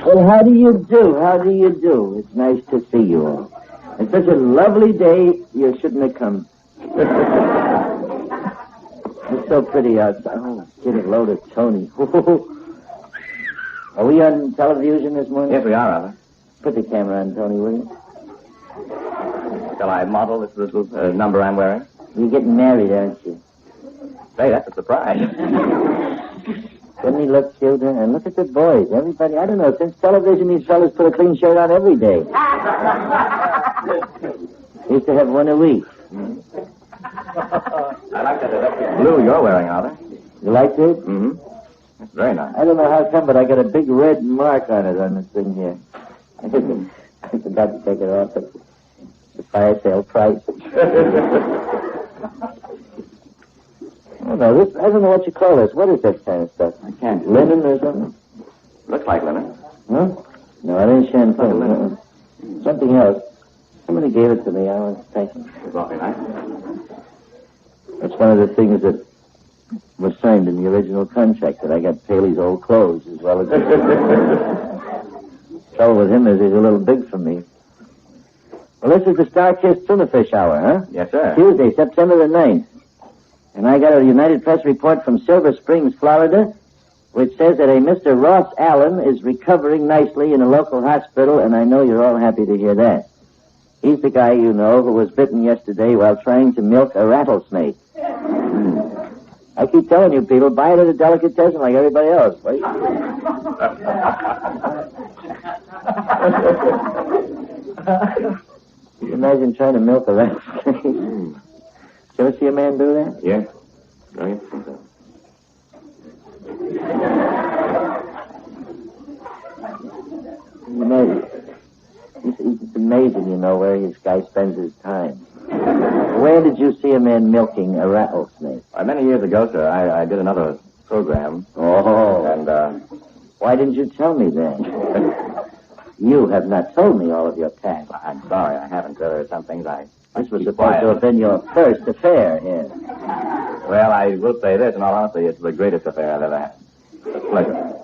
Well, how do you do? How do you do? It's nice to see you all. It's such a lovely day, you shouldn't have come. It's so pretty outside. Oh, get a load of Tony. Are we on television this morning? Yes, we are, Arthur. Put the camera on, Tony, will you? Shall I model this little number I'm wearing? You're getting married, aren't you? Say, that's a surprise. Doesn't he look cute? And look at the boys. Everybody, I don't know, since television, these fellas put a clean shirt on every day. Used to have one a week. I like that electric blue you're wearing, Arthur. You like it? Mm-hmm. That's very nice. I don't know how come, but I got a big red mark on it on this thing here. I forgot to take it off at the fire sale price. Oh, no, this, I don't know what you call this. What is that kind of stuff? I can't. Linen or something? Looks like linen. Huh? No, it ain't champagne. Something else. Somebody gave it to me. I was thinking. It's awfully nice. That's one of the things that was signed in the original contract, that I got Paley's old clothes as well as... Trouble with him is he's a little big for me. Well, this is the Star-Kissed Tuna Fish Hour, huh? Yes, sir. Tuesday, September the 9th. And I got a United Press report from Silver Springs, Florida, which says that a Mr. Ross Allen is recovering nicely in a local hospital, and I know you're all happy to hear that. He's the guy you know who was bitten yesterday while trying to milk a rattlesnake. I keep telling you people, buy it at a delicatessen like everybody else. Can you imagine trying to milk a rattlesnake? You ever see a man do that? Yes. Very interesting. It's amazing, you know, where this guy spends his time. Where did you see a man milking a rattlesnake? Many years ago, sir, I did another program. Oh. And, why didn't you tell me then? You have not told me all of your past. I'm sorry, I haven't. There are some things This was supposed to have been your first affair here. Well, I will say this, in all honesty, it's the greatest affair I've ever had. It's a pleasure.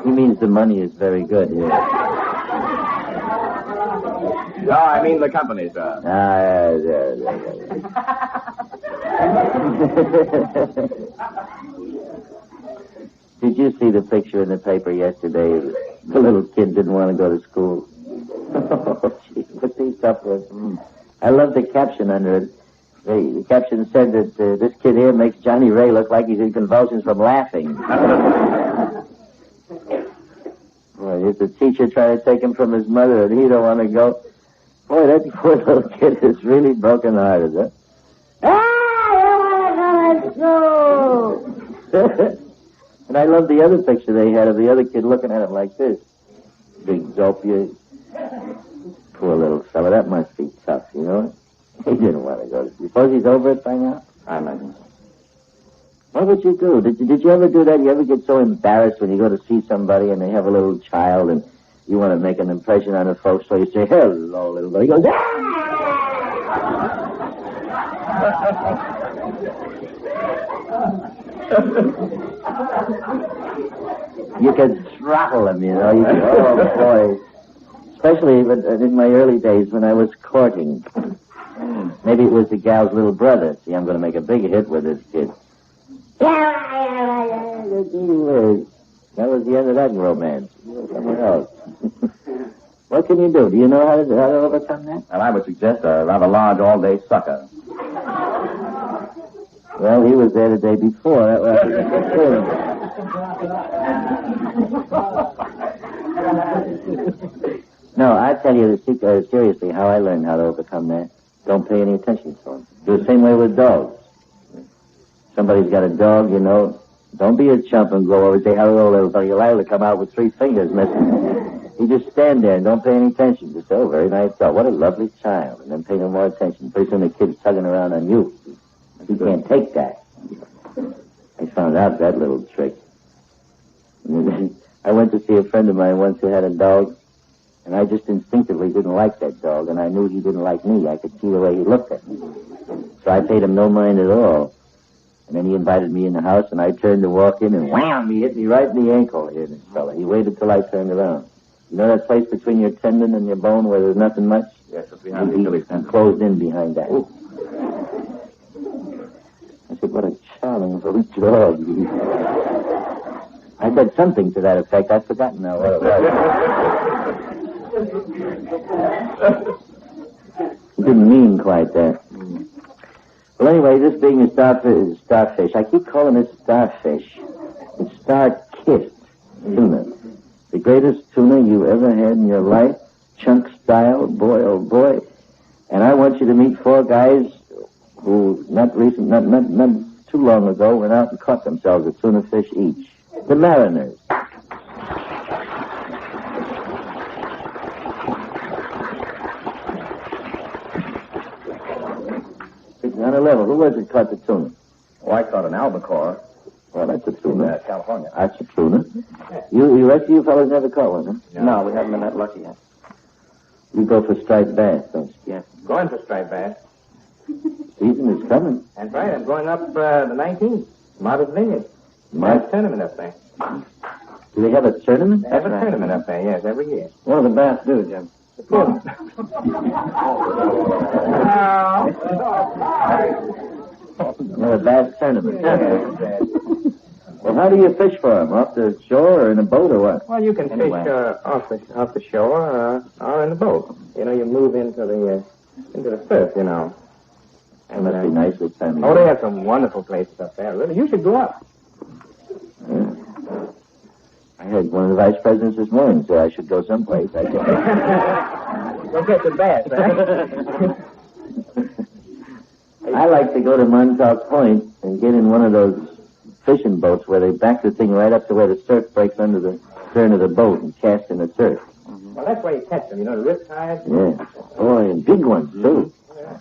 He means the money is very good here. No, I mean the company, sir. Did you see the picture in the paper yesterday? The little kid didn't want to go to school. Oh, gee, what these up with? I love the caption under it. The caption said that this kid here makes Johnny Ray look like he's in convulsions from laughing. Boy, here's the teacher trying to take him from his mother, and he don't want to go. Boy, that poor little kid is really broken-hearted, huh? I don't want to go to school! And I love the other picture they had of the other kid looking at him like this. Big dope, you. Poor little fella, that must be tough, you know? He didn't want to go to school. Suppose he's over it by now? I imagine. What would you do? Did you ever do that? You ever get so embarrassed when you go to see somebody and they have a little child and you want to make an impression on the folks, so you say, hello, little boy. He goes, You can throttle him, you know. Oh, boy. Especially in my early days when I was courting. Maybe it was the gal's little brother. See, I'm going to make a big hit with this kid. That was the end of that romance. Somewhere else. What can you do? Do you know how to overcome that? Well, I would suggest a rather large all-day sucker. Well, he was there the day before. No, I tell you seriously how I learned how to overcome that. Don't pay any attention to him. Do the same way with dogs. Somebody's got a dog, you know. Don't be a chump and go over and say, hello, little buddy. You're liable to come out with 3 fingers missing. You just stand there and don't pay any attention. Just, oh, very nice dog. What a lovely child. And then pay no more attention. Pretty soon the kid's tugging around on you. You can't take that. I found out that little trick. I went to see a friend of mine once who had a dog, and I just instinctively didn't like that dog, and I knew he didn't like me. I could see the way he looked at me. So I paid him no mind at all. And then he invited me in the house, and I turned to walk in, and wham, he hit me right in the ankle here, this fella. He waited till I turned around. You know that place between your tendon and your bone where there's nothing much? Yes, it's behind the Achilles tendon. Closed in behind that. Ooh. I said, what a charming little dog. I said something to that effect. I've forgotten now what it was. He didn't mean quite that. Well, anyway, this being a starfish, I keep calling it starfish. It's star-kissed tuna. The greatest tuna you ever had in your life, chunk style, boy, oh boy. And I want you to meet 4 guys who, not too long ago, went out and caught themselves a tuna fish each. The Mariners. On a level, who was it caught the tuna? Oh, I caught an albacore. Well, that's a tuna. In California. That's a tuna. You rest of you fellas never caught one, huh? No, we haven't been that lucky yet. You go for striped bass, don't you? Yes. Going for striped bass. Season is coming. That's right. I'm going up the 19th. Martha's Vineyard. Nice tournament up there. Do they have a tournament? They have a tournament up there, yes, every year. What do the bass do, Jim? Well, a bass tournament. Well, how do you fish for them? Off the shore or in a boat or what? Well, you can fish off the shore or in the boat. You know, you move into the surf, you know. It must be nicely timed. Oh, they have some wonderful places up there. Really, you should go up. Yeah. I heard one of the vice presidents this morning say I should go someplace. I can't. Go get the bass, I like to go to Montauk Point and get in one of those fishing boats where they back the thing right up to where the surf breaks under the stern of the boat and cast in the surf. Well, that's where you catch them, you know, the Riptide. Yeah. Oh, and big ones, too. Yeah.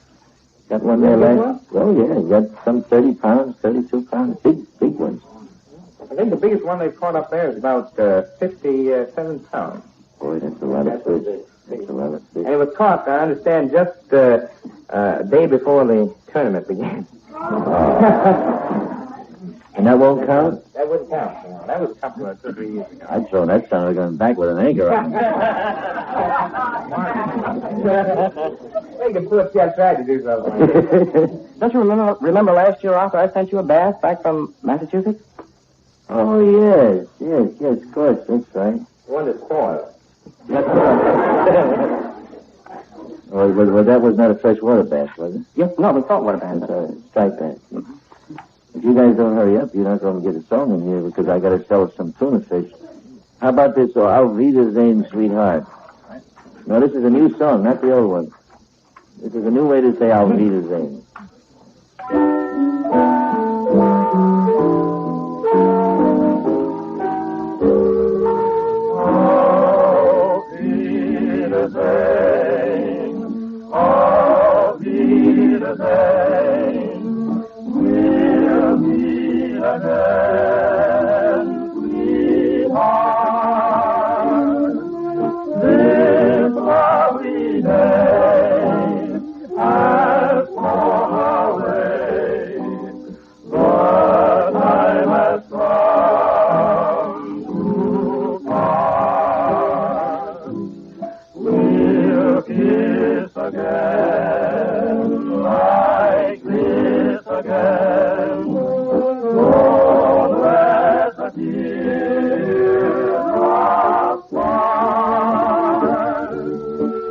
Got one there last... Oh, yeah, got some 30 pounds, 32 pounds, big ones. I think the biggest one they caught up there is about 57 pounds. Boy, that's a lot of fish. That's a lot of fish. And it was caught, I understand, just a day before the tournament began. And that won't count? That wouldn't count. You know. That was a couple of 2 or 3 years ago. I'd throw that son of a gun back with an anchor on it. They could put you tried to do something. Don't you remember last year, Arthur, I sent you a bass back from Massachusetts? Oh, yes, of course, that's right. The one that spoiled. That's right. Well, that was not a freshwater bass, was it? Yes, no, we caught water bass. It's a striped bass. If you guys don't hurry up, you're not going to get a song in here because I got to sell some tuna fish. How about this, Auf Wiedersehen, sweetheart? No, this is a new song, not the old one. This is a new way to say Auf Wiedersehen. Auf Wiedersehen, we'll meet again, sweetheart. This lovely day has gone away, but time has come to part. We'll kiss again, like this again. Don't let the teardrops fall.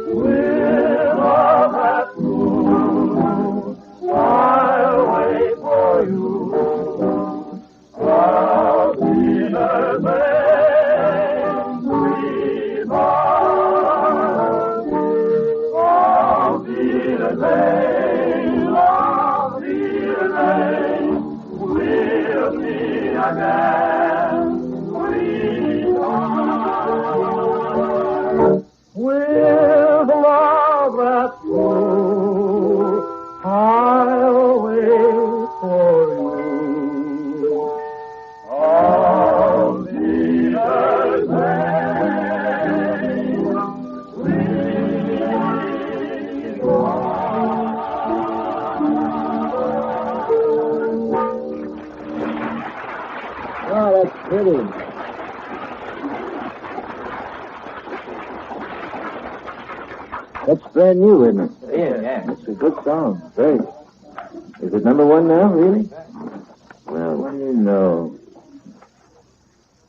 With love that's true, I'll wait for you. I'll be the same, sweetheart. I'll be the same, I'll be the same. We'll meet again, sweetheart. With love that's true, I'll wait for you. I'll be the same, sweetheart. Oh, that's pretty. That's brand new, isn't it? Yeah. It's a good song. Very. Is it number one now, really? Well, what do you know?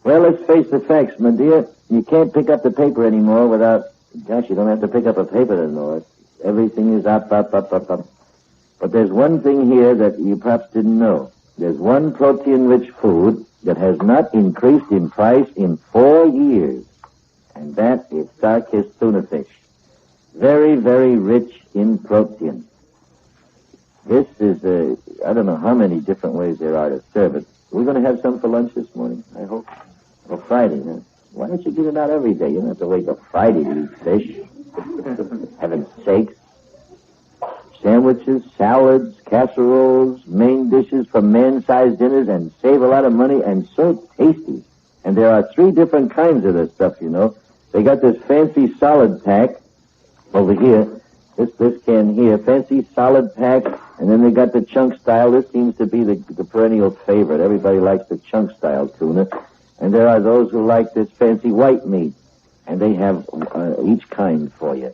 Well, let's face the facts, my dear. You can't pick up the paper anymore without... Gosh, you don't have to pick up a paper to know it. Everything is up. But there's one thing here that you perhaps didn't know. There's one protein-rich food that has not increased in price in 4 years. And that is Star-Kissed tuna fish. Very, very rich in protein. This is, I don't know how many different ways there are to serve it. We're going to have some for lunch this morning, I hope. Or Friday, huh? Why don't you get it out every day? You don't have to wait till Friday to eat fish. Heaven's sakes. Sandwiches, salads, casseroles, main dishes for man-sized dinners, and save a lot of money, and so tasty. And there are 3 different kinds of this stuff, you know. They got this fancy solid pack over here. This can here, fancy solid pack, and then they got the chunk style. This seems to be the perennial favorite. Everybody likes the chunk style tuna. And there are those who like this fancy white meat, and they have each kind for you.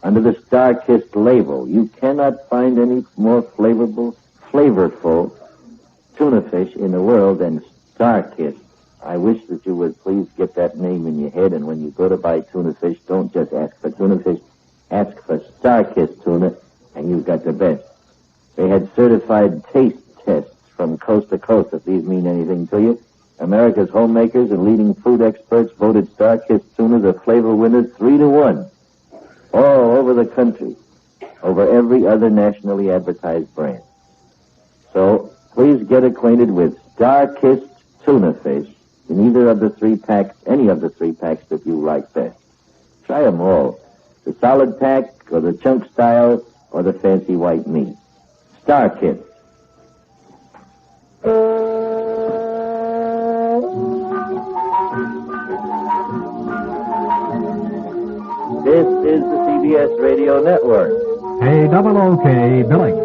Under the Star-Kissed label, you cannot find any more flavorful tuna fish in the world than Star-Kissed. I wish that you would please get that name in your head, and when you go to buy tuna fish, don't just ask for tuna fish. Ask for Star-Kissed tuna, and you've got the best. They had certified taste tests from coast to coast, if these mean anything to you. America's homemakers and leading food experts voted Star-Kissed tuna the flavor winner 3-1. All over the country, over every other nationally advertised brand. So, please get acquainted with Star-Kissed tuna fish in either of the 3 packs, any of the 3 packs that you like best. Try them all. The solid pack, or the chunk style, or the fancy white meat. Star-Kissed. This is the CBS Radio Network. KOOK Billing.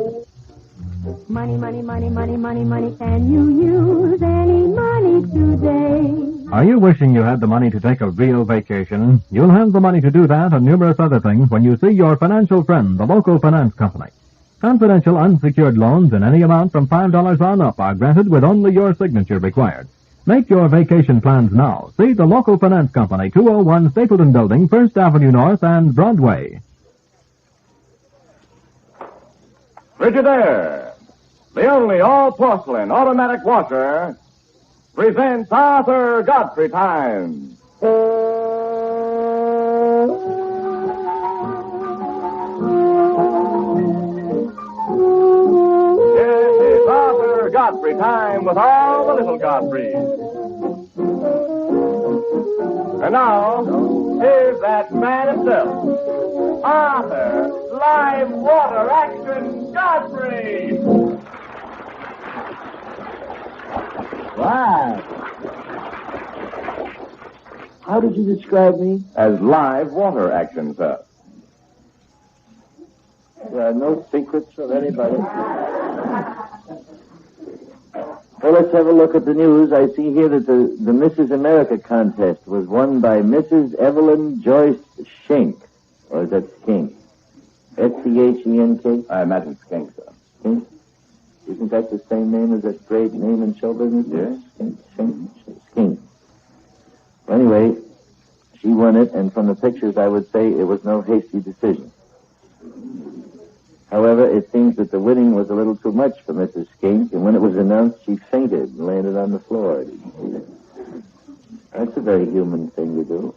Money, money, money, money, money, money. Can you use any money today? Are you wishing you had the money to take a real vacation? You'll have the money to do that and numerous other things when you see your financial friend, the local finance company. Confidential unsecured loans in any amount from $5 on up are granted with only your signature required. Make your vacation plans now. See the local finance company, 201 Stapleton Building, 1st Avenue North and Broadway. Frigidaire, the only all-porcelain automatic washer, presents Arthur Godfrey Time. Yes, it's Arthur Godfrey Time with all the little Godfreys. And now, here's that man himself, Arthur Live Water Action Godfrey. Wow. How did you describe me? As live water action, sir. There are no secrets from anybody. Well, let's have a look at the news. I see here that the Mrs. America contest was won by Mrs. Evelyn Joyce Schenk. Or is that Skink? S-C-H-E-N-K? I imagine Skink, sir. Skink? Isn't that the same name as that great name in show business? Yes. Skink. Well, anyway, she won it, and from the pictures, I would say it was no hasty decision. However, it seems that the winning was a little too much for Mrs. Skink, and when it was announced, she fainted and landed on the floor. That's a very human thing to do.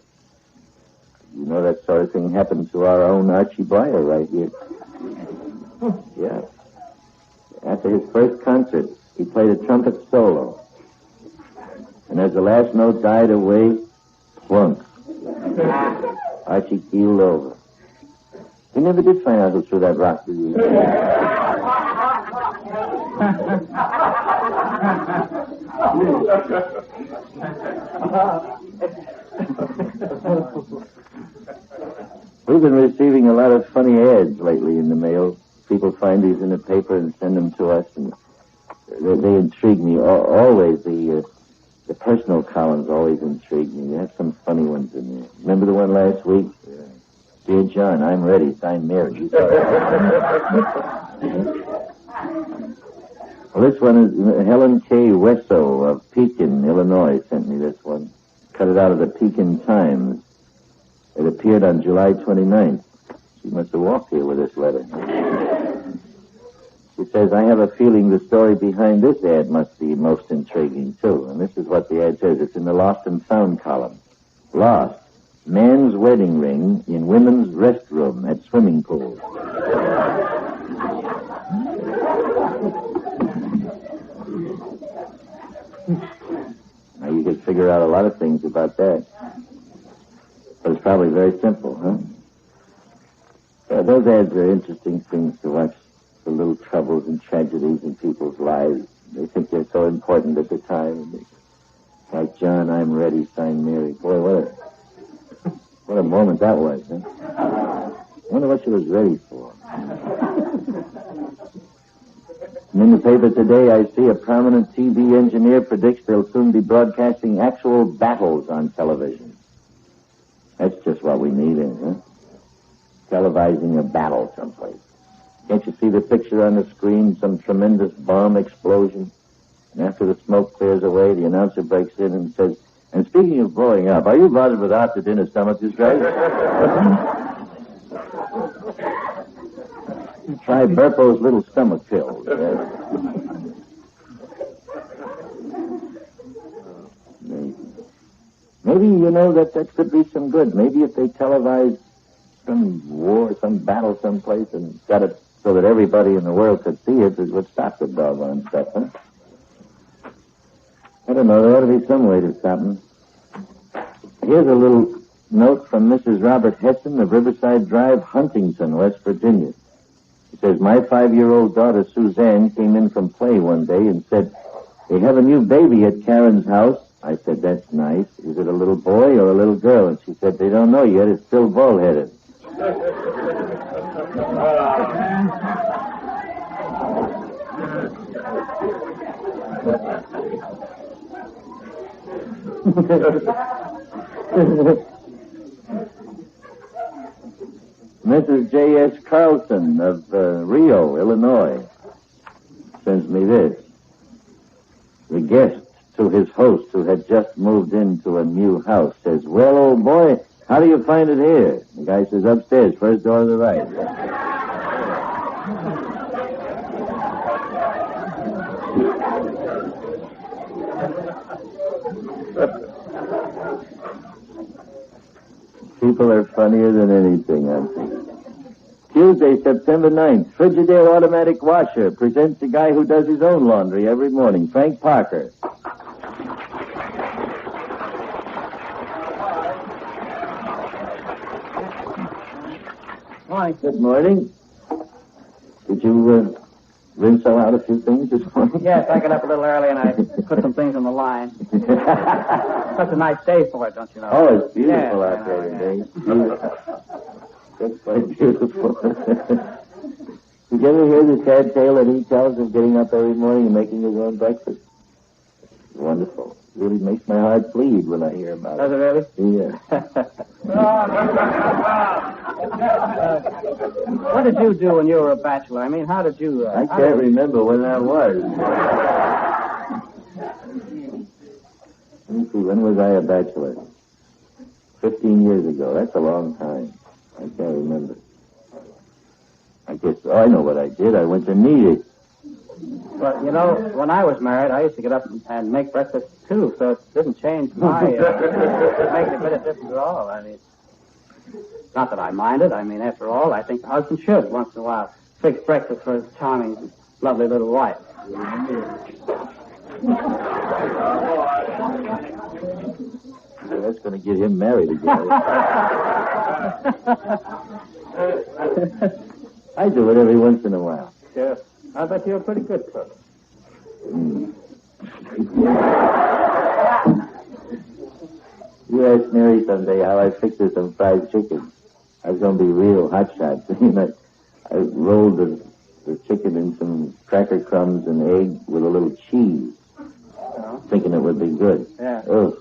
You know, that sort of thing happened to our own Archie Blyer right here. Yeah. After his first concert, he played a trumpet solo. And as the last note died away, plunk. Archie keeled over. He never did find out who threw that rock, did he? We've been receiving a lot of funny ads lately in the mail. People find these in the paper and send them to us, and they intrigue me. Always the columns always intrigue me. You have some funny ones in there. Remember the one last week? Yeah. Dear John, I'm ready. Signed Marries. Well, this one is Helen K. Wesso of Pekin, Illinois, sent me this one. Cut it out of the Pekin Times. It appeared on July 29th. She must have walked here with this letter. She says, I have a feeling the story behind this ad must be most intriguing, too. And this is what the ad says. It's in the Lost and Found column. Lost. Man's wedding ring in women's restroom at swimming pool. Now, you could figure out a lot of things about that. But it's probably very simple, huh? Those ads are interesting things to watch. The little troubles and tragedies in people's lives. They think they're so important at the time. Like, John, I'm ready, signed Mary. Boy, what a moment that was, huh? I wonder what she was ready for. And in the paper today, I see a prominent TV engineer predicts they'll soon be broadcasting actual battles on television. That's just what we need, huh? Televising a battle someplace. Can't you see the picture on the screen? Some tremendous bomb explosion. And after the smoke clears away, the announcer breaks in and says, and speaking of blowing up, are you bothered with after-dinner stomach distress? Try Burpo's little stomach pills. Maybe, you know, that could be some good. Maybe if they televised some war, some battle someplace and got it so that everybody in the world could see it would stop the doggone stuff, huh? I don't know. There ought to be some way to stop them. Here's a little note from Mrs. Robert Hesson of Riverside Drive, Huntington, West Virginia. She says, my 5-year-old daughter, Suzanne, came in from play one day and said, they have a new baby at Karen's house. I said, that's nice. Is it a little boy or a little girl? And she said, they don't know yet. It's still bald-headed. Mrs. J.S. Carlson of Rio, Illinois, sends me this. The guest to his host, who had just moved into a new house, says, well, old boy, how do you find it here? The guy says, upstairs, first door to the right. People are funnier than anything, I think. Tuesday, September 9th, Frigidaire automatic washer presents a guy who does his own laundry every morning, Frank Parker. Morning. Good morning. Did you rinse out a few things this morning? Yes, I got up a little early and I put some things on the line. Such a nice day for it, don't you know? Oh, it's beautiful Yes, out there I know, today. That's quite beautiful. Did you ever hear the sad tale that he tells of getting up every morning and making his own breakfast? It's wonderful. It really makes my heart bleed when I hear about Does it really? Yeah. What did you do when you were a bachelor? I mean, how did you... I can't remember when that was. Let me see, when was I a bachelor? 15 years ago. That's a long time. I can't remember. I guess, I know what I did. I went to need it. Well, you know, when I was married, I used to get up and make breakfast, too, so it didn't change my... it didn't make a bit of difference at all. I mean, not that I minded. I mean, after all, I think the husband should, once in a while, fix breakfast for his charming, lovely little wife. That's going to get him married again. I do it every once in a while. Sure. I bet you're a pretty good cook. You asked Mary someday how I fixed her some fried chicken. I was going to be real hotshot. I rolled the chicken in some cracker crumbs and egg with a little cheese. Oh. thinking it would be good. Yeah. Oh,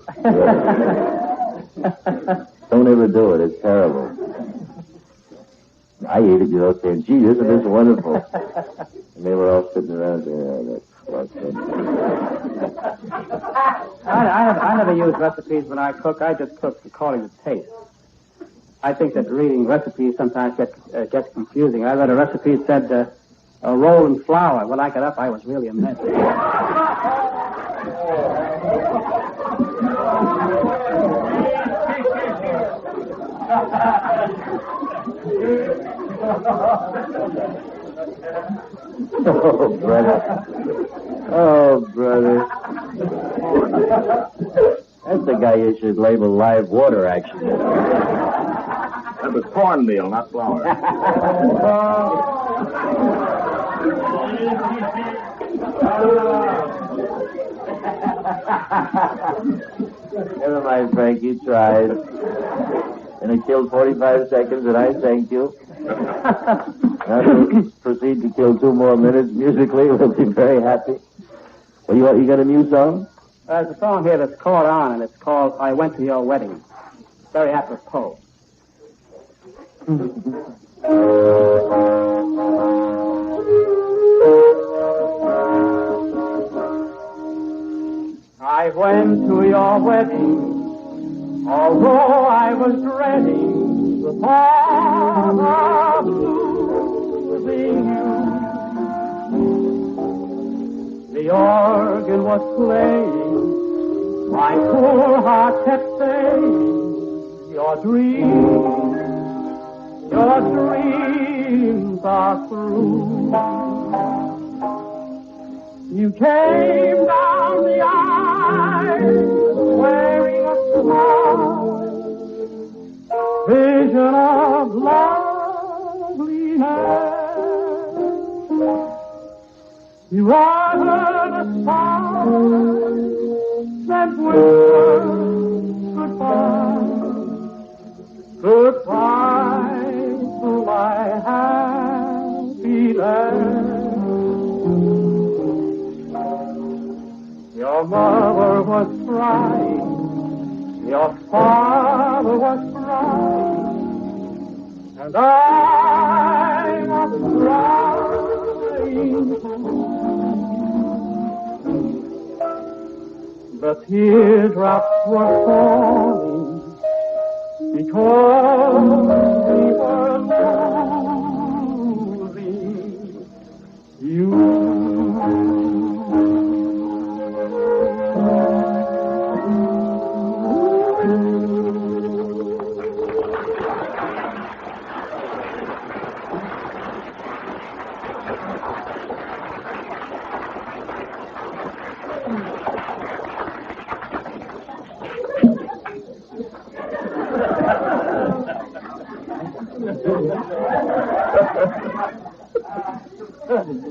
don't ever do it. It's terrible. I ate it, saying, gee, isn't this wonderful? And they were all sitting around there. I never use recipes when I cook. I just cook according to taste. I think that reading recipes sometimes gets confusing. I read a recipe that said a roll in flour. When I got up, I was really amazed. Oh, brother. Oh, brother. That's the guy you should label live water action. That was cornmeal, not flour. Never mind, Frank. You tried. And it killed 45 seconds, and I thanked you. Now we'll proceed to kill 2 more minutes musically. We'll be very happy. Well, you got a new song? There's a song here that's caught on, and it's called I Went to Your Wedding. Very apropos. I went to your wedding, although I was dreading the thought of losing you. The organ was playing, my poor heart kept saying, your dreams are through. You came down the aisle wearing a smile, vision of lovely hair. You uttered a sigh, sent whispered goodbye, goodbye to my happy land. Your mother was crying, your father was crying, and I was crying. The teardrops were falling because we were losing you.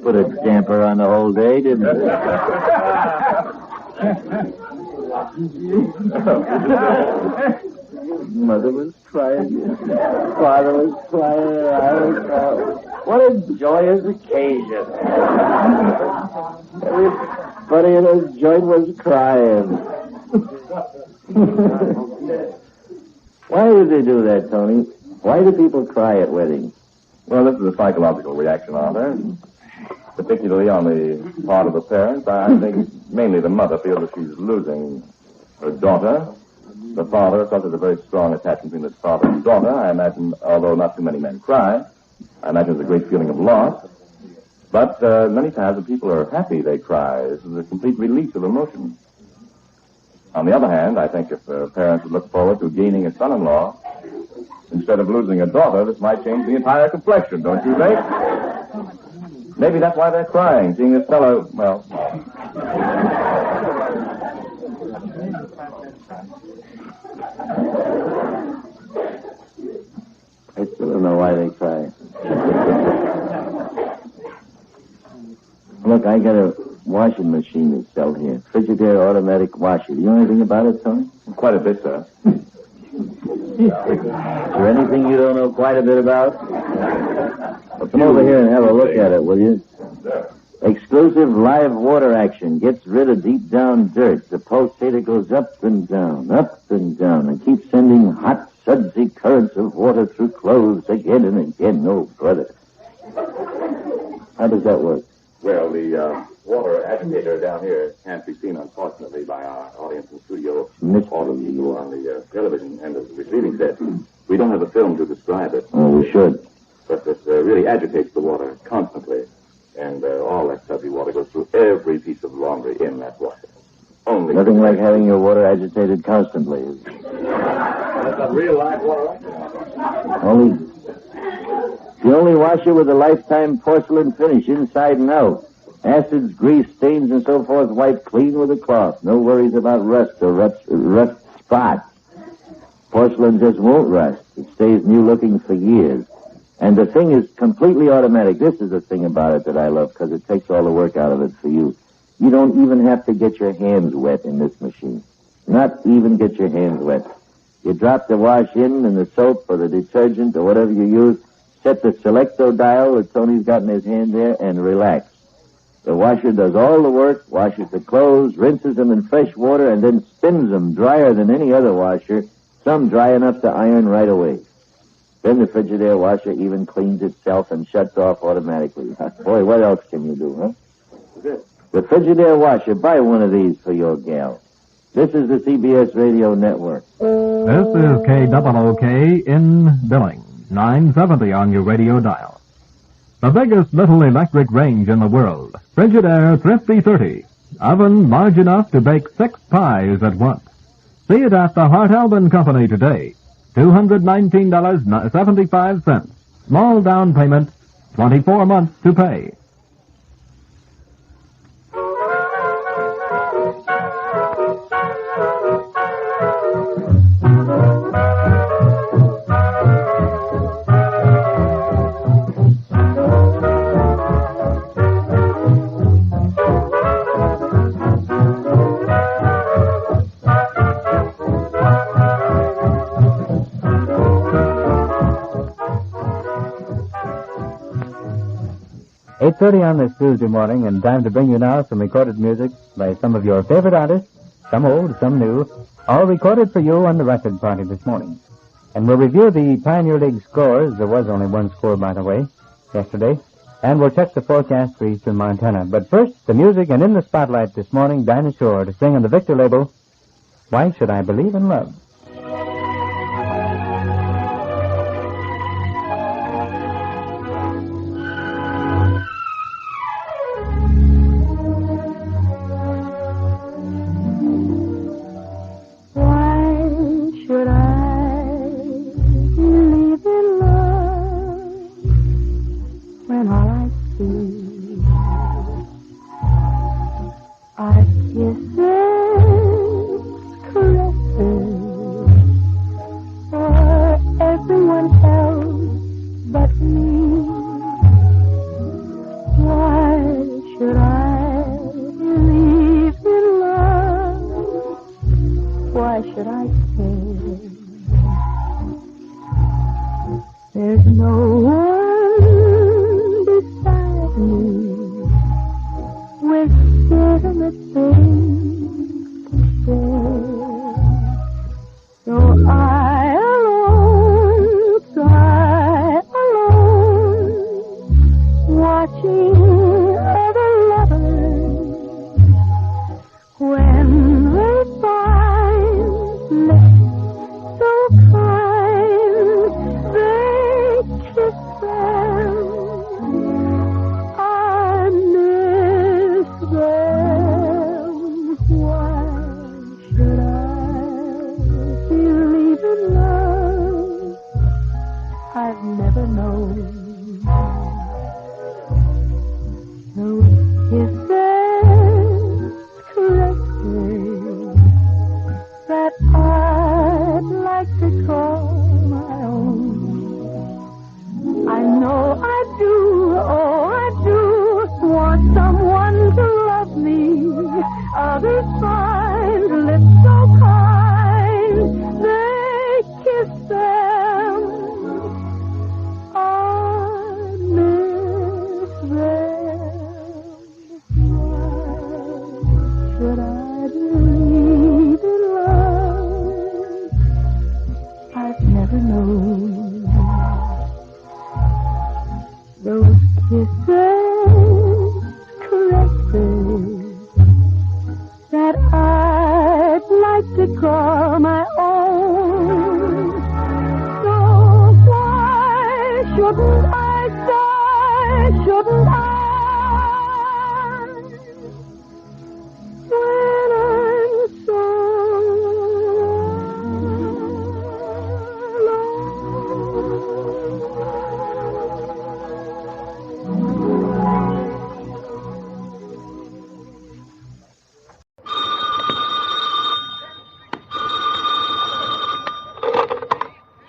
Put a damper on the whole day, didn't it? Mother was crying. Father was crying. I was crying. What a joyous occasion. Everybody in this joint was crying. Why did they do that, Tony? Why do people cry at weddings? Well, this is a psychological reaction, Arthur. Particularly on the part of the parents. I think mainly the mother feels that she's losing her daughter. The father suffers a very strong attachment between his father and daughter. I imagine, although not too many men cry, I imagine there's a great feeling of loss. But many times when people are happy, they cry. This is a complete release of emotion. On the other hand, I think if parents would look forward to gaining a son-in-law, instead of losing a daughter, this might change the entire complexion, don't you think? Maybe that's why they're crying, seeing this fellow, well... I still don't know why they cry. Look, I got a washing machine that's sold here. Frigidaire automatic washer. Do you know anything about it, Tony? Quite a bit, sir. Is there anything you don't know quite a bit about? Well, come over here and have a look at it, will you? Exclusive live water action gets rid of deep down dirt. The pulsator goes up and down, and keeps sending hot, sudsy currents of water through clothes again and again. Oh, brother. How does that work? Well, the water agitator down here can't be seen, unfortunately, by our audience in studio. All of you on the television end of the receiving set. We don't have a film to describe it. Oh, we should. But it really agitates the water constantly. And all that sudsy water goes through every piece of laundry in that washer. Only... Nothing like having your water agitated constantly. That's a real live water Only... The only washer with a lifetime porcelain finish inside and out. Acids, grease, stains, and so forth wiped clean with a cloth. No worries about rust or rust spots. Porcelain just won't rust. It stays new-looking for years. And the thing is completely automatic. This is the thing about it that I love, because it takes all the work out of it for you. You don't even have to get your hands wet in this machine. Not even get your hands wet. You drop the wash in and the soap or the detergent or whatever you use, set the selecto dial that Tony's got in his hand there, and relax. The washer does all the work, washes the clothes, rinses them in fresh water, and then spins them drier than any other washer, some dry enough to iron right away. Then the Frigidaire washer even cleans itself and shuts off automatically. Boy, what else can you do, huh? The Frigidaire washer, buy one of these for your gal. This is the CBS Radio Network. This is KOOK in Billings. 970 on your radio dial. The biggest little electric range in the world. Frigidaire Thrifty 30. Oven large enough to bake 6 pies at once. See it at the Hart Albin Company today. $219.75. Small down payment, 24 months to pay. .30 on this Tuesday morning, and time to bring you now some recorded music by some of your favorite artists, some old, some new, all recorded for you on the record party this morning. And we'll review the Pioneer League scores. There was only one score, by the way, yesterday. And we'll check the forecast for eastern Montana. But first, the music, and in the spotlight this morning, Dinah Shore to sing on the Victor label, Why Should I Believe in Love? Kiss call my own. So why shouldn't I sigh? Shouldn't I? When I'm so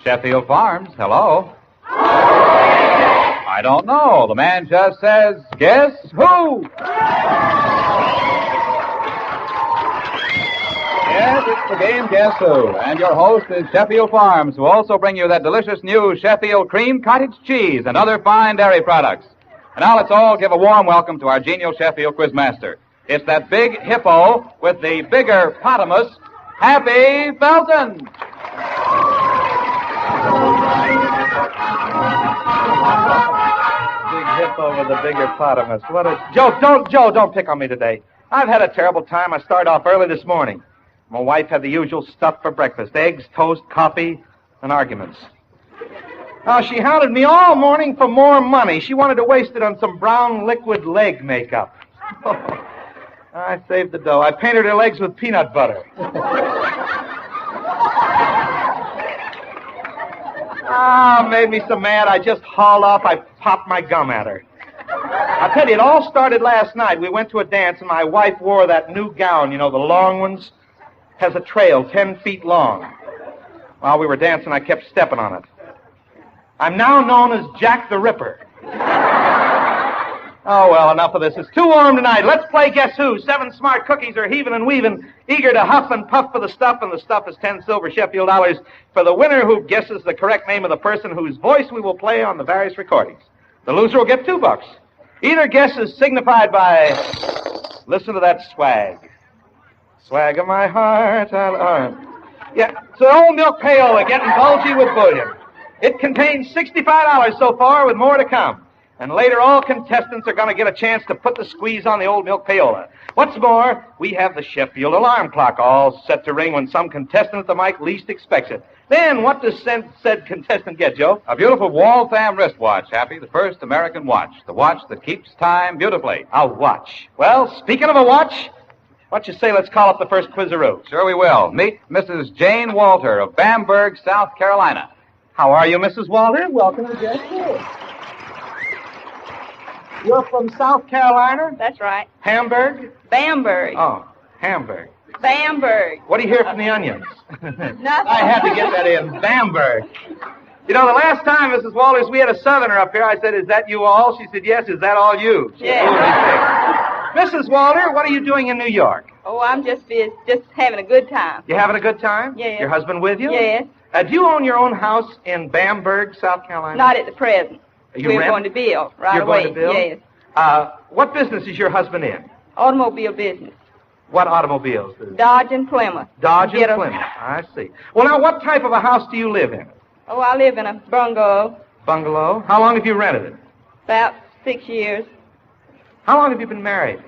Sheffield Farms, hello. I don't know. The man just says, guess who? Yes, it's the game Guess Who. And your host is Sheffield Farms, who also bring you that delicious new Sheffield cream cottage cheese and other fine dairy products. And now let's all give a warm welcome to our genial Sheffield Quizmaster. It's that big hippo with the bigger potamus, Happy Felton. Big hippo with a bigger potamus. What a... Joe, don't pick on me today. I've had a terrible time. I started off early this morning. My wife had the usual stuff for breakfast. Eggs, toast, coffee, and arguments. She hounded me all morning for more money. She wanted to waste it on some brown liquid leg makeup. I saved the dough. I painted her legs with peanut butter. Made me so mad, I just hauled off. I popped my gum at her. I tell you, it all started last night. We went to a dance, and my wife wore that new gown, you know, the long ones. Has a trail 10 feet long. While we were dancing, I kept stepping on it. I'm now known as Jack the Ripper. Oh, well, enough of this. It's too warm tonight. Let's play Guess Who. 7 smart cookies are heaving and weaving, eager to huff and puff for the stuff, and the stuff is 10 silver Sheffield dollars for the winner who guesses the correct name of the person whose voice we will play on the various recordings. The loser will get $2. Either guess is signified by... Listen to that swag. Swag of my heart. Yeah, it's an old milk pail getting bulgy with bullion. It contains $65 so far, with more to come. And later, all contestants are going to get a chance to put the squeeze on the old milk payola. What's more, we have the Sheffield alarm clock all set to ring when some contestant at the mic least expects it. Then, what does said contestant get, Joe? A beautiful Waltham wristwatch, Happy, the first American watch. The watch that keeps time beautifully. A watch. Well, speaking of a watch, what you say let's call up the first quizaroo? Sure we will. Meet Mrs. Jane Walter of Bamberg, South Carolina. How are you, Mrs. Walter? Welcome to Guess Who. You're from South Carolina? That's right. Hamburg? Bamberg. Oh, Hamburg. Bamberg. What do you hear from the onions? Nothing. I had to get that in. Bamberg. You know, the last time, Mrs. Walters, we had a Southerner up here. I said, is that you all? She said, yes. Is that all you? Yeah. Mrs. Walter, what are you doing in New York? Oh, I'm just having a good time. You having a good time? Yes. Your husband with you? Yes. Do you own your own house in Bamberg, South Carolina? Not at the present. We're going to build right You're away. Going to build? Yes. What business is your husband in? Automobile business. What automobiles? Dodge and Plymouth. Dodge and Plymouth. I see. Well, now, what type of a house do you live in? Oh, I live in a bungalow. Bungalow? How long have you rented it? About 6 years. How long have you been married?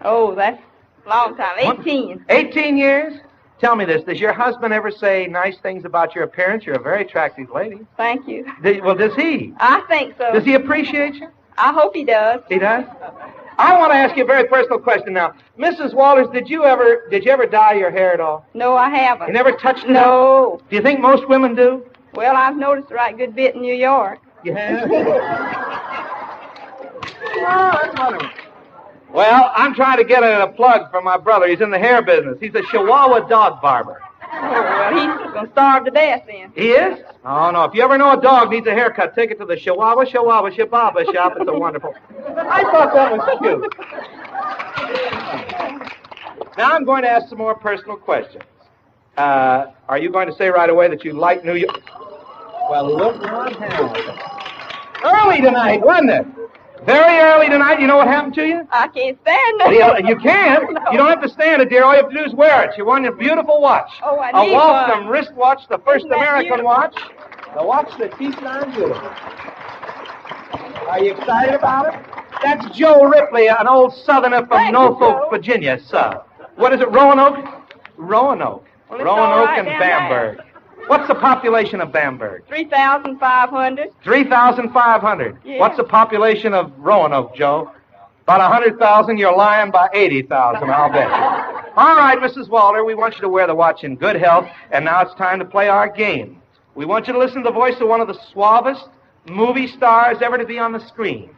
Oh, that's a long time. 18. 18 years? Tell me this. Does your husband ever say nice things about your appearance? You're a very attractive lady. Thank you. Well, does he? I think so. Does he appreciate you? I hope he does. He does? I want to ask you a very personal question now. Mrs. Walters, did you ever dye your hair at all? No, I haven't. You never touched it? No. Do you think most women do? Well, I've noticed a right good bit in New York. You have? That's wonderful. Well, I'm trying to get a plug for my brother. He's in the hair business. He's a Chihuahua dog barber. Oh, well, he's going to starve to death then. He is? Oh, no. If you ever know a dog needs a haircut, take it to the Chihuahua Shababa shop. It's a wonderful. I thought that was cute. Now I'm going to ask some more personal questions. Are you going to say right away that you like New York? Well, look what happened. Early tonight, wasn't it? Very early tonight. You know what happened to you? I can't stand it. You can. No. You don't have to stand it, dear. All you have to do is wear it. You won a beautiful watch. Oh, I need a Waltham one. wristwatch, the first Isn't that American beautiful? watch. The watch that keeps on beautiful. Are you excited about it? That's Joe Ripley, an old Southerner from Thank you, Norfolk, Joe. Virginia, sir. What is it, Roanoke? Roanoke. Well, it's Roanoke all right and down Bamberg. What's the population of Bamberg? 3,500. 3,500. Yeah. What's the population of Roanoke, Joe? About 100,000. You're lying by 80,000, I'll bet you. All right, Mrs. Walter, we want you to wear the watch in good health, and now it's time to play our game. We want you to listen to the voice of one of the suavest movie stars ever to be on the screen.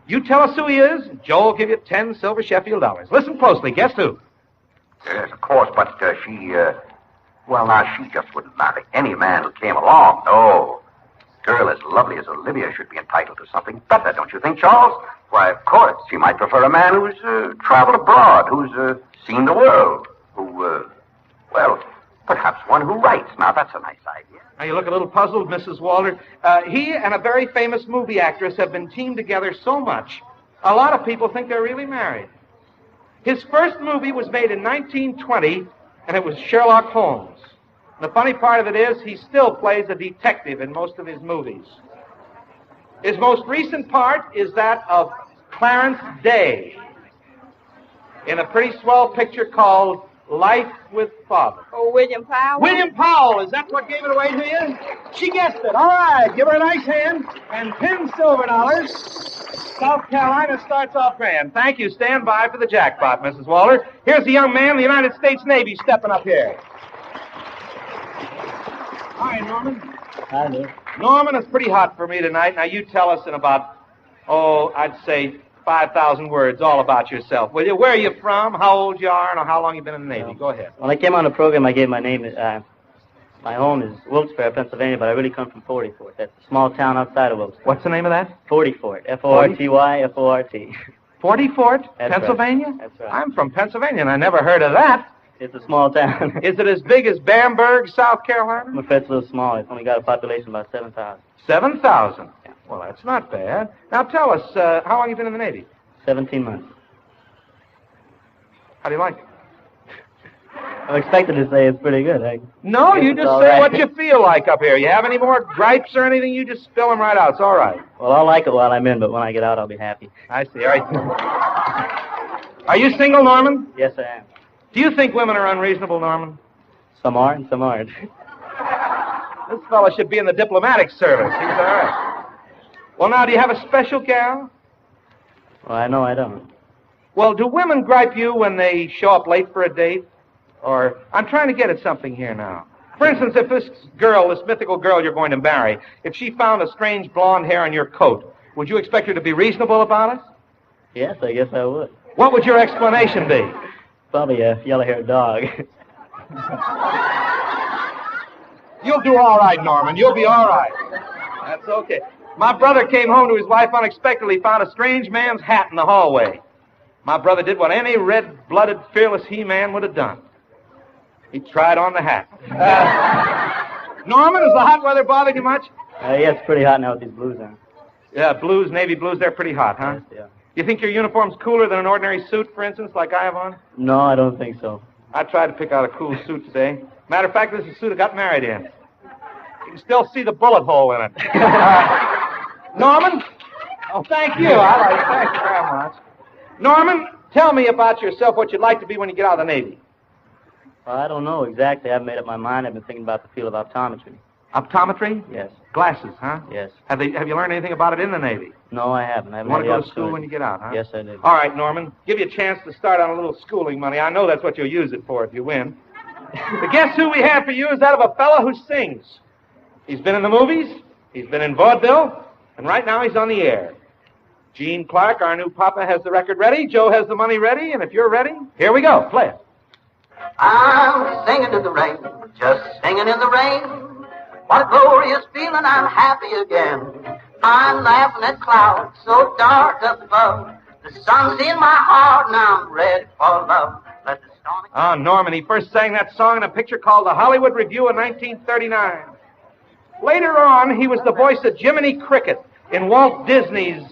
You tell us who he is, and Joe will give you 10 silver Sheffield dollars. Listen closely. Guess who? Yes, of course, but she just wouldn't marry any man who came along. No. A girl as lovely as Olivia should be entitled to something better, don't you think, Charles? Why, of course, she might prefer a man who's traveled abroad, who's seen the world, who, perhaps one who writes. Now, that's a nice idea. Now, you look a little puzzled, Mrs. Walter. He and a very famous movie actress have been teamed together so much, a lot of people think they're really married. His first movie was made in 1920, and it was Sherlock Holmes. The funny part of it is he still plays a detective in most of his movies. His most recent part is that of Clarence Day in a pretty swell picture called Life with Father. Oh, William Powell. William Powell, is that what gave it away to you? She guessed it. All right, give her a nice hand. And 10 silver dollars. South Carolina starts off grand. Thank you. Stand by for the jackpot, Mrs. Walter. Here's a young man in the United States Navy stepping up here. Hi, Norman. Hi, Lou. Norman, it's pretty hot for me tonight. Now, you tell us in about, I'd say 5,000 words all about yourself, will you? Where are you from, how old you are, and how long you've been in the Navy? Go ahead. When I came on the program, I gave my name. My home is Wilkes-Barre, Pennsylvania, but I really come from Forty Fort. That's a small town outside of Wilkes-Barre. What's the name of that? Forty Fort. F-O-R-T-Y, F-O-R-T. 40 Fort, That's Pennsylvania? Right. That's right. I'm from Pennsylvania, and I never heard of that. It's a small town. Is it as big as Bamberg, South Carolina? I'm afraid it's a little small. It's only got a population of about 7,000. 7,000? Yeah. Well, that's not bad. Now, tell us, how long have you been in the Navy? 17 months. How do you like it? I'm expected to say it's pretty good. No, you just all say right. what you feel like up here. You have any more gripes or anything, you just spill them right out. It's all right. Well, I'll like it while I'm in, but when I get out, I'll be happy. I see. All right. Are you single, Norman? Yes, I am. Do you think women are unreasonable, Norman? Some are and some aren't. This fellow should be in the diplomatic service. He's all right. Well, now, do you have a special gal? Well, I know I don't. Well, do women gripe you when they show up late for a date? Or, I'm trying to get at something here now. For instance, if this girl, this mythical girl you're going to marry, if she found a strange blonde hair on your coat, would you expect her to be reasonable about it? Yes, I guess I would. What would your explanation be? Probably a yellow-haired dog. You'll do all right, Norman. You'll be all right. That's okay. My brother came home to his wife unexpectedly, found a strange man's hat in the hallway. My brother did what any red-blooded, fearless he-man would have done. He tried on the hat. Norman, has the hot weather bothered you much? Yeah, it's pretty hot now with these blues on. Yeah, blues, navy blues, they're pretty hot, huh? Yes, yeah. You think your uniform's cooler than an ordinary suit, for instance, like I have on? No, I don't think so. I tried to pick out a cool suit today. Matter of fact, this is the suit I got married in. You can still see the bullet hole in it. Norman? Oh, thank you. Thank you very much. Norman, tell me about yourself, what you'd like to be when you get out of the Navy. Well, I don't know exactly. I haven't made up my mind. I've been thinking about the field of optometry. Optometry? Yes. Glasses, huh? Yes. Have you learned anything about it in the Navy? No, I haven't. I haven't You want to had go the to school when you get out, huh? Yes, I do. All right, Norman. Give you a chance to start on a little schooling money. I know that's what you'll use it for if you win. But guess who we have for you is that of a fella who sings. He's been in the movies, he's been in vaudeville, and right now he's on the air. Gene Clark, our new papa, has the record ready. Joe has the money ready, and if you're ready, here we go. Play it. I'm singing in the rain, just singing in the rain. What a glorious feeling, I'm happy again. I'm laughing at clouds so dark up above. The sun's in my heart and I'm ready for love. Let the storm... Ah, Norman, he first sang that song in a picture called The Hollywood Review in 1939. Later on, he was the voice of Jiminy Cricket in Walt Disney's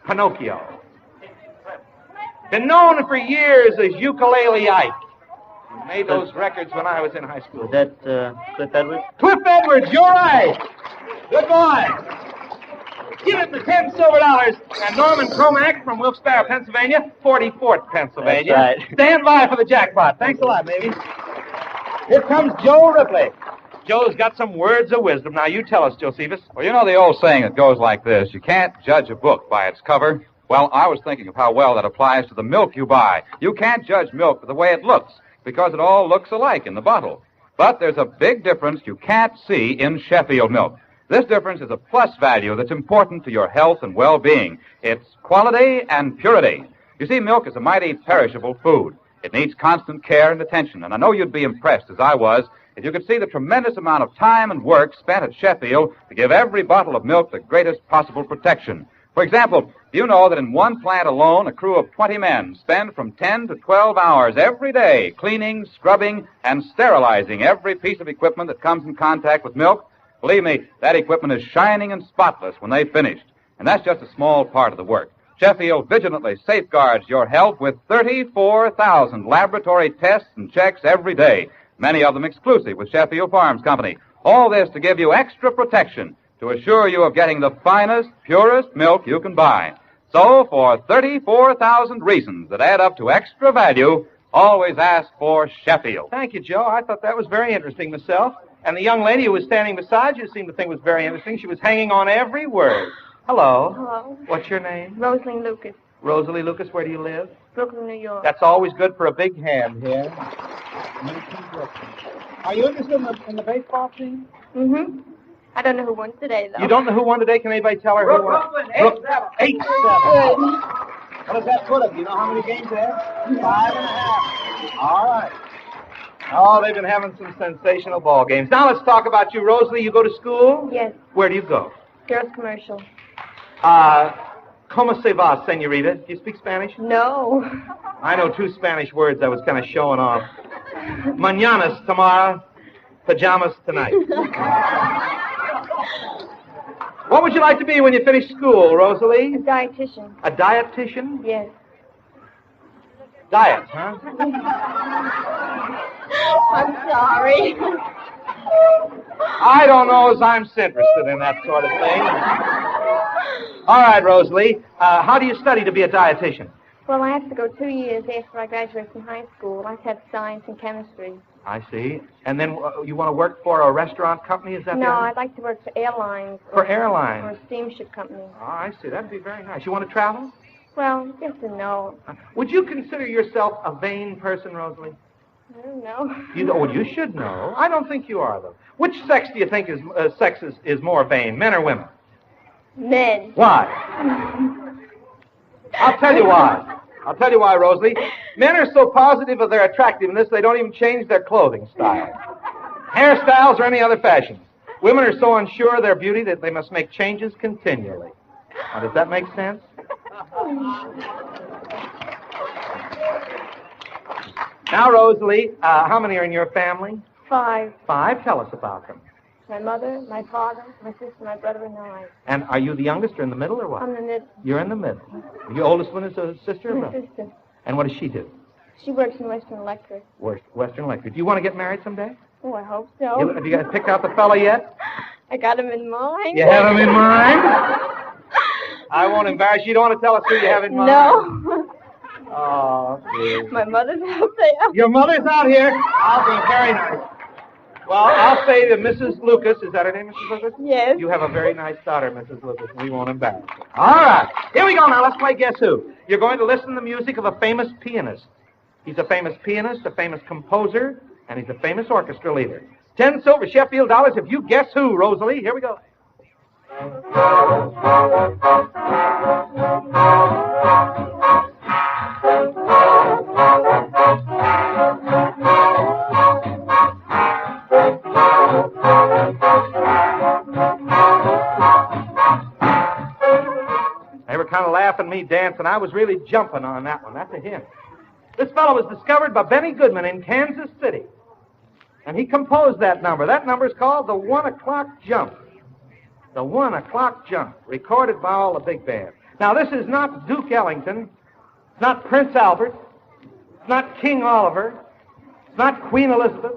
Pinocchio. Been known for years as Ukulele Ike. He made those records when I was in high school. Was that Cliff Edwards? Cliff Edwards, you're right. Good boy. Give it the 10 silver dollars. And Norman Cromack from Wilkes-Barre, Pennsylvania, 44th, Pennsylvania. That's right. Stand by for the jackpot. Thanks a lot, baby. Here comes Joe Ripley. Joe's got some words of wisdom. Now, you tell us, Josephus. Well, you know the old saying that goes like this: you can't judge a book by its cover. Well, I was thinking of how well that applies to the milk you buy. You can't judge milk by the way it looks, because it all looks alike in the bottle. But there's a big difference you can't see in Sheffield milk. This difference is a plus value that's important to your health and well-being. It's quality and purity. You see, milk is a mighty perishable food. It needs constant care and attention, and I know you'd be impressed, as I was, if you could see the tremendous amount of time and work spent at Sheffield to give every bottle of milk the greatest possible protection. For example, do you know that in one plant alone, a crew of 20 men spend from 10 to 12 hours every day cleaning, scrubbing, and sterilizing every piece of equipment that comes in contact with milk? Believe me, that equipment is shining and spotless when they've finished. And that's just a small part of the work. Sheffield vigilantly safeguards your health with 34,000 laboratory tests and checks every day, many of them exclusive with Sheffield Farms Company. All this to give you extra protection, to assure you of getting the finest, purest milk you can buy. So, for 34,000 reasons that add up to extra value, always ask for Sheffield. Thank you, Joe. I thought that was very interesting myself. And the young lady who was standing beside you seemed to think it was very interesting. She was hanging on every word. Hello. Hello. What's your name? Rosalie Lucas, Rosalie Lucas. Where do you live? Brooklyn, New York. That's always good for a big hand here. Are you interested in the baseball team? Mm-hmm. I don't know who won today, though. You don't know who won today? Can anybody tell her who won? Brooklyn, 8-7. 8-7. What does that put up? Do you know how many games they have? 5.5. All right. Oh, they've been having some sensational ball games. Now let's talk about you, Rosalie. You go to school? Yes. Where do you go? Girls Commercial. ¿Cómo se va, señorita? Do you speak Spanish? No. I know 2 Spanish words I was kind of showing off. Mañanas tomorrow, pajamas tonight. What would you like to be when you finish school, Rosalie? A dietitian. A dietitian? Yes. Diet, huh? I'm sorry. I don't know as I'm interested in that sort of thing. All right, Rosalie. How do you study to be a dietitian? Well, I have to go 2 years after I graduate from high school. I have science and chemistry. I see. And then you want to work for a restaurant company? Is that No, the I'd like to work for airlines. For airlines? Or a steamship company. Oh, I see. That'd be very nice. You want to travel? Well, yes and no. Would you consider yourself a vain person, Rosalie? I don't know. You should know. I don't think you are, though. Which sex do you think is more vain, men or women? Men. Why? I'll tell you why. I'll tell you why, Rosalie. Men are so positive of their attractiveness, they don't even change their clothing style, hairstyles, or any other fashion. Women are so unsure of their beauty that they must make changes continually. Now, does that make sense? Now, Rosalie, how many are in your family? 5. 5? Tell us about them. My mother, my father, my sister, my brother, and I. And are you the youngest or in the middle or what? I'm the middle. You're in the middle. Your oldest one is a sister or My brother? sister. And what does she do? She works in Western Electric. Western Electric. Do you want to get married someday? Oh, I hope so. Have you guys picked out the fella yet? I got him in mind. You have him in mind? I won't embarrass you. You don't want to tell us who you have in mind? No. Oh, dear. My mother's out there. Your mother's out here? I'll be very nice. Well, I'll say to Mrs. Lucas, is that her name, Mrs. Lucas? Yes. You have a very nice daughter, Mrs. Lucas. We won't embarrass her. All right. Here we go now. Let's play Guess Who. You're going to listen to the music of a famous pianist. He's a famous pianist, a famous composer, and he's a famous orchestra leader. 10 silver Sheffield dollars if you guess who, Rosalie. Here we go. They were kind of laughing me dancing. I was really jumping on that one. That's a hint. This fellow was discovered by Benny Goodman in Kansas City. And he composed that number. That number is called the 1 o'clock jump. The 1 o'clock jump, recorded by all the big band. Now, this is not Duke Ellington. It's not Prince Albert. It's not King Oliver. It's not Queen Elizabeth.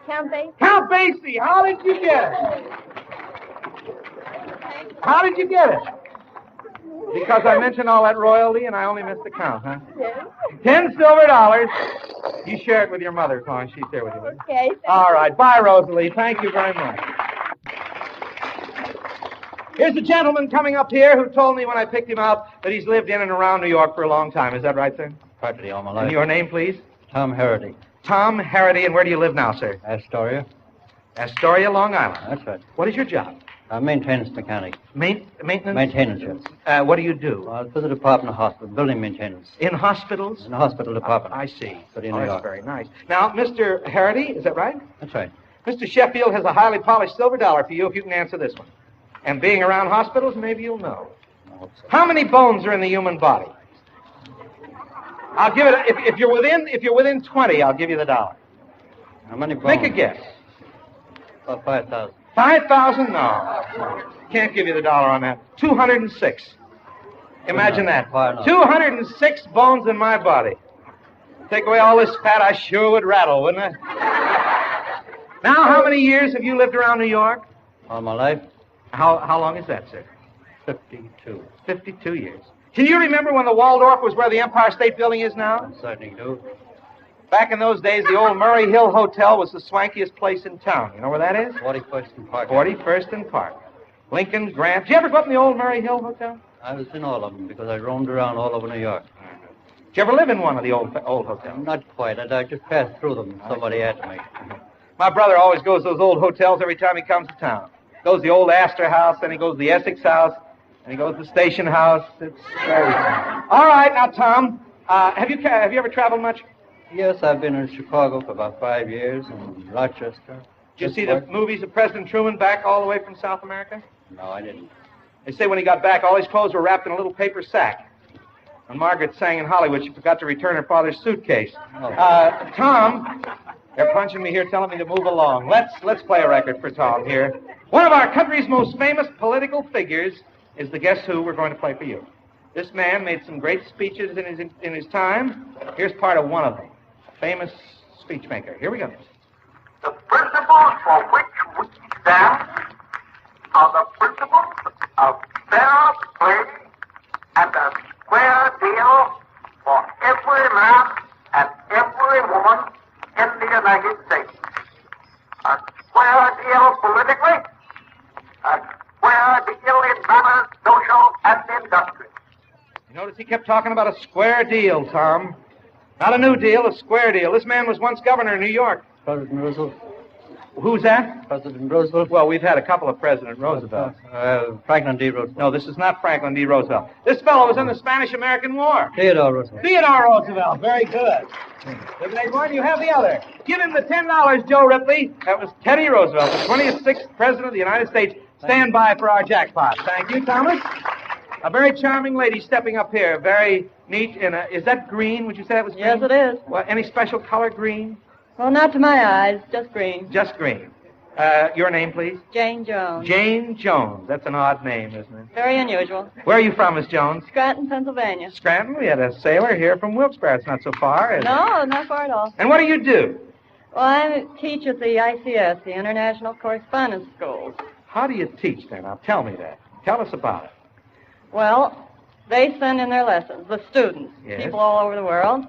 Count Basie. Count Basie. How did you get it? How did you get it? Because I mentioned all that royalty and I only missed the count, huh? Yes. $10 silver. You share it with your mother, Con. She's there with you. Okay. All right. Bye, Rosalie. Thank you very much. Here's a gentleman coming up here who told me when I picked him out that he's lived in and around New York for a long time. Is that right, sir? Practically all my life. And your name, please? Tom Harity. Tom Harity. And where do you live now, sir? Astoria. Astoria, Long Island. That's right. What is your job? Maintenance mechanic. Maintenance? Maintenance, yes. What do you do? I was with the Department of Hospital, building maintenance. In hospitals? In the hospital department. I see. City of Oh, New that's York. very nice. Now, Mr. Harity, is that right? That's right. Mr. Sheffield has a highly polished silver dollar for you if you can answer this one. And being around hospitals, maybe you'll know. I hope so. How many bones are in the human body? I'll give it. If you're within 20, I'll give you the dollar. How many bones? Make a guess. About 5,000. 5,000? No. Can't give you the dollar on that. 206. Imagine that. 206 bones in my body. Take away all this fat, I sure would rattle, wouldn't I? Now, how many years have you lived around New York? All my life. How long is that, sir? 52. 52 years. Can you remember when the Waldorf was where the Empire State Building is now? I certainly do. Back in those days, the old Murray Hill Hotel was the swankiest place in town. You know where that is? 41st and Park. 41st and Park. Lincoln, Grant. Did you ever go up in the old Murray Hill Hotel? I was in all of them because I roamed around all over New York. Did you ever live in one of the old hotels? Not quite. I just passed through them. Somebody had to make. My brother always goes to those old hotels every time he comes to town. Goes to the old Astor House, then he goes to the Essex House, and he goes to the Station House. It's very... All right, now, Tom, have you ever traveled much? Yes, I've been in Chicago for about 5 years, and Rochester. Did you see the movies of President Truman back all the way from South America? No, I didn't. They say when he got back, all his clothes were wrapped in a little paper sack. When Margaret sang in Hollywood, she forgot to return her father's suitcase. Oh. Tom, they're punching me here, telling me to move along. Let's play a record for Tom here. One of our country's most famous political figures is the Guess Who we're going to play for you. This man made some great speeches in his time. Here's part of one of them. A famous speechmaker. Here we go. The principles for which we stand are the principles of fair play and a square deal for every man and every woman in the United States. A square deal politically, a square deal in manners, social, and industrial. You notice he kept talking about a square deal, Tom. Not a new deal, a square deal. This man was once governor of New York. President Roosevelt. Who's that? President Roosevelt. Well, we've had a couple of President Roosevelts. Franklin D. Roosevelt. No, this is not Franklin D. Roosevelt. This fellow was in the Spanish-American War. Theodore Roosevelt. Theodore Roosevelt. Very good. Eliminate one, you have the other. Give him the $10, Joe Ripley. That was Teddy Roosevelt, the 26th President of the United States. Stand by for our jackpot. Thank you, Thomas. A very charming lady stepping up here. Very neat. Is that green? Would you say that was green? Yes, it is. Well, any special color green? Well, not to my eyes, just green. Just green. Your name, please? Jane Jones. Jane Jones. That's an odd name, isn't it? Very unusual. Where are you from, Miss Jones? Scranton, Pennsylvania. Scranton? We had a sailor here from Wilkes-Barre. It's not so far, is it? No, not far at all. And what do you do? Well, I teach at the ICS, the International Correspondence Schools. How do you teach, then? Now, tell me that. Tell us about it. Well, they send in their lessons, the students, Yes. people all over the world.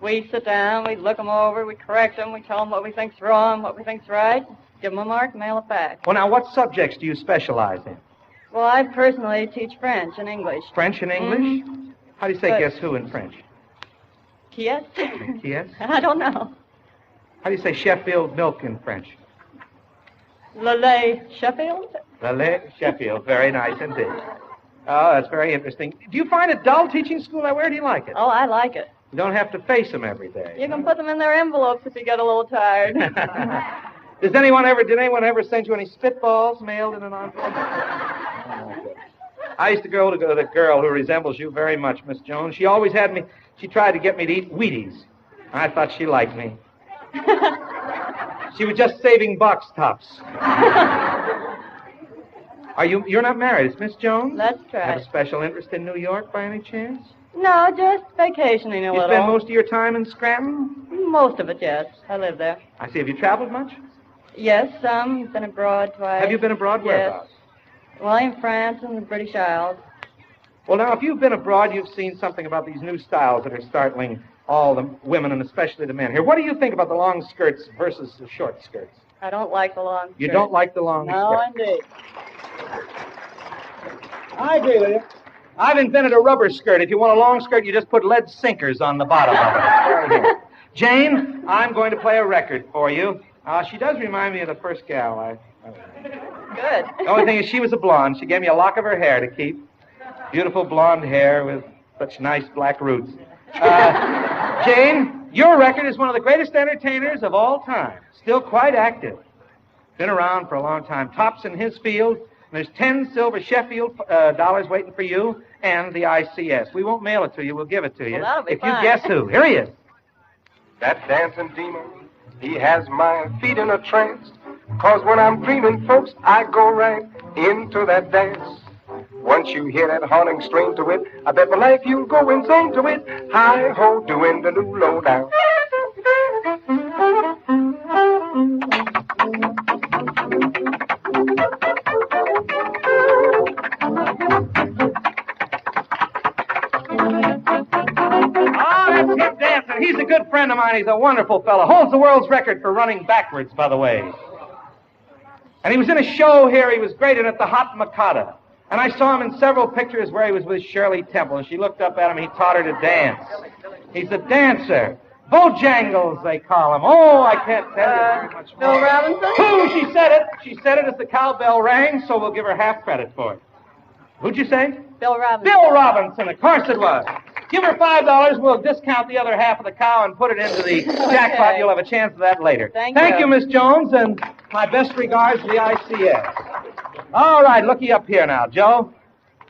We sit down, we look them over, we correct them, we tell them what we think's wrong, what we think's right, give them a mark, mail it back. Well, now, what subjects do you specialize in? Well, I personally teach French and English. French and English? How do you say But- guess who in French? Qui est? Yes? I don't know. How do you say Sheffield milk in French? Le lait Sheffield? Le lait Sheffield. Very nice indeed. Oh, that's very interesting. Do you find it dull teaching school that way, or do you like it? Oh, I like it. You don't have to face them every day. You can put them in their envelopes if you get a little tired. Did anyone ever send you any spitballs mailed in an envelope? I used to go to the girl who resembles you very much, Miss Jones. She always had me, she tried to get me to eat Wheaties. I thought she liked me. She was just saving box tops. You're not married, is Miss Jones? That's Have right. a special interest in New York by any chance? No, just vacationing a You little. spend most of your time in Scranton? Most of it, yes. I live there. I see. Have you traveled much? Yes, some. Been abroad twice. Have you been abroad? Yes. Whereabouts? Well, in France and the British Isles. Well, now, if you've been abroad, you've seen something about these new styles that are startling all the women and especially the men here. What do you think about the long skirts versus the short skirts? I don't like the long You skirt. don't like the long No, skirts? indeed. I agree with you. I've invented a rubber skirt. If you want a long skirt, you just put lead sinkers on the bottom of it. Very good. Jane, I'm going to play a record for you. She does remind me of the first gal. Good. The only thing is she was a blonde. She gave me a lock of her hair to keep. Beautiful blonde hair with such nice black roots. Jane, your record is one of the greatest entertainers of all time. Still quite active. Been around for a long time. Tops in his field. There's 10 silver Sheffield dollars waiting for you and the ICS. We won't mail it to you. We'll give it to you. Well, that'll be if fine. you guess who. Here he is. That dancing demon, he has my feet in a trance. 'Cause when I'm dreaming, folks, I go right into that dance. Once you hear that haunting string to it, I bet my life you'll go insane to it. Hi-ho, doing the new lowdown. That's him dancing. He's a good friend of mine. He's a wonderful fellow. Holds the world's record for running backwards, by the way. And he was in a show here. He was great in it, The Hot Mikado. And I saw him in several pictures where he was with Shirley Temple, and she looked up at him, and he taught her to dance. He's a dancer. Bojangles, they call him. Oh, I can't tell you very much more. Bill Robinson? Who? She said it. She said it as the cowbell rang, so we'll give her half credit for it. Who'd you say? Bill Robinson. Bill Robinson, of course it was. Give her $5. We'll discount the other half of the cow and put it into the jackpot. You'll have a chance of that later. Thank you, you. Miss Jones, and my best regards to the ICS. All right, looky up here now, Joe.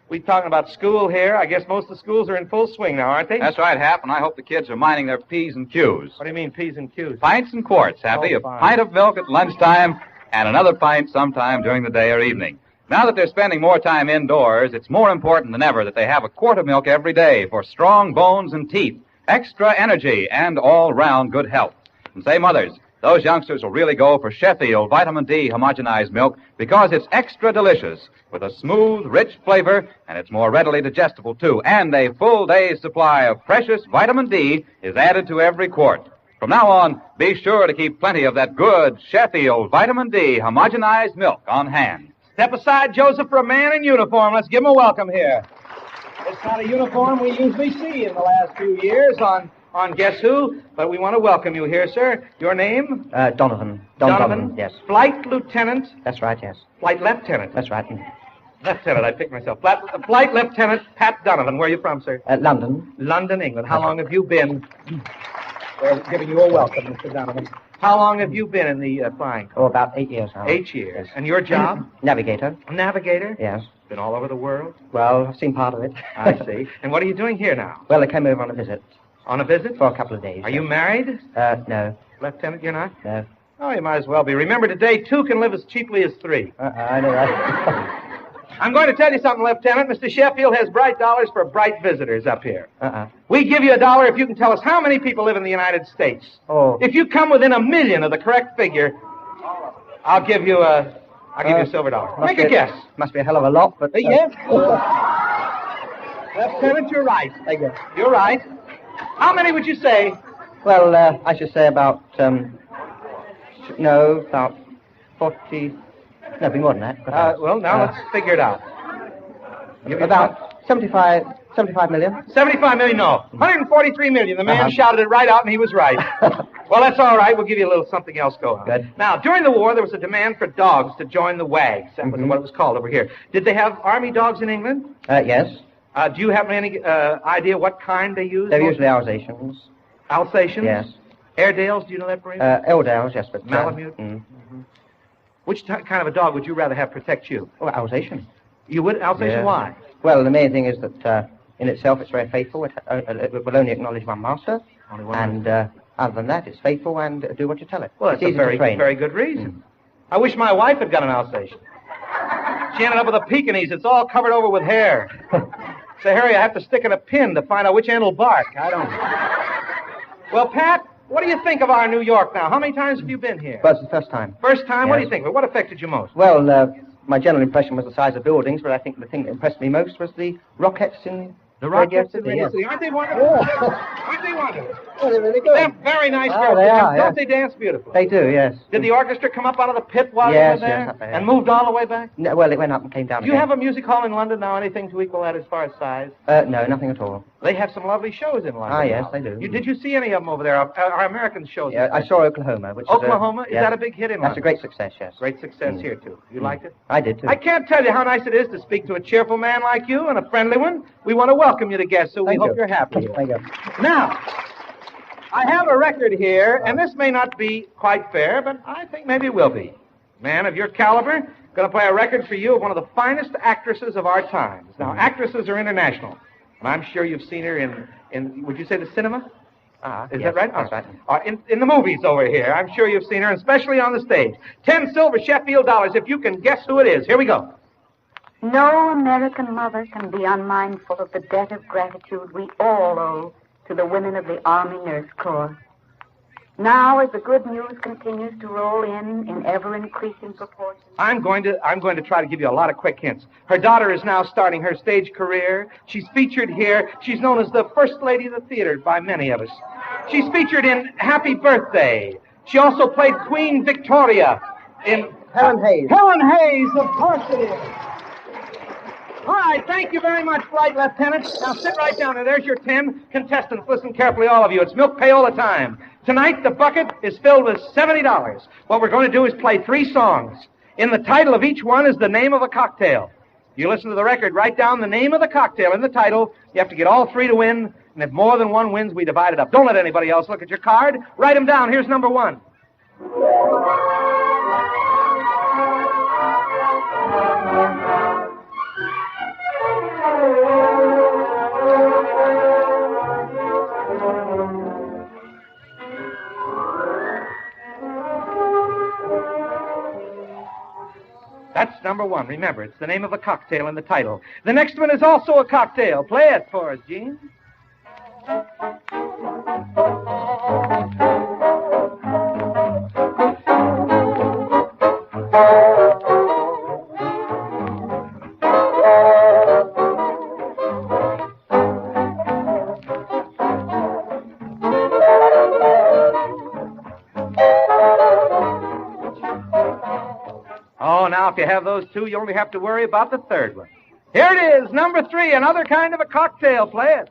We talking about school here. I guess most of the schools are in full swing now, aren't they? That's right, Hap, and I hope the kids are minding their P's and Q's. What do you mean, P's and Q's? Pints and quarts, Happy. Oh, A fine. pint of milk at lunchtime and another pint sometime during the day or evening. Now that they're spending more time indoors, it's more important than ever that they have a quart of milk every day for strong bones and teeth, extra energy, and all-round good health. And say, mothers, those youngsters will really go for Sheffield Vitamin D homogenized milk because it's extra delicious with a smooth, rich flavor, and it's more readily digestible, too. And a full day's supply of precious vitamin D is added to every quart. From now on, be sure to keep plenty of that good Sheffield Vitamin D homogenized milk on hand. Step aside, Joseph, for a man in uniform. Let's give him a welcome here. This kind of uniform we usually see in the last few years on Guess Who, but we want to welcome you here, sir. Your name? Donovan. Donovan? Yes. Flight Lieutenant? That's right, yes. Flight Lieutenant? That's right. Lieutenant, I picked myself. Flight Lieutenant Pat Donovan. Where are you from, sir? London. London, England. How long have you been? We're giving you a welcome, Mr. Donovan. How long have you been in the flying corps? Oh, about 8 years now. 8 years. And your job? Navigator. Navigator? Yes. Been all over the world? Well, I've seen part of it. I see. And what are you doing here now? Well, I came over on a visit. On a visit? For a couple of days. Are you married? No. Lieutenant, you're not? No. Oh, you might as well be. Remember, today, 2 can live as cheaply as 3. I know that. I'm going to tell you something, Lieutenant. Mr. Sheffield has bright dollars for bright visitors up here. We give you $1 if you can tell us how many people live in the United States. Oh. If you come within 1 million of the correct figure, I'll give you a silver dollar. Make a guess. Must be a hell of a lot, but... Yes. Lieutenant, you're right. You're right. How many would you say? Well, I should say about, about 40... No, it'd be more than that. Well, now let's figure it out. About 75 million. 75 million, no. 143 million. The man shouted it right out, and he was right. Well, that's all right. We'll give you a little something else going. Good. Now, during the war, there was a demand for dogs to join the WAGs. That was what it was called over here. Did they have army dogs in England? Yes. Do you have any idea what kind they used? They're usually Alsatians. Alsatians? Yes. Airedales, do you know that breed? Airedales, yes, but... Malamute? Which kind of a dog would you rather have protect you? Oh, Alsatian. You would? Alsatian, Yeah. why? Well, the main thing is that in itself it's very faithful. It will only acknowledge one master. Only one and other than that, it's faithful and do what you tell it. Well, it's that's a easy to train. very good reason. I wish my wife had got an Alsatian. She ended up with a Pekingese. It's all covered over with hair. Say, Harry, I have to stick in a pin to find out which end will bark. I don't know. Well, Pat, what do you think of our New York now? How many times have you been here? Well, it's the first time. First time? What do Yes. you think? What affected you most? Well, my general impression was the size of buildings, but I think the thing that impressed me most was the rockets in The Radio rockets in City. Radio Yes. City. Aren't they wonderful? Aren't they wonderful? Oh, they're really good. They're very nice Oh, girls. they are, Don't yes. they dance beautifully? They do, yes. Did the orchestra come up out of the pit while Yes, you were there? yes, up there. And moved all the way back? No, well, it went up and came down Do you again. have a music hall in London now, anything to equal that as far as size? No, nothing at all. They have some lovely shows in London. Ah, yes, now. they do. Did you see any of them over there? Our American shows. Yeah, I saw Oklahoma, which Oklahoma? is Is that a big hit in That's London? a great success, yes. Great success here, too. You liked it? I did, too. I can't tell you how nice it is to speak to a cheerful man like you and a friendly one. We want to welcome you to Guess Who. We Thank hope you. you're happy. Thank you. Now, I have a record here, and this may not be quite fair, but I think maybe it will be. Man of your caliber, going to play a record for you of one of the finest actresses of our times. Now, actresses are international, and I'm sure you've seen her in would you say the cinema? Is yes, that right? that's right. In the movies over here. I'm sure you've seen her, and especially on the stage. 10 silver Sheffield dollars if you can guess who it is. Here we go. No American mother can be unmindful of the debt of gratitude we all owe to the women of the Army Nurse Corps. Now, as the good news continues to roll in ever-increasing proportions. I'm going to try to give you a lot of quick hints. Her daughter is now starting her stage career. She's featured here. She's known as the First Lady of the Theater by many of us. She's featured in Happy Birthday. She also played Queen Victoria in Helen Hayes. Helen Hayes, of course it is. All right, thank you very much, Flight Lieutenant. Now sit right down there. There's your 10 contestants. Listen carefully, all of you. It's milk payola time. Tonight, the bucket is filled with $70. What we're going to do is play 3 songs. In the title of each one is the name of a cocktail. You listen to the record, write down the name of the cocktail in the title. You have to get all 3 to win, and if more than one wins, we divide it up. Don't let anybody else look at your card. Write them down. Here's number 1. That's number 1. Remember, it's the name of a cocktail in the title. The next one is also a cocktail. Play it for us, Gene. Now, if you have those 2, you only have to worry about the third one. Here it is, number 3, another kind of a cocktail. Play it.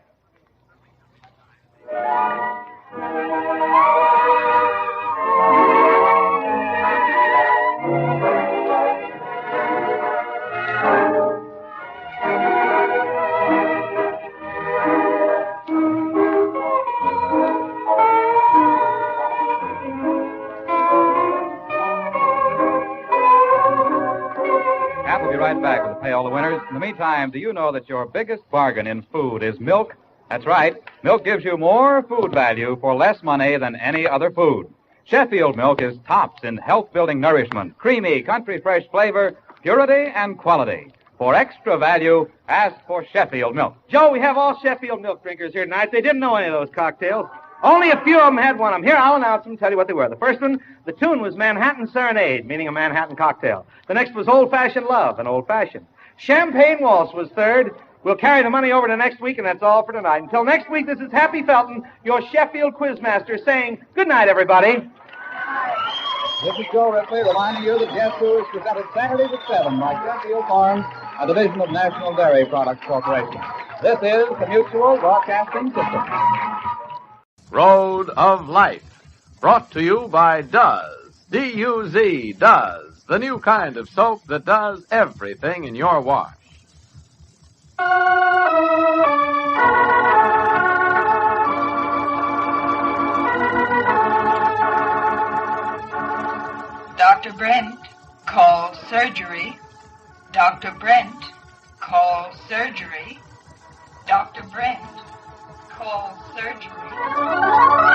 We'll be right back with Pay All the Winners. In the meantime, do you know that your biggest bargain in food is milk? That's right. Milk gives you more food value for less money than any other food. Sheffield milk is tops in health-building nourishment, creamy, country-fresh flavor, purity, and quality. For extra value, ask for Sheffield milk. Joe, we have all Sheffield milk drinkers here tonight. They didn't know any of those cocktails. Only a few of them had one of them. Here, I'll announce them and tell you what they were. The first one, the tune was Manhattan Serenade, meaning a Manhattan cocktail. The next was Old-Fashioned Love, an old-fashioned. Champagne Waltz was third. We'll carry the money over to next week, and that's all for tonight. Until next week, this is Happy Felton, your Sheffield Quizmaster, saying good night, everybody. This is Joe Ripley reminding you that Guess Who is presented Saturdays at 7 by Sheffield Farms, a division of National Dairy Products Corporation. This is the Mutual Broadcasting System. Road of Life, brought to you by Duz, D-U-Z, Duz, the new kind of soap that does everything in your wash. Dr. Brent, call surgery. Dr. Brent, call surgery. Dr. Brent, call surgery.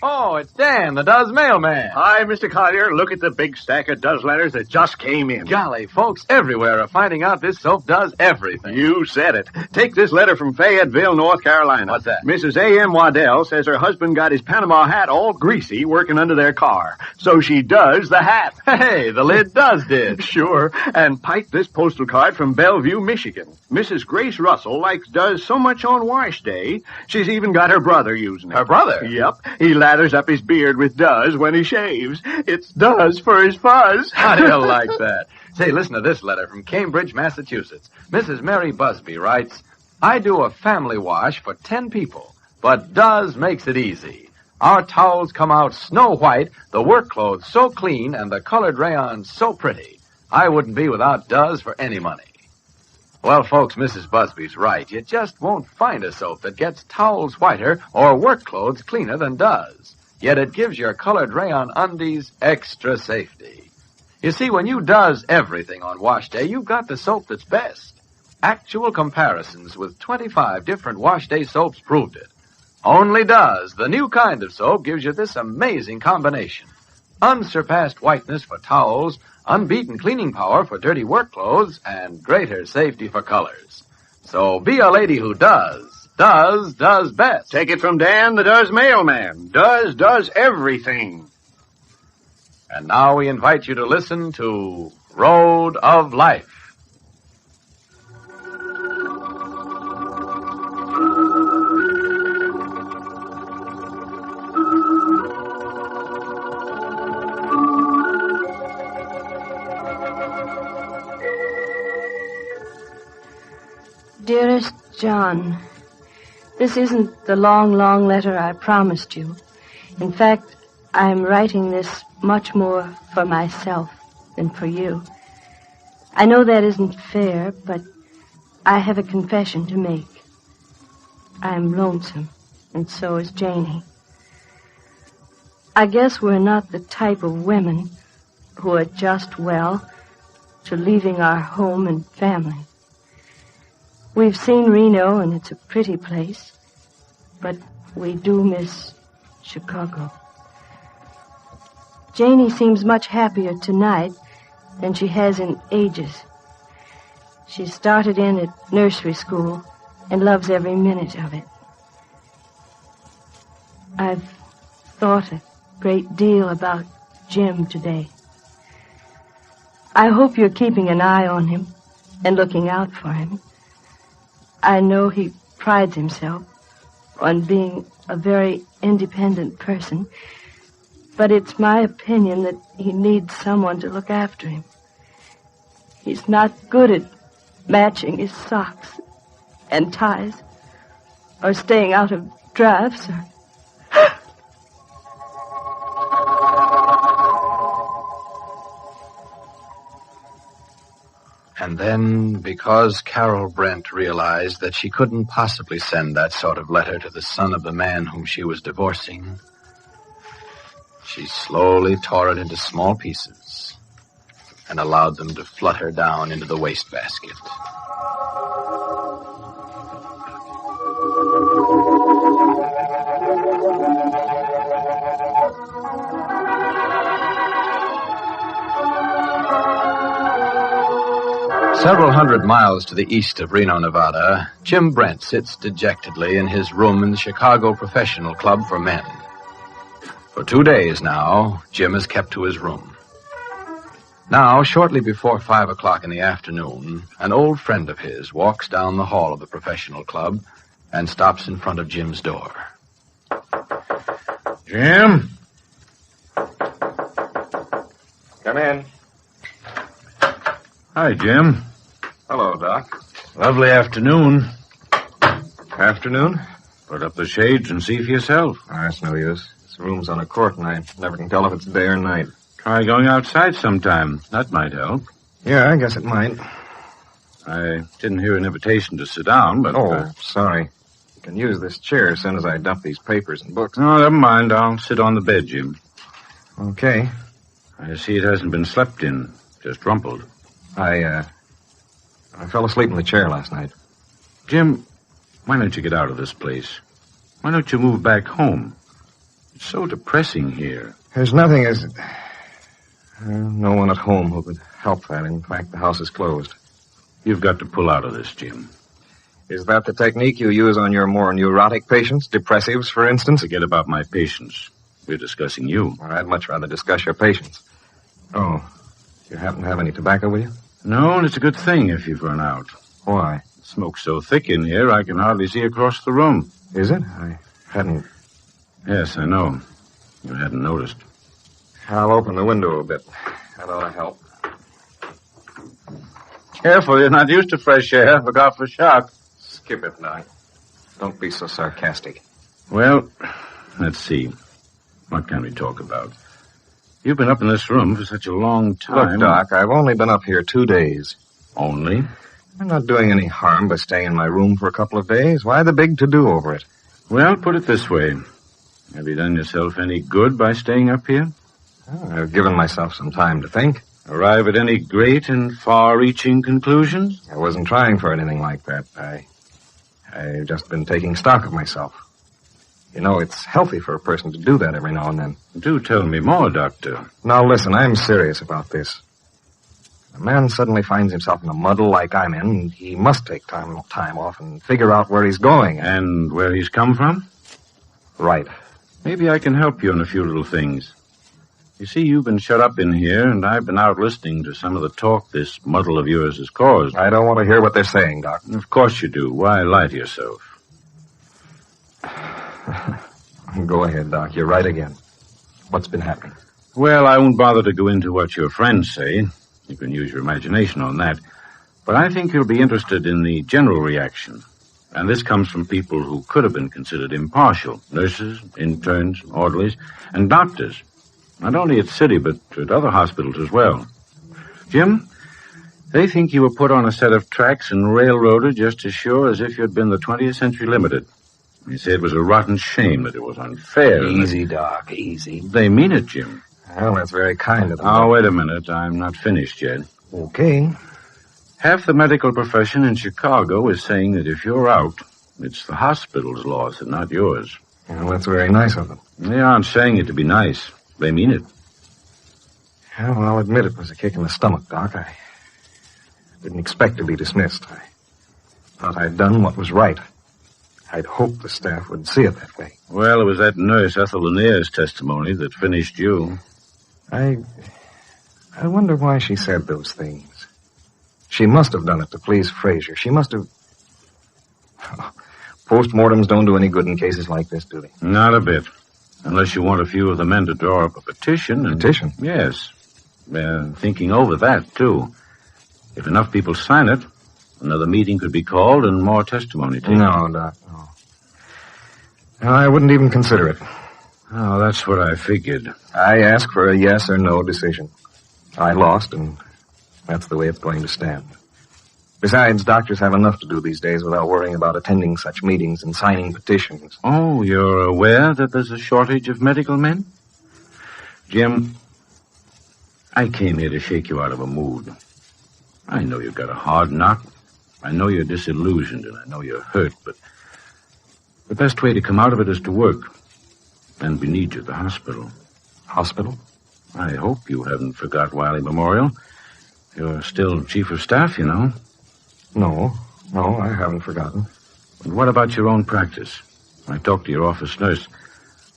Oh, it's Dan. Dan, the Does mailman. Hi, Mr. Collier. Look at the big stack of Does letters that just came in. Golly, folks everywhere are finding out this soap does everything. You said it. Take this letter from Fayetteville, North Carolina. What's that? Mrs. A.M. Waddell says her husband got his Panama hat all greasy working under their car. So she does the hat. Hey, the lid does did. Sure. And pipe this postal card from Bellevue, Michigan. Mrs. Grace Russell likes Does so much on wash day, she's even got her brother using it. Her brother? Yep. He lathers up his beard with Does when he shaves. It's Does for his fuzz. How do you like that? Say, listen to this letter from Cambridge, Massachusetts. Mrs. Mary Busby writes, I do a family wash for 10 people, but Does makes it easy. Our towels come out snow white, the work clothes so clean, and the colored rayons so pretty. I wouldn't be without Does for any money. Well, folks, Mrs. Busby's right. You just won't find a soap that gets towels whiter or work clothes cleaner than Does. Yet it gives your colored rayon undies extra safety. You see, when you Does everything on wash day, you've got the soap that's best. Actual comparisons with 25 different wash day soaps proved it. Only Does, the new kind of soap, gives you this amazing combination. Unsurpassed whiteness for towels, unbeaten cleaning power for dirty work clothes, and greater safety for colors. So be a lady who does best. Take it from Dan, the Does mailman. Does everything. And now we invite you to listen to Road of Life. Dearest John, this isn't the long, long letter I promised you. In fact, I'm writing this much more for myself than for you. I know that isn't fair, but I have a confession to make. I'm lonesome, and so is Janie. I guess we're not the type of women who adjust well to leaving our home and family. We've seen Reno, and it's a pretty place, but we do miss Chicago. Janie seems much happier tonight than she has in ages. She started in at nursery school and loves every minute of it. I've thought a great deal about Jim today. I hope you're keeping an eye on him and looking out for him. I know he prides himself on being a very independent person, but it's my opinion that he needs someone to look after him. He's not good at matching his socks and ties, or staying out of drafts, or... And then, because Carol Brent realized that she couldn't possibly send that sort of letter to the son of the man whom she was divorcing, she slowly tore it into small pieces and allowed them to flutter down into the wastebasket. Several hundred miles to the east of Reno, Nevada, Jim Brent sits dejectedly in his room in the Chicago Professional Club for Men. For 2 days now, Jim has kept to his room. Now, shortly before 5 o'clock in the afternoon, an old friend of his walks down the hall of the professional club and stops in front of Jim's door. Jim? Come in. Hi, Jim. Hello, Doc. Lovely afternoon. Afternoon? Put up the shades and see for yourself. Oh, that's no use. This room's on a court, and I never can tell if it's day or night. Try going outside sometime. That might help. Yeah, I guess it might. I didn't hear an invitation to sit down, but... Oh, sorry. You can use this chair as soon as I dump these papers and books. No, never mind. I'll sit on the bed, Jim. Okay. I see it hasn't been slept in. Just rumpled. I fell asleep in the chair last night. Jim, why don't you get out of this place? Why don't you move back home? It's so depressing here. There's nothing as... no one at home who could help that. In fact, the house is closed. You've got to pull out of this, Jim. Is that the technique you use on your more neurotic patients? Depressives, for instance? Forget about my patients. We're discussing you. Well, I'd much rather discuss your patients. Oh, you happen to have any tobacco with you? No, and it's a good thing if you've run out. Why? The smoke's so thick in here, I can hardly see across the room. Is it? I hadn't... Yes, I know. You hadn't noticed. I'll open the window a bit. That ought to help. Careful, you're not used to fresh air. Look out for shock. Skip it, Doc. Don't be so sarcastic. Well, let's see. What can we talk about? You've been up in this room for such a long time. Look, Doc, I've only been up here 2 days. Only? I'm not doing any harm by staying in my room for a couple of days. Why the big to-do over it? Well, put it this way. Have you done yourself any good by staying up here? Oh, I've given myself some time to think. Arrive at any great and far-reaching conclusions? I wasn't trying for anything like that. I've just been taking stock of myself. You know, it's healthy for a person to do that every now and then. Do tell me more, Doctor. Now, listen, I'm serious about this. A man suddenly finds himself in a muddle like I'm in, he must take time off and figure out where he's going. And where he's come from? Right. Maybe I can help you in a few little things. You see, you've been shut up in here, and I've been out listening to some of the talk this muddle of yours has caused. I don't want to hear what they're saying, Doc. Of course you do. Why lie to yourself? Go ahead, Doc. You're right again. What's been happening? Well, I won't bother to go into what your friends say. You can use your imagination on that. But I think you'll be interested in the general reaction. And this comes from people who could have been considered impartial. Nurses, interns, orderlies, and doctors. Not only at City, but at other hospitals as well. Jim, they think you were put on a set of tracks and railroaded just as sure as if you'd been the 20th Century Limited. They say it was a rotten shame, that it was unfair. Easy, Doc, easy. They mean it, Jim. Well, that's very kind of them. Oh, wait a minute. I'm not finished yet. Okay. Half the medical profession in Chicago is saying that if you're out, it's the hospital's loss and not yours. Well, that's very nice of them. They aren't saying it to be nice. They mean it. Well, I'll admit it was a kick in the stomach, Doc. I didn't expect to be dismissed. I thought I'd done what was right. I'd hoped the staff would see it that way. Well, it was that nurse, Ethel Lanier's testimony that finished you. I wonder why she said those things. She must have done it to please Frazier. She must have... Postmortems don't do any good in cases like this, do they? Not a bit. Unless you want a few of the men to draw up a petition. Petition? Yes. They're thinking over that, too. If enough people sign it, another meeting could be called and more testimony taken. No, Doc, no. I wouldn't even consider it. Oh, that's what I figured. I asked for a yes or no decision. I lost, and that's the way it's going to stand. Besides, doctors have enough to do these days without worrying about attending such meetings and signing petitions. Oh, you're aware that there's a shortage of medical men? Jim, I came here to shake you out of a mood. I know you've got a hard knock. I know you're disillusioned, and I know you're hurt, but the best way to come out of it is to work. And we need you at the hospital. Hospital? I hope you haven't forgot Wiley Memorial. You're still chief of staff, you know. No, I haven't forgotten. And what about your own practice? I talked to your office nurse.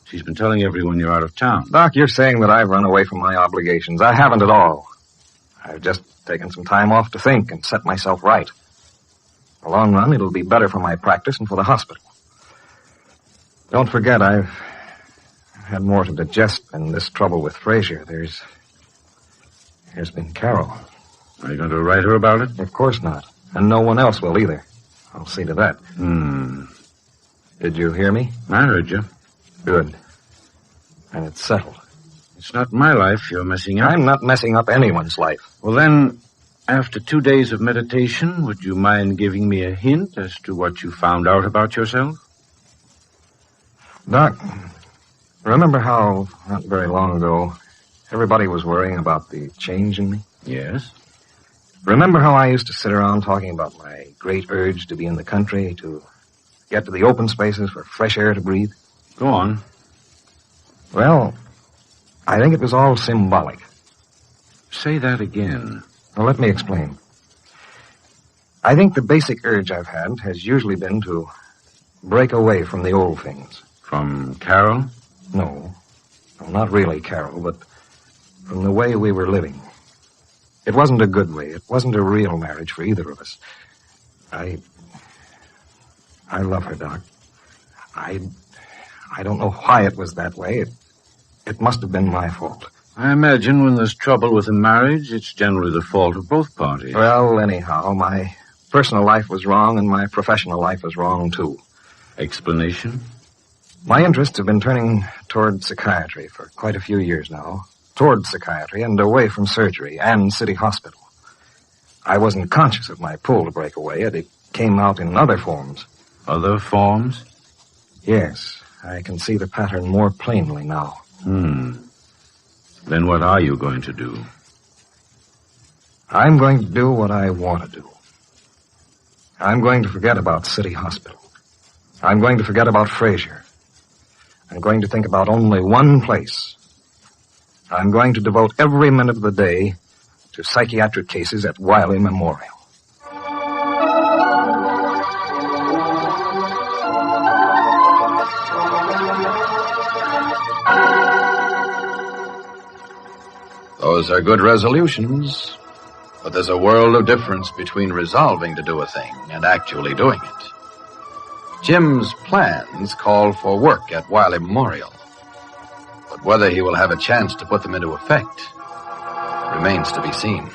She's been telling everyone you're out of town. Doc, you're saying that I've run away from my obligations. I haven't at all. I've just taken some time off to think and set myself right. In the long run, it'll be better for my practice and for the hospital. Don't forget, I've had more to digest than this trouble with Frazier. There's been Carol. Are you going to write her about it? Of course not. And no one else will either. I'll see to that. Did you hear me? I heard you. Good. And it's settled. It's not my life you're messing up. I'm not messing up anyone's life. Well, then, after 2 days of meditation, would you mind giving me a hint as to what you found out about yourself? Doc, remember how, not very long ago, everybody was worrying about the change in me? Yes. Remember how I used to sit around talking about my great urge to be in the country, to get to the open spaces for fresh air to breathe? Go on. Well, I think it was all symbolic. Say that again. Well, let me explain. I think the basic urge I've had has usually been to break away from the old things. From Carol? No, not really Carol, but from the way we were living. It wasn't a good way. It wasn't a real marriage for either of us. I love her, Doc. I don't know why it was that way. It must have been my fault. I imagine when there's trouble with a marriage, it's generally the fault of both parties. Well, anyhow, my personal life was wrong and my professional life was wrong, too. Explanation? My interests have been turning toward psychiatry for quite a few years now. Toward psychiatry and away from surgery and city hospital. I wasn't conscious of my pull to break away. It came out in other forms. Other forms? Yes, I can see the pattern more plainly now. Then what are you going to do? I'm going to do what I want to do. I'm going to forget about City Hospital. I'm going to forget about Frazier. I'm going to think about only one place. I'm going to devote every minute of the day to psychiatric cases at Wiley Memorial. Those are good resolutions. But there's a world of difference between resolving to do a thing and actually doing it. Jim's plans call for work at Wiley Memorial. But whether he will have a chance to put them into effect remains to be seen.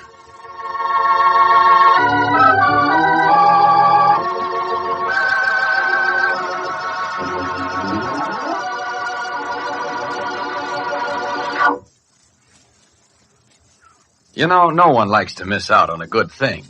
You know, no one likes to miss out on a good thing.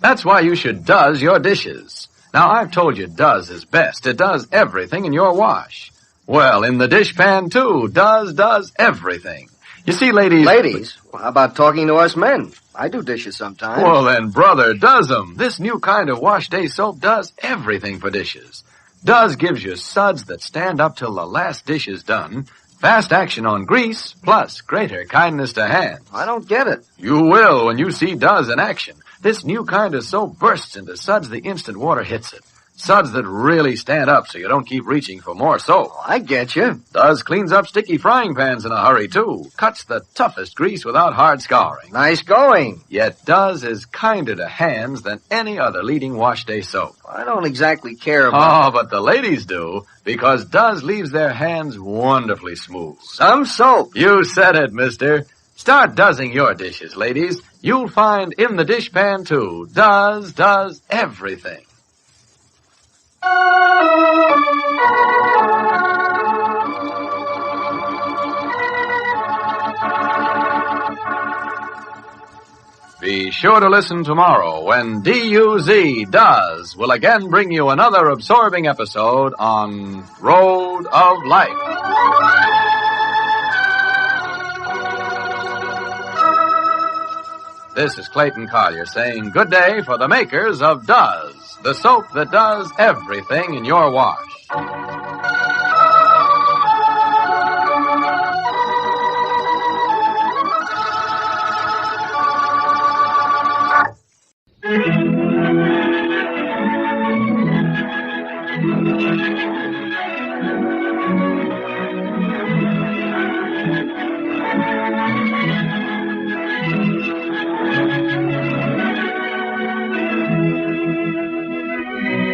That's why you should does your dishes. Now, I've told you does is best. It does everything in your wash. Well, in the dishpan, too, does everything. You see, ladies... Ladies? Well, how about talking to us men? I do dishes sometimes. Well, then, brother, does 'em. This new kind of wash day soap does everything for dishes. Does gives you suds that stand up till the last dish is done, fast action on grease, plus greater kindness to hands. I don't get it. You will when you see Does in action. This new kind of soap bursts into suds the instant water hits it. Suds that really stand up so you don't keep reaching for more soap. I get you. Does cleans up sticky frying pans in a hurry, too. Cuts the toughest grease without hard scouring. Nice going. Yet Does is kinder to hands than any other leading wash day soap. I don't exactly care about... Oh, but the ladies do, because Does leaves their hands wonderfully smooth. Some soap. You said it, mister. Start doesing your dishes, ladies. You'll find in the dishpan, too, does everything. Be sure to listen tomorrow when DUZ Does will again bring you another absorbing episode on Road of Life. This is Clayton Collier saying good day for the makers of Does, the soap that does everything in your wash.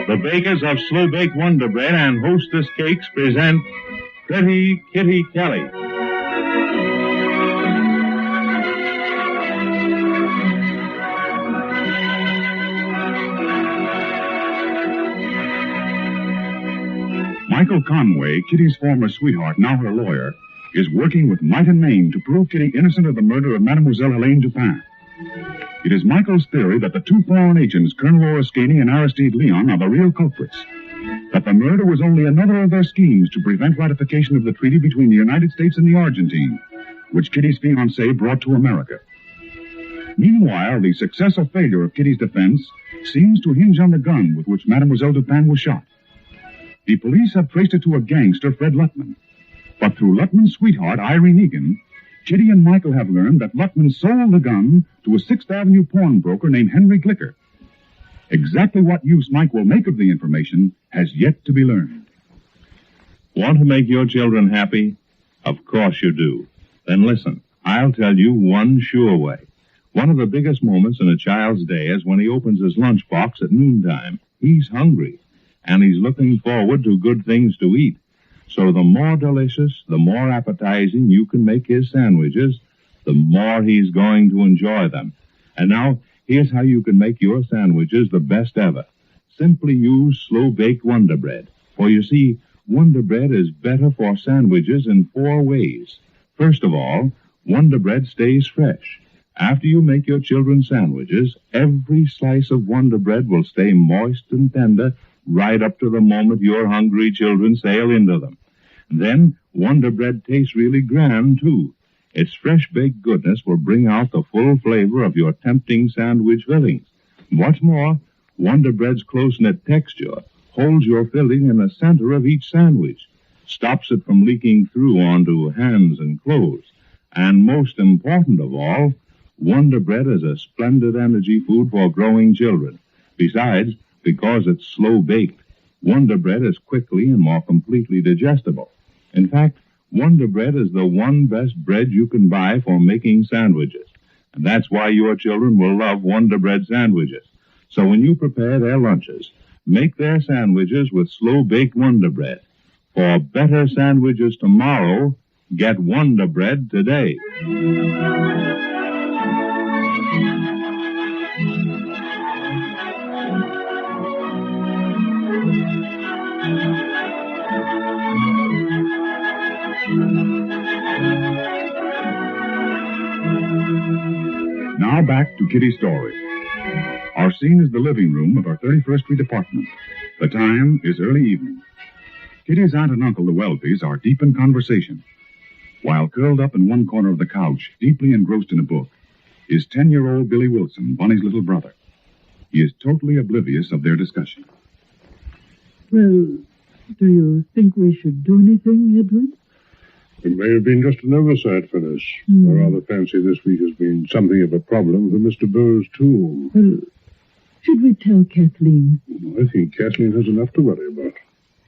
The bakers of Slow Bake Wonder Bread and Hostess Cakes present Pretty Kitty Kelly. Michael Conway, Kitty's former sweetheart, now her lawyer, is working with might and main to prove Kitty innocent of the murder of Mademoiselle Helene Dupin. It is Michael's theory that the two foreign agents, Colonel Oroscani and Aristide Leon, are the real culprits. That the murder was only another of their schemes to prevent ratification of the treaty between the United States and the Argentine, which Kitty's fiancé brought to America. Meanwhile, the success or failure of Kitty's defense seems to hinge on the gun with which Mademoiselle Dupin was shot. The police have traced it to a gangster, Fred Lutman. But through Lutman's sweetheart, Irene Egan, Kitty and Michael have learned that Lutman sold the gun to a 6th Avenue pawnbroker named Henry Glicker. Exactly what use Mike will make of the information has yet to be learned. Want to make your children happy? Of course you do. Then listen, I'll tell you one sure way. One of the biggest moments in a child's day is when he opens his lunchbox at noontime. He's hungry, and he's looking forward to good things to eat. So the more delicious, the more appetizing you can make his sandwiches, the more he's going to enjoy them. And now, here's how you can make your sandwiches the best ever. Simply use slow-baked Wonder Bread. For you see, Wonder Bread is better for sandwiches in 4 ways. First of all, Wonder Bread stays fresh. After you make your children's sandwiches, every slice of Wonder Bread will stay moist and tender right up to the moment your hungry children sail into them. Then, Wonder Bread tastes really grand, too. Its fresh-baked goodness will bring out the full flavor of your tempting sandwich fillings. What's more, Wonder Bread's close-knit texture holds your filling in the center of each sandwich, stops it from leaking through onto hands and clothes. And most important of all, Wonder Bread is a splendid energy food for growing children. Besides, because it's slow-baked, Wonder Bread is quickly and more completely digestible. In fact, Wonder Bread is the one best bread you can buy for making sandwiches. And that's why your children will love Wonder Bread sandwiches. So when you prepare their lunches, make their sandwiches with slow-baked Wonder Bread. For better sandwiches tomorrow, get Wonder Bread today. Now back to Kitty's story. Our scene is the living room of our 31st Street apartment. The time is early evening. Kitty's aunt and uncle, the Welbys, are deep in conversation. While curled up in one corner of the couch, deeply engrossed in a book, is 10-year-old Billy Wilson, Bonnie's little brother. He is totally oblivious of their discussion. Well, do you think we should do anything, Edward? It may have been just an oversight, Phyllis. I rather fancy this week has been something of a problem for Mr. Bowes, too. Well, should we tell Kathleen? I think Kathleen has enough to worry about.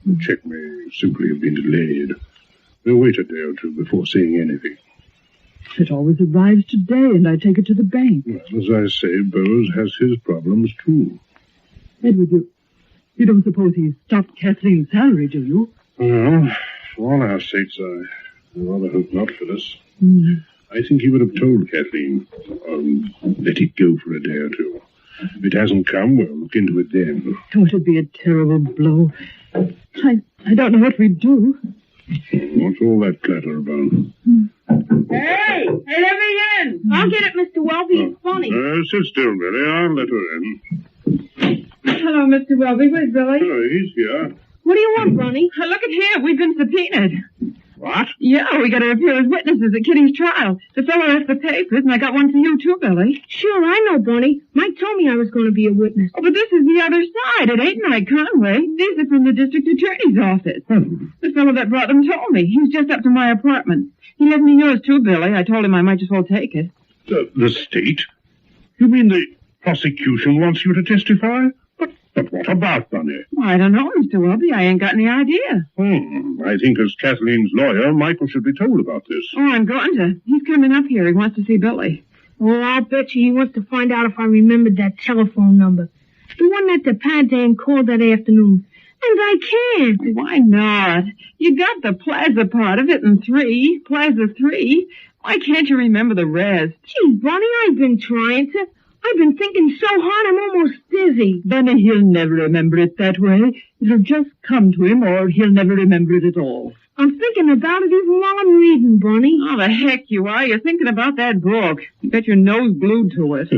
The check may simply have been delayed. We'll wait a day or two before saying anything. It always arrives today, and I take it to the bank. Well, as I say, Bowes has his problems, too. Edward, you don't suppose he stopped Kathleen's salary, do you? Well, for all our sakes, I rather hope not, Phyllis. I think he would have told Kathleen, let it go for a day or two. If it hasn't come, we'll look into it then. Oh, it'd be a terrible blow. I don't know what we'd do. What's all that clatter about? Hey, let me in. I'll get it, Mr. Welby. It's funny. Sit still, Billy. I'll let her in. Hello, Mr. Welby. Where's Billy? Oh, he's here. What do you want, Ronnie? Look at here. We've been subpoenaed. What? Yeah, we got to appear as witnesses at Kitty's trial. The fellow asked the papers, and I got one for you, too, Billy. Sure, I know, Bonnie. Mike told me I was going to be a witness. Oh, but this is the other side. It ain't Mike Conway. These are from the district attorney's office. The fellow that brought them told me. He's just up to my apartment. He left me yours, too, Billy. I told him I might as well take it. The state? You mean the prosecution wants you to testify? But what about, Bunny? I don't know, Mr. Welby. I ain't got any idea. I think as Kathleen's lawyer, Michael should be told about this. Oh, I'm going to. He's coming up here. He wants to see Billy. Well, I'll bet you he wants to find out if I remembered that telephone number. The one that the Pantane called that afternoon. And I can't. Why not? You got the Plaza part of it in 3. Plaza 3. Why can't you remember the rest? Gee, Bonnie, I've been trying to. I've been thinking so hard I'm almost dizzy. Benny, he'll never remember it that way. It'll just come to him, or he'll never remember it at all. I'm thinking about it even while I'm reading, Bonnie. Oh, the heck you are. You're thinking about that book. You got your nose glued to it.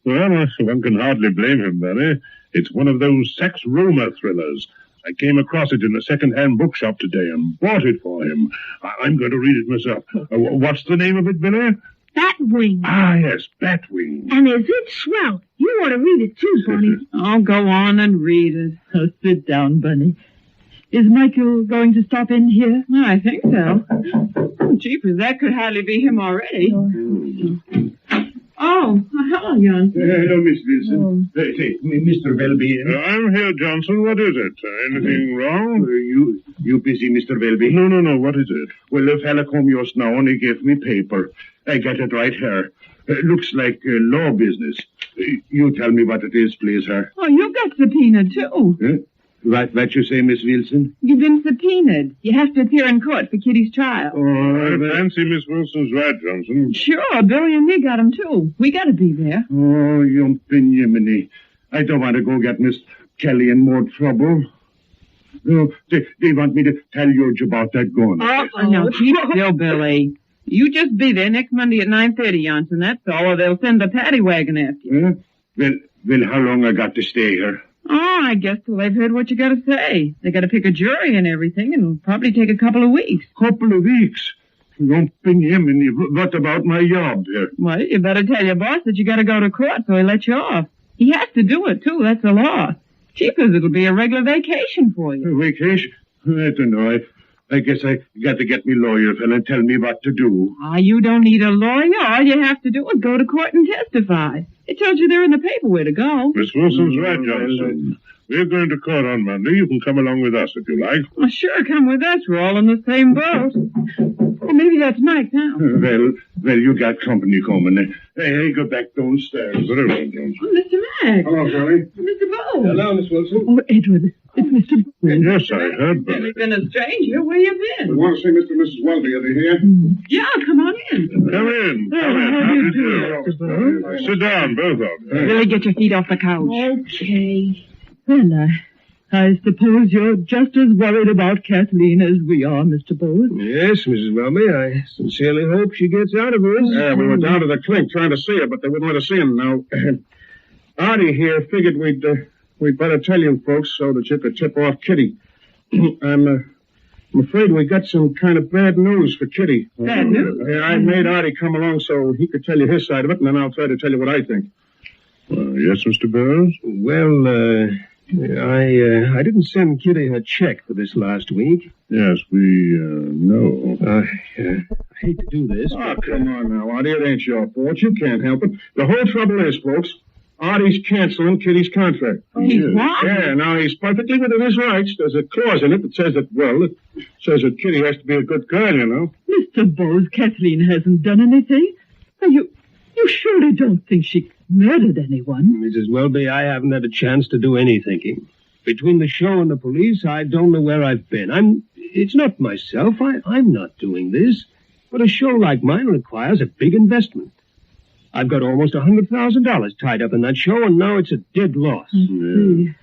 Well, one can hardly blame him, Benny. It's one of those sex rumor thrillers. I came across it in a second-hand bookshop today and bought it for him. I'm going to read it myself. What's the name of it, Billy? Batwing. Ah, yes, Batwing. And is it swell? You ought to read it too, Bonnie. Oh, go on and read it. Oh, sit down, Bunny. Is Michael going to stop in here? I think so. Oh, jeepers, that could hardly be him already. Oh, hello, Jan. Hello, Miss Wilson. Say, Mr. Welby. I'm here, Johnson. What is it? Anything wrong? You busy, Mr. Welby? No. What is it? Well, a fella come just now and he gave me paper. I got it right here. Looks like law business. You tell me what it is, please, sir. Oh, you got subpoenaed, too. What you say, Miss Wilson? You've been subpoenaed. You have to appear in court for Kitty's trial. Oh, I fancy Miss Wilson's right, Johnson. Sure, Billy and me got him, too. We got to be there. Oh, you Yemeni. I don't want to go get Miss Kelly in more trouble. No, they want me to tell you about that gun. Oh, no, keep still, Billy. You just be there next Monday at 9:30, Johnson, that's all, or they'll send the paddy wagon after you. Well, how long I got to stay here? Oh, I guess till they've heard what you got to say. They got to pick a jury and everything, and it'll probably take a couple of weeks. Couple of weeks? Don't ping him. What about my job here? Well, you better tell your boss that you got to go to court so he lets you off. He has to do it, too. That's the law. Cheapers, it'll be a regular vacation for you. A vacation? I don't know. I guess I got to get me lawyer fella and tell me what to do. You don't need a lawyer. All you have to do is go to court and testify. It tells you there in the paper where to go. Miss Wilson's right, Johnson. We're going to court on Monday. You can come along with us if you like. Well, sure, come with us. We're all in the same boat. Well, maybe that's Mike now. Well, you got company coming. Hey, go back downstairs. Very well, Johnson. Oh, Mr. Mack. Hello, Kelly. Mr. Bowles. Hello, Miss Wilson. Oh, Edward, it's Mr. Bowles. Yes, I heard, but... You've been a stranger. Where you been? We want to see Mr. and Mrs. Welby. Are they here? Yeah, come on in. Come in. How do you do, Mr. Bowles? Sit down, both of you. Really get your feet off the couch. Okay. Well, I suppose you're just as worried about Kathleen as we are, Mr. Bowles. Yes, Mrs. Welby. I sincerely hope she gets out of this. Yeah, we went down to the clink trying to see her, but they wouldn't let us in. Now, Artie here figured we'd better tell you folks so that you could tip off Kitty. I'm afraid we got some kind of bad news for Kitty. Bad news? I made Artie come along so he could tell you his side of it, and then I'll try to tell you what I think. Yes, Mr. Burns? Well, I didn't send Kitty her check for this last week. Yes, we know. I hate to do this. Oh, come on now, Artie. It ain't your fault. You can't help it. The whole trouble is, folks, Artie's canceling Kitty's contract. He's what? Yeah, now he's perfectly within his rights. There's a clause in it that says that Kitty has to be a good girl, you know. Mr. Bowles, Kathleen hasn't done anything. You surely don't think she murdered anyone? Mrs. Welby, I haven't had a chance to do any thinking. Between the show and the police, I don't know where I've been. It's not myself. I'm not doing this. But a show like mine requires a big investment. I've got almost $100,000 tied up in that show, and now it's a dead loss. Yeah.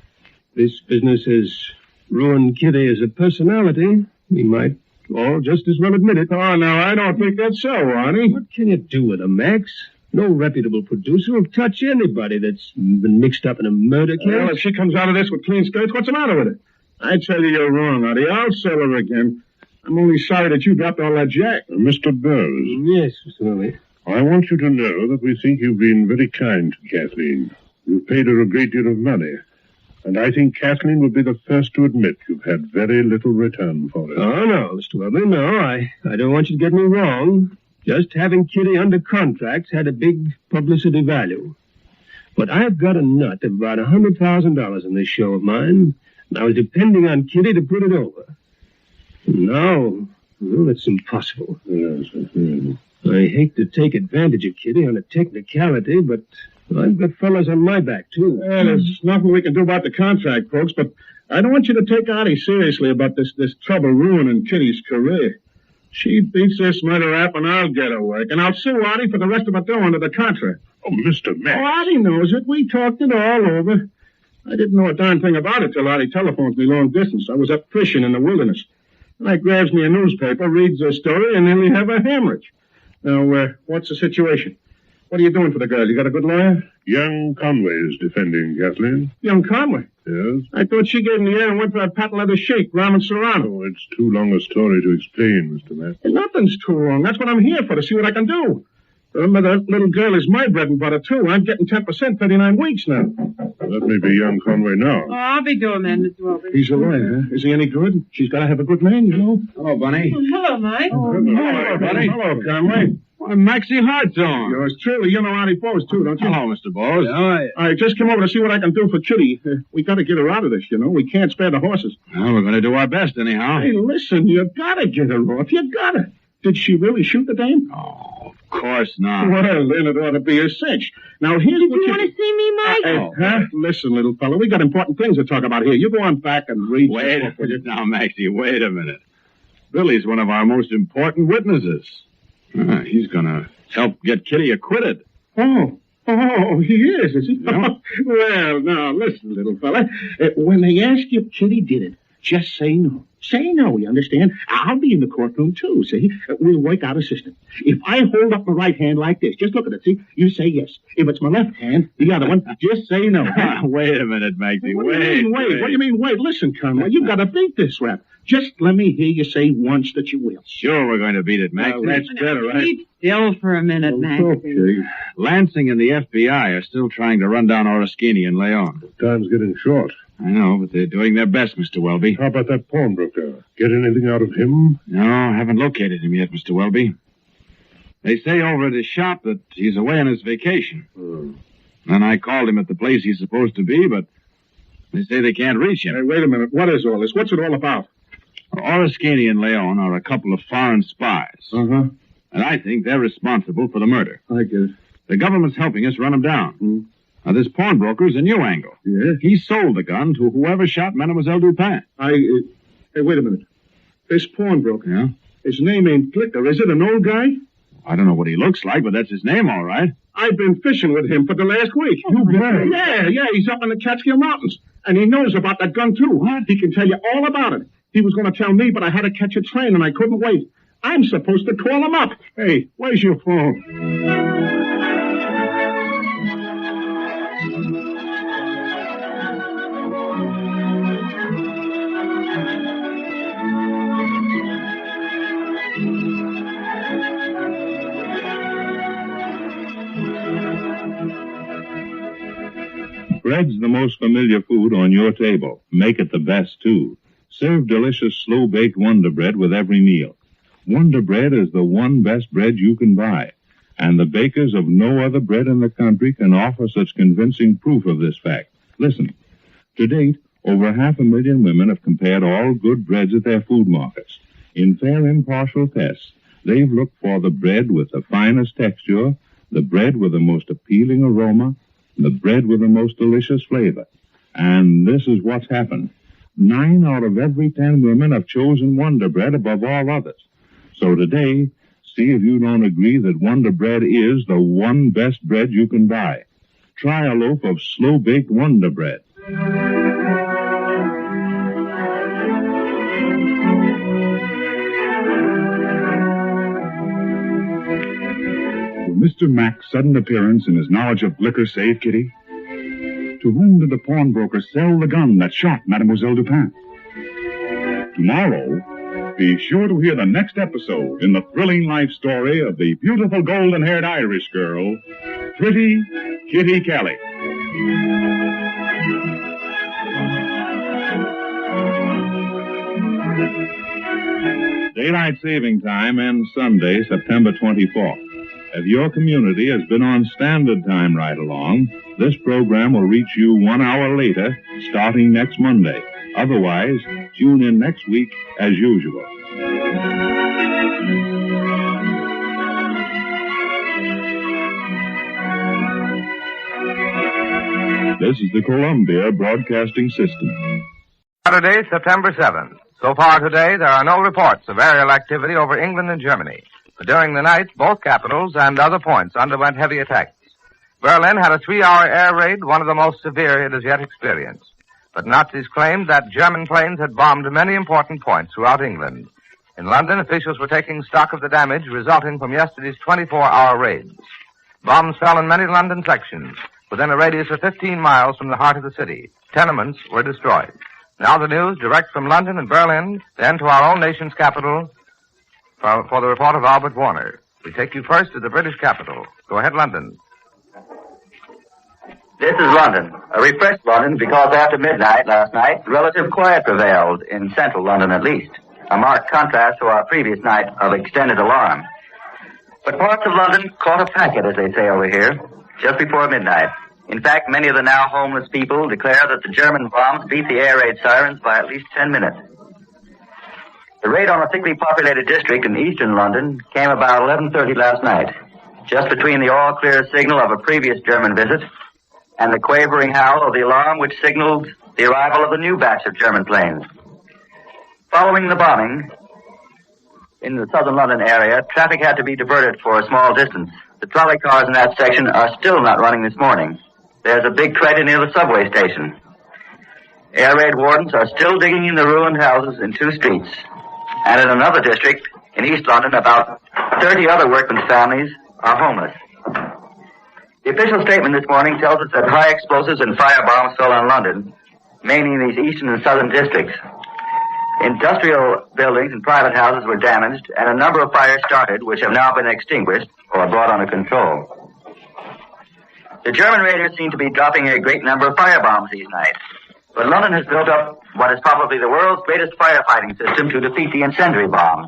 This business has ruined Kitty as a personality. We might all just as well admit it. Oh, no, I don't think that's so, Artie. What can you do with her, Max? No reputable producer will touch anybody that's been mixed up in a murder case. Well, if she comes out of this with clean skirts, what's the matter with it? I tell you, you're wrong, Artie. I'll sell her again. I'm only sorry that you dropped all that jack. Mr. Burns. Yes, Mr. Welby. I want you to know that we think you've been very kind to Kathleen. You've paid her a great deal of money. And I think Kathleen will be the first to admit you've had very little return for it. Oh, no, Mr. Welby, no. I don't want you to get me wrong. Just having Kitty under contract's had a big publicity value. But I've got a nut of about $100,000 in this show of mine, and I was depending on Kitty to put it over. No, well, it's impossible. Yes, I hate to take advantage of Kitty on a technicality, but I've got fellas on my back, too. Well, there's nothing we can do about the contract, folks, but I don't want you to take Artie seriously about this trouble ruining Kitty's career. She beats this murder rap, and I'll get her work, and I'll sue Artie for the rest of her dough under the contract. Oh, Mr. Max. Oh, Artie knows it. We talked it all over. I didn't know a darn thing about it till Artie telephones me long distance. I was up fishing in the wilderness. And I grabs me a newspaper, reads the story, and nearly have a hemorrhage. Now, what's the situation? What are you doing for the girl? You got a good lawyer? Young Conway's defending Kathleen. Young Conway? Yes. I thought she gave him the air and went for that patent leather shake, ramen serrano. Oh, it's too long a story to explain, Mr. Matt. Nothing's too long. That's what I'm here for, to see what I can do. Remember, that little girl is my bread and butter, too. I'm getting 10%, 39 weeks now. Let me be young Conway now. Oh, I'll be doing that, Mr. Welby. He's a lawyer, huh? Is he any good? She's got to have a good man, you know. Hello, Bunny. Hello, Mike. Hello, buddy. Hello, Conway. Why, Maxie Hartshorn. Yours truly. You know Auntie Bose, too, don't you? Hello, Mr. Bose. I just came over to see what I can do for Kitty. We got to get her out of this, you know. We can't spare the horses. Well, we're going to do our best, anyhow. Hey, listen, you got to get her off. You got to. Did she really shoot the dame? Oh, of course not. Well, then it ought to be a cinch. Now, here's what you want to see me, Mike? Huh? Listen, little fella, we got important things to talk about here. You go on back and read. Wait a minute now, Maxie. Wait a minute. Billy's one of our most important witnesses. He's going to help get Kitty acquitted. Oh, he is he? Yeah. Well, now, listen, little fella. When they ask you if Kitty did it, just say no. Say no, you understand? I'll be in the courtroom, too, see? We'll work out a system. If I hold up my right hand like this, just look at it, see? You say yes. If it's my left hand, the other one, just say no. Wait a minute, Maxie. What do you mean, wait? What do you mean, wait? Listen, Conway, you've got to beat this rap. Just let me hear you say once that you will. Sure, we're going to beat it, Maxie. Well, that's better, right? Keep still for a minute, Max. Okay. Lansing and the FBI are still trying to run down Oriskany and Leon. Time's getting short. I know, but they're doing their best, Mr. Welby. How about that pawnbroker? Get anything out of him? No, haven't located him yet, Mr. Welby. They say over at his shop that he's away on his vacation. And I called him at the place he's supposed to be, but they say they can't reach him. Hey, wait a minute. What is all this? What's it all about? Oriskany and Leon are a couple of foreign spies. Uh-huh. And I think they're responsible for the murder. I get it. The government's helping us run them down. Now, this pawnbroker's a new angle. Yeah? He sold the gun to whoever shot Mademoiselle Dupin. Hey, wait a minute. This pawnbroker. Yeah? His name ain't Glicker. Is it an old guy? I don't know what he looks like, but that's his name, all right. I've been fishing with him for the last week. You bet. Yeah, he's up in the Catskill Mountains. And he knows about that gun, too. What? He can tell you all about it. He was going to tell me, but I had to catch a train, and I couldn't wait. I'm supposed to call him up. Hey, where's your phone? Bread's the most familiar food on your table. Make it the best, too. Serve delicious slow-baked Wonder Bread with every meal. Wonder Bread is the one best bread you can buy, and the bakers of no other bread in the country can offer such convincing proof of this fact. Listen, to date, over 500,000 women have compared all good breads at their food markets. In fair impartial tests, they've looked for the bread with the finest texture, the bread with the most appealing aroma, the bread with the most delicious flavor. And this is what's happened. 9 out of every 10 women have chosen Wonder Bread above all others. So today, see if you don't agree that Wonder Bread is the one best bread you can buy. Try a loaf of slow-baked Wonder Bread. Mr. Mack's sudden appearance and his knowledge of liquor save Kitty? To whom did the pawnbroker sell the gun that shot Mademoiselle Dupin? Tomorrow, be sure to hear the next episode in the thrilling life story of the beautiful golden-haired Irish girl, Pretty Kitty Kelly. Daylight saving time ends Sunday, September 24th. If your community has been on standard time right along, this program will reach you 1 hour later, starting next Monday. Otherwise, tune in next week as usual. This is the Columbia Broadcasting System. Saturday, September 7th. So far today, there are no reports of aerial activity over England and Germany. But during the night, both capitals and other points underwent heavy attacks. Berlin had a 3-hour air raid, one of the most severe it has yet experienced. But Nazis claimed that German planes had bombed many important points throughout England. In London, officials were taking stock of the damage resulting from yesterday's 24-hour raids. Bombs fell in many London sections, within a radius of 15 miles from the heart of the city. Tenements were destroyed. Now the news direct from London and Berlin, then to our own nation's capital, for the report of Albert Warner. We take you first to the British capital. Go ahead, London. This is London. A refreshed London because after midnight last night, relative quiet prevailed, in central London at least. A marked contrast to our previous night of extended alarm. But parts of London caught a packet, as they say over here, just before midnight. In fact, many of the now homeless people declare that the German bombs beat the air raid sirens by at least 10 minutes. The raid on a thickly populated district in eastern London came about 11:30 last night, just between the all-clear signal of a previous German visit and the quavering howl of the alarm which signaled the arrival of the new batch of German planes. Following the bombing, in the southern London area, traffic had to be diverted for a small distance. The trolley cars in that section are still not running this morning. There's a big crater near the subway station. Air raid wardens are still digging in the ruined houses in 2 streets. And in another district, in East London, about 30 other workmen's families are homeless. The official statement this morning tells us that high explosives and firebombs fell on London, mainly in these eastern and southern districts. Industrial buildings and private houses were damaged, and a number of fires started, which have now been extinguished or brought under control. The German raiders seem to be dropping a great number of firebombs these nights. But London has built up what is probably the world's greatest firefighting system to defeat the incendiary bomb.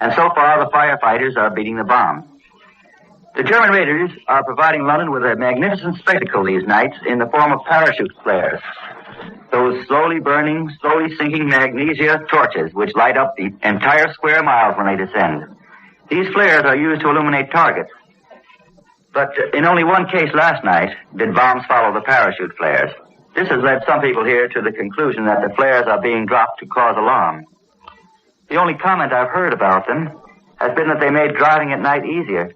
And so far, the firefighters are beating the bomb. The German raiders are providing London with a magnificent spectacle these nights in the form of parachute flares. Those slowly burning, slowly sinking magnesia torches which light up the entire square miles when they descend. These flares are used to illuminate targets. But in only one case last night did bombs follow the parachute flares. This has led some people here to the conclusion that the flares are being dropped to cause alarm. The only comment I've heard about them has been that they made driving at night easier.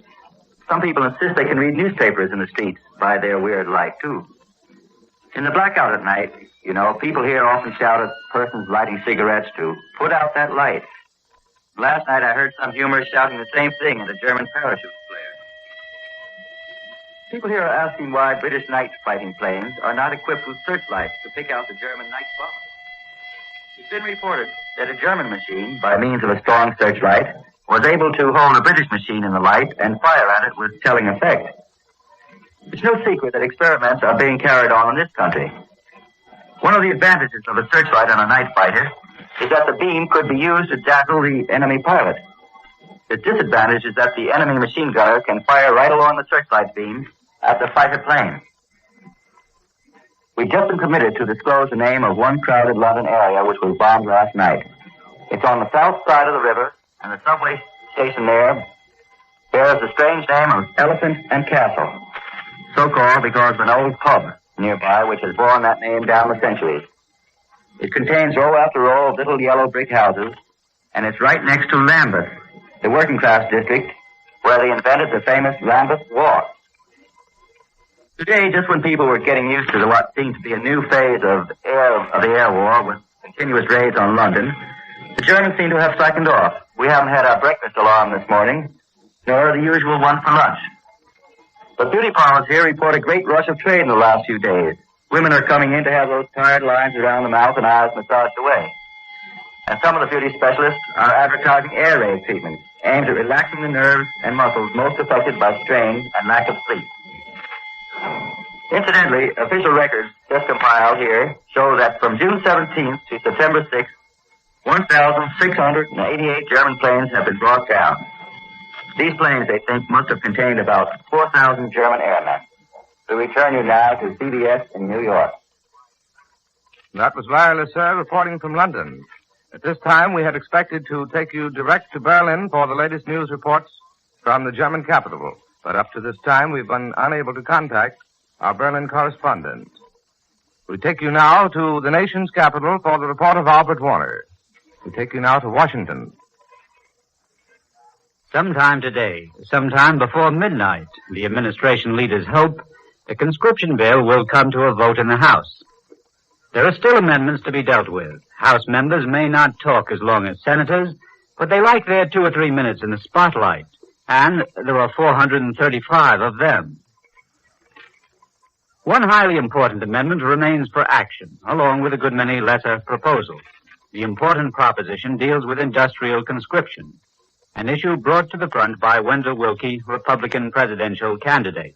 Some people insist they can read newspapers in the streets by their weird light, too. In the blackout at night, you know, people here often shout at persons lighting cigarettes to put out that light. Last night I heard some humorists shouting the same thing at a German parachute flare. People here are asking why British night fighting planes are not equipped with searchlights to pick out the German night bombers. It's been reported that a German machine, by means of a strong searchlight, was able to hold a British machine in the light and fire at it with telling effect. It's no secret that experiments are being carried on in this country. One of the advantages of a searchlight on a night fighter is that the beam could be used to dazzle the enemy pilot. The disadvantage is that the enemy machine gunner can fire right along the searchlight beam at the fighter plane. We've just been permitted to disclose the name of one crowded London area which was bombed last night. It's on the south side of the river, and the subway station there bears the strange name of Elephant and Castle, so called because of an old pub nearby which has borne that name down the centuries. It contains row after row of little yellow brick houses, and it's right next to Lambeth, the working class district where they invented the famous Lambeth Walk. Today, just when people were getting used to what seemed to be a new phase of the air war with continuous raids on London, the Germans seem to have slackened off. We haven't had our breakfast alarm this morning, nor the usual one for lunch. But beauty parlors here report a great rush of trade in the last few days. Women are coming in to have those tired lines around the mouth and eyes massaged away. And some of the beauty specialists are advertising air raid treatments aimed at relaxing the nerves and muscles most affected by strain and lack of sleep. Incidentally, official records just compiled here show that from June 17th to September 6th, 1,688 German planes have been brought down. These planes, they think, must have contained about 4,000 German airmen. We return you now to CBS in New York. That was Wireless, sir, reporting from London. At this time, we had expected to take you direct to Berlin for the latest news reports from the German capital. But up to this time, we've been unable to contact our Berlin correspondent. We take you now to the nation's capital for the report of Albert Warner. We take you now to Washington. Sometime today, sometime before midnight, the administration leaders hope the conscription bill will come to a vote in the House. There are still amendments to be dealt with. House members may not talk as long as senators, but they like their 2 or 3 minutes in the spotlight, and there are 435 of them. One highly important amendment remains for action, along with a good many lesser proposals. The important proposition deals with industrial conscription. an issue brought to the front by Wendell Willkie, Republican presidential candidate.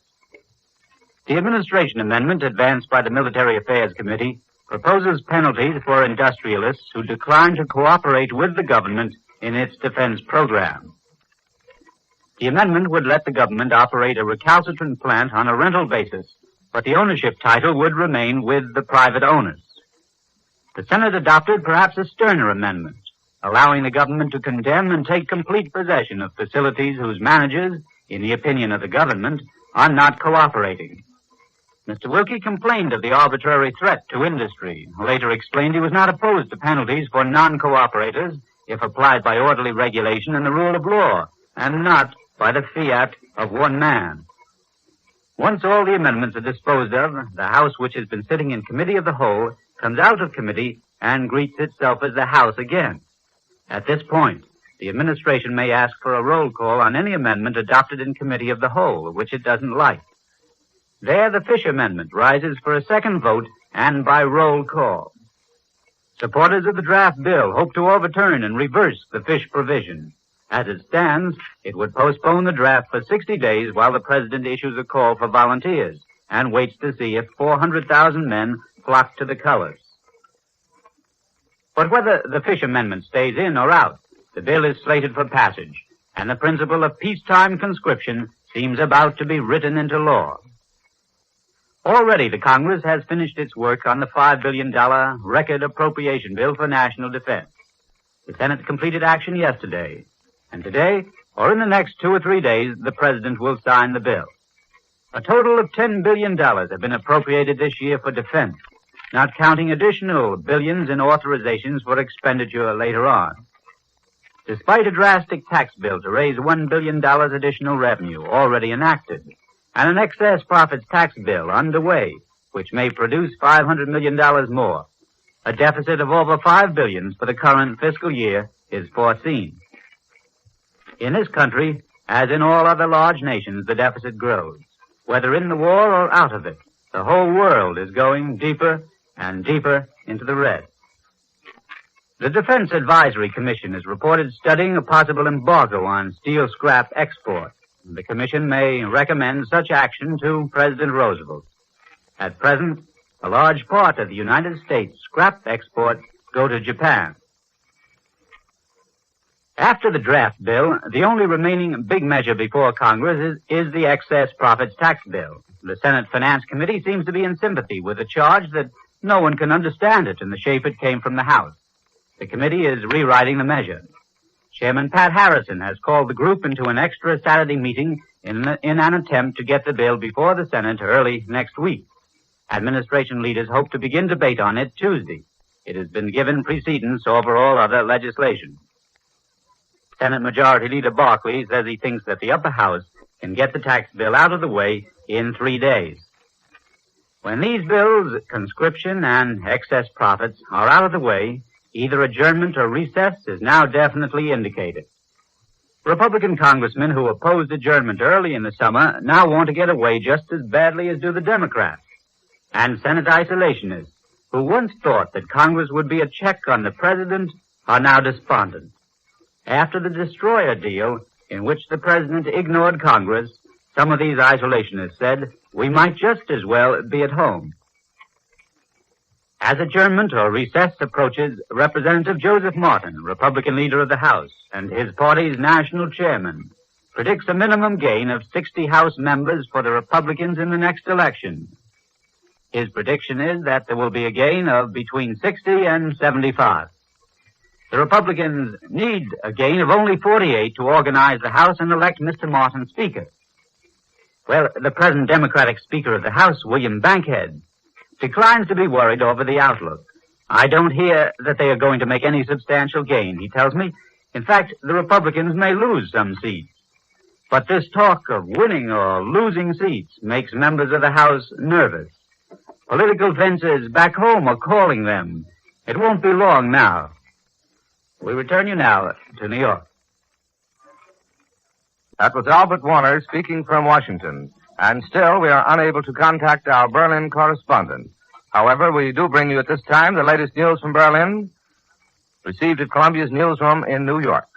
The administration amendment advanced by the Military Affairs Committee proposes penalties for industrialists who decline to cooperate with the government in its defense program. The amendment would let the government operate a recalcitrant plant on a rental basis, but the ownership title would remain with the private owners. The Senate adopted perhaps a sterner amendment, allowing the government to condemn and take complete possession of facilities whose managers, in the opinion of the government, are not cooperating. Mr. Willkie complained of the arbitrary threat to industry. Later explained he was not opposed to penalties for non-cooperators if applied by orderly regulation and the rule of law, and not by the fiat of one man. Once all the amendments are disposed of, the House, which has been sitting in Committee of the Whole, comes out of committee and greets itself as the House again. At this point, the administration may ask for a roll call on any amendment adopted in Committee of the Whole, which it doesn't like. There, the Fish Amendment rises for a second vote and by roll call. Supporters of the draft bill hope to overturn and reverse the fish provision. As it stands, it would postpone the draft for 60 days while the president issues a call for volunteers and waits to see if 400,000 men flock to the colors. But whether the Fish Amendment stays in or out, the bill is slated for passage, and the principle of peacetime conscription seems about to be written into law. Already the Congress has finished its work on the $5 billion record appropriation bill for national defense. The Senate completed action yesterday, and today, or in the next 2 or 3 days, the President will sign the bill. A total of $10 billion have been appropriated this year for defense, not counting additional billions in authorizations for expenditure later on. Despite a drastic tax bill to raise $1 billion additional revenue already enacted, and an excess profits tax bill underway, which may produce $500 million more, a deficit of over $5 billion for the current fiscal year is foreseen. In this country, as in all other large nations, the deficit grows. Whether in the war or out of it, the whole world is going deeper and deeper into the red. The Defense Advisory Commission is reported studying a possible embargo on steel scrap export. The Commission may recommend such action to President Roosevelt. At present, a large part of the United States scrap exports go to Japan. After the draft bill, the only remaining big measure before Congress is the excess profits tax bill. The Senate Finance Committee seems to be in sympathy with the charge that no one can understand it in the shape it came from the House. The committee is rewriting the measure. Chairman Pat Harrison has called the group into an extra Saturday meeting in an attempt to get the bill before the Senate early next week. Administration leaders hope to begin debate on it Tuesday. It has been given precedence over all other legislation. Senate Majority Leader Barkley says he thinks that the upper house can get the tax bill out of the way in 3 days. When these bills, conscription and excess profits, are out of the way, either adjournment or recess is now definitely indicated. Republican congressmen who opposed adjournment early in the summer now want to get away just as badly as do the Democrats. And Senate isolationists, who once thought that Congress would be a check on the president, are now despondent. After the destroyer deal, in which the president ignored Congress, some of these isolationists said, we might just as well be at home. As adjournment or recess approaches, Representative Joseph Martin, Republican leader of the House, and his party's national chairman, predicts a minimum gain of 60 House members for the Republicans in the next election. His prediction is that there will be a gain of between 60 and 75. The Republicans need a gain of only 48 to organize the House and elect Mr. Martin Speaker. Well, the present Democratic Speaker of the House, William Bankhead, declines to be worried over the outlook. I don't hear that they are going to make any substantial gain, he tells me. In fact, the Republicans may lose some seats. But this talk of winning or losing seats makes members of the House nervous. Political fences back home are calling them. It won't be long now. We return you now to New York. That was Albert Warner speaking from Washington. And still, we are unable to contact our Berlin correspondent. However, we do bring you at this time the latest news from Berlin, received at Columbia's newsroom in New York.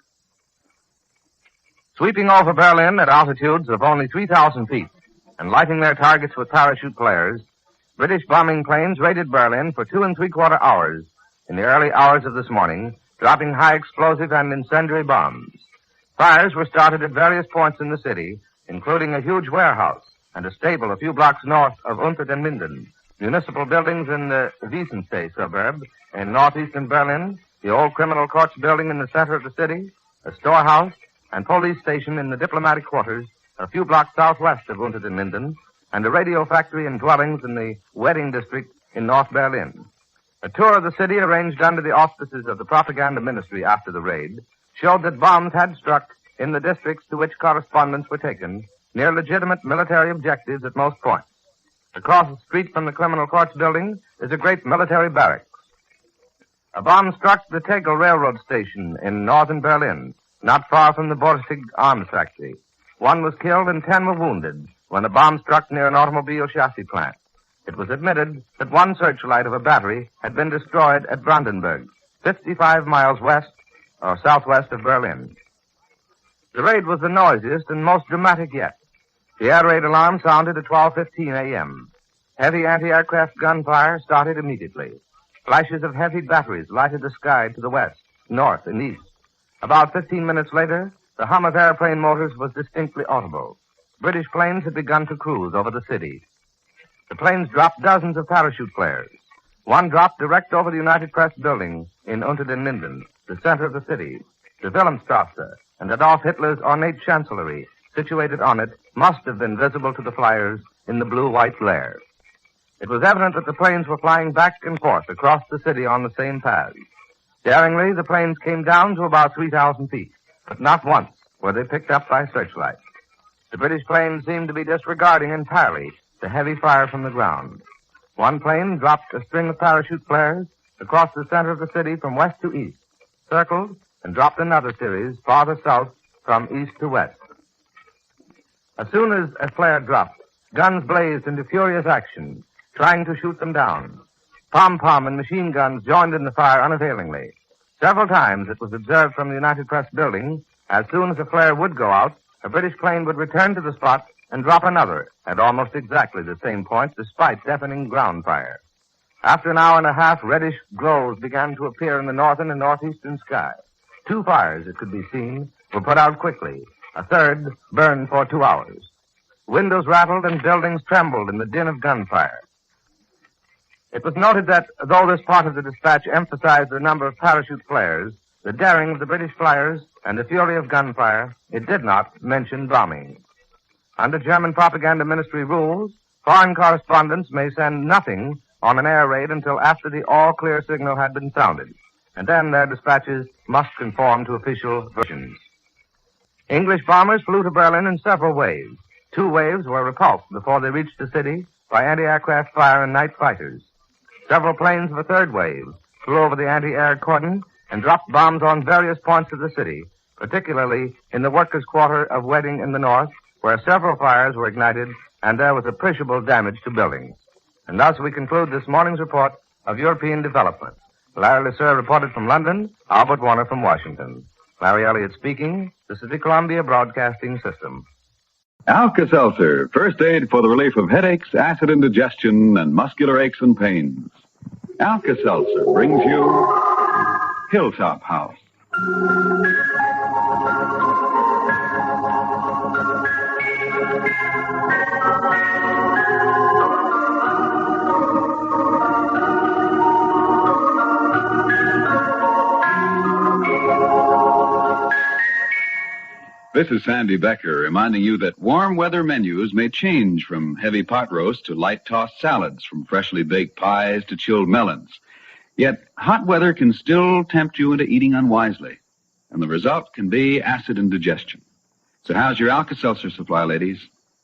Sweeping over Berlin at altitudes of only 3,000 feet and lighting their targets with parachute flares, British bombing planes raided Berlin for 2 3/4 hours in the early hours of this morning, dropping high explosive and incendiary bombs. Fires were started at various points in the city, including a huge warehouse and a stable a few blocks north of Myrt and Marge, municipal buildings in the Wiesenstee suburb in northeastern Berlin, the old criminal courts building in the center of the city, a storehouse, and police station in the diplomatic quarters a few blocks southwest of Myrt and Marge, and a radio factory and dwellings in the wedding district in North Berlin. A tour of the city arranged under the auspices of the propaganda ministry after the raid showed that bombs had struck in the districts to which correspondents were taken near legitimate military objectives at most points. Across the street from the criminal courts building is a great military barracks. A bomb struck the Tegel railroad station in northern Berlin, not far from the Borsig arms factory. 1 was killed and 10 were wounded when a bomb struck near an automobile chassis plant. It was admitted that 1 searchlight of a battery had been destroyed at Brandenburg, 55 miles west or southwest of Berlin. The raid was the noisiest and most dramatic yet. The air raid alarm sounded at 12:15 a.m. Heavy anti-aircraft gunfire started immediately. Flashes of heavy batteries lighted the sky to the west, north, and east. About 15 minutes later, the hum of airplane motors was distinctly audible. British planes had begun to cruise over the city. The planes dropped dozens of parachute flares. 1 dropped direct over the United Press building in Myrt and Marge, the center of the city. The Wilhelmstrasse and Adolf Hitler's ornate chancellery, situated on it, must have been visible to the flyers in the blue-white glare. It was evident that the planes were flying back and forth across the city on the same paths. Daringly, the planes came down to about 3,000 feet, but not once were they picked up by searchlights. The British planes seemed to be disregarding entirely the heavy fire from the ground. 1 plane dropped a string of parachute flares across the center of the city from west to east, circled, and dropped another series farther south from east to west. As soon as a flare dropped, guns blazed into furious action, trying to shoot them down. Pom-pom and machine guns joined in the fire unavailingly. Several times it was observed from the United Press building, as soon as a flare would go out, a British plane would return to the spot and drop another at almost exactly the same point, despite deafening ground fire. After an hour and a half, reddish glows began to appear in the northern and northeastern sky. 2 fires, it could be seen, were put out quickly. A third burned for 2 hours. Windows rattled and buildings trembled in the din of gunfire. It was noted that, though this part of the dispatch emphasized the number of parachute flares, the daring of the British flyers, and the fury of gunfire, it did not mention bombing. Under German propaganda ministry rules, foreign correspondents may send nothing on an air raid until after the all-clear signal had been sounded, and then their dispatches must conform to official versions. English bombers flew to Berlin in several waves. 2 waves were repulsed before they reached the city by anti-aircraft fire and night fighters. Several planes of a 3rd wave flew over the anti-air cordon and dropped bombs on various points of the city, particularly in the workers' quarter of Wedding in the north, where several fires were ignited and there was appreciable damage to buildings. And thus we conclude this morning's report of European development. Larry Lasser reported from London, Albert Warner from Washington. Larry Elliott speaking. This is the Columbia Broadcasting System. Alka-Seltzer, first aid for the relief of headaches, acid indigestion, and muscular aches and pains. Alka-Seltzer brings you Hilltop House. This is Sandy Becker reminding you that warm weather menus may change from heavy pot roast to light tossed salads, from freshly baked pies to chilled melons. Yet hot weather can still tempt you into eating unwisely, and the result can be acid indigestion. So how's your Alka-Seltzer supply, ladies?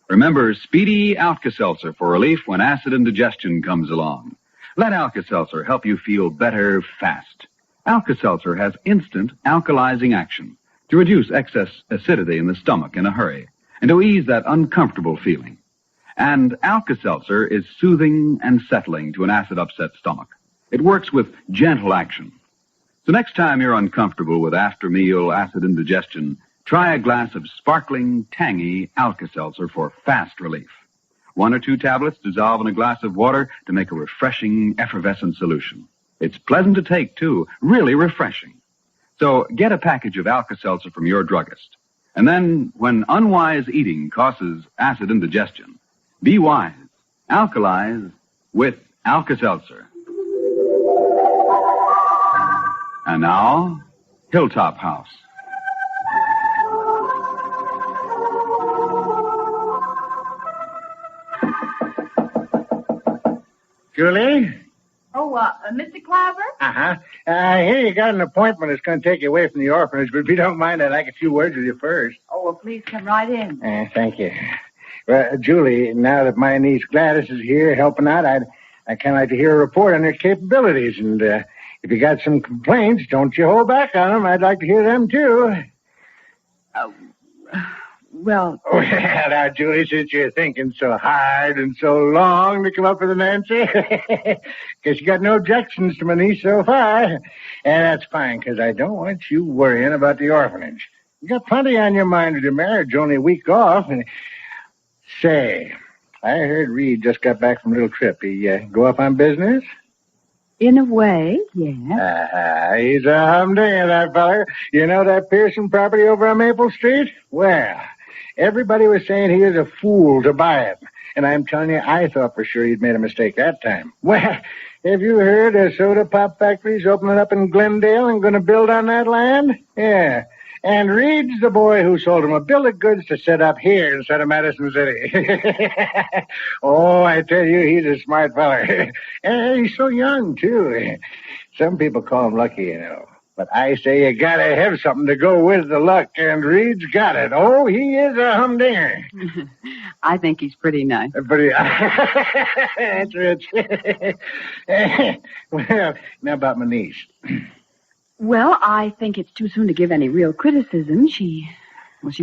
Remember, speedy Alka-Seltzer for relief when acid indigestion comes along. Let Alka-Seltzer help you feel better fast. Alka-Seltzer has instant alkalizing action to reduce excess acidity in the stomach in a hurry, and to ease that uncomfortable feeling. And Alka-Seltzer is soothing and settling to an acid-upset stomach. It works with gentle action. So next time you're uncomfortable with after-meal acid indigestion, Try a glass of sparkling, tangy Alka-Seltzer for fast relief. 1 or 2 tablets dissolve in a glass of water to make a refreshing, effervescent solution. It's pleasant to take, too, really refreshing. So get a package of Alka-Seltzer from your druggist. And then, when unwise eating causes acid indigestion, be wise. Alkalize with Alka-Seltzer. And now, Hilltop House. Julie? Oh, Mr. Claver? Uh-huh. I hear you got an appointment that's going to take you away from the orphanage, but if you don't mind, I'd like a few words with you first. Oh, well, please come right in. Thank you. Well, Julie, now that my niece Gladys is here helping out, I'd kind of like to hear a report on her capabilities. And if you got some complaints, don't you hold back on them. I'd like to hear them, too. Well... Oh, yeah, now, Julie, since you're thinking so hard and so long to come up with an answer, because you got no objections to my niece so far. And that's fine, because I don't want you worrying about the orphanage. You got plenty on your mind with your marriage, only a week off. And say, I heard Reed just got back from a little trip. He go up on business? In a way, yeah. He's a humdinger, that feller. You know that Pearson property over on Maple Street? Well... everybody was saying he was a fool to buy it. And I'm telling you, I thought for sure he'd made a mistake that time. Well, have you heard a soda pop factory's opening up in Glendale and going to build on that land? Yeah. And Reed's the boy who sold him a bill of goods to set up here instead of Madison City. Oh, I tell you, he's a smart feller. And he's so young, too. Some people call him lucky, you know. But I say you gotta have something to go with the luck, and Reed's got it. Oh, he is a humdinger. I think he's pretty nice. That's rich. Well, now about my niece. Well, I think it's too soon to give any real criticism. She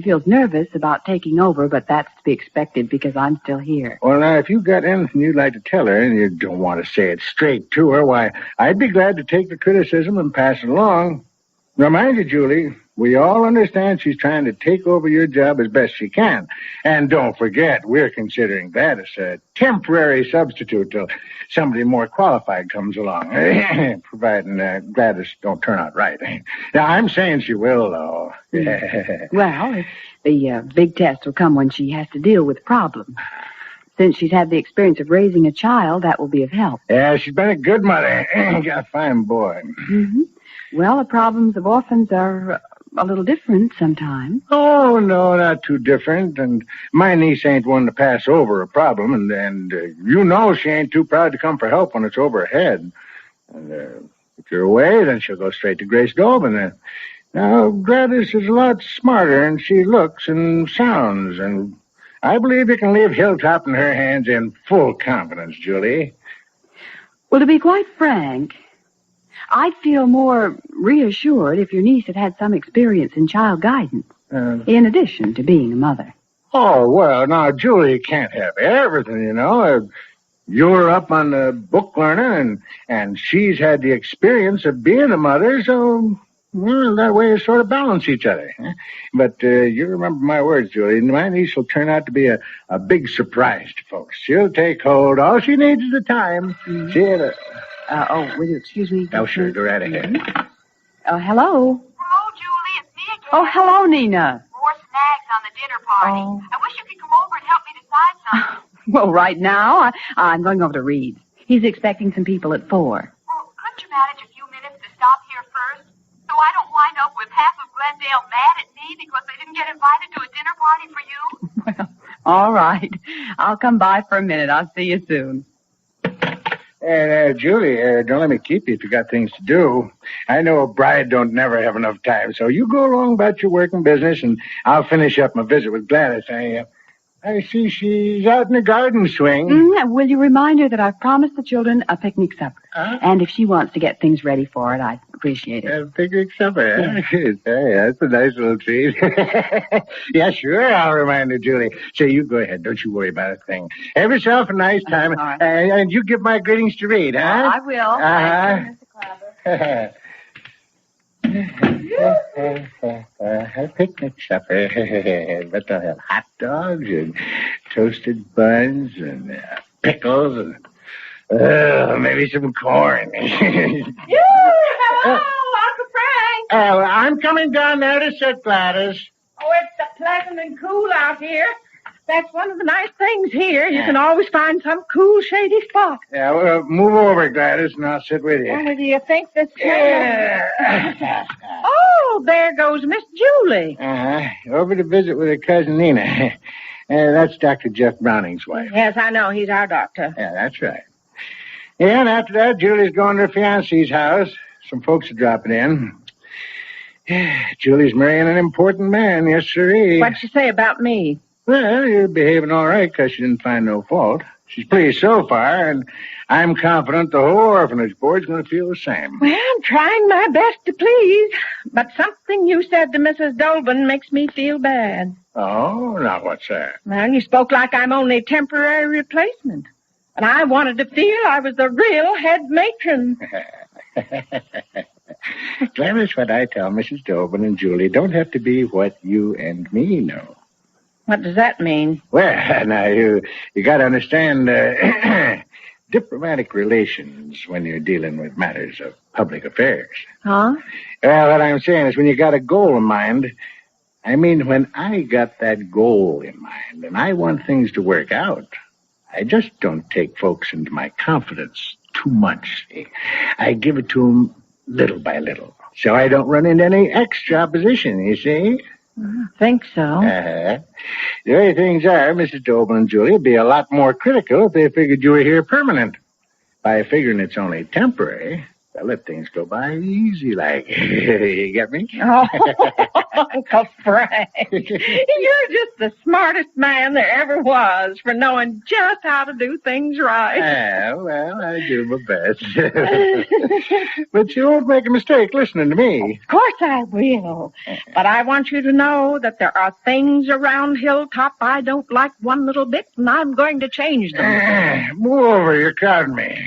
feels nervous about taking over, but that's to be expected because I'm still here. Well, now, if you've got anything you'd like to tell her and you don't want to say it straight to her, why, I'd be glad to take the criticism and pass it along. Now, mind you, Julie, we all understand she's trying to take over your job as best she can. And don't forget, we're considering that as a temporary substitute till somebody more qualified comes along, providing Gladys don't turn out right. Now, I'm saying she will, though. Well, the big test will come when she has to deal with problems. Since she's had the experience of raising a child, that will be of help. Yeah, she's been a good mother. Got a fine boy. Mm-hmm. Well, the problems of orphans are a little different sometimes. Oh, no, not too different. And my niece ain't one to pass over a problem. And you know she ain't too proud to come for help when it's over her head. And if you're away, then she'll go straight to Grace Dolben. Now, Gladys is a lot smarter than she looks and sounds. And I believe you can leave Hilltop in her hands in full confidence, Julie. Well, to be quite frank, I'd feel more reassured if your niece had had some experience in child guidance, in addition to being a mother. Oh, well, now, Julie can't have everything, you know. You're up on the book learning, and she's had the experience of being a mother, so, well, that way you sort of balance each other. But you remember my words, Julie. My niece will turn out to be a big surprise to folks. She'll take hold. All she needs is the time. She'll... will you excuse me? Oh, sure. Go right ahead. Hello? Hello, Julie. It's me again. Oh, hello, Nina. More snags on the dinner party. Oh. I wish you could come over and help me decide something. Well, right now, I'm going over to Reed's. He's expecting some people at 4. Well, couldn't you manage a few minutes to stop here first? So I don't wind up with half of Glendale mad at me because they didn't get invited to a dinner party for you? Well, all right. I'll come by for a minute. I'll see you soon. Julie, don't let me keep you if you got things to do. I know a bride don't never have enough time, so you go along about your work and business, and I'll finish up my visit with Gladys. I see she's out in the garden swing. Will you remind her that I've promised the children a picnic supper? And if she wants to get things ready for it, I'd appreciate it. A picnic supper, huh? Hey, that's a nice little treat. Yeah, sure, I'll remind her, Julie. Say, you go ahead. Don't you worry about a thing. Have yourself a nice time. Right. And you give my greetings to Reed, huh? I will. Thank you, Mr. Picnic supper. But they'll have hot dogs and toasted buns and pickles and maybe some corn. Hello, Uncle Frank. I'm coming down there to sit, Gladys. Oh, it's pleasant and cool out here. That's one of the nice things here. You can always find some cool, shady spot. Yeah, well, move over, Gladys, and I'll sit with you. Well, do you think this... Oh, there goes Miss Julie. Over to visit with her cousin Nina. That's Dr. Jeff Browning's wife. Yes, I know. He's our doctor. Yeah, that's right. Yeah, and after that, Julie's going to her fiancé's house. Some folks are dropping in. Julie's marrying an important man, yes, sirree. What'd she say about me? Well, you're behaving all right because she didn't find no fault. She's pleased so far, and I'm confident the whole orphanage board's going to feel the same. Well, I'm trying my best to please, but something you said to Mrs. Dolben makes me feel bad. Oh, now what's that? Well, you spoke like I'm only a temporary replacement, and I wanted to feel I was the real head matron. Gladys, what I tell Mrs. Dolben and Julie don't have to be what you and me know. What does that mean? Well, now, you got to understand diplomatic relations when you're dealing with matters of public affairs. Huh? Well, what I'm saying is when you got a goal in mind, I mean, when I got that goal in mind and I want things to work out, I just don't take folks into my confidence too much. I give it to them little by little, so I don't run into any extra opposition, you see? I think so. The way things are, Mrs. Dolben and Julie would be a lot more critical if they figured you were here permanent. By figuring it's only temporary, they'll let things go by easy like. You get me? Oh, Uncle Frank. You're just the smartest man there ever was for knowing just how to do things right. Well, I do my best. But you won't make a mistake listening to me. Of course I will. But I want you to know that there are things around Hilltop I don't like one little bit, and I'm going to change them. Move over, you're crowding me.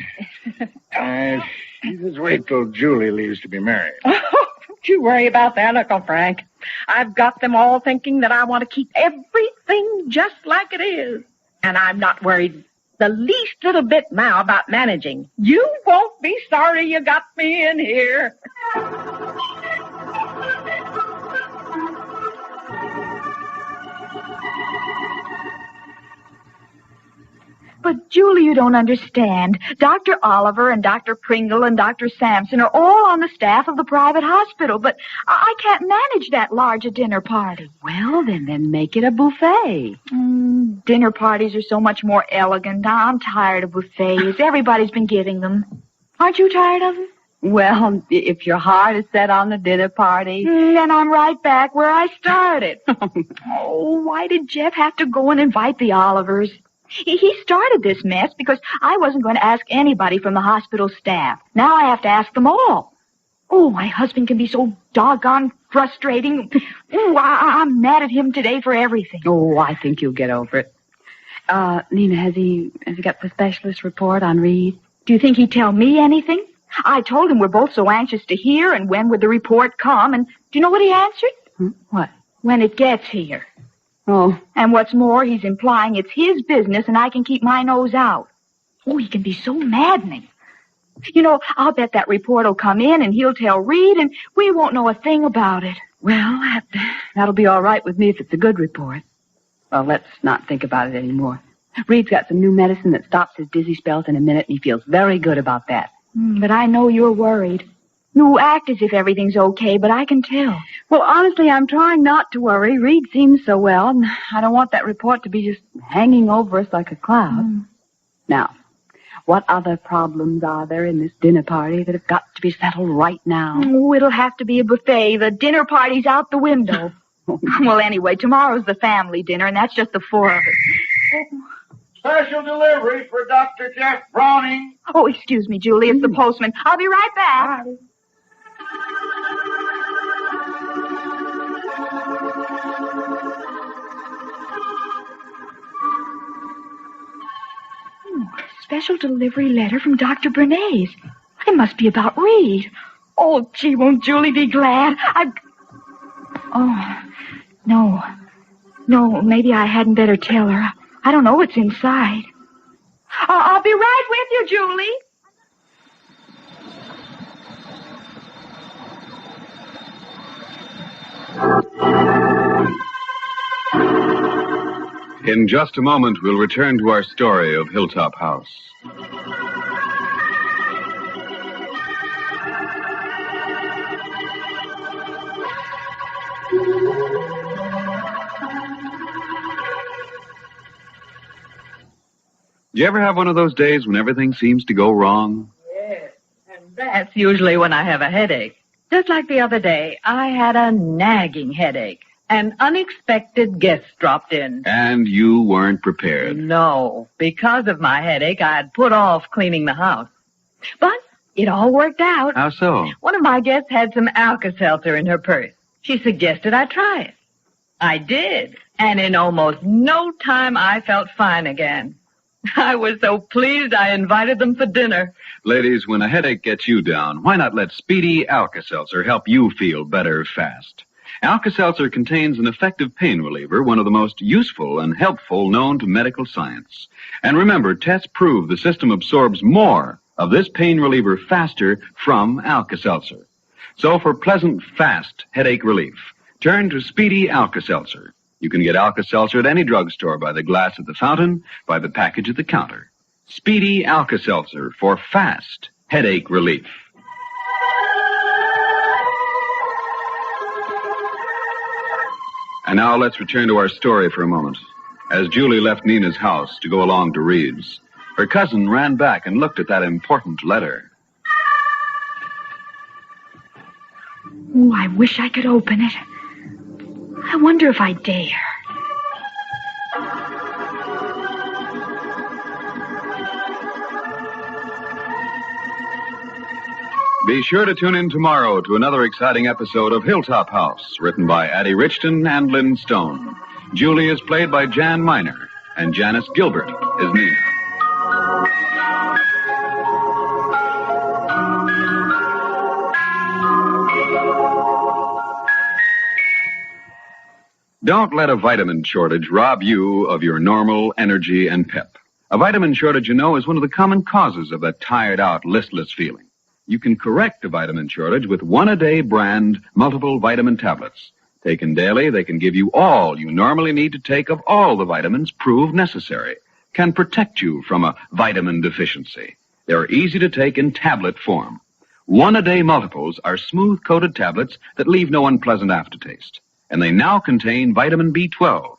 You just wait till Julie leaves to be married. Don't you worry about that, Uncle Frank. I've got them all thinking that I want to keep everything just like it is. And I'm not worried the least little bit now about managing. You won't be sorry you got me in here. But, Julie, you don't understand. Dr. Oliver and Dr. Pringle and Dr. Sampson are all on the staff of the private hospital, but I can't manage that large a dinner party. Well, then make it a buffet. Dinner parties are so much more elegant. I'm tired of buffets. Everybody's been giving them. Aren't you tired of them? Well, if your heart is set on the dinner party, then I'm right back where I started. Oh, why did Jeff have to go and invite the Olivers? He started this mess because I wasn't going to ask anybody from the hospital staff. Now I have to ask them all. Oh, my husband can be so doggone frustrating. Oh, I'm mad at him today for everything. Oh, I think you'll get over it. Nina, has he got the specialist report on Reed? Do you think he'd tell me anything? I told him we're both so anxious to hear, and when would the report come, and do you know what he answered? What? When it gets here. Oh. And what's more, he's implying it's his business and I can keep my nose out. Oh, he can be so maddening. You know, I'll bet that report will come in and he'll tell Reed and we won't know a thing about it. Well, that'll be all right with me if it's a good report. Well, let's not think about it anymore. Reed's got some new medicine that stops his dizzy spells in a minute and he feels very good about that. But I know you're worried. You act as if everything's okay, but I can tell. Well, honestly, I'm trying not to worry. Reed seems so well, and I don't want that report to be just hanging over us like a cloud. Now, what other problems are there in this dinner party that have got to be settled right now? Oh, it'll have to be a buffet. The dinner party's out the window. Well, anyway, tomorrow's the family dinner, and that's just the four of us. Special delivery for Dr. Jeff Browning. Oh, excuse me, Julie. It's the postman. I'll be right back. Bye. Special delivery letter from Dr. Bernays. It must be about Reed. Oh, gee, won't Julie be glad? Oh, no. No, maybe I hadn't better tell her. I don't know what's inside. I'll be right with you, Julie. In just a moment, we'll return to our story of Hilltop House. Do you ever have one of those days when everything seems to go wrong? Yes, and that's usually when I have a headache. Just like the other day, I had a nagging headache. An unexpected guest dropped in. And you weren't prepared. No, because of my headache, I'd put off cleaning the house. But it all worked out. How so? One of my guests had some Alka-Seltzer in her purse. She suggested I try it. I did, and in almost no time, I felt fine again. I was so pleased I invited them for dinner. Ladies, when a headache gets you down, why not let Speedy Alka-Seltzer help you feel better fast? Alka-Seltzer contains an effective pain reliever, one of the most useful and helpful known to medical science. And remember, tests prove the system absorbs more of this pain reliever faster from Alka-Seltzer. So for pleasant, fast headache relief, turn to Speedy Alka-Seltzer. You can get Alka-Seltzer at any drugstore, by the glass at the fountain, by the package at the counter. Speedy Alka-Seltzer for fast headache relief. And now let's return to our story for a moment. As Julie left Nina's house to go along to Reeves, her cousin ran back and looked at that important letter. Oh, I wish I could open it. I wonder if I dare. Be sure to tune in tomorrow to another exciting episode of Hilltop House, written by Addie Richton and Lynn Stone. Julie is played by Jan Miner, and Janice Gilbert is Nina. Don't let a vitamin shortage rob you of your normal energy and pep. A vitamin shortage, you know, is one of the common causes of that tired-out, listless feeling. You can correct a vitamin shortage with one-a-day brand multiple vitamin tablets. Taken daily, they can give you all you normally need to take of all the vitamins proved necessary. Can protect you from a vitamin deficiency. They're easy to take in tablet form. One-a-day multiples are smooth-coated tablets that leave no unpleasant aftertaste. And they now contain vitamin B12.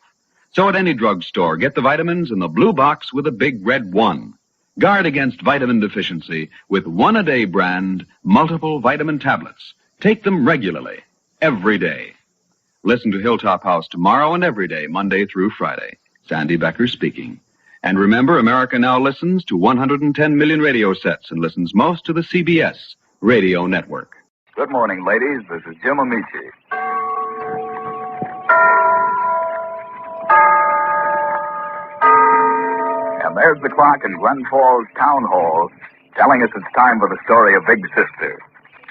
So at any drugstore, get the vitamins in the blue box with a big red 1. Guard against vitamin deficiency with one-a-day brand multiple vitamin tablets. Take them regularly, every day. Listen to Hilltop House tomorrow and every day, Monday through Friday. Sandy Becker speaking. And remember, America now listens to 110 million radio sets and listens most to the CBS radio network. Good morning, ladies. This is Jim Amici. And there's the clock in Glen Falls Town Hall telling us it's time for the story of Big Sister.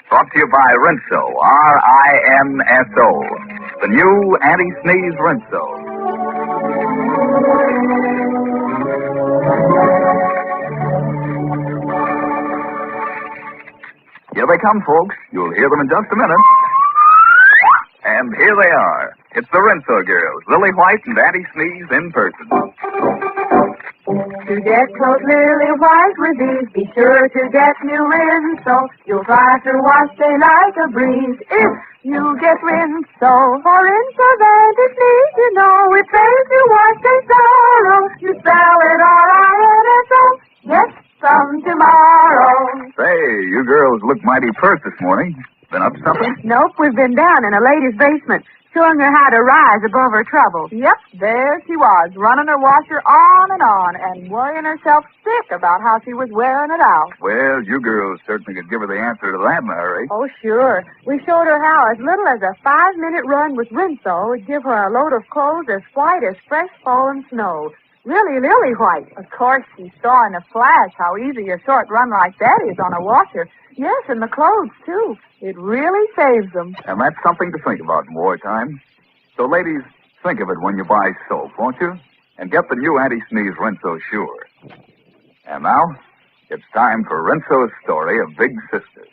Brought to you by Rinso, R-I-N-S-O, the new anti-sneeze Rinso. Here they come, folks. You'll hear them in just a minute. And here they are. It's the Rinso girls, Lily White and Auntie Sneeze in person. To get clothes Lily White with these, be sure to get new Rinso. You'll fly through wash day like a breeze if you get Rinso. For Rinso's anti-sneeze, you know, it saves you wash day sorrow. You spell it R-I-N-S-O. Get some tomorrow. Say, you girls look mighty pert this morning. Been up to something? Nope, we've been down in a lady's basement, showing her how to rise above her troubles. Yep, there she was, running her washer on and worrying herself sick about how she was wearing it out. Well, you girls certainly could give her the answer to that in a hurry. Oh, sure. We showed her how as little as a 5-minute run with Rinso would give her a load of clothes as white as fresh fallen snow. Really, really white. Of course, she saw in a flash how easy a short run like that is on a washer. Yes, and the clothes, too. It really saves them. And that's something to think about in wartime. So, ladies, think of it when you buy soap, won't you? And get the new anti-sneeze Rinso Sure. And now, it's time for Rinso's story of Big Sister.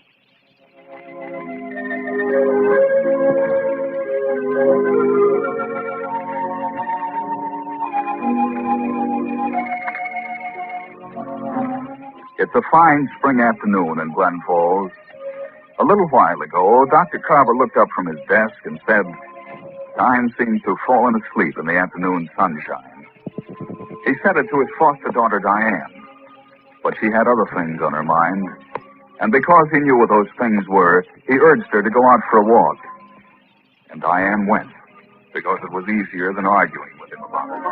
It's a fine spring afternoon in Glen Falls. A little while ago, Dr. Carver looked up from his desk and said, time seemed to have fallen asleep in the afternoon sunshine. He said it to his foster daughter, Diane. But she had other things on her mind. And because he knew what those things were, he urged her to go out for a walk. And Diane went, because it was easier than arguing with him about it.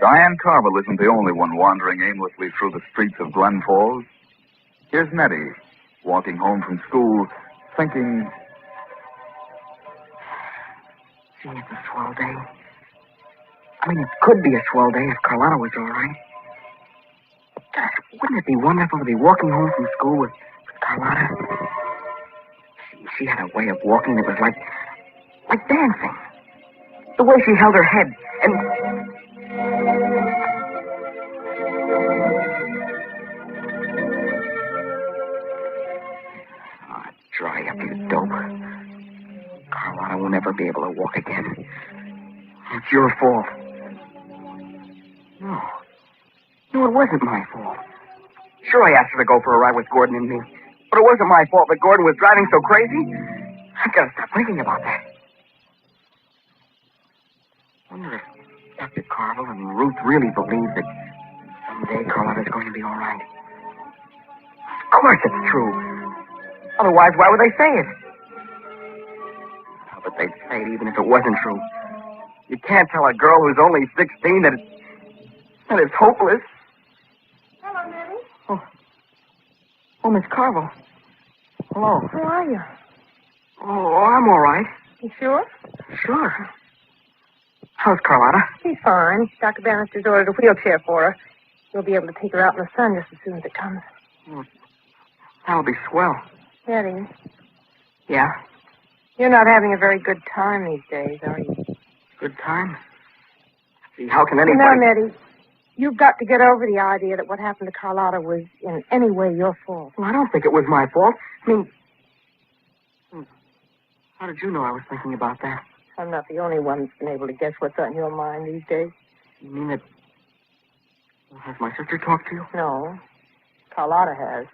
Diane Carver isn't the only one wandering aimlessly through the streets of Glen Falls. Here's Nettie, walking home from school, thinking... Gee, it's a swell day. I mean, it could be a swell day if Carlotta was all right. Gosh, wouldn't it be wonderful to be walking home from school with Carlotta? She had a way of walking that was like dancing. The way she held her head and... Oh, dry up, you dope. Carlotta will never be able to walk again. It's your fault. No, it wasn't my fault. Sure, I asked her to go for a ride with Gordon and me. But it wasn't my fault that Gordon was driving so crazy. I've got to stop thinking about that. I wonder if Dr. Carvel and Ruth really believe that someday Carlotta's going to be all right. Of course it's true. Otherwise, why would they say it? Oh, but they'd say it even if it wasn't true. You can't tell a girl who's only 16 that it's hopeless. Hello, Nettie. Oh, Miss Carvel. Hello. How are you? Oh, I'm all right. You sure? Sure. How's Carlotta? She's fine. Dr. Bannister's ordered a wheelchair for her. You'll be able to take her out in the sun just as soon as it comes. That'll be swell. Nettie, Yeah? you're not having a very good time these days, are you? Good time? See, how can anybody... No, Nettie, you've got to get over the idea that what happened to Carlotta was in any way your fault. Well, I don't think it was my fault. I mean... How did you know I was thinking about that? I'm not the only one that's been able to guess what's on your mind these days. You mean that... Well, has my sister talked to you? No. Carlotta has.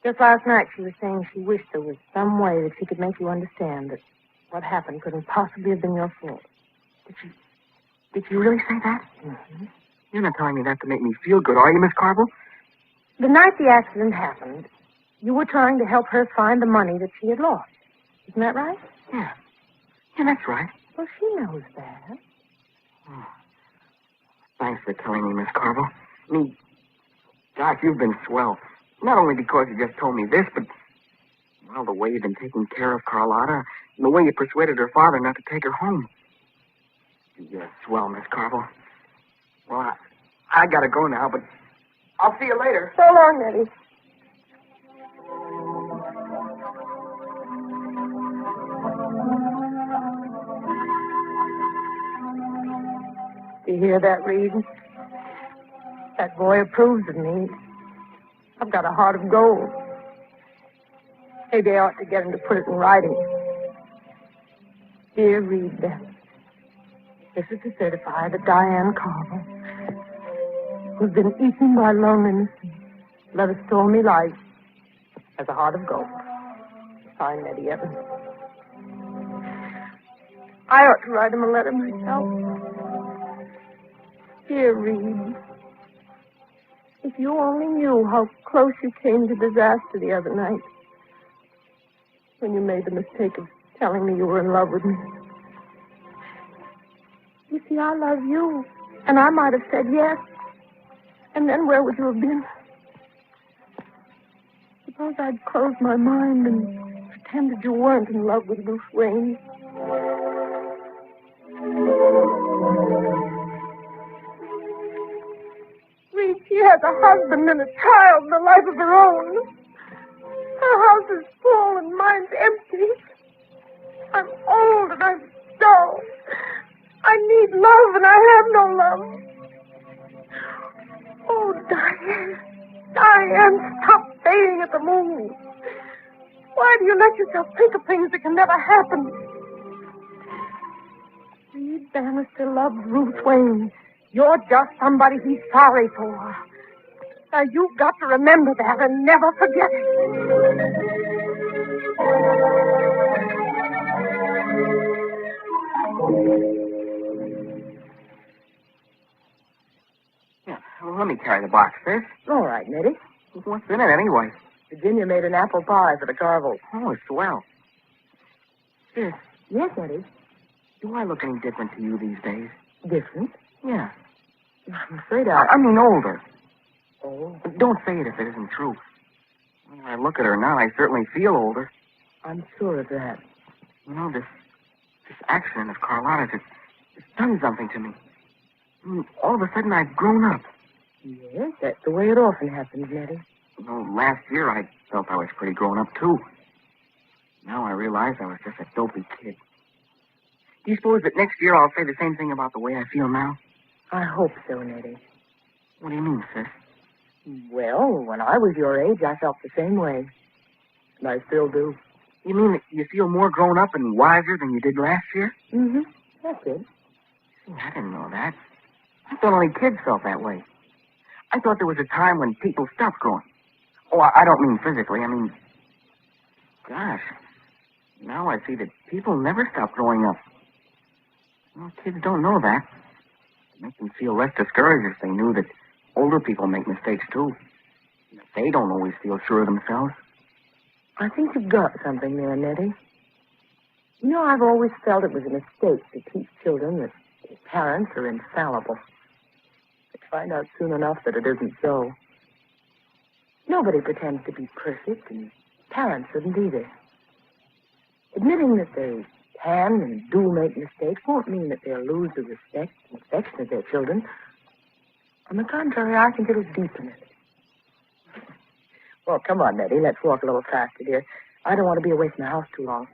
Just last night she was saying she wished there was some way that she could make you understand that what happened couldn't possibly have been your fault. Did she really say that? Mm-hmm. You're not telling me that to make me feel good, are you, Miss Carvel? The night the accident happened, you were trying to help her find the money that she had lost. Isn't that right? Yeah. Yeah, that's right. Well, she knows that. Oh. Thanks for telling me, Miss Carvel. I mean, gosh, you've been swell. Not only because you just told me this, but, well, the way you've been taking care of Carlotta and the way you persuaded her father not to take her home. You're swell, Miss Carvel. Well, I gotta go now, but I'll see you later. So long, Nettie. Do you hear that, Reed? That boy approves of me. I've got a heart of gold. Maybe I ought to get him to put it in writing. Dear Reed, this is to certify that Diane Carver, who's been eaten by loneliness, led a stormy life, has a heart of gold. Signed, Nettie Evans. I ought to write him a letter myself. Dear Reed, if you only knew how close you came to disaster the other night when you made the mistake of telling me you were in love with me. You see, I love you, and I might have said yes. And then where would you have been? Suppose I'd closed my mind and pretended you weren't in love with Ruth Wayne. She has a husband and a child and a life of her own. Her house is full and mine's empty. I'm old and I'm dull. I need love and I have no love. Oh, Diane. Diane, stop staying at the moon. Why do you let yourself think of things that can never happen? Reed Bannister loves Ruth Wayne. You're just somebody he's sorry for. Now, you've got to remember that and never forget it. Yeah, well, let me carry the box, sis. All right, Nettie. What's in it, anyway? Virginia made an apple pie for the Carvels. Oh, swell. Sis. Yes, Nettie. Do I look any different to you these days? Different? Yeah. I'm afraid I mean older. Oh. Don't say it if it isn't true. When I look at her now, I certainly feel older. I'm sure of that. You know, this accident of Carlotta's, it's done something to me. I mean, all of a sudden, I've grown up. Yes, that's the way it often happens, Nettie. You know, last year, I felt I was pretty grown up, too. Now I realize I was just a dopey kid. Do you suppose that next year I'll say the same thing about the way I feel now? I hope so, Nettie. What do you mean, sis? Well, when I was your age, I felt the same way. And I still do. You mean that you feel more grown up and wiser than you did last year? Mm-hmm. That's it. See, I didn't know that. I thought only kids felt that way. I thought there was a time when people stopped growing. Oh, I don't mean physically. I mean, gosh, now I see that people never stop growing up. Well, kids don't know that. It makes them feel less discouraged if they knew that older people make mistakes, too. They don't always feel sure of themselves. I think you've got something there, Nettie. You know, I've always felt it was a mistake to teach children that their parents are infallible. They find out soon enough that it isn't so. Nobody pretends to be perfect, and parents shouldn't either. Admitting that they can and do make mistakes won't mean that they'll lose the respect and affection of their children. On the contrary, I think it'll deepen it. Well, come on, Nettie. Let's walk a little faster, dear. I don't want to be away from the house too long.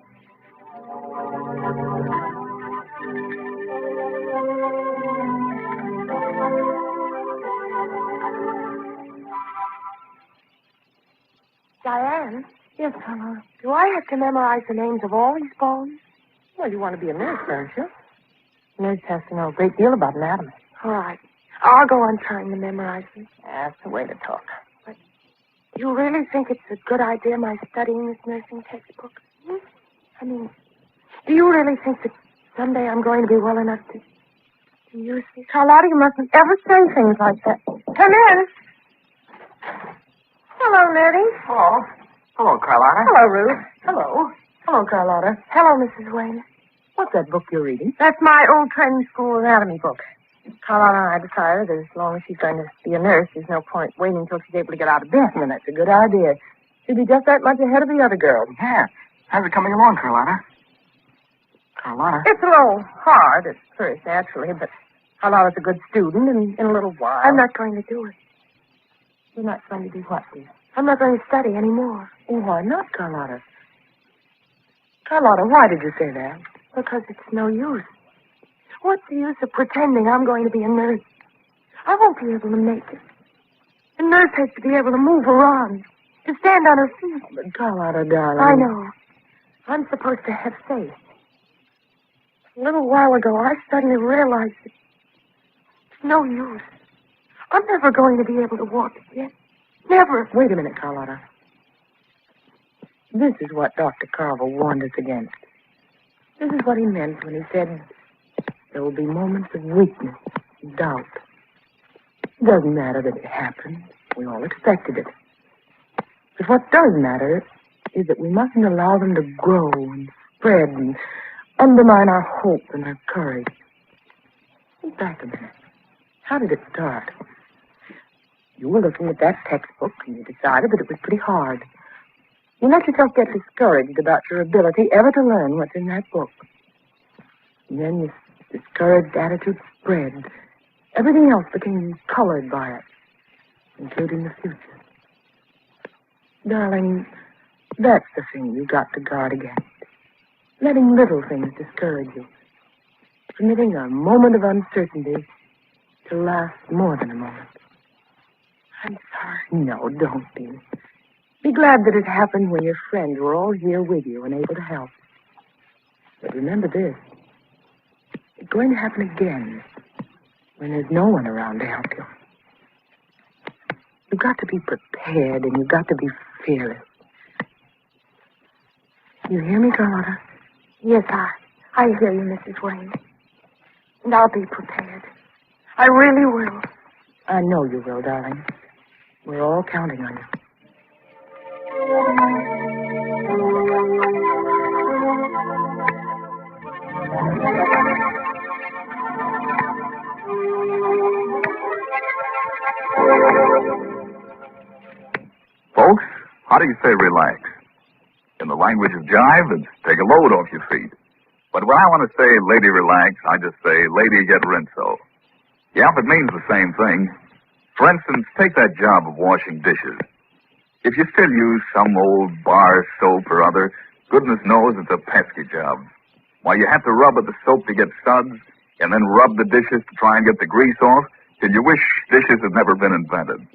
Diane? Yes, Hello. Do I have to memorize the names of all these bones? Well, you want to be a nurse, don't you? A nurse has to know a great deal about anatomy. All right. I'll go on trying to memorize them. That's the way to talk. But you really think it's a good idea, my studying this nursing textbook? Hmm? I mean, do you really think that someday I'm going to be well enough to use this? Carlotta, you mustn't ever say things like that. Come in. Hello, Nettie. Oh. Hello, Carlotta. Hello, Ruth. Hello. Hello, Carlotta. Hello, Mrs. Wayne. What's that book you're reading? That's my old training school anatomy book. Carlotta and I decided that as long as she's going to be a nurse, there's no point waiting until she's able to get out of bed. And that's a good idea. She'll be just that much ahead of the other girls. Yeah. How's it coming along, Carlotta? Carlotta? It's a little hard at first, naturally, but Carlotta's a good student, and in a little while... I'm not going to do it. You're not going to do what, dear? I'm not going to study anymore. Oh, why not, Carlotta? Carlotta, why did you say that? Because it's no use. What's the use of pretending I'm going to be a nurse? I won't be able to make it. A nurse has to be able to move around, to stand on her feet. But Carlotta, darling... I know. I'm supposed to have faith. A little while ago, I suddenly realized that it's no use. I'm never going to be able to walk again. Never. Wait a minute, Carlotta. This is what Dr. Carvel warned us against. This is what he meant when he said there will be moments of weakness and doubt. It doesn't matter that it happened. We all expected it. But what does matter is that we mustn't allow them to grow and spread and undermine our hope and our courage. Think back a minute. How did it start? You were looking at that textbook and you decided that it was pretty hard. You let yourself get discouraged about your ability ever to learn what's in that book. And then you discouraged attitude spread. Everything else became colored by it, including the future. Darling, that's the thing you got to guard against. Letting little things discourage you. Permitting a moment of uncertainty to last more than a moment. I'm sorry. No, don't be. Be glad that it happened when your friends were all here with you and able to help. But remember this. It's going to happen again when there's no one around to help you. You've got to be prepared and you've got to be fearless. You hear me, Carlotta? Yes, I hear you, Mrs. Wayne. And I'll be prepared. I really will. I know you will, darling. We're all counting on you. Folks, how do you say relax? In the language of jive, it's take a load off your feet. But when I want to say lady relax, I just say lady get rinso. Yeah, it means the same thing. For instance, take that job of washing dishes. If you still use some old bar soap or other, goodness knows it's a pesky job. Why, you have to rub at the soap to get suds, and then rub the dishes to try and get the grease off, till you wish dishes had never been invented.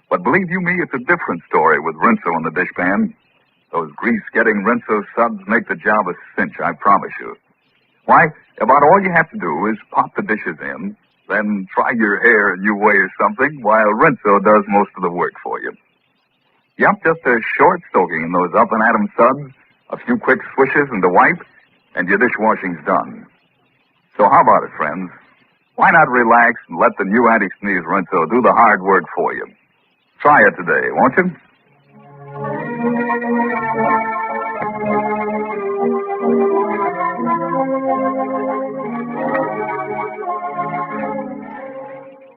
But believe you me, it's a different story with rinso in the dishpan. Those grease-getting rinso suds make the job a cinch, I promise you. Why, about all you have to do is pop the dishes in, then try your hair a new way or something, while rinso does most of the work for you. Yep, just a short soaking in those up-and-atom suds, a few quick swishes and a wipe, and your dishwashing's done. So how about it, friends? Why not relax and let the new anti-sneeze rinso do the hard work for you? Try it today, won't you?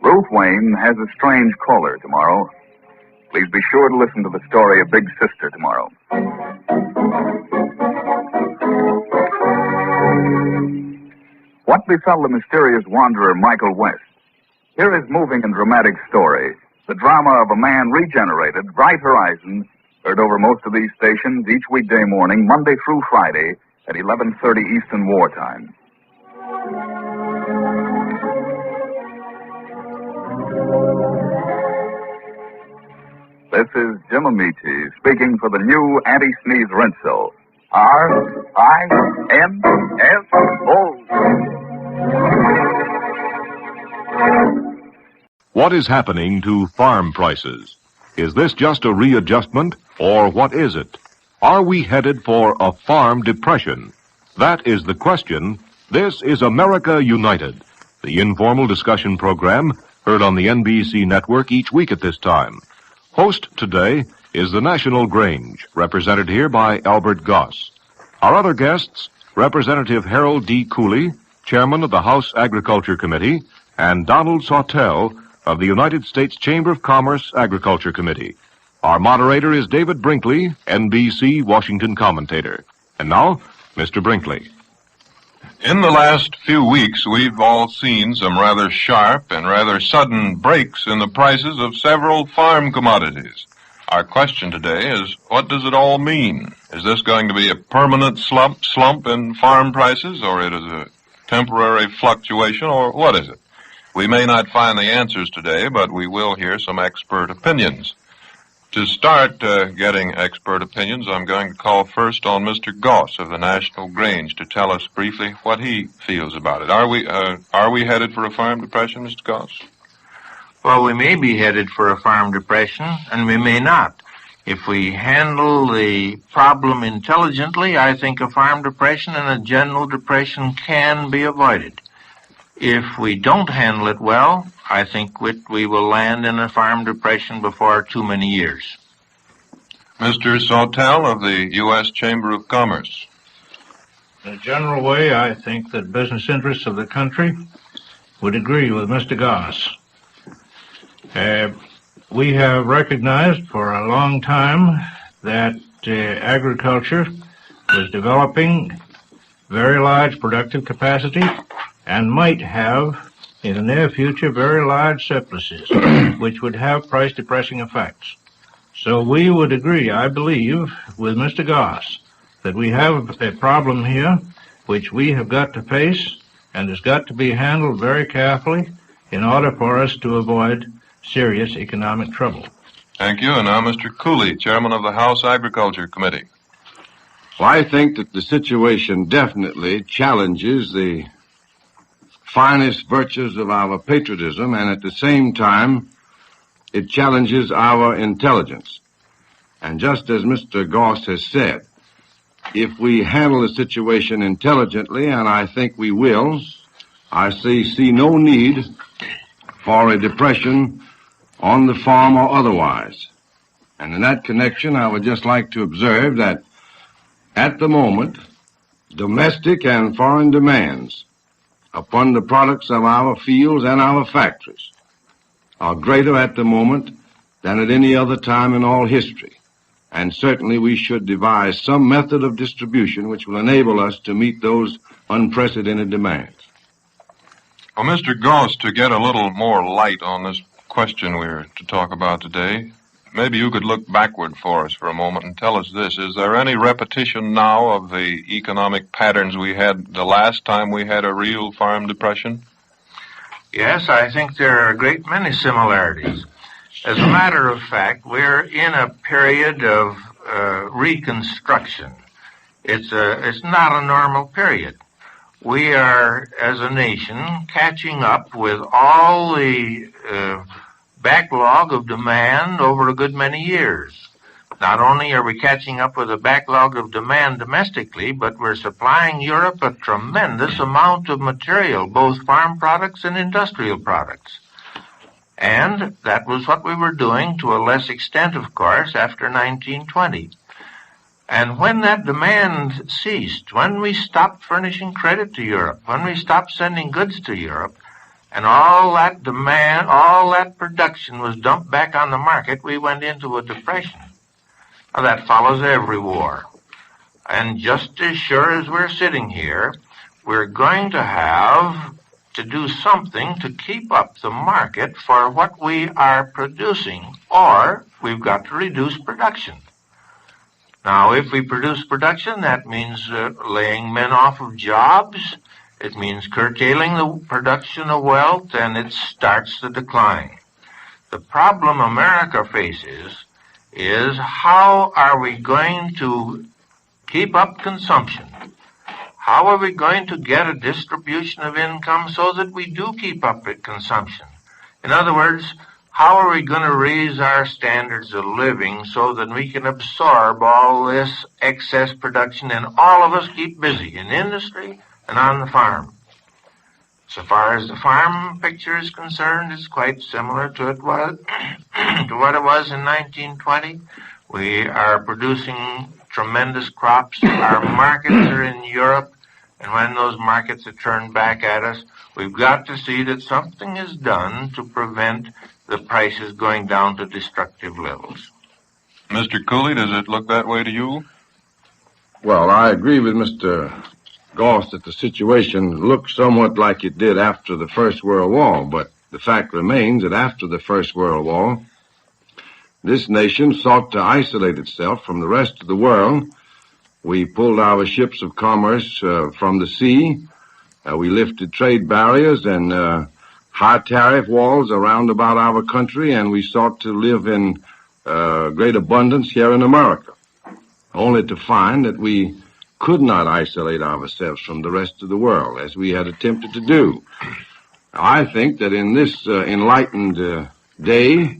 Ruth Wayne has a strange caller tomorrow. Please be sure to listen to the story of Big Sister tomorrow. What befell the mysterious wanderer Michael West? Here is moving and dramatic story, the drama of a man regenerated, bright horizons, heard over most of these stations each weekday morning, Monday through Friday, at 11:30 Eastern Wartime. This is Jim Amici speaking for the new anti-sneeze rinso. R-I-N-S-O. What is happening to farm prices? Is this just a readjustment, or what is it? Are we headed for a farm depression? That is the question. This is America United, the informal discussion program heard on the NBC network each week at this time. Host today is the National Grange, represented here by Albert Goss. Our other guests, Representative Harold D. Cooley, Chairman of the House Agriculture Committee, and Donald Sawtell of the United States Chamber of Commerce Agriculture Committee. Our moderator is David Brinkley, NBC Washington commentator. And now, Mr. Brinkley. In the last few weeks, we've all seen some rather sharp and rather sudden breaks in the prices of several farm commodities. Our question today is, what does it all mean? Is this going to be a permanent slump in farm prices, or it is a temporary fluctuation, or what is it? We may not find the answers today, but we will hear some expert opinions. To start getting expert opinions, I'm going to call first on Mr. Goss of the National Grange to tell us briefly what he feels about it. Are we headed for a farm depression, Mr. Goss? Well, we may be headed for a farm depression, and we may not. If we handle the problem intelligently, I think a farm depression and a general depression can be avoided. If we don't handle it well, I think we will land in a farm depression before too many years. Mr. Sawtell of the U.S. Chamber of Commerce. In a general way, I think that business interests of the country would agree with Mr. Goss. We have recognized for a long time that agriculture was developing very large productive capacity and might have, in the near future, very large surpluses, which would have price-depressing effects. So we would agree, I believe, with Mr. Goss, that we have a problem here which we have got to face and has got to be handled very carefully in order for us to avoid serious economic trouble. Thank you. And now Mr. Cooley, Chairman of the House Agriculture Committee. Well, I think that the situation definitely challenges the finest virtues of our patriotism, and at the same time, it challenges our intelligence. And just as Mr. Goss has said, if we handle the situation intelligently, and I think we will, I see no need for a depression on the farm or otherwise. And in that connection, I would just like to observe that at the moment, domestic and foreign demands upon the products of our fields and our factories are greater at the moment than at any other time in all history. And certainly we should devise some method of distribution which will enable us to meet those unprecedented demands. Well, Mr. Goss, to get a little more light on this question we're to talk about today, maybe you could look backward for us for a moment and tell us this. Is there any repetition now of the economic patterns we had the last time we had a real farm depression? Yes, I think there are a great many similarities. As a matter of fact, we're in a period of reconstruction. It's not a normal period. We are, as a nation, catching up with all the backlog of demand over a good many years. Not only are we catching up with a backlog of demand domestically, but we're supplying Europe a tremendous amount of material, both farm products and industrial products. And that was what we were doing to a less extent, of course, after 1920. And when that demand ceased, when we stopped furnishing credit to Europe, when we stopped sending goods to Europe, and all that demand, all that production was dumped back on the market, we went into a depression. Now, that follows every war. And just as sure as we're sitting here, we're going to have to do something to keep up the market for what we are producing, or we've got to reduce production. Now, if we produce production, that means laying men off of jobs. It means curtailing the production of wealth, and it starts the decline. The problem America faces is how are we going to keep up consumption? How are we going to get a distribution of income so that we do keep up with consumption? In other words, how are we going to raise our standards of living so that we can absorb all this excess production and all of us keep busy in industry and on the farm? So far as the farm picture is concerned, it's quite similar to what it was in 1920. We are producing tremendous crops. Our markets are in Europe, and when those markets are turned back at us, we've got to see that something is done to prevent the prices going down to destructive levels. Mr. Cooley, does it look that way to you? Well, I agree with Mr. Goss that the situation looks somewhat like it did after the First World War, but the fact remains that after the First World War, this nation sought to isolate itself from the rest of the world. We pulled our ships of commerce from the sea. We lifted trade barriers and high tariff walls around about our country, and we sought to live in great abundance here in America, only to find that we could not isolate ourselves from the rest of the world, as we had attempted to do. Now, I think that in this enlightened day,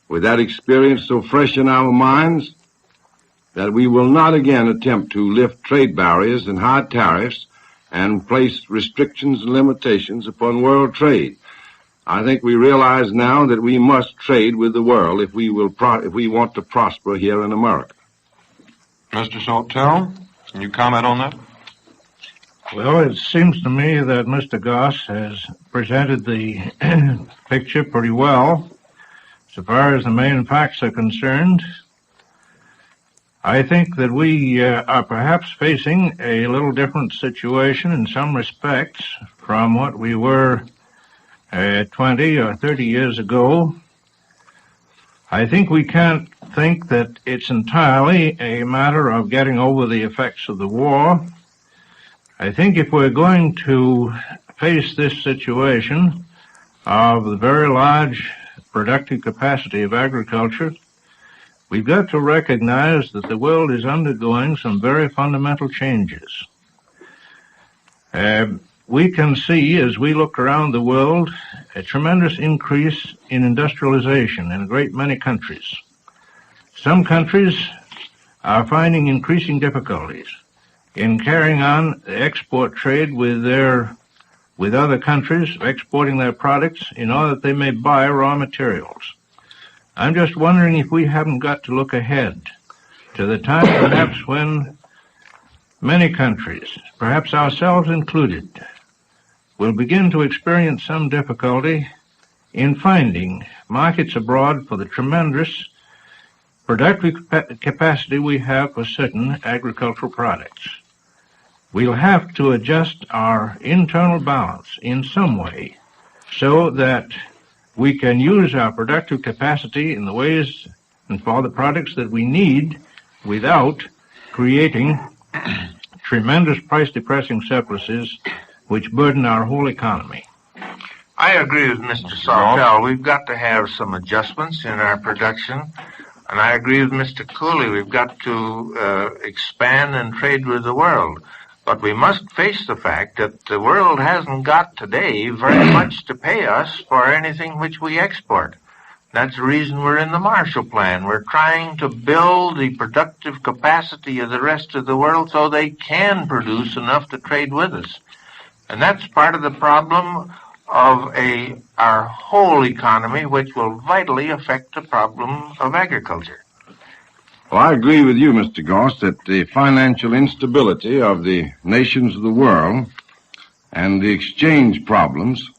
with that experience so fresh in our minds, that we will not again attempt to lift trade barriers and high tariffs and place restrictions and limitations upon world trade. I think we realize now that we must trade with the world if we want to prosper here in America. Mr. Saltell, can you comment on that? Well, it seems to me that Mr. Goss has presented the picture pretty well. So far as the main facts are concerned, I think that we are perhaps facing a little different situation in some respects from what we were 20 or 30 years ago. I think we can't think that it's entirely a matter of getting over the effects of the war. I think if we're going to face this situation of the very large productive capacity of agriculture, we've got to recognize that the world is undergoing some very fundamental changes. We can see, as we look around the world, a tremendous increase in industrialization in a great many countries. Some countries are finding increasing difficulties in carrying on the export trade with other countries, exporting their products in order that they may buy raw materials. I'm just wondering if we haven't got to look ahead to the time perhaps when many countries, perhaps ourselves included, will begin to experience some difficulty in finding markets abroad for the tremendous productive capacity we have for certain agricultural products. We'll have to adjust our internal balance in some way so that we can use our productive capacity in the ways and for the products that we need without creating tremendous price-depressing surpluses which burden our whole economy. I agree with Mr. Sauer. We've got to have some adjustments in our production. And I agree with Mr. Cooley. We've got to expand and trade with the world. But we must face the fact that the world hasn't got today very much to pay us for anything which we export. That's the reason we're in the Marshall Plan. We're trying to build the productive capacity of the rest of the world so they can produce enough to trade with us. And that's part of the problem of our whole economy, which will vitally affect the problem of agriculture. Well, I agree with you, Mr. Goss, that the financial instability of the nations of the world and the exchange problems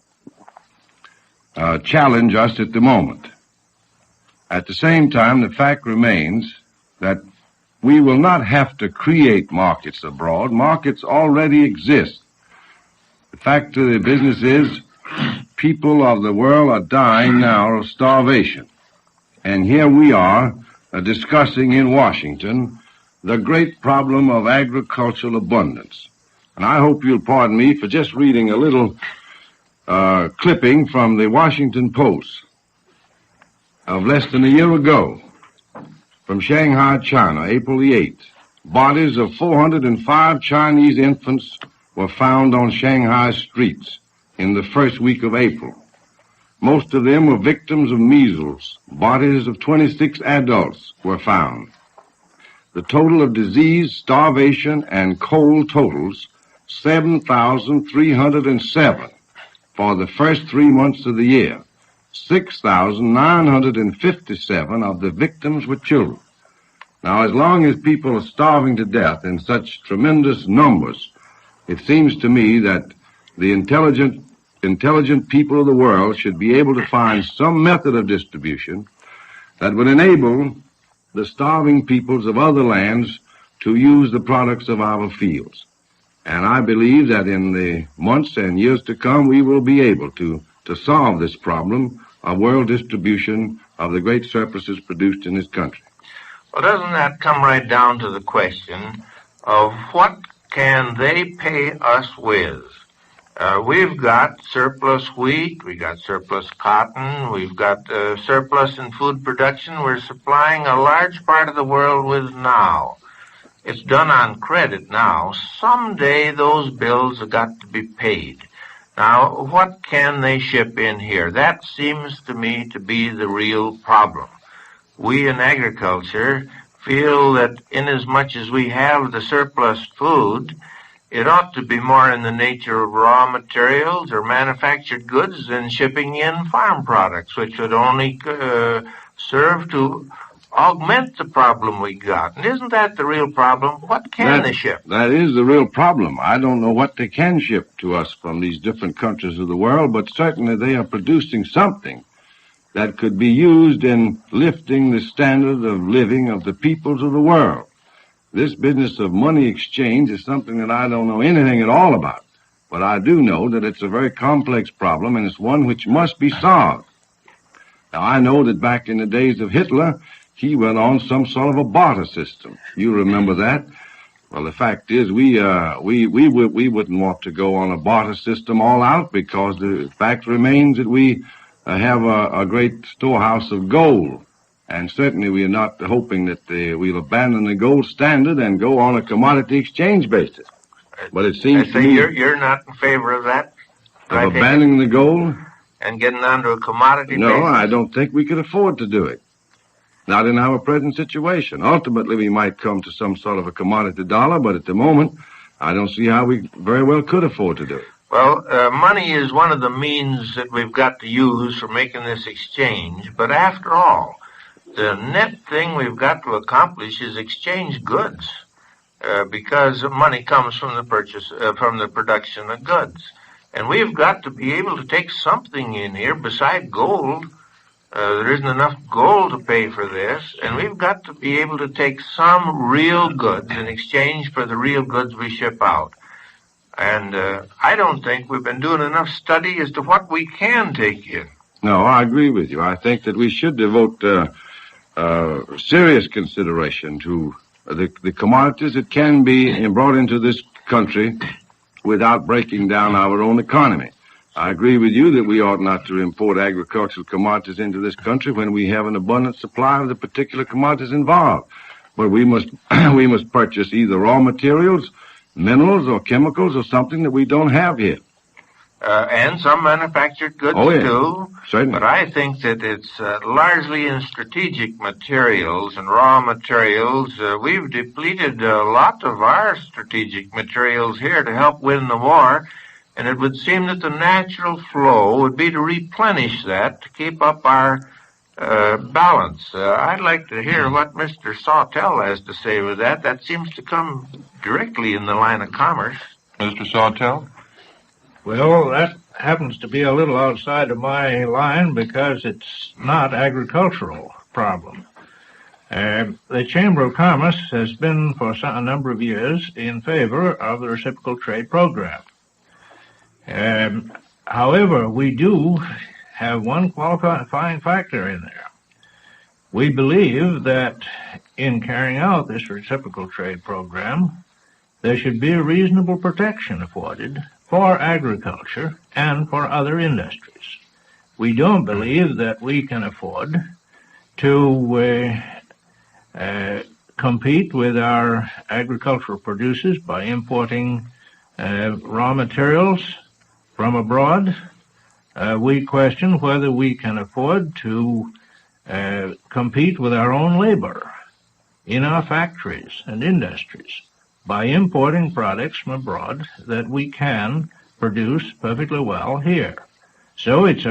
challenge us at the moment. At the same time, the fact remains that we will not have to create markets abroad. Markets already exist. The fact of the business is people of the world are dying now of starvation. And here we are discussing in Washington the great problem of agricultural abundance. And I hope you'll pardon me for just reading a little clipping from the Washington Post of less than a year ago from Shanghai, China, April the 8th. Bodies of 405 Chinese infants were found on Shanghai streets in the first week of April. Most of them were victims of measles. Bodies of 26 adults were found. The total of disease, starvation, and cold totals 7,307 for the first 3 months of the year. 6,957 of the victims were children. Now, as long as people are starving to death in such tremendous numbers, it seems to me that the intelligent people of the world should be able to find some method of distribution that would enable the starving peoples of other lands to use the products of our fields. And I believe that in the months and years to come, we will be able to solve this problem of world distribution of the great surpluses produced in this country. Well, doesn't that come right down to the question of what can they pay us with? We've got surplus wheat, we've got surplus cotton, we've got surplus in food production we're supplying a large part of the world with now. It's done on credit now. Someday those bills have got to be paid. Now, what can they ship in here? That seems to me to be the real problem. We in agriculture feel that inasmuch as we have the surplus food, it ought to be more in the nature of raw materials or manufactured goods than shipping in farm products, which would only serve to augment the problem we got. And isn't that the real problem? What can they ship? That is the real problem. I don't know what they can ship to us from these different countries of the world, but certainly they are producing something that could be used in lifting the standard of living of the peoples of the world. This business of money exchange is something that I don't know anything at all about. But I do know that it's a very complex problem, and it's one which must be solved. Now, I know that back in the days of Hitler, he went on some sort of a barter system. You remember that? Well, the fact is, we wouldn't want to go on a barter system all out, because the fact remains that we have a great storehouse of gold. And certainly we are not hoping that we'll abandon the gold standard and go on a commodity exchange basis. But it seems to me... You're not in favor of that? Of abandoning the gold? And getting onto a commodity No, basis? I don't think we could afford to do it. Not in our present situation. Ultimately, we might come to some sort of a commodity dollar, but at the moment, I don't see how we very well could afford to do it. Well, money is one of the means that we've got to use for making this exchange. But after all, the net thing we've got to accomplish is exchange goods, because money comes from the purchase, from the production of goods. And we've got to be able to take something in here beside gold. There isn't enough gold to pay for this, and we've got to be able to take some real goods in exchange for the real goods we ship out. And I don't think we've been doing enough study as to what we can take in. No, I agree with you. I think that we should devote serious consideration to the commodities that can be brought into this country without breaking down our own economy. I agree with you that we ought not to import agricultural commodities into this country when we have an abundant supply of the particular commodities involved. But we must purchase either raw materials, minerals, or chemicals, or something that we don't have here. And some manufactured goods, too. Certainly. But I think that it's largely in strategic materials and raw materials. We've depleted a lot of our strategic materials here to help win the war, and it would seem that the natural flow would be to replenish that to keep up our balance. I'd like to hear what Mr. Sawtell has to say with that. That seems to come directly in the line of commerce. Mr. Sawtell? Well, that happens to be a little outside of my line because it's not agricultural problem. The Chamber of Commerce has been for a number of years in favor of the reciprocal trade program. However, we do have one qualifying factor in there. We believe that in carrying out this reciprocal trade program, there should be a reasonable protection afforded for agriculture and for other industries. We don't believe that we can afford to compete with our agricultural producers by importing raw materials from abroad. We question whether we can afford to compete with our own labor in our factories and industries by importing products from abroad that we can produce perfectly well here. So it's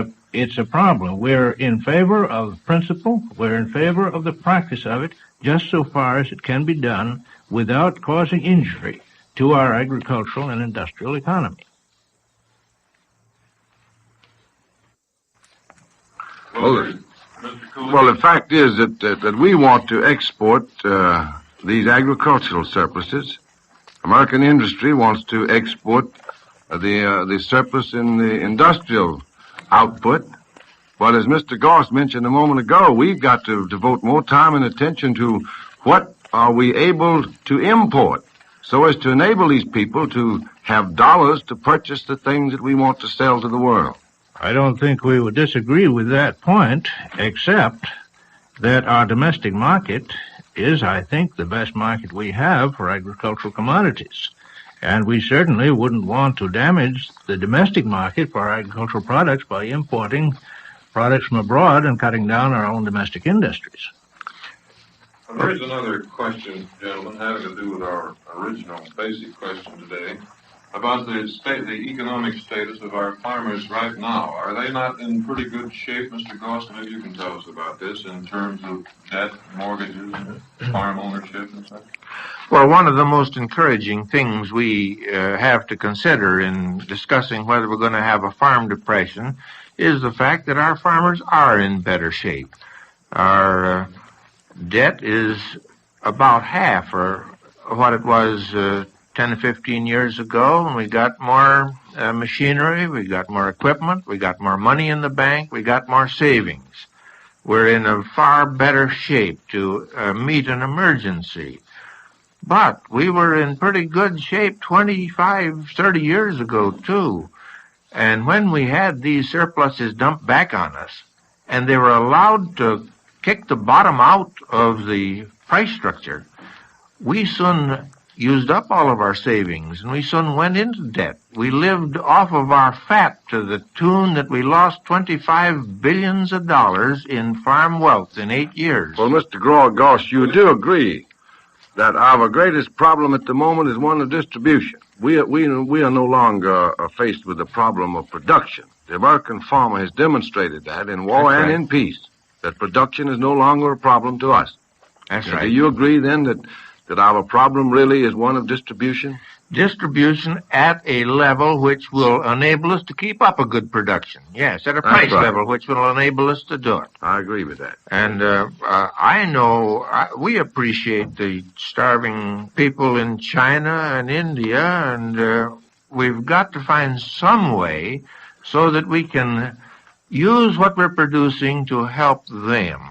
a problem. We're in favor of principle. We're in favor of the practice of it, just so far as it can be done without causing injury to our agricultural and industrial economy. Well, the fact is that we want to export these agricultural surpluses. American industry wants to export the surplus in the industrial output. But as Mr. Goss mentioned a moment ago, we've got to devote more time and attention to what are we able to import so as to enable these people to have dollars to purchase the things that we want to sell to the world. I don't think we would disagree with that point, except that our domestic market is, I think, the best market we have for agricultural commodities. And we certainly wouldn't want to damage the domestic market for agricultural products by importing products from abroad and cutting down our own domestic industries. Here's another question, gentlemen, having to do with our original basic question today about the economic status of our farmers right now. Are they not in pretty good shape, Mr. Goss? Maybe you can tell us about this in terms of debt, mortgages, farm ownership and such. Well, one of the most encouraging things we have to consider in discussing whether we're going to have a farm depression is the fact that our farmers are in better shape. Our debt is about half or what it was 10 or 15 years ago, and we got more machinery, we got more equipment, we got more money in the bank, we got more savings. We're in a far better shape to meet an emergency. But we were in pretty good shape 25, 30 years ago, too. And when we had these surpluses dumped back on us, and they were allowed to kick the bottom out of the price structure, we soon used up all of our savings, and we soon went into debt. We lived off of our fat to the tune that we lost $25 billion in farm wealth in 8 years. Well, Mr. Goss, you do agree that our greatest problem at the moment is one of distribution. We are no longer faced with the problem of production. The American farmer has demonstrated that in war and in peace, that production is no longer a problem to us. That's right. Do you agree, then, that our problem really is one of distribution? Distribution at a level which will enable us to keep up a good production. Yes, at a price level which will enable us to do it. I agree with that. And I know we appreciate the starving people in China and India, and we've got to find some way so that we can use what we're producing to help them.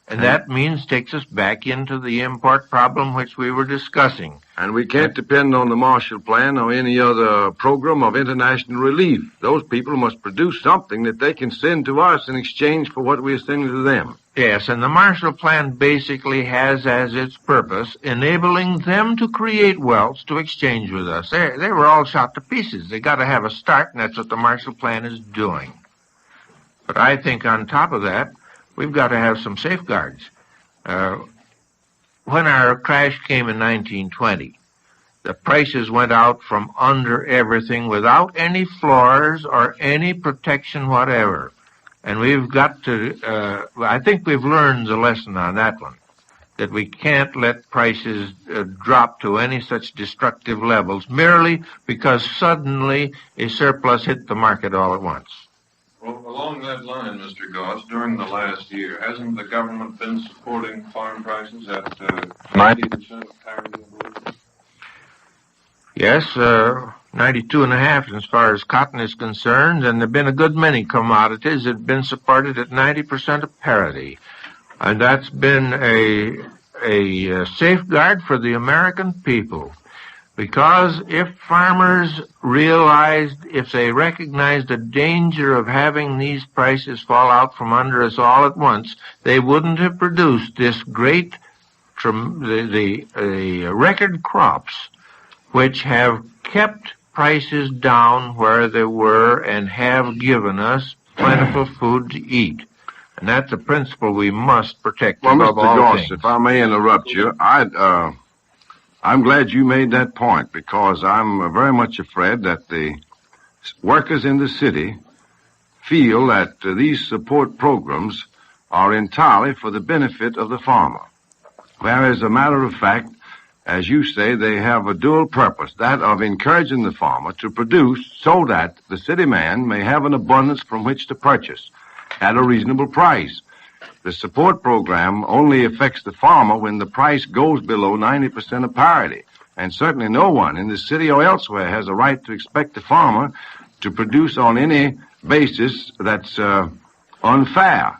And that means takes us back into the import problem which we were discussing. And we can't depend on the Marshall Plan or any other program of international relief. Those people must produce something that they can send to us in exchange for what we're sending to them. Yes, and the Marshall Plan basically has as its purpose enabling them to create wealth to exchange with us. They were all shot to pieces. They got to have a start, and that's what the Marshall Plan is doing. But I think on top of that, we've got to have some safeguards. When our crash came in 1920, the prices went out from under everything without any floors or any protection whatever. And we've got to, I think we've learned the lesson on that one, that we can't let prices drop to any such destructive levels merely because suddenly a surplus hit the market all at once. Well, along that line, Mr. Goss, during the last year, hasn't the government been supporting farm prices at 90% of parity? Yes, 92.5% as far as cotton is concerned, and there have been a good many commodities that have been supported at 90% of parity. And that's been a safeguard for the American people. Because if farmers if they recognized the danger of having these prices fall out from under us all at once, they wouldn't have produced this great, the record crops, which have kept prices down where they were and have given us plentiful food to eat. And that's a principle we must protect above all Mr. Goss, things. if I may interrupt you, I'm glad you made that point, because I'm very much afraid that the workers in the city feel that these support programs are entirely for the benefit of the farmer. Whereas, as a matter of fact, as you say, they have a dual purpose, that of encouraging the farmer to produce so that the city man may have an abundance from which to purchase at a reasonable price. The support program only affects the farmer when the price goes below 90% of parity. And certainly no one in the city or elsewhere has a right to expect the farmer to produce on any basis that's unfair.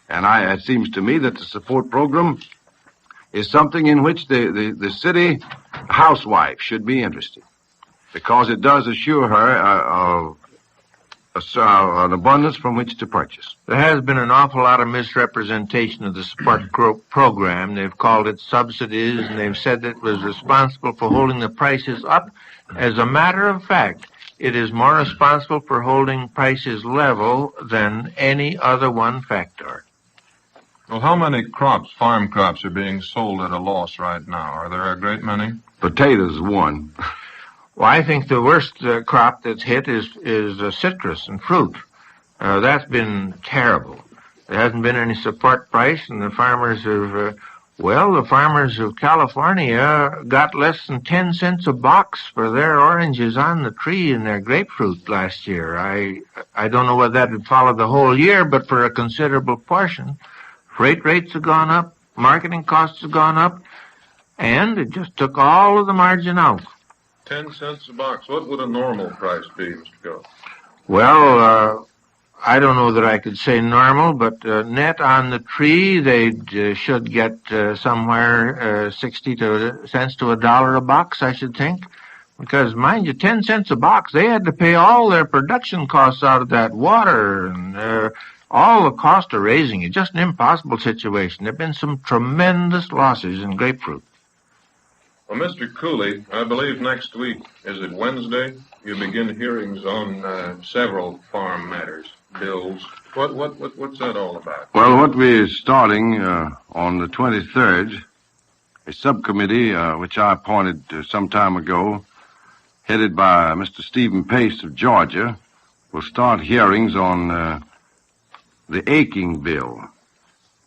And it seems to me that the support program is something in which the city housewife should be interested, because it does assure her an abundance from which to purchase. There has been an awful lot of misrepresentation of the support program. They've called it subsidies, and they've said that it was responsible for holding the prices up. As a matter of fact, it is more responsible for holding prices level than any other one factor. Well, how many farm crops, are being sold at a loss right now? Are there a great many? Potatoes, one. Well, I think the worst crop that's hit is citrus and fruit. That's been terrible. There hasn't been any support price, and the farmers of California got less than 10 cents a box for their oranges on the tree and their grapefruit last year. I don't know whether that would follow the whole year, but for a considerable portion. Freight rates have gone up. Marketing costs have gone up. And it just took all of the margin out. 10 cents a box. What would a normal price be, Mr. Goss? Well, I don't know that I could say normal, but net on the tree, they should get somewhere 60 cents to $1 a box, I should think. Because, mind you, 10 cents a box, they had to pay all their production costs out of that water and all the cost of raising it. Just an impossible situation. There have been some tremendous losses in grapefruit. Well, Mr. Cooley, I believe next week, is it Wednesday? You begin hearings on several farm matters, bills. What's that all about? Well, what we're starting on the 23rd, a subcommittee which I appointed some time ago, headed by Mr. Stephen Pace of Georgia, will start hearings on the aching bill,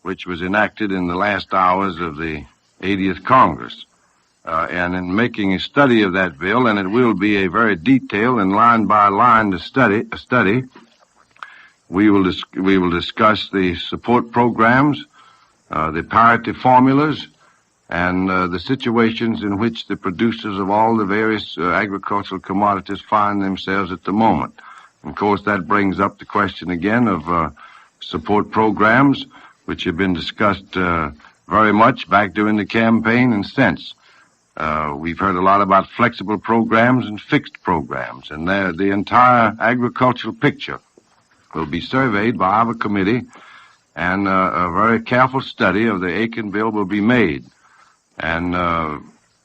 which was enacted in the last hours of the 80th Congress. And in making a study of that bill, and it will be a very detailed and line-by-line study, we will discuss the support programs, the parity formulas, and the situations in which the producers of all the various agricultural commodities find themselves at the moment. And of course, that brings up the question again of support programs, which have been discussed very much back during the campaign and since. We've heard a lot about flexible programs and fixed programs, and the entire agricultural picture will be surveyed by our committee, and a very careful study of the Aiken bill will be made. And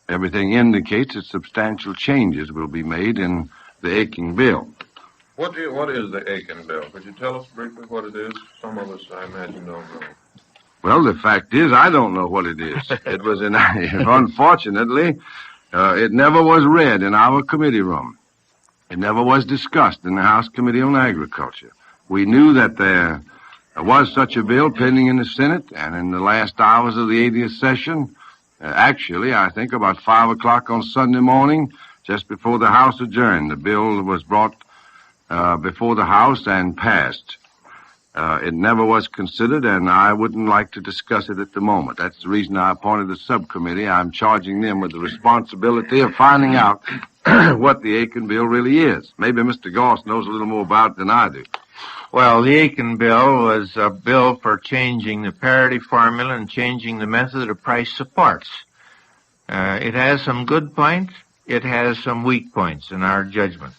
everything indicates that substantial changes will be made in the Aiken bill. What is the Aiken bill? Could you tell us briefly what it is? Some of us, I imagine, don't know. Well, the fact is, I don't know what it is. It was unfortunately, it never was read in our committee room. It never was discussed in the House Committee on Agriculture. We knew that there was such a bill pending in the Senate, and in the last hours of the 80th session, actually, I think about 5 o'clock on Sunday morning, just before the House adjourned, the bill was brought before the House and passed. It never was considered, and I wouldn't like to discuss it at the moment. That's the reason I appointed the subcommittee. I'm charging them with the responsibility of finding out what the Aiken bill really is. Maybe Mr. Goss knows a little more about it than I do. Well, the Aiken bill was a bill for changing the parity formula and changing the method of price supports. It has some good points. It has some weak points in our judgment.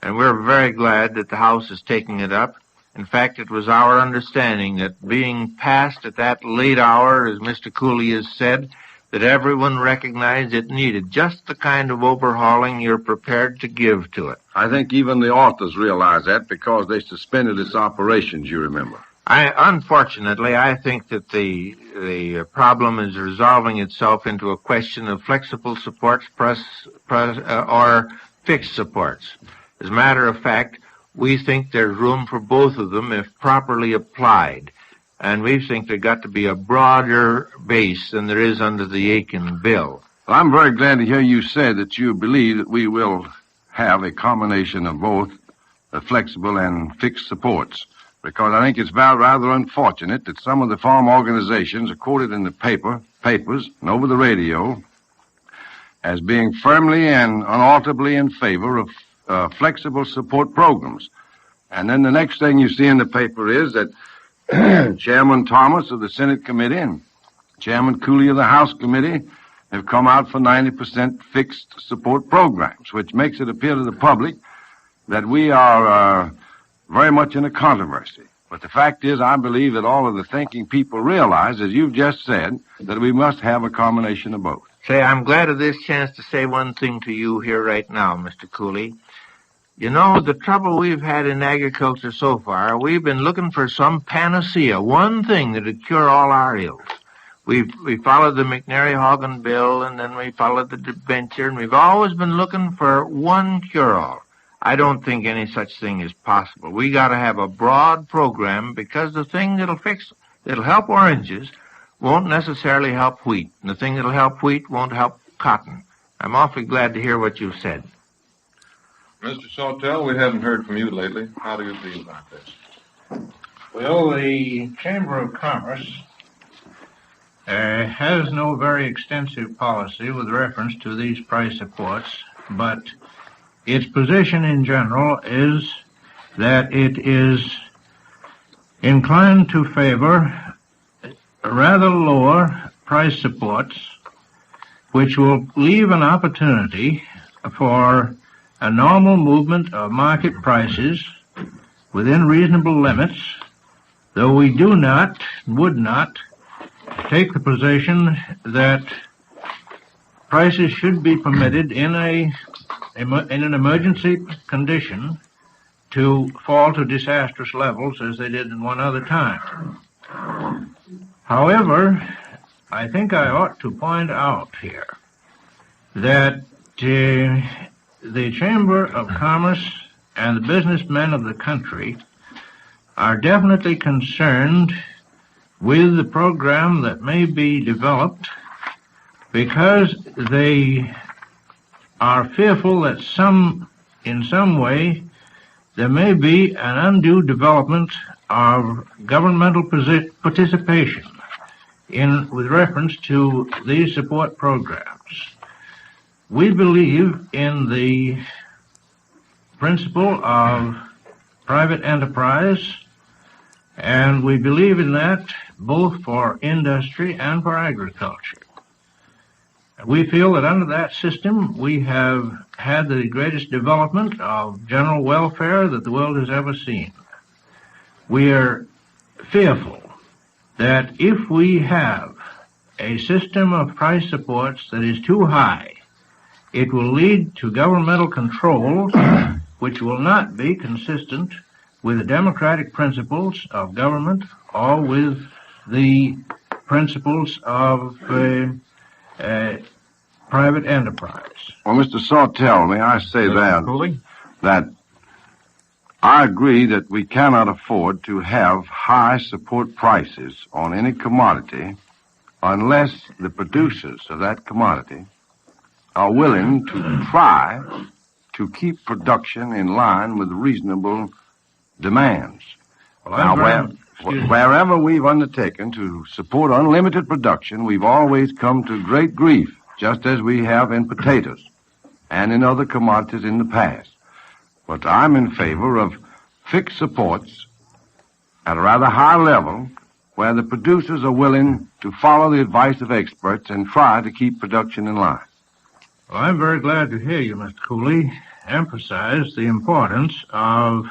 And we're very glad that the House is taking it up. In fact, it was our understanding that being passed at that late hour, as Mr. Cooley has said, that everyone recognized it needed just the kind of overhauling you're prepared to give to it. I think even the authors realize that because they suspended its operations, you remember. Unfortunately, I think that the problem is resolving itself into a question of flexible supports or fixed supports. As a matter of fact, we think there's room for both of them if properly applied. And we think there's got to be a broader base than there is under the Aiken bill. Well, I'm very glad to hear you say that you believe that we will have a combination of both flexible and fixed supports. Because I think it's rather unfortunate that some of the farm organizations are quoted in the papers, and over the radio as being firmly and unalterably in favor of flexible support programs. And then the next thing you see in the paper is that Chairman Thomas of the Senate Committee and Chairman Cooley of the House Committee have come out for 90% fixed support programs, which makes it appear to the public that we are very much in a controversy. But the fact is, I believe that all of the thinking people realize, as you've just said, that we must have a combination of both. Say, I'm glad of this chance to say one thing to you here right now, Mr. Cooley. You know, the trouble we've had in agriculture so far, we've been looking for some panacea, one thing that would cure all our ills. We followed the McNary-Hogan bill, and then we followed the debenture, and we've always been looking for one cure-all. I don't think any such thing is possible. We got to have a broad program because the thing that'll help oranges won't necessarily help wheat, and the thing that'll help wheat won't help cotton. I'm awfully glad to hear what you said. Mr. Sawtell, we haven't heard from you lately. How do you feel about this? Well, the Chamber of Commerce has no very extensive policy with reference to these price supports, but its position in general is that it is inclined to favor rather lower price supports, which will leave an opportunity for a normal movement of market prices within reasonable limits, though we would not take the position that prices should be permitted in an emergency condition to fall to disastrous levels as they did in one other time. However, I think I ought to point out here that the Chamber of Commerce and the businessmen of the country are definitely concerned with the program that may be developed because they are fearful that in some way there may be an undue development of governmental participation with reference to these support programs. We believe in the principle of private enterprise, and we believe in that both for industry and for agriculture. We feel that under that system we have had the greatest development of general welfare that the world has ever seen. We are fearful that if we have a system of price supports that is too high, it will lead to governmental controls which will not be consistent with the democratic principles of government or with the principles of private enterprise. Well, Mr. Sawtell, may I say that I agree that we cannot afford to have high support prices on any commodity unless the producers of that commodity are willing to try to keep production in line with reasonable demands. Now, wherever we've undertaken to support unlimited production, we've always come to great grief, just as we have in potatoes and in other commodities in the past. But I'm in favor of fixed supports at a rather high level where the producers are willing to follow the advice of experts and try to keep production in line. Well, I'm very glad to hear you, Mr. Cooley, emphasize the importance of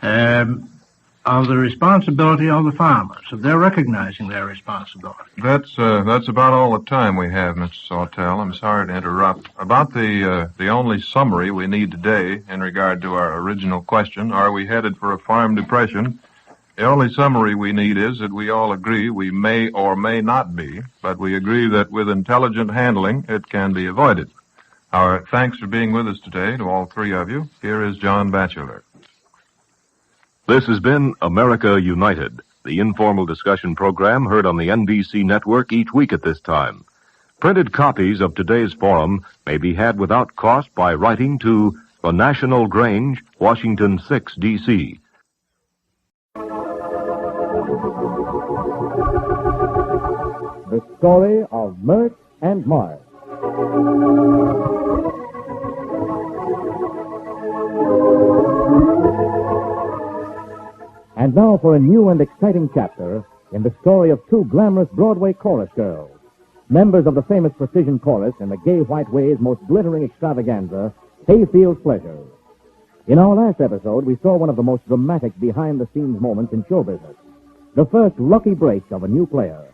the responsibility of the farmers, of their recognizing their responsibility. That's about all the time we have, Mr. Sawtell. I'm sorry to interrupt. About the only summary we need today in regard to our original question, are we headed for a farm depression? The only summary we need is that we all agree we may or may not be, but we agree that with intelligent handling, it can be avoided. Our thanks for being with us today to all three of you. Here is John Batchelor. This has been America United, the informal discussion program heard on the NBC network each week at this time. Printed copies of today's forum may be had without cost by writing to the National Grange, Washington 6, D.C. The story of Myrt and Marge. And now for a new and exciting chapter in the story of two glamorous Broadway chorus girls, members of the famous Precision Chorus in the gay white way's most glittering extravaganza, Hayfield's Pleasure. In our last episode, we saw one of the most dramatic behind-the-scenes moments in show business, the first lucky break of a new player.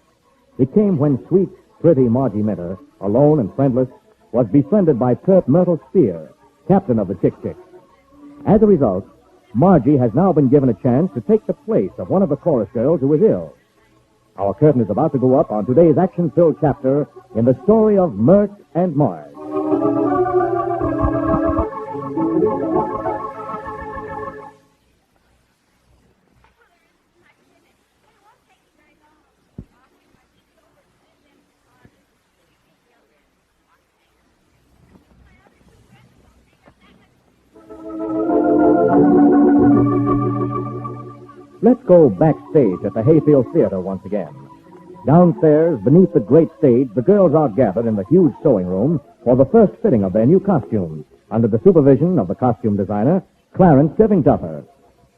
It came when sweet, pretty Margie Minter, alone and friendless, was befriended by pert Myrtle Spear, captain of the Chick Chicks. As a result, Margie has now been given a chance to take the place of one of the chorus girls who is ill. Our curtain is about to go up on today's action-filled chapter in the story of Myrt and Marge. Let's go backstage at the Hayfield Theater once again. Downstairs, beneath the great stage, the girls are gathered in the huge sewing room for the first fitting of their new costumes, under the supervision of the costume designer, Clarence Duffer.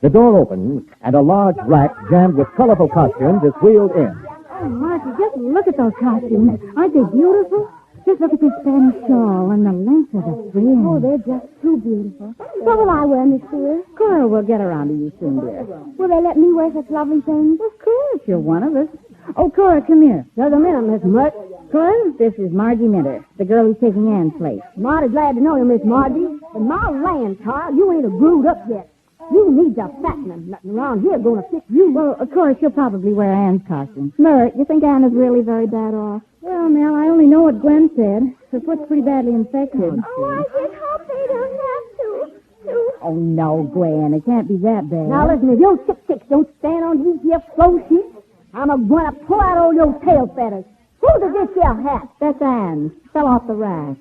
The door opens, and a large rack jammed with colorful costumes is wheeled in. Oh, Margie, just look at those costumes. Aren't they beautiful? Just look at this Spanish shawl and the length of the fringe. Oh, they're just too beautiful. What will I wear, Miss Dear? Cora will get around to you soon, dear. Will they let me wear such lovely things? Of course, you're one of us. Oh, Cora, come here. Just a minute, Miss Myrt. Cora, this is Margie Minter, the girl who's taking Ann's place. Mighty glad to know you, Miss Margie. But my land, child, you ain't a growed up yet. You need to fatten them. Nothing around here gonna fit you. Well, of course, she'll probably wear Ann's costume. Myrt, you think Ann is really very bad off? Well, Mel, I only know what Gwen said. Her foot's pretty badly infected. Oh, I just hope they don't have to. Oh, no, Gwen, it can't be that bad. Now, listen, if your chicks don't stand on these here flow sheets, I'm going to pull out all your tail feathers. Who's this here hat? That's Anne's. Fell off the rack.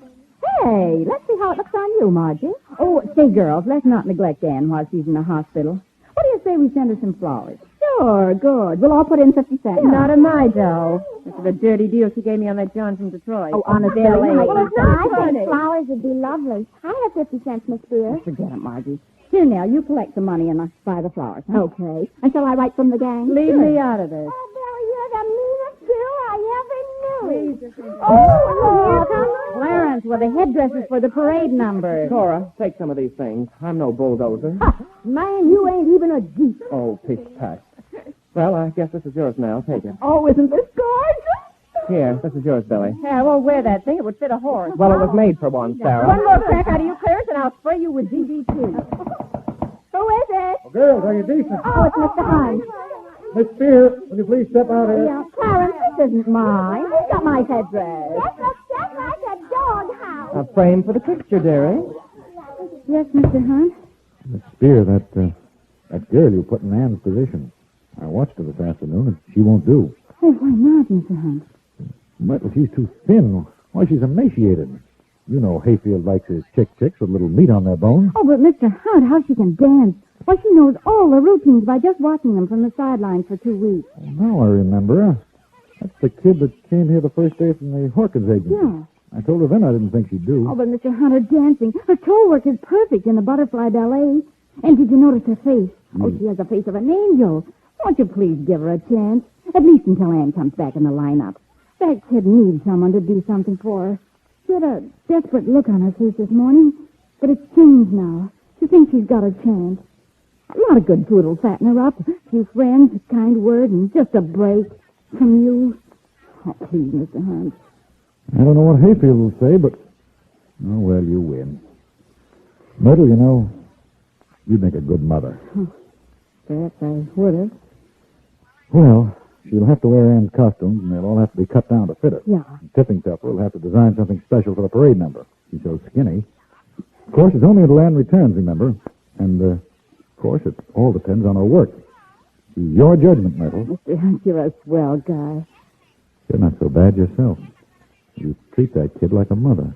Hey, let's see how it looks on you, Margie. Oh, say, girls, let's not neglect Anne while she's in the hospital. What do you say we send her some flowers? Sure, good. We'll all put in 50 cents. Not in my dough. This is a dirty deal she gave me on that John from Detroit. Oh, honestly. I think flowers would be lovely. I have 50 cents, Miss Spear. Forget it, Margie. Here, now, you collect the money and I'll buy the flowers. Huh? Okay. And shall I write from the gang? Leave me out of this. Oh, Billy, you're the meanest girl I ever knew. Please. Oh, here comes Clarence with the headdresses for the parade number. Cora, take some of these things. I'm no bulldozer. Ha! Man, you ain't even a Jeep. Oh, pish pash. Well, I guess this is yours now. Take it. Oh, isn't this gorgeous? Here, this is yours, Billy. Yeah, I won't wear that thing. It would fit a horse. Well, it was made for one, Sarah. One more crack out of you, Clarence, and I'll spray you with DDT. Who is it? Oh, girls, are you decent? Oh, it's Mr. Hunt. Miss Spear, will you please step out here? Yeah, Clarence, this isn't mine. Who's got my headdress? That looks just like a doghouse. A frame for the picture, dearie. Yes, Mr. Hunt? Miss Spear, that girl you put in Ann's position. I watched her this afternoon, and she won't do. Oh, why not, Mr. Hunt? Myrtle, she's too thin. Why, she's emaciated. You know Hayfield likes his chicks with a little meat on their bones. Oh, but Mr. Hunt, how she can dance. Why, she knows all the routines by just watching them from the sidelines for 2 weeks. Oh, now I remember. That's the kid that came here the first day from the Hawkins agency. Yeah. I told her then I didn't think she'd do. Oh, but Mr. Hunt, her dancing, her toe work is perfect in the butterfly ballet. And did you notice her face? Oh, she has the face of an angel. Won't you please give her a chance? At least until Ann comes back in the lineup. That kid needs someone to do something for her. She had a desperate look on her face this morning, but it's changed now. She thinks she's got a chance. A lot of good food will fatten her up. A few friends, a kind word, and just a break from you. Oh, please, Mr. Hunt. I don't know what Hayfield will say, but... Oh, well, you win. Myrtle, you know, you'd make a good mother. Perhaps I would have. Well, she'll have to wear Ann's costumes, and they'll all have to be cut down to fit her. Yeah. And Tipping Tupper will have to design something special for the parade number. She's so skinny. Of course, it's only until Ann returns, remember? And, of course, it all depends on her work. It's your judgment, Myrtle. Mr. Hunt, you're a swell guy. You're not so bad yourself. You treat that kid like a mother.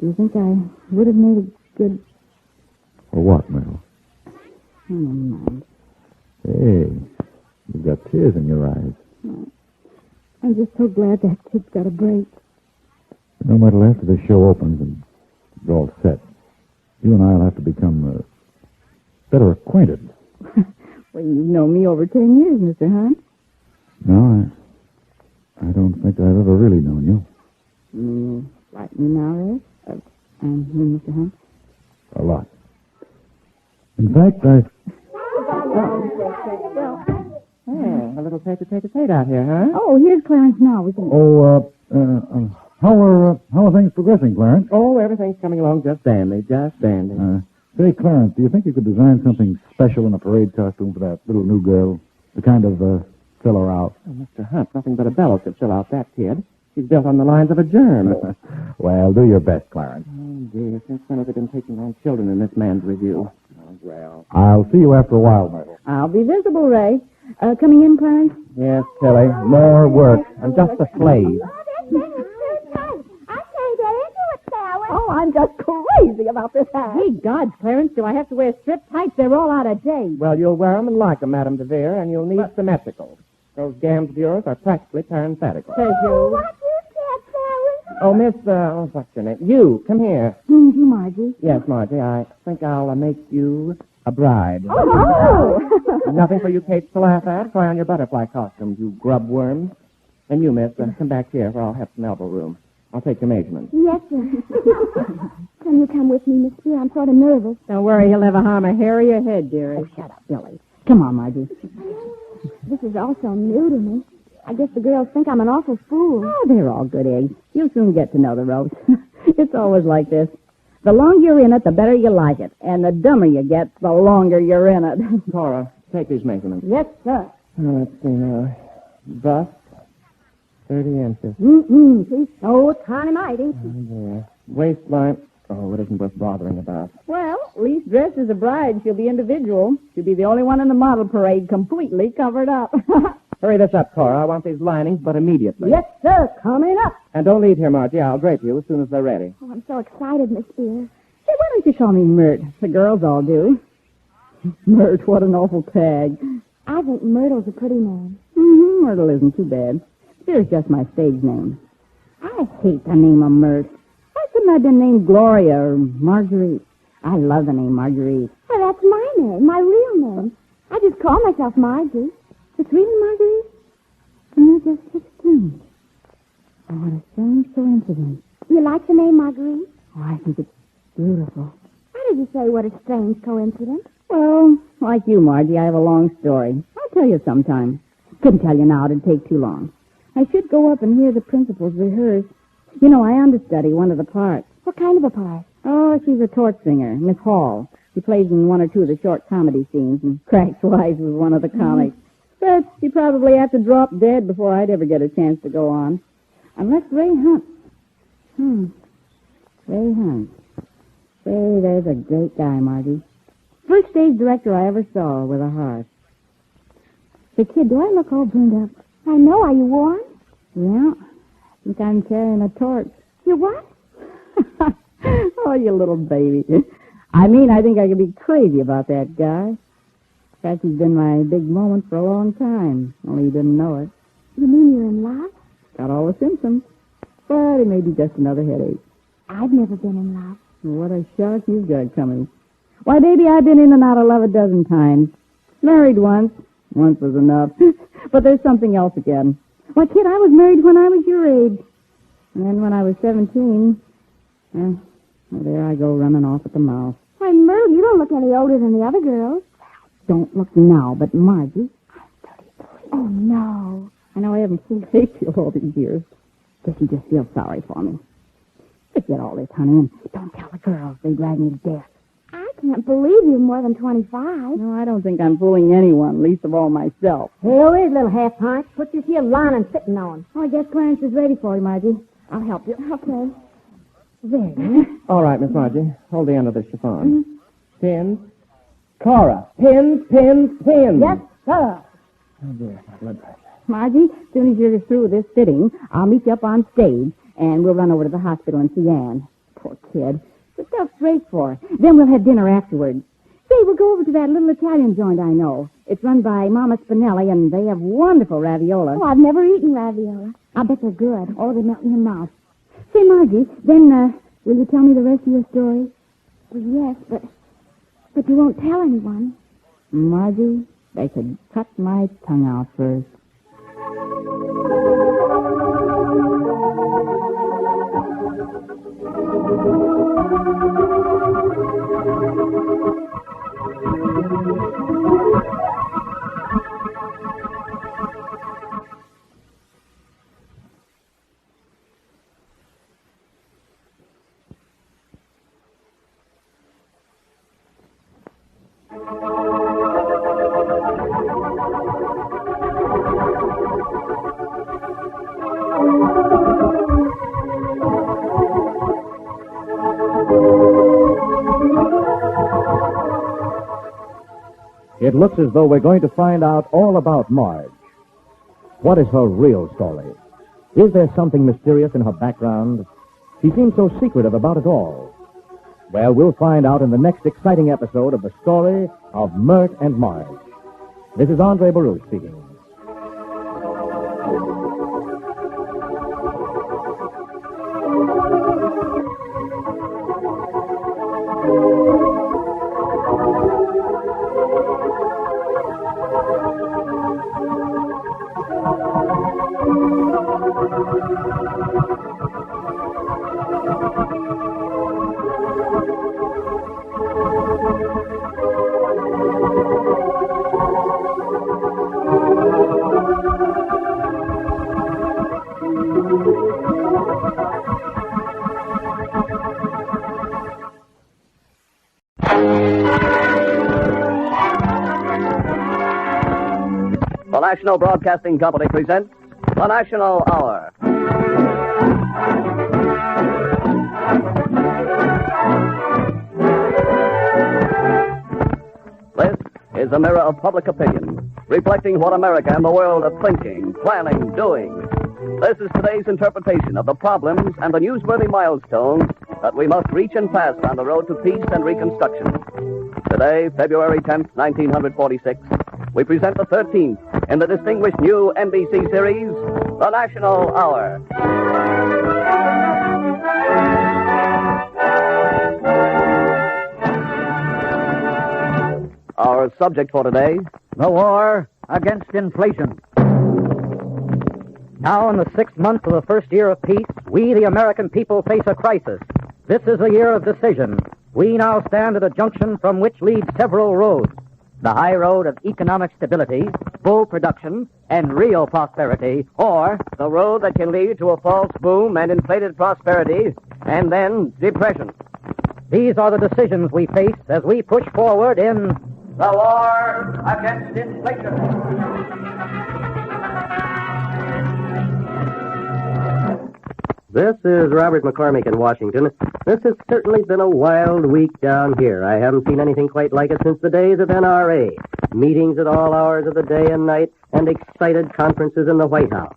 Do you think I would have made a good... Or what, Myrtle? Oh, never mind. Hey, you've got tears in your eyes. I'm just so glad that kid's got a break. You know, Myrtle, after the show opens and it's all set, you and I'll have to become better acquainted. Well, you've known me over 10 years, Mr. Hunt. No, I don't think I've ever really known you. Like me now, eh? And you, Mr. Hunt? A lot. In fact, Yeah, a little tete-a-tete out here, huh? Oh, here's Clarence now. We can... how are things progressing, Clarence? Oh, everything's coming along just dandy, just dandy. Say, Clarence, do you think you could design something special in a parade costume for that little new girl? The kind of, fill her out. Oh, Mr. Hunt, nothing but a bellows could fill out that kid. She's built on the lines of a germ. Well, do your best, Clarence. Oh, dear, since when have they been taking on children in this man's review? Oh, well. I'll see you after a while, Myrtle. I'll be visible, Ray. Coming in, Clarence? Yes, Tilly, more work. I'm just a slave. Oh, I'm just crazy about this hat. Hey, gods, Clarence, do I have to wear strip tights? They're all out of date. Well, you'll wear 'em and like 'em, Madame de Vere, and you'll need symmetrical. Those gams of yours are practically parenthetical. Says you. What you said, Sarah? Oh, Miss, what's your name? You, come here. Who's you, Margie? Yes, Margie, I think I'll make you a bride. Oh! Nothing for you Kates to laugh at. Try on your butterfly costumes, you grub worms. And you, miss, come back here where I'll have some elbow room. I'll take your measurements. Yes, sir. Can you come with me, Miss Spear? I'm sort of nervous. Don't worry, he'll never harm a hair of your head, dearie. Oh, shut up, Billy. Come on, Margie. This is all so new to me. I guess the girls think I'm an awful fool. Oh, they're all good eggs. You'll soon get to know the ropes. It's always like this. The longer you're in it, the better you like it. And the dumber you get, the longer you're in it. Cora, take these measurements. Yes, sir. Let's see now. Bust, 30 inches. She's so tiny mighty. There. Waistline. Oh, it isn't worth bothering about. Well, at least dressed as a bride, she'll be individual. She'll be the only one in the model parade completely covered up. Hurry this up, Cora. I want these linings, but immediately. Yes, sir. Coming up. And don't leave here, Margie. I'll drape you as soon as they're ready. Oh, I'm so excited, Miss Spear. Hey, why don't you call me Myrt? The girls all do. Myrt, what an awful tag. I think Myrtle's a pretty name. Myrtle isn't too bad. Spear's just my stage name. I hate the name of Myrt. Why couldn't I have been named Gloria or Marguerite? I love the name Marguerite. Well, that's my name, my real name. I just call myself Margie. It's really Marguerite? And you're just 16. Oh, what a strange coincidence. You like the name Marguerite? Oh, I think it's beautiful. Why did you say what a strange coincidence? Well, like you, Margie, I have a long story. I'll tell you sometime. Couldn't tell you now. It'd take too long. I should go up and hear the principals rehearse. You know, I understudy one of the parts. What kind of a part? Oh, she's a torch singer, Miss Hall. She plays in one or two of the short comedy scenes, and cracks wise with one of the comics. But she'd probably have to drop dead before I'd ever get a chance to go on. Unless Ray Hunt. Ray Hunt. Say, there's a great guy, Margie. First stage director I ever saw with a heart. Say, kid, do I look all burned up? I know. Are you warm? Yeah. I think I'm carrying a torch. You what? Oh, you little baby. I mean, I think I could be crazy about that guy. In fact, he's been my big moment for a long time, only he didn't know it. You mean you're in love? Got all the symptoms. But it may be just another headache. I've never been in love. What a shock you've got coming. Why, baby, I've been in and out of love a dozen times. Married once. Once was enough. But there's something else again. Why, kid, I was married when I was your age. And then when I was 17, well, there I go running off at the mouth. Why, Myrt, you don't look any older than the other girls. Don't look now, but Margie, I'm 33. Oh, no. I know I haven't seen Hayfield all these years. Guess you just feel sorry for me. Forget all this, honey, and don't tell the girls. They drag me to death. I can't believe you're more than 25. No, I don't think I'm fooling anyone, least of all myself. Here is, little half-pint. Put this here line and sitting on. Oh, I guess Clarence is ready for you, Margie. I'll help you. Okay. There. All right, Miss Margie. Hold the end of the chiffon. Pins. Cora. Pins, pins, pins. Yes, sir. Oh, dear. My blood pressure. Margie, as soon as you're through with this fitting, I'll meet you up on stage, and we'll run over to the hospital and see Anne. Poor kid. The stuff's straight for her. Then we'll have dinner afterwards. Say, we'll go over to that little Italian joint I know. It's run by Mama Spinelli, and they have wonderful raviola. Oh, I've never eaten raviola. I bet they're good. Oh, they melt in your mouth. Say, Margie, then, will you tell me the rest of your story? Well, yes, but you won't tell anyone. Margie, they could cut my tongue out first. It looks as though we're going to find out all about Marge. What is her real story? Is there something mysterious in her background? She seems so secretive about it all. Well, we'll find out in the next exciting episode of the story of Myrt and Marge. This is Andre Baruch speaking. The National Broadcasting Company presents The National Hour. This is a mirror of public opinion, reflecting what America and the world are thinking, planning, doing. This is today's interpretation of the problems and the newsworthy milestones that we must reach and pass on the road to peace and reconstruction. Today, February 10th, 1946, we present the 13th in the distinguished new NBC series, The National Hour. Our subject for today, the war against inflation. Now, in the 6th month of the first year of peace, we, the American people, face a crisis. This is a year of decision. We now stand at a junction from which lead several roads. The high road of economic stability, full production, and real prosperity, or the road that can lead to a false boom and inflated prosperity, and then depression. These are the decisions we face as we push forward in the war against inflation. This is Robert McCormick in Washington. This has certainly been a wild week down here. I haven't seen anything quite like it since the days of NRA. Meetings at all hours of the day and night, and excited conferences in the White House.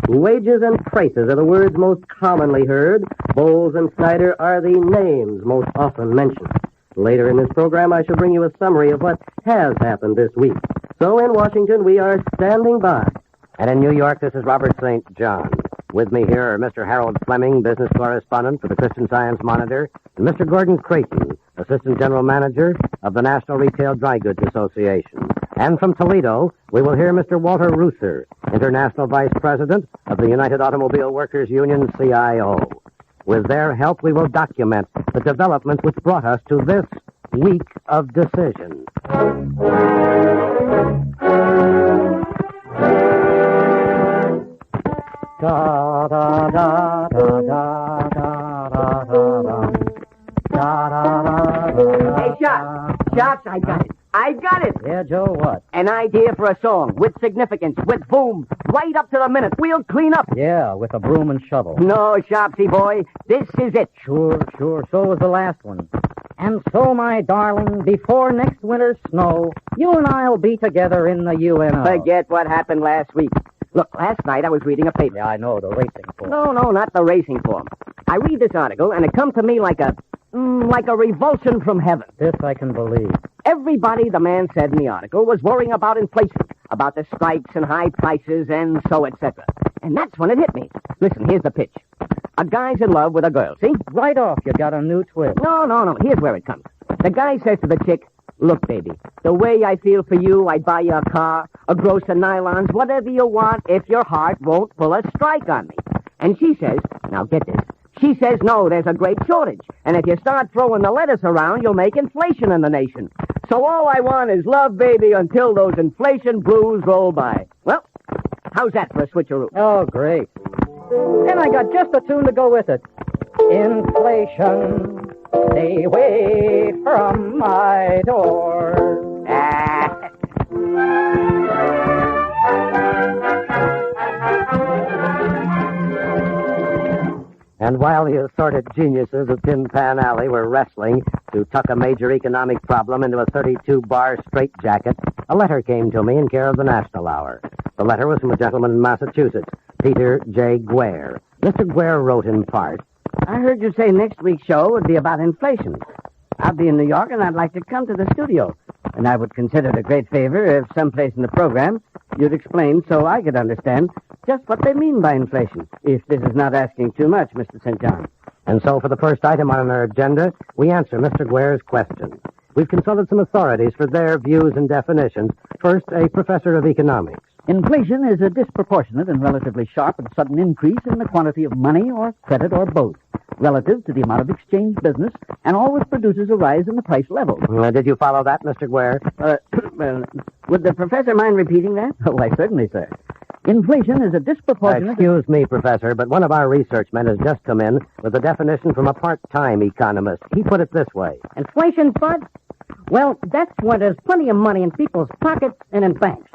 Wages and prices are the words most commonly heard. Bowles and Snyder are the names most often mentioned. Later in this program, I shall bring you a summary of what has happened this week. So in Washington, we are standing by. And in New York, this is Robert St. John. With me here are Mr. Harold Fleming, business correspondent for the Christian Science Monitor, and Mr. Gordon Creighton, assistant general manager of the National Retail Dry Goods Association. And from Toledo, we will hear Mr. Walter Reusser, international vice president of the United Automobile Workers Union, CIO. With their help, we will document the developments which brought us to this week of decision. Da da da da da da da da da. Hey, Shots, I got it. I got it. Yeah, Joe, what? An idea for a song with significance, with boom, right up to the minute. We'll clean up. Yeah, with a broom and shovel. No, Shopsy boy, this is it. Sure. So was the last one. And so, my darling, before next winter's snow, you and I'll be together in the UNO. Forget what happened last week. Look, last night I was reading a paper. Yeah, I know, the racing form. No, not the racing form. I read this article, and it come to me like a revulsion from heaven. This I can believe. Everybody, the man said in the article, was worrying about inflation, about the strikes and high prices and so, etc. And that's when it hit me. Listen, here's the pitch. A guy's in love with a girl, see? Right off, you got a new twist. No. Here's where it comes. The guy says to the chick, look, baby, the way I feel for you, I'd buy you a car, a gross of nylons, whatever you want, if your heart won't pull a strike on me. And she says, now get this, she says, no, there's a great shortage. And if you start throwing the lettuce around, you'll make inflation in the nation. So all I want is love, baby, until those inflation blues roll by. Well, how's that for a switcheroo? Oh, great. And I got just a tune to go with it. Inflation, stay away from my door. And while the assorted geniuses of Tin Pan Alley were wrestling to tuck a major economic problem into a 32-bar straitjacket, a letter came to me in care of the National Hour. The letter was from a gentleman in Massachusetts, Peter J. Guare. Mr. Guare wrote in part, I heard you say next week's show would be about inflation. I'll be in New York, and I'd like to come to the studio. And I would consider it a great favor if someplace in the program you'd explain so I could understand just what they mean by inflation, if this is not asking too much, Mr. St. John. And so for the first item on our agenda, we answer Mr. Guare's question. We've consulted some authorities for their views and definitions. First, a professor of economics. Inflation is a disproportionate and relatively sharp and sudden increase in the quantity of money or credit or both, relative to the amount of exchange business, and always produces a rise in the price level. Did you follow that, Mr. Guare? Would the professor mind repeating that? Why, certainly, sir. Inflation is a disproportionate... Excuse me, Professor, but one of our research men has just come in with a definition from a part-time economist. He put it this way. Inflation, Bud? Well, that's when there's plenty of money in people's pockets and in banks.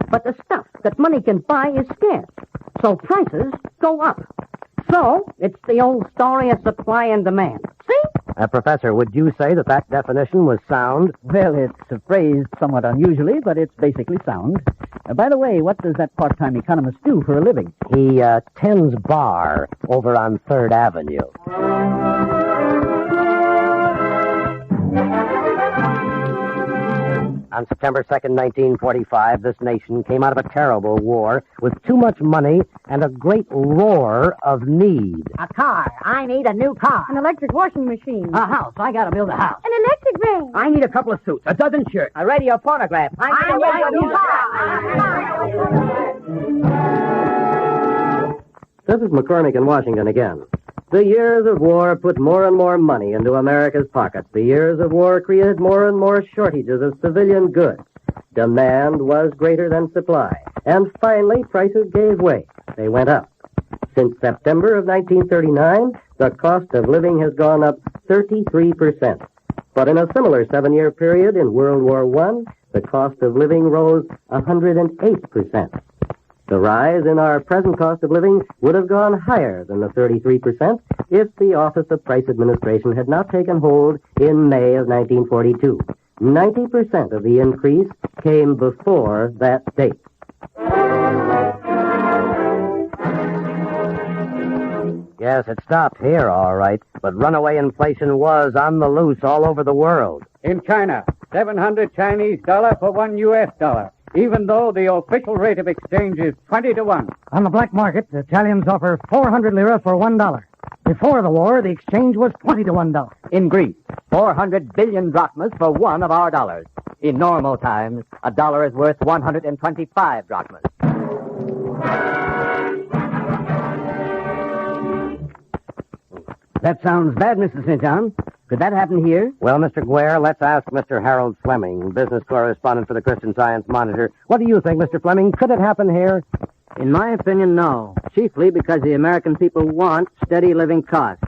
But the stuff that money can buy is scarce, so prices go up. So, it's the old story of supply and demand. See? Professor, would you say that definition was sound? Well, it's phrased somewhat unusually, but it's basically sound. By the way, what does that part-time economist do for a living? He tends bar over on 3rd Avenue. On September 2nd, 1945, this nation came out of a terrible war with too much money and a great roar of need. A car. I need a new car. An electric washing machine. A house. I gotta build a house. An electric van. I need a couple of suits, a dozen shirts, a radio phonograph. I need a new car. This is McCormick in Washington again. The years of war put more and more money into America's pockets. The years of war created more and more shortages of civilian goods. Demand was greater than supply. And finally, prices gave way. They went up. Since September of 1939, the cost of living has gone up 33%. But in a similar 7-year period in World War I, the cost of living rose 108%. The rise in our present cost of living would have gone higher than the 33% if the Office of Price Administration had not taken hold in May of 1942. 90% of the increase came before that date. Yes, it stopped here, all right, but runaway inflation was on the loose all over the world. In China, 700 Chinese dollar for $1 US, even though the official rate of exchange is 20 to 1. On the black market, the Italians offer 400 lira for $1. Before the war, the exchange was 20 to $1. In Greece, 400 billion drachmas for one of our dollars. In normal times, a dollar is worth 125 drachmas. That sounds bad, Mr. St. John. Could that happen here? Well, Mr. Guare, let's ask Mr. Harold Fleming, business correspondent for the Christian Science Monitor. What do you think, Mr. Fleming? Could it happen here? In my opinion, no. Chiefly because the American people want steady living costs.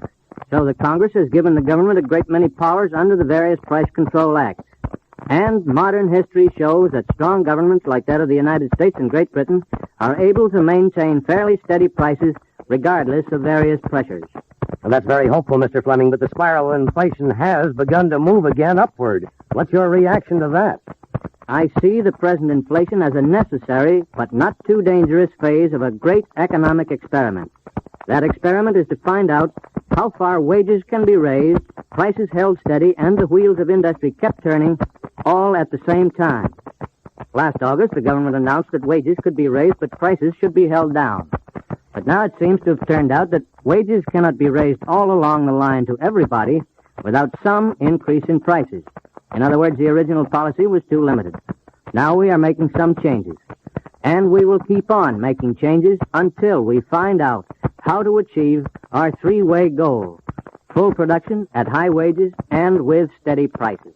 So the Congress has given the government a great many powers under the various price control acts. And modern history shows that strong governments like that of the United States and Great Britain are able to maintain fairly steady prices regardless of various pressures. Well, that's very hopeful, Mr. Fleming, but the spiral of inflation has begun to move again upward. What's your reaction to that? I see the present inflation as a necessary but not too dangerous phase of a great economic experiment. That experiment is to find out how far wages can be raised, prices held steady, and the wheels of industry kept turning, all at the same time. Last August, the government announced that wages could be raised, but prices should be held down. But now it seems to have turned out that wages cannot be raised all along the line to everybody without some increase in prices. In other words, the original policy was too limited. Now we are making some changes. And we will keep on making changes until we find out how to achieve our three-way goal: full production at high wages and with steady prices.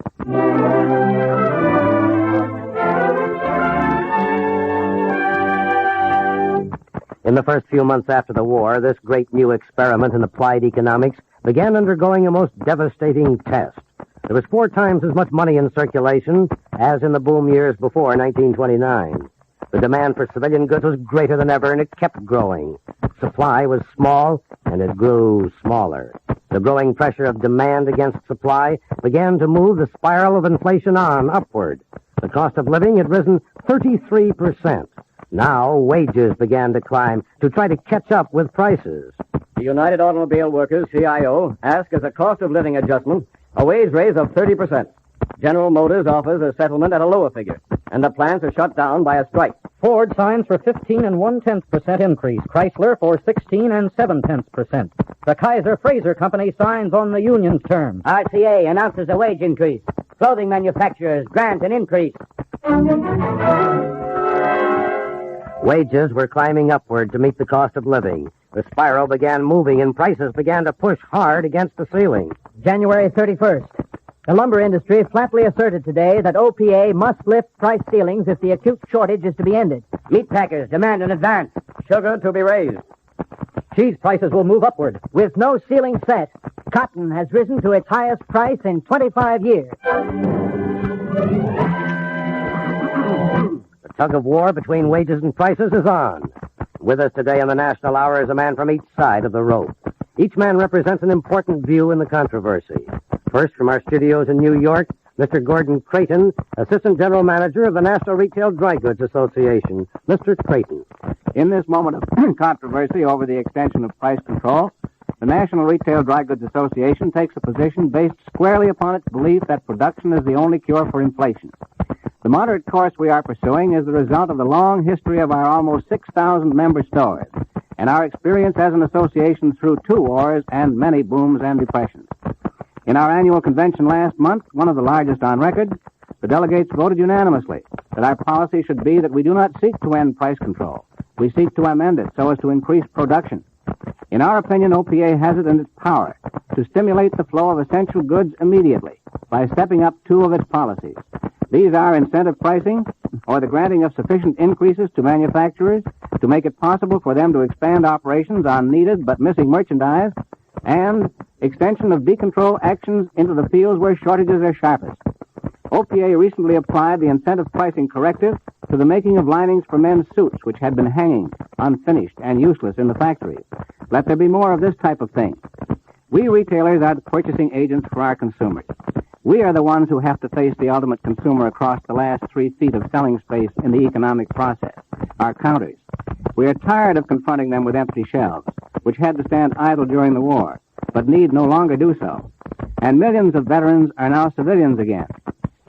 In the first few months after the war, this great new experiment in applied economics began undergoing a most devastating test. There was 4 times as much money in circulation as in the boom years before 1929. The demand for civilian goods was greater than ever, and it kept growing. Supply was small, and it grew smaller. The growing pressure of demand against supply began to move the spiral of inflation on upward. The cost of living had risen 33%. Now wages began to climb to try to catch up with prices. The United Automobile Workers, CIO, ask as a cost of living adjustment a wage raise of 30%. General Motors offers a settlement at a lower figure, and the plants are shut down by a strike. Ford signs for 15 1/10% increase. Chrysler for 16 7/10%. The Kaiser Fraser Company signs on the union's terms. RCA announces a wage increase. Clothing manufacturers grant an increase. Wages were climbing upward to meet the cost of living. The spiral began moving and prices began to push hard against the ceiling. January 31st. The lumber industry flatly asserted today that OPA must lift price ceilings if the acute shortage is to be ended. Meat packers demand in advance. Sugar to be raised. Cheese prices will move upward. With no ceiling set, cotton has risen to its highest price in 25 years. The tug of war between wages and prices is on. With us today on the National Hour is a man from each side of the rope. Each man represents an important view in the controversy. First, from our studios in New York, Mr. Gordon Creighton, Assistant General Manager of the National Retail Dry Goods Association. Mr. Creighton. In this moment of controversy over the extension of price control, the National Retail Dry Goods Association takes a position based squarely upon its belief that production is the only cure for inflation. The moderate course we are pursuing is the result of the long history of our almost 6,000 member stores and our experience as an association through 2 wars and many booms and depressions. In our annual convention last month, one of the largest on record, the delegates voted unanimously that our policy should be that we do not seek to end price control. We seek to amend it so as to increase production. In our opinion, OPA has it in its power to stimulate the flow of essential goods immediately by stepping up 2 of its policies. These are incentive pricing, or the granting of sufficient increases to manufacturers to make it possible for them to expand operations on needed but missing merchandise, and extension of decontrol actions into the fields where shortages are sharpest. OPA recently applied the incentive pricing corrective to the making of linings for men's suits, which had been hanging, unfinished, and useless in the factories. Let there be more of this type of thing. We retailers are the purchasing agents for our consumers. We are the ones who have to face the ultimate consumer across the last 3 feet of selling space in the economic process, our counters. We are tired of confronting them with empty shelves, which had to stand idle during the war, but need no longer do so. And millions of veterans are now civilians again.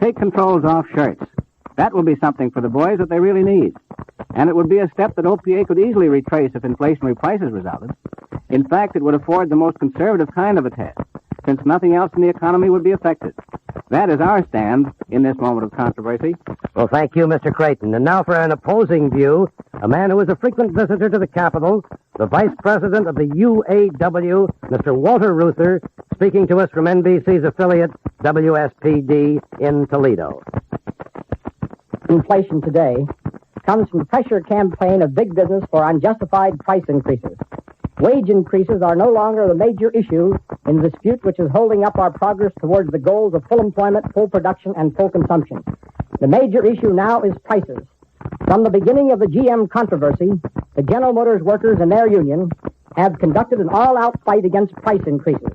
Take controls off shirts. That will be something for the boys that they really need. And it would be a step that OPA could easily retrace if inflationary prices resulted. In fact, it would afford the most conservative kind of a test, since nothing else in the economy would be affected. That is our stand in this moment of controversy. Well, thank you, Mr. Creighton. And now for an opposing view, a man who is a frequent visitor to the Capitol, the Vice President of the UAW, Mr. Walter Reuther, speaking to us from NBC's affiliate, WSPD, in Toledo. Inflation today comes from the pressure campaign of big business for unjustified price increases. Wage increases are no longer the major issue in the dispute which is holding up our progress towards the goals of full employment, full production, and full consumption. The major issue now is prices. From the beginning of the GM controversy, the General Motors workers and their union have conducted an all-out fight against price increases.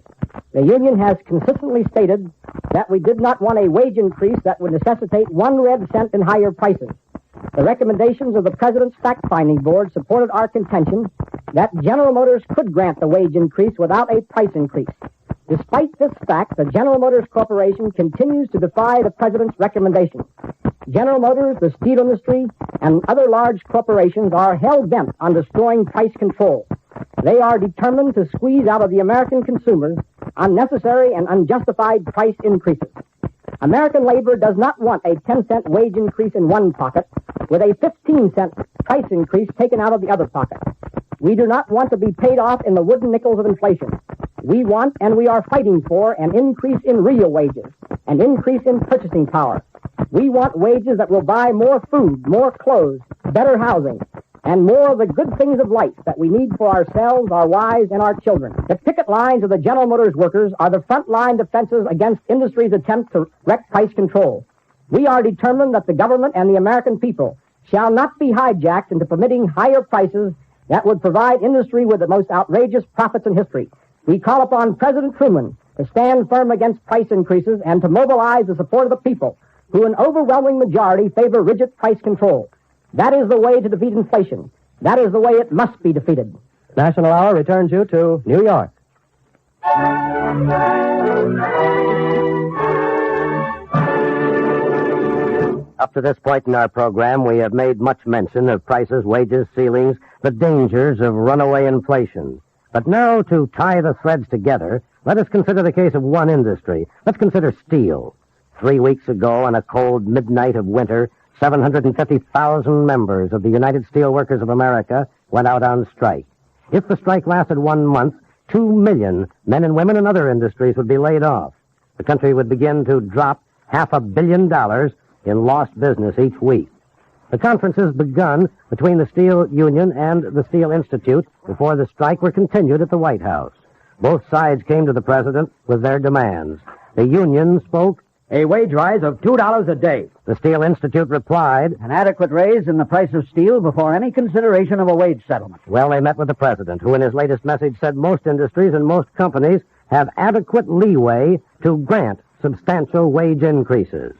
The union has consistently stated that we did not want a wage increase that would necessitate 1 red cent in higher prices. The recommendations of the President's fact-finding board supported our contention that General Motors could grant the wage increase without a price increase. Despite this fact, the General Motors Corporation continues to defy the President's recommendation. General Motors, the steel industry, and other large corporations are hell-bent on destroying price control. They are determined to squeeze out of the American consumers unnecessary and unjustified price increases. American labor does not want a 10-cent wage increase in one pocket with a 15-cent price increase taken out of the other pocket. We do not want to be paid off in the wooden nickels of inflation. We want, and we are fighting for, an increase in real wages, an increase in purchasing power. We want wages that will buy more food, more clothes, better housing, and more of the good things of life that we need for ourselves, our wives, and our children. The picket lines of the General Motors workers are the front-line defenses against industry's attempt to wreck price control. We are determined that the government and the American people shall not be hijacked into permitting higher prices that would provide industry with the most outrageous profits in history. We call upon President Truman to stand firm against price increases and to mobilize the support of the people, who in overwhelming majority favor rigid price control. That is the way to defeat inflation. That is the way it must be defeated. National Hour returns you to New York. Up to this point in our program, we have made much mention of prices, wages, ceilings, the dangers of runaway inflation. But now, to tie the threads together, let us consider the case of one industry. Let's consider steel. 3 weeks ago, on a cold midnight of winter, 750,000 members of the United Steelworkers of America went out on strike. If the strike lasted 1 month, 2 million men and women in other industries would be laid off. The country would begin to drop $500 million in lost business each week. The conferences begun between the Steel Union and the Steel Institute before the strike were continued at the White House. Both sides came to the president with their demands. The union spoke, "A wage rise of $2 a day." The Steel Institute replied, "An adequate raise in the price of steel before any consideration of a wage settlement." Well, they met with the president, who in his latest message said most industries and most companies have adequate leeway to grant substantial wage increases.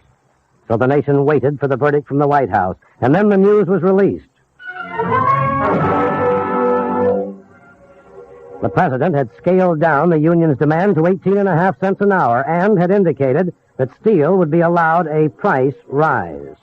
So the nation waited for the verdict from the White House, and then the news was released. The president had scaled down the union's demand to 18.5 cents an hour and had indicated that steel would be allowed a price rise.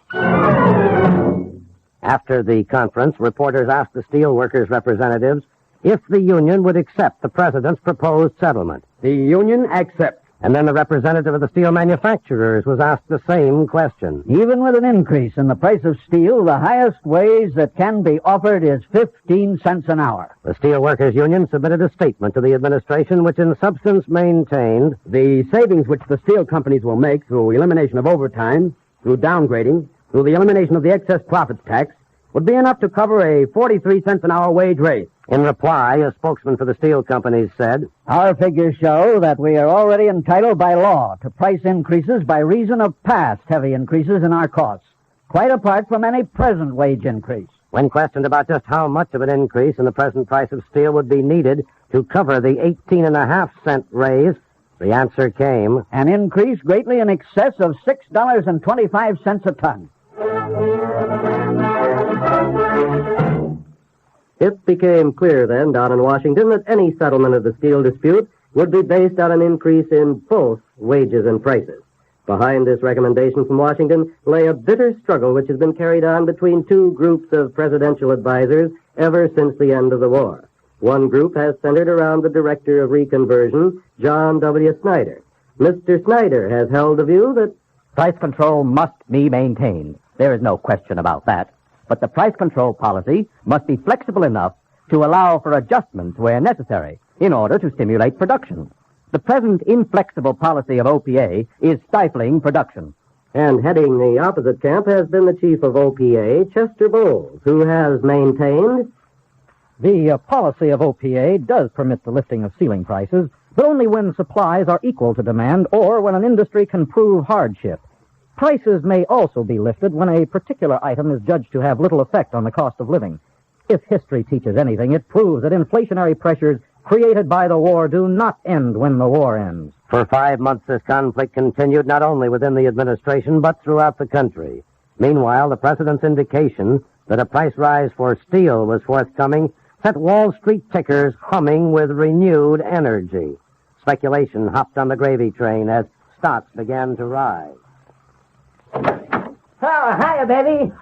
After the conference, reporters asked the steelworkers' representatives if the union would accept the president's proposed settlement. The union accepts. And then the representative of the steel manufacturers was asked the same question. Even with an increase in the price of steel, the highest wage that can be offered is 15 cents an hour. The Steelworkers Union submitted a statement to the administration which in substance maintained the savings which the steel companies will make through elimination of overtime, through downgrading, through the elimination of the excess profits tax, would be enough to cover a 43 cents an hour wage raise. In reply, a spokesman for the steel companies said, "Our figures show that we are already entitled by law to price increases by reason of past heavy increases in our costs, quite apart from any present wage increase." When questioned about just how much of an increase in the present price of steel would be needed to cover the 18.5 cent raise, the answer came, "An increase greatly in excess of $6.25 a ton." It became clear then, down in Washington, that any settlement of the steel dispute would be based on an increase in both wages and prices. Behind this recommendation from Washington lay a bitter struggle which has been carried on between two groups of presidential advisers ever since the end of the war. One group has centered around the director of reconversion, John W. Snyder. Mr. Snyder has held the view that price control must be maintained. There is no question about that. But the price control policy must be flexible enough to allow for adjustments where necessary in order to stimulate production. The present inflexible policy of OPA is stifling production. And heading the opposite camp has been the chief of OPA, Chester Bowles, who has maintained the policy of OPA does permit the lifting of ceiling prices, but only when supplies are equal to demand or when an industry can prove hardship. Prices may also be lifted when a particular item is judged to have little effect on the cost of living. If history teaches anything, it proves that inflationary pressures created by the war do not end when the war ends. For 5 months, this conflict continued not only within the administration, but throughout the country. Meanwhile, the president's indication that a price rise for steel was forthcoming set Wall Street tickers humming with renewed energy. Speculation hopped on the gravy train as stocks began to rise. Oh, hiya, baby.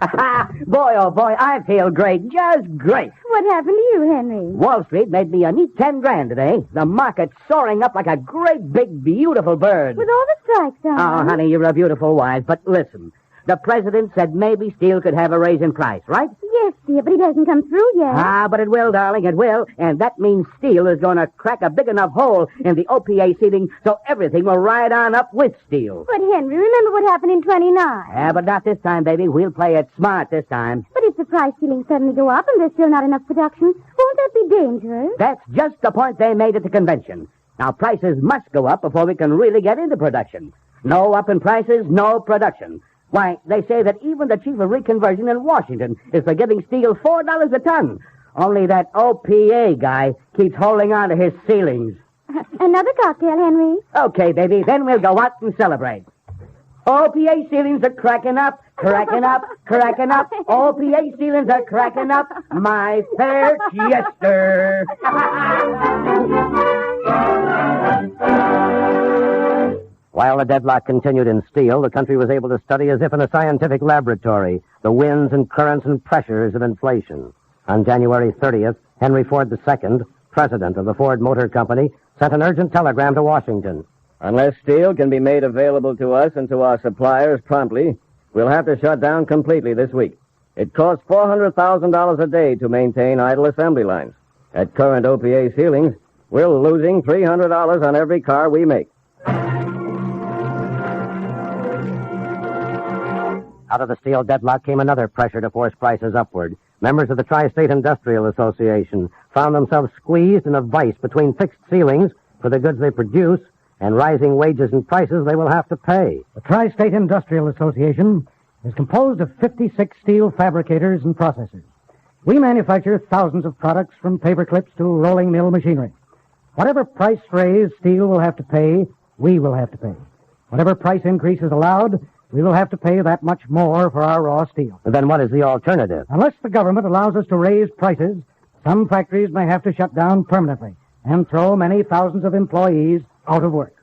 Boy, oh boy, I feel great, just great. What happened to you, Henry? Wall Street made me a neat 10 grand today. The market's soaring up like a great, big, beautiful bird. With all the strikes on. Oh, honey, you're a beautiful wife, but listen. The president said maybe steel could have a raise in price, right? Yes, dear, but it hasn't come through yet. Ah, but it will, darling, it will. And that means steel is going to crack a big enough hole in the OPA ceiling so everything will ride on up with steel. But, Henry, remember what happened in 29. Yeah, but not this time, baby. We'll play it smart this time. But if the price ceiling suddenly go up and there's still not enough production, won't that be dangerous? That's just the point they made at the convention. Now, prices must go up before we can really get into production. No up in prices, no production. Why, they say that even the chief of reconversion in Washington is for giving steel $4 a ton. Only that OPA guy keeps holding on to his ceilings. Another cocktail, Henry. Okay, baby, then we'll go out and celebrate. OPA ceilings are cracking up, cracking up, cracking up. OPA ceilings are cracking up, my fair Chester. While the deadlock continued in steel, the country was able to study as if in a scientific laboratory the winds and currents and pressures of inflation. On January 30th, Henry Ford II, president of the Ford Motor Company, sent an urgent telegram to Washington. Unless steel can be made available to us and to our suppliers promptly, We'll have to shut down completely this week. It costs $400,000 a day to maintain idle assembly lines. At current OPA ceilings, we're losing $300 on every car we make. Out of the steel deadlock came another pressure to force prices upward. Members of the Tri-State Industrial Association found themselves squeezed in a vice between fixed ceilings for the goods they produce and rising wages and prices they will have to pay. The Tri-State Industrial Association is composed of 56 steel fabricators and processors. We manufacture thousands of products from paper clips to rolling mill machinery. Whatever price raise steel will have to pay, we will have to pay. Whatever price increase is allowed, we will have to pay that much more for our raw steel. Then what is the alternative? Unless the government allows us to raise prices, some factories may have to shut down permanently and throw many thousands of employees out of work.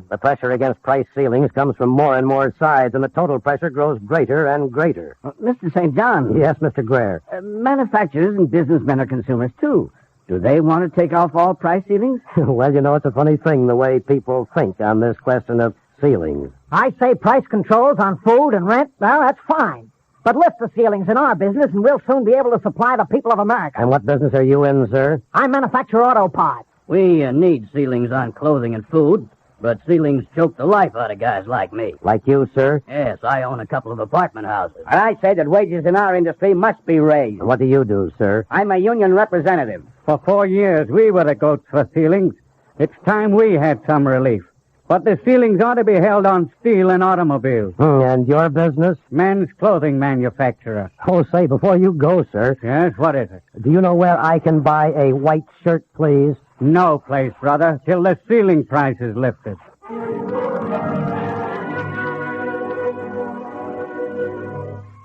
The pressure against price ceilings comes from more and more sides, and the total pressure grows greater and greater. Mr. St. John. Yes, Mr. Greer. Manufacturers and businessmen are consumers, too. Do they want to take off all price ceilings? Well, you know, it's a funny thing the way people think on this question of ceilings. I say price controls on food and rent, well, that's fine. But lift the ceilings in our business, and we'll soon be able to supply the people of America. And what business are you in, sir? I manufacture auto parts. We need ceilings on clothing and food, but ceilings choke the life out of guys like me. Like you, sir? Yes, I own a couple of apartment houses. And I say that wages in our industry must be raised. And what do you do, sir? I'm a union representative. For 4 years, we were the goats for ceilings. It's time we had some relief. But the ceilings ought to be held on steel and automobiles. And your business? Men's clothing manufacturer. Oh, say, before you go, sir. Yes, what is it? Do you know where I can buy a white shirt, please? No place, brother, till the ceiling price is lifted.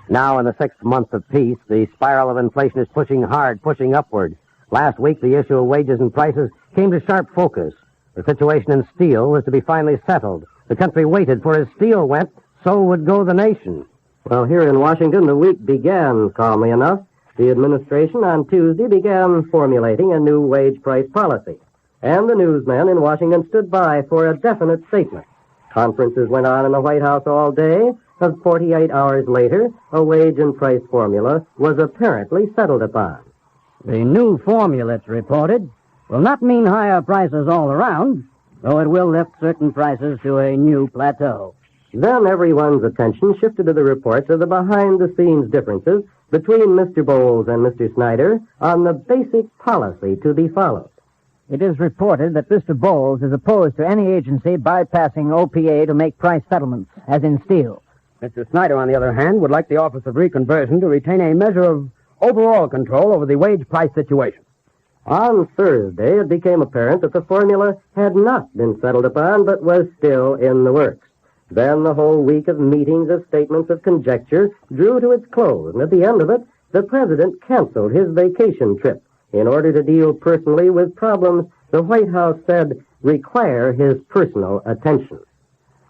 Now, in the 6th month of peace, the spiral of inflation is pushing hard, pushing upward. Last week, the issue of wages and prices came to sharp focus. The situation in steel was to be finally settled. The country waited, for as steel went, so would go the nation. Well, here in Washington, the week began calmly enough. The administration on Tuesday began formulating a new wage price policy. And the newsmen in Washington stood by for a definite statement. Conferences went on in the White House all day. And 48 hours later, a wage and price formula was apparently settled upon. The new formula, it's reported, will not mean higher prices all around, though it will lift certain prices to a new plateau. Then everyone's attention shifted to the reports of the behind-the-scenes differences between Mr. Bowles and Mr. Snyder on the basic policy to be followed. It is reported that Mr. Bowles is opposed to any agency bypassing OPA to make price settlements, as in steel. Mr. Snyder, on the other hand, would like the Office of Reconversion to retain a measure of overall control over the wage price situation. On Thursday, it became apparent that the formula had not been settled upon, but was still in the works. Then the whole week of meetings, of statements, of conjecture drew to its close, and at the end of it, the president canceled his vacation trip in order to deal personally with problems the White House said require his personal attention.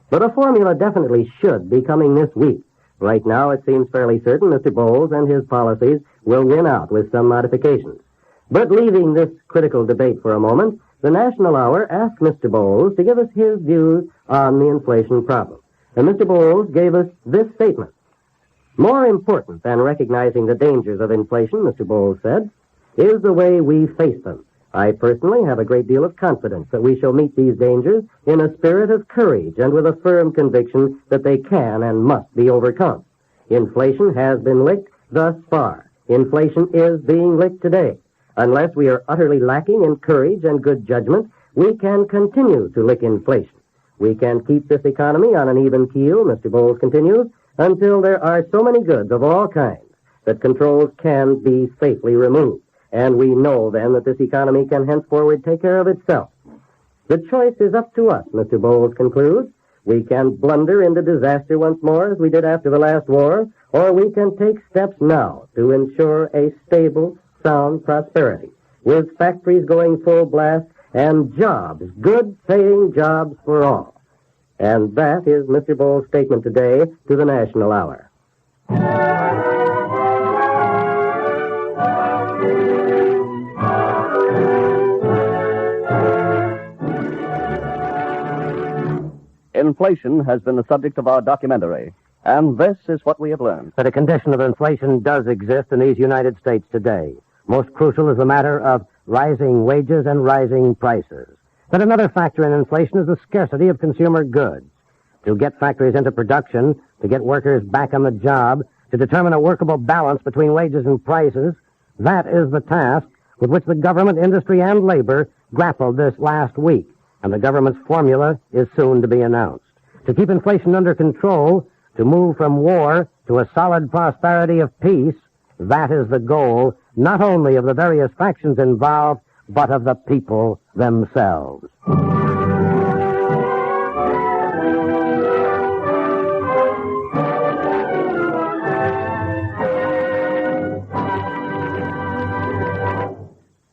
But a formula definitely should be coming this week. Right now, it seems fairly certain Mr. Bowles and his policies will win out with some modifications. But leaving this critical debate for a moment, the National Hour asked Mr. Bowles to give us his views on the inflation problem. And Mr. Bowles gave us this statement. More important than recognizing the dangers of inflation, Mr. Bowles said, is the way we face them. I personally have a great deal of confidence that we shall meet these dangers in a spirit of courage and with a firm conviction that they can and must be overcome. Inflation has been licked thus far. Inflation is being licked today. Unless we are utterly lacking in courage and good judgment, we can continue to lick inflation. We can keep this economy on an even keel, Mr. Bowles continues, until there are so many goods of all kinds that controls can be safely removed. And we know then that this economy can henceforward take care of itself. The choice is up to us, Mr. Bowles concludes. We can blunder into disaster once more, as we did after the last war, or we can take steps now to ensure a stable, sound prosperity, with factories going full blast and jobs, good-paying jobs for all. And that is Mr. Bowles' statement today to the National Hour. inflation has been the subject of our documentary. And this is what we have learned. That a condition of inflation does exist in these United States today. Most crucial is the matter of rising wages and rising prices. That another factor in inflation is the scarcity of consumer goods. To get factories into production, to get workers back on the job, to determine a workable balance between wages and prices, that is the task with which the government, industry, and labor grappled this last week. And the government's formula is soon to be announced. To keep inflation under control, to move from war to a solid prosperity of peace, that is the goal, not only of the various factions involved, but of the people themselves.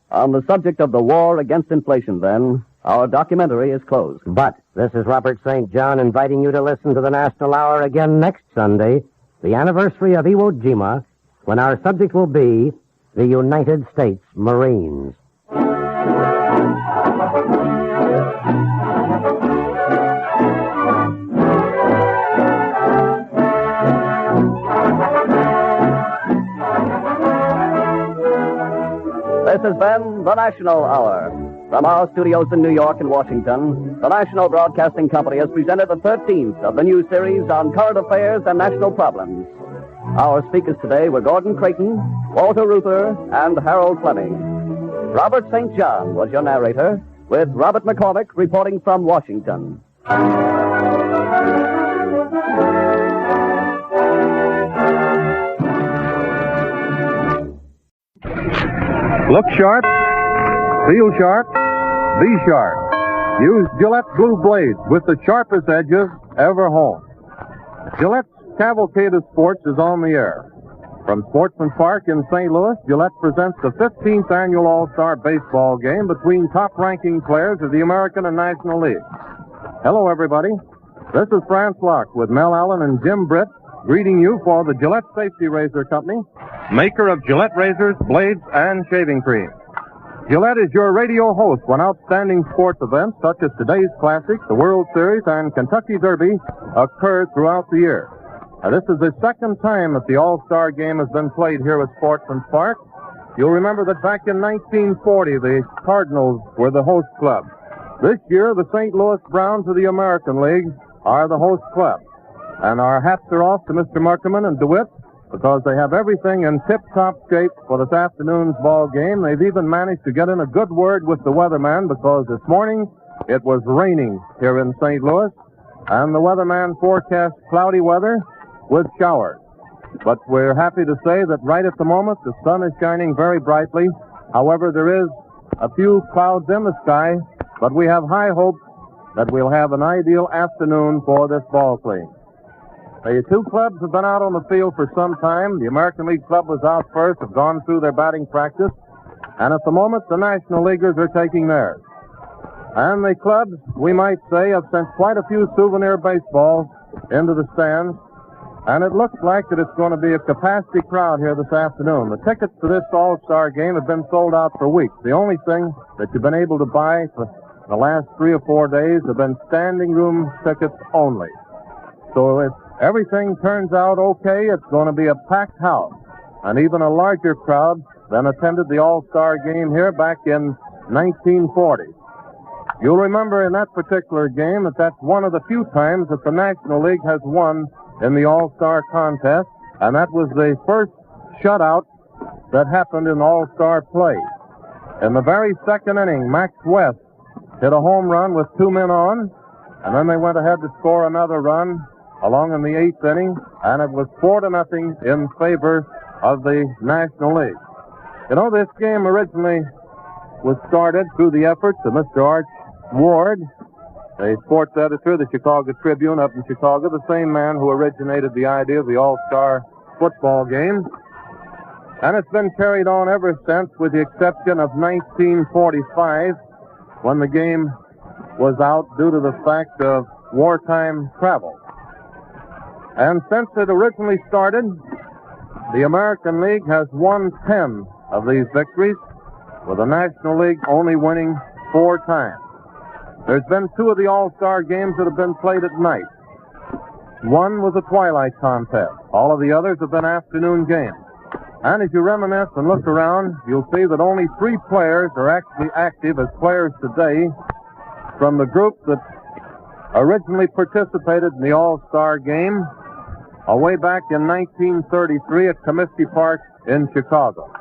On the subject of the war against inflation, then, our documentary is closed. But this is Robert St. John inviting you to listen to the National Hour again next Sunday, the anniversary of Iwo Jima, when our subject will be the United States Marines. This has been the National Hour. From our studios in New York and Washington, the National Broadcasting Company has presented the 13th of the new series on current affairs and national problems. Our speakers today were Gordon Creighton, Walter Reuther, and Harold Fleming. Robert St. John was your narrator, with Robert McCormick reporting from Washington. Look sharp, feel sharp, be sharp. Use Gillette Blue Blades with the sharpest edges ever honed. Gillette's Cavalcade of Sports is on the air. From Sportsmans Park in St. Louis, Gillette presents the 15th annual All-Star Baseball game between top-ranking players of the American and National League. Hello, everybody. This is Franz Locke with Mel Allen and Jim Britt greeting you for the Gillette Safety Razor Company, maker of Gillette razors, blades, and shaving cream. Gillette is your radio host when outstanding sports events such as today's Classic, the World Series, and Kentucky Derby occur throughout the year. Now, this is the second time that the All-Star Game has been played here at Sportsman's Park. You'll remember that back in 1940, the Cardinals were the host club. This year, the St. Louis Browns of the American League are the host club. And our hats are off to Mr. Markerman and DeWitt because they have everything in tip-top shape for this afternoon's ball game. They've even managed to get in a good word with the weatherman because this morning it was raining here in St. Louis, and the weatherman forecast cloudy weather with showers. But we're happy to say that right at the moment the sun is shining very brightly. However, there is a few clouds in the sky, but we have high hopes that we'll have an ideal afternoon for this ball game. The two clubs have been out on the field for some time. The American League club was out first, have gone through their batting practice, and at the moment the National Leaguers are taking theirs. And the clubs, we might say, have sent quite a few souvenir baseballs into the stands, and it looks like that it's going to be a capacity crowd here this afternoon. The tickets to this All-Star game have been sold out for weeks. The only thing that you've been able to buy for the last 3 or 4 days have been standing room tickets only. So if everything turns out okay, it's going to be a packed house, and even a larger crowd than attended the All-Star game here back in 1940. You'll remember in that particular game that that's one of the few times that the National League has won in the All-Star contest, and that was the first shutout that happened in All-Star play. In the very second inning, Max West hit a home run with 2 men on, and then they went ahead to score another run along in the 8th inning, and it was 4-0 in favor of the National League. You know, this game originally was started through the efforts of Mr. Arch Ward, a sports editor of the Chicago Tribune up in Chicago, the same man who originated the idea of the All-Star football game. And it's been carried on ever since, with the exception of 1945, when the game was out due to the fact of wartime travel. And since it originally started, the American League has won 10 of these victories, with the National League only winning 4 times. There's been 2 of the All-Star games that have been played at night. One was a twilight contest. All of the others have been afternoon games. And as you reminisce and look around, you'll see that only 3 players are actually active as players today from the group that originally participated in the All-Star game way back in 1933 at Comiskey Park in Chicago.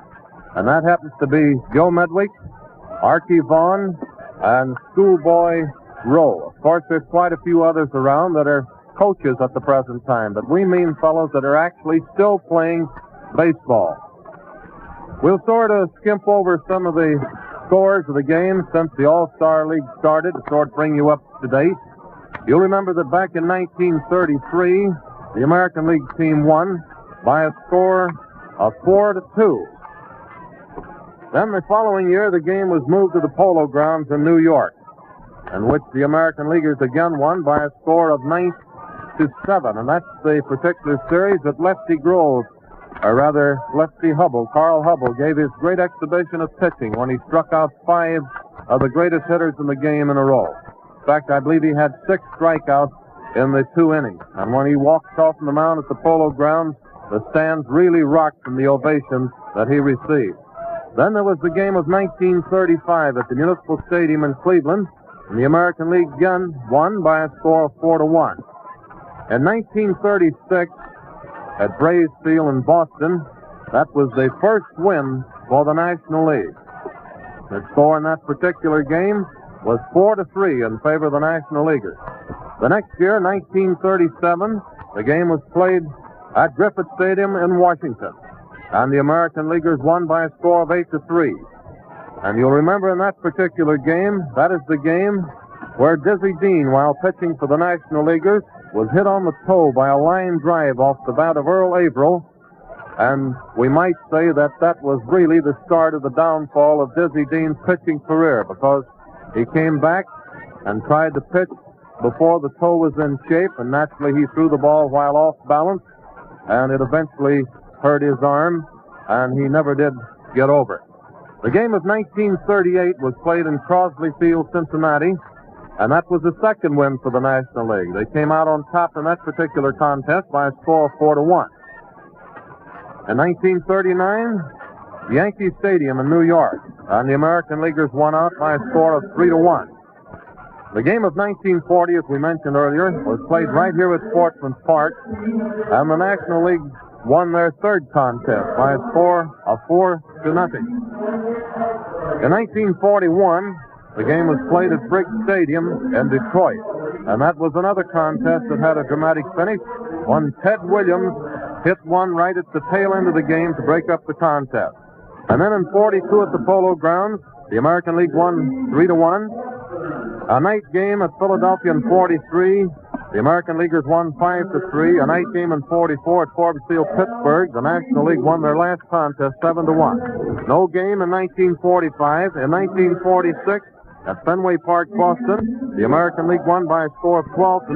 And that happens to be Joe Medwick, Archie Vaughn, and Schoolboy Rowe. Of course, there's quite a few others around that are coaches at the present time, but we mean fellows that are actually still playing baseball. We'll sort of skimp over some of the scores of the game since the All-Star League started to sort of bring you up to date. You'll remember that back in 1933, the American League team won by a score of 4-2. Then the following year, the game was moved to the Polo Grounds in New York, in which the American Leaguers again won by a score of 9-7. And that's the particular series that Lefty Hubble, Carl Hubble, gave his great exhibition of pitching when he struck out 5 of the greatest hitters in the game in a row. In fact, I believe he had 6 strikeouts in the 2 innings. And when he walked off from the mound at the Polo Grounds, the stands really rocked from the ovations that he received. Then there was the game of 1935 at the Municipal Stadium in Cleveland, and the American League again won by a score of 4-1. In 1936, at Braves Field in Boston, that was the first win for the National League. The score in that particular game was 4-3 in favor of the National Leaguers. The next year, 1937, the game was played at Griffith Stadium in Washington, and the American Leaguers won by a score of 8-3. And you'll remember in that particular game, that is the game where Dizzy Dean, while pitching for the National Leaguers, was hit on the toe by a line drive off the bat of Earl Averill. And we might say that that was really the start of the downfall of Dizzy Dean's pitching career, because he came back and tried to pitch before the toe was in shape, and naturally he threw the ball while off balance, and it eventually hurt his arm, and he never did get over it. The game of 1938 was played in Crosley Field, Cincinnati, and that was the second win for the National League. They came out on top in that particular contest by a score of 4-1. In 1939, Yankee Stadium in New York, and the American Leaguers won out by a score of 3-1. The game of 1940, as we mentioned earlier, was played right here at Sportsmans Park, and the National League won their third contest by a score of 4-0. In 1941, the game was played at Briggs Stadium in Detroit, and that was another contest that had a dramatic finish when Ted Williams hit one right at the tail end of the game to break up the contest. And then in 42 at the Polo Grounds, the American League won 3-1. A night game at Philadelphia in 43, the American Leaguers won 5-3. A night game in 44 at Forbes Field, Pittsburgh, the National League won their last contest 7-1. No game in 1945. In 1946, at Fenway Park, Boston, the American League won by a score of 12-0.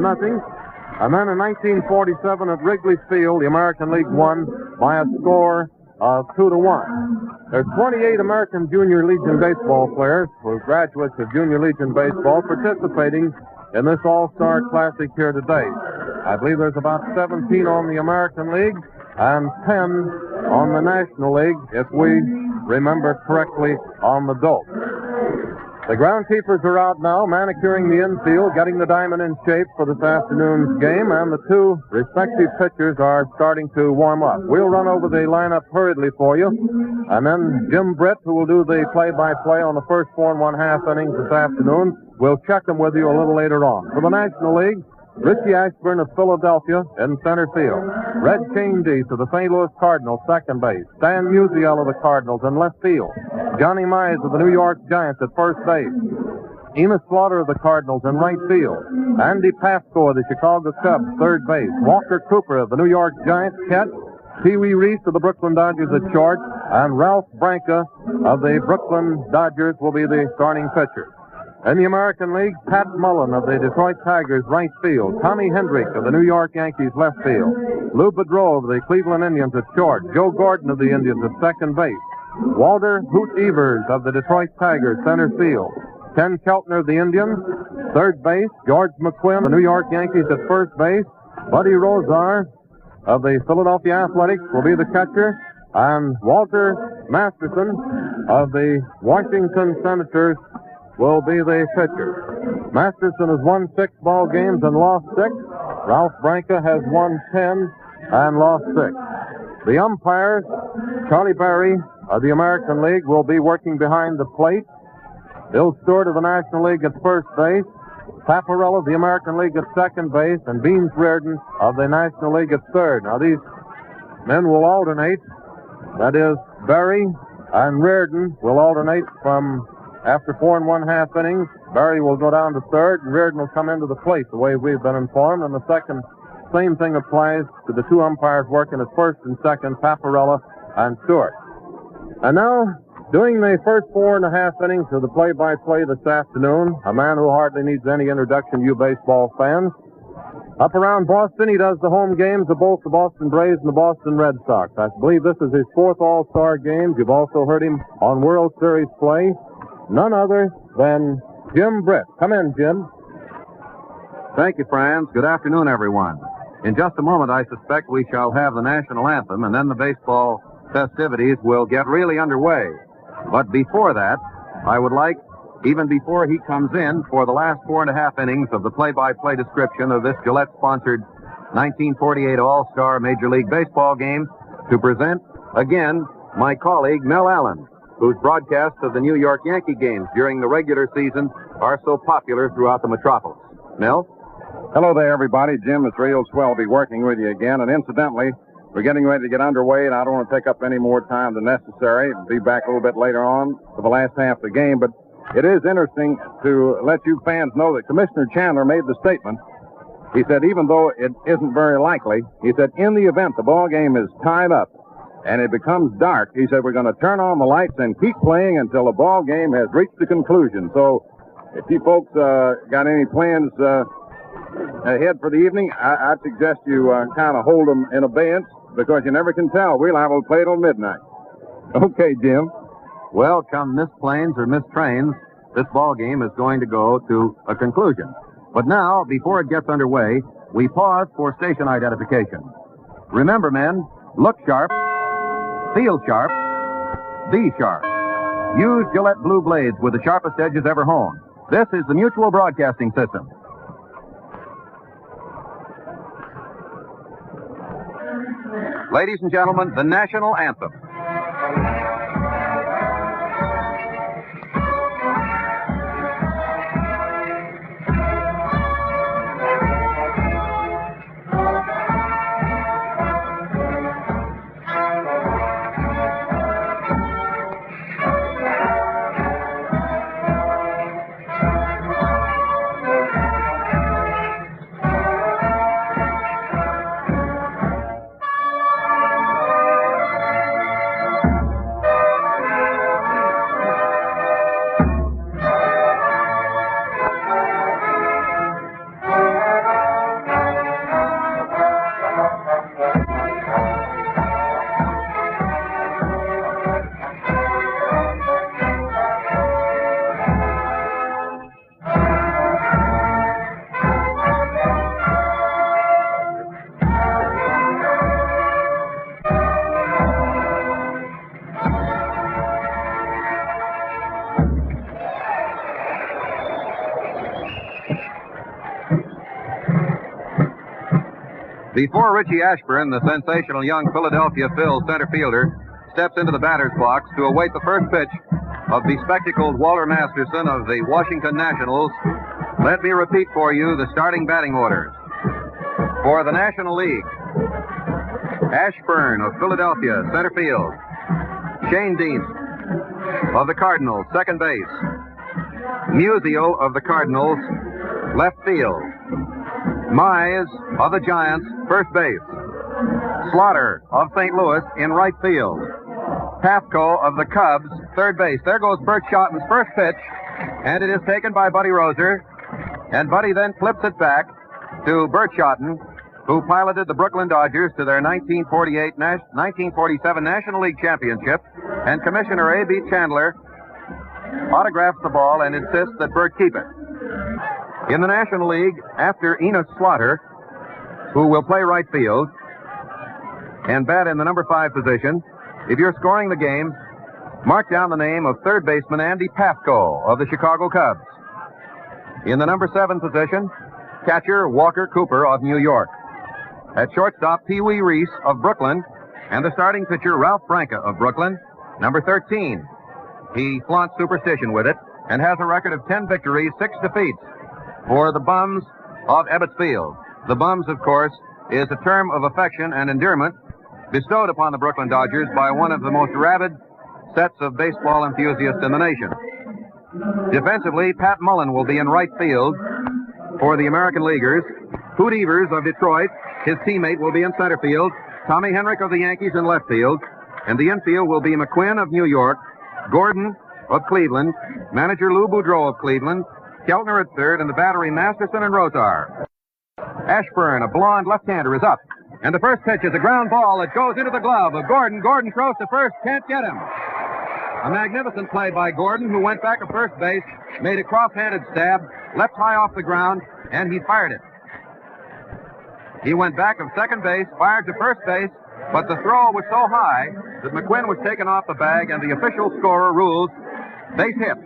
And then in 1947 at Wrigley Field, the American League won by a score of 2-1. There's 28 American Junior Legion baseball players, who are graduates of Junior Legion baseball, participating in this All-Star Classic here today. I believe there's about 17 on the American League and 10 on the National League, if we remember correctly, on the dope. The groundkeepers are out now, manicuring the infield, getting the diamond in shape for this afternoon's game, and the 2 respective pitchers are starting to warm up. We'll run over the lineup hurriedly for you, and then Jim Britt, who will do the play-by-play on the first 4 1/2 innings this afternoon, will check them with you a little later on. For the National League, Richie Ashburn of Philadelphia in center field. Red Chaney of the St. Louis Cardinals, second base. Stan Musial of the Cardinals in left field. Johnny Mize of the New York Giants at first base. Enos Slaughter of the Cardinals in right field. Andy Pasco of the Chicago Cubs, third base. Walker Cooper of the New York Giants, catch. Pee Wee Reese of the Brooklyn Dodgers at short. And Ralph Branca of the Brooklyn Dodgers will be the starting pitcher. In the American League, Pat Mullen of the Detroit Tigers, right field. Tommy Hendrick of the New York Yankees, left field. Lou Boudreau of the Cleveland Indians at short. Joe Gordon of the Indians at second base. Walter Hoot Evers of the Detroit Tigers, center field. Ken Keltner of the Indians. Third base, George McQuinn, the New York Yankees at first base. Buddy Rozar of the Philadelphia Athletics will be the catcher. And Walter Masterson of the Washington Senators will be the pitcher. Masterson has won 6 ball games and lost 6. Ralph Branca has won 10 and lost 6. The umpires, Charlie Berry of the American League, will be working behind the plate. Bill Stewart of the National League at first base. Paparella of the American League at second base. And Beans Reardon of the National League at third. Now, these men will alternate. That is, Berry and Reardon will alternate from after 4 1/2 innings. Berry will go down to third, and Reardon will come into the plate, the way we've been informed. And the same thing applies to the 2 umpires working at first and second, Paparella and Stewart. And now, doing the first 4 1/2 innings of the play-by-play this afternoon, a man who hardly needs any introduction to you baseball fans. Up around Boston, he does the home games of both the Boston Braves and the Boston Red Sox. I believe this is his 4th All-Star game. You've also heard him on World Series play. None other than Jim Britt. Come in, Jim. Thank you, Franz. Good afternoon, everyone. In just a moment, I suspect we shall have the national anthem, and then the baseball festivities will get really underway. But before that, I would like, even before he comes in for the last 4 1/2 innings of the play-by-play description of this Gillette-sponsored 1948 All-Star Major League Baseball game, to present, again, my colleague, Mel Allen, whose broadcasts of the New York Yankee games during the regular season are so popular throughout the metropolis. Mel? Hello there, everybody. Jim, it's real swell to be working with you again. And incidentally, we're getting ready to get underway, and I don't want to take up any more time than necessary. I'll be back a little bit later on for the last half of the game. But it is interesting to let you fans know that Commissioner Chandler made the statement. He said, even though it isn't very likely, he said, in the event the ball game is tied up and it becomes dark, he said, we're going to turn on the lights and keep playing until the ball game has reached a conclusion. So if you folks got any plans ahead for the evening, I'd suggest you kind of hold them in abeyance, because you never can tell. We'll have to play till midnight. Okay, Jim. Well, come missed planes or missed trains, this ball game is going to go to a conclusion. But now, before it gets underway, we pause for station identification. Remember, men, look sharp, feel sharp, be sharp. Use Gillette Blue Blades with the sharpest edges ever honed. This is the Mutual Broadcasting System. Ladies and gentlemen, the national anthem. Before Richie Ashburn, the sensational young Philadelphia Phil center fielder, steps into the batter's box to await the first pitch of bespectacled Walter Masterson of the Washington Nationals, let me repeat for you the starting batting orders. For the National League, Ashburn of Philadelphia, center field. Shane Dean of the Cardinals, second base. Musial of the Cardinals, left field. Mize of the Giants, first base. Slaughter of St. Louis in right field. Pafko of the Cubs, third base. There goes Bert Schotten's first pitch, and it is taken by Buddy Roser. And Buddy then flips it back to Bert Schotten, who piloted the Brooklyn Dodgers to their 1947 National League Championship. And Commissioner A.B. Chandler autographs the ball and insists that Bert keep it. In the National League, after Enos Slaughter, who will play right field and bat in the number 5 position, if you're scoring the game, mark down the name of third baseman Andy Pafko of the Chicago Cubs. In the number 7 position, catcher Walker Cooper of New York. At shortstop, Pee Wee Reese of Brooklyn, and the starting pitcher Ralph Branca of Brooklyn, number 13. He flaunts superstition with it and has a record of 10 victories, 6 defeats for the Bums of Ebbets Field. The Bums, of course, is a term of affection and endearment bestowed upon the Brooklyn Dodgers by one of the most rabid sets of baseball enthusiasts in the nation. Defensively, Pat Mullen will be in right field for the American Leaguers. Hoot Evers of Detroit, his teammate, will be in center field. Tommy Henrich of the Yankees in left field. And the infield will be McQuinn of New York, Gordon of Cleveland, manager Lou Boudreau of Cleveland, Keltner at third, and the battery Masterson and Rosar. Ashburn, a blonde left-hander, is up. And the first pitch is a ground ball that goes into the glove of Gordon. Gordon throws to first, can't get him. A magnificent play by Gordon, who went back to first base, made a cross-handed stab, left high off the ground, and he fired it. He went back of second base, fired to first base, but the throw was so high that McQuinn was taken off the bag, and the official scorer rules base hit.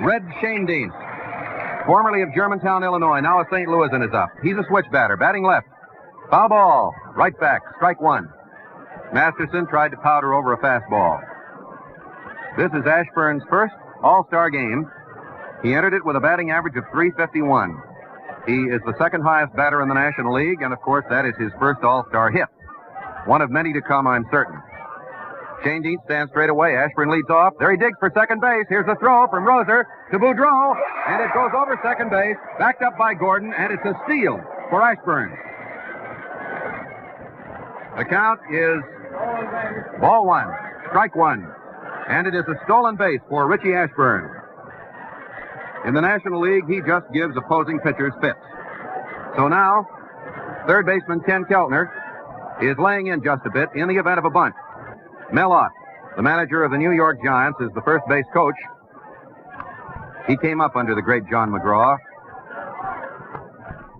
Red Schoendienst, formerly of Germantown, Illinois, now of St. Louis, and is up. He's a switch batter, batting left. Foul ball, right back, strike one. Masterson tried to powder over a fastball. This is Ashburn's first All-Star game. He entered it with a batting average of .351. He is the second highest batter in the National League, and of course that is his first All-Star hit. One of many to come, I'm certain. Schoendienst stands straight away. Ashburn leads off. There he digs for second base. Here's a throw from Roser to Boudreau, and it goes over second base, backed up by Gordon, and it's a steal for Ashburn. The count is ball one, strike one, and it is a stolen base for Richie Ashburn. In the National League, he just gives opposing pitchers fits. So now, third baseman Ken Keltner is laying in just a bit in the event of a bunt. Mel Ott, the manager of the New York Giants, is the first base coach. He came up under the great John McGraw.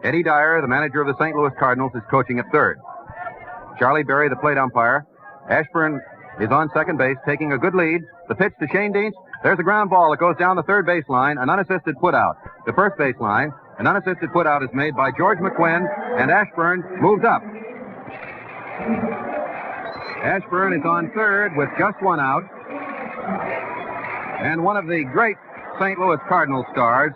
Eddie Dyer, the manager of the St. Louis Cardinals, is coaching at third. Charlie Berry, the plate umpire. Ashburn is on second base, taking a good lead. The pitch to Schoendienst. There's a ground ball that goes down the third base line, an unassisted putout. The first base line, an unassisted putout is made by George McQuinn, and Ashburn moves up. Ashburn is on third with just one out. And one of the great St. Louis Cardinals stars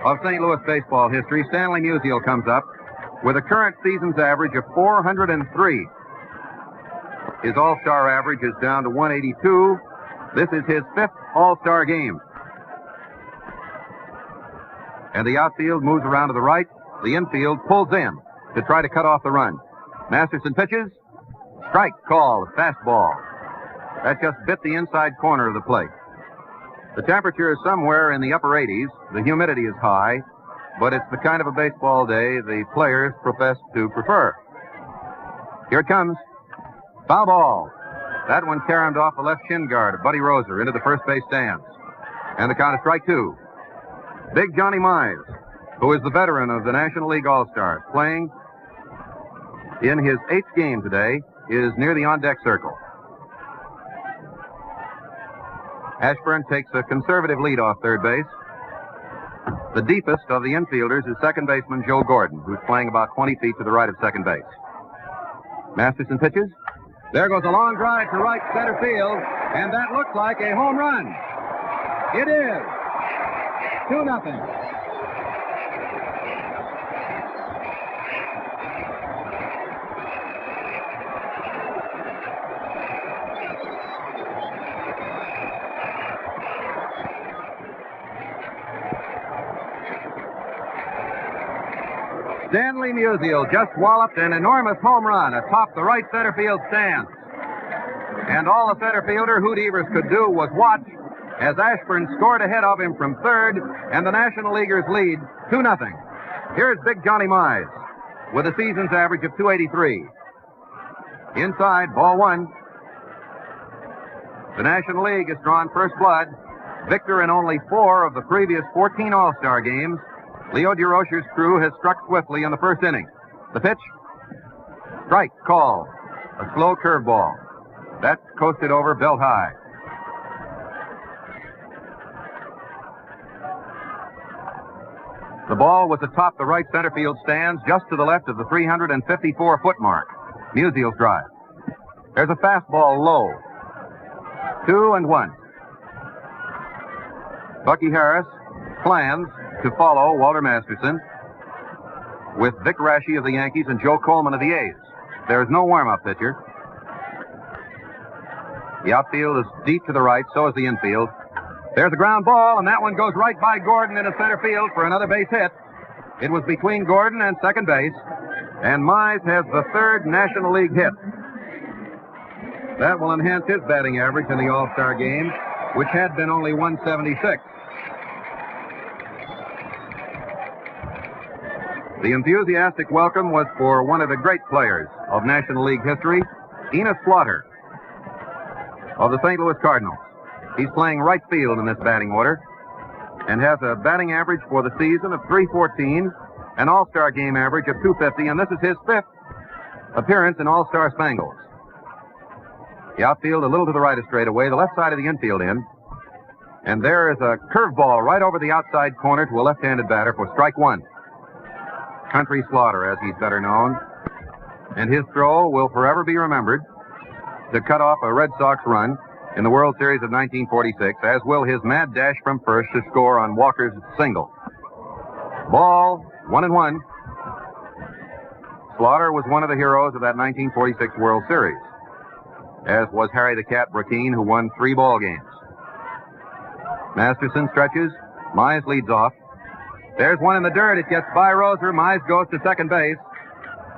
of St. Louis baseball history, Stanley Musial, comes up with a current season's average of .403. His All-Star average is down to .182. This is his fifth All-Star game. And the outfield moves around to the right. The infield pulls in to try to cut off the run. Masterson pitches. Strike call, fastball. That just bit the inside corner of the plate. The temperature is somewhere in the upper 80s. The humidity is high, but it's the kind of a baseball day the players profess to prefer. Here it comes. Foul ball. That one caromed off the left shin guard of Buddy Roser into the first base stands. And the count is strike two. Big Johnny Mize, who is the veteran of the National League All-Stars, playing in his 8th game today, is near the on-deck circle. Ashburn takes a conservative lead off third base. The deepest of the infielders is second baseman Joe Gordon, who's playing about 20 feet to the right of second base. Masterson pitches. There goes a long drive to right center field, and that looks like a home run. It is. 2-0. Stanley Musial just walloped an enormous home run atop the right center field stands. And all the center fielder, Hoot Evers, could do was watch as Ashburn scored ahead of him from third, and the National Leaguers lead 2-0. Here's Big Johnny Mize with a season's average of .283. Inside, ball one. The National League has drawn first blood. Victor in only 4 of the previous 14 All-Star games, Leo DeRocher's crew has struck swiftly in the first inning. The pitch, strike call, a slow curveball. That coasted over belt high. The ball was atop the right center field stands, just to the left of the 354-foot mark. Musial's drive. There's a fastball low. 2-1. Bucky Harris plans to follow Walter Masterson with Vic Raschi of the Yankees and Joe Coleman of the A's. There is no warm-up pitcher. The outfield is deep to the right, so is the infield. There's a ground ball, and that one goes right by Gordon into center field for another base hit. It was between Gordon and second base, and Mize has the 3rd National League hit. That will enhance his batting average in the All-Star game, which had been only 176. The enthusiastic welcome was for one of the great players of National League history, Enos Slaughter of the St. Louis Cardinals. He's playing right field in this batting order and has a batting average for the season of .314, an All-Star game average of .250, and this is his 5th appearance in All-Star Spangles. The outfield a little to the right of straightaway, the left side of the infield in, and there is a curveball right over the outside corner to a left-handed batter for strike 1. Country Slaughter, as he's better known, and his throw will forever be remembered to cut off a Red Sox run in the World Series of 1946, as will his mad dash from first to score on Walker's single. Ball, 1-1. Slaughter was one of the heroes of that 1946 World Series, as was Harry the Cat Brackeen, who won 3 ball games. Masterson stretches. Mize leads off. There's one in the dirt. It gets by Roser. Mize goes to second base,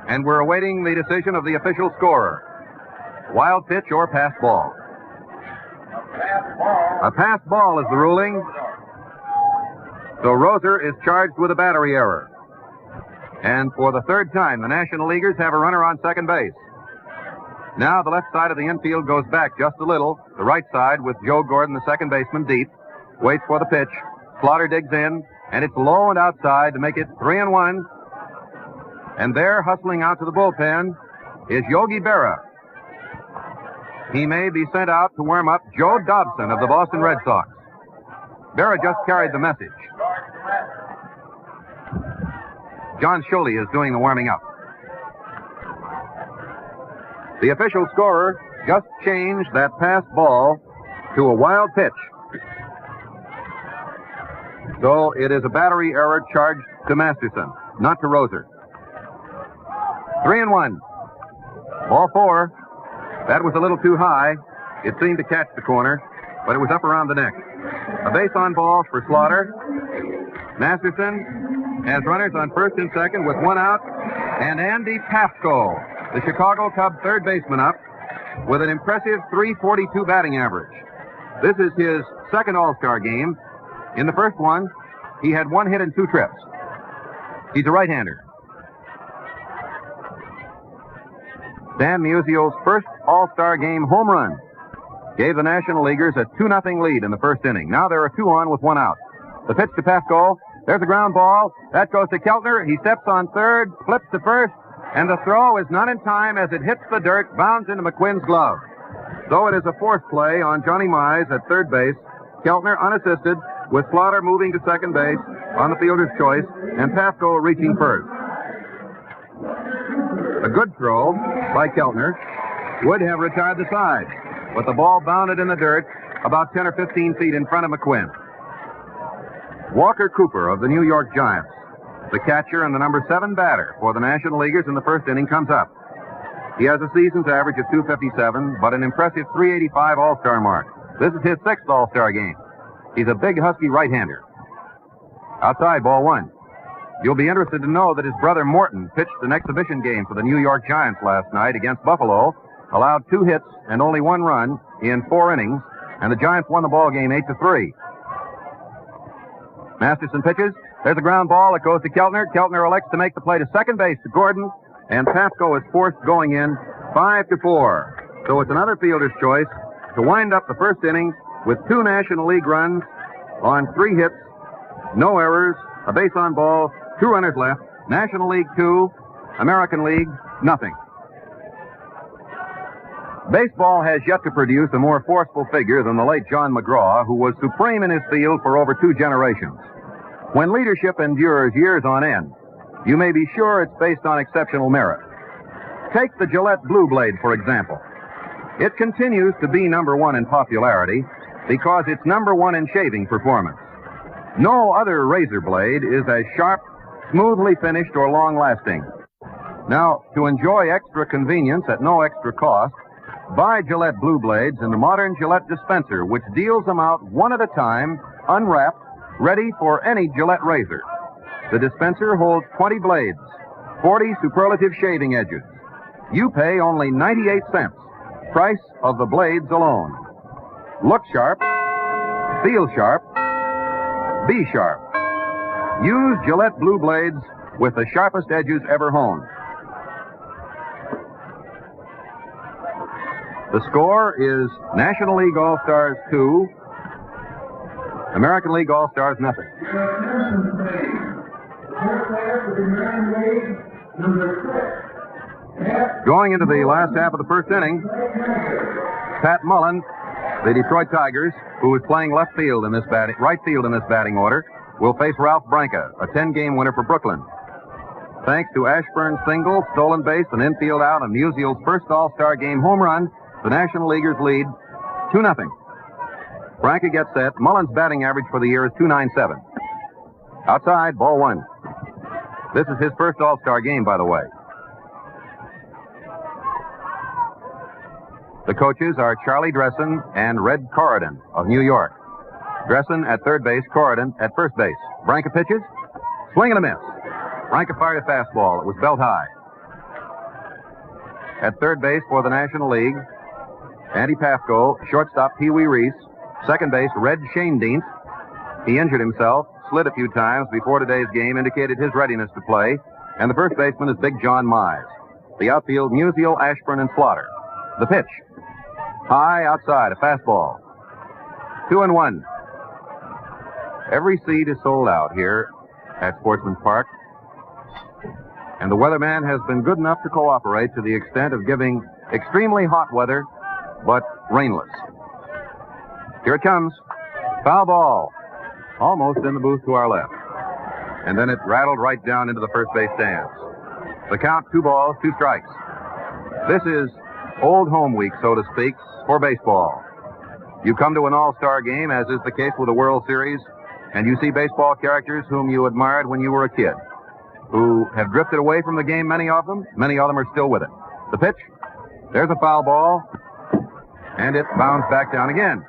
and we're awaiting the decision of the official scorer. Wild pitch or pass ball. A pass ball is the ruling. So Roser is charged with a battery error. And for the 3rd time, the National Leaguers have a runner on second base. Now the left side of the infield goes back just a little. The right side with Joe Gordon, the second baseman, deep. Waits for the pitch. Slaughter digs in, and it's low and outside to make it 3-1. And there, hustling out to the bullpen, is Yogi Berra. He may be sent out to warm up Joe Dobson of the Boston Red Sox. Berra just carried the message. John Sholey is doing the warming up. The official scorer just changed that pass ball to a wild pitch. So it is a battery error charged to Masterson, not to Roser. 3-1. Ball 4. That was a little too high. It seemed to catch the corner, but it was up around the neck. A base on ball for Slaughter. Masterson has runners on first and second with 1 out, and Andy Pafko, the Chicago Cub third baseman, up with an impressive .342 batting average. This is his 2nd All-Star game. In the first one, he had 1 hit and 2 trips. He's a right-hander. Dan Musial's first All-Star game home run gave the National Leaguers a 2-0 lead in the first inning. Now there are 2 on with 1 out. The pitch to Pafko. There's a ground ball. That goes to Keltner. He steps on third, flips to first, and the throw is not in time as it hits the dirt, bounds into McQuinn's glove. So it is a force play on Johnny Mize at third base. Keltner unassisted, with Slaughter moving to second base on the fielder's choice, and Pafko reaching first. A good throw by Keltner would have retired the side, but the ball bounded in the dirt about 10 or 15 feet in front of McQuinn. Walker Cooper of the New York Giants, the catcher and the number 7 batter for the National Leaguers in the first inning, comes up. He has a season's average of .257, but an impressive .385 All-Star mark. This is his 6th All-Star game. He's a big, husky right-hander. Outside, ball 1. You'll be interested to know that his brother Morton pitched an exhibition game for the New York Giants last night against Buffalo, allowed 2 hits and only 1 run in 4 innings, and the Giants won the ball game 8-3. Masterson pitches. There's a ground ball. It goes to Keltner. Keltner elects to make the play to second base to Gordon, and Pafko is forced going in 5-4. So it's another fielder's choice to wind up the first inning with 2 National League runs on 3 hits, no errors, a base on ball, 2 runners left. National League 2, American League, nothing. Baseball has yet to produce a more forceful figure than the late John McGraw, who was supreme in his field for over 2 generations. When leadership endures years on end, you may be sure it's based on exceptional merit. Take the Gillette Blue Blade, for example. It continues to be #1 in popularity because it's #1 in shaving performance. No other razor blade is as sharp, smoothly finished, or long-lasting. Now, to enjoy extra convenience at no extra cost, buy Gillette Blue Blades in the modern Gillette dispenser, which deals them out one at a time, unwrapped, ready for any Gillette razor. The dispenser holds 20 blades, 40 superlative shaving edges. You pay only 98 cents, price of the blades alone. Look sharp, feel sharp, be sharp. Use Gillette Blue Blades with the sharpest edges ever honed. The score is National League All-Stars 2, American League All-Stars nothing. Going into the last half of the first inning, Pat Mullen, the Detroit Tigers, who is playing right field in this batting order, will face Ralph Branca, a 10-game winner for Brooklyn. Thanks to Ashburn's single, stolen base, and infield out, and Musial's first All-Star game home run, the National Leaguers lead 2-0. Branca gets set. Mullen's batting average for the year is .297. Outside, ball 1. This is his first All-Star game, by the way. The coaches are Charlie Dressen and Red Corridon of New York. Dressen at third base, Corridon at first base. Branca pitches. Swing and a miss. Branca fired a fastball. It was belt high. At third base for the National League, Andy Pafko, shortstop Pee Wee Reese, second base Red Schoendienst. He injured himself, slid a few times before today's game, indicated his readiness to play, and the first baseman is Big John Mize. The outfield, Musial, Ashburn, and Slaughter. The pitch. High outside, a fastball. 2-1. Every seat is sold out here at Sportsman's Park, and the weatherman has been good enough to cooperate to the extent of giving extremely hot weather, but rainless. Here it comes. Foul ball. Almost in the booth to our left. And then it rattled right down into the first base stands. The count, 2 balls, 2 strikes. This is old home week, so to speak, for baseball. You come to an all-star game, as is the case with the World Series, and you see baseball characters whom you admired when you were a kid, who have drifted away from the game, many of them are still with it. The pitch, there's a foul ball, and it bounced back down again.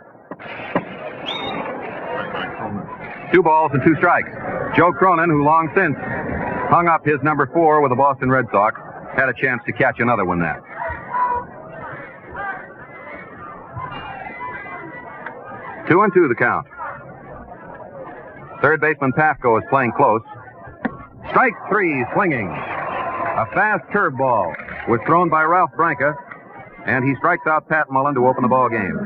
2 balls and 2 strikes. Joe Cronin, who long since hung up his number 4 with the Boston Red Sox, had a chance to catch another one then. 2-2 the count. Third baseman Pafko is playing close. Strike 3, swinging. A fast curveball was thrown by Ralph Branca, and he strikes out Pat Mullen to open the ball game.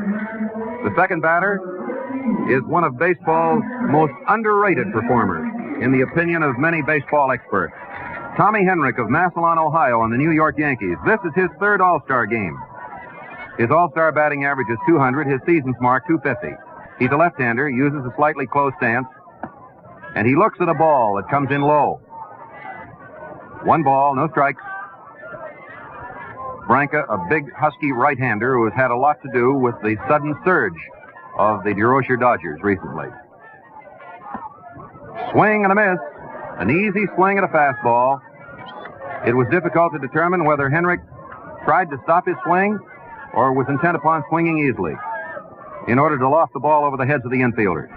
The second batter is one of baseball's most underrated performers, in the opinion of many baseball experts. Tommy Henrich of Massillon, Ohio, and the New York Yankees. This is his third All-Star game. His All-Star batting average is .200, his season's mark .250. He's a left-hander, uses a slightly closed stance, and he looks at a ball that comes in low. 1 ball, no strikes. Branca, a big, husky right-hander who has had a lot to do with the sudden surge of the DeRocher Dodgers recently. Swing and a miss. An easy swing at a fastball. It was difficult to determine whether Henrich tried to stop his swing or was intent upon swinging easily in order to loft the ball over the heads of the infielders.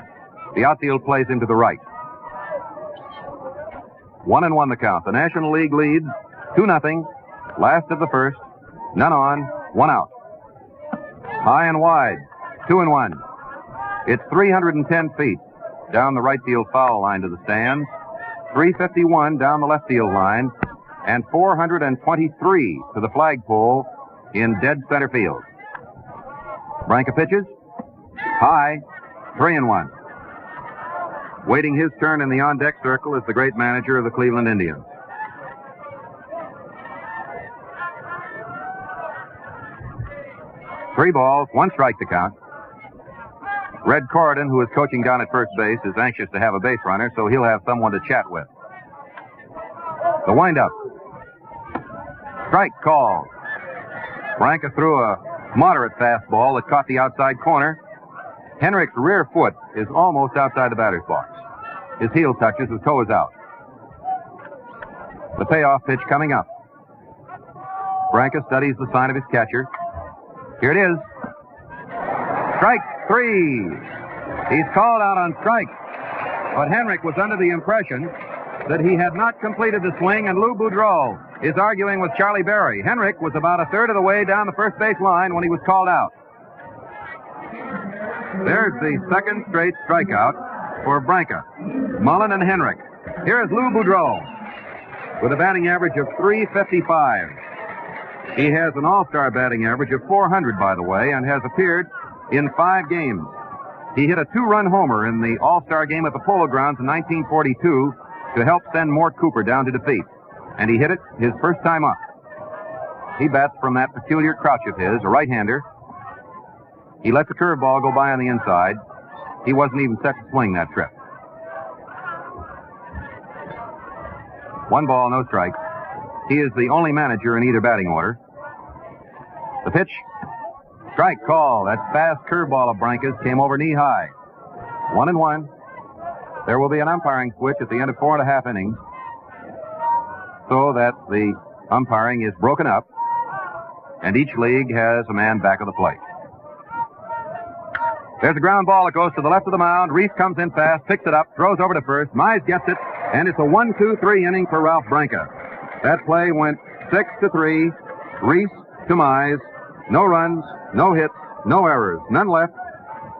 The outfield plays him to the right. 1-1 the count. The National League leads 2-0. Last of the first. None on, 1 out. High and wide. 2-1. It's 310 feet down the right field foul line to the stands, 351 down the left field line, and 423 to the flagpole in dead center field. Branca pitches. High. 3-1. Waiting his turn in the on-deck circle is the great manager of the Cleveland Indians. Three balls, one strike to count. Red Corridon, who is coaching down at first base, is anxious to have a base runner, so he'll have someone to chat with. The windup. Strike call. Branca threw a moderate fastball that caught the outside corner. Henrik's rear foot is almost outside the batter's box. His heel touches, his toe is out. The payoff pitch coming up. Branca studies the sign of his catcher. Here it is. Strike 3. He's called out on strike. But Henrik was under the impression that he had not completed the swing, and Lou Boudreau is arguing with Charlie Berry. Henrik was about a third of the way down the first base line when he was called out. There's the second straight strikeout for Branca. Mullen and Henrik. Here is Lou Boudreau with a batting average of .355. He has an all-star batting average of .400, by the way, and has appeared in 5 games. He hit a 2-run homer in the all-star game at the Polo Grounds in 1942 to help send Mort Cooper down to defeat. And he hit it his first time up. He bats from that peculiar crouch of his, a right-hander. He lets the curveball go by on the inside. He wasn't even set to swing that trip. 1 ball, no strikes. He is the only manager in either batting order. The pitch. Strike call. That fast curveball of Branca's came over knee high. 1-1. There will be an umpiring switch at the end of 4.5 innings, so that the umpiring is broken up, and each league has a man back of the plate. There's a ground ball that goes to the left of the mound. Reese comes in fast, picks it up, throws over to first. Mize gets it, and it's a 1-2-3 inning for Ralph Branca. That play went 6-3. Reese to Mize. No runs, no hits, no errors, none left.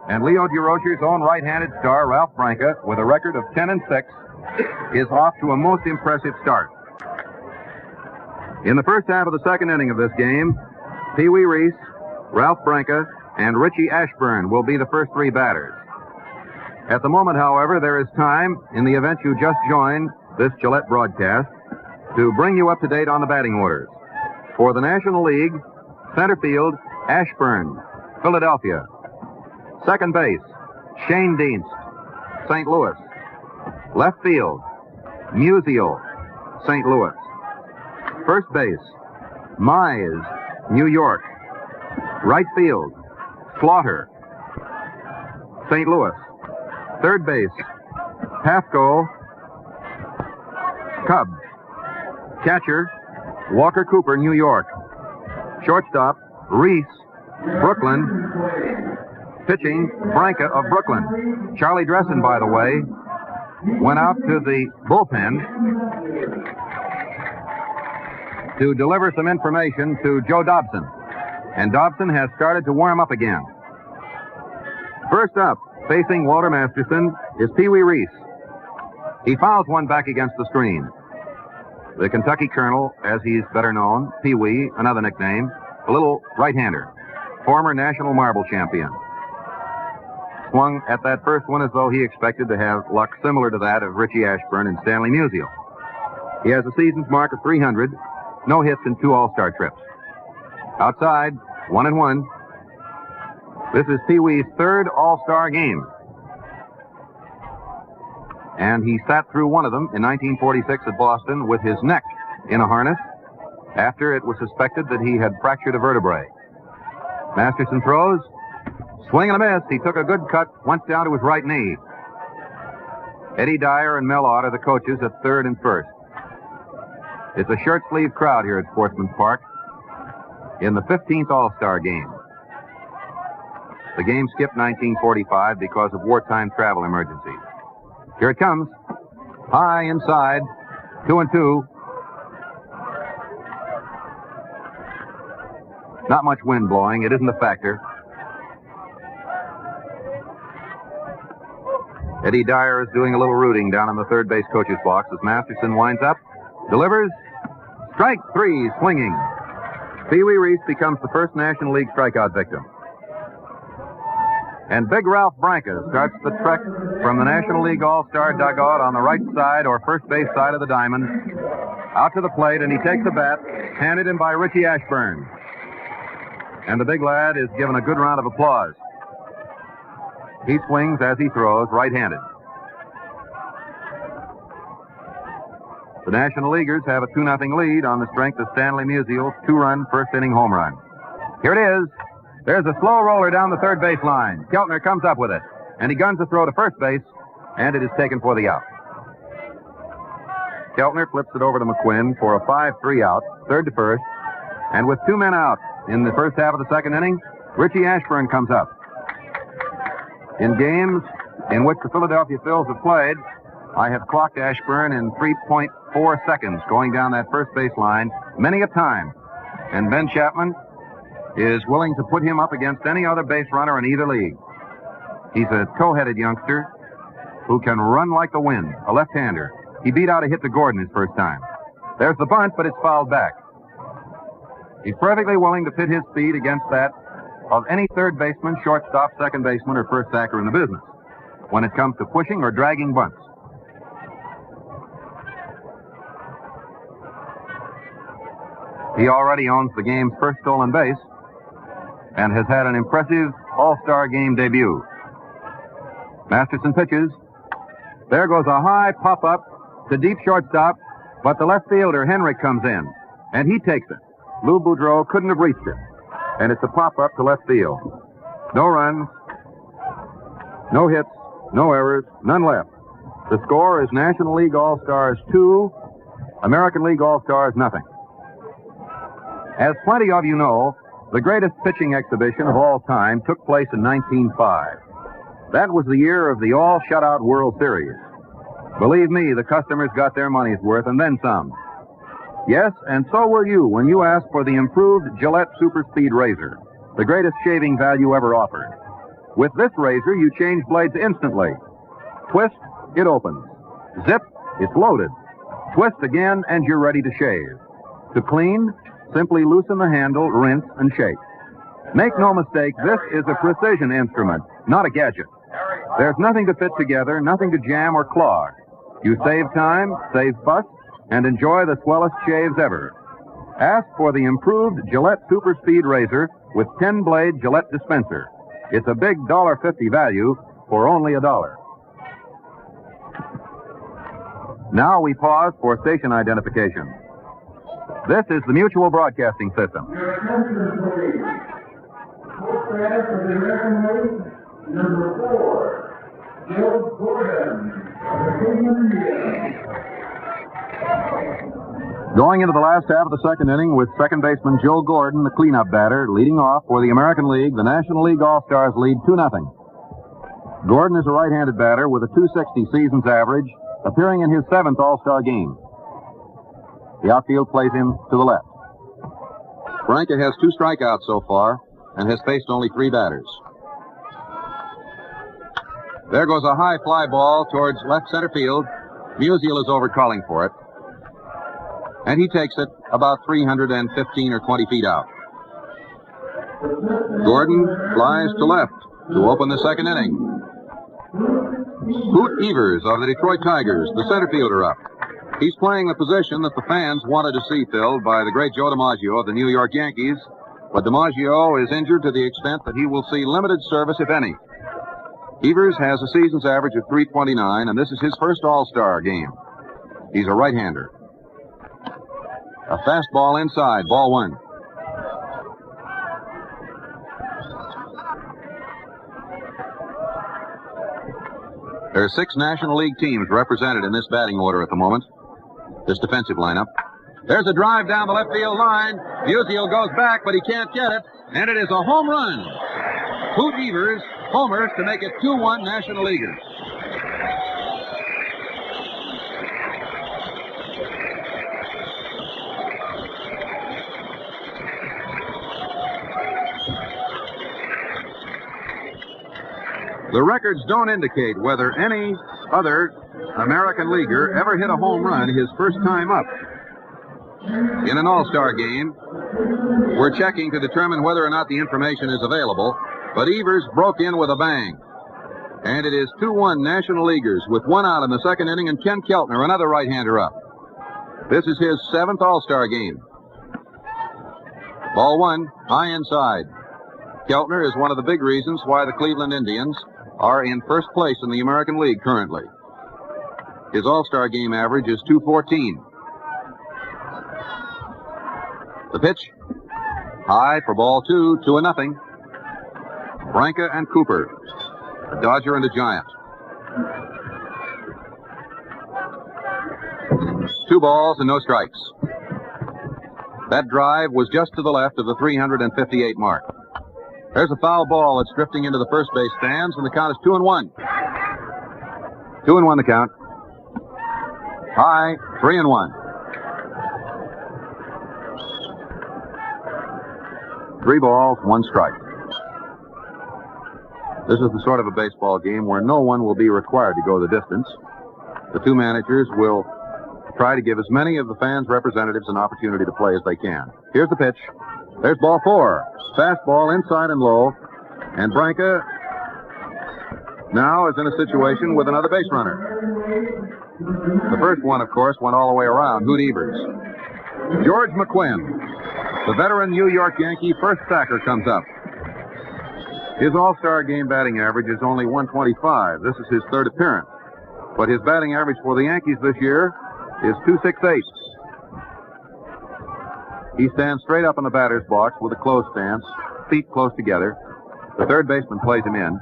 And Leo DeRocher's own right-handed star, Ralph Branca, with a record of 10-6, is off to a most impressive start. In the first half of the second inning of this game, Pee Wee Reese, Ralph Branca, and Richie Ashburn will be the first 3 batters. At the moment, however, there is time, in the event you just joined this Gillette broadcast, to bring you up to date on the batting orders. For the National League, center field, Ashburn, Philadelphia. Second base, Shane Dienst, St. Louis. Left field, Musial, St. Louis. First base, Mize, New York. Right field, Slaughter, St. Louis. Third base, Pasco, Cubs. Catcher, Walker Cooper, New York. Shortstop, Reese, Brooklyn. Pitching, Branca of Brooklyn. Charlie Dressen, by the way, went out to the bullpen to deliver some information to Joe Dobson. And Dobson has started to warm up again. First up, facing Walter Masterson, is Pee Wee Reese. He fouls one back against the screen. The Kentucky Colonel, as he's better known, Pee Wee, another nickname, a little right-hander, former national marble champion. Swung at that first one as though he expected to have luck similar to that of Richie Ashburn and Stanley Musial. He has a season's mark of 300, no hits in 2 All-Star trips. Outside, 1-1. This is Pee Wee's 3rd All-Star game. And he sat through one of them in 1946 at Boston with his neck in a harness after it was suspected that he had fractured a vertebrae. Masterson throws. Swing and a miss. He took a good cut, went down to his right knee. Eddie Dyer and Mel Ott are the coaches at 3rd and 1st. It's a shirt-sleeve crowd here at Sportsman's Park in the 15th All-Star game. The game skipped 1945 because of wartime travel emergencies. Here it comes. High inside. 2-2. Not much wind blowing. It isn't a factor. Eddie Dyer is doing a little rooting down in the third base coach's box as Masterson winds up, delivers. Strike 3, swinging. Pee Wee Reese becomes the first National League strikeout victim. And Big Ralph Branca starts the trek from the National League All-Star dugout on the right side or first base side of the diamond out to the plate, and he takes the bat, handed him by Richie Ashburn. And the big lad is given a good round of applause. He swings as he throws, right-handed. The National Leaguers have a 2-0 lead on the strength of Stanley Musial's 2-run first-inning home run. Here it is. There's a slow roller down the third base line. Keltner comes up with it, and he guns a throw to first base, and it is taken for the out. Keltner flips it over to McQuinn for a 5-3 out, third to first, and with 2 men out in the first half of the second inning, Richie Ashburn comes up. In games in which the Philadelphia Phils have played, I have clocked Ashburn in 3.4 seconds going down that first base line many a time, and Ben Chapman is willing to put him up against any other base runner in either league. He's a toe-headed youngster who can run like the wind, a left-hander. He beat out a hit to Gordon his first time. There's the bunt, but it's fouled back. He's perfectly willing to pit his speed against that of any third baseman, shortstop, second baseman, or first backer in the business when it comes to pushing or dragging bunts. He already owns the game's first stolen base and has had an impressive All-Star game debut. Masterson pitches. There goes a high pop-up to deep shortstop, but the left fielder, Henrik, comes in, and he takes it. Lou Boudreau couldn't have reached it, and it's a pop-up to left field. No runs, no hits, no errors, none left. The score is National League All-Stars 2, American League All-Stars nothing. As plenty of you know, the greatest pitching exhibition of all time took place in 1905. That was the year of the all-shutout World Series. Believe me, the customers got their money's worth and then some. Yes, and so will you when you ask for the improved Gillette Super Speed Razor, the greatest shaving value ever offered. With this razor, you change blades instantly. Twist, it opens. Zip, it's loaded. Twist again, and you're ready to shave. To clean, simply loosen the handle, rinse, and shake. Make no mistake, this is a precision instrument, not a gadget. There's nothing to fit together, nothing to jam or clog. You save time, save fuss, and enjoy the swellest shaves ever. Ask for the improved Gillette Super Speed Razor with 10-blade Gillette dispenser. It's a big $1.50 value for only $1. Now we pause for station identification. This is the Mutual Broadcasting System. Going into the last half of the second inning with second baseman Joe Gordon, the cleanup batter, leading off for the American League. The National League All-Stars lead 2-0. Gordon is a right-handed batter with a .260 season's average, appearing in his 7th All-Star game. The outfield plays him to the left. Branca has 2 strikeouts so far and has faced only 3 batters. There goes a high fly ball towards left center field. Musial is over calling for it. And he takes it about 315 or 20 feet out. Gordon flies to left to open the second inning. Hoot Evers of the Detroit Tigers, the center fielder, up. He's playing the position that the fans wanted to see filled by the great Joe DiMaggio of the New York Yankees, but DiMaggio is injured to the extent that he will see limited service, if any. Evers has a season's average of .329, and this is his first All-Star game. He's a right-hander. A fastball inside, ball 1. There are 6 National League teams represented in this batting order at the moment. This defensive lineup. There's a drive down the left field line. Musial goes back, but he can't get it, and it is a home run. Hoot Evers homers to make it 2-1 National Leaguers. The records don't indicate whether any other American leaguer ever hit a home run his first time up. In an All-Star game, we're checking to determine whether or not the information is available. But Evers broke in with a bang. And it is 2-1 National Leaguers with one out in the second inning, and Ken Keltner, another right-hander, up. This is his 7th All-Star game. Ball 1, high inside. Keltner is one of the big reasons why the Cleveland Indians are in first place in the American League currently. His All-Star game average is .214. The pitch, high for ball 2, 2-0. Branca and Cooper, a Dodger and a Giant. 2 balls and no strikes. That drive was just to the left of the 358 mark. There's a foul ball that's drifting into the first base stands, and the count is 2-1. 2-1 the count. High, 3-1. 3 balls, 1 strike. This is the sort of a baseball game where no one will be required to go the distance. The 2 managers will try to give as many of the fans' representatives an opportunity to play as they can. Here's the pitch. There's ball 4. Fastball inside and low. And Branca now is in a situation with another base runner. The first one, of course, went all the way around. Hoot Evers. George McQuinn, the veteran New York Yankee first stacker, comes up. His All-Star game batting average is only .125. This is his 3rd appearance. But his batting average for the Yankees this year is .268. He stands straight up in the batter's box with a closed stance, feet close together. The third baseman plays him in.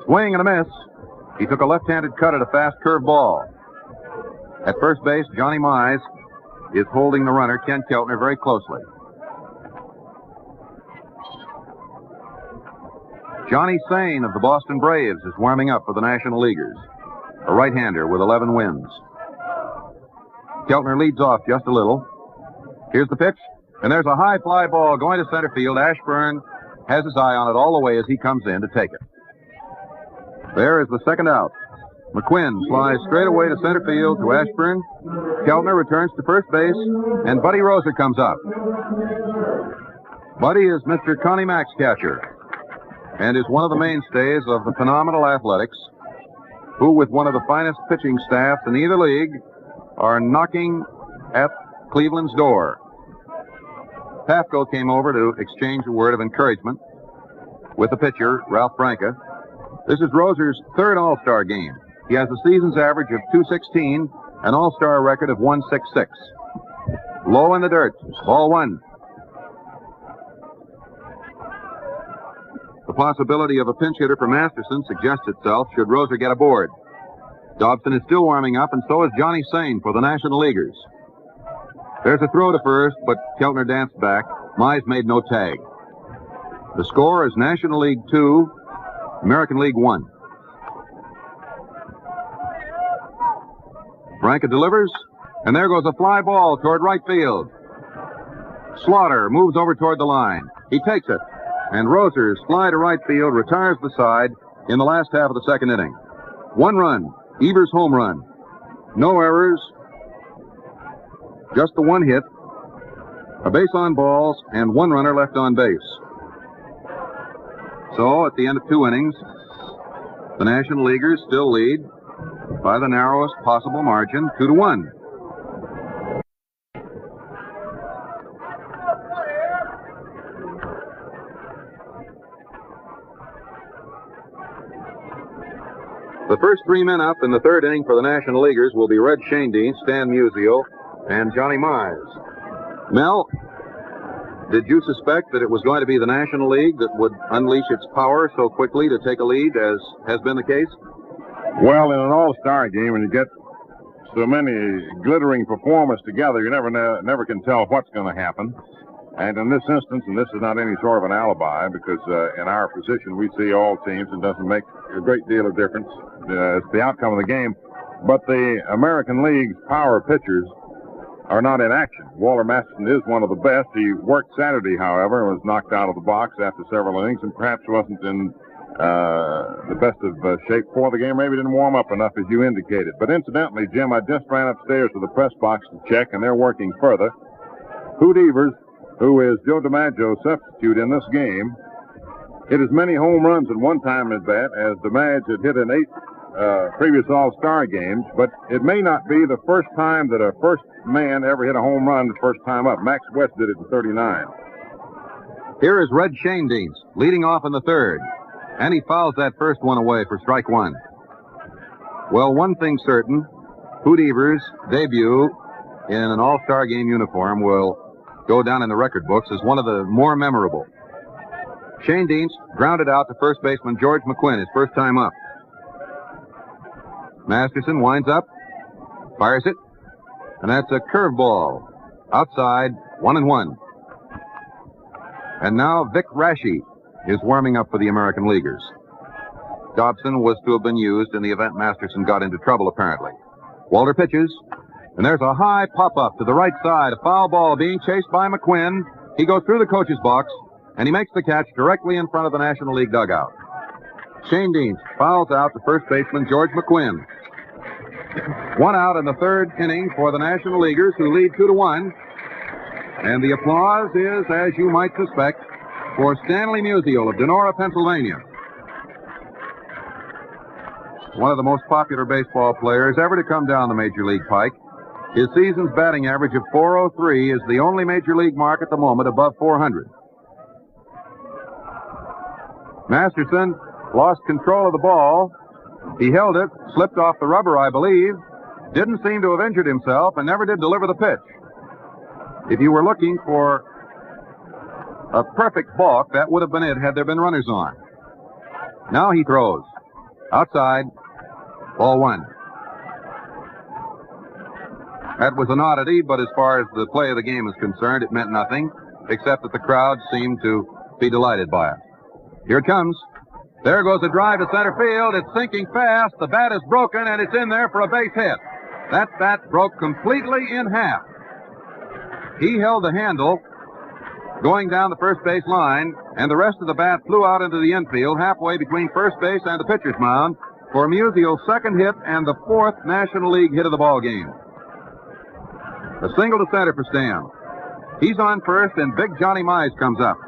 Swing and a miss. He took a left-handed cut at a fast curve ball. At first base, Johnny Mize is holding the runner, Ken Keltner, very closely. Johnny Sane of the Boston Braves is warming up for the National Leaguers, a right-hander with 11 wins. Keltner leads off just a little. Here's the pitch, and there's a high fly ball going to center field. Ashburn has his eye on it all the way as he comes in to take it. There is the second out. McQuinn flies straight away to center field to Ashburn. Keltner returns to first base, and Buddy Rosa comes up. Buddy is Mr. Connie Mack's catcher and is one of the mainstays of the phenomenal Athletics, who, with one of the finest pitching staffs in either league, are knocking at Cleveland's door. Pafko came over to exchange a word of encouragement with the pitcher, Ralph Branca. This is Roser's 3rd All-Star game. He has a season's average of .216, an All-Star record of .166. Low in the dirt, ball 1. The possibility of a pinch hitter for Masterson suggests itself should Roser get aboard. Dobson is still warming up, and so is Johnny Sane for the National Leaguers. There's a throw to first, but Keltner danced back. Mize made no tag. The score is National League 2, American League 1. Branca delivers, and there goes a fly ball toward right field. Slaughter moves over toward the line. He takes it, and Roser's fly to right field retires the side in the last half of the second inning. 1 run, Evers home run. No errors, just the 1 hit, a base on balls, and 1 runner left on base. So, at the end of 2 innings, the National Leaguers still lead by the narrowest possible margin, 2-1. The first 3 men up in the 3rd inning for the National Leaguers will be Red Shandy, Stan Musial, and Johnny Mize. Mel, did you suspect that it was going to be the National League that would unleash its power so quickly to take a lead, as has been the case? Well, in an all-star game, when you get so many glittering performers together, you never can tell what's going to happen. And in this instance, and this is not any sort of an alibi, because in our position we see all teams, it doesn't make a great deal of difference. It's the outcome of the game. But the American League's power pitchers are not in action. Walter Masterson is one of the best. He worked Saturday, however, and was knocked out of the box after several innings, and perhaps wasn't in the best of shape for the game. Maybe didn't warm up enough, as you indicated. But incidentally, Jim, I just ran upstairs to the press box to check, and they're working further. Hoot Evers, who is Joe DiMaggio's substitute in this game, hit as many home runs in one time at bat as DeMadge had hit in 8 previous All-Star games, but it may not be the first time that a first man ever hit a home run the first time up. Max West did it in 39. Here is Red Schoendienst leading off in the third, and he fouls that first one away for strike one. Well, one thing certain, Hoot Evers' debut in an All-Star game uniform will go down in the record books as one of the more memorable. Schoendienst grounded out to first baseman George McQuinn his first time up. Masterson winds up, fires it, and that's a curveball. Outside, 1-1. And now Vic Raschi is warming up for the American Leaguers. Dobson was to have been used in the event Masterson got into trouble, apparently. Walter pitches, and there's a high pop-up to the right side. A foul ball being chased by McQuinn. He goes through the coach's box, and he makes the catch directly in front of the National League dugout. Schoendienst fouls out to first baseman George McQuinn. 1 out in the third inning for the National Leaguers, who lead 2-1. And the applause is, as you might suspect, for Stanley Musial of Donora, Pennsylvania. One of the most popular baseball players ever to come down the Major League pike. His season's batting average of .403 is the only Major League mark at the moment above .400. Masterson lost control of the ball. He held it, slipped off the rubber, I believe, didn't seem to have injured himself, and never did deliver the pitch. If you were looking for a perfect balk, that would have been it had there been runners on. Now he throws. Outside, ball 1. That was an oddity, but as far as the play of the game is concerned, it meant nothing, except that the crowd seemed to be delighted by it. Here it comes. There goes a drive to center field. It's sinking fast. The bat is broken, and it's in there for a base hit. That bat broke completely in half. He held the handle going down the first base line, and the rest of the bat flew out into the infield halfway between first base and the pitcher's mound for Musial's second hit and the 4th National League hit of the ball game. A single to center for Stam. He's on first, and Big Johnny Mize comes up.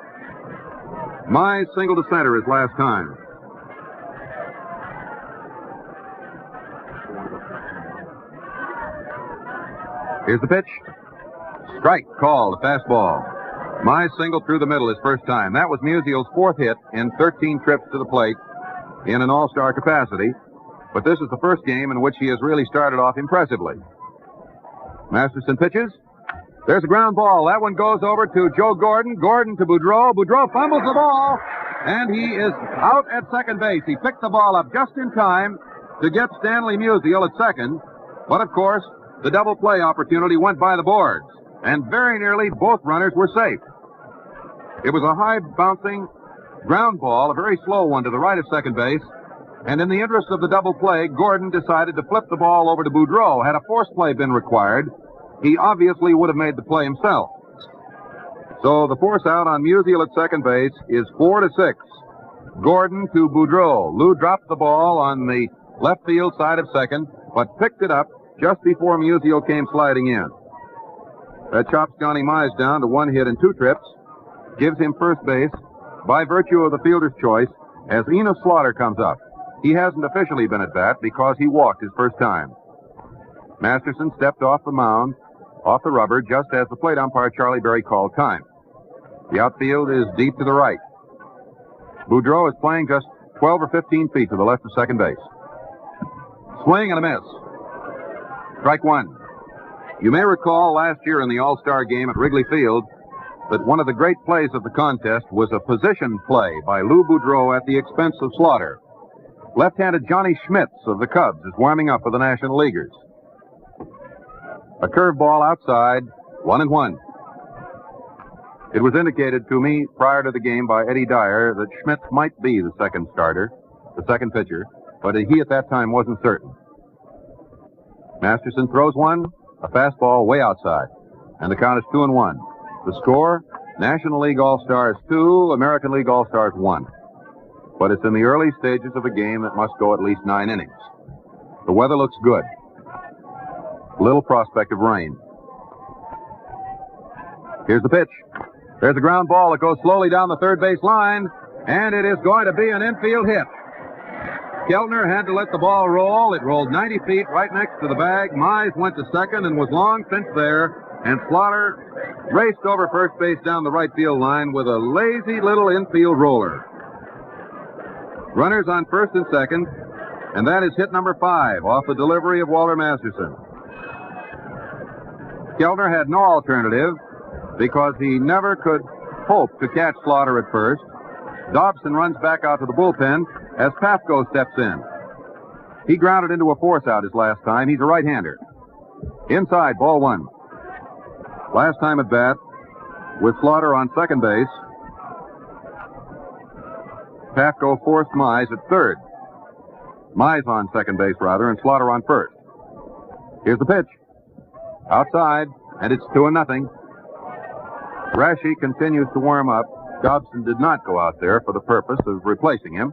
Mize single to center his last time. Here's the pitch. Strike called, a fastball. Mize singled through the middle his first time. That was Musial's 4th hit in 13 trips to the plate in an all-star capacity. But this is the first game in which he has really started off impressively. Masterson pitches. There's a ground ball. That one goes over to Joe Gordon. Gordon to Boudreau. Boudreau fumbles the ball, and he is out at second base. He picked the ball up just in time to get Stanley Musial at second. But, of course, the double play opportunity went by the boards, and very nearly both runners were safe. It was a high-bouncing ground ball, a very slow one to the right of second base, and in the interest of the double play, Gordon decided to flip the ball over to Boudreau. Had a force play been required, he obviously would have made the play himself. So the force out on Musial at second base is 4-6. Gordon to Boudreau. Lou dropped the ball on the left field side of second, but picked it up just before Musial came sliding in. That chops Johnny Mize down to 1 hit and 2 trips, gives him first base by virtue of the fielder's choice as Enos Slaughter comes up. He hasn't officially been at bat because he walked his first time. Masterson stepped off the mound, off the rubber, just as the plate umpire Charlie Berry called time. The outfield is deep to the right. Boudreau is playing just 12 or 15 feet to the left of second base. Swing and a miss. Strike 1. You may recall last year in the All-Star game at Wrigley Field that one of the great plays of the contest was a position play by Lou Boudreau at the expense of Slaughter. Left-handed Johnny Schmitz of the Cubs is warming up for the National Leaguers. A curveball outside, 1-1. It was indicated to me prior to the game by Eddie Dyer that Schmitz might be the second starter, the second pitcher, but he at that time wasn't certain. Masterson throws one, a fastball way outside, and the count is 2-1. The score, National League All-Stars 2, American League All-Stars 1. But it's in the early stages of a game that must go at least 9 innings. The weather looks good. Little prospect of rain. Here's the pitch. There's a ground ball that goes slowly down the third base line, And it is going to be an infield hit. Keltner had to let the ball roll. It rolled 90 feet right next to the bag. Mize went to second and was long since there. And Slaughter raced over first base down the right field line with a lazy little infield roller. Runners on first and second, and that is hit number 5 off the delivery of Walter Masterson. Keltner had no alternative because he never could hope to catch Slaughter at first. Dobson runs back out to the bullpen as Pafko steps in. He grounded into a force out his last time. He's a right-hander. Inside, ball 1. Last time at bat, with Slaughter on second base, Pafko forced Mize at third. Mize on second base, rather, and Slaughter on first. Here's the pitch. Outside, and it's 2-0. Rashi continues to warm up. Dobson did not go out there for the purpose of replacing him.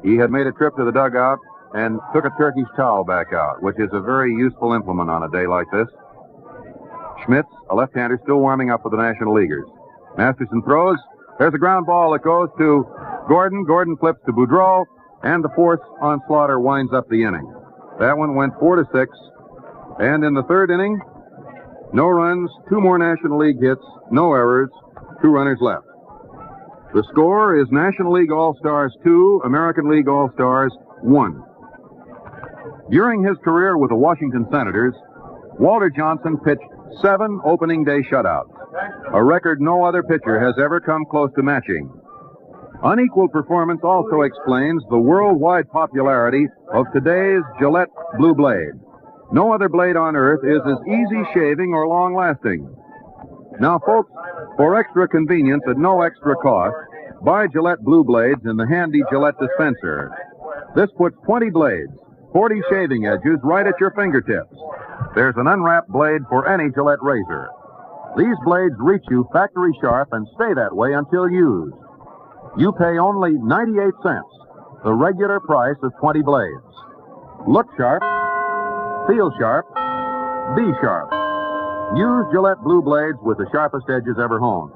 He had made a trip to the dugout and took a Turkish towel back out, which is a very useful implement on a day like this. Schmitz, a left-hander, still warming up for the National Leaguers. Masterson throws. There's a ground ball that goes to Gordon. Gordon flips to Boudreau, and the force on Slaughter winds up the inning. That one went 4-6. And in the third inning, no runs, 2 more National League hits, no errors, 2 runners left. The score is National League All-Stars 2, American League All-Stars 1. During his career with the Washington Senators, Walter Johnson pitched 7 opening day shutouts, a record no other pitcher has ever come close to matching. Unequal performance also explains the worldwide popularity of today's Gillette Blue Blade. No other blade on earth is as easy shaving or long-lasting. Now, folks, for extra convenience at no extra cost, buy Gillette Blue Blades in the handy Gillette dispenser. This puts 20 blades, 40 shaving edges right at your fingertips. There's an unwrapped blade for any Gillette razor. These blades reach you factory sharp and stay that way until used. You pay only 98 cents, the regular price of 20 blades. Look sharp, feel sharp, be sharp. Use Gillette Blue Blades with the sharpest edges ever honed.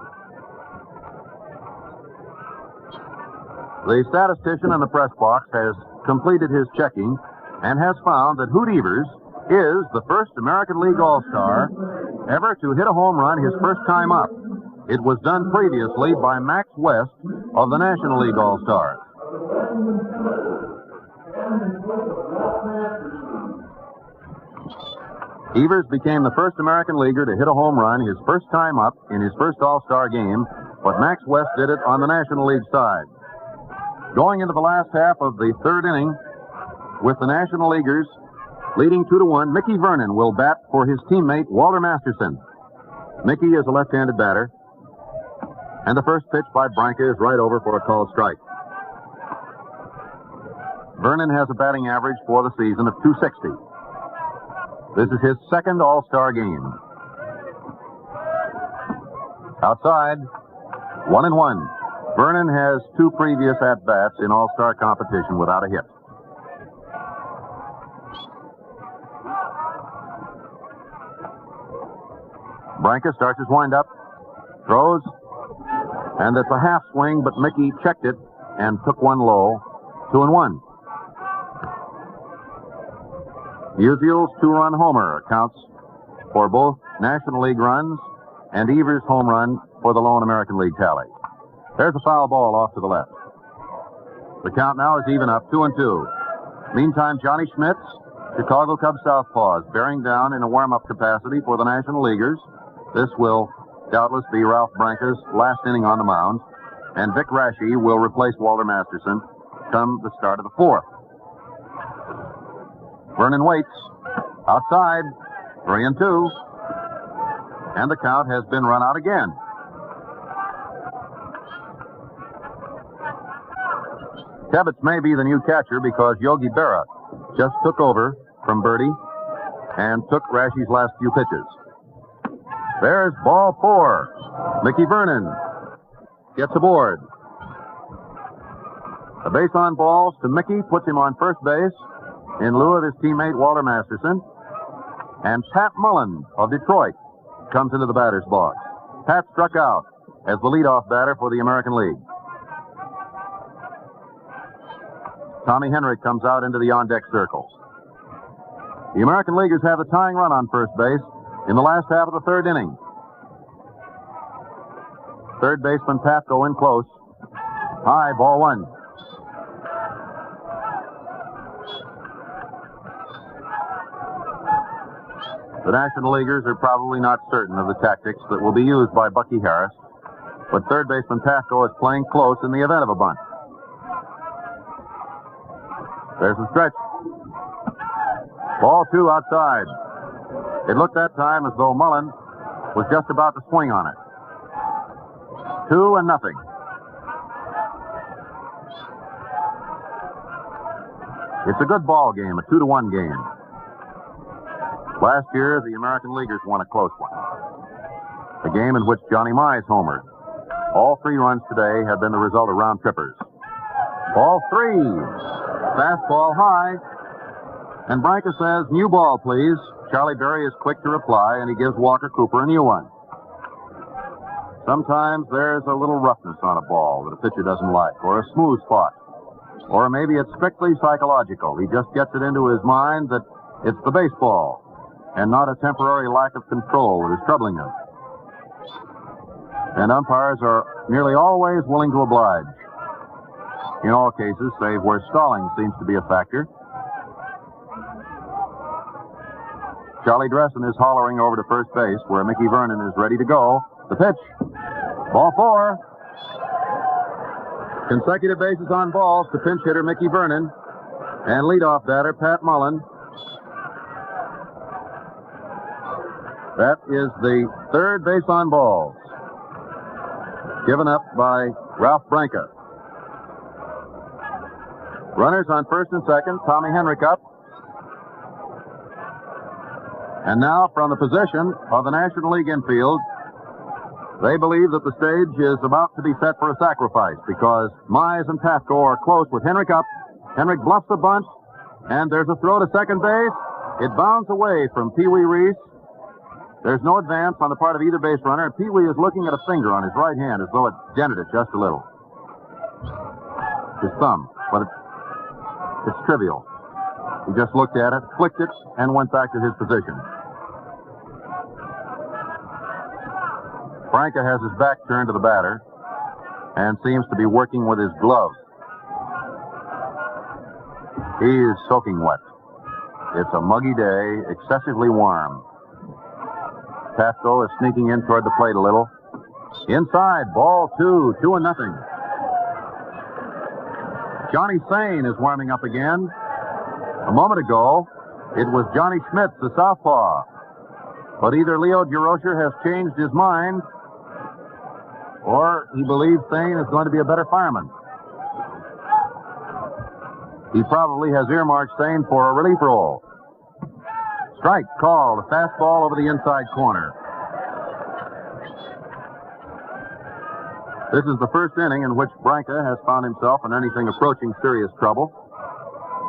The statistician in the press box has completed his checking and has found that Hoot Evers is the first American League All-Star ever to hit a home run his first time up. It was done previously by Max West of the National League All-Stars. Evers became the first American leaguer to hit a home run his first time up in his first All-Star game, but Max West did it on the National League side. Going into the last half of the third inning, with the National Leaguers leading 2-1, Mickey Vernon will bat for his teammate Walter Masterson. Mickey is a left-handed batter, and the first pitch by Branca is right over for a called strike. Vernon has a batting average for the season of .260. This is his second All-Star game. Outside, 1-1. Vernon has 2 previous at-bats in All-Star competition without a hit. Branca starts his windup, throws, and it's a half swing, but Mickey checked it and took one low. 2-1. Musial's 2-run homer accounts for both National League runs and Evers' home run for the lone American League tally. There's a foul ball off to the left. The count now is even up, 2-2. Meantime, Johnny Schmitz, Chicago Cubs southpaw, is bearing down in a warm-up capacity for the National Leaguers. This will doubtless be Ralph Branca's last inning on the mound, and Vic Rashi will replace Walter Masterson come the start of the fourth. Vernon waits. Outside, 3-2. And the count has been run out again. Tebbetts may be the new catcher because Yogi Berra just took over from Birdie and took Rashi's last few pitches. There's ball 4. Mickey Vernon gets aboard. A base on balls to Mickey puts him on first base in lieu of his teammate Walter Masterson. And Pat Mullen of Detroit comes into the batter's box. Pat struck out as the leadoff batter for the American League. Tommy Henrik comes out into the on-deck circle. The American Leaguers have the tying run on first base in the last half of the third inning. Third baseman Patko in close. High, ball one. The National Leaguers are probably not certain of the tactics that will be used by Bucky Harris, but third baseman Patko is playing close in the event of a bunt. There's the stretch. Ball two outside. It looked that time as though Mullen was just about to swing on it. 2-0. It's a good ball game, a 2-1 game. Last year, the American Leaguers won a close one. A game in which Johnny Mize homered. All 3 runs today have been the result of round trippers. Ball 3. Fastball high. And Branca says, new ball, please. Charlie Berry is quick to reply, and he gives Walker Cooper a new one. Sometimes there's a little roughness on a ball that a pitcher doesn't like, or a smooth spot. Or maybe it's strictly psychological. He just gets it into his mind that it's the baseball and not a temporary lack of control that is troubling him. And umpires are nearly always willing to oblige. In all cases, save where stalling seems to be a factor. Charlie Dressen is hollering over to first base where Mickey Vernon is ready to go. The pitch. Ball 4. Consecutive bases on balls to pinch hitter Mickey Vernon and leadoff batter Pat Mullen. That is the third base on balls, given up by Ralph Branca. Runners on first and second. Tommy Henrik up. And now from the position of the National League infield, they believe that the stage is about to be set for a sacrifice because Mize and Patko are close with Henrik up. Henrik bluffs the bunt, and there's a throw to second base. It bounds away from Pee Wee Reese. There's no advance on the part of either base runner, and Pee Wee is looking at a finger on his right hand as though it dented it just a little. His thumb, but it's trivial. He just looked at it, flicked it, and went back to his position. Branca has his back turned to the batter and seems to be working with his glove. He is soaking wet. It's a muggy day, excessively warm. Patko is sneaking in toward the plate a little. Inside, ball 2, 2-0. Johnny Sane is warming up again. A moment ago, it was Johnny Schmitz, the southpaw. But either Leo Durocher has changed his mind, or he believes Sane is going to be a better fireman. He probably has earmarked Sane for a relief role. Strike called, a fastball over the inside corner. This is the first inning in which Branca has found himself in anything approaching serious trouble.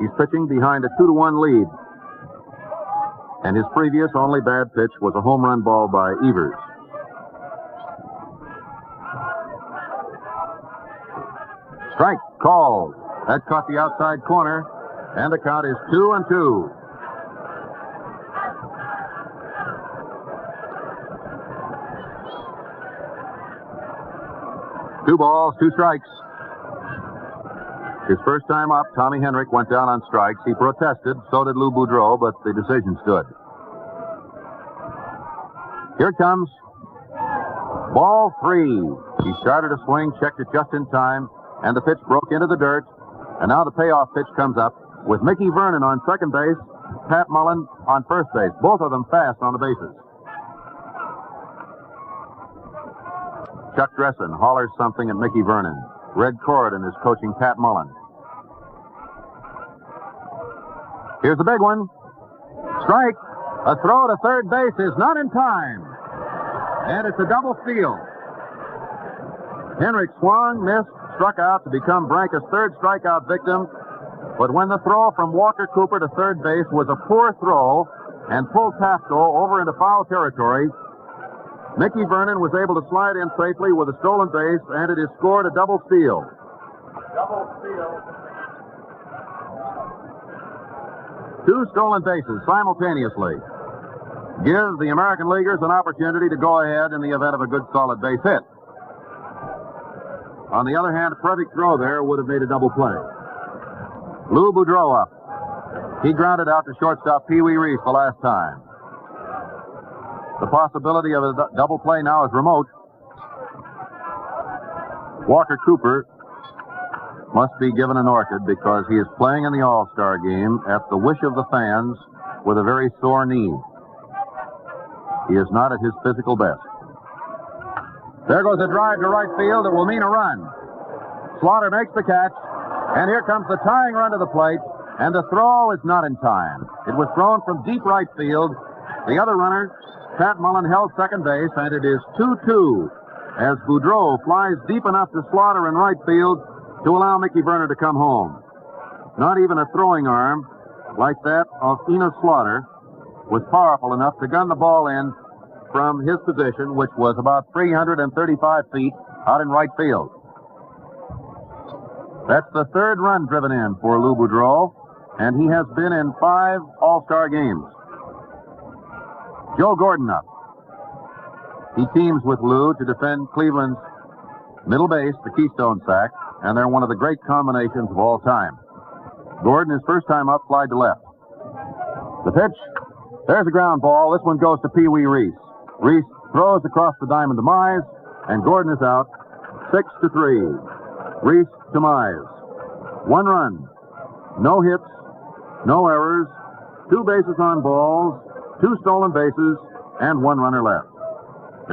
He's pitching behind a 2-1 lead. And his previous only bad pitch was a home run ball by Evers. Strike called. That caught the outside corner, and the count is 2-2. Two balls, 2 strikes. His first time up, Tommy Henrik went down on strikes. He protested, so did Lou Boudreau, but the decision stood. Here it comes. Ball 3. He started a swing, checked it just in time, and the pitch broke into the dirt. And now the payoff pitch comes up with Mickey Vernon on second base, Pat Mullen on first base. Both of them fast on the bases. Chuck Dressen hollers something at Mickey Vernon. Red Corridon is coaching Pat Mullen. Here's the big one. Strike. A throw to third base is not in time. And it's a double steal. Henrik swung, missed, struck out to become Branca's third strikeout victim. But when the throw from Walker Cooper to third base was a poor throw and pulled Patko over into foul territory, Mickey Vernon was able to slide in safely with a stolen base, and it is scored a double steal. Double steal. 2 stolen bases simultaneously. Give the American Leaguers an opportunity to go ahead in the event of a good solid base hit. On the other hand, a perfect throw there would have made a double play. Lou Boudreau up. He grounded out to shortstop Pee Wee Reese the last time. The possibility of a double play now is remote. Walker Cooper must be given an orchid because he is playing in the All-Star game at the wish of the fans with a very sore knee. He is not at his physical best. There goes a drive to right field. It will mean a run. Slaughter makes the catch, and here comes the tying run to the plate, and the throw is not in time. It was thrown from deep right field. The other runner, Pat Mullen, held second base, and it is 2-2 as Boudreau flies deep enough to Slaughter in right field to allow Mickey Berner to come home. Not even a throwing arm like that of Enos Slaughter was powerful enough to gun the ball in from his position, which was about 335 feet out in right field. That's the third run driven in for Lou Boudreau, and he has been in 5 All-Star games. Joe Gordon up. He teams with Lou to defend Cleveland's middle base, the Keystone sack, and they're one of the great combinations of all time. Gordon, his first time up, flied to left. The pitch. There's a ground ball. This one goes to Pee Wee Reese. Reese throws across the diamond to Mize, and Gordon is out. 6-3. Reese to Mize. 1 run. No hits. No errors. 2 bases on balls. 2 stolen bases, and 1 runner left.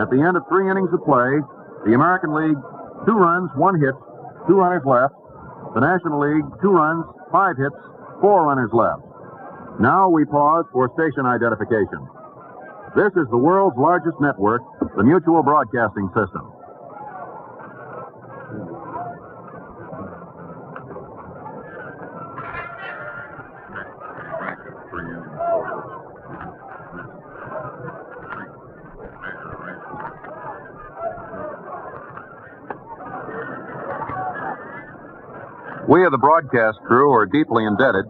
At the end of 3 innings of play, the American League, 2 runs, 1 hit, 2 runners left. The National League, 2 runs, 5 hits, 4 runners left. Now we pause for station identification. This is the world's largest network, the Mutual Broadcasting System. We of the broadcast crew are deeply indebted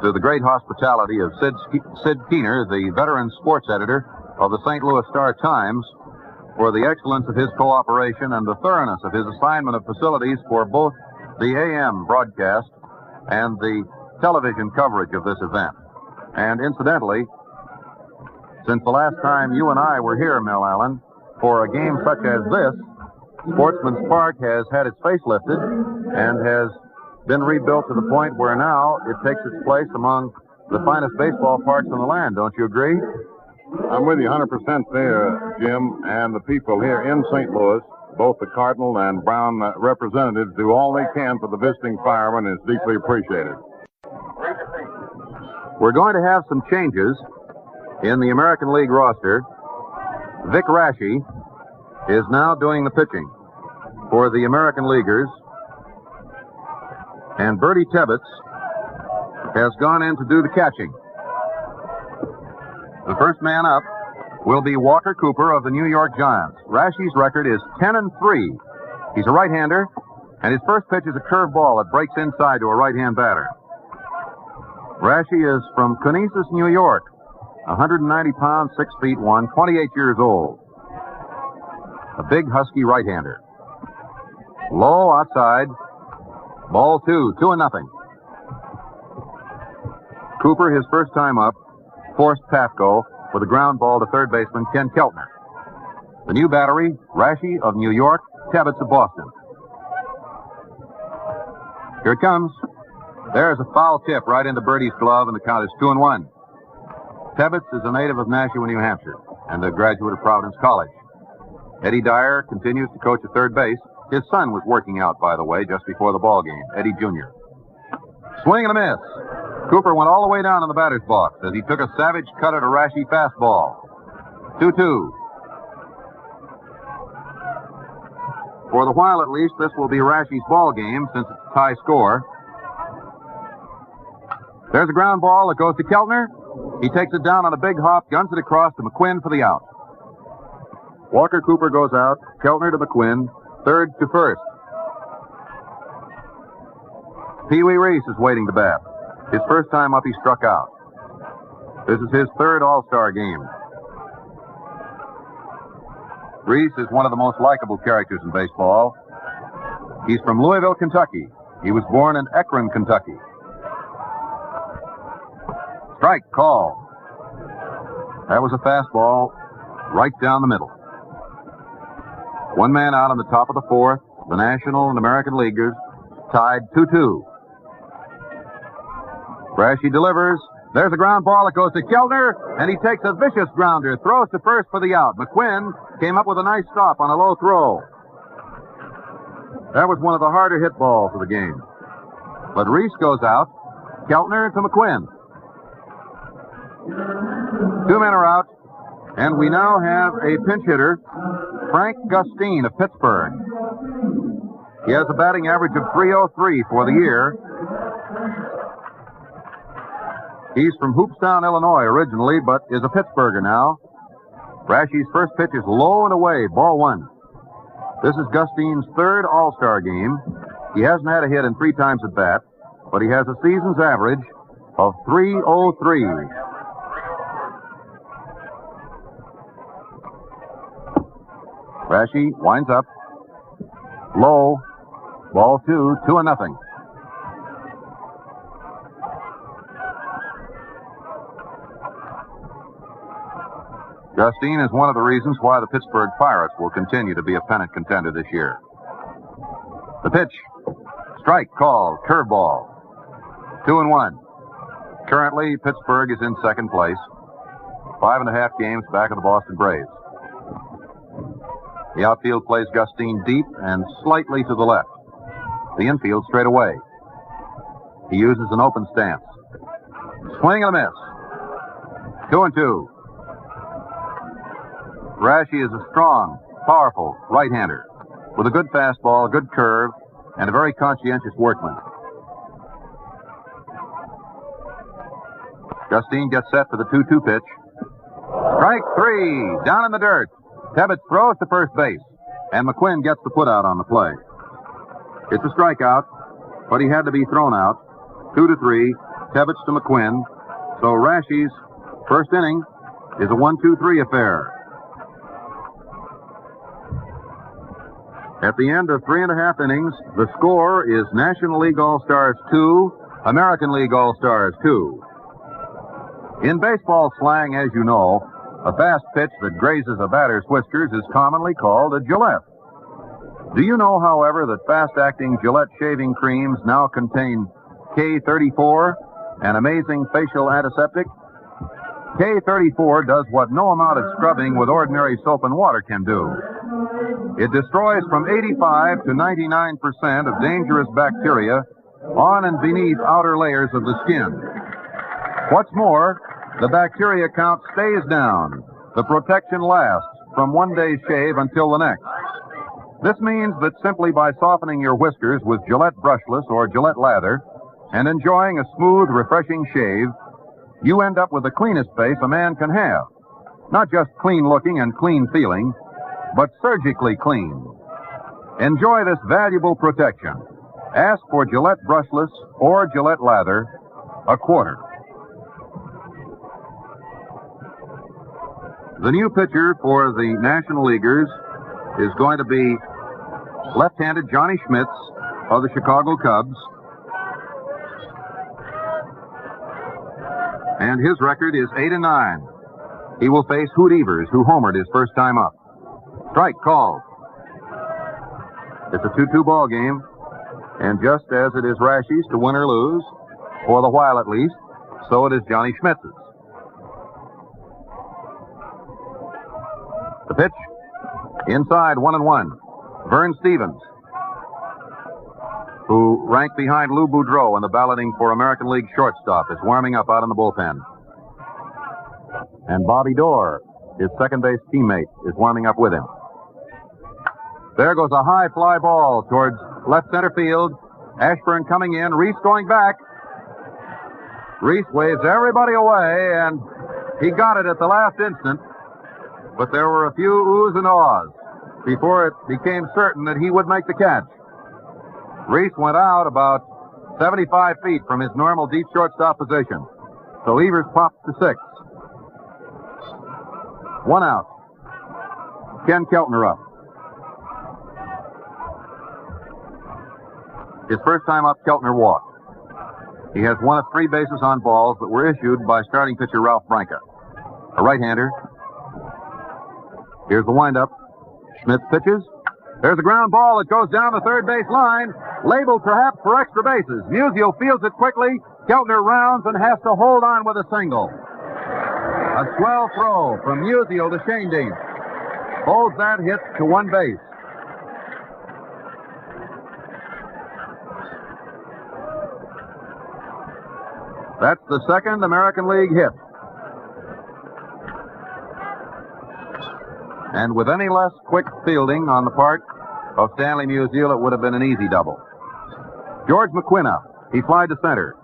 to the great hospitality of Sid Keener, the veteran sports editor of the St. Louis Star-Times, for the excellence of his cooperation and the thoroughness of his assignment of facilities for both the AM broadcast and the television coverage of this event. And incidentally, since the last time you and I were here, Mel Allen, for a game such as this, Sportsman's Park has had its face lifted and has been rebuilt to the point where now it takes its place among the finest baseball parks in the land. Don't you agree? I'm with you 100% there, Jim, and the people here in St. Louis, both the Cardinal and Brown representatives, do all they can for the visiting firemen, and it's deeply appreciated. We're going to have some changes in the American League roster. Vic Raschi is now doing the pitching for the American Leaguers, and Bertie Tebbetts has gone in to do the catching. The first man up will be Walker Cooper of the New York Giants. Raschi's record is 10-3. He's a right-hander, and his first pitch is a curveball that breaks inside to a right-hand batter. Raschi is from Conesus, New York, 190 pounds, 6 feet 1, 28 years old. A big, husky right-hander. Low outside. Ball 2, 2-0. Cooper, his first time up, forced Pafko with a ground ball to third baseman Ken Keltner. The new battery, Raschi of New York, Tebbetts of Boston. Here it comes. There's a foul tip right into Bertie's glove, and the count is 2-1. Tebbetts is a native of Nashua, New Hampshire, and a graduate of Providence College. Eddie Dyer continues to coach at third base. His son was working out, by the way, just before the ball game, Eddie Jr. Swing and a miss. Cooper went all the way down in the batter's box as he took a savage cut at a Raschi fastball. 2-2. For the while, at least, this will be Raschi's ball game since it's a tie score. There's a ground ball that goes to Keltner. He takes it down on a big hop, guns it across to McQuinn for the out. Walker Cooper goes out, Keltner to McQuinn, third to first. Pee Wee Reese is waiting to bat. His first time up, he struck out. This is his third All-Star game. Reese is one of the most likable characters in baseball. He's from Louisville, Kentucky. He was born in Akron, Kentucky. Strike call. That was a fastball right down the middle. One man out on the top of the fourth. The National and American Leaguers tied 2-2. Brashy delivers. There's a ground ball that goes to Keltner, and he takes a vicious grounder, throws to first for the out. McQuinn came up with a nice stop on a low throw. That was one of the harder hit balls of the game. But Reese goes out. Keltner to McQuinn. Two men are out, and we now have a pinch hitter, Frank Gustine of Pittsburgh. He has a batting average of .303 for the year. He's from Hoopstown, Illinois originally, but is a Pittsburgher now. Brashy's first pitch is low and away, ball one. This is Gustine's third All-Star game. He hasn't had a hit in 3 times at bat, but he has a season's average of .303. Brashy winds up. Low. Ball 2, 2-0. Gustine is one of the reasons why the Pittsburgh Pirates will continue to be a pennant contender this year. The pitch. Strike called. Curveball. 2-1. Currently, Pittsburgh is in second place. 5.5 games back of the Boston Braves. The outfield plays Gustine deep and slightly to the left. The infield straight away. He uses an open stance. Swing and a miss. 2-2. Brashy is a strong, powerful right-hander with a good fastball, a good curve, and a very conscientious workman. Gustine gets set for the 2-2 pitch. Strike 3, down in the dirt. Tebbetts throws to first base, and McQuinn gets the putout on the play. It's a strikeout, but he had to be thrown out. 2-3, Tebbetts to McQuinn. So Rashy's first inning is a 1-2-3 affair. At the end of 3.5 innings, the score is National League All-Stars 2, American League All-Stars 2. In baseball slang, as you know, a fast pitch that grazes a batter's whiskers is commonly called a Gillette. Do you know, however, that fast-acting Gillette shaving creams now contain K34, an amazing facial antiseptic? K34 does what no amount of scrubbing with ordinary soap and water can do. It destroys from 85 to 99% of dangerous bacteria on and beneath outer layers of the skin. What's more, the bacteria count stays down. The protection lasts from one day's shave until the next. This means that simply by softening your whiskers with Gillette brushless or Gillette lather and enjoying a smooth, refreshing shave, you end up with the cleanest face a man can have. Not just clean looking and clean feeling, but surgically clean. Enjoy this valuable protection. Ask for Gillette brushless or Gillette lather, a quarter. The new pitcher for the National Leaguers is going to be left-handed Johnny Schmitz of the Chicago Cubs. And his record is 8-9. He will face Hoot Evers, who homered his first time up. Strike called. It's a 2-2 ball game, and just as it is Rashy's to win or lose, for the while at least, so it is Johnny Schmitz's. The pitch, inside 1-1. Vern Stevens, who ranked behind Lou Boudreau in the balloting for American League shortstop, is warming up out in the bullpen. And Bobby Dorr, his second base teammate, is warming up with him. There goes a high fly ball towards left center field. Ashburn coming in. Reese going back. Reese waves everybody away, and he got it at the last instant. But there were a few oohs and ahs before it became certain that he would make the catch. Reese went out about 75 feet from his normal deep shortstop position. So Evers popped to 6. 1 out. Ken Keltner up. His first time up, Keltner walked. He has 1 of 3 bases on balls that were issued by starting pitcher Ralph Branca. A right-hander. Here's the windup. Schmitz pitches. There's a ground ball that goes down the third base line, labeled perhaps for extra bases. Musial fields it quickly. Keltner rounds and has to hold on with a single. A swell throw from Musial to Shane Dean. Holds that hit to 1 base. That's the second American League hit. And with any less quick fielding on the part of Stanley Musial, it would have been an easy double. George McQuinn up. He flied to center.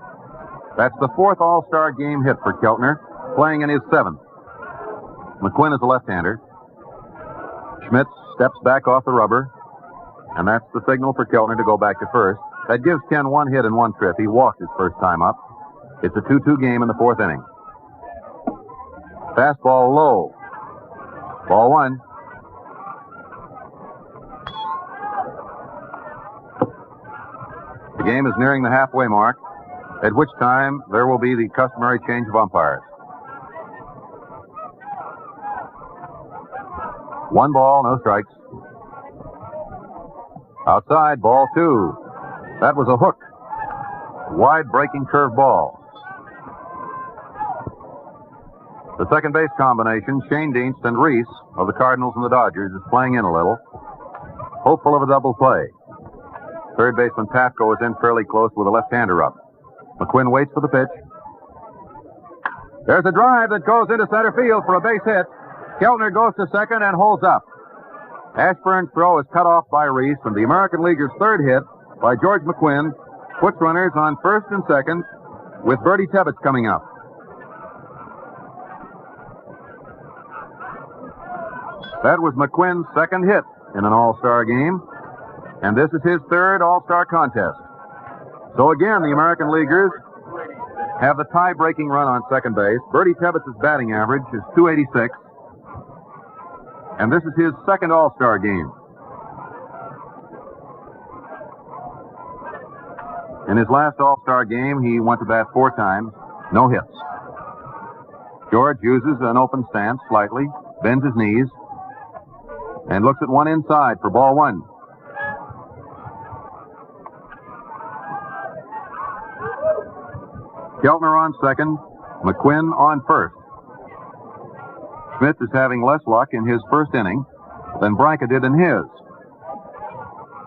That's the 4th All-Star game hit for Keltner, playing in his 7th. McQuinn is a left-hander. Schmitz steps back off the rubber, and that's the signal for Keltner to go back to first. That gives Ken 1 hit and 1 trip. He walked his first time up. It's a 2-2 game in the 4th inning. Fastball low. Ball 1. The game is nearing the halfway mark, at which time there will be the customary change of umpires. 1 ball, no strikes. Outside, ball 2. That was a hook. Wide breaking curve ball. The second base combination, Shane Dienst and Reese of the Cardinals and the Dodgers, is playing in a little, hopeful of a double play. Third baseman Pafko is in fairly close with a left-hander up. McQuinn waits for the pitch. There's a drive that goes into center field for a base hit. Keltner goes to second and holds up. Ashburn's throw is cut off by Reese, and the American Leaguer's third hit by George McQuinn puts runners on first and second with Bertie Tebbetts coming up. That was McQuinn's second hit in an All-Star game, and this is his 3rd All-Star contest. So again, the American Leaguers have the tie-breaking run on second base. Bertie Tebbetts' batting average is .286, and this is his 2nd All-Star game. In his last All-Star game, he went to bat 4 times, no hits. George uses an open stance slightly, bends his knees, and looks at one inside for ball 1. Keltner on second, McQuinn on first. Smith is having less luck in his first inning than Branca did in his.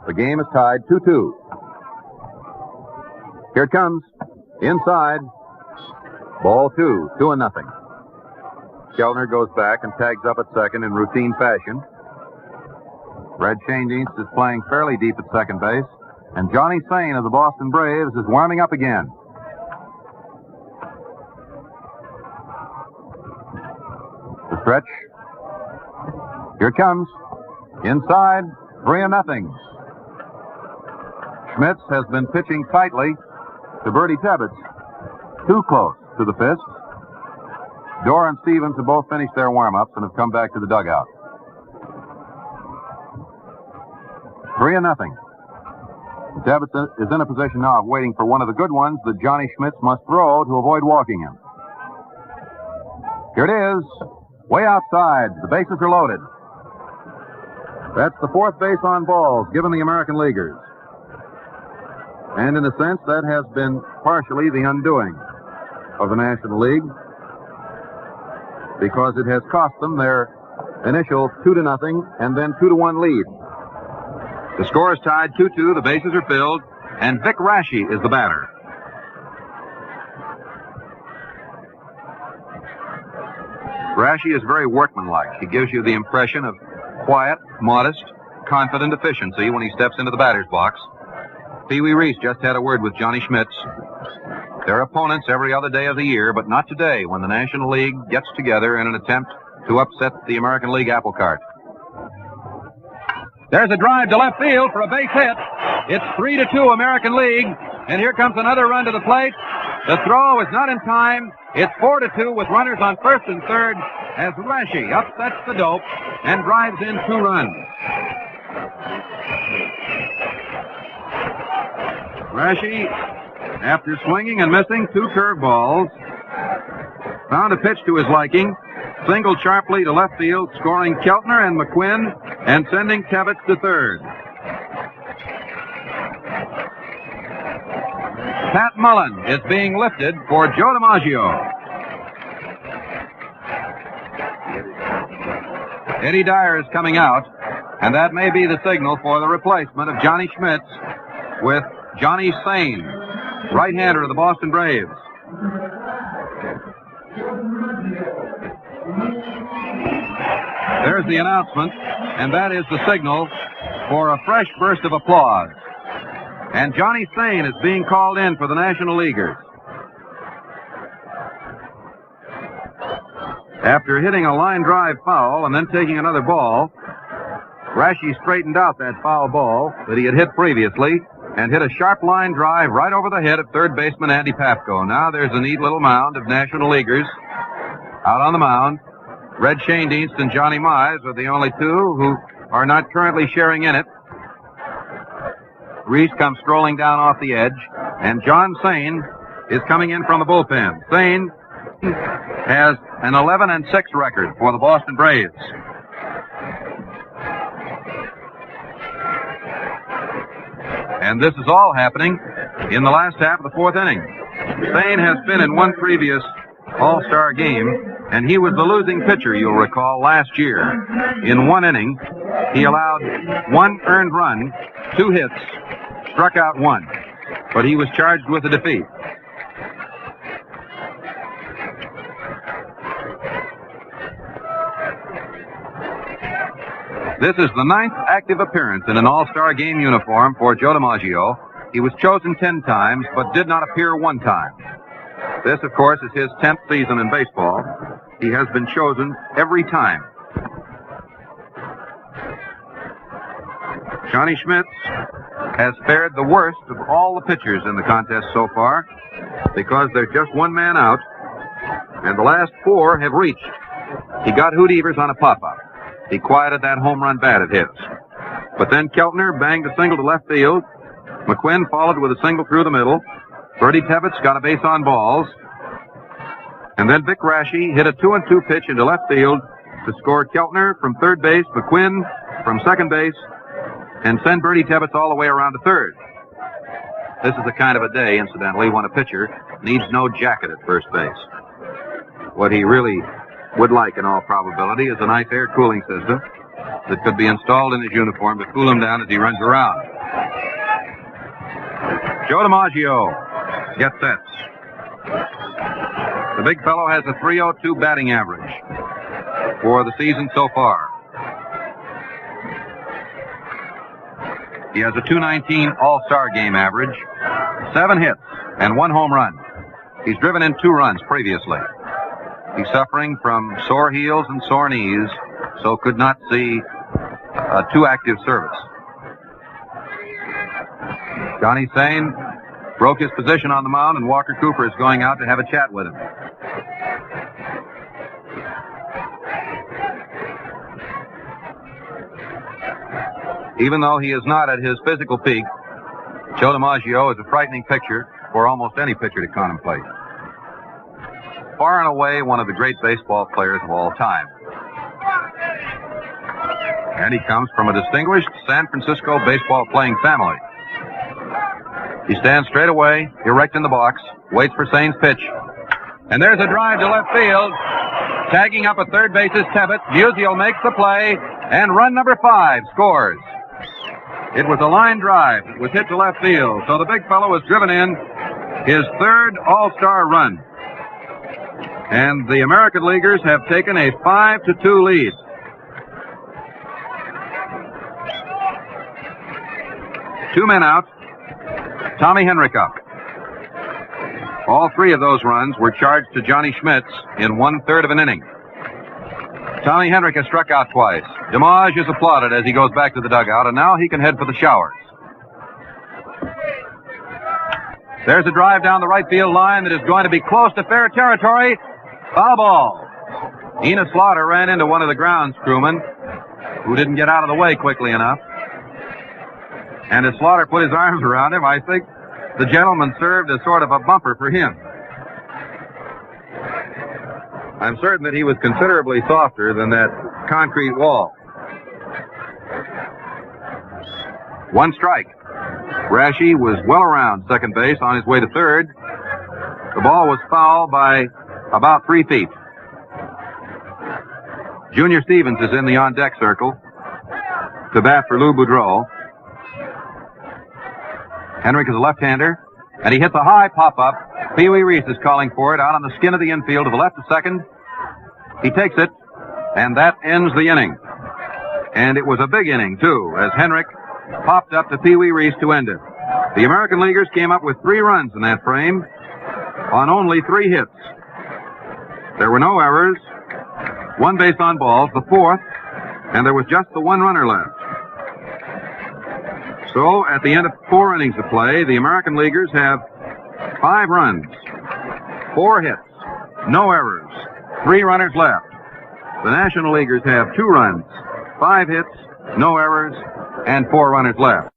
The game is tied 2-2. Here it comes. Inside. Ball 2, 2-0. Keltner goes back and tags up at second in routine fashion. Red Shane Dienst is playing fairly deep at second base, and Johnny Sane of the Boston Braves is warming up again. The stretch. Here it comes. Inside, 3-0. Schmitz has been pitching tightly to Bertie Tebbetts. Too close to the fist. Dorr and Stevens have both finished their warm-ups and have come back to the dugout. 3-0. Tebbetts is in a position now of waiting for one of the good ones that Johnny Schmitz must throw to avoid walking him. Here it is. Way outside. The bases are loaded. That's the 4th base on balls given the American Leaguers. And in a sense, that has been partially the undoing of the National League, because it has cost them their initial 2-0 and then 2-1 lead. The score is tied 2-2, the bases are filled, and Vic Raschi is the batter. Raschi is very workmanlike. He gives you the impression of quiet, modest, confident efficiency when he steps into the batter's box. Pee Wee Reese just had a word with Johnny Schmitz. They're opponents every other day of the year, but not today when the National League gets together in an attempt to upset the American League apple cart. There's a drive to left field for a base hit. It's 3-2 American League, and here comes another run to the plate. The throw is not in time. It's 4-2 with runners on first and third as Rashi upsets the dope and drives in 2 runs. Rashi, after swinging and missing 2 curveballs, found a pitch to his liking, singled sharply to left field, scoring Keltner and McQuinn and sending Tebbets to third. Pat Mullen is being lifted for Joe DiMaggio. Eddie Dyer is coming out, and that may be the signal for the replacement of Johnny Schmitz with Johnny Sane, right-hander of the Boston Braves. There's the announcement, and that is the signal for a fresh burst of applause. And Johnny Sane is being called in for the National Leaguers. After hitting a line drive foul and then taking another ball, Rashi straightened out that foul ball that he had hit previously and hit a sharp line drive right over the head of third baseman Andy Papko. Now there's a neat little mound of National Leaguers out on the mound. Red Schoendienst and Johnny Mize are the only 2 who are not currently sharing in it. Reese comes strolling down off the edge, and John Sane is coming in from the bullpen. Sane has an 11-6 record for the Boston Braves. And this is all happening in the last half of the 4th inning. Sane has been in one previous All-Star game, and he was the losing pitcher, you'll recall, last year. In 1 inning, he allowed 1 earned run, 2 hits, struck out 1, but he was charged with a defeat. This is the 9th active appearance in an All-Star game uniform for Joe DiMaggio. He was chosen 10 times, but did not appear 1 time. This, of course, is his 10th season in baseball. He has been chosen every time. Johnny Schmitz has fared the worst of all the pitchers in the contest so far because there's just 1 man out, and the last 4 have reached. He got Hoot Evers on a pop-up. He quieted that home run bat of his. But then Keltner banged a single to left field. McQuinn followed with a single through the middle. Bertie Tebbets got a base on balls. And then Vic Rashi hit a 2-2 pitch into left field to score Keltner from third base, McQuinn from second base, and send Bertie Tebbets all the way around to third. This is the kind of a day, incidentally, when a pitcher needs no jacket at first base. What he really would like, in all probability, is a nice air cooling system that could be installed in his uniform to cool him down as he runs around. Joe DiMaggio gets sets. The big fellow has a .302 batting average for the season so far. He has a .219 All-Star game average, 7 hits, and 1 home run. He's driven in 2 runs previously. He's suffering from sore heels and sore knees, so could not see a 2 active service. Johnny Sane broke his position on the mound, and Walker Cooper is going out to have a chat with him. Even though he is not at his physical peak, Joe DiMaggio is a frightening picture for almost any pitcher to contemplate. Far and away one of the great baseball players of all time. And he comes from a distinguished San Francisco baseball playing family. He stands straight away, erect in the box, waits for Sane's pitch. And there's a drive to left field. Tagging up at third base is Tebbett. Musial makes the play, and run number 5 scores. It was a line drive that was hit to left field, so the big fellow has driven in his 3rd All-Star run. And the American Leaguers have taken a 5-2 lead. Two men out. Tommy Henrich up. All 3 of those runs were charged to Johnny Schmitz in 1/3 of an inning. Tommy Henrich has struck out twice. DiMaggio is applauded as he goes back to the dugout, and now he can head for the showers. There's a drive down the right field line that is going to be close to fair territory. Foul ball. Enos Slaughter ran into one of the grounds crewmen who didn't get out of the way quickly enough. And as Slaughter put his arms around him, I think the gentleman served as sort of a bumper for him. I'm certain that he was considerably softer than that concrete wall. One strike. Rashi was well around second base on his way to third. The ball was foul by about 3 feet. Junior Stevens is in the on-deck circle to bat for Lou Boudreau. Henrik is a left-hander, and he hits a high pop-up. Pee Wee Reese is calling for it out on the skin of the infield to the left of second. He takes it, and that ends the inning. And it was a big inning, too, as Henrik popped up to Pee Wee Reese to end it. The American Leaguers came up with 3 runs in that frame on only 3 hits. There were no errors, 1 base on balls, the 4th, and there was just the 1 runner left. So, at the end of 4 innings of play, the American Leaguers have 5 runs, 4 hits, no errors, 3 runners left. The National Leaguers have 2 runs, 5 hits, no errors, and 4 runners left.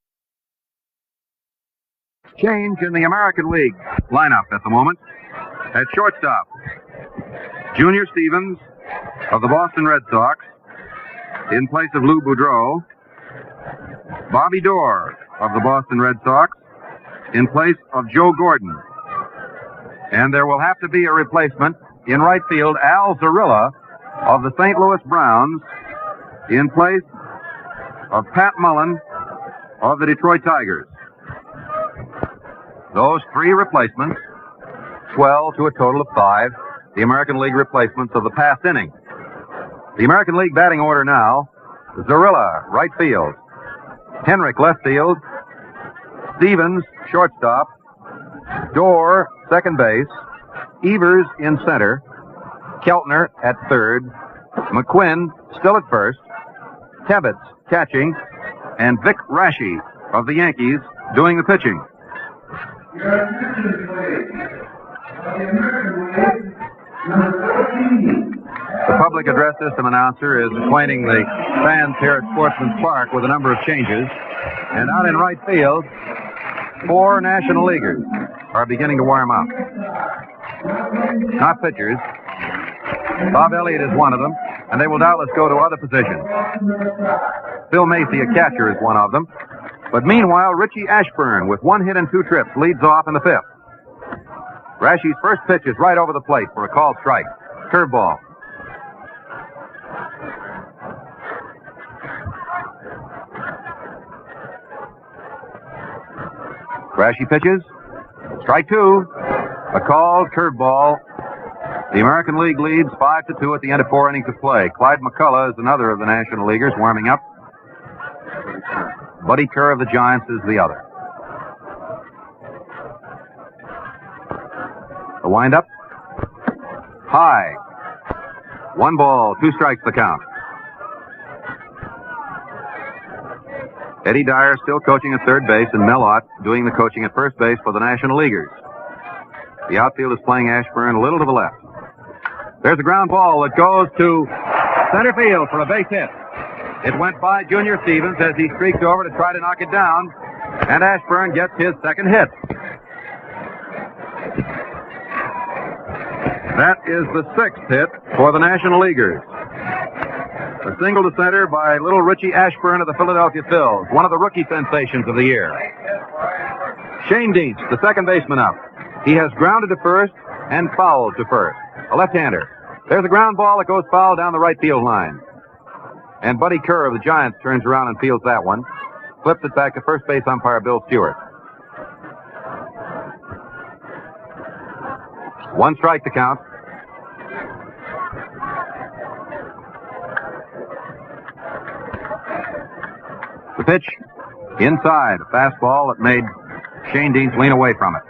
Change in the American League lineup at the moment. At shortstop, Junior Stevens of the Boston Red Sox in place of Lou Boudreau. Bobby Doerr of the Boston Red Sox in place of Joe Gordon. And there will have to be a replacement in right field. Al Zarilla of the St. Louis Browns in place of Pat Mullen of the Detroit Tigers. Those 3 replacements swell to a total of 5, the American League replacements of the past inning. The American League batting order now: Zarilla, right field; Henrik, left field; Stevens, shortstop; Doerr, second base; Evers in center; Keltner at third; McQuinn still at first; Tebbets catching; and Vic Rashi of the Yankees doing the pitching. The public address system announcer is acquainting the fans here at Sportsman's Park with a number of changes. And out in right field, 4 National Leaguers are beginning to warm up. Not pitchers. Bob Elliott is one of them, and they will doubtless go to other positions. Phil Macy, a catcher, is one of them. But meanwhile, Richie Ashburn, with 1 hit and 2 trips, leads off in the 5th. Rashi's first pitch is right over the plate for a called strike. Curveball. Rashi pitches. Strike 2. A called curveball. The American League leads 5-2 at the end of 4 innings of play. Clyde McCullough is another of the National Leaguers warming up. Buddy Kerr of the Giants is the other. The windup. High. 1 ball, 2 strikes the count. Eddie Dyer still coaching at third base, and Mellott doing the coaching at first base for the National Leaguers. The outfield is playing Ashburn a little to the left. There's a ground ball that goes to center field for a base hit. It went by Junior Stevens as he streaked over to try to knock it down, and Ashburn gets his second hit. That is the 6th hit for the National Leaguers. A single to center by little Richie Ashburn of the Philadelphia Phils, one of the rookie sensations of the year. Shane Dietz, the second baseman, up. He has grounded to first and fouled to first. A left-hander. There's a ground ball that goes foul down the right field line. And Buddy Kerr of the Giants turns around and fields that one. Flips it back to first base umpire Bill Stewart. 1 strike to count. The pitch inside, a fastball that made Shane Dietz lean away from it.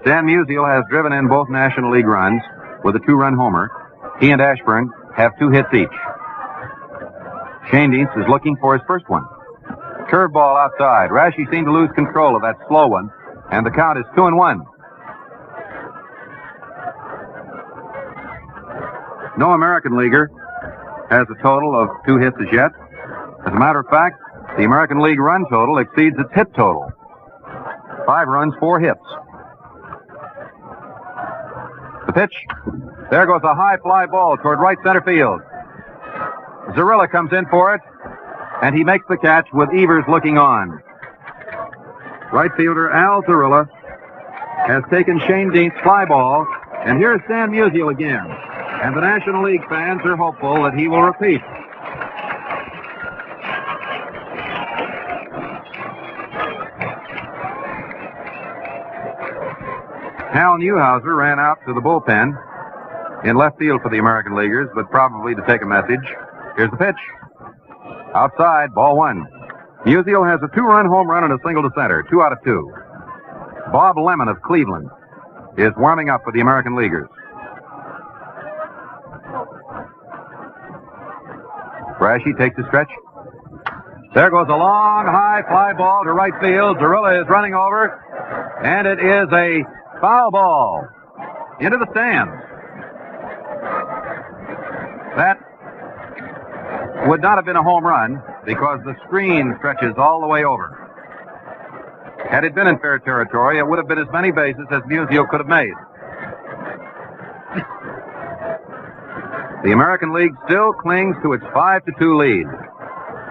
Stan Musial has driven in both National League runs with a 2-run homer. He and Ashburn have 2 hits each. Shane Dietz is looking for his first one. Curveball outside. Rashi seemed to lose control of that slow one, and the count is 2-1. No American leaguer has a total of 2 hits as yet. As a matter of fact, the American League run total exceeds its hit total. 5 runs, 4 hits. The pitch. There goes a high fly ball toward right center field. Zarilla comes in for it, and he makes the catch with Evers looking on. Right fielder Al Zarilla has taken Shane Dean's fly ball, and here's Stan Musial again. And the National League fans are hopeful that he will repeat. Hal Newhouser ran out to the bullpen in left field for the American Leaguers, but probably to take a message. Here's the pitch. Outside, ball 1. Musial has a 2-run home run and a single to center, 2 out of 2. Bob Lemon of Cleveland is warming up for the American Leaguers. Rashi takes a stretch. There goes a long, high fly ball to right field. Zarilla is running over, and it is a foul ball into the stands. That would not have been a home run because the screen stretches all the way over. Had it been in fair territory, it would have been as many bases as Musial could have made. The American League still clings to its 5-2 lead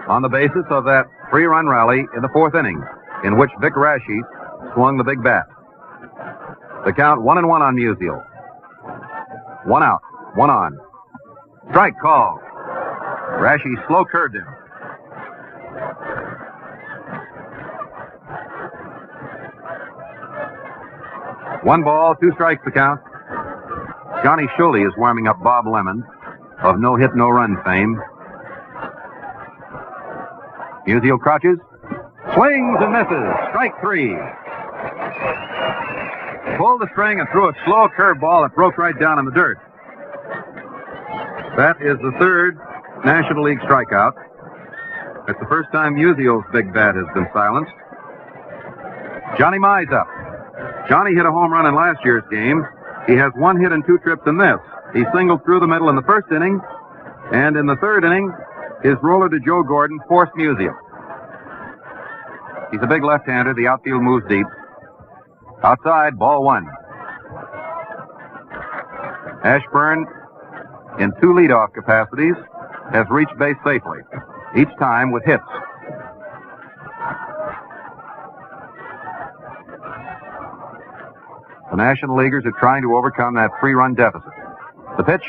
on the basis of that 3-run rally in the 4th inning, in which Vic Rashi swung the big bat. The count 1-1 on Musial. 1 out, 1 on. Strike call. Rashi slow curved him. One ball, 2 strikes the count. Johnny Shuley is warming up Bob Lemon of no hit, no run fame. Musial crouches, swings and misses. Strike 3. Pulled the string and threw a slow curveball that broke right down in the dirt. That is the 3rd National League strikeout. It's the first time Musial's big bat has been silenced. Johnny Mize up. Johnny hit a home run in last year's game. He has 1 hit and 2 trips in this. He singled through the middle in the 1st inning, and in the 3rd inning, his roller to Joe Gordon forced Musial. He's a big left-hander. The outfield moves deep. Outside, ball 1. Ashburn, in 2 leadoff capacities, has reached base safely, each time with hits. The National Leaguers are trying to overcome that 3-run deficit. The pitch.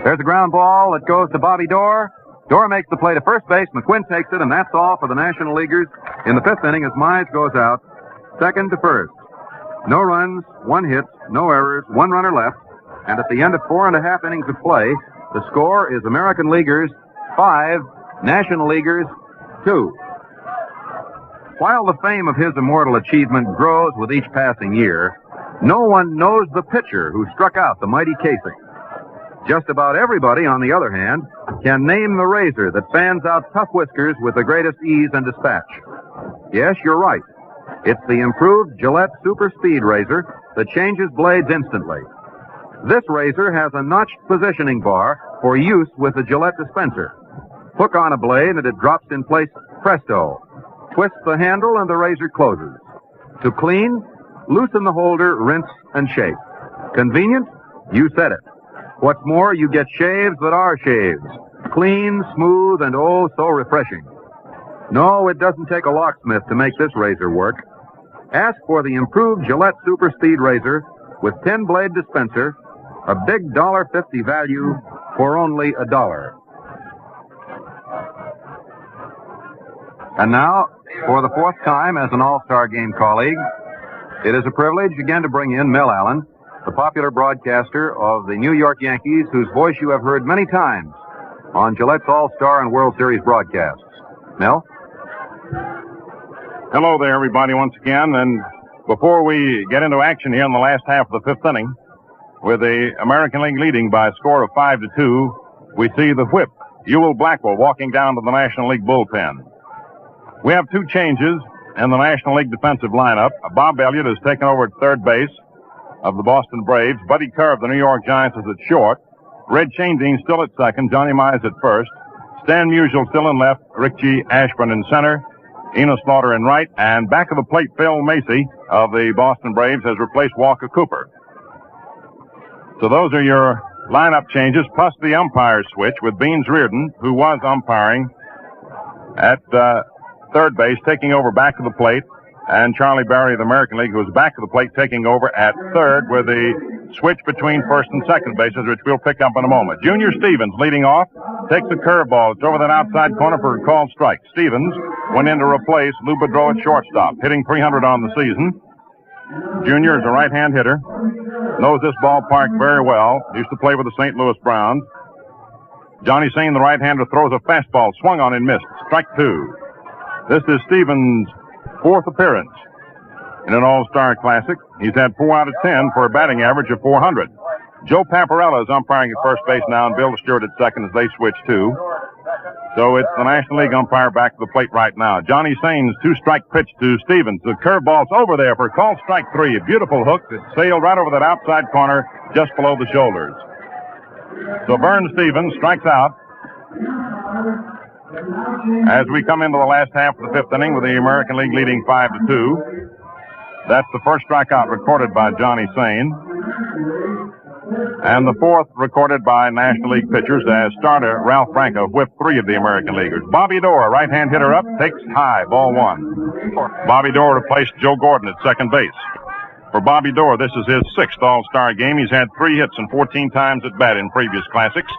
There's a ground ball that goes to Bobby Dorr. Dorr makes the play to first base. McQuinn takes it, and that's all for the National Leaguers in the 5th inning as Mize goes out, 2nd to 1st. No runs, 1 hit, no errors, 1 runner left. And at the end of 4.5 innings of play, the score is American Leaguers 5, National Leaguers 2. While the fame of his immortal achievement grows with each passing year, no one knows the pitcher who struck out the mighty Casey. Just about everybody, on the other hand, can name the razor that fans out tough whiskers with the greatest ease and dispatch. Yes, you're right. It's the improved Gillette Super Speed razor that changes blades instantly. This razor has a notched positioning bar for use with the Gillette dispenser. Hook on a blade and it drops in place presto. Twist the handle and the razor closes. To clean, loosen the holder, rinse, and shave. Convenient? You said it. What's more, you get shaves that are shaves. Clean, smooth, and oh, so refreshing. No, it doesn't take a locksmith to make this razor work. Ask for the improved Gillette Super Speed razor with 10-blade dispenser, a big $1.50 value for only $1. And now, for the 4th time as an All-Star Game colleague, it is a privilege again to bring in Mel Allen, the popular broadcaster of the New York Yankees, whose voice you have heard many times on Gillette's All-Star and World Series broadcasts. Mel? Hello there, everybody, once again. And before we get into action here in the last half of the 5th inning, with the American League leading by a score of 5-2, we see the whip, Ewell Blackwell, walking down to the National League bullpen. We have two changes in the National League defensive lineup. Bob Elliott has taken over at third base of the Boston Braves. Buddy Kerr of the New York Giants is at short. Red Chaindean still at second. Johnny Mize at first. Stan Musial still in left. Rick G. Ashburn in center. Enos Slaughter in right. And back of the plate, Phil Macy of the Boston Braves has replaced Walker Cooper. So those are your lineup changes, plus the umpire switch with Beans Reardon, who was umpiring at third base, taking over back of the plate, and Charlie Barry of the American League, who was back of the plate, taking over at third with the switch between first and second bases, which we'll pick up in a moment. Junior Stevens leading off, takes a curveball. It's over that outside corner for a called strike. Stevens went in to replace Lou Boudreau at shortstop, hitting .300 on the season. Junior is a right-hand hitter, knows this ballpark very well, used to play with the St. Louis Browns. Johnny Sain, the right-hander, throws a fastball, swung on and missed. Strike two. This is Stevens' fourth appearance in an All-Star Classic. He's had 4 out of 10 for a batting average of .400. Joe Paparella is umpiring at first base now, and Bill Stewart at second as they switch too. So it's the National League umpire back to the plate right now. Johnny Sain's two-strike pitch to Stevens. The curveball's over there for called strike three. A beautiful hook that sailed right over that outside corner just below the shoulders. So Vern Stevens strikes out as we come into the last half of the fifth inning with the American League leading 5-2. That's the first strikeout recorded by Johnny Sain. And the fourth recorded by National League pitchers as starter Ralph Franco whipped 3 of the American Leaguers. Bobby Dorr, right-hand hitter up, takes high, ball 1. Bobby Dorr replaced Joe Gordon at second base. For Bobby Dorr, this is his 6th All-Star game. He's had 3 hits and 14 times at bat in previous classics.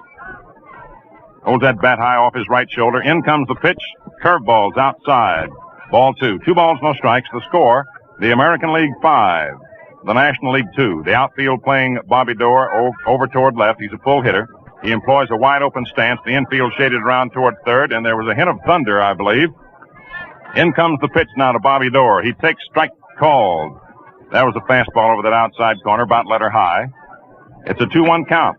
Holds that bat high off his right shoulder. In comes the pitch. Curveballs outside. Ball 2. 2 balls, no strikes. The score, the American League 5. The National League 2. The outfield playing Bobby Dorr over toward left. He's a full hitter. He employs a wide-open stance. The infield shaded around toward third, and there was a hint of thunder, I believe. In comes the pitch now to Bobby Dorr. He takes strike called. That was a fastball over that outside corner, about letter high. It's a 2-1 count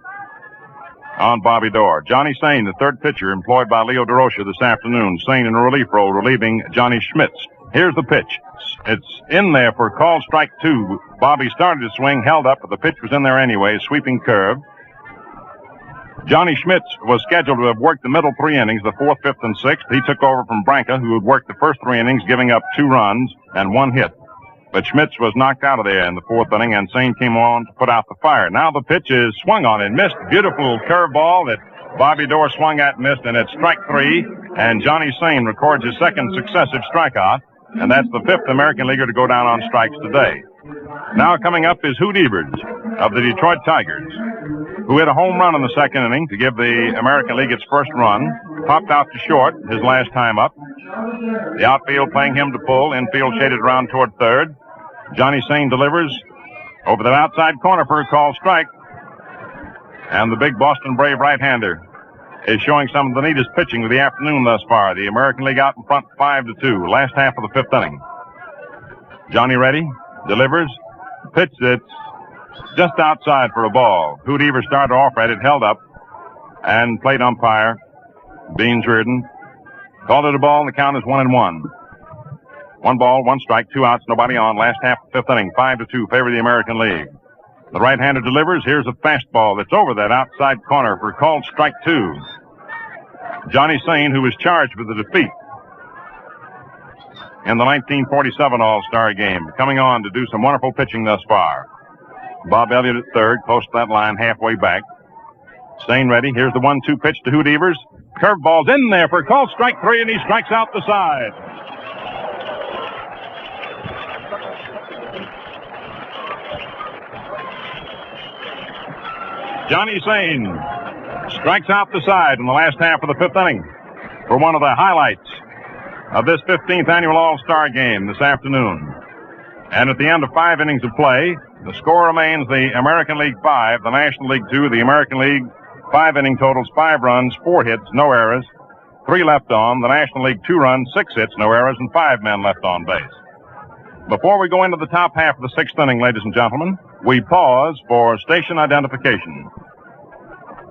on Bobby Dorr. Johnny Sain, the third pitcher, employed by Leo DeRocha this afternoon. Sain in a relief role, relieving Johnny Schmitz. Here's the pitch. It's in there for called strike 2. Bobby started to swing, held up, but the pitch was in there anyway, sweeping curve. Johnny Schmitz was scheduled to have worked the middle 3 innings, the 4th, 5th, and 6th. He took over from Branca, who had worked the first 3 innings, giving up 2 runs and 1 hit. But Schmitz was knocked out of there in the 4th inning, and Sain came on to put out the fire. Now the pitch is swung on and missed. Beautiful curveball that Bobby Dorr swung at and missed, and it's strike 3, and Johnny Sain records his 2nd successive strikeout. And that's the 5th American Leaguer to go down on strikes today. Now coming up is Hoot Evers of the Detroit Tigers, who hit a home run in the 2nd inning to give the American League its first run. Popped out to short his last time up. The outfield playing him to pull. Infield shaded around toward third. Johnny Sain delivers over the outside corner for a called strike. And the big Boston Brave right-hander is showing some of the neatest pitching of the afternoon thus far. The American League out in front 5-2, last half of the 5th inning. Johnny ready, delivers, pitch that's just outside for a ball. Hoot Evers started off right, it held up, and plate umpire Beans Reardon called it a ball, and the count is 1-1. 1 ball, 1 strike, 2 outs, nobody on. Last half of the 5th inning, 5-2, favor the American League. The right-hander delivers. Here's a fastball that's over that outside corner for called strike 2. Johnny Sain, who was charged with the defeat in the 1947 All-Star game, coming on to do some wonderful pitching thus far. Bob Elliott at third, close to that line, halfway back. Sain ready. Here's the 1-2 pitch to Hoot Evers. Curveball's in there for called strike 3, and he strikes out the side. Johnny Sain strikes out the side in the last half of the 5th inning for one of the highlights of this 15th annual All-Star game this afternoon. And at the end of 5 innings of play, the score remains the American League 5, the National League 2. The American League 5 inning totals 5 runs, 4 hits, no errors, 3 left on. The National League 2 runs, 6 hits, no errors, and 5 men left on base. Before we go into the top half of the 6th inning, ladies and gentlemen, we pause for station identification.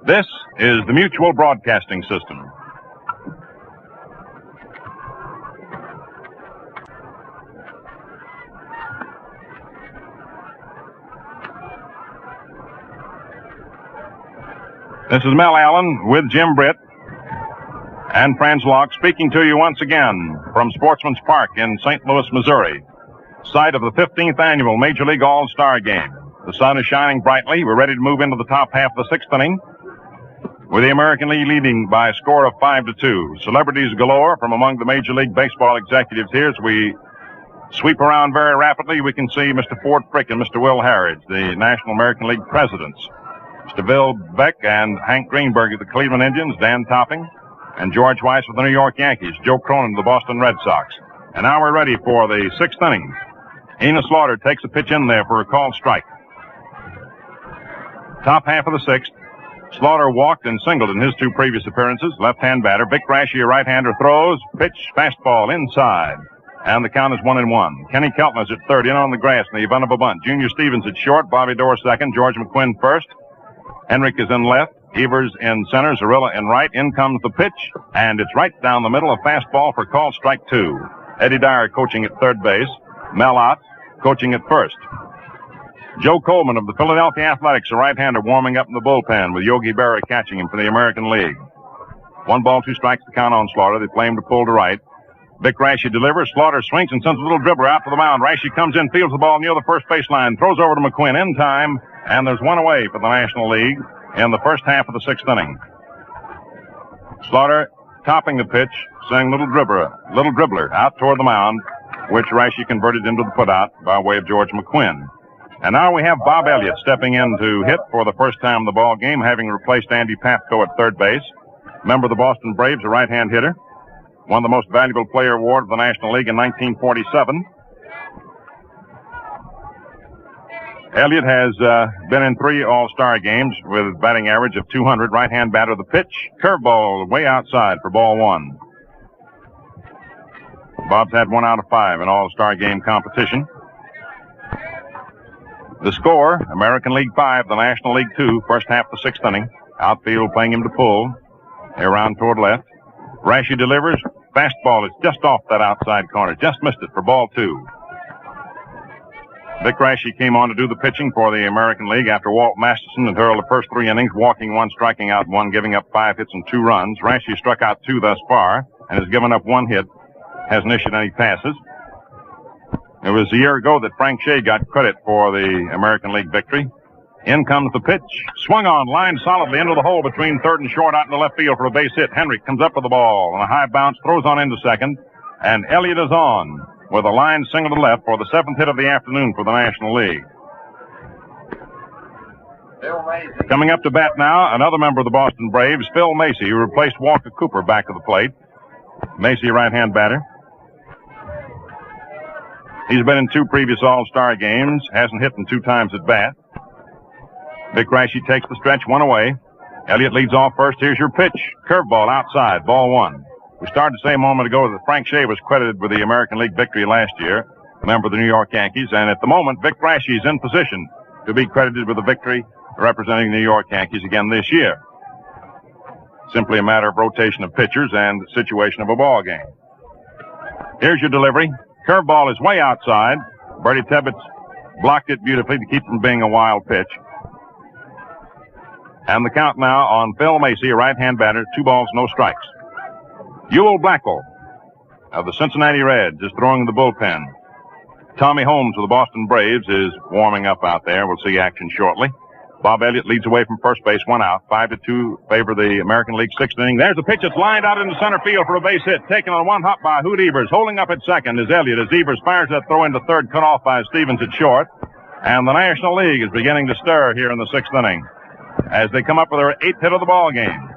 This is the Mutual Broadcasting System. This is Mel Allen with Jim Britt and Franz Locke speaking to you once again from Sportsman's Park in St. Louis, Missouri, site of the 15th annual Major League All-Star Game. The sun is shining brightly. We're ready to move into the top half of the sixth inning, with the American League leading by a score of 5-2. Celebrities galore from among the Major League Baseball executives here. As we sweep around very rapidly, we can see Mr. Ford Frick and Mr. Will Harridge, the National American League presidents. Mr. Bill Beck and Hank Greenberg of the Cleveland Indians, Dan Topping, and George Weiss of the New York Yankees, Joe Cronin of the Boston Red Sox. And now we're ready for the sixth inning. Enos Slaughter takes a pitch in there for a called strike. Top half of the sixth. Slaughter walked and singled in his two previous appearances. Left-hand batter. Vic Raschi, a right-hander, throws. Pitch, fastball, inside. And the count is 1-1. Kenny Keltner's at third, in on the grass in the event of a bunt. Junior Stevens at short. Bobby Dorr second. George McQuinn first. Henrik is in left. Evers in center. Zarilla in right. In comes the pitch. And it's right down the middle. A fastball for called strike two. Eddie Dyer coaching at third base. Mel Ott coaching at first. Joe Coleman of the Philadelphia Athletics, a right-hander, warming up in the bullpen with Yogi Berra catching him for the American League. 1-2 strikes the count on Slaughter. They play him to pull to right. Vic Raschi delivers. Slaughter swings and sends a little dribbler out to the mound. Raschi comes in, fields the ball near the first baseline, throws over to McQuinn in time, and there's one away for the National League in the first half of the sixth inning. Slaughter topping the pitch, saying little dribbler out toward the mound, which Raschi converted into the putout by way of George McQuinn. And now we have Bob Elliott stepping in to hit for the first time in the ball game, having replaced Andy Pafko at third base. Member of the Boston Braves, a right-hand hitter. Won the Most Valuable Player Award of the National League in 1947. Elliott has been in 3 All-Star games with a batting average of 200. Right-hand batter, the pitch. Curveball way outside for ball one. Bob's had 1 out of 5 in All-Star game competition. The score, American League 5, the National League 2, first half of the sixth inning. Outfield playing him to pull. Around toward left. Raschi delivers. Fastball is just off that outside corner. Just missed it for ball 2. Vic Raschi came on to do the pitching for the American League after Walt Masterson had hurled the first 3 innings, walking 1, striking out 1, giving up 5 hits and 2 runs. Raschi struck out 2 thus far and has given up 1 hit. Hasn't issued any passes. It was a year ago that Frank Shea got credit for the American League victory. In comes the pitch. Swung on, lined solidly into the hole between third and short out in the left field for a base hit. Henrik comes up with the ball on a high bounce, throws on into second, and Elliott is on with a line single to left for the 7th hit of the afternoon for the National League. Coming up to bat now, another member of the Boston Braves, Phil Macy, who replaced Walker Cooper back of the plate. Macy, right-hand batter. He's been in 2 previous All-Star games, hasn't hit them 2 times at bat. Vic Raschi takes the stretch, 1 away. Elliott leads off first. Here's your pitch. Curveball outside, ball 1. We started to say a moment ago that Frank Shea was credited with the American League victory last year, a member of the New York Yankees, and at the moment, Vic Raschi is in position to be credited with the victory representing the New York Yankees again this year. Simply a matter of rotation of pitchers and situation of a ball game. Here's your delivery. Curveball is way outside. Bertie Tebbets blocked it beautifully to keep from being a wild pitch. And the count now on Phil Macy, a right-hand batter, 2 balls, no strikes. Ewell Blackwell of the Cincinnati Reds is throwing in the bullpen. Tommy Holmes of the Boston Braves is warming up out there. We'll see action shortly. Bob Elliott leads away from first base, 1 out. 5-2 favor the American League sixth inning. There's a pitch that's lined out into center field for a base hit. Taken on 1 hop by Hoot Evers. Holding up at second is Elliott as Evers fires that throw into third, cut off by Stevens at short. And the National League is beginning to stir here in the sixth inning as they come up with their 8th hit of the ball game.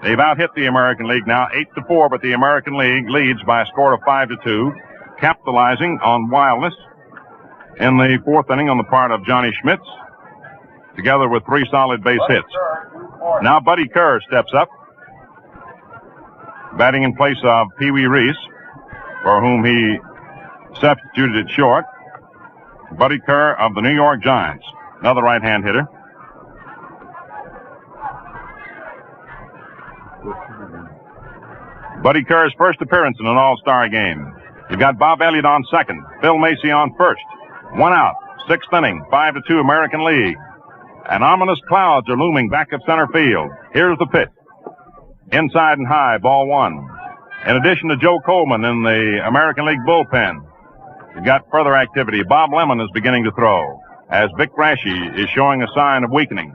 They've out-hit the American League now 8-4, but the American League leads by a score of 5-2, capitalizing on wildness in the 4th inning on the part of Johnny Schmitz, together with 3 solid base hits. Now Buddy Kerr steps up, batting in place of Pee Wee Reese, for whom he substituted at short. Buddy Kerr of the New York Giants, another right-hand hitter. Buddy Kerr's first appearance in an All-Star game. You've got Bob Elliott on second, Phil Macy on first. 1 out, 6th inning, 5-2 American League. And ominous clouds are looming back at center field. Here's the pitch. Inside and high, ball one. In addition to Joe Coleman in the American League bullpen, we've got further activity. Bob Lemon is beginning to throw as Vic Raschi is showing a sign of weakening.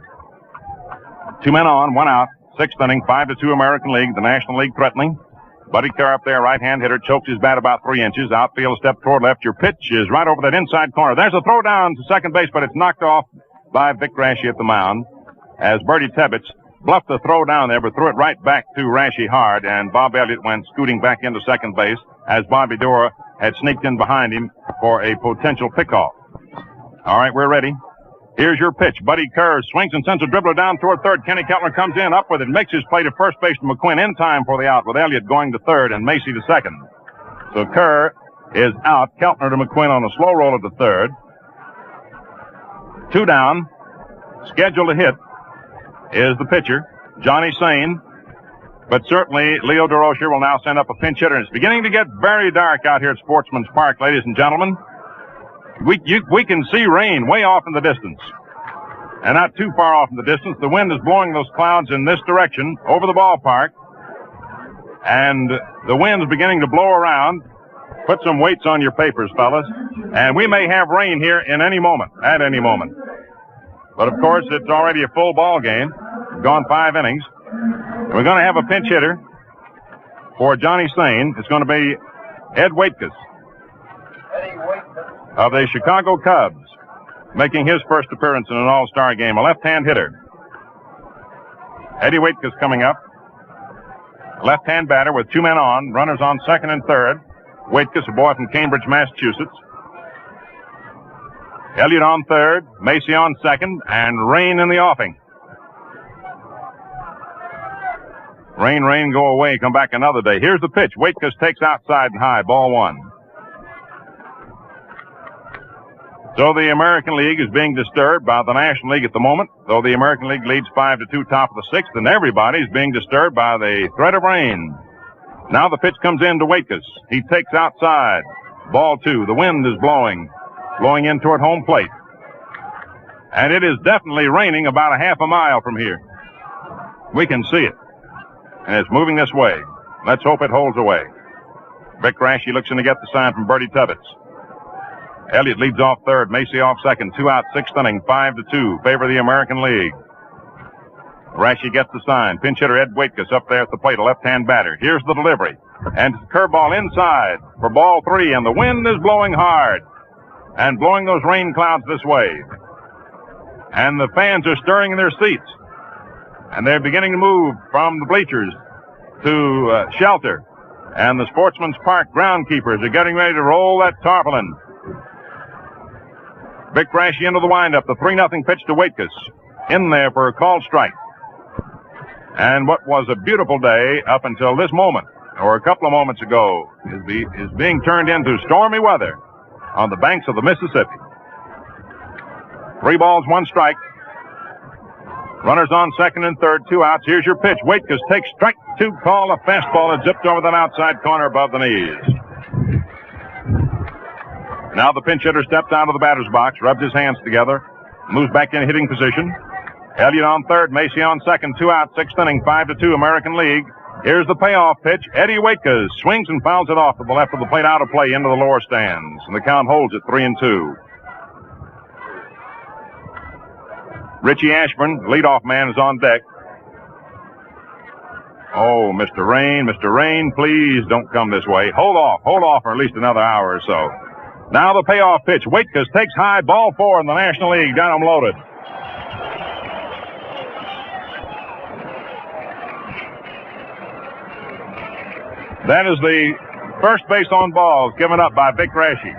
2 men on, 1 out. 6th inning, 5-2 American League. The National League threatening. Buddy Kerr up there, right-hand hitter, chokes his bat about 3 inches. Outfield step toward left. Your pitch is right over that inside corner. There's a throw down to second base, but it's knocked off by Vic Raschi at the mound as Bertie Tebbetts bluffed the throw down there, but threw it right back to Raschi hard, and Bob Elliott went scooting back into second base as Bobby Dora had sneaked in behind him for a potential pickoff. All right, we're ready. Here's your pitch. Buddy Kerr swings and sends a dribbler down toward third. Kenny Keltner comes in, up with it, makes his play to first base to McQuinn in time for the out, with Elliott going to third and Macy to second. So Kerr is out. Keltner to McQuinn on a slow roll at the third. 2 down. Scheduled to hit is the pitcher, Johnny Sane. But certainly Leo DeRocher will now send up a pinch hitter. And it's beginning to get very dark out here at Sportsman's Park, ladies and gentlemen. We can see rain way off in the distance. And not too far off in the distance. The wind is blowing those clouds in this direction over the ballpark. And the wind's beginning to blow around. Put some weights on your papers, fellas. And we may have rain here in any moment, at any moment. But of course, it's already a full ball game. We've gone 5 innings. We're going to have a pinch hitter for Johnny Sane. It's going to be Ed Waitkus of the Chicago Cubs, making his first appearance in an all-star game, a left-hand hitter. Eddie Waitkus coming up. Left-hand batter with 2 men on, runners on second and third. Waitkus, a boy from Cambridge, Massachusetts. Elliott on third, Macy on second, and rain in the offing. Rain, rain, go away, come back another day. Here's the pitch. Waitkus takes outside and high, ball 1. So the American League is being disturbed by the National League at the moment, though the American League leads 5-2 top of the 6th, and everybody's being disturbed by the threat of rain. Now the pitch comes in to Waitkus. He takes outside, ball 2. The wind is blowing in toward home plate. And it is definitely raining about a half a mile from here. We can see it. And it's moving this way. Let's hope it holds away. Vic Raschi looks in to get the sign from Bertie Tebbetts. Elliott leads off third, Macy off second. 2 out, 6th inning, 5-2. Favor the American League. Raschi gets the sign. Pinch hitter Ed Waitkus up there at the plate, a left-hand batter. Here's the delivery. And curveball inside for ball 3, and the wind is blowing hard and blowing those rain clouds this way. And the fans are stirring in their seats. And they're beginning to move from the bleachers to shelter. And the Sportsman's Park groundkeepers are getting ready to roll that tarpaulin. Vic Raschi into the windup. The 3-0 pitch to Waitkus. In there for a called strike. And what was a beautiful day up until this moment, or a couple of moments ago, is being turned into stormy weather on the banks of the Mississippi. 3 balls, 1 strike. Runners on second and third, 2 outs. Here's your pitch. Waitkus takes strike 2 call. A fastball that zipped over that outside corner above the knees. Now the pinch hitter steps out of the batter's box, rubs his hands together, moves back in hitting position. Elliott on third, Macy on second, 2 out, 6th inning, 5-2 American League. Here's the payoff pitch. Eddie Waitkus swings and fouls it off to the left of the plate, out of play into the lower stands. And the count holds at 3-2. Richie Ashburn, leadoff man, is on deck. Oh, Mr. Rain, please don't come this way. Hold off for at least another hour or so. Now the payoff pitch. Waitkus takes high, ball 4 in the National League. Got him loaded. That is the first base on balls given up by Vic Raschi.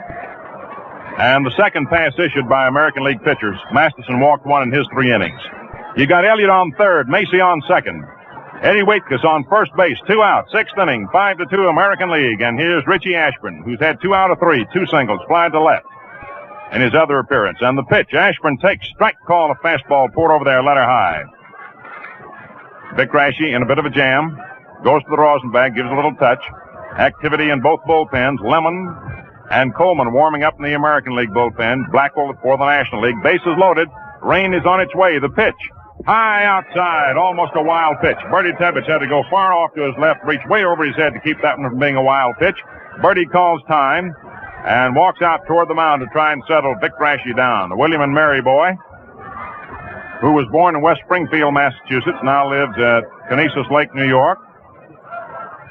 And the second pass issued by American League pitchers. Masterson walked 1 in his 3 innings. You got Elliott on third, Macy on second. Eddie Waitkus on first base, 2 out, 6th inning, 5-2 American League. And here's Richie Ashburn, who's had 2 out of 3, 2 singles, fly to left in his other appearance. And the pitch, Ashburn takes strike call, a fastball poured over there, letter high. Vic Raschi in a bit of a jam, goes to the rosin bag, gives a little touch. Activity in both bullpens. Lemon and Coleman warming up in the American League bullpen. Blackwell for the National League. Bases loaded. Rain is on its way. The pitch. High outside. Almost a wild pitch. Bertie Tebbets had to go far off to his left, reach way over his head to keep that one from being a wild pitch. Bertie calls time and walks out toward the mound to try and settle Vic Rashy down. The William and Mary boy, who was born in West Springfield, Massachusetts, now lives at Conesus Lake, New York,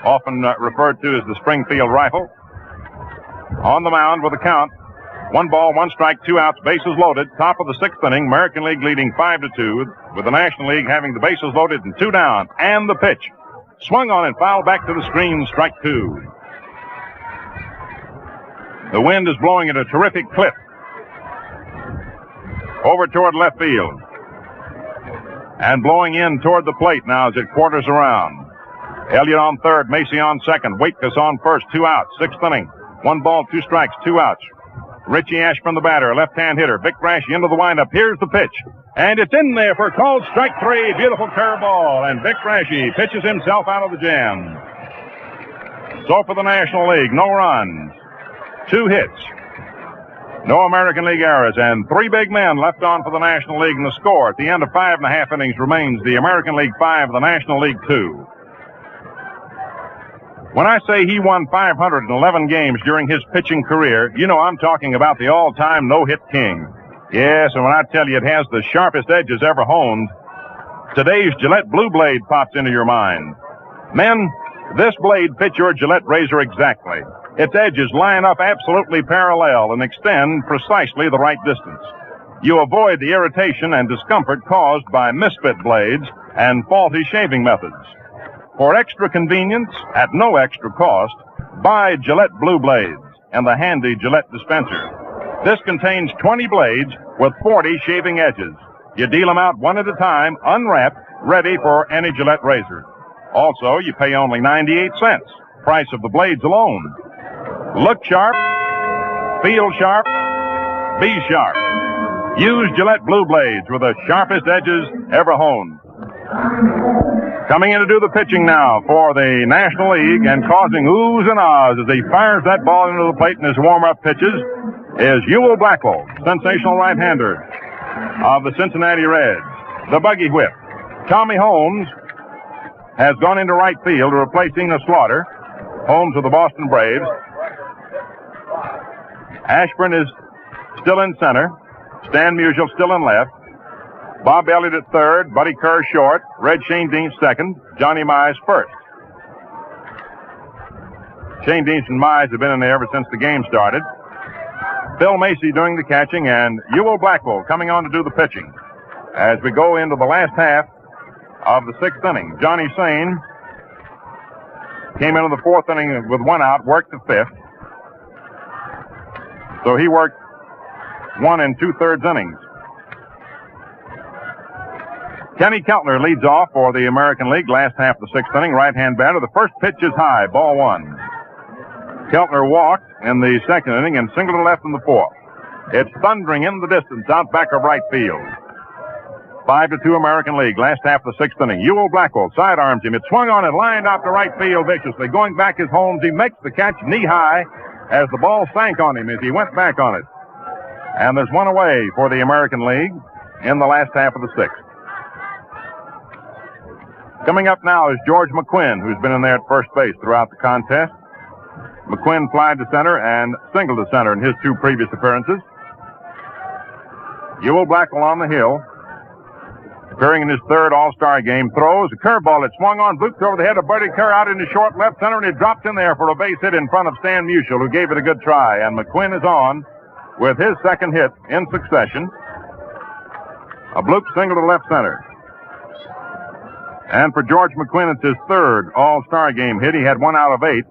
often referred to as the Springfield Rifle. On the mound with a count. 1 ball, 1 strike, 2 outs, bases loaded. Top of the 6th inning, American League leading 5-2, with the National League having the bases loaded and 2 down. And the pitch. Swung on and fouled back to the screen, strike 2. The wind is blowing at a terrific clip. Over toward left field. And blowing in toward the plate now as it quarters around. Elliott on third, Macy on second, Waitkus on first, 2 outs, 6th inning. 1 ball, 2 strikes, 2 outs. Richie Ashburn, the batter, left-hand hitter. Vic Rashy into the windup. Here's the pitch. And it's in there for called strike 3. Beautiful curveball. And Vic Rashy pitches himself out of the jam. So for the National League, no runs, 2 hits, no American League errors, and 3 big men left on for the National League. And the score at the end of 5.5 innings remains the American League 5, the National League 2. When I say he won 511 games during his pitching career, you know I'm talking about the all-time no-hit king. Yes, and when I tell you it has the sharpest edges ever honed, today's Gillette Blue Blade pops into your mind. Men, this blade fits your Gillette razor exactly. Its edges line up absolutely parallel and extend precisely the right distance. You avoid the irritation and discomfort caused by misfit blades and faulty shaving methods. For extra convenience, at no extra cost, buy Gillette Blue Blades and the handy Gillette dispenser. This contains 20 blades with 40 shaving edges. You deal them out one at a time, unwrapped, ready for any Gillette razor. Also, you pay only 98 cents, price of the blades alone. Look sharp, feel sharp, be sharp. Use Gillette Blue Blades with the sharpest edges ever honed. Coming in to do the pitching now for the National League and causing oohs and ahs as he fires that ball into the plate in his warm-up pitches is Ewell Blackwell, sensational right-hander of the Cincinnati Reds. The buggy whip. Tommy Holmes has gone into right field, replacing the Slaughter. Holmes of the Boston Braves. Ashburn is still in center. Stan Musial still in left. Bob Elliott at third, Buddy Kerr short, Red Shane Dean second, Johnny Mize first. Shane Dean and Mize have been in there ever since the game started. Phil Macy doing the catching, and Ewell Blackwell coming on to do the pitching. As we go into the last half of the 6th inning, Johnny Sane came into the 4th inning with 1 out, worked the 5th. So he worked 1 2/3 innings. Kenny Keltner leads off for the American League last half of the 6th inning, right-hand batter. The first pitch is high, ball 1. Keltner walked in the 2nd inning and singled to left in the 4th. It's thundering in the distance out back of right field. 5-2 American League, last half of the 6th inning. Ewell Blackwell sidearms him. It swung on and lined out to right field viciously. Going back is Holmes. He makes the catch knee-high as the ball sank on him as he went back on it. And there's 1 away for the American League in the last half of the 6th. Coming up now is George McQuinn, who's been in there at first base throughout the contest. McQuinn flied to center and singled to center in his 2 previous appearances. Ewell Blackwell on the hill, appearing in his 3rd All-Star game, throws a curveball that swung on, blooped over the head of Bertie Kerr out into short left center, and it dropped in there for a base hit in front of Stan Musial, who gave it a good try. And McQuinn is on with his 2nd hit in succession. A bloop single to left center. And for George McQuinn, it's his 3rd All-Star game hit. He had 1 out of 8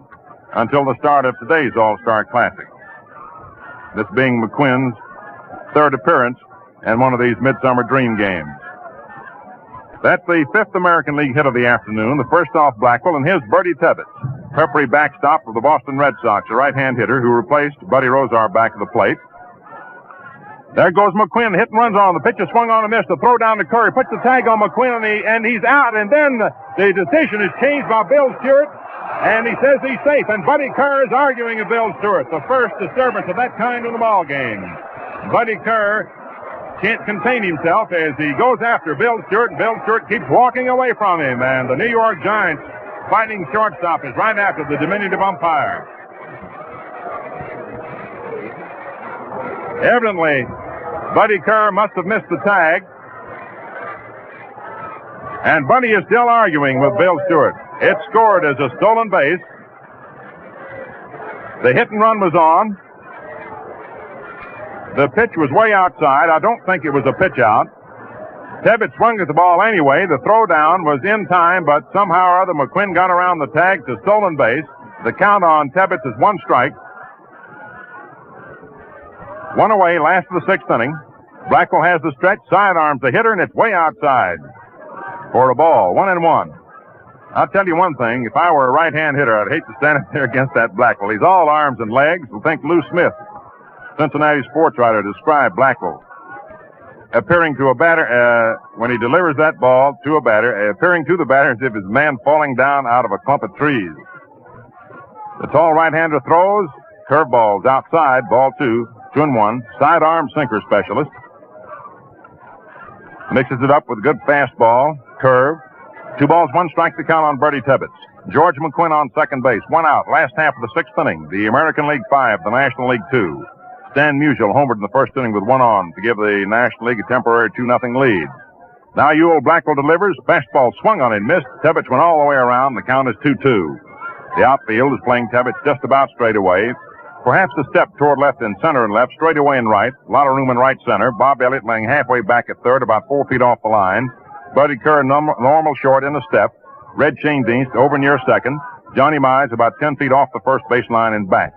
until the start of today's All-Star Classic. This being McQuinn's 3rd appearance in one of these Midsummer Dream games. That's the 5th American League hit of the afternoon. The first off Blackwell, and here's Bertie Tebbets, peppery backstop of the Boston Red Sox, a right-hand hitter who replaced Buddy Rozar back of the plate. There goes McQuinn, hit and runs on. The pitch is swung on and missed. The throw down to Curry. Puts the tag on McQuinn, and he's out. And then the decision is changed by Bill Stewart, and he says he's safe. And Buddy Kerr is arguing with Bill Stewart. The first disturbance of that kind in the ball game. Buddy Kerr can't contain himself as he goes after Bill Stewart. Bill Stewart keeps walking away from him, and the New York Giants fighting shortstop is right after the diminutive umpire. Evidently, Buddy Kerr must have missed the tag. And Buddy is still arguing with Bill Stewart. It's scored as a stolen base. The hit and run was on. The pitch was way outside. I don't think it was a pitch out. Tebbett swung at the ball anyway. The throw down was in time, but somehow or other McQuinn got around the tag to stolen base. The count on Tebbett is 1 strike. 1 away, last of the 6th inning. Blackwell has the stretch, sidearms the hitter, and it's way outside for a ball. 1-1. I'll tell you one thing. If I were a right-hand hitter, I'd hate to stand up there against that Blackwell. He's all arms and legs. We'll think Lou Smith, Cincinnati sports writer, described Blackwell appearing to a batter, when he delivers that ball to a batter, appearing to the batter as if his man falling down out of a clump of trees. The tall right-hander throws. Curveballs outside. Ball 2. 2-1. Sidearm sinker specialist. Mixes it up with a good fastball. Curve. 2 balls, 1 strike to count on Bertie Tebbett. George McQuinn on second base. 1 out. Last half of the 6th inning. The American League 5, the National League 2. Stan Musial homered in the first inning with 1 on to give the National League a temporary 2-0 lead. Now Ewell Blackwell delivers. Fastball swung on and missed. Tebbett went all the way around. The count is 2-2. The outfield is playing Tebbett just about straight away. Perhaps a step toward left and center and left, straight away and right. A lot of room in right center. Bob Elliott laying halfway back at third, about 4 feet off the line. Buddy Kerr normal short in the step. Red Schoendienst over near second. Johnny Mize about 10 feet off the first baseline and back.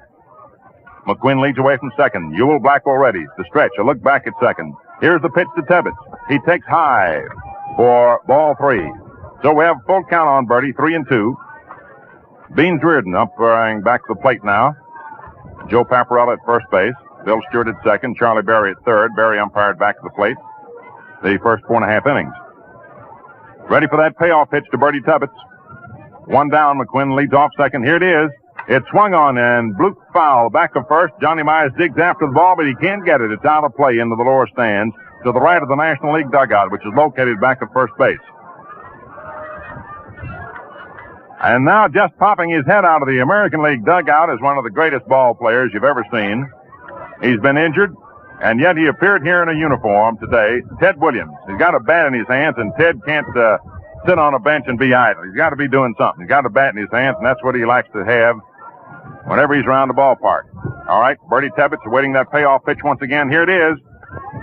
McQuinn leads away from second. Ewell Blackwell ready. The stretch. A look back at second. Here's the pitch to Tebbett. He takes high for ball 3. So we have a full count on Bertie, 3-2. Beans Reardon umpiring back to the plate now. Joe Paparella at first base. Bill Stewart at second. Charlie Berry at third. Berry umpired back to the plate. The first 4.5 innings. Ready for that payoff pitch to Bertie Tebbett. 1 down. McQuinn leads off second. Here it is. It's swung on and bloop foul. Back of first. Johnny Mize digs after the ball, but he can't get it. It's out of play into the lower stands to the right of the National League dugout, which is located back of first base. And now just popping his head out of the American League dugout is one of the greatest ball players you've ever seen. He's been injured, and yet he appeared here in a uniform today. Ted Williams. He's got a bat in his hands, and Ted can't sit on a bench and be idle. He's got to be doing something. He's got a bat in his hands, and that's what he likes to have whenever he's around the ballpark. All right, Bertie Tebbett's awaiting that payoff pitch once again. Here it is.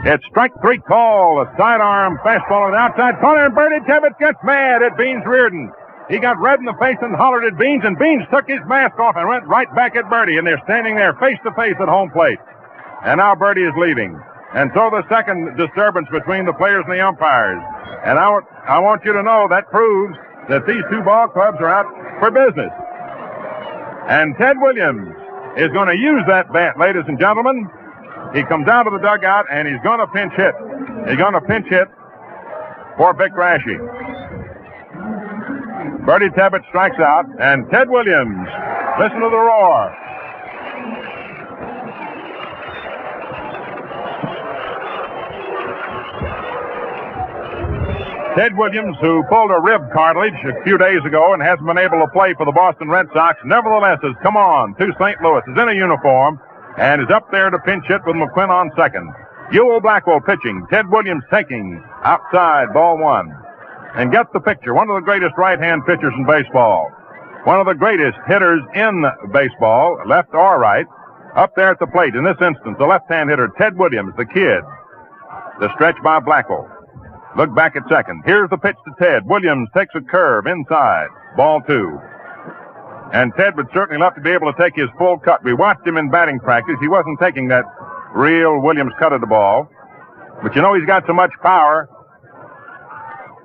It's strike 3 call. A sidearm fastball on the outside corner, and Bertie Tebbett gets mad at Beans Reardon. He got red in the face and hollered at Beans, and Beans took his mask off and went right back at Bertie, and they're standing there face to face at home plate. And now Bertie is leaving. And so the second disturbance between the players and the umpires. And I want you to know that proves that these 2 ball clubs are out for business. And Ted Williams is going to use that bat, ladies and gentlemen. He comes out of the dugout, and he's going to pinch hit. He's going to pinch hit for Vic Rasche. Bertie Tebbett strikes out, and Ted Williams, listen to the roar. Ted Williams, who pulled a rib cartilage a few days ago and hasn't been able to play for the Boston Red Sox, nevertheless has come on to St. Louis, is in a uniform, and is up there to pinch hit with McQuinn on second. Ewell Blackwell pitching, Ted Williams taking outside, ball 1. And get the picture. One of the greatest right-hand pitchers in baseball. One of the greatest hitters in baseball, left or right. Up there at the plate, in this instance, the left-hand hitter, Ted Williams, the kid. The stretch by Blackwell. Look back at second. Here's the pitch to Ted. Williams takes a curve inside. Ball 2. And Ted would certainly love to be able to take his full cut. We watched him in batting practice. He wasn't taking that real Williams cut of the ball. But you know he's got so much power.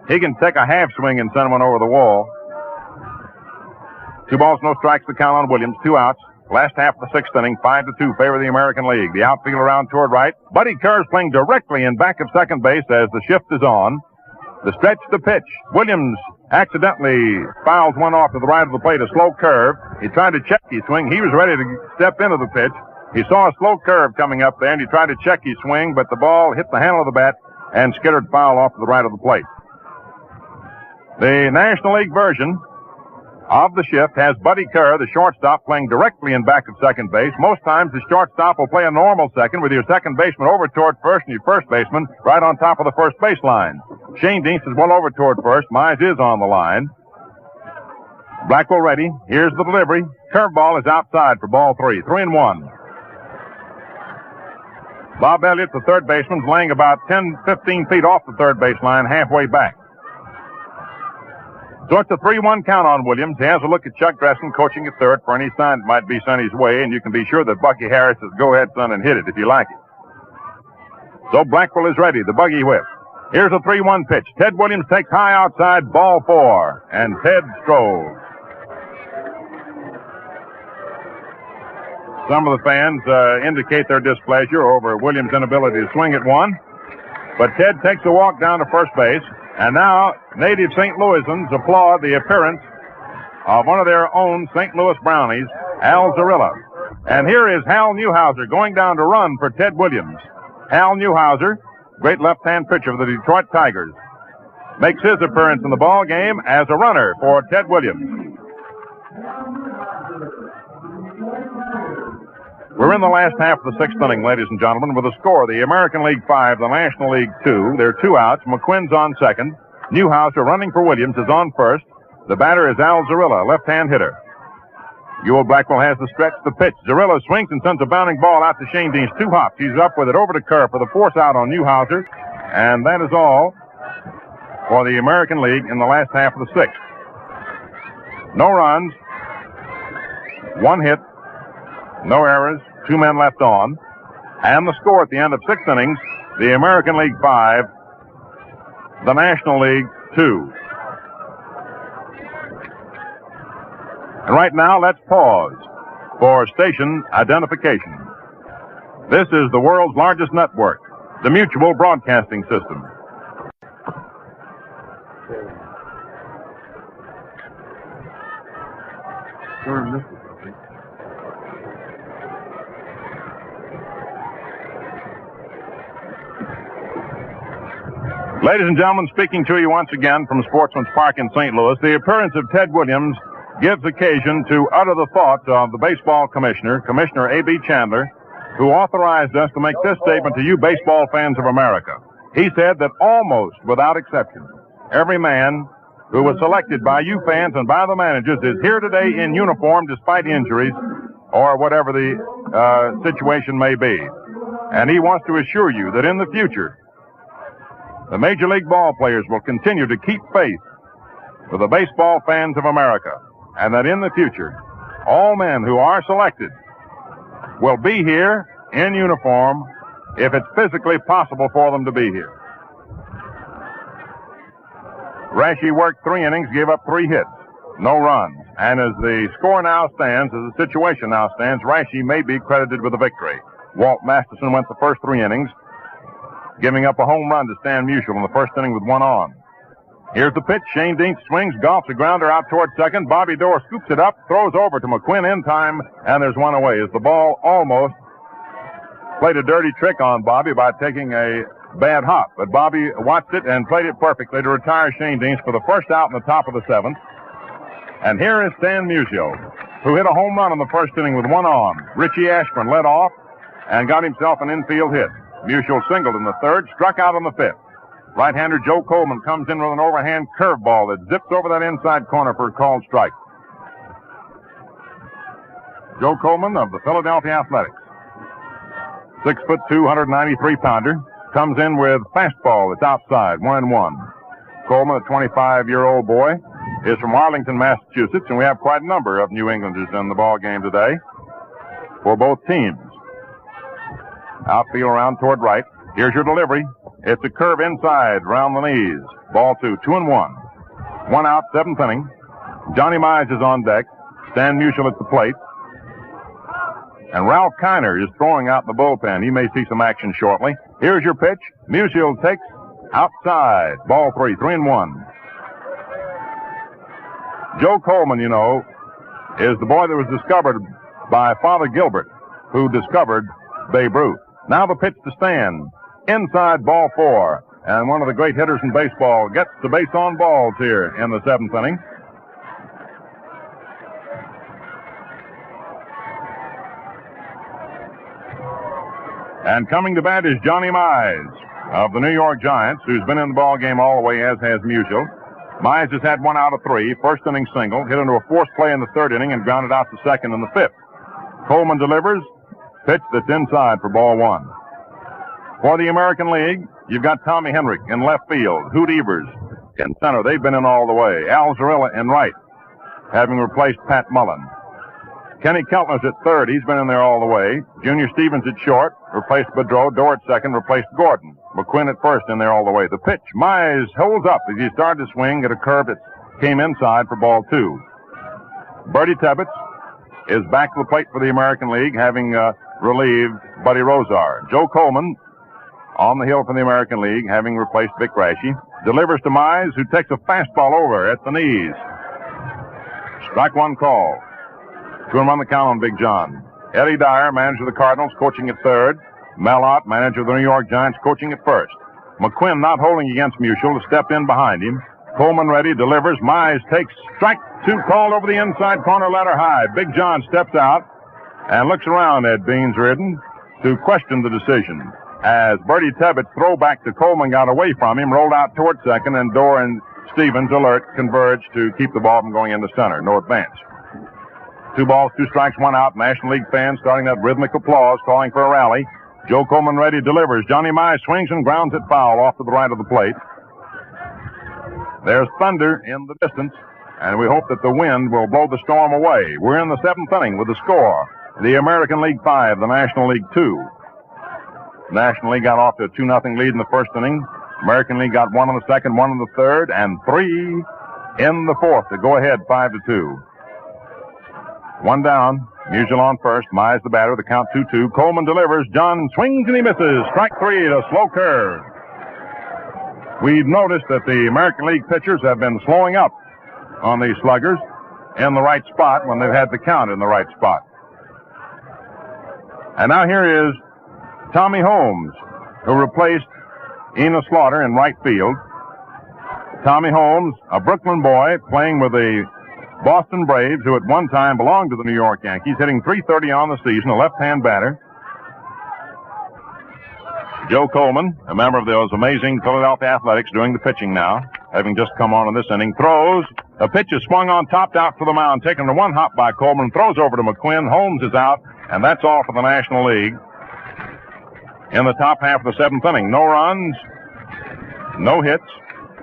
He can take a half swing and send one over the wall. 2 balls, no strikes to count on Williams. 2 outs. Last half of the 6th inning, 5-2 favor the American League. The outfield around toward right. Buddy Kerr's playing directly in back of second base as the shift is on. The stretch, the pitch. Williams accidentally fouls one off to the right of the plate, a slow curve. He tried to check his swing. He was ready to step into the pitch. He saw a slow curve coming up there, and he tried to check his swing, but the ball hit the handle of the bat and skittered foul off to the right of the plate. The National League version of the shift has Buddy Kerr, the shortstop, playing directly in back of second base. Most times the shortstop will play a normal second with your second baseman over toward first and your first baseman right on top of the first base line. Shane Deans is well over toward first. Mize is on the line. Blackwell ready. Here's the delivery. Curveball is outside for ball 3. 3-1. Bob Elliott, the third baseman, is laying about 10-15 feet off the third base line, halfway back. So it's a 3-1 count on Williams. He has a look at Chuck Dresden coaching at third for any sign that might be Sonny's way, and you can be sure that Bucky Harris says, go ahead, son, and hit it if you like it. So Blackwell is ready. The buggy whip. Here's a 3-1 pitch. Ted Williams takes high outside, ball 4, and Ted strolls. Some of the fans indicate their displeasure over Williams' inability to swing at one. But Ted takes a walk down to first base. And now native St. Louisans applaud the appearance of one of their own St. Louis Brownies, Al Zarilla. And here is Hal Newhouser going down to run for Ted Williams. Hal Newhouser, great left-hand pitcher of the Detroit Tigers, makes his appearance in the ball game as a runner for Ted Williams. We're in the last half of the sixth inning, ladies and gentlemen, with a score. The American League 5, the National League 2. There are 2 outs. McQuinn's on second. Newhouser running for Williams is on first. The batter is Al Zarilla, left-hand hitter. Ewell Blackwell has the stretch, the pitch. Zarilla swings and sends a bounding ball out to Shane Deans. 2 hops. He's up with it over to Kerr for the force out on Newhouser. And that is all for the American League in the last half of the sixth. No runs, 1 hit, no errors, 2 men left on. And the score at the end of 6 innings, the American League 5, the National League 2. And right now, let's pause for station identification. This is the world's largest network, the Mutual Broadcasting System. Ladies and gentlemen, speaking to you once again from Sportsman's Park in St. Louis, the appearance of Ted Williams gives occasion to utter the thoughts of the baseball commissioner, Commissioner A.B. Chandler, who authorized us to make this statement to you baseball fans of America. He said that almost without exception, every man who was selected by you fans and by the managers is here today in uniform despite injuries or whatever the situation may be. And he wants to assure you that in the future, the Major League ball players will continue to keep faith with the baseball fans of America, and that in the future, all men who are selected will be here in uniform if it's physically possible for them to be here. Rashi worked 3 innings, gave up 3 hits, no runs. And as the score now stands, as the situation now stands, Rashi may be credited with a victory. Walt Masterson went the first 3 innings, giving up a home run to Stan Musial in the first inning with 1 on. Here's the pitch. Shane Deans swings, golfs a grounder out toward second. Bobby Dorr scoops it up, throws over to McQuinn in time, and there's 1 away as the ball almost played a dirty trick on Bobby by taking a bad hop. But Bobby watched it and played it perfectly to retire Shane Deans for the first out in the top of the 7th. And here is Stan Musial, who hit a home run in the first inning with 1 on. Richie Ashburn led off and got himself an infield hit. Musial singled in the 3rd, struck out in the 5th. Right-hander Joe Coleman comes in with an overhand curveball that zips over that inside corner for a called strike. Joe Coleman of the Philadelphia Athletics, 6'2", 193-pounder, comes in with fastball that's outside, 1-1. Coleman, a 25-year-old boy, is from Arlington, Massachusetts, and we have quite a number of New Englanders in the ball game today for both teams. Outfield around toward right. Here's your delivery. It's a curve inside, round the knees. Ball 2, 2-1. 1 out, 7th inning. Johnny Mize is on deck. Stan Musial at the plate. And Ralph Kiner is throwing out the bullpen. He may see some action shortly. Here's your pitch. Musial takes outside. Ball 3, 3-1. Joe Coleman, you know, is the boy that was discovered by Father Gilbert who discovered Babe Ruth. Now the pitch to Stan. Inside, ball 4. And one of the great hitters in baseball gets the base on balls here in the 7th inning. And coming to bat is Johnny Mize of the New York Giants, who's been in the ball game all the way, as has Musial. Mize has had 1 out of 3, first inning single, hit into a forced play in the 3rd inning, and grounded out the 2nd in the 5th. Coleman delivers, pitch that's inside for ball 1. For the American League, you've got Tommy Henrik in left field, Hoot Evers in center. They've been in all the way. Al Zarilla in right, having replaced Pat Mullen. Kenny Keltner's at third. He's been in there all the way. Junior Stevens at short, replaced Boudreau. Dorr at second, replaced Gordon. McQuinn at first, in there all the way. The pitch, Mize holds up as he started to swing at a curve that came inside for ball 2. Bertie Tebbetts is back to the plate for the American League, having relieved Buddy Rozar. Joe Coleman on the hill for the American League, having replaced Vic Raschi. Delivers to Mize, who takes a fastball over at the knees. Strike 1 call. 2 on the count on Big John. Eddie Dyer, manager of the Cardinals, coaching at third. Mallott, manager of the New York Giants, coaching at first. McQuinn not holding against Musial to step in behind him. Coleman ready, delivers. Mize takes strike 2 called over the inside corner, ladder high. Big John steps out and looks around at Beans Reardon to question the decision. As Bertie Tebbett's throwback to Coleman got away from him, rolled out toward second, and Dorr and Stevens, alert, converged to keep the ball from going into center. No advance. 2 balls, 2 strikes, 1 out. National League fans starting that rhythmic applause, calling for a rally. Joe Coleman ready, delivers. Johnny Mize swings and grounds it foul off to the right of the plate. There's thunder in the distance, and we hope that the wind will blow the storm away. We're in the 7th inning with the score. The American League 5, the National League 2. National League got off to a 2-0 lead in the 1st inning. American League got 1 in the 2nd, 1 in the 3rd, and 3 in the 4th to go ahead 5-2. 1 down. Musial on first. Mize the batter. The count 2-2. Coleman delivers. John swings and he misses. Strike 3, a slow curve. We've noticed that the American League pitchers have been slowing up on these sluggers in the right spot when they've had the count in the right spot. And now here is Tommy Holmes, who replaced Enos Slaughter in right field. Tommy Holmes, a Brooklyn boy, playing with the Boston Braves, who at one time belonged to the New York Yankees, hitting .330 on the season, a left-hand batter. Joe Coleman, a member of those amazing Philadelphia Athletics, doing the pitching now, having just come on in this inning, throws. A pitch is swung on, topped out for the mound, taken to 1 hop by Coleman, throws over to McQuinn. Holmes is out, and that's all for the National League. In the top half of the 7th inning, no runs, no hits,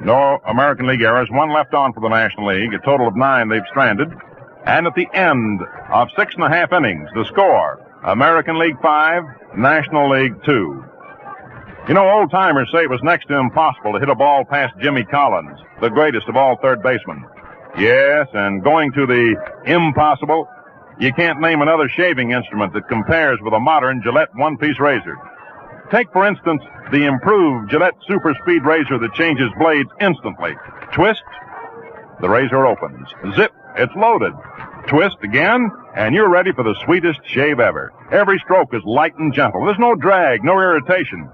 no American League errors, 1 left on for the National League, a total of 9 they've stranded. And at the end of 6.5 innings, the score, American League 5, National League 2. You know, old-timers say it was next to impossible to hit a ball past Jimmy Collins, the greatest of all third basemen. Yes, and going to the impossible, you can't name another shaving instrument that compares with a modern Gillette one-piece razor. Take, for instance, the improved Gillette Super Speed razor that changes blades instantly. Twist, the razor opens. Zip, it's loaded. Twist again, and you're ready for the sweetest shave ever. Every stroke is light and gentle. There's no drag, no irritation.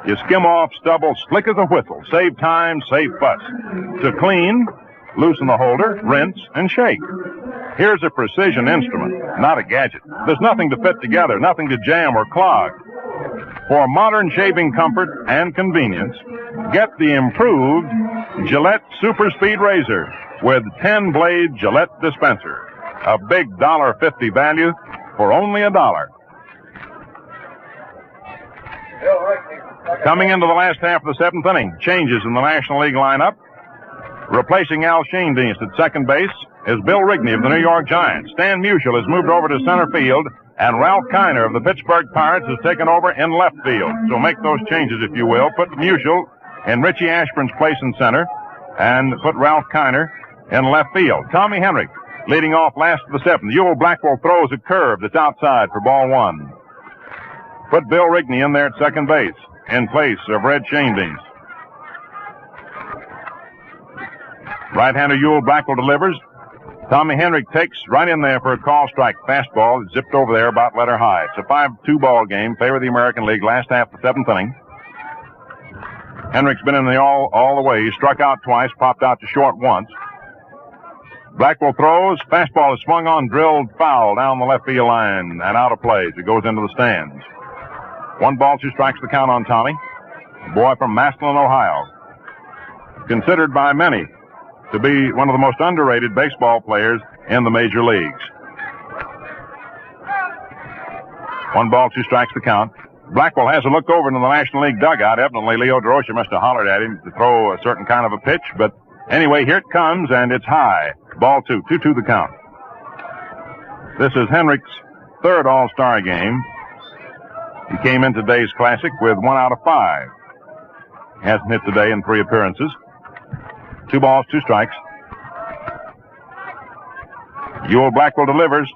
You skim off stubble slick as a whistle. Save time, save fuss. To clean, loosen the holder, rinse, and shake. Here's a precision instrument, not a gadget. There's nothing to fit together, nothing to jam or clog. For modern shaving comfort and convenience, get the improved Gillette Super Speed Razor with 10-blade Gillette dispenser. A big $1.50 value for only $1. Coming into the last half of the 7th inning, changes in the National League lineup. Replacing Al Schoendienst at second base is Bill Rigney of the New York Giants. Stan Musial has moved over to center field, and Ralph Kiner of the Pittsburgh Pirates has taken over in left field. So make those changes, if you will. Put Musial in Richie Ashburn's place in center, and put Ralph Kiner in left field. Tommy Henrik leading off last of the 7th. Ewell Blackwell throws a curve that's outside for ball 1. Put Bill Rigney in there at second base in place of Red Schoendienst. Right-hander Ewell Blackwell delivers. Tommy Henrik takes right in there for a call strike fastball. It zipped over there about letter high. It's a 5-2 ball game, favor of the American League, last half of the 7th inning. Henrik's been in the all the way. He struck out twice, popped out to short once. Blackwell throws. Fastball is swung on, drilled foul down the left field line and out of play as it goes into the stands. 1-2 strikes the count on Tommy. A boy from Massillon, Ohio. Considered by many to be one of the most underrated baseball players in the major leagues. 1-2 strikes the count. Blackwell has a look over into the National League dugout. Evidently, Leo DeRocha must have hollered at him to throw a certain kind of a pitch. But anyway, here it comes, and it's high. Ball 2, 2-2 the count. This is Henrik's 3rd All-Star game. He came in today's Classic with 1 out of 5. Hasn't hit today in 3 appearances. 2-2 strikes. Ewell Blackwell delivers.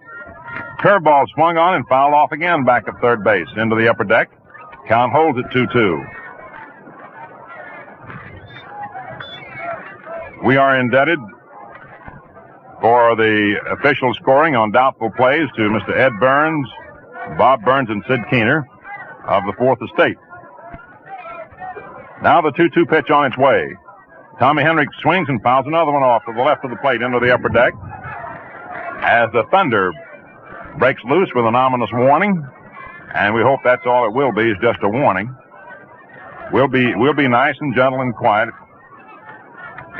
Curveball swung on and fouled off again back of third base into the upper deck. Count holds at 2-2. We are indebted for the official scoring on doubtful plays to Mr. Ed Burns, Bob Burns, and Sid Keener of the 4th Estate. Now the 2-2 pitch on its way. Tommy Henrik swings and fouls another one off to the left of the plate into the upper deck as the thunder breaks loose with an ominous warning, and we hope that's all it will be, is just a warning. We'll be nice and gentle and quiet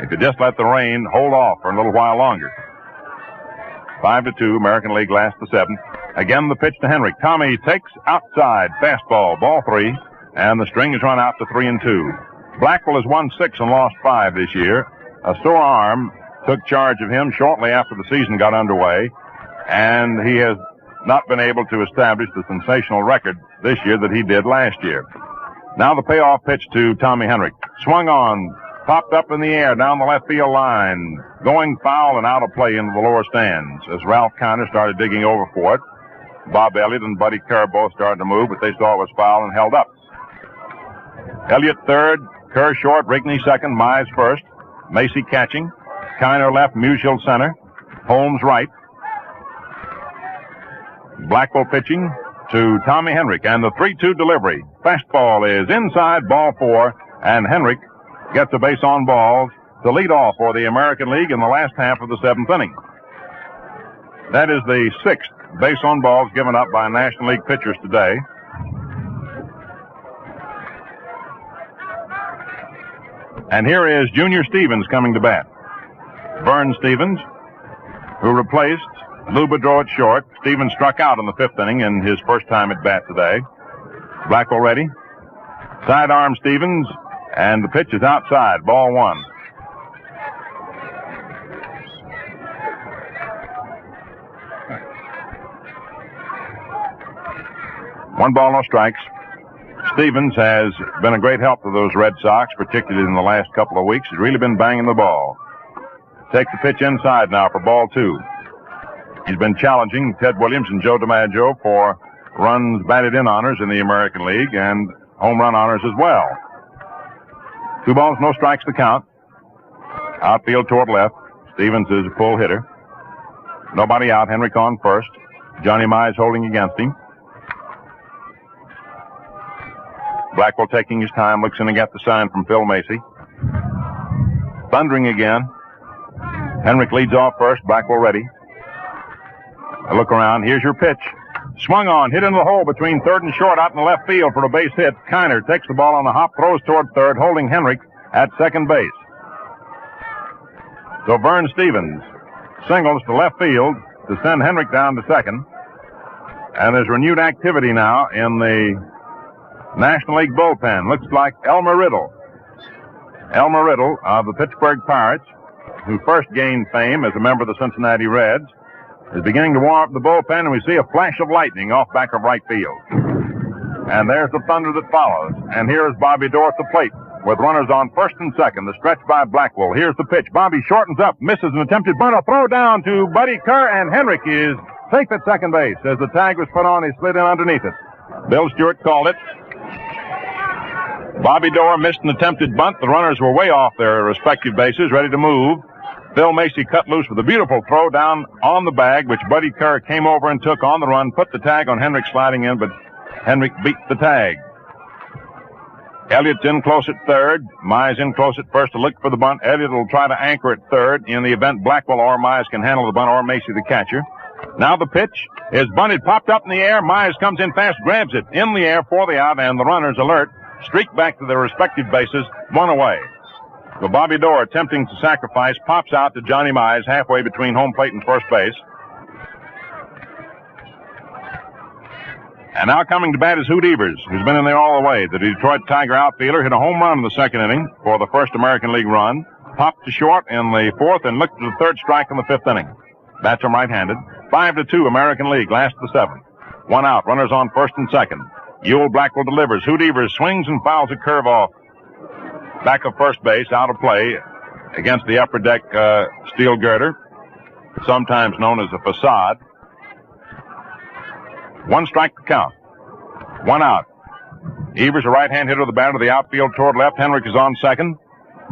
if you just let the rain hold off for a little while longer. 5-2, American League last the 7th. Again, the pitch to Henrik. Tommy takes outside, fastball, ball 3, and the string is run out to 3-2. Blackwell has won 6 and lost 5 this year. A sore arm took charge of him shortly after the season got underway, and he has not been able to establish the sensational record this year that he did last year. Now the payoff pitch to Tommy Henrik. Swung on, popped up in the air down the left field line, going foul and out of play into the lower stands as Ralph Kiner started digging over for it. Bob Elliott and Buddy Kerr both started to move, but they saw it was foul and held up. Elliott third, Kerr short, Rigney second, Mize first, Macy catching, Kiner left, Musial center, Holmes right. Blackwell pitching to Tommy Henrik, and the 3-2 delivery. Fastball is inside, ball 4, and Henrik gets a base on balls to lead off for the American League in the last half of the 7th inning. That is the 6th base on balls given up by National League pitchers today. And here is Junior Stevens coming to bat. Vern Stevens, who replaced Lou Boudreau at short. Stevens struck out in the 5th inning in his first time at bat today. Blackwell ready. Sidearm Stevens, and the pitch is outside, ball 1. One ball, no strikes. Stevens has been a great help to those Red Sox, particularly in the last couple of weeks. He's really been banging the ball. Takes the pitch inside now for ball 2. He's been challenging Ted Williams and Joe DiMaggio for runs batted in honors in the American League and home run honors as well. 2 balls, no strikes to count. Outfield toward left. Stevens is a full hitter. Nobody out. Henrik on first. Johnny Mize holding against him. Blackwell taking his time, looks in and got the sign from Phil Macy. Thundering again. Henrik leads off first. Blackwell ready. A look around. Here's your pitch. Swung on, hit into the hole between third and short out in the left field for a base hit. Kiner takes the ball on the hop, throws toward third, holding Henrik at second base. So Vern Stevens singles to left field to send Henrik down to second. And there's renewed activity now in the National League bullpen. Looks like Elmer Riddle. Elmer Riddle of the Pittsburgh Pirates, who first gained fame as a member of the Cincinnati Reds, is beginning to warm up the bullpen, and we see a flash of lightning off back of right field. And there's the thunder that follows. And here is Bobby Dorr at the plate with runners on first and second. The stretch by Blackwell. Here's the pitch. Bobby shortens up, misses an attempted bunt. A throw down to Buddy Kerr, and Henrik is safe at second base. As the tag was put on, he slid in underneath it. Bill Stewart called it. Bobby Dorr missed an attempted bunt. The runners were way off their respective bases, ready to move. Phil Macy cut loose with a beautiful throw down on the bag, which Buddy Kerr came over and took on the run, put the tag on Henrik sliding in, but Henrik beat the tag. Elliott's in close at third. Mize in close at first to look for the bunt. Elliott will try to anchor at third in the event Blackwell or Mize can handle the bunt, or Macy the catcher. Now the pitch is bunted, popped up in the air. Mize comes in fast, grabs it in the air for the out, and the runners alert, streak back to their respective bases, one away. So Bobby Dorr, attempting to sacrifice, pops out to Johnny Mize halfway between home plate and first base. And now coming to bat is Hoot Evers, who's been in there all the way. The Detroit Tiger outfielder hit a home run in the second inning for the first American League run, popped to short in the fourth, and looked to the third strike in the fifth inning. Bats him right-handed. 5-2 American League, last of the seventh. One out, runners on first and second. Ewell Blackwell delivers. Hoot Evers swings and fouls a curve off back of first base, out of play against the upper deck steel girder, sometimes known as a facade. One strike to count. One out. Evers, a right-hand hitter, the batter, the outfield toward left. Henrik is on second.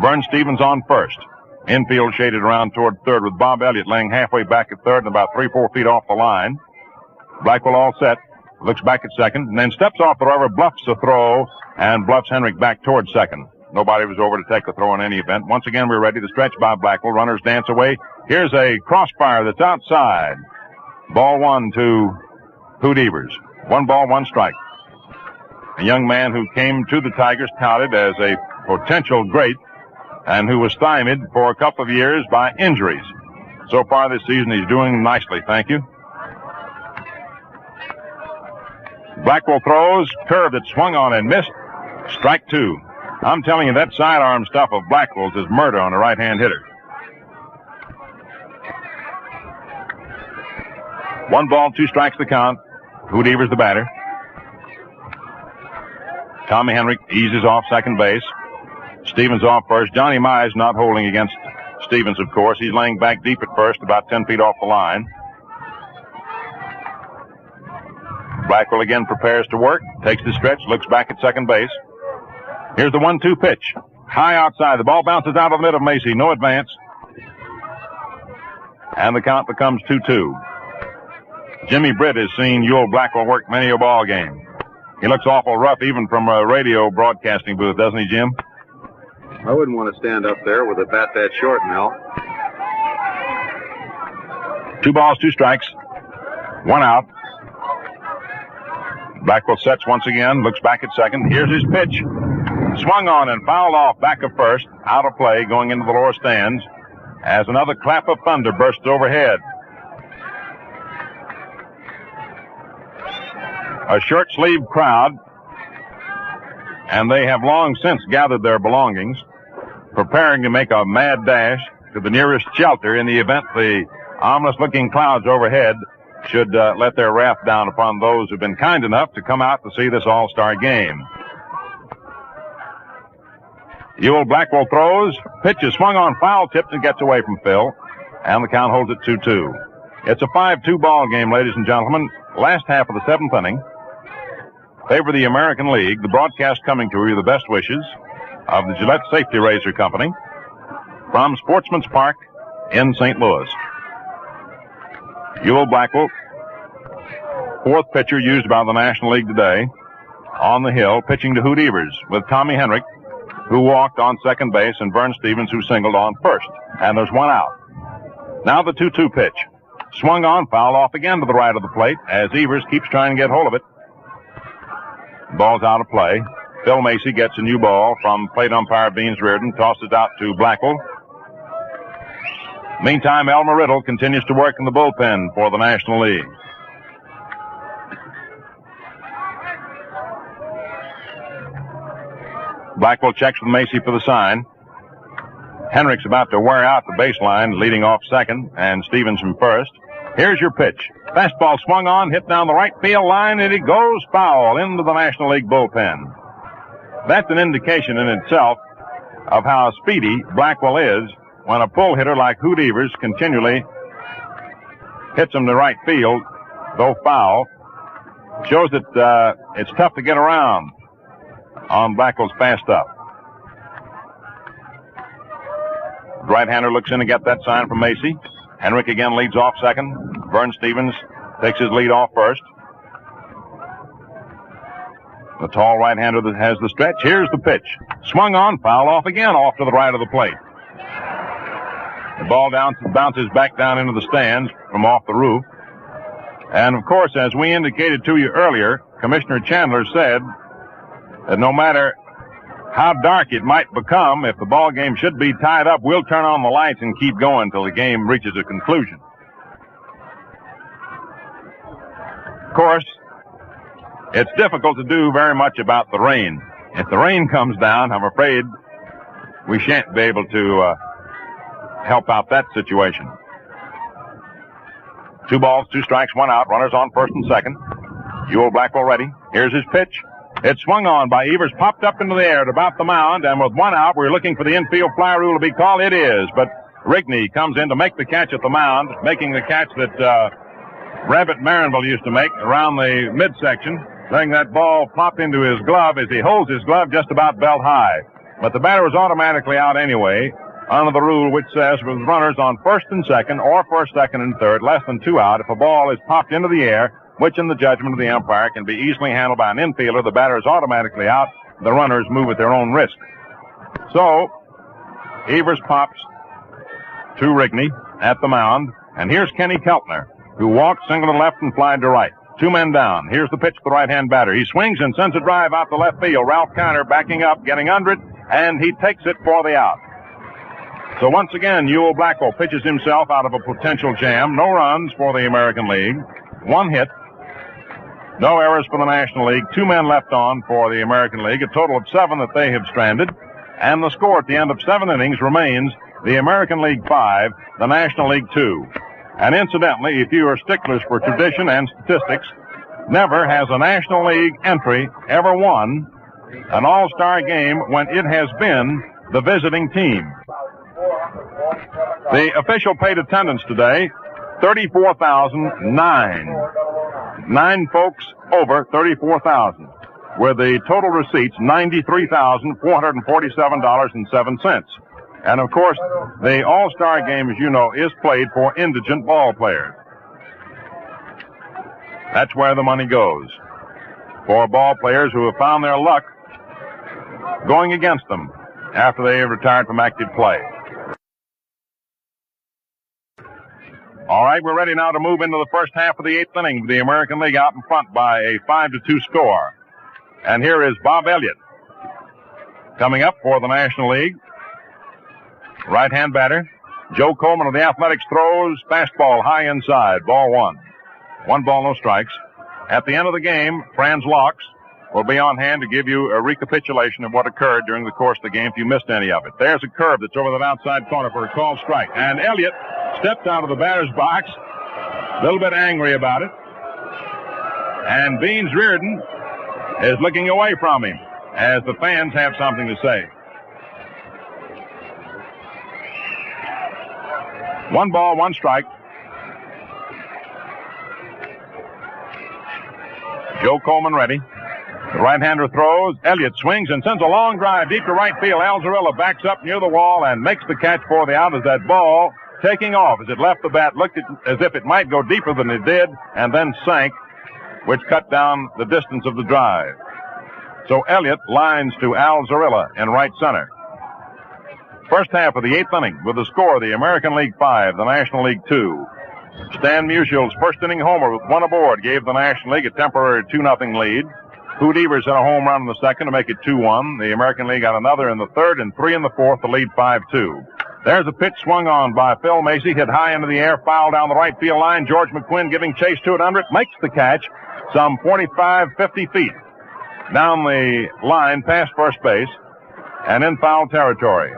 Vern Stevens on first. Infield shaded around toward third with Bob Elliott laying halfway back at third and about 3-4 feet off the line. Blackwell all set. Looks back at second and then steps off the rubber, bluffs a throw, and bluffs Henrik back toward second. Nobody was over to take the throw in any event. Once again, we're ready to stretch by Blackwell. Runners dance away. Here's a crossfire that's outside. Ball one to Hoot Evers. 1 ball, 1 strike. A young man who came to the Tigers touted as a potential great and who was stymied for a couple of years by injuries. So far this season, he's doing nicely, thank you. Blackwell throws, curve that swung on and missed. Strike 2. I'm telling you, that sidearm stuff of Blackwell's is murder on a right-hand hitter. 1 ball, 2 strikes to count. Hoot Evers the batter. Tommy Henrik eases off second base. Stevens off first. Johnny Mize not holding against Stevens, of course. He's laying back deep at first, about 10 feet off the line. Blackwell again prepares to work. Takes the stretch, looks back at second base. Here's the 1-2 pitch. High outside. The ball bounces out of the mid of Macy. No advance. And the count becomes 2-2. Jimmy Britt has seen Ewell Blackwell work many a ball game. He looks awful rough even from a radio broadcasting booth, doesn't he, Jim? I wouldn't want to stand up there with a bat that short, Mel. 2 balls, 2 strikes. 1 out. Blackwell sets once again, looks back at second. Here's his pitch. Swung on and fouled off back of first. Out of play, going into the lower stands as another clap of thunder bursts overhead. A short-sleeved crowd, and they have long since gathered their belongings, preparing to make a mad dash to the nearest shelter in the event the ominous-looking clouds overhead should let their wrath down upon those who've been kind enough to come out to see this all-star game. Ewell Blackwell throws. Pitch is swung on, foul tipped, and gets away from Phil, and the count holds it 2-2. It's a 5-2 ball game, ladies and gentlemen. Last half of the 7th inning. Favor the American League. The broadcast coming to you the best wishes of the Gillette Safety Razor Company from Sportsman's Park in St. Louis. Ewell Blackwell, 4th pitcher used by the National League today, on the hill, pitching to Hoot Evers with Tommy Henrik, who walked on second base, and Vern Stevens, who singled on first. And there's 1 out. Now the 2-2 pitch. Swung on, foul off again to the right of the plate as Evers keeps trying to get hold of it. Ball's out of play. Phil Macy gets a new ball from plate umpire Beans Reardon, tosses out to Blackwell. Meantime, Elmer Riddle continues to work in the bullpen for the National League. Blackwell checks with Macy for the sign. Henrik's about to wear out the baseline, leading off second, and Stevens from first. Here's your pitch. Fastball swung on, hit down the right field line, and it goes foul into the National League bullpen. That's an indication in itself of how speedy Blackwell is when a pull hitter like Hoot Evers continually hits him to right field, though foul. Shows that it's tough to get around on Blackwell's fast stuff. The right-hander looks in to get that sign from Macy. Henrik again leads off second. Vern Stevens takes his lead off first. The tall right-hander that has the stretch. Here's the pitch. Swung on, foul off again, off to the right of the plate. The ball bounces back down into the stands from off the roof. And, of course, as we indicated to you earlier, Commissioner Chandler said that no matter how dark it might become, if the ball game should be tied up, we'll turn on the lights and keep going until the game reaches a conclusion. Of course, it's difficult to do very much about the rain. If the rain comes down, I'm afraid we shan't be able to help out that situation. 2 balls, 2 strikes, 1 out. Runners on first and second. Ewell Blackwell ready. Here's his pitch. It's swung on by Evers, popped up into the air at about the mound, and with 1 out, we're looking for the infield fly rule to be called. It is, but Rigney comes in to make the catch at the mound, making the catch that Rabbit Marinville used to make around the midsection, letting that ball pop into his glove as he holds his glove just about belt high. But the batter was automatically out anyway, under the rule which says with runners on first and second or first, second, and third, less than 2 out, if a ball is popped into the air, which in the judgment of the umpire can be easily handled by an infielder, the batter is automatically out. The runners move at their own risk. So, Evers pops to Rigney at the mound, and here's Kenny Keltner, who walks single to left and flied to right. 2 men down. Here's the pitch to the right-hand batter. He swings and sends a drive out to left field. Ralph Kiner backing up, getting under it, and he takes it for the out. So once again, Ewell Blackwell pitches himself out of a potential jam. No runs for the American League. 1 hit. No errors for the National League. 2 men left on for the American League. A total of 7 that they have stranded. And the score at the end of 7 innings remains the American League 5, the National League 2. And incidentally, if you are sticklers for tradition and statistics, never has a National League entry ever won an all-star game when it has been the visiting team. The official paid attendance today, 34,009. 9 folks over 34,000, with the total receipts $93,447.07. And of course, the All-Star Game, as you know, is played for indigent ball players. That's where the money goes. For ball players who have found their luck going against them after they have retired from active play. All right, we're ready now to move into the first half of the 8th inning. The American League out in front by a 5-2 score. And here is Bob Elliott coming up for the National League. Right-hand batter. Joe Coleman of the Athletics throws fastball high inside. Ball 1. 1 ball, no strikes. At the end of the game, Franz Locks will be on hand to give you a recapitulation of what occurred during the course of the game if you missed any of it. There's a curve that's over the outside corner for a called strike. And Elliott stepped out of the batter's box, a little bit angry about it. And Beans Reardon is looking away from him as the fans have something to say. 1 ball, 1 strike. Joe Coleman ready. The right-hander throws. Elliott swings and sends a long drive deep to right field. Alzarilla backs up near the wall and makes the catch for the out as that ball, taking off as it left the bat, looked as if it might go deeper than it did, and then sank, which cut down the distance of the drive. So Elliott lines to Alzarilla in right center. First half of the 8th inning with the score, the American League 5, the National League 2. Stan Musill's first inning homer with 1 aboard gave the National League a temporary 2-0 lead. Hoot Evers hit a home run in the second to make it 2-1. The American League got another in the third and 3 in the fourth to lead 5-2. There's a pitch swung on by Phil Macy, hit high into the air, foul down the right field line. George McQuinn giving chase to it under it, makes the catch some 45, 50 feet down the line past first base and in foul territory.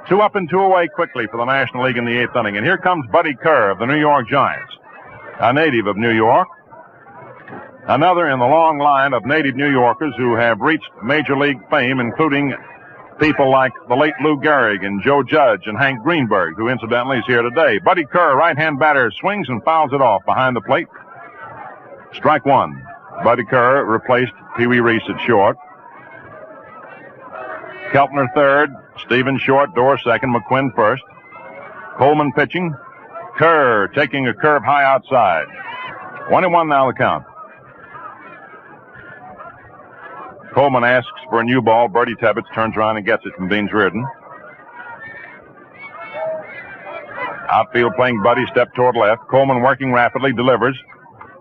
2 up and 2 away quickly for the National League in the 8th inning. And here comes Buddy Kerr of the New York Giants, a native of New York. Another in the long line of native New Yorkers who have reached Major League fame, including people like the late Lou Gehrig and Joe Judge and Hank Greenberg, who incidentally is here today. Buddy Kerr, right-hand batter, swings and fouls it off behind the plate. Strike 1. Buddy Kerr replaced Pee Wee Reese at short. Keltner third, Stevens short, Dorr second, McQuinn first. Coleman pitching. Kerr taking a curve high outside. 1-1 now the count. Coleman asks for a new ball. Bertie Tebbetts turns around and gets it from Beans Reardon. Outfield playing Buddy, step toward left. Coleman working rapidly, delivers.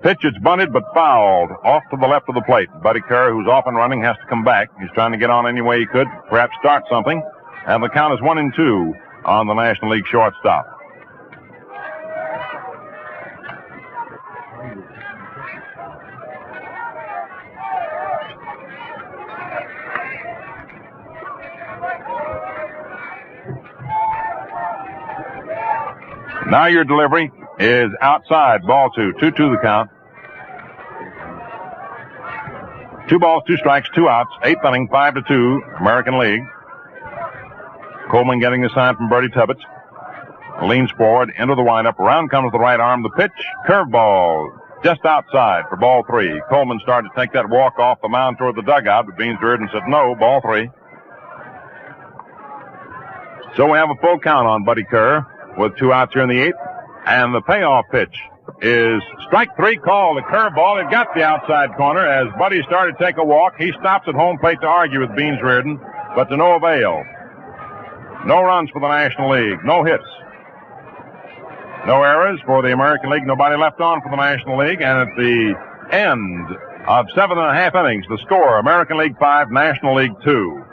Pitch, it's bunted but fouled off to the left of the plate. Buddy Kerr, who's off and running, has to come back. He's trying to get on any way he could, perhaps start something. And the count is 1-2 on the National League shortstop. Now your delivery is outside, ball 2. 2-2 the count. 2 balls, 2 strikes, 2 outs. 8th inning, 5-2, American League. Coleman getting the sign from Bertie Tebbetts. Leans forward into the windup. Around comes the right arm. The pitch, curveball, just outside for ball 3. Coleman started to take that walk off the mound toward the dugout, but Beans Reardon said no, ball 3. So we have a full count on Buddy Kerr with 2 outs here in the 8th. And the payoff pitch is strike 3 called. The curveball. It got the outside corner as Buddy started to take a walk. He stops at home plate to argue with Beans Reardon, but to no avail. No runs for the National League. No hits. No errors for the American League. Nobody left on for the National League. And at the end of 7.5 innings, the score, American League 5, National League 2.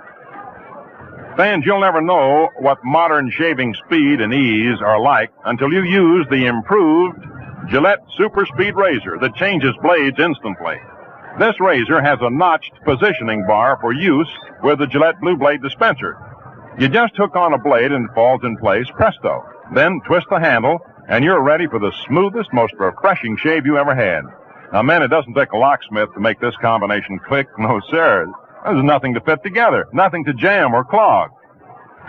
Fans, you'll never know what modern shaving speed and ease are like until you use the improved Gillette Super Speed Razor that changes blades instantly. This razor has a notched positioning bar for use with the Gillette Blue Blade dispenser. You just hook on a blade and it falls in place, presto. Then twist the handle and you're ready for the smoothest, most refreshing shave you ever had. Now, men, it doesn't take a locksmith to make this combination click. No, sir. There's nothing to fit together, nothing to jam or clog.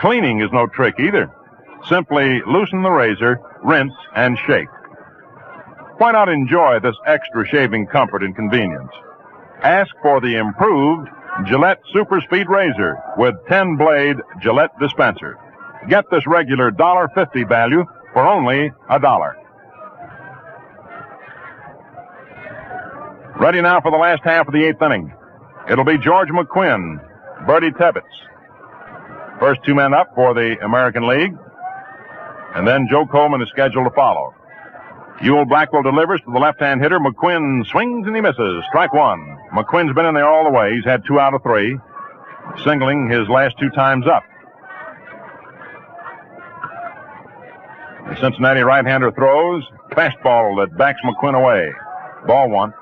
Cleaning is no trick either. Simply loosen the razor, rinse, and shake. Why not enjoy this extra shaving comfort and convenience? Ask for the improved Gillette Super Speed Razor with 10-blade Gillette dispenser. Get this regular $1.50 value for only $1. Ready now for the last half of the 8th inning. It'll be George McQuinn, Bertie Tebbetts. First 2 men up for the American League. And then Joe Coleman is scheduled to follow. Ewell Blackwell delivers to the left-hand hitter. McQuinn swings and he misses. Strike 1. McQuinn's been in there all the way. He's had 2 out of 3, singling his last 2 times up. The Cincinnati right-hander throws. Fastball that backs McQuinn away. Ball 1.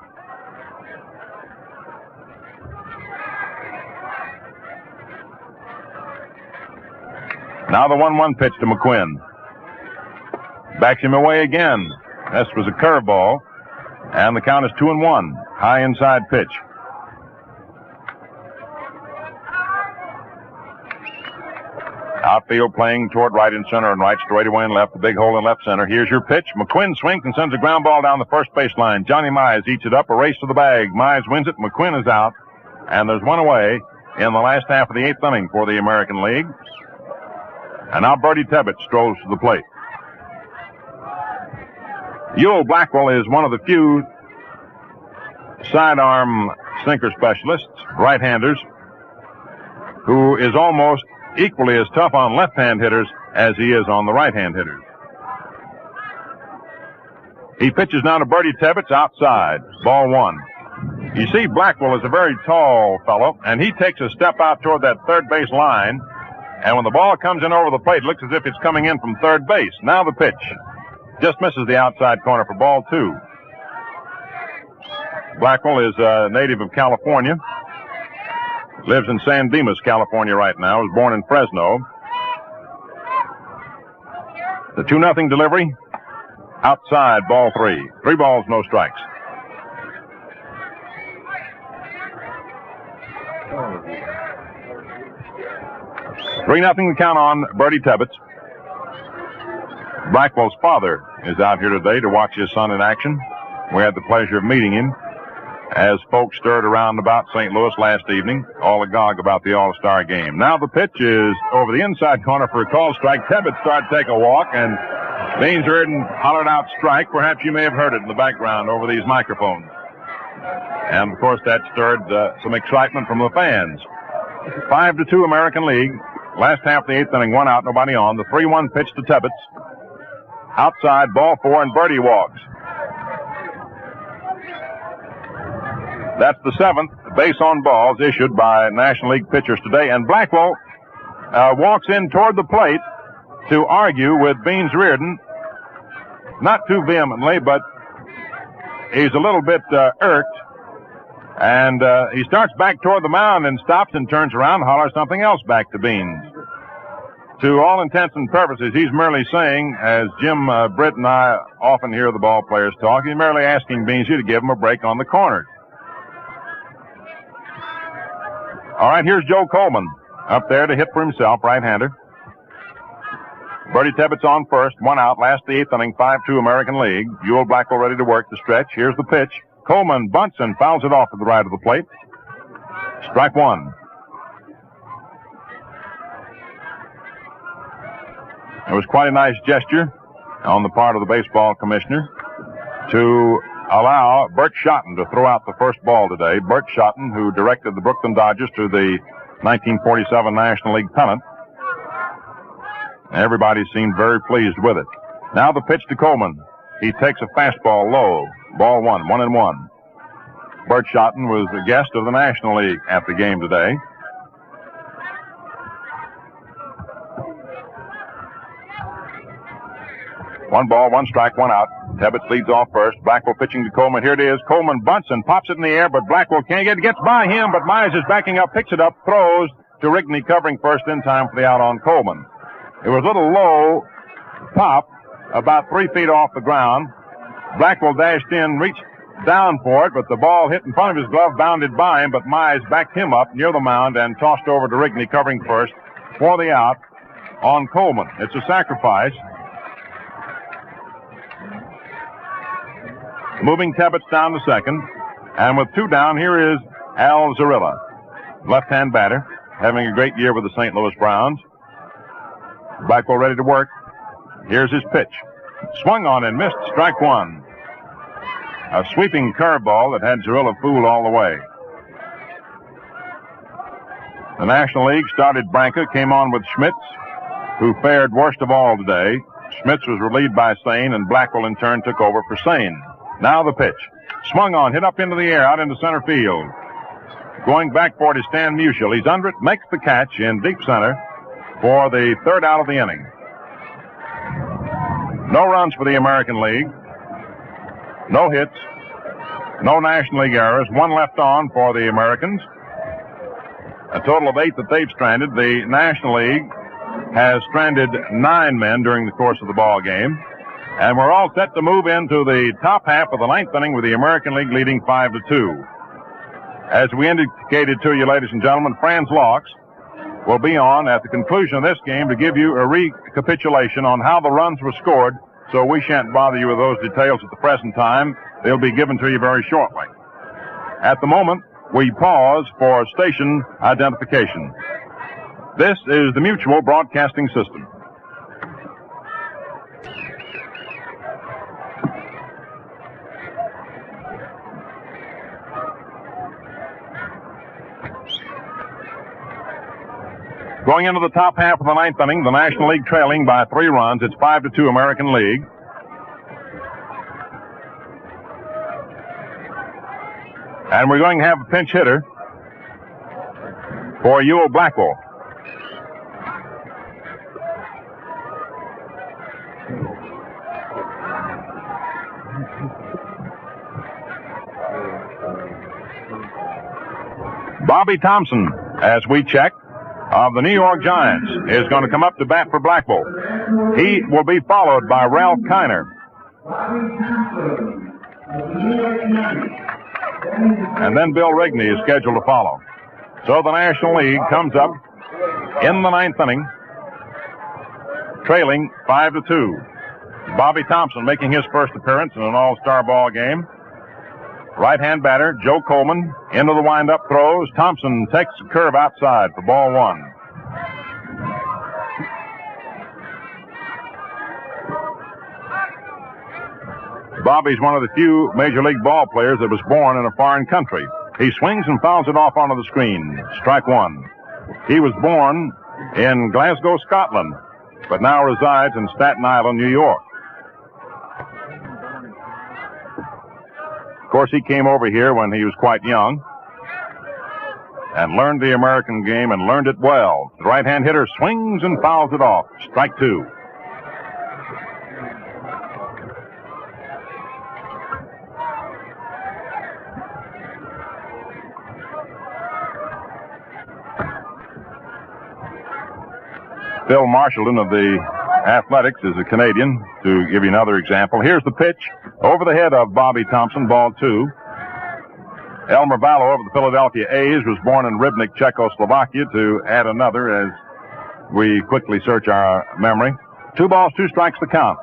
Now the 1-1 pitch to McQuinn. Backs him away again. This was a curveball. And the count is 2-1. High inside pitch. Outfield playing toward right and center and right, straightaway and left, the big hole in left center. Here's your pitch. McQuinn swings and sends a ground ball down the first baseline. Johnny Mize eats it up, a race to the bag. Mize wins it. McQuinn is out. And there's 1 away in the last half of the 8th inning for the American League. And now Bertie Tebbetts strolls to the plate. Ewell Blackwell is one of the few sidearm sinker specialists, right-handers, who is almost equally as tough on left-hand hitters as he is on the right-hand hitters. He pitches now to Bertie Tebbetts outside, ball 1. You see, Blackwell is a very tall fellow, and he takes a step out toward that third base line. And when the ball comes in over the plate, it looks as if it's coming in from third base. Now the pitch. Just misses the outside corner for ball 2. Blackwell is a native of California. Lives in San Dimas, California right now. Was born in Fresno. The 2-0 delivery. Outside, ball 3. 3 balls, no strikes. Oh, 3-0 the count on Bertie Tebbetts. Blackwell's father is out here today to watch his son in action. We had the pleasure of meeting him. as folks stirred around about St. Louis last evening, all agog about the All-Star game. Now the pitch is over the inside corner for a call strike. Tebbett started to take a walk, and Beans Reardon hollered out strike. Perhaps you may have heard it in the background over these microphones. And, of course, that stirred some excitement from the fans. 5-2 American League. Last half of the eighth inning, one out, nobody on. The 3-1 pitch to Tebbett. Outside, ball four, and Birdie walks. That's the seventh base on balls issued by National League pitchers today. And Blackwell walks in toward the plate to argue with Beans Reardon. Not too vehemently, but he's a little bit irked. And he starts back toward the mound and stops and turns around and hollers something else back to Beans. To all intents and purposes, he's merely saying, as Jim Britt and I often hear the ball players talk, he's merely asking Beansy to give him a break on the corners. All right, here's Joe Coleman up there to hit for himself, right-hander. Birdie Tebbett's on first, one out, last the eighth inning, 5-2 American League. Ewell Blackwell ready to work the stretch. Here's the pitch. Coleman bunts and fouls it off to the right of the plate. Strike one. It was quite a nice gesture on the part of the baseball commissioner to allow Bert Schotten to throw out the first ball today. Bert Schotten, who directed the Brooklyn Dodgers to the 1947 National League pennant. Everybody seemed very pleased with it. Now the pitch to Coleman. He takes a fastball low. Ball one, 1-1. Bert Schotten was a guest of the National League at the game today. One ball, one strike, one out. Tebbett leads off first. Blackwell pitching to Coleman. Here it is. Coleman bunts and pops it in the air, but Blackwell can't get it. Gets by him, but Myers is backing up, picks it up, throws to Rigney, covering first in time for the out on Coleman. It was a little low pop, about 3 feet off the ground. Blackwell dashed in, reached down for it, but the ball hit in front of his glove, bounded by him, but Myers backed him up near the mound and tossed over to Rigney, covering first for the out on Coleman. It's a sacrifice. Moving Tebbett down to second. And with two down, here is Al Zarilla, left-hand batter, having a great year with the St. Louis Browns. Blackwell ready to work. Here's his pitch. Swung on and missed. Strike one. A sweeping curveball that had Zarilla fooled all the way. The National League started Branca, came on with Schmitz, who fared worst of all today. Schmitz was relieved by Sane, and Blackwell in turn took over for Sane. Now the pitch. Swung on, hit up into the air, out into center field. Going back for it is Stan Musial. He's under it, makes the catch in deep center for the third out of the inning. No runs for the American League. No hits. No National League errors. One left on for the Americans. A total of 8 that they've stranded. The National League has stranded 9 men during the course of the ball game. And we're all set to move into the top half of the ninth inning with the American League leading 5-2. As we indicated to you, ladies and gentlemen, Franz Laux will be on at the conclusion of this game to give you a recapitulation on how the runs were scored, so we shan't bother you with those details at the present time. They'll be given to you very shortly. At the moment, we pause for station identification. This is the Mutual Broadcasting System. Going into the top half of the ninth inning, the National League trailing by 3 runs. It's 5-2 American League. And we're going to have a pinch hitter for Ewell Blackwell. Bobby Thompson, as we check, of the New York Giants, is going to come up to bat for Blackwell. He will be followed by Ralph Kiner. And then Bill Rigney is scheduled to follow. So the National League comes up in the ninth inning, trailing 5-2. Bobby Thompson making his first appearance in an all-star ball game. Right-hand batter, Joe Coleman, into the windup throws. Thompson takes the curve outside for ball one. Bobby's one of the few Major League ball players that was born in a foreign country. He swings and fouls it off onto the screen. Strike one. He was born in Glasgow, Scotland, but now resides in Staten Island, New York. Of course, he came over here when he was quite young and learned the American game and learned it well. The right-hand hitter swings and fouls it off. Strike two. Phil Marshallton of the Athletics is a Canadian, to give you another example. Here's the pitch over the head of Bobby Thompson, ball two. Elmer Vallow of the Philadelphia A's was born in Rybnik, Czechoslovakia, to add another as we quickly search our memory. 2 balls, 2 strikes the count.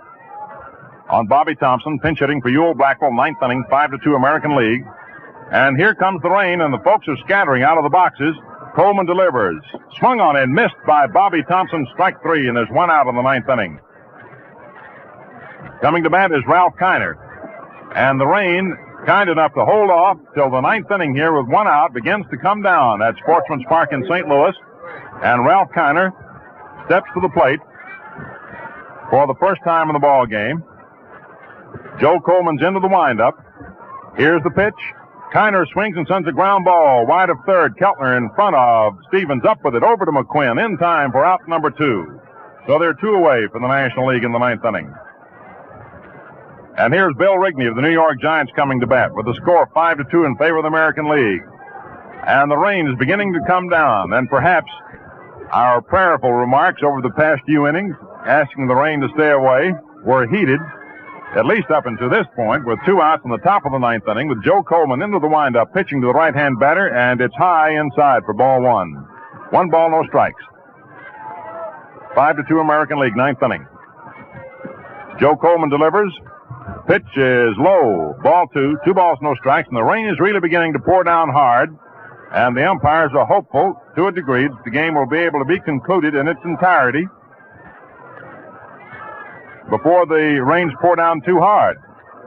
On Bobby Thompson, pinch hitting for Ewell Blackwell, 9th inning, 5-2 American League. And here comes the rain, and the folks are scattering out of the boxes. Coleman delivers. Swung on and missed by Bobby Thompson, strike 3, and there's 1 out in the 9th inning. Coming to bat is Ralph Kiner. And the rain, kind enough to hold off till the 9th inning here with 1 out, begins to come down at Sportsman's Park in St. Louis. And Ralph Kiner steps to the plate for the first time in the ball game. Joe Coleman's into the windup. Here's the pitch. Kiner swings and sends a ground ball wide of third. Keltner in front of Stevens, up with it over to McQuinn in time for out number 2. So they're 2 away from the National League in the 9th inning. And here's Bill Rigney of the New York Giants coming to bat with a score of 5-2 in favor of the American League. And the rain is beginning to come down, and perhaps our prayerful remarks over the past few innings, asking the rain to stay away, were heeded, at least up until this point, with 2 outs in the top of the 9th inning, with Joe Coleman into the windup, pitching to the right-hand batter, and it's high inside for ball 1. 1 ball, no strikes. 5-2 American League, 9th inning. Joe Coleman delivers. Pitch is low. Ball 2. 2 balls, no strikes, and the rain is really beginning to pour down hard, and the umpires are hopeful, to a degree, that the game will be able to be concluded in its entirety before the rains pour down too hard.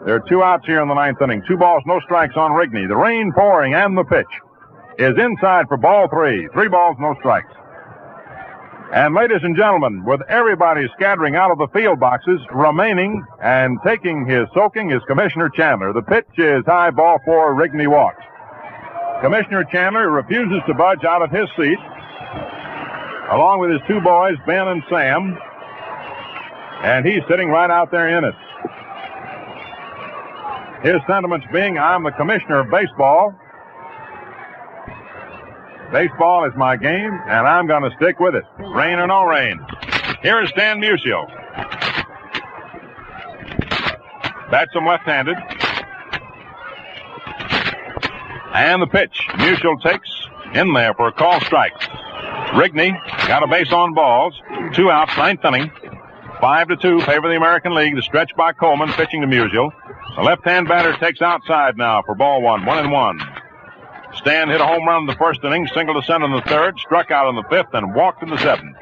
There are 2 outs here in the 9th inning. 2 balls, no strikes on Rigney. The rain pouring, and the pitch is inside for ball 3. 3 balls, no strikes. And ladies and gentlemen, with everybody scattering out of the field boxes, remaining and taking his soaking is Commissioner Chandler. The pitch is high, ball 4, Rigney walks. Commissioner Chandler refuses to budge out of his seat, along with his 2 boys, Ben and Sam. And he's sitting right out there in it. His sentiments being, I'm the commissioner of baseball. Baseball is my game, and I'm going to stick with it, rain or no rain. Here is Stan Musial. Bats him left-handed. And the pitch. Musial takes in there for a call strike. Rigney got a base on balls. 2 outs, 9th inning. 5-2, favor the American League. The stretch by Coleman, pitching to Musial. The left-hand batter takes outside now for ball 1, 1-1. Stan hit a home run in the first inning, single to center in the 3rd, struck out in the 5th, and walked in the 7th.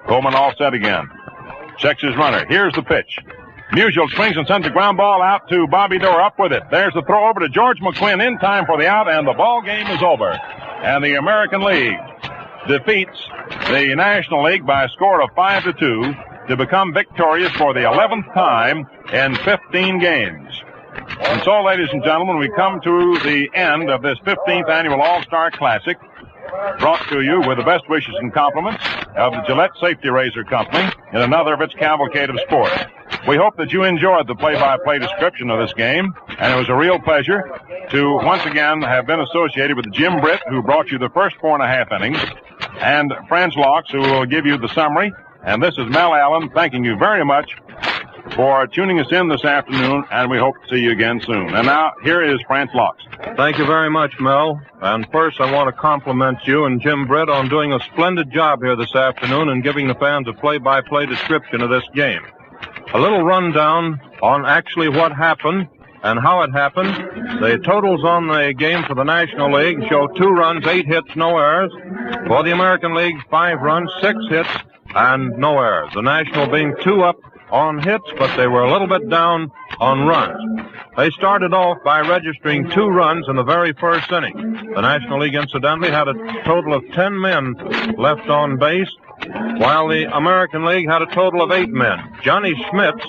Coleman all set again. Checks his runner. Here's the pitch. Musial swings and sends a ground ball out to Bobby Doerr, up with it. There's the throw over to George McQuinn in time for the out, and the ball game is over. And the American League defeats the National League by a score of 5-2 to become victorious for the 11th time in 15 games. And so, ladies and gentlemen, we come to the end of this 15th annual All-Star Classic, brought to you with the best wishes and compliments of the Gillette Safety Razor Company in another of its cavalcade of sport. We hope that you enjoyed the play-by-play description of this game, and it was a real pleasure to once again have been associated with Jim Britt, who brought you the first 4.5 innings, and Franz Laux, who will give you the summary. And this is Mel Allen thanking you very much for tuning us in this afternoon, and we hope to see you again soon. And now, here is Franz Laux. Thank you very much, Mel. And first, I want to compliment you and Jim Britt on doing a splendid job here this afternoon and giving the fans a play-by-play description of this game. a little rundown on actually what happened and how it happened. The totals on the game for the National League show 2 runs, 8 hits, no errors. For the American League, 5 runs, 6 hits, and no errors. The National being 2 up on hits, but they were a little bit down on runs. They started off by registering 2 runs in the very first inning. The National League, incidentally, had a total of 10 men left on base, while the American League had a total of 8 men. Johnny Schmitz,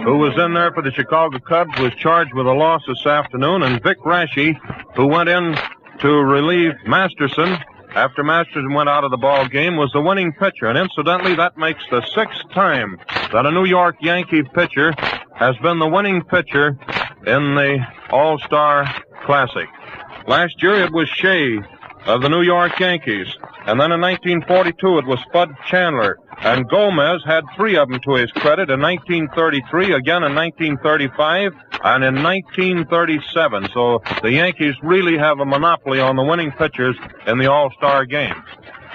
who was in there for the Chicago Cubs, was charged with a loss this afternoon, and Vic Raschi, who went in to relieve Masterson after Masterson went out of the ball game, was the winning pitcher. And incidentally, that makes the 6th time that a New York Yankee pitcher has been the winning pitcher in the All-Star Classic. Last year it was Shea of the New York Yankees. And then in 1942 it was Spud Chandler. And Gomez had 3 of them to his credit in 1933, again in 1935, and in 1937. So the Yankees really have a monopoly on the winning pitchers in the All-Star game.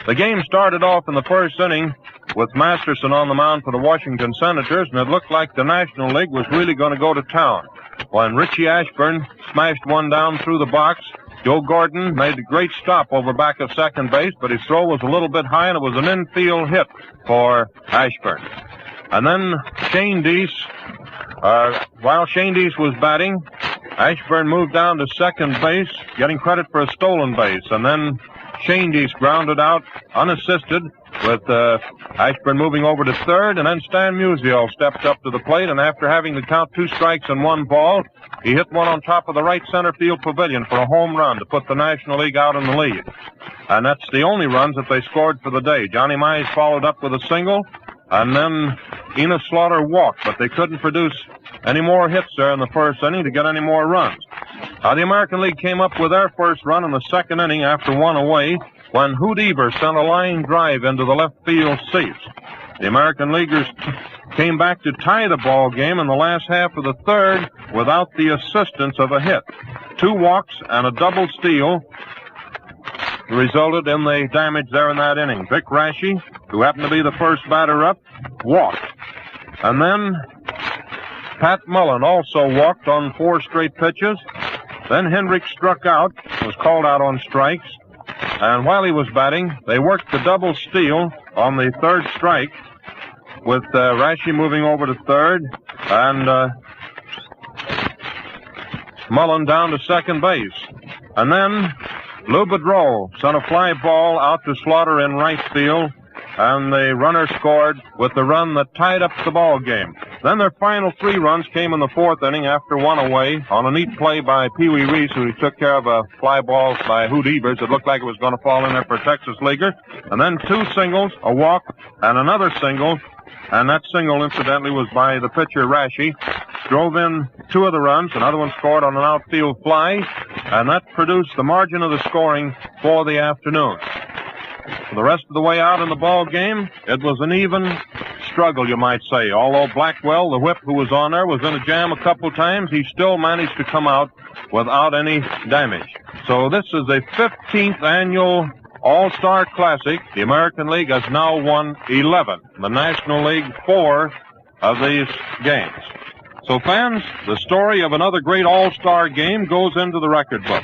The game started off in the first inning with Masterson on the mound for the Washington Senators, and it looked like the National League was really going to go to town. When Richie Ashburn smashed one down through the box, Joe Gordon made a great stop over back at second base, but his throw was a little bit high, and it was an infield hit for Ashburn. And then Shane Deese, while Shane Deese was batting, Ashburn moved down to second base, getting credit for a stolen base. And then Shane Deese grounded out unassisted, with Ashburn moving over to third, and then Stan Musial stepped up to the plate, and after having the count 2 strikes and 1 ball, he hit one on top of the right center field pavilion for a home run to put the National League out in the lead. And that's the only runs that they scored for the day. Johnny Mize followed up with a single, and then Enos Slaughter walked, but they couldn't produce any more hits there in the first inning to get any more runs. The American League came up with their first run in the second inning after 1 away, when Hoot Eber sent a line drive into the left field seats. The American Leaguers came back to tie the ball game in the last half of the third without the assistance of a hit. 2 walks and a double steal resulted in the damage there in that inning. Vic Raschi, who happened to be the first batter up, walked. And then Pat Mullen also walked on 4 straight pitches. Then Hendricks struck out, was called out on strikes. And while he was batting, they worked the double steal on the 3rd strike, with Raschi moving over to third and Mullen down to second base. And then Lou Boudreau sent a fly ball out to Slaughter in right field, and the runner scored with the run that tied up the ball game. Then their final 3 runs came in the 4th inning after 1 away on a neat play by Pee Wee Reese, who took care of a fly ball by Hoot Evers. It looked like it was going to fall in there for a Texas leaguer. And then 2 singles, a walk, and another single. And that single, incidentally, was by the pitcher Raschi. Drove in 2 of the runs. Another one scored on an outfield fly. And that produced the margin of the scoring for the afternoon. For the rest of the way out in the ball game, it was an even struggle, you might say. Although Blackwell, the whip who was on there, was in a jam a couple times, he still managed to come out without any damage. So this is a 15th annual All-Star Classic. The American League has now won 11. The National League 4 of these games. So, fans, the story of another great All-Star game goes into the record book.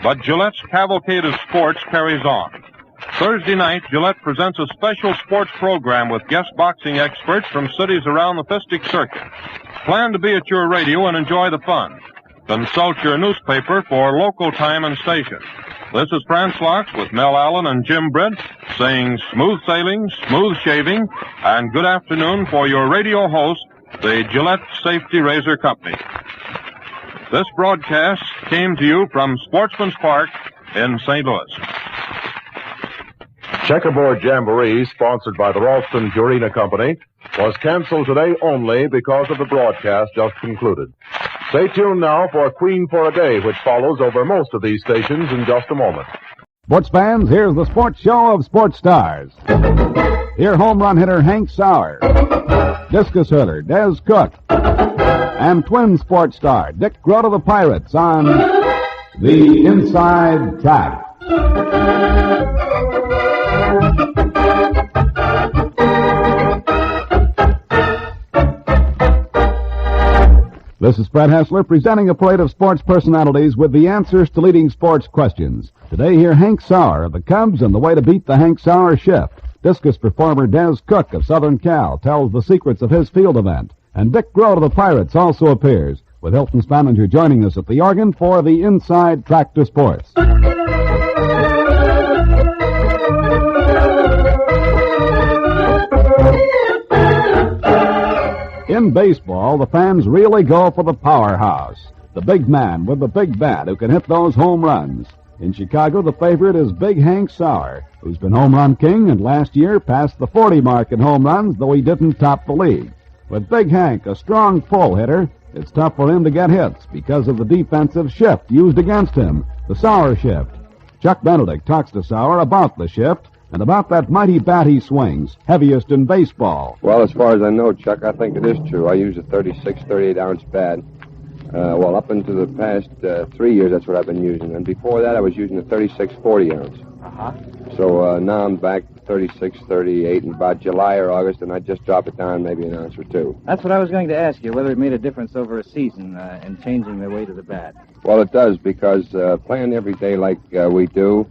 But Gillette's cavalcade of sports carries on. Thursday night, Gillette presents a special sports program with guest boxing experts from cities around the fistic circuit. Plan to be at your radio and enjoy the fun. Consult your newspaper for local time and station. This is Franz Locks with Mel Allen and Jim Britt saying smooth sailing, smooth shaving, and good afternoon for your radio host, the Gillette Safety Razor Company. This broadcast came to you from Sportsman's Park in St. Louis. Checkerboard Jamboree, sponsored by the Ralston Purina Company, was canceled today only because of the broadcast just concluded. Stay tuned now for Queen for a Day, which follows over most of these stations in just a moment. Sports fans, here's the sports show of sports stars. Here home run hitter Hank Sauer, discus hurler Des Cook, and twin sports star Dick Grote of the Pirates on The Inside Track. This is Fred Hessler presenting a parade of sports personalities with the answers to leading sports questions. Today, hear Hank Sauer of the Cubs and the way to beat the Hank Sauer shift. Discus performer Des Cook of Southern Cal tells the secrets of his field event. And Dick Grohl of the Pirates also appears, with Hilton's manager joining us at the organ for the Inside Track to Sports. In baseball, the fans really go for the powerhouse, the big man with the big bat who can hit those home runs. In Chicago, the favorite is Big Hank Sauer, who's been home run king and last year passed the 40 mark in home runs, though he didn't top the league. With Big Hank, a strong pull hitter, it's tough for him to get hits because of the defensive shift used against him, the Sauer shift. Chuck Benedict talks to Sauer about the shift and about that mighty bat he swings, heaviest in baseball. Well, as far as I know, Chuck, I think it is true. I use a 36, 38-ounce bat. Well, up into the past 3 years, that's what I've been using. And before that, I was using a 36, 40-ounce. Uh-huh. So now I'm back to 36, 38 in about July or August, and I just drop it down maybe an ounce or two. That's what I was going to ask you, whether it made a difference over a season in changing the weight of the bat. Well, it does, because playing every day like we do,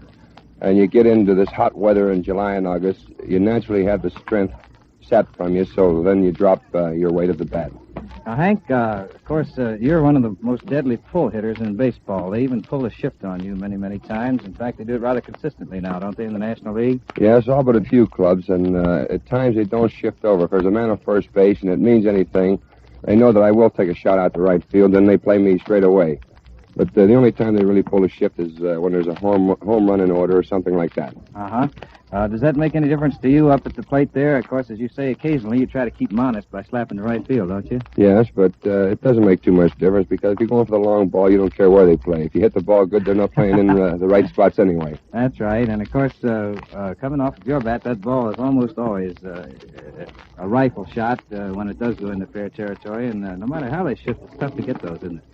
and you get into this hot weather in July and August, you naturally have the strength set from you, so then you drop your weight of the bat. Now, Hank, of course, you're one of the most deadly pull hitters in baseball. They even pull a shift on you many, many times. In fact, they do it rather consistently now, don't they, in the National League? Yes, all but a few clubs, and at times they don't shift over. If there's a man on first base and it means anything, they know that I will take a shot out to right field, then they play me straight away. But the only time they really pull a shift is when there's a home run in order or something like that. Uh-huh. Does that make any difference to you up at the plate there? Of course, as you say, occasionally you try to keep them honest by slapping the right field, don't you? Yes, but it doesn't make too much difference because if you're going for the long ball, you don't care where they play. If you hit the ball good, they're not playing in the right spots anyway. That's right. And, of course, coming off of your bat, that ball is almost always a rifle shot when it does go into fair territory. And no matter how they shift, it's tough to get those, isn't it?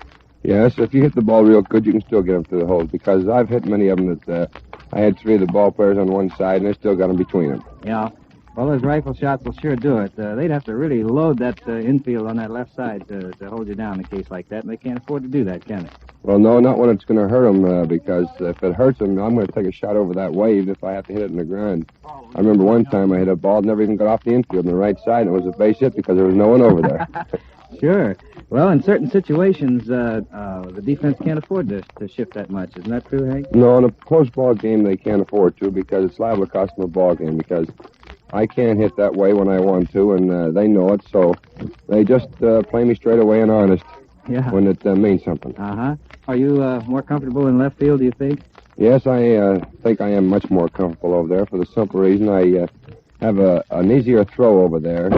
Yes, if you hit the ball real good, you can still get them through the holes because I've hit many of them that I had three of the ball players on one side, and they still got them between them. Yeah. Well, those rifle shots will sure do it. They'd have to really load that infield on that left side to hold you down in a case like that, and they can't afford to do that, can they? Well, no, not when it's going to hurt them, because if it hurts them, I'm going to take a shot over that way, even if I have to hit it in the ground. I remember one time I hit a ball, never even got off the infield on the right side, and it was a base hit because there was no one over there. Sure. Well, in certain situations, the defense can't afford to shift that much. Isn't that true, Hank? No, in a close ball game, they can't afford to because it's liable to cost them a ball game because I can't hit that way when I want to, and they know it, so they just play me straight away and honest when it means something. Uh-huh. Are you more comfortable in left field, do you think? Yes, I think I am much more comfortable over there for the simple reason I have an easier throw over there,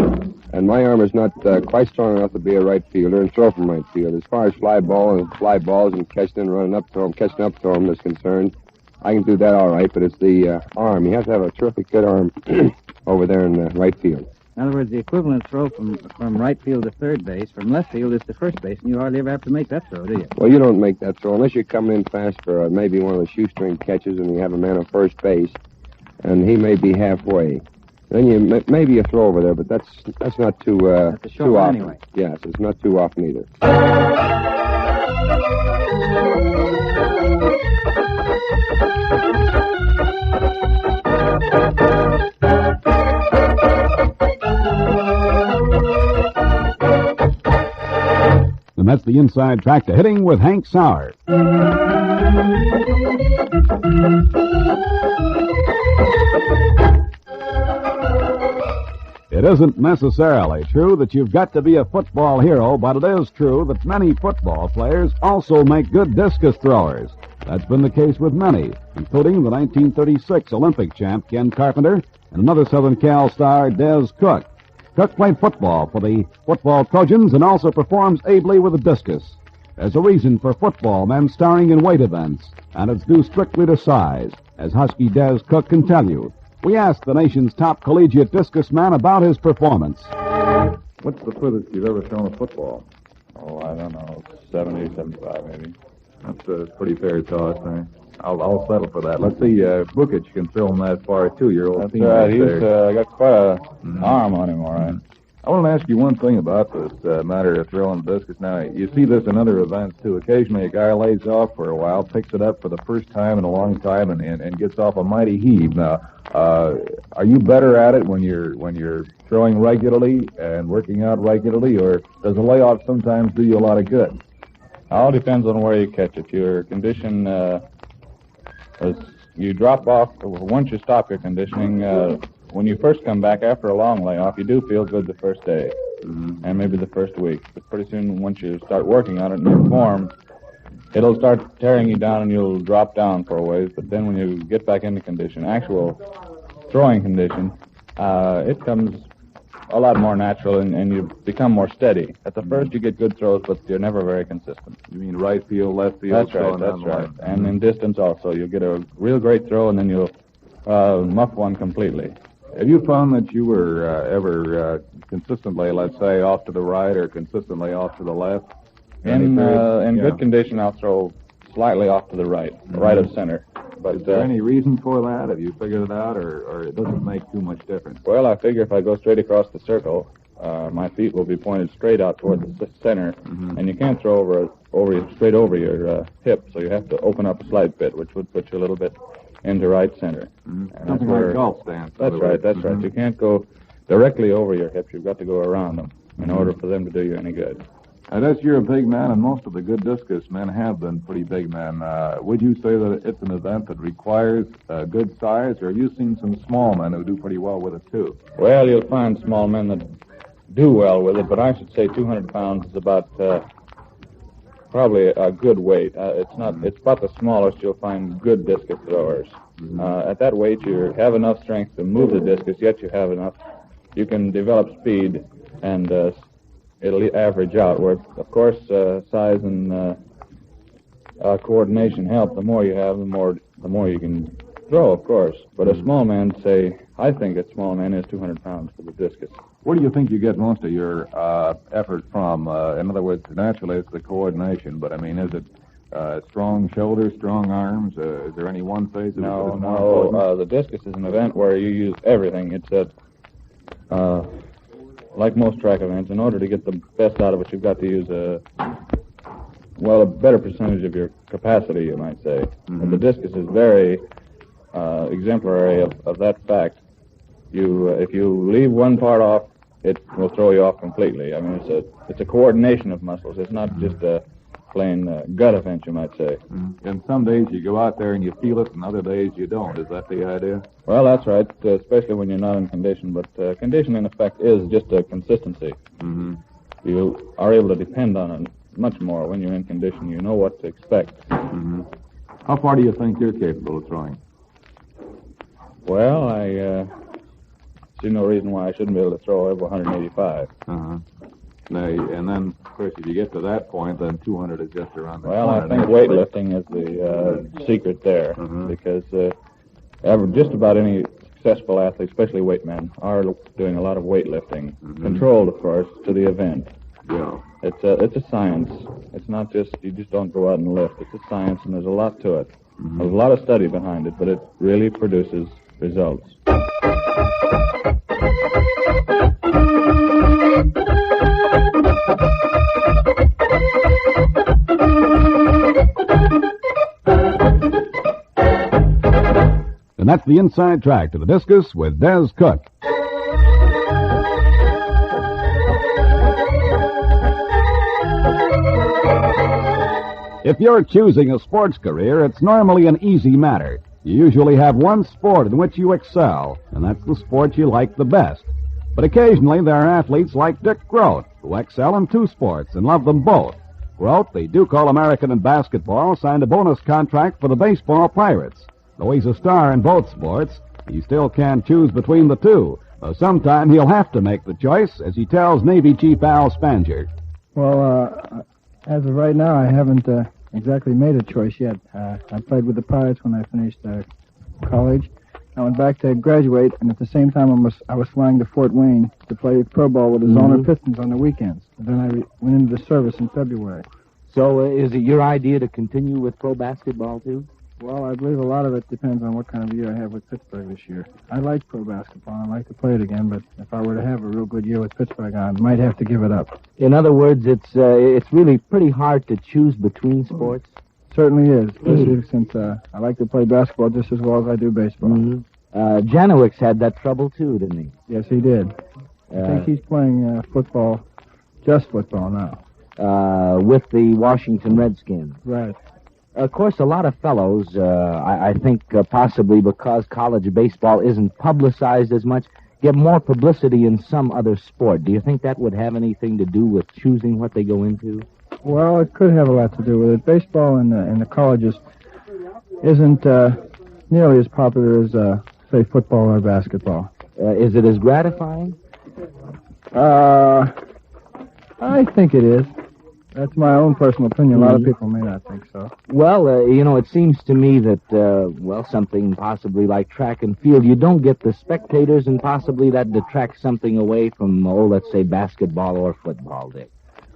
and my arm is not quite strong enough to be a right fielder and throw from right field. As far as fly balls and catching and running up to them, catching up to them is concerned, I can do that all right, but it's the arm. You have to have a terrific good arm over there in right field. In other words, the equivalent throw from right field to third base, from left field is to first base, and you hardly ever have to make that throw, do you? Well, you don't make that throw unless you're coming in fast for maybe one of the shoestring catches and you have a man on first base, and he may be halfway. Then you maybe a throw over there, but that's not too too often. Anyway. Yes, it's not too often either. And that's the Inside Track to Hitting with Hank Sauer. It isn't necessarily true that you've got to be a football hero, but it is true that many football players also make good discus throwers. That's been the case with many, including the 1936 Olympic champ Ken Carpenter and another Southern Cal star, Des Cook. Cook played football for the football Trojans and also performs ably with the discus. There's a reason for football men starring in weight events, and it's due strictly to size, as Husky Des Cook can tell you. We asked the nation's top collegiate discus man about his performance. What's the furthest you've ever thrown a football? Oh, I don't know, 70, 75 maybe. That's a pretty fair toss. I'll settle for that. Let's see, Bukic can throw him that far, too. Your old That's teammate right. He's there. got quite an arm on him, all right. I want to ask you one thing about this matter of throwing discus. Now, you see this in other events, too. Occasionally a guy lays off for a while, picks it up for the first time in a long time, and gets off a mighty heave. Now, are you better at it when you're throwing regularly and working out regularly, or does a layoff sometimes do you a lot of good? All depends on where you catch it. Your condition, as you drop off, once you stop your conditioning, when you first come back after a long layoff, you do feel good the first day, and maybe the first week. But pretty soon, once you start working on it in your form, it'll start tearing you down and you'll drop down for a ways. But then when you get back into condition, actual throwing condition, it comes a lot more natural and you become more steady. At the first, you get good throws, but you're never very consistent. You mean right field, left field? That's right, that's right. And in distance also. You'll get a real great throw and then you'll muff one completely. Have you found that you were ever consistently, let's say, off to the right or consistently off to the left? In good condition, I'll throw slightly off to the right, right of center. But is there any reason for that? Have you figured it out, or it doesn't make too much difference? Well, I figure if I go straight across the circle, my feet will be pointed straight out toward the center, and you can't throw straight over your hip, so you have to open up a slight bit, which would put you a little bit into right center. Something like golf stance. That's right, that's right. You can't go directly over your hips. You've got to go around them in order for them to do you any good. As you're a big man, and most of the good discus men have been pretty big men, would you say that it's an event that requires good size, or have you seen some small men who do pretty well with it, too? Well, you'll find small men that do well with it, but I should say 200 pounds is about probably a good weight. It's about the smallest you'll find good discus throwers. At that weight, you have enough strength to move the discus, yet you have enough. You can develop speed, and it'll average out. Where, of course, size and coordination help. The more you have, the more you can throw, of course. But a small man, I think a small man is 200 pounds for the discus. Where do you think you get most of your effort from? In other words, naturally it's the coordination, but I mean, is it strong shoulders, strong arms? Is there any one phase of it that is more important? The discus is an event where you use everything. It's like most track events. In order to get the best out of it, you've got to use a better percentage of your capacity, you might say. And the discus is very exemplary of that fact. If you leave one part off, it will throw you off completely. I mean, it's a coordination of muscles. It's not just a plain gut event, you might say. And some days you go out there and you feel it, and other days you don't. Is that the idea? Well, that's right, especially when you're not in condition. But condition, in effect, is just a consistency. You are able to depend on it much more when you're in condition. You know what to expect. How far do you think you're capable of throwing? Well, I see no reason why I shouldn't be able to throw over 185. And then, of course, if you get to that point, then 200 is just around the corner. I think weightlifting is the secret there, because just about any successful athlete, especially weight men, are doing a lot of weightlifting, controlled, of course, to the event. Yeah. It's a science. It's not just, you just don't go out and lift. It's a science, and there's a lot to it. There's a lot of study behind it, but it really produces results. And that's the inside track to the discus with Des Cook. If you're choosing a sports career, it's normally an easy matter. You usually have one sport in which you excel, and that's the sport you like the best. But occasionally there are athletes like Dick Groat, who excel in two sports and love them both. Groat, the Duke All-American in basketball, signed a bonus contract for the baseball Pirates. Though he's a star in both sports, he still can't choose between the two. Sometime he'll have to make the choice, as he tells Navy Chief Al Spanger. Well, as of right now, I haven't exactly made a choice yet. I played with the Pirates when I finished college. I went back to graduate, and at the same time I was flying to Fort Wayne to play pro ball with the Zoner Pistons on the weekends. And then I went into the service in February. So is it your idea to continue with pro basketball, too? Well, I believe a lot of it depends on what kind of year I have with Pittsburgh this year. I like pro basketball. I'd like to play it again, but if I were to have a real good year with Pittsburgh, I might have to give it up. In other words, it's really pretty hard to choose between sports? Certainly is, especially since I like to play basketball just as well as I do baseball. Janowicz had that trouble, too, didn't he? Yes, he did. I think he's playing football, just football now. With the Washington Redskins. Right. Of course, a lot of fellows, I think possibly because college baseball isn't publicized as much, get more publicity in some other sport. Do you think that would have anything to do with choosing what they go into? Well, it could have a lot to do with it. Baseball in the colleges isn't nearly as popular as, say, football or basketball. Is it as gratifying? I think it is. That's my own personal opinion. A lot of people may not think so. Well, it seems to me that, something possibly like track and field, you don't get the spectators, and possibly that detracts something away from, let's say, basketball or football, Dick.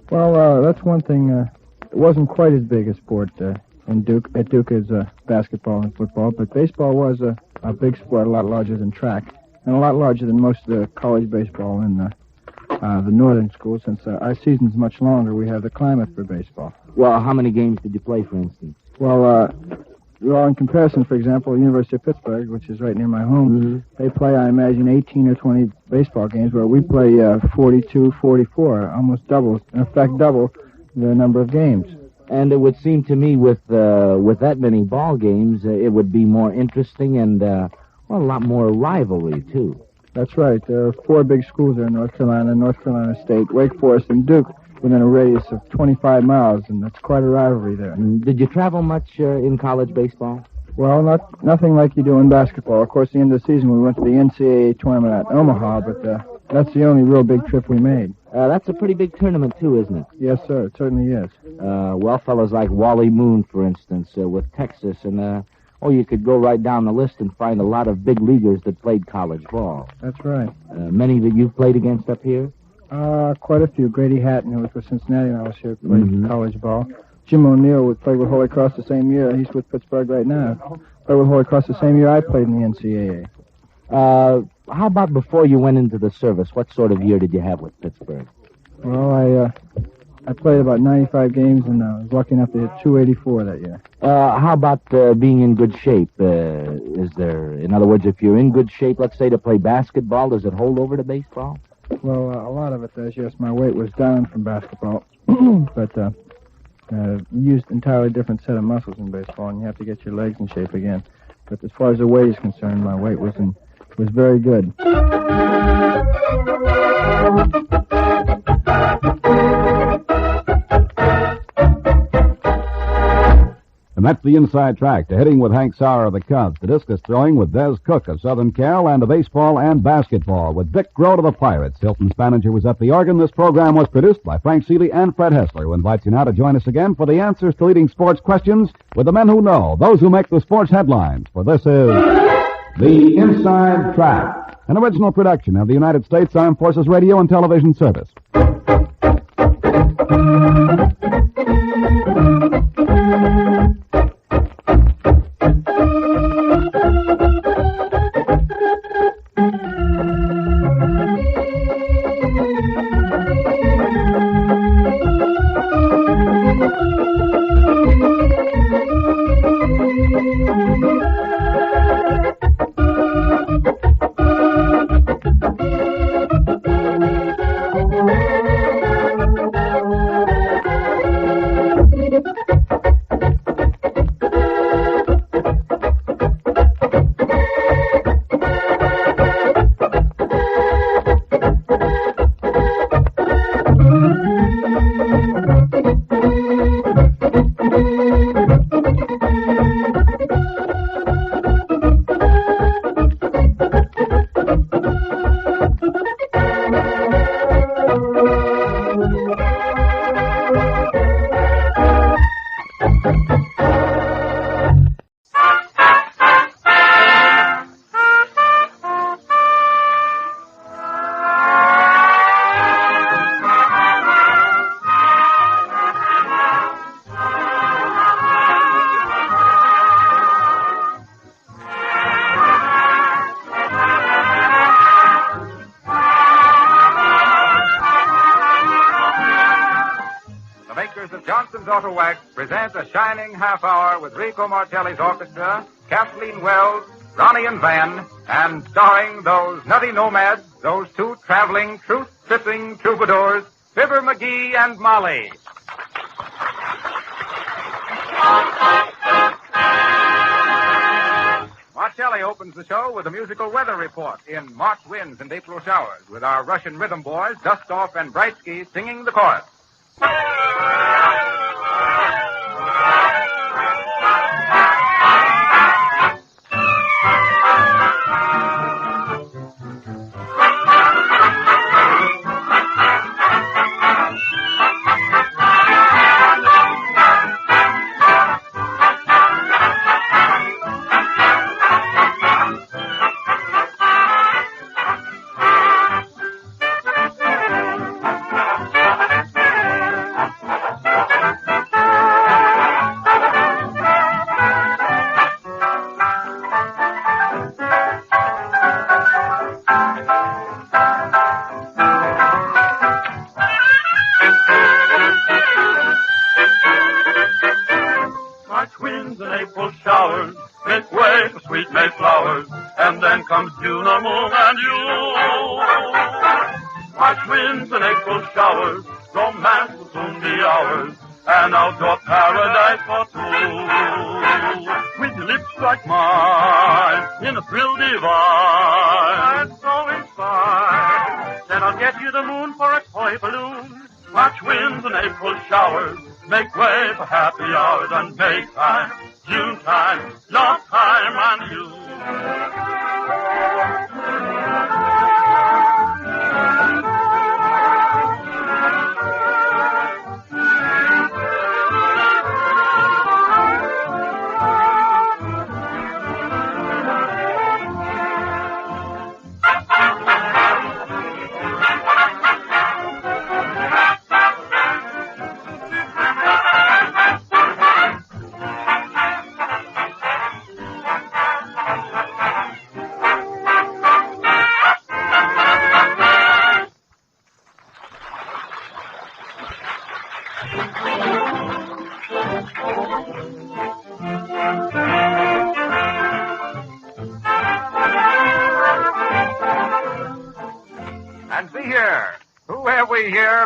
Well, that's one thing. It wasn't quite as big a sport at Duke as basketball and football, but baseball was a big sport, a lot larger than track, and a lot larger than most of the college baseball in the northern schools. Since our season's much longer, we have the climate for baseball. Well, how many games did you play, for instance? Well, in comparison, for example, University of Pittsburgh, which is right near my home, they play, I imagine, 18 or 20 baseball games, where we play 42, 44, almost double, in effect double the number of games. And it would seem to me with that many ball games, it would be more interesting and, a lot more rivalry, too. That's right. There are 4 big schools there in North Carolina State, Wake Forest, and Duke, within a radius of 25 miles, and that's quite a rivalry there. Did you travel much in college baseball? Well, nothing like you do in basketball. Of course, at the end of the season, we went to the NCAA tournament at Omaha, but that's the only real big trip we made. That's a pretty big tournament, too, isn't it? Yes, sir. It certainly is. Fellows like Wally Moon, for instance, with Texas, and you could go right down the list and find a lot of big leaguers that played college ball. That's right. Many that you've played against up here? Quite a few. Grady Hatton, who was with Cincinnati when I was here, played college ball. Jim O'Neill would play with Holy Cross the same year. He's with Pittsburgh right now. Played with Holy Cross the same year I played in the NCAA. How about before you went into the service? What sort of year did you have with Pittsburgh? Well, I played about 95 games, and I was lucky enough to hit 284 that year. How about being in good shape? Is there, in other words, if you're in good shape, let's say, to play basketball, does it hold over to baseball? Well, a lot of it does, yes. My weight was down from basketball, but you used an entirely different set of muscles in baseball, and you have to get your legs in shape again. But as far as the weight is concerned, my weight was very good. And that's the inside track to hitting with Hank Sauer of the Cubs, to discus throwing with Des Cook of Southern Cal, and to baseball and basketball with Vic Grote of the Pirates. Hilton Spaninger was at the organ. This program was produced by Frank Seeley and Fred Hessler, who invites you now to join us again for the answers to leading sports questions with the men who know, those who make the sports headlines. For this is The Inside Track, an original production of the United States Armed Forces Radio and Television Service. Auto Wax presents a shining half hour with Rico Martelli's orchestra, Kathleen Wells, Ronnie and Van, and starring those nutty nomads, those two traveling, truth-tripping troubadours, Fibber, McGee, and Molly. Martelli opens the show with a musical weather report in March winds and April showers, with our Russian rhythm boys, Dustoff and Brightsky, singing the chorus. Make way for happy hours and make time, June time, love time on you.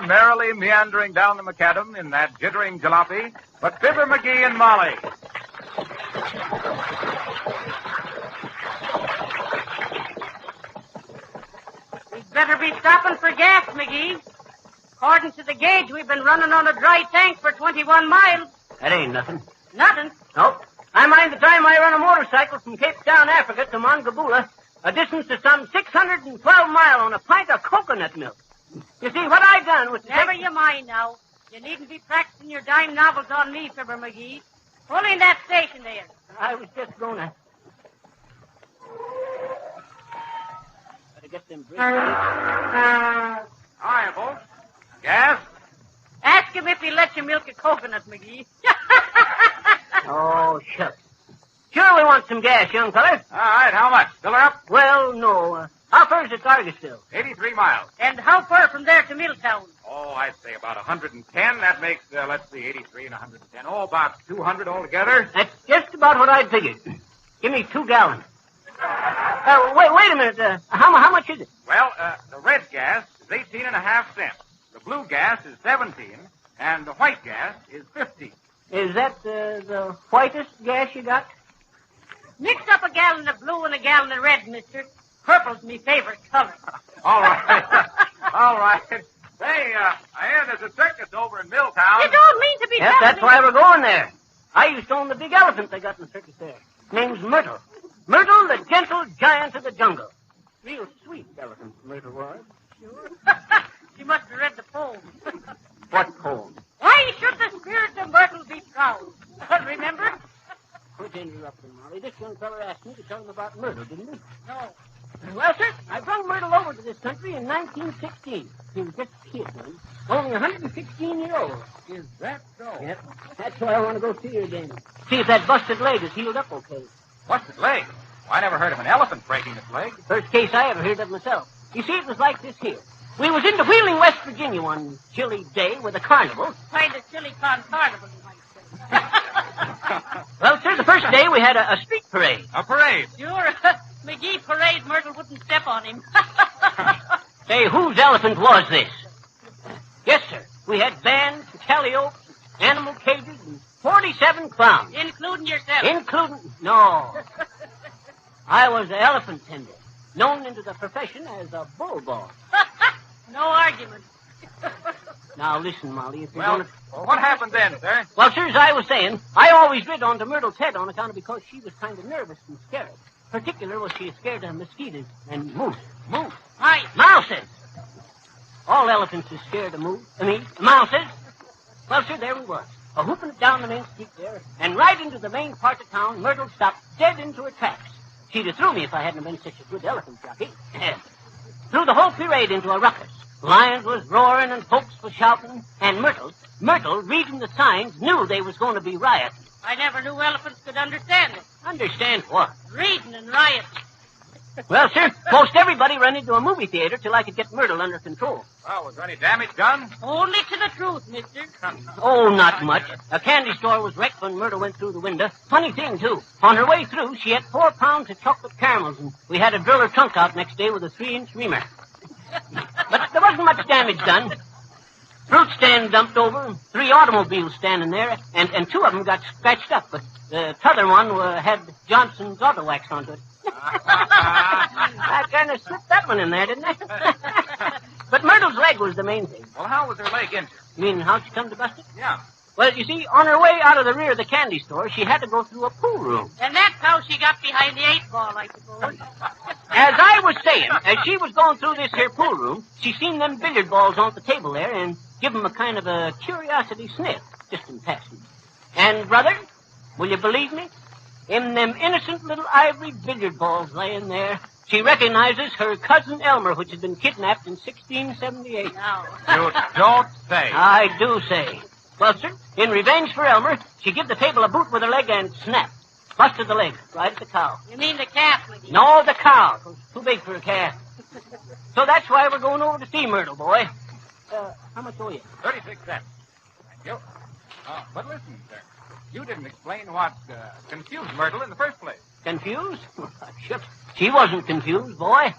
Merrily meandering down the macadam in that jittering jalopy, but Fibber, McGee, and Molly. We'd better be stopping for gas, McGee. According to the gauge, we've been running on a dry tank for 21 miles. That ain't nothing. Nothing? Nope. I mind the time I run a motorcycle from Cape Town, Africa to Mongabula, a distance of some 612 miles on a pint of coconut milk. You see, what I done was... Never you mind now. You needn't be practicing your dime novels on me, Fibber McGee. Pull in that station there. I was just gonna... Better get them brakes. Hi, folks. Gas? Ask him if he'll let you milk a coconut, McGee. Oh, shucks. Sure we want some gas, young feller. All right, how much? Fill her up? Well, no. How far is it to Argosville? 83 miles. And how far from there to Middletown? Oh, I'd say about 110. That makes, 83 and 110. Oh, about 200 altogether. That's just about what I figured. Give me 2 gallons. Wait a minute. How much is it? Well, the red gas is 18 and a half cents. The blue gas is 17, and the white gas is 15. Is that the whitest gas you got? Mix up a gallon of blue and a gallon of red, mister. Purple's me favorite color. All right. All right. Say, I hear there's a circus over in Milltown. You don't mean to be Yep, that's why we're going there. I used to own the big elephant they got in the circus there. Name's Myrtle. Myrtle, the gentle giant of the jungle. Real sweet elephant, Myrtle was. Sure. You must have read the poem. What poem? Why should the spirit of Myrtle be proud? Remember? Quit interrupting, Molly. This young feller asked me to tell him about Myrtle, didn't he? No. Well, sir, I brought Myrtle over to this country in 1916. He was just a kid, man. Only 116 years old. Is that so? Yep. That's why I want to go see her again. See if that busted leg is healed up okay. Busted leg? Well, I never heard of an elephant breaking its leg. First case I ever heard of myself. You see, it was like this here. We was into Wheeling, West Virginia one chilly day with a carnival. Kind of silly carnival. Well, sir, the first day we had a street parade. A parade? Sure. McGee parade, Myrtle wouldn't step on him. Say, whose elephant was this? Yes, sir. We had bands, calliope, animal cages, and 47 clowns. Including yourself. No. I was the elephant tender, known into the profession as a bull boss. No argument. Now, listen, Molly, if you're Well, gonna... what happened then, sir? Well, sir, as I was saying, I always rid onto Myrtle's head on account of because she was kind of nervous and scared. Particular was she scared of mosquitoes and moose. Hi. Mouses. All elephants is scared of mouses. Well, sir, there we was, a-hooping it down the main street there, and right into the main part of town, Myrtle stopped dead into her tracks. She'd have threw me if I hadn't been such a good elephant jockey. Threw the whole parade into a ruckus. Lions was roaring and folks was shouting, and Myrtle, reading the signs, knew they was going to be rioting. I never knew elephants could understand it. Understand what? Reading and rioting. Well, sir, most everybody ran into a movie theater till I could get Myrtle under control. Well, was there any damage done? Only to the truth, mister. Oh, not much. A candy store was wrecked when Myrtle went through the window. Funny thing, too. On her way through, she had 4 pounds of chocolate caramels, and we had to drill her trunk out next day with a 3-inch reamer. But there wasn't much damage done. Fruit stand dumped over, and 3 automobiles standing there, and 2 of them got scratched up, but the t'other one had Johnson's auto wax onto it. I kind of slipped that one in there, didn't I? But Myrtle's leg was the main thing. Well, how was her leg injured? You mean how'd she come to bust it? Yeah. Well, you see, on her way out of the rear of the candy store, she had to go through a pool room. And that's how she got behind the 8-ball, I suppose. As I was saying, as she was going through this here pool room, she seen them billiard balls on the table there and give 'em a kind of a curiosity sniff, just in passing. And, brother, will you believe me? In them innocent little ivory billiard balls laying there, she recognizes her cousin Elmer, which had been kidnapped in 1678. No. You don't say. I do say. Well, sir, in revenge for Elmer, she give the table a boot with her leg and snap. Busted the leg right at the cow. You mean the calf, McGee? No, the cow. It was too big for a calf. So that's why we're going over to see Myrtle, boy. How much owe you? 36 cents. Thank you. But listen, sir. You didn't explain what confused Myrtle in the first place. Confused? Shucks. She wasn't confused, boy.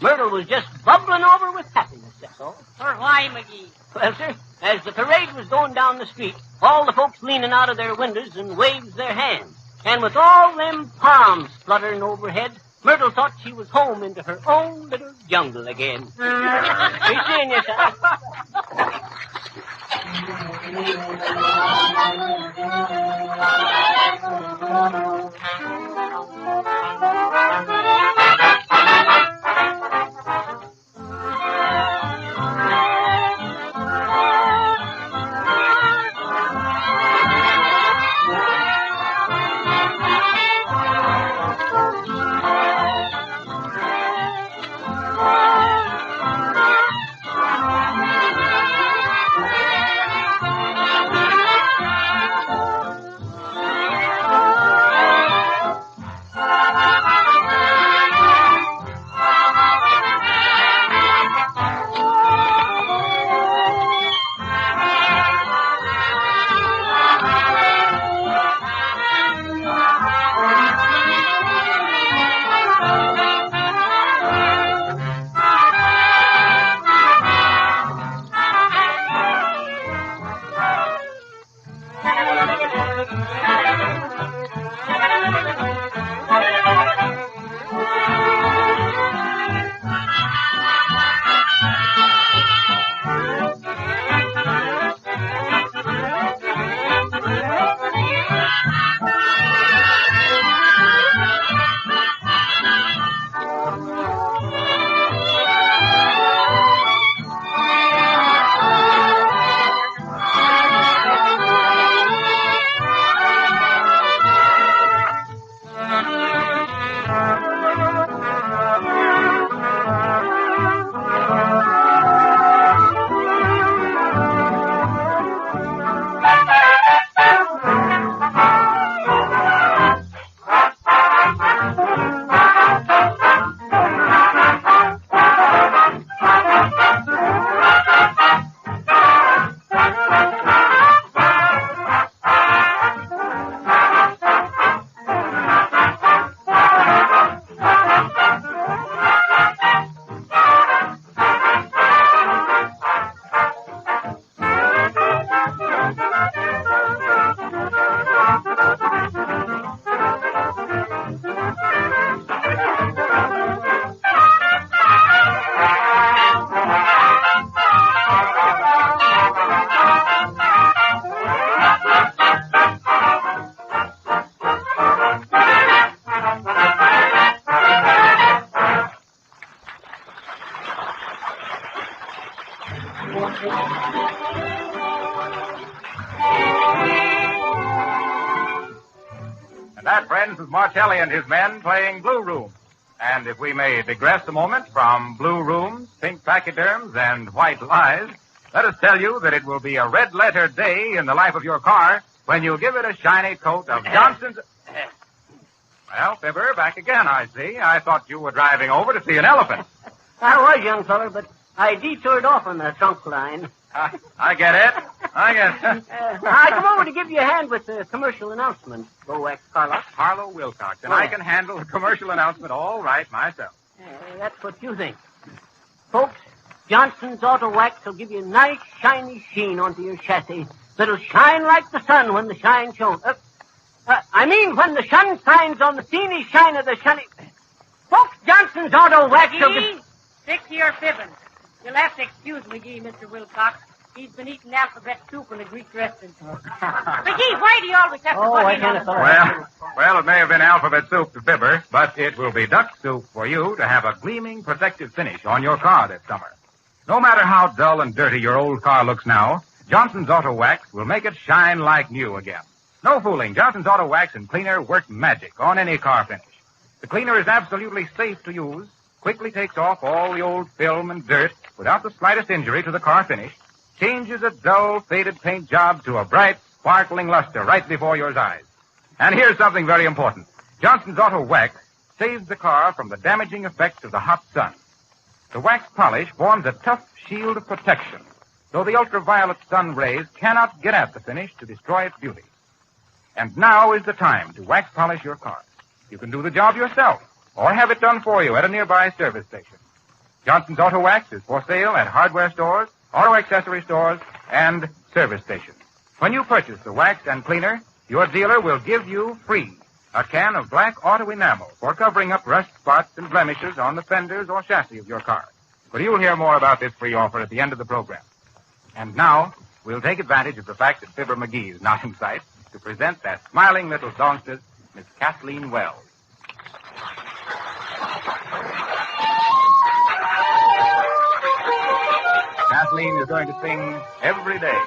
Myrtle was just bubbling over with happiness, that's all. For why, McGee? Well, sir, as the parade was going down the street, all the folks leaning out of their windows and waves their hands. And with all them palms fluttering overhead, Myrtle thought she was home into her own little jungle again. Be seeing you, sir. friends with Martelli and his men playing Blue Room. And if we may digress a moment from blue rooms, pink pachyderms, and white lies, let us tell you that it will be a red-letter day in the life of your car when you give it a shiny coat of Johnson's... Well, Fibber, back again, I see. I thought you were driving over to see an elephant. I was, young feller, but I detoured off on the trunk line. I get it. I come over to give you a hand with the commercial announcement. Go, Carlos. Harlow Wilcox, and I can handle the commercial announcement all right myself. That's what you think. Folks, Johnson's Auto Wax will give you a nice, shiny sheen onto your chassis that'll shine like the sun when the shine shows. I mean, when the sun shines on the teeny shine of the shiny... Folks, Johnson's Auto Wax will give... Stick to your fibbing. You'll have to excuse McGee, Mr. Wilcox. He's been eating alphabet soup in a Greek restaurant. McGee, why do you always have to put in on the... Well, it may have been alphabet soup to Fibber, but it will be duck soup for you to have a gleaming, protective finish on your car this summer. No matter how dull and dirty your old car looks now, Johnson's Auto Wax will make it shine like new again. No fooling. Johnson's Auto Wax and Cleaner work magic on any car finish. The cleaner is absolutely safe to use, quickly takes off all the old film and dirt without the slightest injury to the car finish, changes a dull, faded paint job to a bright, sparkling luster right before your eyes. And here's something very important. Johnson's Auto Wax saves the car from the damaging effects of the hot sun. The wax polish forms a tough shield of protection, so the ultraviolet sun rays cannot get at the finish to destroy its beauty. And now is the time to wax polish your car. You can do the job yourself, or have it done for you at a nearby service station. Johnson's Auto Wax is for sale at hardware stores, auto accessory stores, and service stations. When you purchase the wax and cleaner, your dealer will give you free a can of black auto enamel for covering up rust spots and blemishes on the fenders or chassis of your car. But you'll hear more about this free offer at the end of the program. And now, we'll take advantage of the fact that Fibber McGee is not in sight to present that smiling little songstress, Miss Kathleen Wells. Kathleen is going to sing Every Day.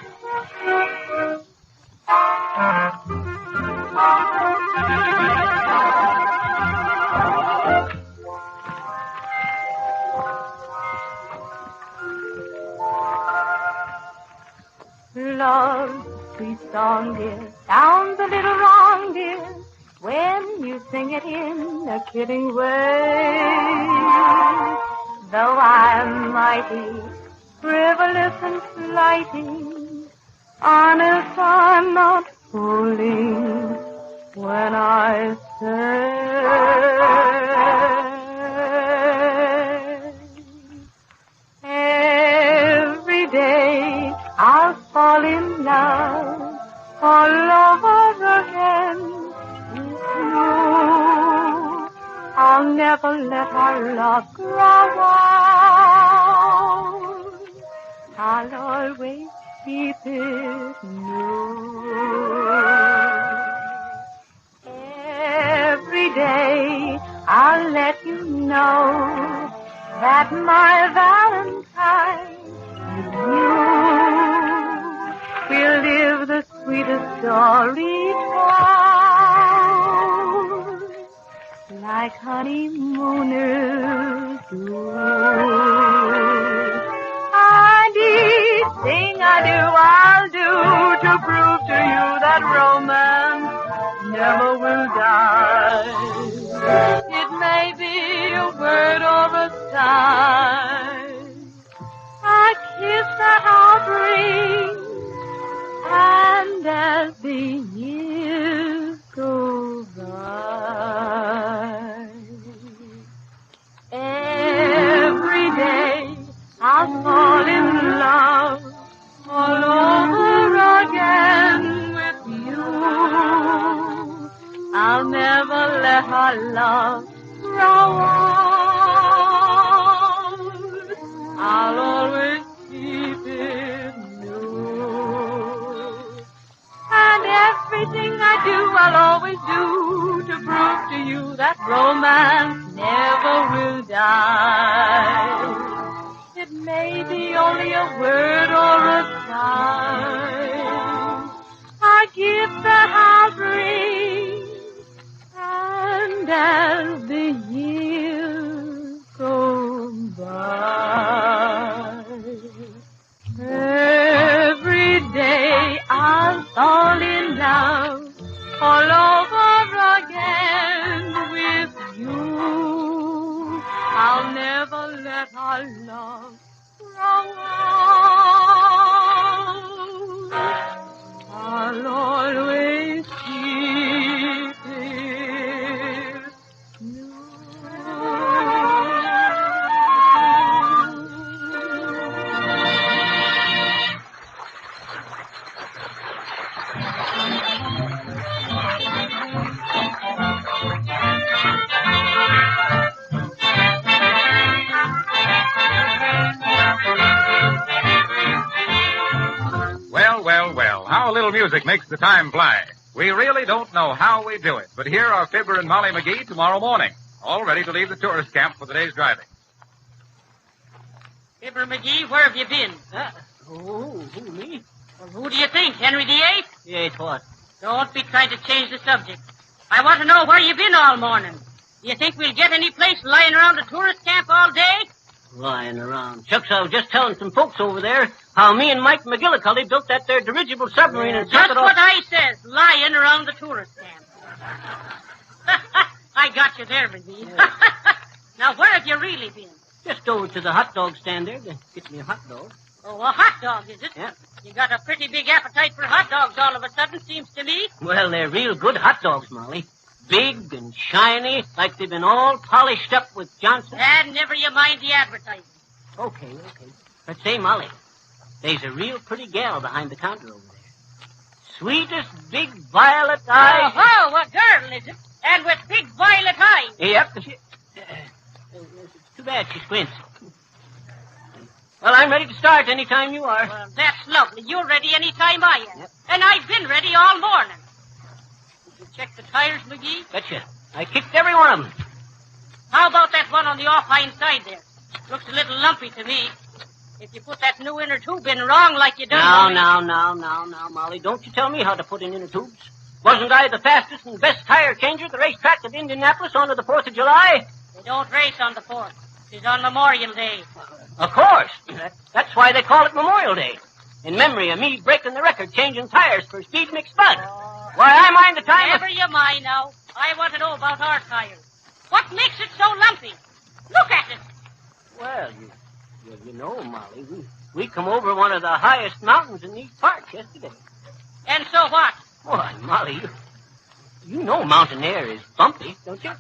Love, sweet song, dear, sounds a little wrong, dear, when you sing it in a kidding way. Though I'm mighty frivolous and flighty, honest, I'm not fooling when I say every day I'll fall in love all over again with you. I'll never let our love grow old. I'll always keep it new. Every day I'll let you know that my Valentine is you. We'll live the sweetest story told, like honeymooners do. Anything I do, I'll do to prove to you that romance never will die. It may be a word or a sigh, a kiss that I'll bring, and as the years go by, every day I'll fall in love all over again with you. I'll never let our love grow old. I'll always keep it new. And everything I do, I'll always do to prove to you that romance never will die. It may be only a word or a sigh, a gift that I'll bring, And as the years go by, every day I'll fall in love all over again with you. I'll never let our love grow old. I'll always keep it new. Well, how a little music makes the time fly. We really don't know how we do it, but here are Fibber and Molly McGee tomorrow morning, all ready to leave the tourist camp for the day's driving. Fibber McGee, where have you been? Who, me? Well, who do you think, Henry VIII? VIII what? Don't be trying to change the subject. I want to know where you've been all morning. Do you think we'll get any place lying around the tourist camp all day? Lying around. Shucks, I was just telling some folks over there how me and Mike McGillicuddy built that there dirigible submarine and That's sent it off. what I says, lying around the tourist camp. I got you there, McGee. Now, where have you really been? Just over to the hot dog stand there to get me a hot dog. Oh, a hot dog, is it? Yeah. You got a pretty big appetite for hot dogs all of a sudden, seems to me. Well, they're real good hot dogs, Molly. Big and shiny, like they've been all polished up with Johnson. And never you mind the advertising. Okay. But say, Molly, there's a real pretty gal behind the counter over there. Sweetest big violet eyes. Oh, a girl, is it? And with big violet eyes. Yep. It's too bad she squints. Well, I'm ready to start any time you are. Well, that's lovely. You're ready any time I am. Yep. And I've been ready all morning. Did you check the tires, McGee? Betcha. I kicked every one of them. How about that one on the off-hind side there? Looks a little lumpy to me. If you put that new inner tube in wrong like you done... Now, Molly. Don't you tell me how to put in inner tubes. Wasn't I the fastest and best tire changer at the racetrack at Indianapolis on the 4th of July? They don't race on the 4th. It's on Memorial Day. Of course. That's why they call it Memorial Day. In memory of me breaking the record changing tires for Speed McSpud. Why, I mind the time... Never you mind now. I want to know about our tires. What makes it so lumpy? Look at it. Well, you know, Molly, we come over one of the highest mountains in these parts yesterday. And so what? Why, Molly, you know mountain air is bumpy, don't you?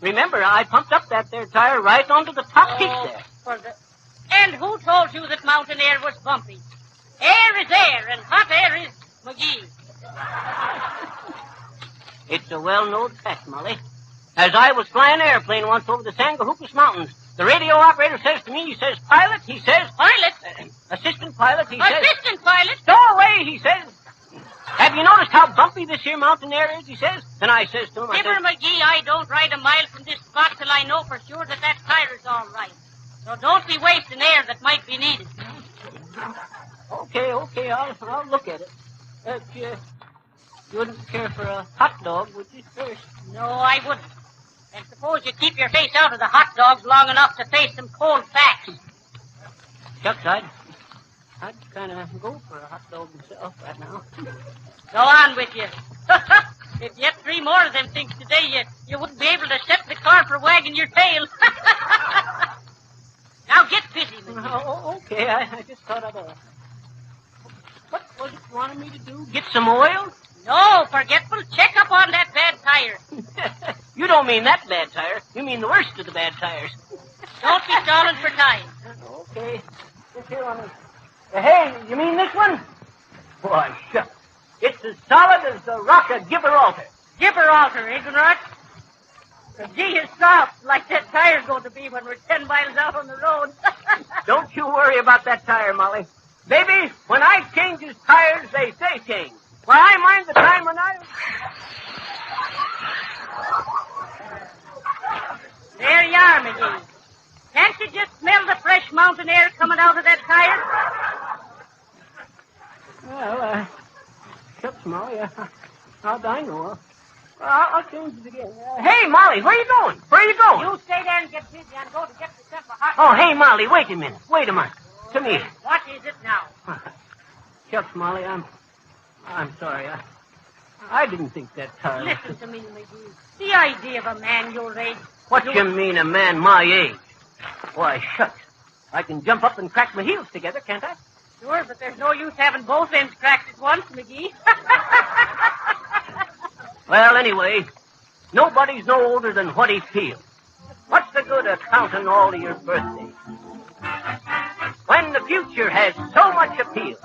Remember, I pumped up that there tire right onto the top peak there. And who told you that mountain air was bumpy? Air is air, and hot air is McGee. It's a well-known fact, Molly. As I was flying an airplane once over the Sangahoopus Mountains, the radio operator says to me, he says, pilot, he says... Pilot? Assistant pilot, he says... Assistant pilot? Stow away, he says. Have you noticed how bumpy this here mountain air is, he says? Then I says to him, Fibber McGee, I don't ride a mile from this spot till I know for sure that tire's all right. So don't be wasting air that might be needed. Okay, I'll look at it. But you wouldn't care for a hot dog, would you, first? No, I wouldn't. And suppose you keep your face out of the hot dogs long enough to face some cold facts. Shucks, I'd kind of go for a hot dog myself right now. Go on with you. If you had 3 more of them things today, you wouldn't be able to set the car for wagging your tail. Now get busy, McGee. Oh, okay, I just thought I'd... What was it you wanted me to do? Get some oil? No, forgetful. Check up on that bad tire. You don't mean that bad tire. You mean the worst of the bad tires. Don't be stalling for time. Okay. This here one is... Hey, you mean this one? Boy, shucks. It's as solid as the rock of Gibraltar. Gibraltar, ignorant. The G is soft, like that tire's going to be when we're 10 miles out on the road. Don't you worry about that tire, Molly. Baby, when I changes tires, they stay changed. Why, I mind the time when I... There you are, McGee. Can't you just smell the fresh mountain air coming out of that tire? Well, shucks, Molly, how'd I know? I'll change it again. Hey, Molly, where you going? Where you going? You stay there and get busy. I'm going to get yourself a hot... Oh, hey, Molly, wait a minute. Wait a minute. Come here. What is it now? Shucks, Molly, I'm sorry. I didn't think that time. Listen to me, McGee. The idea of a man your age... What you mean, a man my age? Why, shucks. I can jump up and crack my heels together, can't I? Sure, but there's no use having both ends cracked at once, McGee. Well, anyway, nobody's no older than what he feels. What's the good of counting all of your birthdays when the future has so much appeal?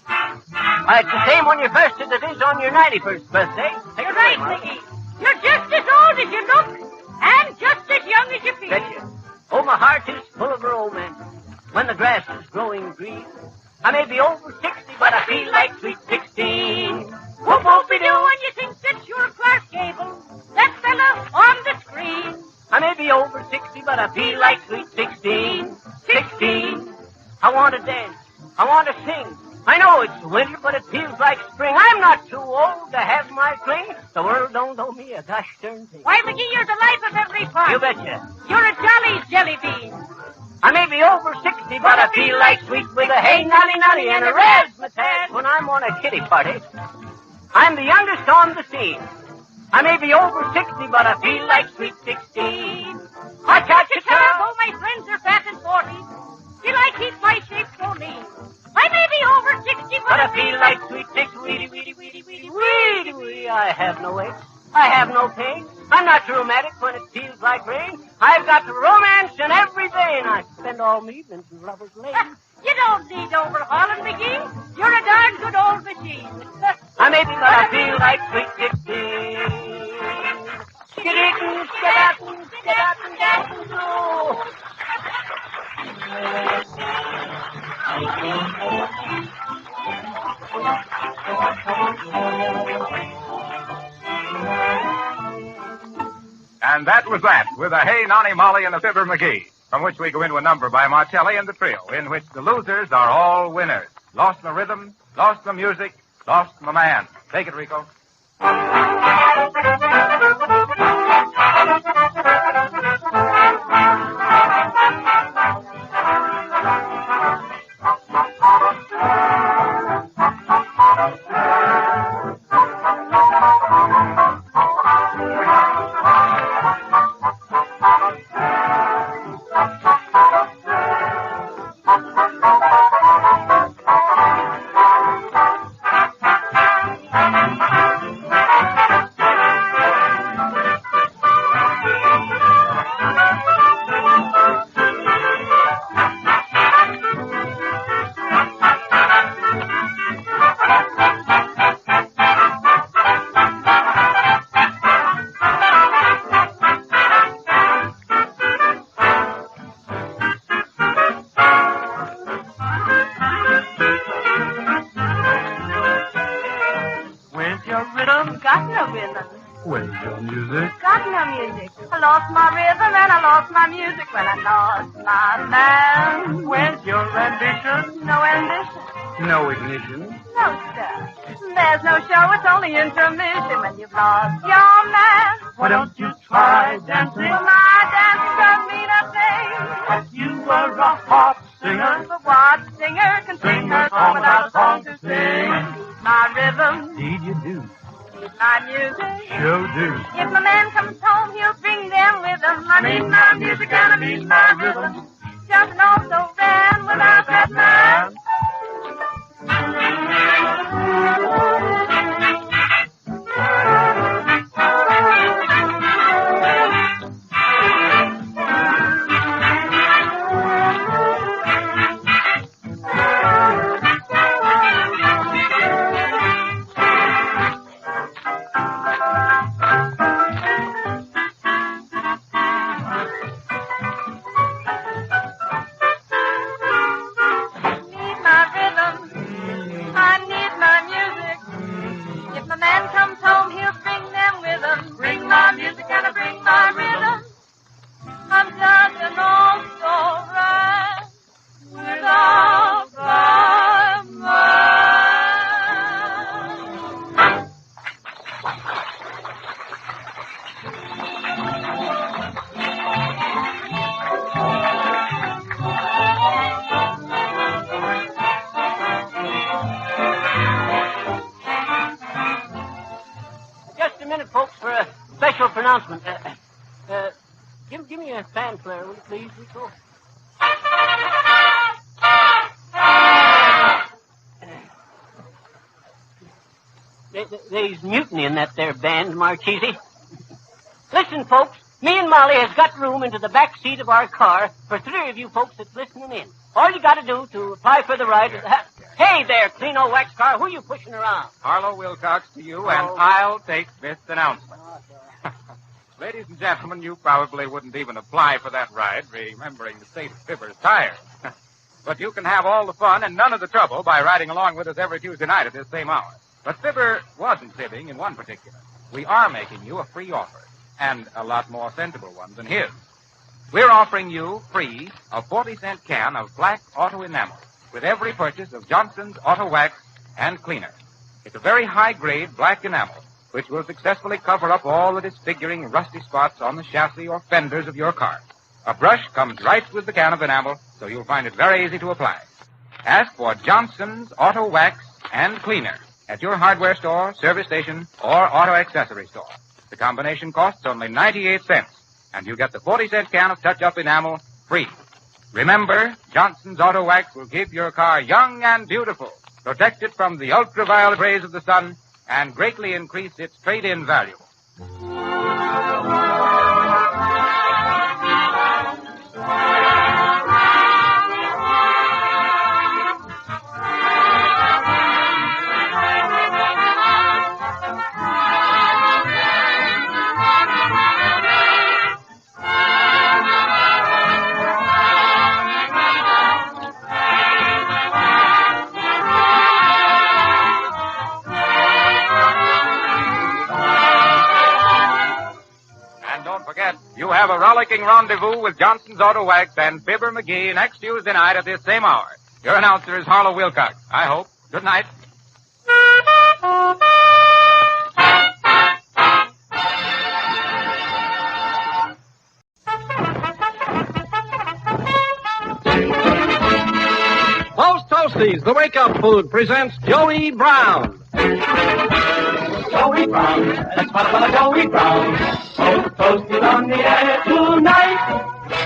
It's the same on your first as it is on your 91st birthday. You're right, McGee. You're just as old as you look and just as young as you feel. Betcha. Oh, my heart is full of romance when the grass is growing green. I may be over 60, but I feel like sweet 16. Whoop, whoop-de-doo, when you think that you're Clark Gable, that fella on the screen. I may be over 60, but I feel like sweet 16. 16. I want to dance. I want to sing. I know it's winter, but it feels like spring. I'm not too old to have my fling. The world don't owe me a gosh darn thing. Why, McGee, you're the life of every part. You betcha. You're a jolly jelly bean. I may be over 60, but I feel like sweet with a hey nolly nolly and a razzmatazz when I'm on a kitty party. I'm the youngest on the scene. I may be over 60, but I feel like sweet 16. Ha-cha-cha-cha, though my friends are fat and 40, still I keep my shape so lean. I may be over 60, but I feel like sweet 6. Weedy, weedy, weedy, weedy, weedy, weedy. I have no aches. I have no pain. I'm not rheumatic when it feels like rain. I've got romance in every vein. I spend all my evenings in Lover's Lane. You don't need overhauling, McGee. You're a darn good old machine. I may be, but I feel like sweet 16. Skiditten, skidatten, skidatten, datten, blue. And that was that, with a Hey Nonny Molly and a Fibber McGee, from which we go into a number by Martelli and the trio, in which the losers are all winners. Lost the rhythm, lost the music, lost the man. Take it, Rico. No ignition. No, sir. There's no show, it's only intermission when you've lost your man. Why don't you try dancing? Well, my dancing don't mean a thing. You were a hot singer. But what singer can sing her song without a song to sing? My rhythm. Indeed you do. Need my music. Sure do. If my man comes home, he'll bring them with him. I need my music and I need my rhythm. Jumping off so bad without that man. I need special pronouncement. Give me a fanfare, will you please, Rico? There's mutiny in that there band, Marchese. Listen, folks, me and Molly has got room into the back seat of our car for 3 of you folks that's listening in. All you got to do to apply for the ride is... Hey there, Cleano Wax Car, who you pushing around? Harlow Wilcox to you, and I'll take this announcement. Ladies and gentlemen, you probably wouldn't even apply for that ride, remembering the state of Fibber's tires. But you can have all the fun and none of the trouble by riding along with us every Tuesday night at this same hour. But Fibber wasn't fibbing in one particular. We are making you a free offer, and a lot more sensible one than his. We're offering you free a 40-cent can of black auto enamel with every purchase of Johnson's Auto Wax and Cleaner. It's a very high-grade black enamel, which will successfully cover up all the disfiguring rusty spots on the chassis or fenders of your car. A brush comes right with the can of enamel, so you'll find it very easy to apply. Ask for Johnson's Auto Wax and Cleaner at your hardware store, service station, or auto accessory store. The combination costs only 98 cents, and you get the 40-cent can of touch-up enamel free. Remember, Johnson's Auto Wax will keep your car young and beautiful, protect it from the ultraviolet rays of the sun, and greatly increase its trade-in value. You have a rollicking rendezvous with Johnson's Auto Wax and Fibber McGee next Tuesday night at this same hour. Your announcer is Harlow Wilcox. I hope. Good night. Post Toasties, the wake-up food, presents Joey Brown. Joey Brown, let's follow Joey Brown. Post Toasties on the air tonight.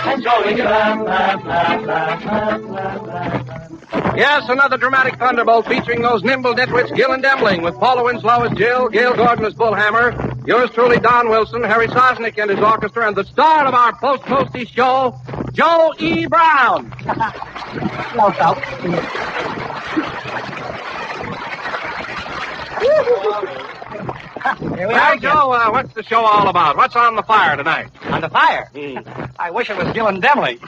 And Joey, laugh, laugh, laugh, laugh, laugh, laugh, laugh. Yes, another dramatic thunderbolt featuring those nimble nitwits Gill and Demling, with Paula Winslow as Jill, Gail Gordon as Bullhammer, yours truly, Don Wilson, Harry Sosnick and his orchestra, and the star of our Post Toasties show, Joe E. Brown. Hello, folks. Well, Joe, what's the show all about? What's on the fire tonight? On the fire? I wish it was Gill and Demling.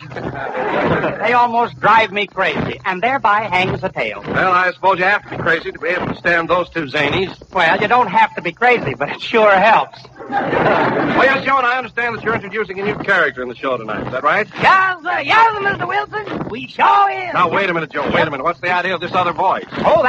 They almost drive me crazy, and thereby hangs the tale. Well, I suppose you have to be crazy to be able to stand those two zanies. Well, you don't have to be crazy, but it sure helps. Well, yes, Joe, and I understand that you're introducing a new character in the show tonight. Is that right? Yes, sir, Mr. Wilson. We sure is. Now, wait a minute, Joe. Wait a minute. What's the idea of this other voice? Oh,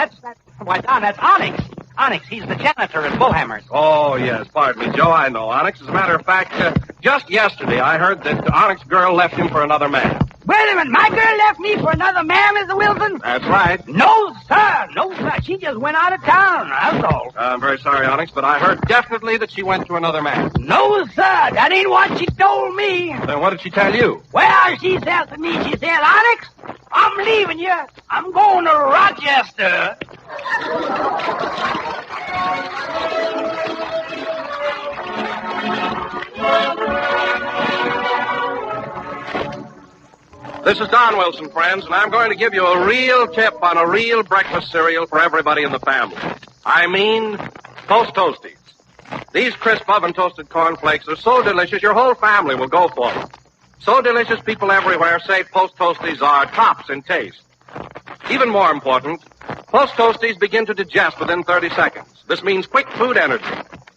why, Don, that's Onyx. Onyx, he's the janitor at Bullhammer's. Oh, yes. Pardon me, Joe. I know Onyx. As a matter of fact, just yesterday I heard that Onyx girl left him for another man. Wait a minute. My girl left me for another man, Mr. Wilson? That's right. No, sir. No, sir. She just went out of town. That's all. I'm very sorry, Onyx, but I heard definitely that she went to another man. No, sir. That ain't what she told me. Then what did she tell you? Well, she said to me, she said, Onyx, I'm leaving you. I'm going to Rochester. This is Don Wilson, friends, and I'm going to give you a real tip on a real breakfast cereal for everybody in the family. I mean, Post Toasties. These crisp oven-toasted cornflakes are so delicious your whole family will go for them. So delicious people everywhere say Post Toasties are tops in taste. Even more important, Post Toasties begin to digest within 30 seconds. This means quick food energy.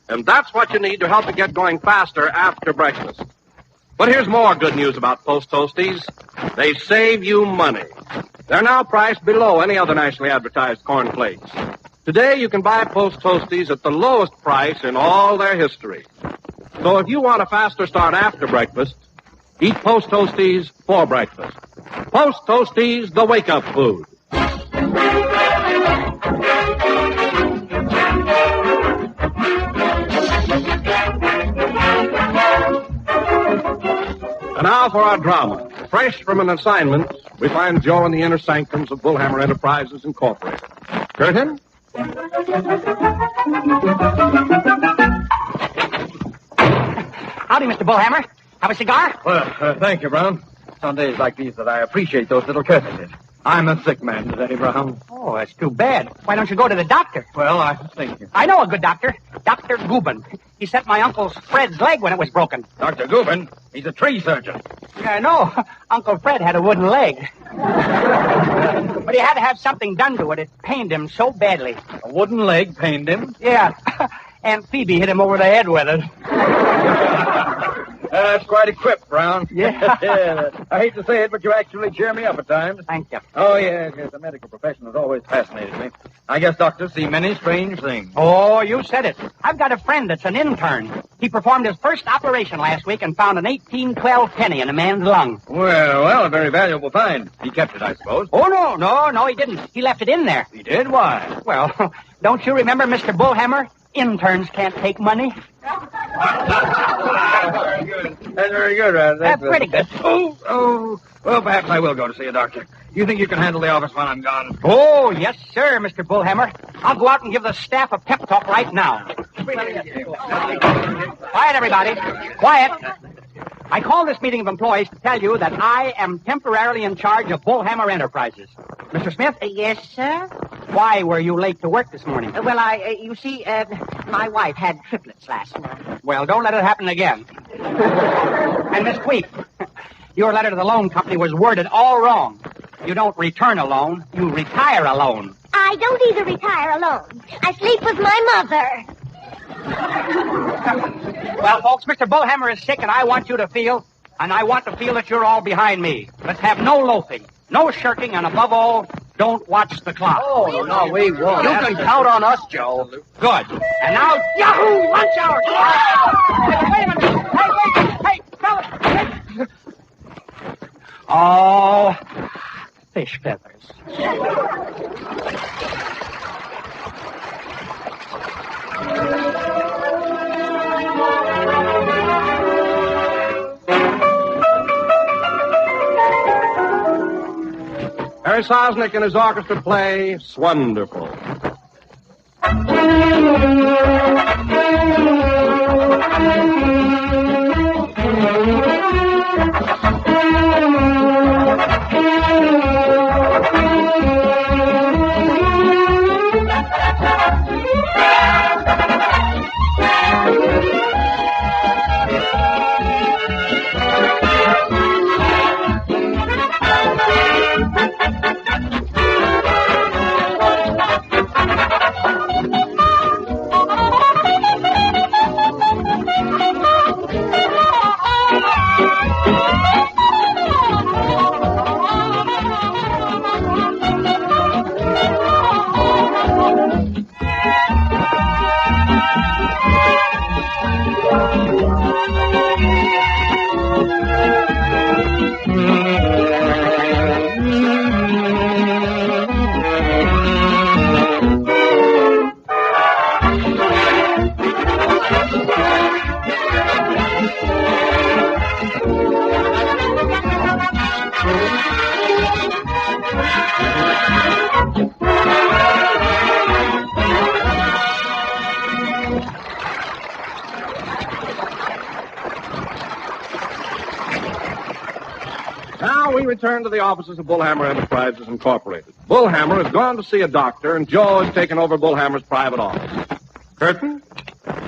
And that's what you need to help you get going faster after breakfast. But here's more good news about Post Toasties. They save you money. They're now priced below any other nationally advertised cornflakes. Today, you can buy Post Toasties at the lowest price in all their history. So if you want a faster start after breakfast, eat Post Toasties for breakfast. Post Toasties, the wake-up food. And now for our drama. Fresh from an assignment, we find Joe in the inner sanctums of Bullhammer Enterprises, Incorporated. Curtain? Howdy, Mr. Bullhammer. Have a cigar? Well, thank you, Brown. It's on days like these that I appreciate those little courtesies. I'm a sick man today, Brown. Oh, that's too bad. Why don't you go to the doctor? Well, I was thinking. I know a good doctor. Dr. Gubin. He set my Uncle Fred's leg when it was broken. Dr. Gubin? He's a tree surgeon. Yeah, I know. Uncle Fred had a wooden leg. But he had to have something done to it. It pained him so badly. A wooden leg pained him? Yeah. Aunt Phoebe hit him over the head with it. That's quite equipped, Brown. Yeah. Yeah. I hate to say it, but you actually cheer me up at times. Thank you. Oh, yes. The medical profession has always fascinated me. I guess doctors see many strange things. Oh, you said it. I've got a friend that's an intern. He performed his first operation last week and found an 1812 penny in a man's lung. Well, a very valuable find. He kept it, I suppose. Oh, no, he didn't. He left it in there. He did? Why? Well, don't you remember, Mr. Bullhammer? Interns can't take money. Very good. That's very good, Raz. That's pretty good. Oh. Well, perhaps I will go to see a doctor. You think you can handle the office while I'm gone? Oh, yes, sir, Mr. Bullhammer. I'll go out and give the staff a pep talk right now. Quiet, everybody. Quiet. I call this meeting of employees to tell you that I am temporarily in charge of Bullhammer Enterprises. Mr. Smith? Yes, sir? Why were you late to work this morning? You see, my wife had triplets last night. Well, don't let it happen again. And Miss Queep, your letter to the loan company was worded all wrong. You don't return a loan, you retire a loan. I don't either retire alone. I sleep with my mother. Well, folks, Mr. Bullhammer is sick, and I want you to feel, and I want to feel that you're all behind me. Let's have no loafing, no shirking, and above all, don't watch the clock. Oh, no, we won't. You can count on us, Joe. Good. And now, Yahoo! Lunch hour! Wait a minute. Hey, fellas. Oh, fish feathers. Harry Sosnick and his orchestra play Swonderful. Return to the offices of Bullhammer Enterprises, Incorporated. Bullhammer has gone to see a doctor, and Joe has taken over Bullhammer's private office. Curtain?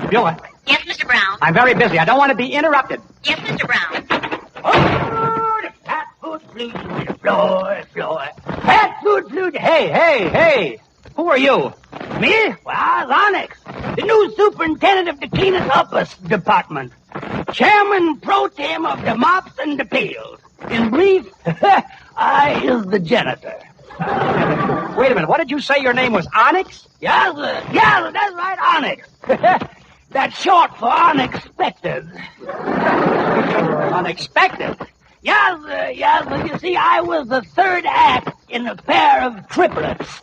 Beulah. Yes, Mr. Brown. I'm very busy. I don't want to be interrupted. Yes, Mr. Brown. Oh, the fat food flute to the floor. Fat food flute. Hey. Who are you? Me? Well, Onyx, the new superintendent of the cleaning office department. Chairman pro tem of the mops and the pails. In brief, I is the janitor. Wait a minute. What did you say your name was? Onyx? Yes, sir. Yeah, that's right, Onyx. That's short for unexpected. Unexpected? Yes, sir. You see, I was the third act in a pair of triplets.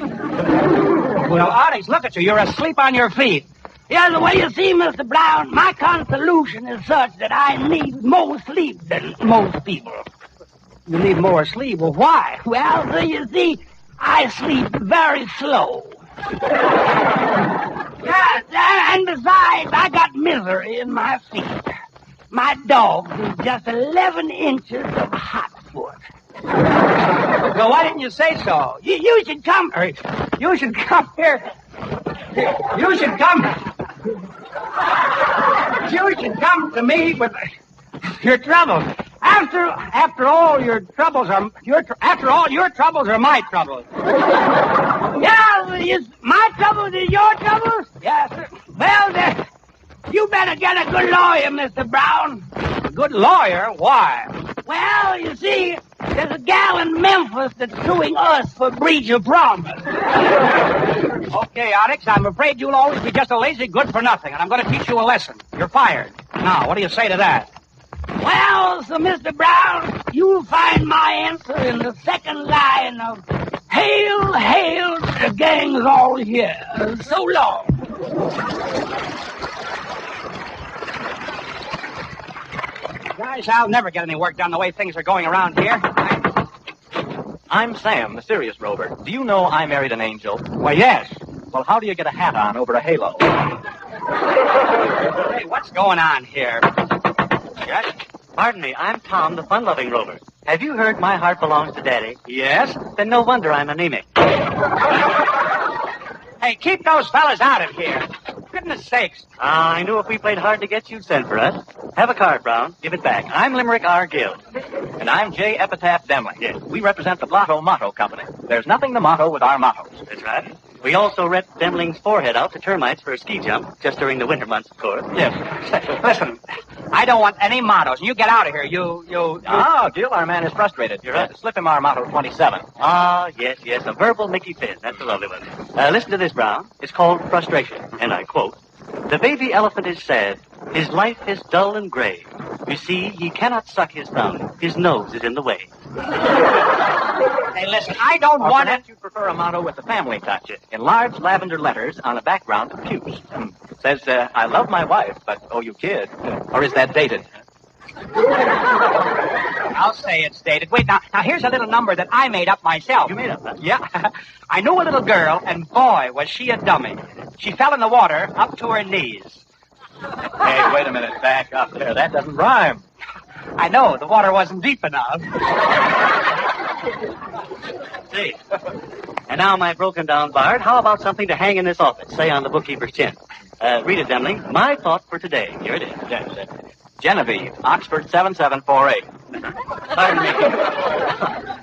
Well, Onyx, look at you. You're asleep on your feet. Yeah, well, you see, Mr. Brown, my constitution is such that I need more sleep than most people. You need more sleep? Well, why? Well, so you see, I sleep very slow. Yes, and besides, I got misery in my feet. My dog is just 11 inches of hot foot. Well, why didn't you say so? You should come. You should come here. You should come. You should come to me with your troubles. After all, your troubles are your troubles are my troubles. Yeah, my troubles is your troubles? Yes, sir. Well, then, you better get a good lawyer, Mr. Brown. A good lawyer? Why? Well, you see, there's a gal in Memphis that's suing us for breach of promise. Okay, Onyx, I'm afraid you'll always be just a lazy good-for-nothing, and I'm going to teach you a lesson. You're fired. Now, what do you say to that? Well, so, Mr. Brown, you'll find my answer in the second line of Hail, hail, the gang's all here. So long. Guys, I'll never get any work done the way things are going around here. I'm Sam, the serious rover. Do you know I married an angel? Well, yes. Well, how do you get a hat on over a halo? Hey, what's going on here? Yes? Pardon me, I'm Tom, the fun-loving rover. Have you heard My Heart Belongs to Daddy? Yes? Then no wonder I'm anemic. Hey, keep those fellas out of here. Goodness sakes. I knew if we played hard to get, you'd send for us. Have a card, Brown. Give it back. I'm Limerick R. Gill. And I'm J. Epitaph Demling. Yes. We represent the Blotto Motto Company. There's nothing the motto with our mottos. That's right. We also rent Demling's forehead out to termites for a ski jump, just during the winter months, of course. Yes. Listen, I don't want any mottos. You get out of here. You... Oh, Gill, our man is frustrated. You're right. Slip him our motto 27. Ah, yes, a verbal Mickey Finn. That's a lovely one. Listen to this, Brown. It's called Frustration, and I quote, "The baby elephant is sad. His life is dull and gray. You see, he cannot suck his thumb. His nose is in the way." Hey, listen, I don't want it. You'd prefer a motto with the family touch. In large lavender letters on a background of pews. Says, I love my wife, but oh, you kid. Or is that dated? I'll say it's dated. Wait, now here's a little number that I made up myself. You made up that? Yeah. I knew a little girl, and boy, was she a dummy. She fell in the water up to her knees. Hey, wait a minute. Back up there. That doesn't rhyme. I know. The water wasn't deep enough. See. And now, my broken-down bard, how about something to hang in this office, say on the bookkeeper's chin? Read it, Demling. My thought for today. Here it is. Yes, Genevieve, Oxford 7748. Pardon me.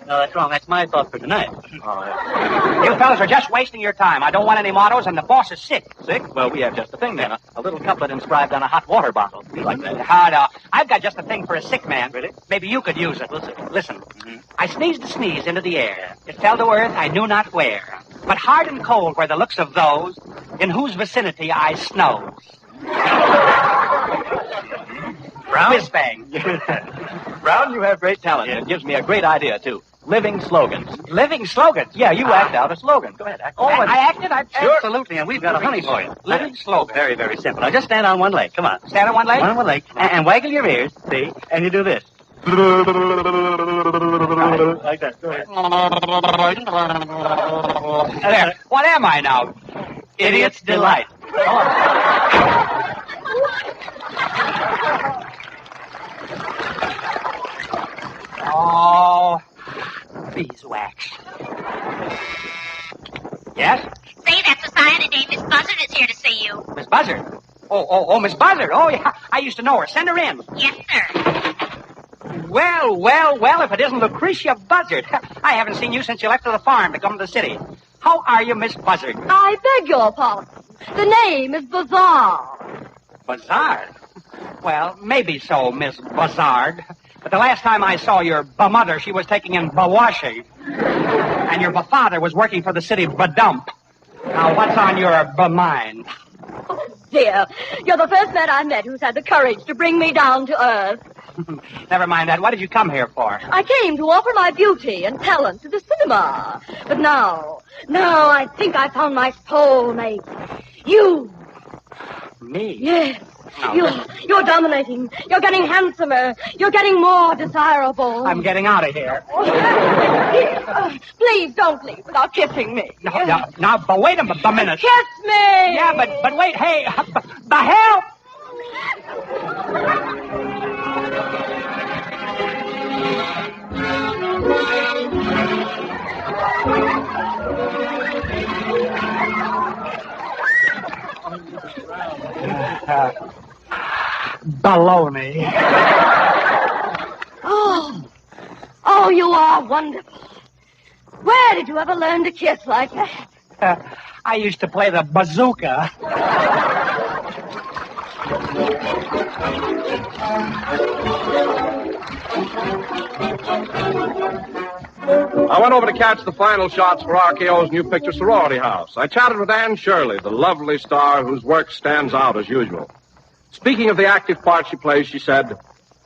No, that's wrong. That's my thought for tonight. You fellas are just wasting your time. I don't want any mottos, and the boss is sick. Sick? Well, we have just the thing then. A little couplet inscribed on a hot water bottle. We like that. No. I've got just the thing for a sick man. Really? Maybe you could use it. Listen. Mm-hmm. I sneezed a sneeze into the air. It fell to earth I knew not where. But hard and cold were the looks of those in whose vicinity I snows. Brown? Whiz bang. Brown, you have great talent. It gives me a great idea, too. Living slogans. Living slogans? Yeah, you act out a slogan. Go ahead, act. I acted? Sure. Absolutely, and we've got a honey for you. Living slogan. Very, very simple. Now, just stand on one leg. Come on. Stand on one leg? On one leg. And waggle your ears, see? And you do this. Like that. Go ahead. There. What am I now? Idiot's Delight. Oh, beeswax. Yes? Say that society dame, Miss Buzzard is here to see you. Miss Buzzard? Oh, Miss Buzzard. Oh, yeah. I used to know her. Send her in. Yes, sir. Well, if it isn't Lucretia Buzzard. I haven't seen you since you left to the farm to come to the city. How are you, Miss Buzzard? I beg your pardon. The name is Bazard. Bazard? Well, maybe so, Miss Bazard. But the last time I saw your mother, she was taking in Bawashi. And your father was working for the city Badump. Now, what's on your mind? Oh, dear. You're the first man I met who's had the courage to bring me down to earth. Never mind that. What did you come here for? I came to offer my beauty and talent to the cinema. But now I think I found my soulmate. You. Me? Yes. No. You're dominating. You're getting handsomer. You're getting more desirable. I'm getting out of here. Please don't leave without kissing me. No, but wait a minute. Kiss me! Yeah, but wait, hey, the hell? Baloney. Oh, you are wonderful. Where did you ever learn to kiss like that? I used to play the bazooka. I went over to catch the final shots for RKO's new picture, Sorority House. I chatted with Anne Shirley, the lovely star whose work stands out as usual. Speaking of the active part she plays, she said,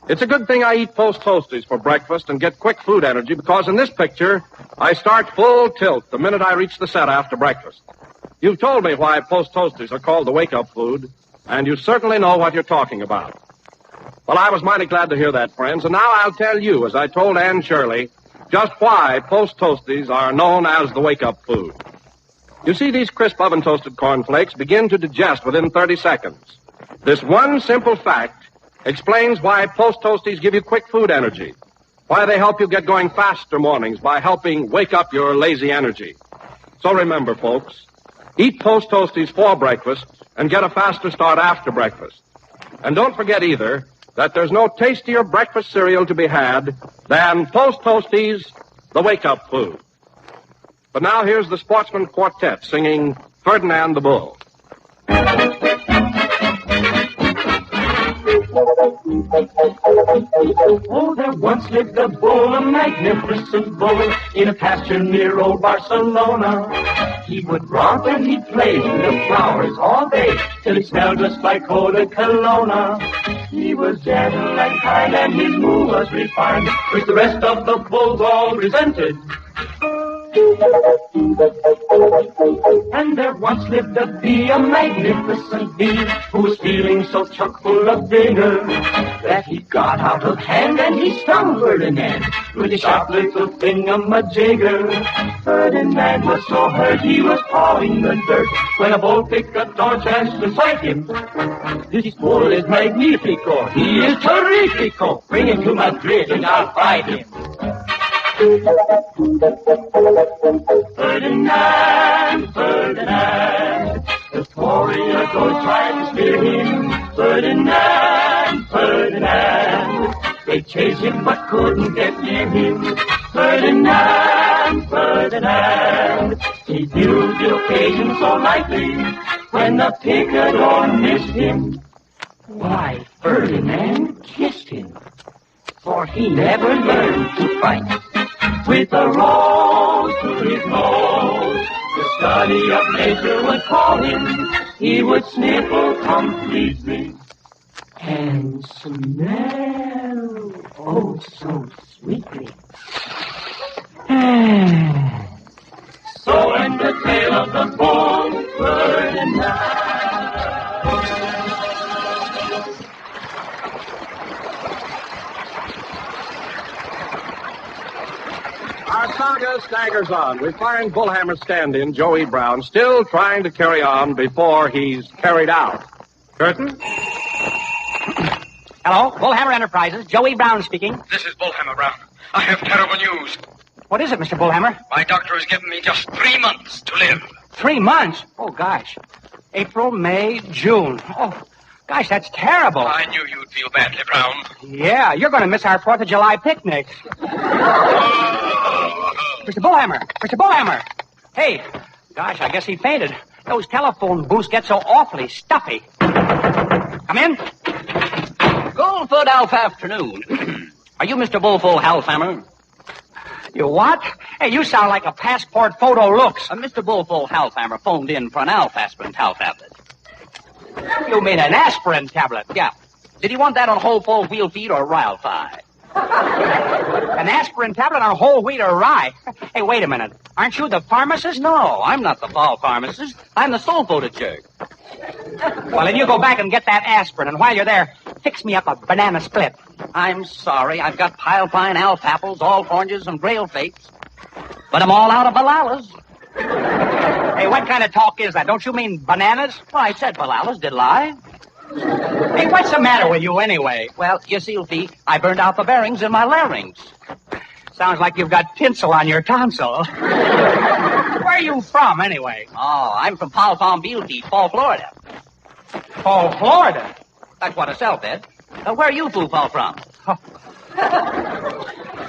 "It's a good thing I eat Post Toasties for breakfast and get quick food energy because in this picture, I start full tilt the minute I reach the set after breakfast. You've told me why Post Toasties are called the wake-up food, and you certainly know what you're talking about." Well, I was mighty glad to hear that, friends, and now I'll tell you, as I told Anne Shirley, just why Post Toasties are known as the wake-up food. You see, these crisp oven-toasted cornflakes begin to digest within 30 seconds. This one simple fact explains why Post Toasties give you quick food energy, why they help you get going faster mornings by helping wake up your lazy energy. So remember, folks, eat Post Toasties for breakfast and get a faster start after breakfast. And don't forget either that there's no tastier breakfast cereal to be had than Post Toasties, the wake-up food. But now here's the Sportsman Quartet singing Ferdinand the Bull. Oh, there once lived a bull, a magnificent bull, in a pasture near old Barcelona. He would romp and he'd play in the flowers all day, till it smelled just like eau de Kelowna. He was gentle and kind, and his mood was refined, which the rest of the bulls all resented. And there once lived a bee, a magnificent bee, who was feeling so chock full of vigor that he got out of hand and he stung Ferdinand with a sharp little thingamajigger. Ferdinand was so hurt he was pawing the dirt when a bull picked a torch and to fight him. This bull is magnifico, he is terrifico. Bring him to Madrid and I'll fight him. Ferdinand, Ferdinand, the toreador tried to spear him. Ferdinand, Ferdinand, they chased him but couldn't get near him. Ferdinand, Ferdinand, he used the occasion so lightly when the picador missed him. Why, Ferdinand kissed him, for he never learned to fight. With a rose to his nose, the study of nature would call him. He would sniffle completely and smell, oh, so sweetly. So end the tale of the bull, Ferdinand. Our saga staggers on. We find Bullhammer's stand-in, Joey Brown, still trying to carry on before he's carried out. Curtain? Hello, Bullhammer Enterprises. Joey Brown speaking. This is Bullhammer Brown. I have terrible news. What is it, Mr. Bullhammer? My doctor has given me just 3 months to live. 3 months? Oh, gosh. April, May, June. Oh, gosh, that's terrible. I knew you'd feel badly, Brown. Yeah, you're going to miss our 4th of July picnic. Mr. Bullhammer! Mr. Bullhammer! Hey, gosh, I guess he fainted. Those telephone booths get so awfully stuffy. Come in. Goldfoot Alf afternoon. Are you Mr. Bullfull Halfhammer? You what? Hey, you sound like a passport photo looks. Mr. Bullfull Halfhammer phoned in for an Alf aspirin tau tablet. You mean an aspirin tablet? Yeah. Did he want that on whole full wheel feed or rye fi? An aspirin tablet on whole wheat or rye? Hey, wait a minute. Aren't you the pharmacist? No, I'm not the fall pharmacist. I'm the soul-voted jerk. Well, then you go back and get that aspirin, and while you're there, fix me up a banana split. I'm sorry. I've got pile fine alf apples, all oranges, and grail fakes. But I'm all out of balalas. Hey, what kind of talk is that? Don't you mean bananas? Well, I said balalas, didn't I? Hey, what's the matter with you anyway? Well, you see, Luffy, I burned out the bearings in my larynx. Sounds like you've got tinsel on your tonsil. Where are you from, anyway? Oh, I'm from Pal Palm Beach, Fall, Florida. Fall, Florida? That's what I said, Ed. Where are you foo fall from?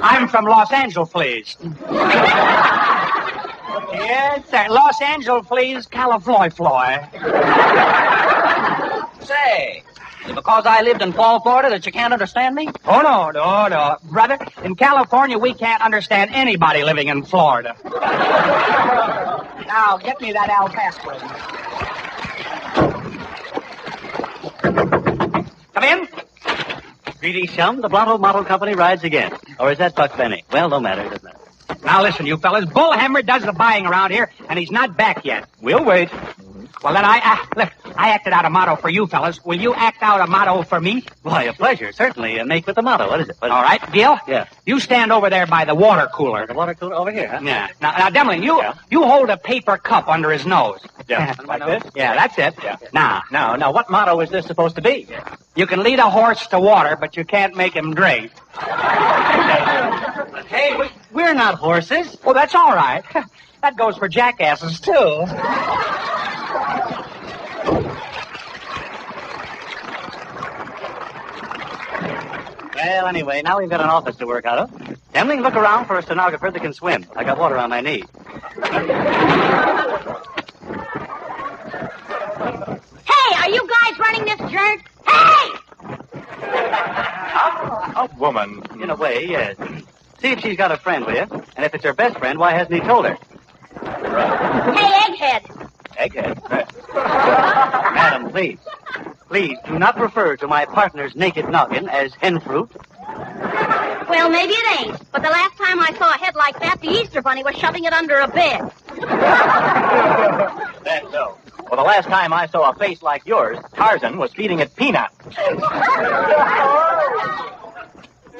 I'm from Los Angeles, please. Yes, sir. Los Angeles, please, California. Say, is it because I lived in Fall, Florida that you can't understand me? Oh, no. Brother, in California, we can't understand anybody living in Florida. Now, get me that alfalfa. Come in. Greedy chum, the Blotto Model Company rides again. Or is that Buck Benny? Well, no matter, doesn't matter. Now, listen, you fellas. Bullhammer does the buying around here, and he's not back yet. We'll wait. Well, then look, I acted out a motto for you fellas. Will you act out a motto for me? Why, a pleasure, certainly. Make with the motto. What is it? All right, Gil? Yeah. You stand over there by the water cooler. The water cooler over here, huh? Yeah. Now, Demling, you hold a paper cup under his nose. Yeah. Like this? Yeah, that's it. Yeah. Now, what motto is this supposed to be? You can lead a horse to water, but you can't make him drink. Hey, we're not horses. Oh, that's all right. That goes for jackasses, too. Well, anyway, now we've got an office to work out of. Demling, look around for a stenographer that can swim. I got water on my knee. Hey, are you guys running this jerk? Hey! A woman. In a way, yes. See if she's got a friend, will you? And if it's her best friend, why hasn't he told her? Hey, Egghead. Egghead? Madam, please. Please, do not refer to my partner's naked noggin as hen fruit. Well, maybe it ain't. But the last time I saw a head like that, the Easter Bunny was shoving it under a bed. That's so. Well, the last time I saw a face like yours, Tarzan was feeding it peanuts.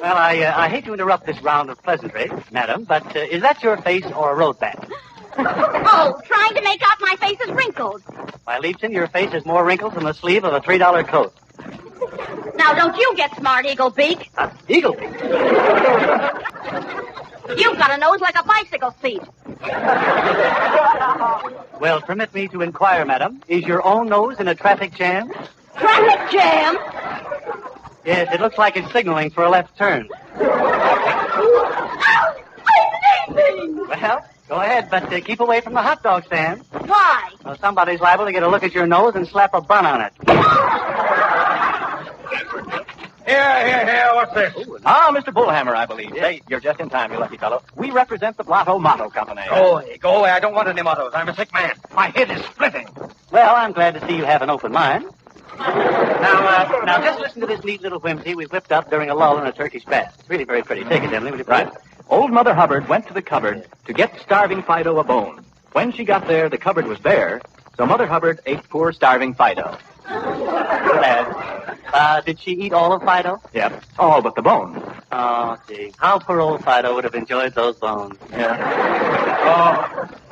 Well, I hate to interrupt this round of pleasantry, madam, but is that your face or a road bat? Oh, trying to make out my face is wrinkled. Why, Leapton, your face has more wrinkles than the sleeve of a $3 coat. Now, don't you get smart, Eagle Beak. Eagle Beak? You've got a nose like a bicycle seat. Well, permit me to inquire, madam, is your own nose in a traffic jam? Traffic jam? Yes, it looks like it's signaling for a left turn. I'm leaving. Well, go ahead, but keep away from the hot dog stand. Why? Well, somebody's liable to get a look at your nose and slap a bun on it. Here, what's this? Ah, Mr. Bullhammer, I believe. Hey, you're just in time, you lucky fellow. We represent the Blotto Motto Company. Go away. I don't want any mottos. I'm a sick man. My head is splitting. Well, I'm glad to see you have an open mind. Now, just listen to this neat little whimsy we whipped up during a lull in a Turkish bath. It's really very pretty. Take it, Emily, will you? Right. Old Mother Hubbard went to the cupboard to get starving Fido a bone. When she got there, the cupboard was bare, so Mother Hubbard ate poor starving Fido. Glad. Did she eat all of Fido? Yep, all but the bone. Oh, gee. How poor old Fido would have enjoyed those bones. Yeah.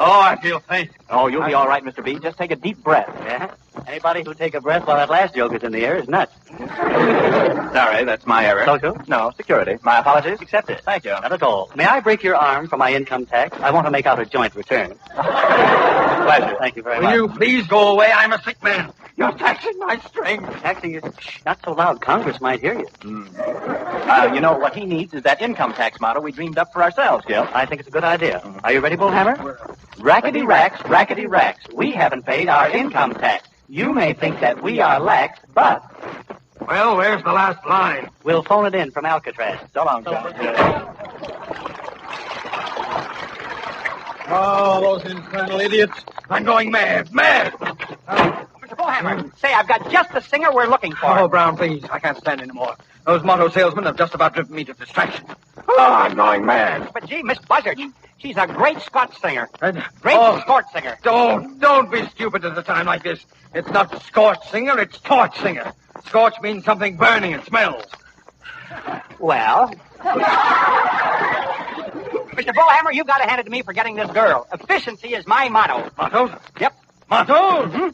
I feel faint. Oh, you'll be all right, Mr. B. Just take a deep breath. Yeah? Anybody who take a breath while that last joke is in the air is nuts. Sorry, that's my error. Social? No, security. My apologies. Accept it. Thank you. Not at all. May I break your arm for my income tax? I want to make out a joint return. Pleasure. Thank you very Will much. you please go away? I'm a sick man. You're taxing my strength. Taxing you? Shh, not so loud. Congress might hear you. You know, what he needs is that income tax motto we dreamed up for ourselves, Gil. I think it's a good idea. Are you ready, Bullhammer? Rackety racks, rackety racks. We haven't paid our income tax. You may think that we are lax, but... Well, where's the last line? We'll phone it in from Alcatraz. So long, John. Oh, those infernal idiots. I'm going mad. Mr. Bullhammer, say, I've got just the singer we're looking for. Oh, Brown, please. I can't stand anymore. Those motto salesmen have just about driven me to distraction. Oh, I'm going mad. But, gee, Miss Buzzard, she's a great Scotch singer. Great Oh, sport singer. Don't be stupid at a time like this. It's not scorch singer, it's torch singer. Scorch means something burning and smells. Well... Mr. Bullhammer, you've got to hand it to me for getting this girl. Efficiency is my motto. Motto? Yep. Motto? Mm-hmm.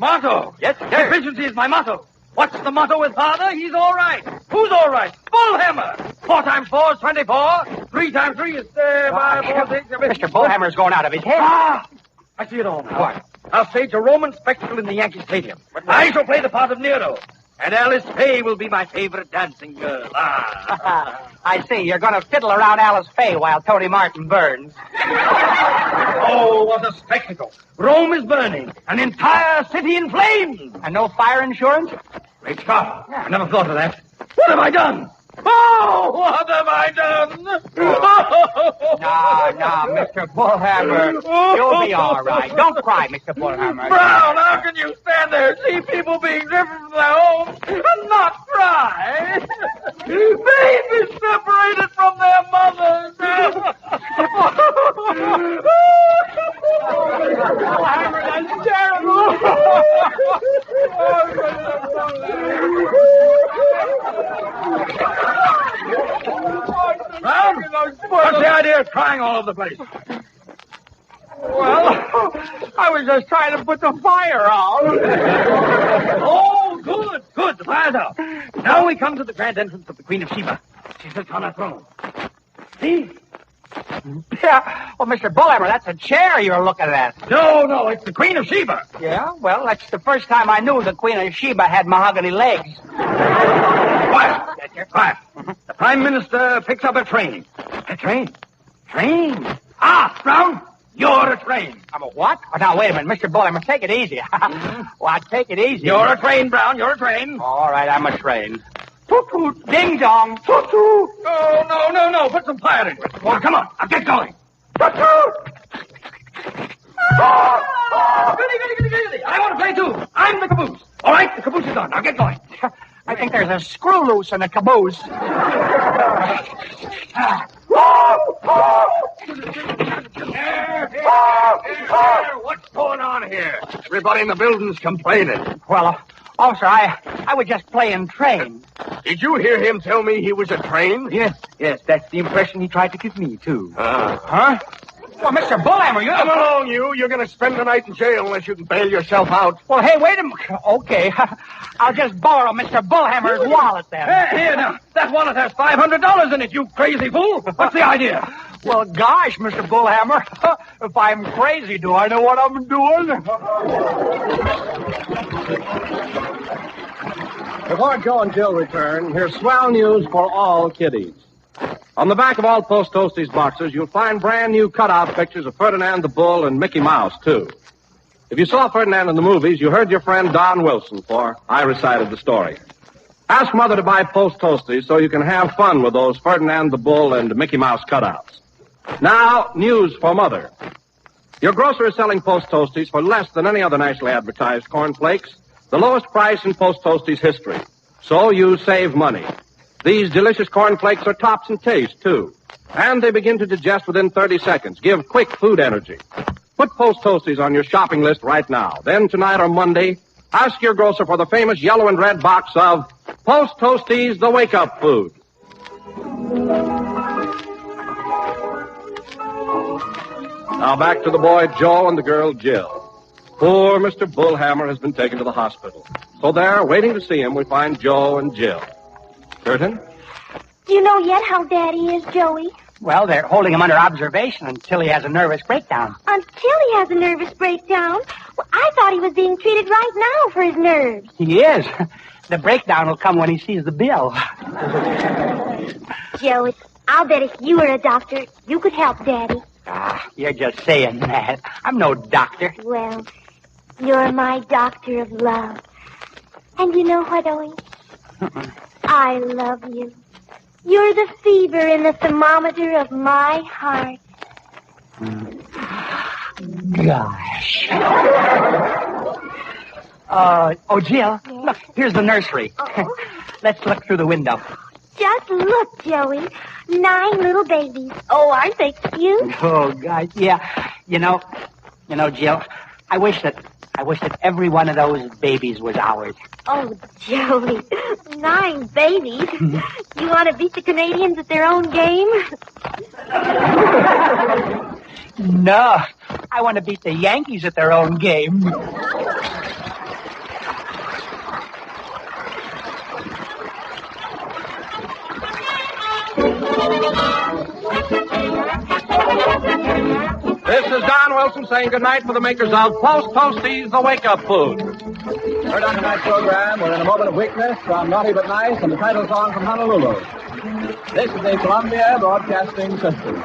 Motto? Yes, sir. Efficiency is my motto. What's the motto with father? He's all right. Who's all right? Bullhammer. 4 times 4 is 24. 3 times 3 is 5, 4, 6, 7. Mr. Bullhammer's going out of his head. Ah! I see it all now. What? I'll stage a Roman spectacle in the Yankee Stadium. I shall play the part of Nero. And Alice Faye will be my favorite dancing girl. Ah. I see. You're going to fiddle around Alice Faye while Tony Martin burns. Oh, what a spectacle. Rome is burning. An entire city in flames. And no fire insurance? Great Scott. I never thought of that. What have I done? Oh, what have I done? No, Mr. Bullhammer. You'll be all right. Don't cry, Mr. Bullhammer. Brown, how can you stand there and see people being driven from their homes and not cry? Babies separated from their mothers. Bullhammer, that's terrible. Brown, what's the idea of crying all over the place? Well, I was just trying to put the fire out. Oh, good. The fire's out. Now we come to the grand entrance of the Queen of Sheba. She sits on her throne. See? Yeah. Well, Mr. Bullhammer, that's a chair you're looking at. No, it's the Queen of Sheba. Yeah? Well, that's the first time I knew the Queen of Sheba had mahogany legs. Quiet. Quiet. The Prime Minister picks up a train. A train? Train? Ah, Brown, you're a train. I'm a what? Oh, now, wait a minute, Mr. Bullhammer, take it easy. Well, take it easy. You're a train, Brown, you're a train. All right, I'm a train. Toot-toot, ding-dong, toot-toot. Oh, no, put some fire in it. Well, come on, I'll get going. Toot-toot. Goody. I want to play, too. I'm the caboose. All right, the caboose is on. Now get going. I think there's a screw loose in the caboose. What's going on here? Everybody in the building's complaining. Well, officer, I was just playing train. Did you hear him tell me he was a train? Yes, that's the impression he tried to give me, too. Huh? Well, Mr. Bullhammer, you're Come along, you. You're going to spend the night in jail unless you can bail yourself out. Well, hey, wait a minute. Okay, I'll just borrow Mr. Bullhammer's wallet then. Here, now. That wallet has $500 in it, you crazy fool. What's the idea? Well, gosh, Mr. Bullhammer, if I'm crazy, do I know what I'm doing? Before Joe and Jill return, here's swell news for all kiddies. On the back of all Post Toasties boxes, you'll find brand new cutout pictures of Ferdinand the Bull and Mickey Mouse, too. If you saw Ferdinand in the movies, you heard your friend Don Wilson, for I recited the story. Ask Mother to buy Post Toasties so you can have fun with those Ferdinand the Bull and Mickey Mouse cutouts. Now, news for Mother. Your grocer is selling Post Toasties for less than any other nationally advertised cornflakes, the lowest price in Post Toasties history. So you save money. These delicious cornflakes are tops in taste, too. And they begin to digest within 30 seconds. Give quick food energy. Put Post Toasties on your shopping list right now. Then tonight or Monday, ask your grocer for the famous yellow and red box of Post Toasties, the wake-up food. Now back to the boy Joe and the girl Jill. Poor Mr. Bullhammer has been taken to the hospital. So there, waiting to see him, we find Joe and Jill. Curtin? Do you know yet how Daddy is, Joey? Well, they're holding him under observation until he has a nervous breakdown. Until he has a nervous breakdown? Well, I thought he was being treated right now for his nerves. He is. The breakdown will come when he sees the bill. Joey, I'll bet if you were a doctor, you could help Daddy. Ah, you're just saying that. I'm no doctor. Well, you're my doctor of love. And you know what, Owen? I love you. You're the fever in the thermometer of my heart. Gosh. Jill, look, here's the nursery. Let's look through the window. Just look, Joey. 9 little babies. Oh, aren't they cute? Oh, guys, yeah. You know, Jill, I wish that every one of those babies was ours. Oh, Joey, 9 babies? You want to beat the Canadians at their own game? No, I want to beat the Yankees at their own game. This is Don Wilson saying goodnight for the makers of Post Toasties, the wake-up food. Heard on tonight's program, we're in a moment of weakness from Naughty But Nice and the title song from Honolulu. This is the Columbia Broadcasting System.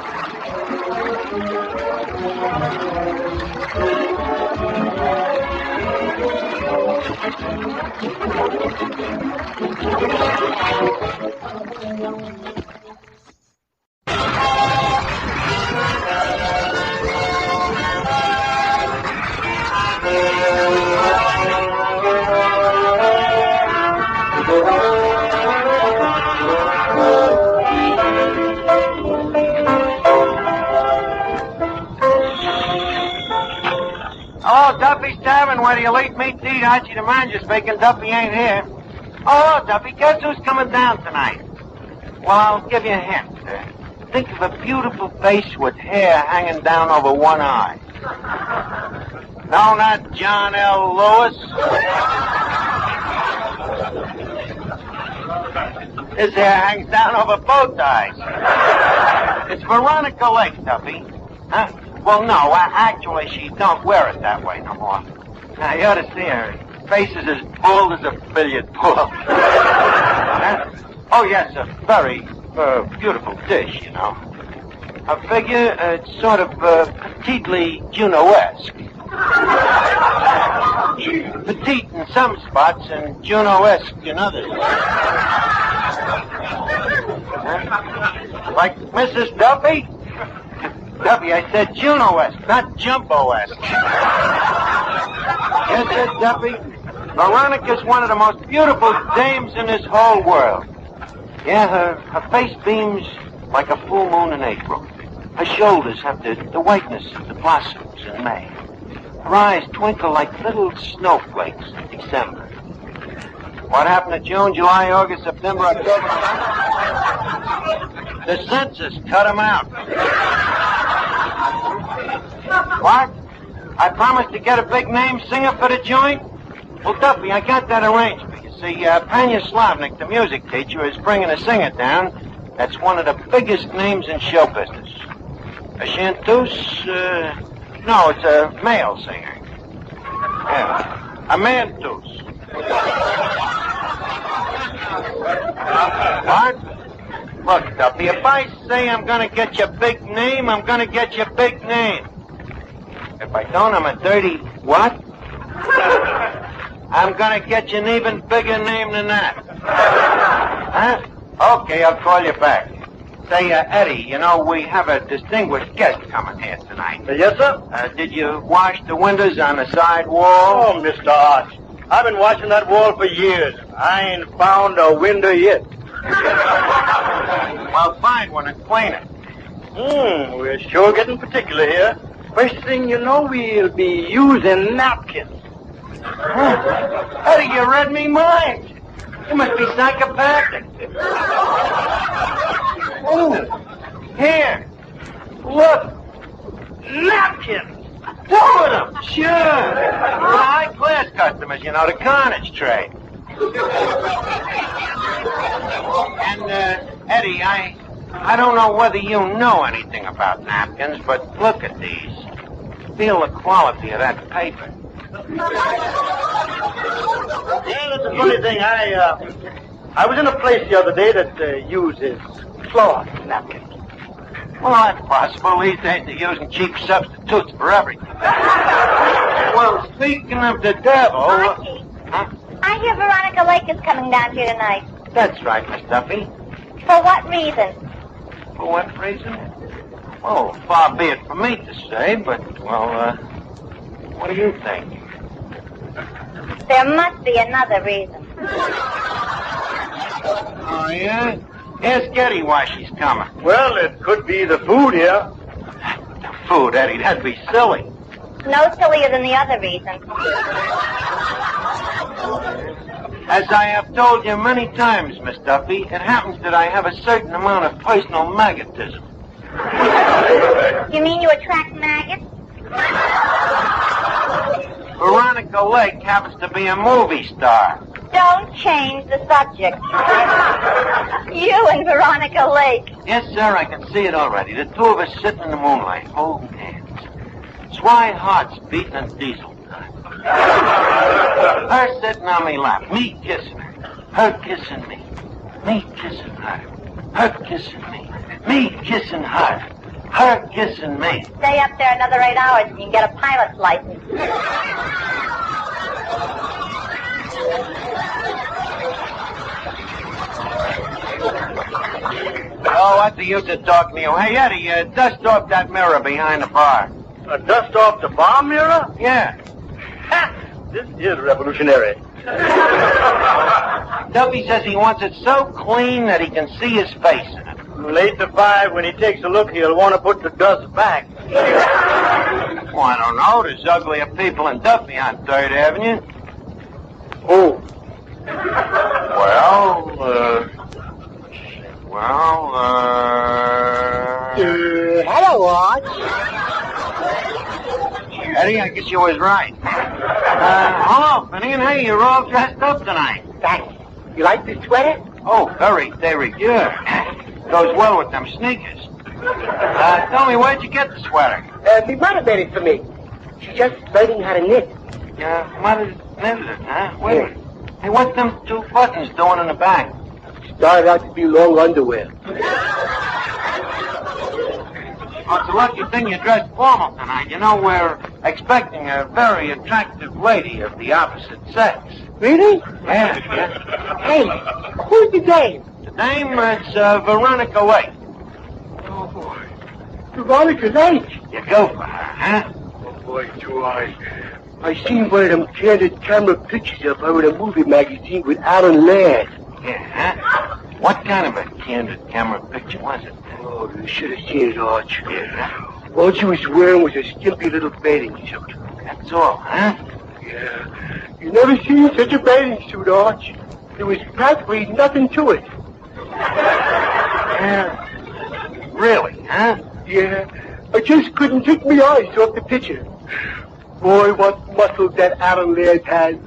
Oh, Duffys Tavern, where the elite meat to eat. Archie the manager's speaking. Duffy ain't here. Oh, Duffy, guess who's coming down tonight? Well, I'll give you a hint. Think of a beautiful face with hair hanging down over one eye. No, not John L. Lewis. His hair hangs down over both eyes. It's Veronica Lake, Duffy. Huh? Well, no, actually, she don't wear it that way no more. Now, you ought to see her. Her face is as bald as a billiard ball. Oh, yes, a very beautiful dish, you know. Her figure, it's sort of petitely Juno-esque. Petite in some spots and Juno-esque in others. Like Mrs. Duffy? Duffy, I said Juno-esque, not Jumbo-esque. Yes, sir, Duffy. Veronica's one of the most beautiful dames in this whole world. Yeah, her face beams like a full moon in April. Her shoulders have the whiteness of the blossoms in May. Her eyes twinkle like little snowflakes in December. What happened to June, July, August, September, October? The census cut them out. What? I promised to get a big name singer for the joint? Well, Duffy, I got that arranged. You see, Panya Slavnik, the music teacher, is bringing a singer down that's one of the biggest names in show business. A chanteuse? No, it's a male singer. Yeah, a manteuse. What? Look, Duffy, if I say I'm going to get you a big name, I'm going to get you a big name. If I don't, I'm a dirty what? I'm going to get you an even bigger name than that. Huh? Okay, I'll call you back. Say, Eddie, you know, we have a distinguished guest coming here tonight. Yes, sir? Did you wash the windows on the side wall? Oh, Mr. Arch, I've been washing that wall for years. I ain't found a window yet. Well, find one and clean it. We're sure getting particular here. First thing you know, we'll be using napkins. Eddie, you read me mind. You must be psychopathic. Oh, here. Look. Napkins. 2 of them. Sure. High-class customers, you know, the carnage trade. And, Eddie, I don't know whether you know anything about napkins, but look at these. Feel the quality of that paper. Yeah, that's a funny thing. I was in a place the other day that uses cloth napkins. Well, that's possible. These days they're using cheap substitutes for everything. Well, speaking of the devil... Archie, I hear Veronica Lake is coming down here tonight. That's right, Miss Duffy. For what reason? For what reason? Oh, far be it from me to say, but, well, what do you think? There must be another reason. Oh, yeah? Ask Eddie why she's coming. Well, it could be the food here. The food, Eddie, that'd be silly. No sillier than the other reason. As I have told you many times, Miss Duffy, it happens that I have a certain amount of personal magnetism. You mean you attract maggots? Veronica Lake happens to be a movie star. Don't change the subject. You and Veronica Lake. Yes, sir, I can see it already. The two of us sitting in the moonlight, holding hands. Swy hearts beating in diesel time. Her sitting on me lap, me kissing her kissing me. Me kissing her. Her kissing me. Me kissing her. Her kissing me. Stay up there another 8 hours and you can get a pilot's license. Oh, what's the use of talking to you? Hey, Eddie, dust off that mirror behind the bar. Dust off the bar mirror? Yeah. Ha! This is revolutionary. Duffy says he wants it so clean that he can see his face in it. Late to 5, when he takes a look, he'll want to put the dust back. Well, I don't know. There's uglier people in Duffy on 3rd Avenue. Oh. Hello, Watch. Eddie, I guess you was right. Hello, Finian. Hey, you're all dressed up tonight. Thanks. You like this sweater? Oh, very good. Goes well with them sneakers. Tell me, where'd you get the sweater? My mother made it for me. She's just learning how to knit. Mother's knitted it, huh? Wait a minute. Hey, what's them 2 buttons doing in the back? Started out to be long underwear. Oh, it's a lucky thing you dressed formal tonight. You know, we're expecting a very attractive lady of the opposite sex. Really? Yeah. Hey, who's the dame? The name is Veronica Lake. Oh, boy. Veronica Lake? You go for her, huh? Oh, boy, do I. I seen one of them candid camera pictures of her in a movie magazine with Alan Ladd. Yeah, huh? What kind of a candid camera picture was it? Oh, you should have seen it, Arch. Yeah. All she was wearing was a skimpy little bathing suit. That's all, huh? Yeah. You never seen such a bathing suit, Arch. There was practically nothing to it. Yeah. Really, huh? Yeah. I just couldn't take my eyes off the picture. Boy, what muscles that Alan Laird has.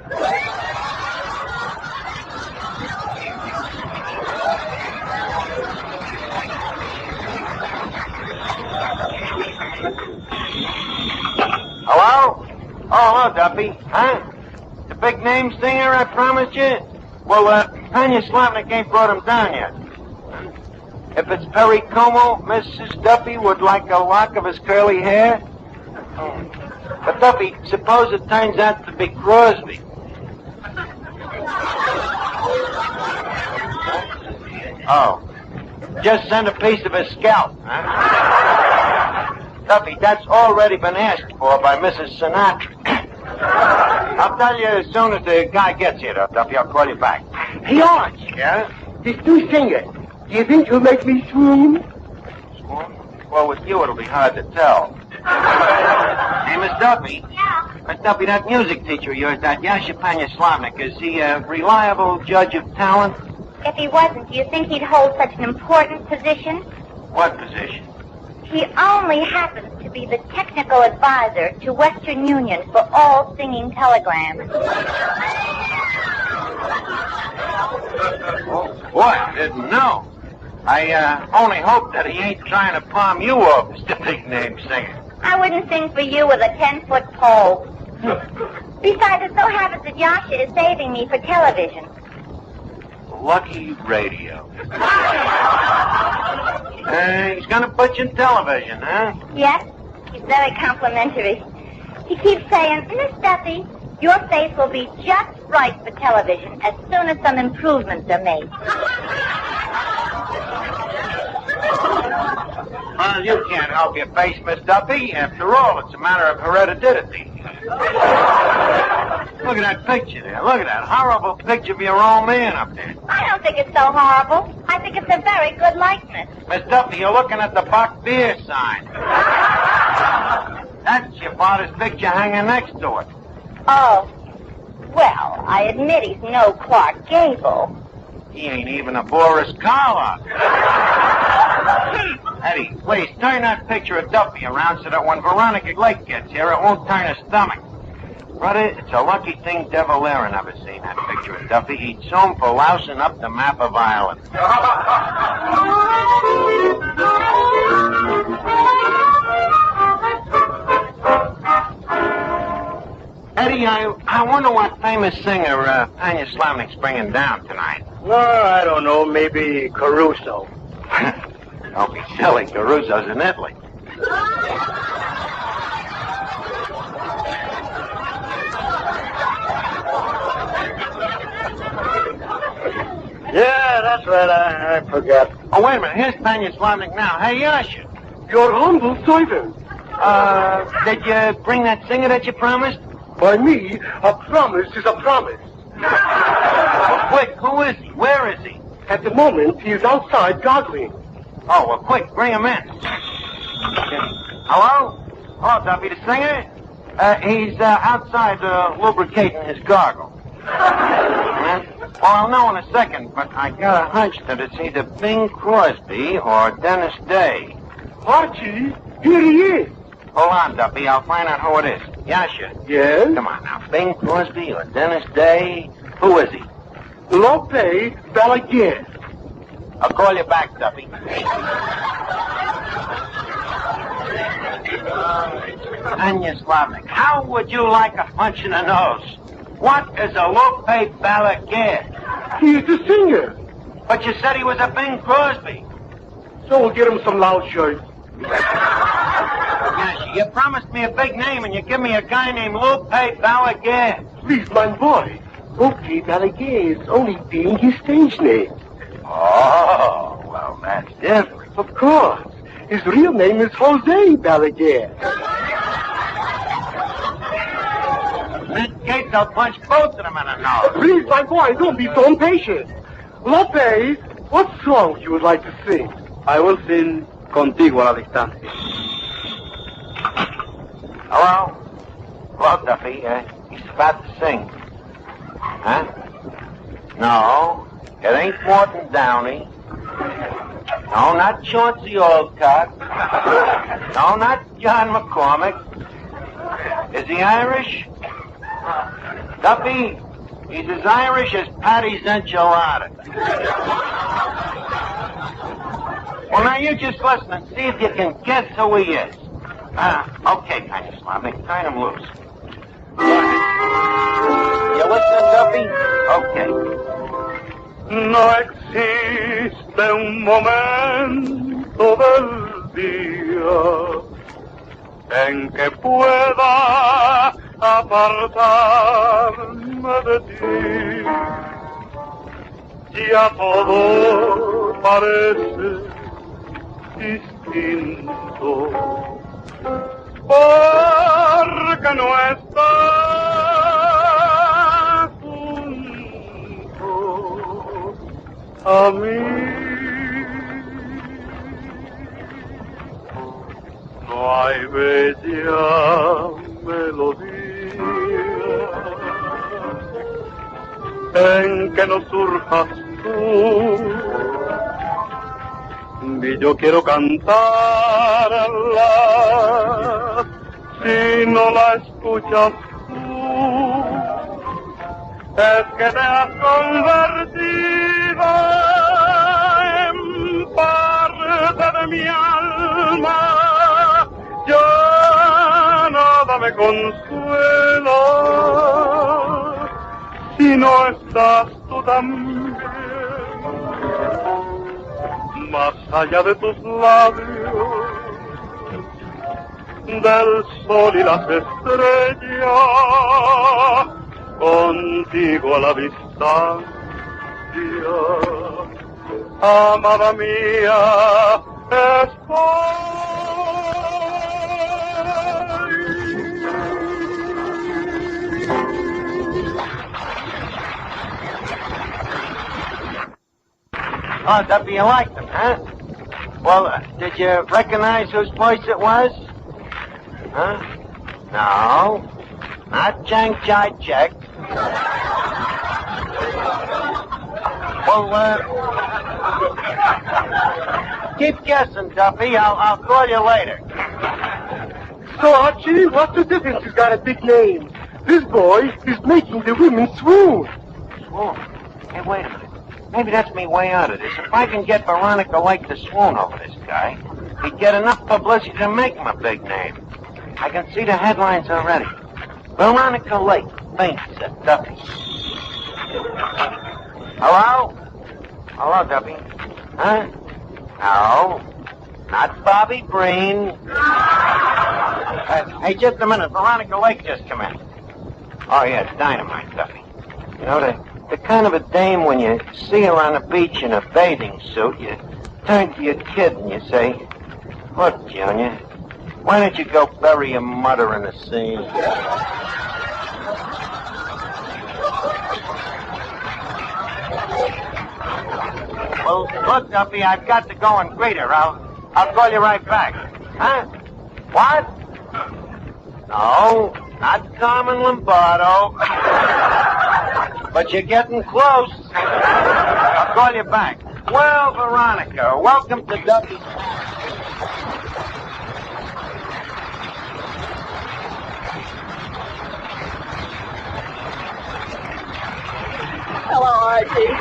Hello? Oh, hello, Duffy. Huh? The big name singer I promised you? Well, Tanya Slavnik ain't brought him down yet. If it's Perry Como, Mrs. Duffy would like a lock of his curly hair? But, Duffy, suppose it turns out to be Crosley. Oh. Just send a piece of his scalp, huh? Duffy, that's already been asked for by Mrs. Sinatra. I'll tell you as soon as the guy gets here, Duffy. I'll call you back. Hey, Arch. Yeah? This new singer, do you think he'll make me swoon? Well, with you, it'll be hard to tell. Hey, Miss Duffy. Yeah? Miss Duffy, that music teacher of yours, that Yasha Slavnik, is he a reliable judge of talent? If he wasn't, do you think he'd hold such an important position? What position? He only happens to be the technical advisor to Western Union for all singing telegrams. Oh, boy, I didn't know. I only hope that he ain't trying to palm you off as the big name singer. I wouldn't sing for you with a 10-foot pole. Besides, it so happens that Yasha is saving me for television. Lucky radio. He's gonna put you in television, huh? Yes, he's very complimentary. He keeps saying, Miss Duffy, your face will be just right for television as soon as some improvements are made. Well, you can't help your face, Miss Duffy. After all, it's a matter of heredity. Look at that picture there. Look at that horrible picture of your old man up there. I don't think it's so horrible. I think think it's a very good likeness. Miss Duffy, you're looking at the Bach beer sign. That's your father's picture hanging next to it. Oh. Well, I admit he's no Clark Gable. He ain't even a Boris Karloff. Eddie, please, turn that picture of Duffy around so that when Veronica Lake gets here, it won't turn her stomach. Brother, it's a lucky thing Devil Larry never seen that picture of Duffy. He'd sue him for lousing up the map of Ireland. Eddie, I wonder what famous singer Tanya Slavnik's bringing down tonight. Well, I don't know. Maybe Caruso. Don't be silly. Caruso's in Italy. Yeah, that's right. I forgot. Oh, wait a minute. Here's Tanya Slavnik now. Hey, Yasha. Your humble servant. Did you bring that singer that you promised? By me, a promise is a promise. Quick, who is he? Where is he? At the moment, he is outside gargling. Oh, well, quick, bring him in. Hello? Hello, Duffy, the singer? He's outside lubricating his gargle. Well, I'll know in a second, but I got a hunch that it's either Bing Crosby or Dennis Day. Archie, here he is. Hold on, Duffy. I'll find out who it is. Yasha. Yes? Come on now. Bing Crosby or Dennis Day? Who is he? Lope Balaguer. I'll call you back, Duffy. Tanya Slavnik, how would you like a punch in the nose? What is a Lope Balaguer? He is the singer. But you said he was a Bing Crosby. So we'll get him some loud shirts. Yasha, you promised me a big name, and you give me a guy named Lope Balaguer. Please, my boy. Lope Balaguer is only being his stage name. Oh, well, that's different. Of course. His real name is Jose Balaguer. In that case, I'll punch both of them in the nose. Please, my boy, don't be so impatient. Lope, what song you would like to sing? I will sing Contigo a la Distancia. Hello? Hello, Duffy. He's about to sing. Huh? No, it ain't Morton Downey. No, not Chauncey Olcott. No, not John McCormick. Is he Irish? Duffy, he's as Irish as Patty's enchilada. Well, now you just listen and see if you can guess who he is. Okay, Tanya Slavnik, turn him loose. You listening, Duffy? Okay. No existe un momento del día en que pueda apartarme de ti. Ya todo parece distinto porque no estás junto a mí. No hay bella melodía en que no surjas tú. Y yo quiero cantarla si no la escuchas tú. Es que te has convertido en parte de mi alma. Ya nada me consuela si no estás tú también. Más allá de tus labios, del sol y las estrellas, contigo a la distancia, amada mía, Oh, Duffy, you liked them, huh? Well, did you recognize whose voice it was? Huh? No. Not Chang Chai Check. Well, keep guessing, Duffy. I'll call you later. So, Archie, what's the difference? He's got a big name. This boy is making the women swoon. Swoon? Hey, wait a minute. Maybe that's me way out of this. If I can get Veronica Lake to swoon over this guy, he'd get enough publicity to make him a big name. I can see the headlines already. Veronica Lake faints at Duffy. Hello? Hello, Duffy. Huh? No. Not Bobby Breen. Hey, just a minute. Veronica Lake just come in. Oh, yeah, it's dynamite, Duffy. You know, the kind of a dame when you see her on the beach in a bathing suit, you turn to your kid and you say, "Look, Junior, why don't you go bury your mother in the sea?" Well, look, Duffy, I've got to go and greet her. I'll call you right back. Huh? What? No, not Carmen Lombardo. But you're getting close. I'll call you back. Well, Veronica, welcome to Duffys. Hello, Archie.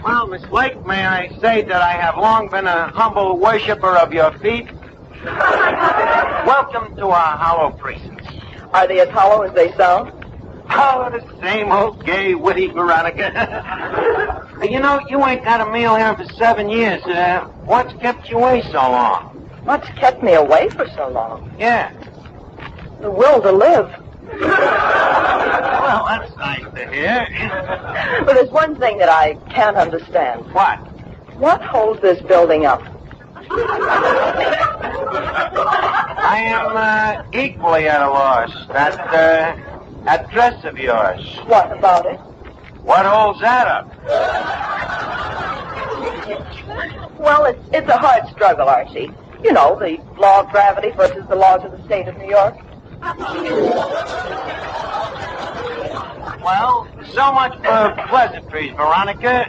Well, Miss Lake, may I say that I have long been a humble worshiper of your feet? Welcome to our hollow precincts. Are they as hollow as they sound? Oh, the same old gay, witty Veronica. You know, you ain't got a meal here for 7 years. What's kept you away so long? What's kept me away for so long? Yeah. The will to live. Well, that's nice to hear. But there's one thing that I can't understand. What? What holds this building up? I am equally at a loss. That dress of yours. What about it? What holds that up? Well, it's a hard struggle, Archie. You know, the law of gravity versus the laws of the state of New York. Well, so much for pleasantries, Veronica.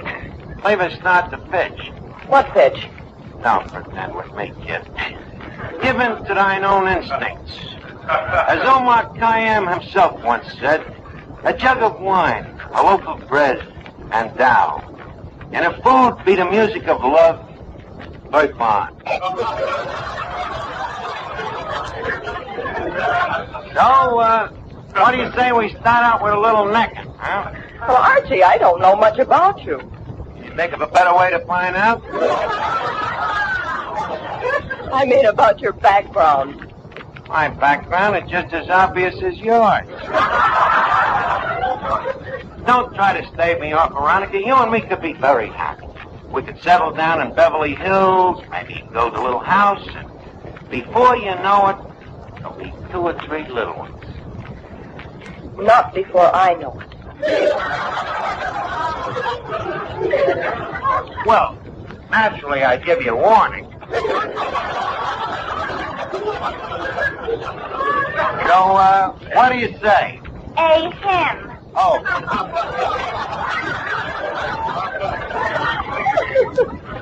Leave us start the pitch. What pitch? Don't pretend with me, kid. Give in to thine own instincts. As Omar Khayyam himself once said, a jug of wine, a loaf of bread, and thou. And if food be the music of love, very fine. So, what do you say we start out with a little necking, huh? Well, Archie, I don't know much about you. You think of a better way to find out? I mean about your background. My background is just as obvious as yours. Don't try to stave me off, Veronica. You and me could be very happy. We could settle down in Beverly Hills, maybe build a little house, and before you know it, there'll be 2 or 3 little ones. Not before I know it. Well, naturally, I'd give you a warning. So, what do you say? A him. Oh.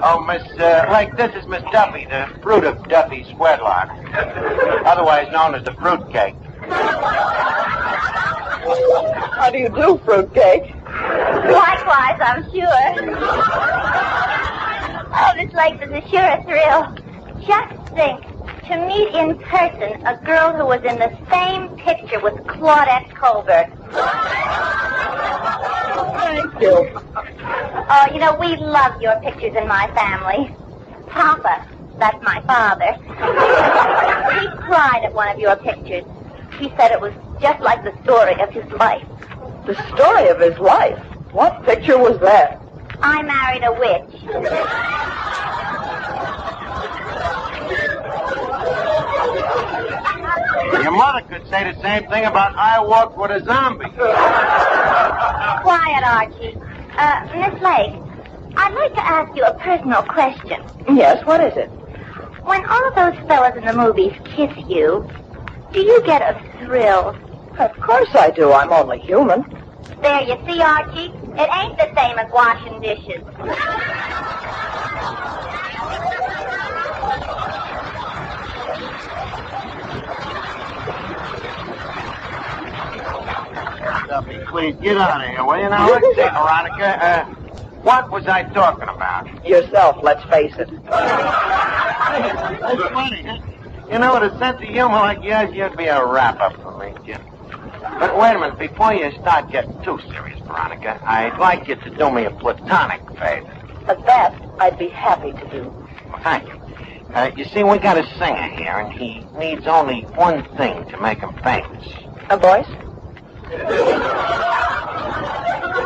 Oh, Miss Lake, this is Miss Duffy, the fruit of Duffy's wedlock, otherwise known as the fruitcake. How do you do, fruitcake? Likewise, I'm sure. Oh, this lake is a sure thrill. Just think, to meet in person a girl who was in the same picture with Claudette Colbert. Thank you. Oh, you know, we love your pictures in my family. Papa, that's my father. He cried at one of your pictures. He said it was just like the story of his life. The story of his life? What picture was that? I married a witch. Your mother could say the same thing about I Walked with a Zombie. Quiet, Archie. Miss Lake, I'd like to ask you a personal question. Yes, what is it? When all of those fellas in the movies kiss you, do you get a thrill? Of course I do. I'm only human. There, you see, Archie? It ain't the same as washing dishes. Duffy, please get out of here, will you? Now, let's see, Veronica. What was I talking about? Yourself, let's face it. That's funny, huh? You know, with a sense of humor like yours, you'd be a wrap-up for me, Jim. But wait a minute, before you start getting too serious, Veronica, I'd like you to do me a platonic favor. That I'd be happy to do. Well, thank you. You see, we got a singer here, and he needs only one thing to make him famous. A voice?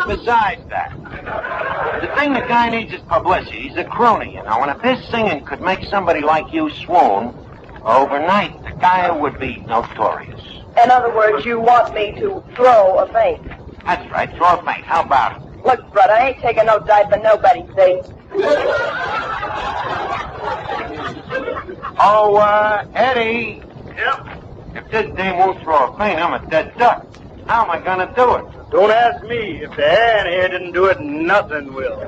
Besides that, the thing the guy needs is publicity. He's a crooner, you know, and if his singing could make somebody like you swoon, overnight, the guy would be notorious. In other words, you want me to throw a feint. That's right, throw a feint. How about it? Look, Brett, I ain't taking no dive for nobody, see? Oh, Eddie. Yep. If this dame won't throw a feint, I'm a dead duck. How am I going to do it? Don't ask me. If the hand here didn't do it, nothing will.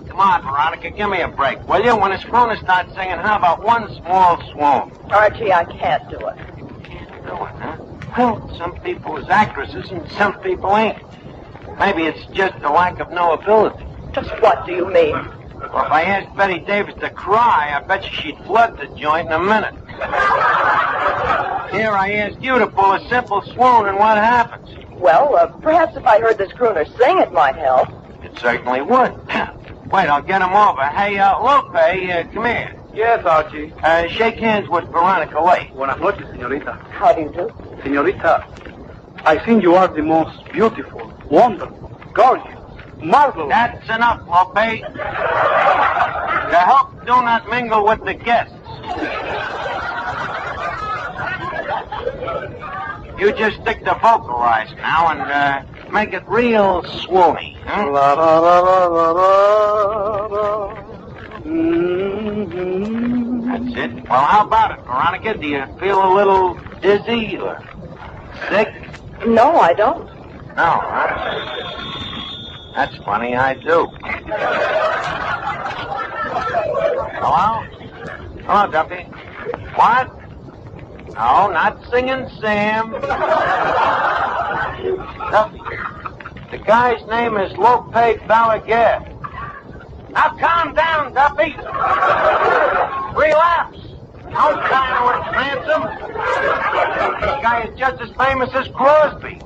Come on, Veronica, give me a break, will you? When his crooner starts singing, how about one small swoon? Archie, I can't do it. Can't do it, huh? Well, some people is actresses and some people ain't. Maybe it's just a lack of no ability. Just what do you mean? Well, if I asked Betty Davis to cry, I bet you she'd flood the joint in a minute. Here I ask you to pull a simple swoon, and what happens? Well, perhaps if I heard this crooner sing, it might help. It certainly would. Wait, I'll get him over. Hey, Lope, come here. Yes, Archie. Shake hands with Veronica Lake. Buenas noches, señorita. How do you do? Señorita, I think you are the most beautiful, wonderful, gorgeous, marvelous. That's enough, Lope. The help do not mingle with the guests. You just stick to vocalize now and make it real swoony. Huh? La, la, la, la, la, la, la. That's it. Well, how about it, Veronica? Do you feel a little dizzy or sick? No, I don't. No, huh? That's funny, I do. Hello? Hello, Duffy. What? No, not singing Sam. Duffy. The guy's name is Lope Balaguer. Now calm down, Duffy. Relax. Don't try to advance him. This guy is just as famous as Crosby.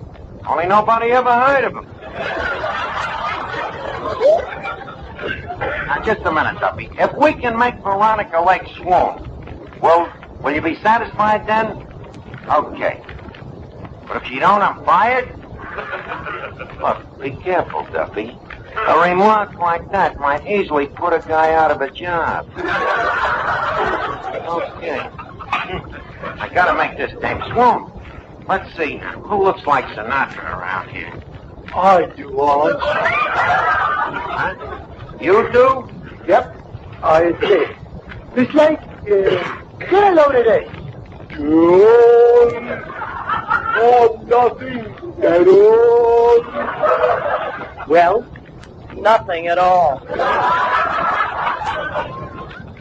Only nobody ever heard of him. Now, just a minute, Duffy. If we can make Veronica Lake swoon, will you be satisfied then? Okay. But if you don't, I'm fired? Look, be careful, Duffy. A remark like that might easily put a guy out of a job. Okay. I gotta make this dame swoon. Let's see. Who looks like Sinatra around here? I do, Arch. Huh? You do? Yep, I did. It's like, get a load of this. Oh, nothing at all. Well, nothing at all.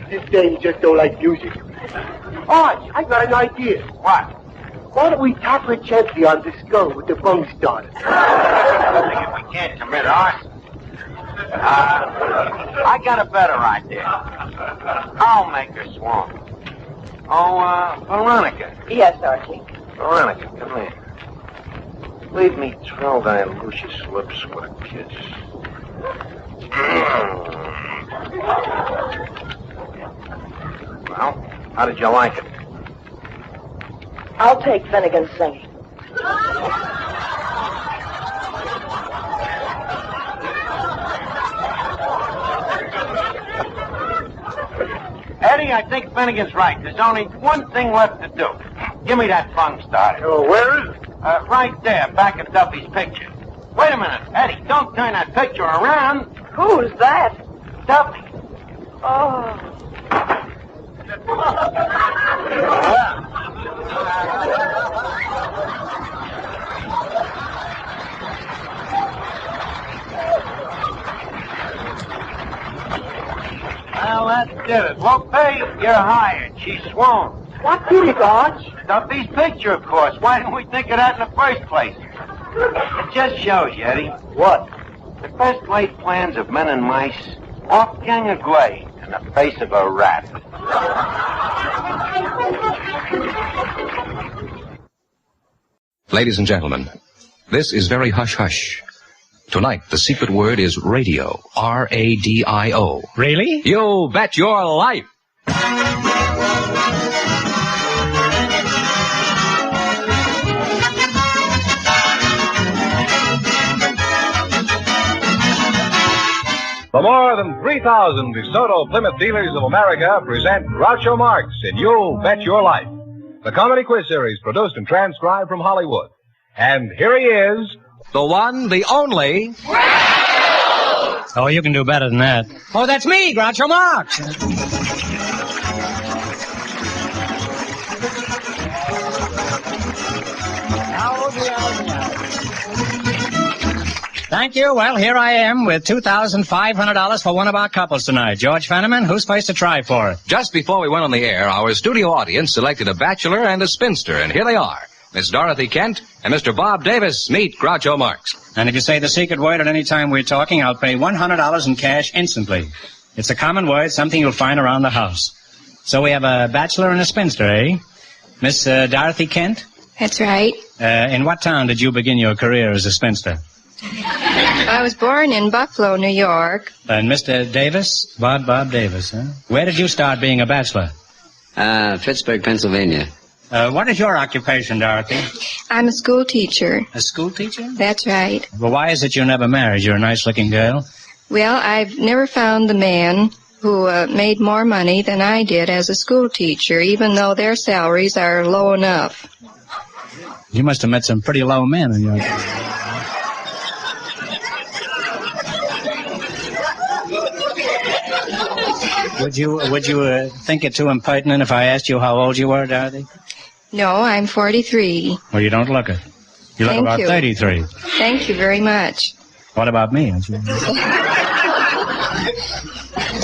This dame just don't like music. Arch, I got an idea. What? Why don't we tap her gently on the skull with the bung starter? I think if we can't commit arson. I got a better idea. I'll make her swoon. Oh, Veronica. Yes, Archie. Veronica, come here. Leave me thrill thy luscious lips with a kiss. Well, how did you like it? I'll take Finnegan's singing. Eddie, I think Finnegan's right. There's only one thing left to do. Give me that fun starter. Oh, where is it? Right there, back of Duffy's picture. Wait a minute, Eddie, don't turn that picture around. Who's that? Duffy. Oh. Well, that did it. Well, Pay, you're hired. She swooned. What did it, Arch? Duffy's picture, of course. Why didn't we think of that in the first place? It just shows you, Eddie. What? The best laid plans of men and mice, off gang of glay in the face of a rat. Ladies and gentlemen, this is very hush-hush. Tonight, the secret word is radio. R-A-D-I-O. Really? You bet your life. The more than 3,000 DeSoto Plymouth dealers of America present Groucho Marx in You Bet Your Life, the comedy quiz series produced and transcribed from Hollywood. And here he is, the one, the only. Oh, you can do better than that. Oh, that's me, Groucho Marx. Thank you. Well, here I am with $2,500 for one of our couples tonight. George Fenneman, who's supposed to try for it? Just before we went on the air, our studio audience selected a bachelor and a spinster, and here they are. Miss Dorothy Kent and Mr. Bob Davis. Meet Groucho Marx. And if you say the secret word at any time we're talking, I'll pay $100 in cash instantly. It's a common word, something you'll find around the house. So we have a bachelor and a spinster, eh? Miss Dorothy Kent? That's right. In what town did you begin your career as a spinster? I was born in Buffalo, New York. And Mr. Davis? Bob Davis, huh? Where did you start being a bachelor? Pittsburgh, Pennsylvania. What is your occupation, Dorothy? I'm a school teacher. A school teacher? That's right. Well, why is it you never married? You're a nice-looking girl. Well, I've never found the man who made more money than I did as a school teacher, even though their salaries are low enough. You must have met some pretty low men in your... Would you think it too impertinent if I asked you how old you were, Dorothy? No, I'm 43. Well, you don't look it. You look about 33. Thank you very much. What about me?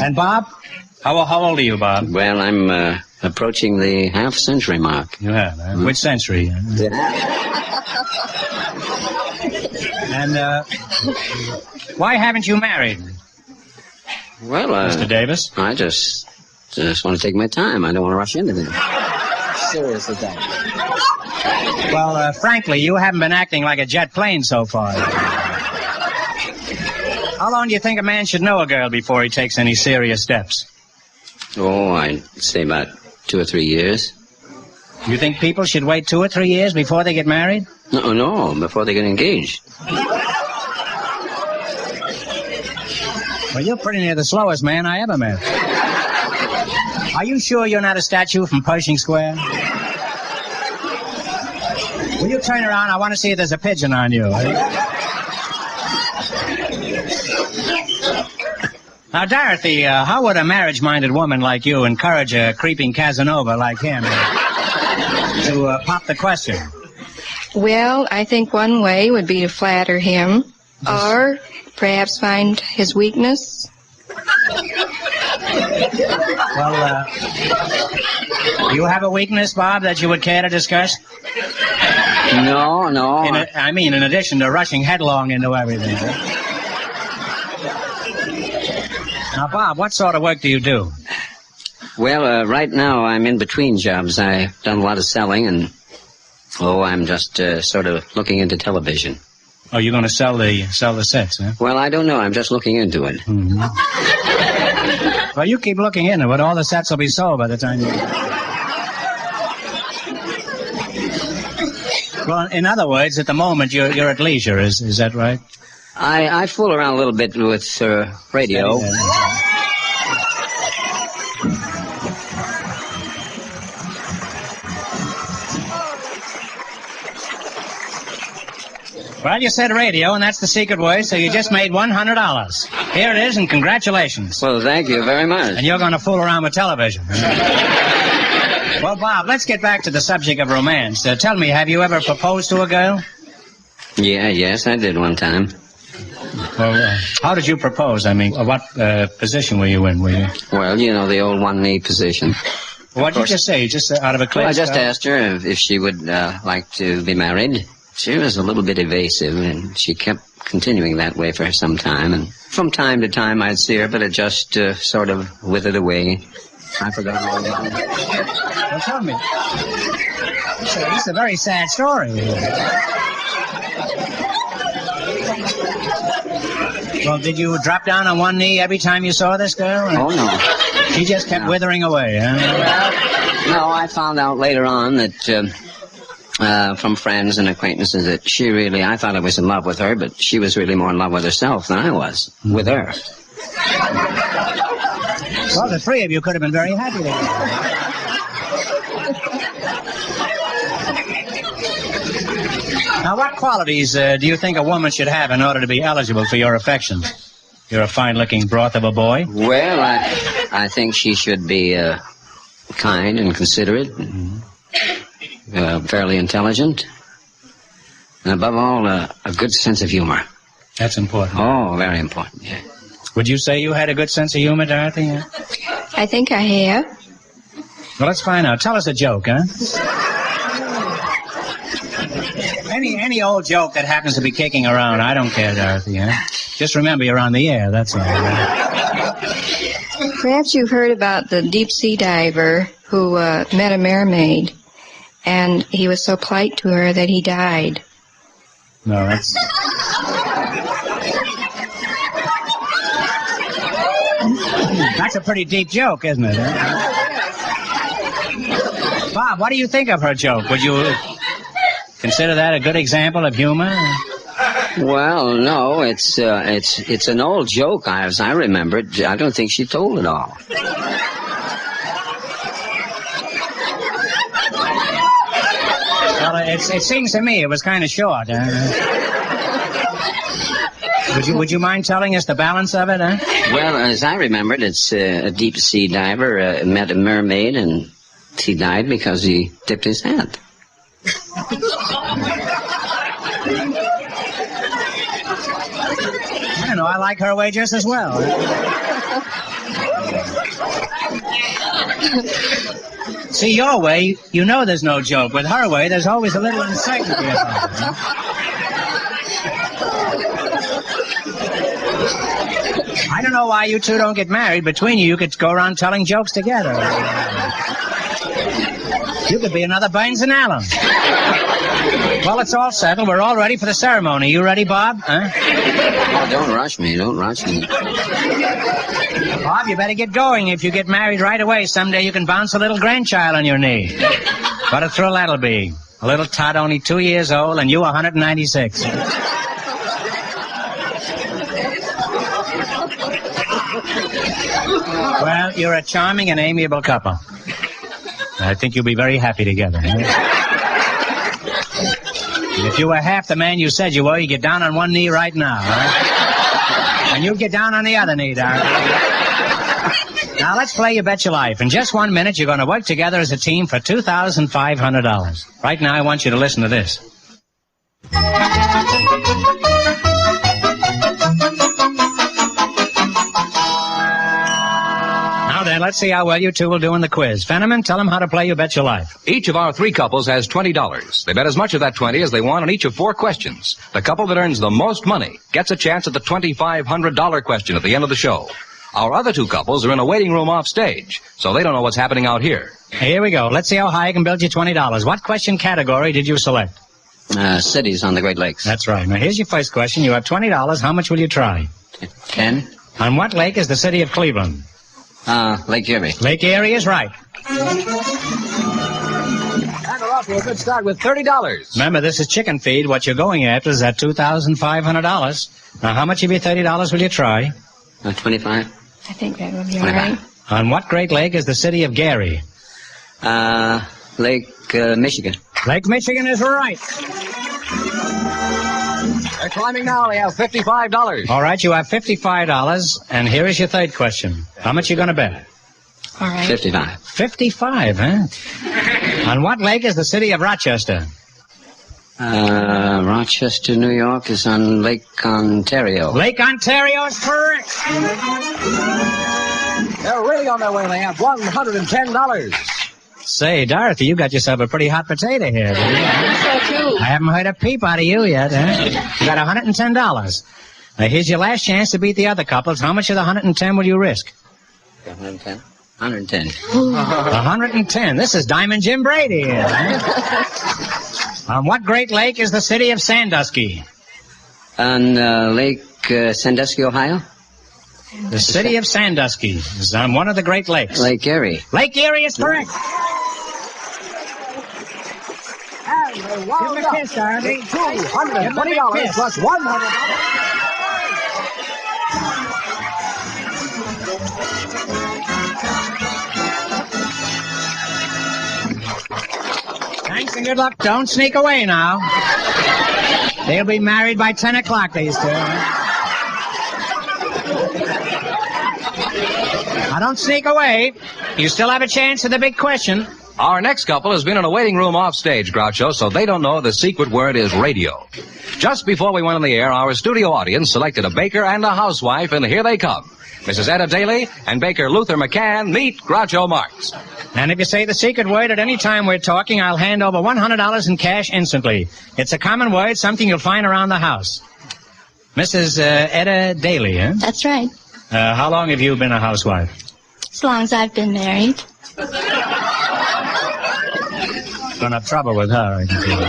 And Bob? How old are you, Bob? Well, I'm approaching the half-century mark. You have, huh? Which century? And why haven't you married? Well, Mr. Davis? I just want to take my time. I don't want to rush into them. Seriously, thank you. Well, frankly, you haven't been acting like a jet plane so far. How long do you think a man should know a girl before he takes any serious steps? Oh, I'd say about 2 or 3 years. You think people should wait 2 or 3 years before they get married? No, before they get engaged. Well, you're pretty near the slowest man I ever met. Are you sure you're not a statue from Pershing Square? Will you turn around? I want to see if there's a pigeon on you. Now, Dorothy, how would a marriage-minded woman like you encourage a creeping Casanova like him to pop the question? Well, I think one way would be to flatter him, or perhaps find his weakness. Well, do you have a weakness, Bob, that you would care to discuss? No. In addition to rushing headlong into everything. Now, Bob, what sort of work do you do? Well, right now I'm in between jobs. I've done a lot of selling, and I'm just sort of looking into television. Oh, you're going to sell the sets, huh? Well, I don't know. I'm just looking into it. Mm-hmm. Well, you keep looking into it. All the sets will be sold by the time you... Well, in other words, at the moment, you're at leisure. Is that right? I fool around a little bit with radio. Well, you said radio, and that's the secret word, so you just made $100. Here it is, and congratulations. Well, thank you very much. And you're going to fool around with television. Well, Bob, let's get back to the subject of romance. Tell me, have you ever proposed to a girl? Yes, I did one time. Well, how did you propose? I mean, what position were you in? Well, you know, the old one-knee position. What did you just say? Just out of a clip? Well, I just asked her if she would like to be married. She was a little bit evasive, and she kept continuing that way for some time. And from time to time, I'd see her, but it just sort of withered away. I forgot all about it. Well, tell me. This is a very sad story. Well, did you drop down on one knee every time you saw this girl? Oh, no. She just kept withering away, huh? No, I found out later on that from friends and acquaintances that I thought I was in love with her, but she was really more in love with herself than I was with her. Well, the three of you could have been very happy together. Now, what qualities do you think a woman should have in order to be eligible for your affections? You're a fine-looking broth of a boy. Well, I think she should be kind and considerate, and, fairly intelligent, and above all, a good sense of humor. That's important. Oh, very important, yeah. Would you say you had a good sense of humor, Dorothy? I think I have. Well, let's find out. Tell us a joke, huh? Any old joke that happens to be kicking around. I don't care, Dorothy, huh? Just remember you're on the air, that's all. Perhaps you've heard about the deep-sea diver who met a mermaid, and he was so polite to her that he died. No, that's... That's a pretty deep joke, isn't it? Huh? Bob, what do you think of her joke? Would you consider that a good example of humor? Well, no, it's an old joke, as I remember it. I don't think she told it all. Well, it seems to me it was kind of short. Would you mind telling us the balance of it, huh? Well, as I remember it, it's a deep-sea diver met a mermaid, and he died because he dipped his hand. I don't know, I like her way just as well. See, your way, you know there's no joke. With her way, there's always a little uncertainty about it. I don't know why you two don't get married. Between you could go around telling jokes together. You could be another Burns and Allen. Well, it's all settled. We're all ready for the ceremony. You ready, Bob? Huh? Oh, don't rush me. Don't rush me. Bob, you better get going. If you get married right away, someday you can bounce a little grandchild on your knee. What a thrill that'll be. A little tot only 2 years old and you 196. Well, you're a charming and amiable couple. I think you'll be very happy together. If you were half the man you said you were, you'd get down on one knee right now, right? And you'd get down on the other knee, darling. Now, let's play You Bet Your Life. In just 1 minute, you're going to work together as a team for $2,500. Right now, I want you to listen to this. Then let's see how well you two will do in the quiz. Fenneman, tell them how to play You Bet Your Life. Each of our three couples has $20. They bet as much of that 20 as they want on each of 4 questions. The couple that earns the most money gets a chance at the $2,500 question at the end of the show. Our other 2 couples are in a waiting room off stage, so they don't know what's happening out here. Here we go. Let's see how high I can build you $20. What question category did you select? Cities on the Great Lakes. That's right. Now, here's your first question. You have $20. How much will you try? 10. On what lake is the city of Cleveland? Lake Erie. Lake Erie is right. And we're off to a good start with $30. Remember, this is chicken feed. What you're going after is that $2,500. Now, how much of your $30 will you try? 25. I think that will be all right. On what Great Lake is the city of Gary? Lake Michigan. Lake Michigan is right. They're climbing now. They have $55. All right, you have $55, and here is your third question. How much you going to bet? All right. 55. 55, huh? On what lake is the city of Rochester? Rochester, New York is on Lake Ontario. Lake Ontario is correct. They're really on their way. They have $110. Say, Dorothy, you got yourself a pretty hot potato here. So too. I haven't heard a peep out of you yet, huh? You got $110. Now, here's your last chance to beat the other couples. How much of the 110 will you risk? 110. 110. 110. This is Diamond Jim Brady here. On what great lake is the city of Sandusky? On Lake Sandusky, Ohio? The city of Sandusky is on one of the Great Lakes. Lake Erie. Lake Erie is correct. And they wound up $220 plus $100. Thanks and good luck. Don't sneak away now. They'll be married by 10 o'clock, these two. Now, don't sneak away. You still have a chance at the big question. Our next couple has been in a waiting room off stage, Groucho, so they don't know the secret word is radio. Just before we went on the air, our studio audience selected a baker and a housewife, and here they come. Mrs. Etta Daly and Baker Luther McCann meet Groucho Marx. And if you say the secret word at any time we're talking, I'll hand over $100 in cash instantly. It's a common word, something you'll find around the house. Mrs. Etta Daly, huh? That's right. How long have you been a housewife? As long as I've been married. Gonna have trouble with her, I can feel.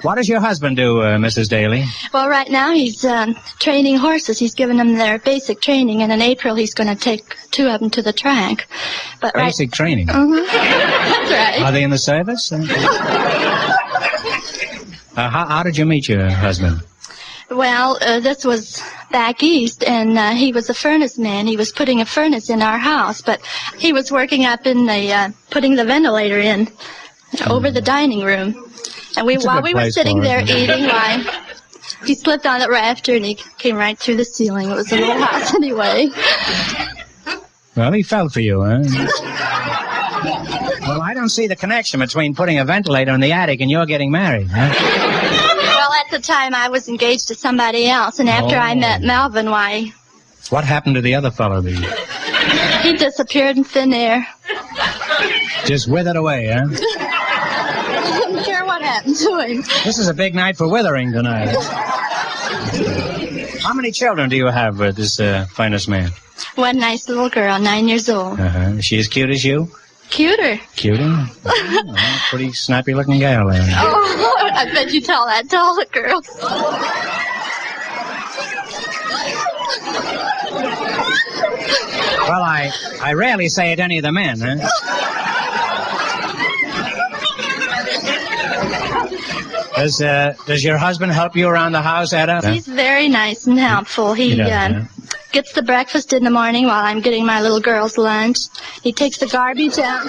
What does your husband do, Mrs. Daly? Well, right now he's training horses. He's given them their basic training, and in April he's going to take 2 of them to the track. But basic training? That's right. Are they in the service? How did you meet your husband? Well, this was back east, and he was a furnace man. He was putting a furnace in our house, but he was working up in the, putting the ventilator in over the dining room. And while we were sitting there eating, he slipped on the rafter and he came right through the ceiling. It was a little house anyway. Well, he fell for you, huh? Well, I don't see the connection between putting a ventilator in the attic and you're getting married, huh? Well, at the time I was engaged to somebody else, and after I met Melvin, What happened to the other fellow? He disappeared in thin air. Just withered away, huh? I'm not sure what happened to him. This is a big night for withering tonight. How many children do you have with this finest man? One nice little girl, 9 years old. Is she as cute as you? Cuter. Cuter? Pretty snappy-looking gal there. Oh, I bet you tell that to all the girls. Well, I rarely say it to any of the men, huh? Does your husband help you around the house, Etta? He's very nice and helpful. He gets the breakfast in the morning while I'm getting my little girl's lunch. He takes the garbage out.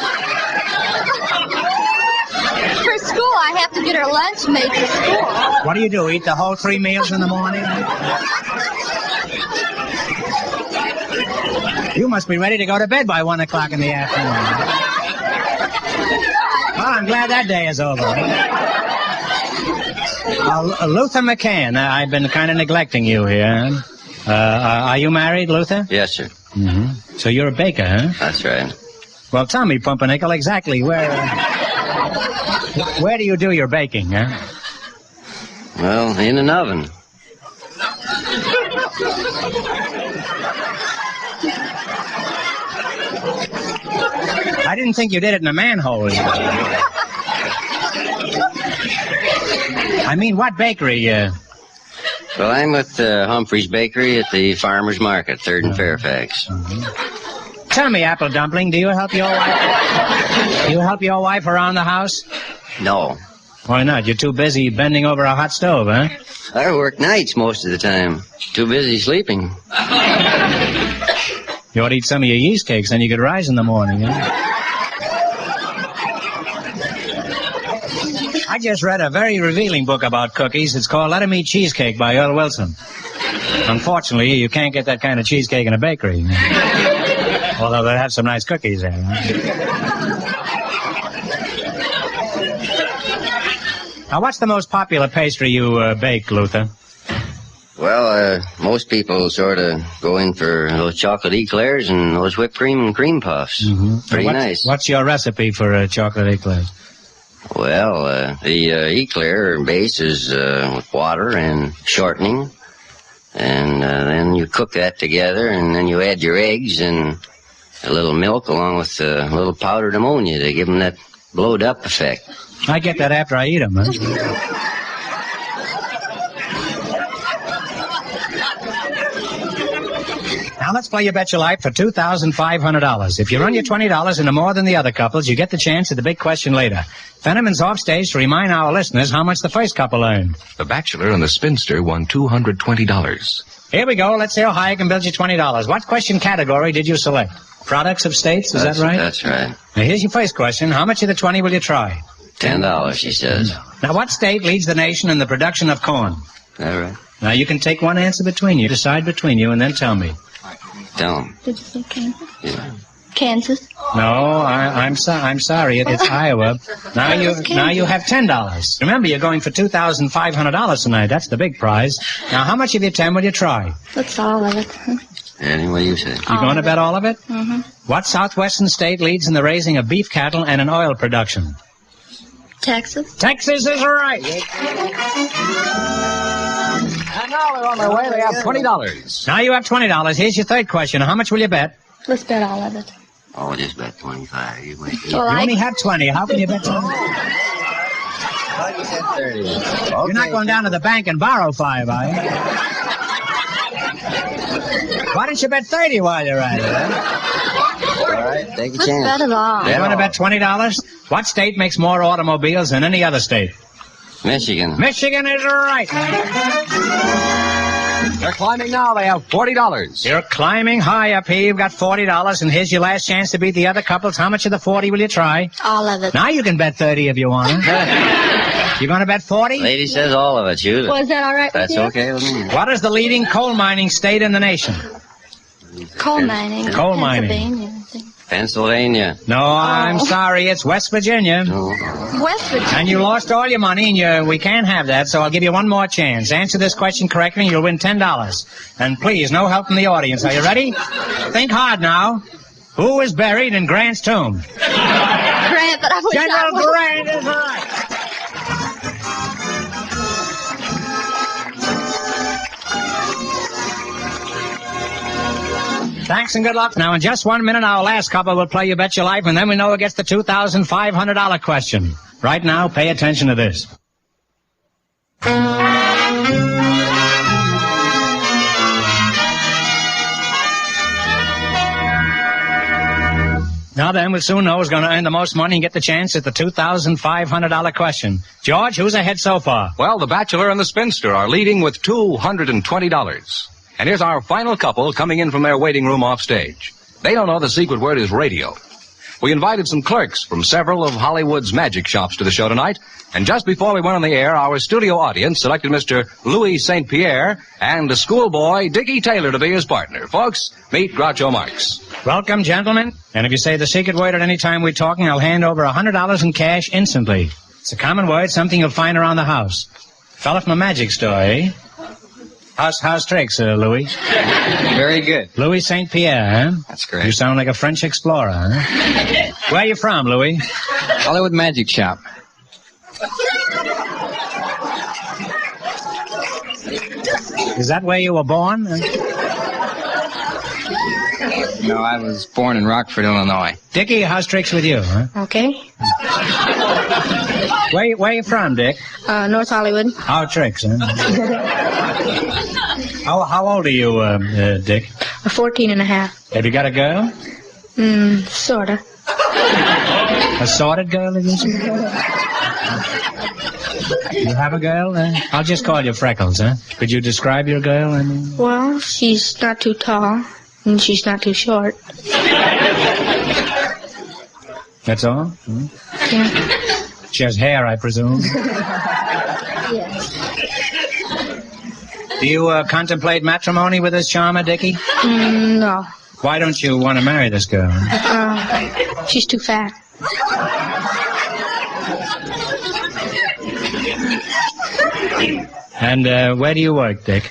For school, I have to get her lunch made for school. What do you do, eat the whole 3 meals in the morning? You must be ready to go to bed by 1 o'clock in the afternoon. Well, I'm glad that day is over. Luther McCann, I've been kind of neglecting you here. Are you married, Luther? Yes, sir. Mm-hmm. So you're a baker, huh? That's right. Well, tell me, Pumpernickel, exactly where do you do your baking, huh? Well, in an oven. I didn't think you did it in a manhole. I mean, what bakery? Well, I'm with Humphrey's Bakery at the Farmer's Market, 3rd and Fairfax. Mm-hmm. Tell me, Apple Dumpling, do you help your wife? Do you help your wife around the house? No. Why not? You're too busy bending over a hot stove, huh? I work nights most of the time. Too busy sleeping. You ought to eat some of your yeast cakes, then you could rise in the morning, huh? I just read a very revealing book about cookies. It's called Let 'Em Eat Cheesecake by Earl Wilson. Unfortunately, you can't get that kind of cheesecake in a bakery. Although they have some nice cookies there. Now, what's the most popular pastry you bake, Luther? Well, most people sort of go in for those chocolate eclairs and those whipped cream and cream puffs. Pretty nice. What's your recipe for chocolate eclairs? Well, the eclair base is with water and shortening. And then you cook that together, and then you add your eggs and a little milk along with a little powdered ammonia to give them that blowed-up effect. I get that after I eat them, huh? Now let's play You Bet Your Life for $2,500. If you run your $20 into more than the other couples, you get the chance at the big question later. Fenneman's off stage to remind our listeners how much the first couple earned. The Bachelor and the Spinster won $220. Here we go. Let's see how high I can build you $20. What question category did you select? Products of states, is that right? That's right. Now here's your first question. How much of the 20 will you try? $10, she says. Now what state leads the nation in the production of corn? All right. Now you can take one answer between you, decide between you, and then tell me. Tell them. Did you say Kansas? Yeah. Kansas? No, I'm sorry. It's Iowa. Now you have $10. Remember, you're going for $2,500 tonight. That's the big prize. Now, how much of your 10 will you try? That's all of it. Any way you say. You going to bet all of it? Mm-hmm. What southwestern state leads in the raising of beef cattle and in oil production? Texas? Texas is right. And now they're on their way. They have $20. Now you have $20. Here's your third question. How much will you bet? Let's bet all of it. Oh, just bet 25. You wait. You only have 20. How can you bet 20? You're not going down to the bank and borrow 5, are you? Why don't you bet 30 while you're at it? All right, take a Let's chance. bet it all. You want to bet $20? What state makes more automobiles than any other state? Michigan. Michigan is right. They're climbing now. They have $40. You're climbing high up here. You've got $40, and here's your last chance to beat the other couples. How much of the 40 will you try? All of it. Now you can bet 30 if you want. You going to bet 40? Lady says all of it. Shoot it. Well, is that all right That's with you? okay with me. What is the leading coal mining state in the nation? Coal mining. Coal mining. Pennsylvania, I think. Pennsylvania. No, I'm sorry. It's West Virginia. West Virginia. And you lost all your money, and we can't have that, so I'll give you one more chance. Answer this question correctly, and you'll win $10. And please, no help from the audience. Are you ready? Think hard now. Who is buried in Grant's tomb? Grant, but I wish General I was. Grant is right. Thanks and good luck. Now, in just 1 minute, our last couple will play You Bet Your Life, and then we know who gets the $2,500 question. Right now, pay attention to this. Now then, we'll soon know who's going to earn the most money and get the chance at the $2,500 question. George, who's ahead so far? Well, the Bachelor and the Spinster are leading with $220. And here's our final couple coming in from their waiting room off stage. They don't know the secret word is radio. We invited some clerks from several of Hollywood's magic shops to the show tonight. And just before we went on the air, our studio audience selected Mr. Louis St. Pierre and the schoolboy Dickie Taylor to be his partner. Folks, meet Groucho Marx. Welcome, gentlemen. And if you say the secret word at any time we're talking, I'll hand over $100 in cash instantly. It's a common word, something you'll find around the house. Fella from a magic store, eh? How's tricks, Louis? Very good. Louis St. Pierre, huh? That's great. You sound like a French explorer, huh? Where are you from, Louis? Hollywood Magic Shop. Is that where you were born? No, I was born in Rockford, Illinois. Dickie, how's tricks with you, huh? Okay. Where you from, Dick? North Hollywood. How tricks, huh? How old are you, Dick? 14 and a half. Have you got a girl? Sorta. A sorted girl, did you say? You have a girl? I'll just call you Freckles, huh? Could you describe your girl? Well, she's not too tall, and she's not too short. That's all? Yeah. She has hair, I presume. Yes. Do you contemplate matrimony with this charmer, Dickie? No. Why don't you want to marry this girl? She's too fat. And where do you work, Dick?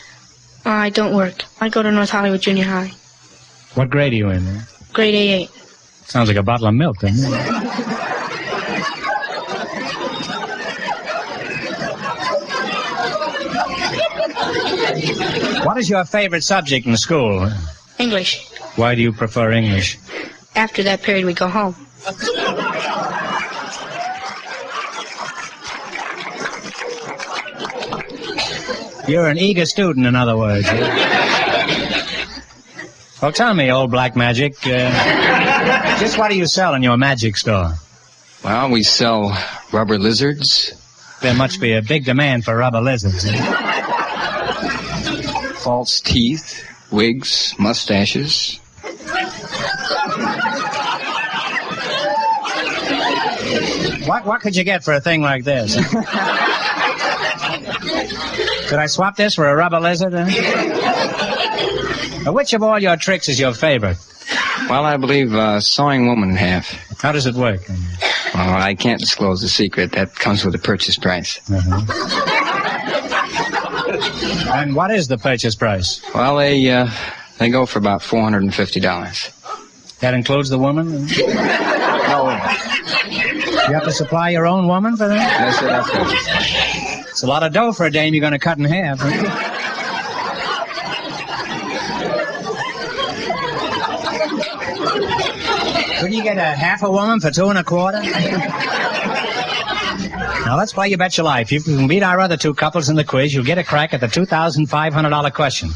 I don't work. I go to North Hollywood Junior High. What grade are you in? Grade A8. Sounds like a bottle of milk, doesn't it? What is your favorite subject in school? English. Why do you prefer English? After that period, we go home. You're an eager student, in other words. Well, tell me, old black magic, just what do you sell in your magic store? Well, we sell rubber lizards. There must be a big demand for rubber lizards. False teeth, wigs, mustaches. What could you get for a thing like this? Could I swap this for a rubber lizard? Now, which of all your tricks is your favorite? Well, I believe sawing woman half. How does it work? Well, I can't disclose the secret. That comes with the purchase price. And what is the purchase price? Well, they go for about $450. That includes the woman? No. You have to supply your own woman for that? Yes, sir, that's right. It's a lot of dough for a dame you're going to cut in half. Huh? Couldn't you get a half a woman for $2 1/4? Now, let's play You Bet Your Life. If you can beat our other two couples in the quiz, you'll get a crack at the $2,500 question.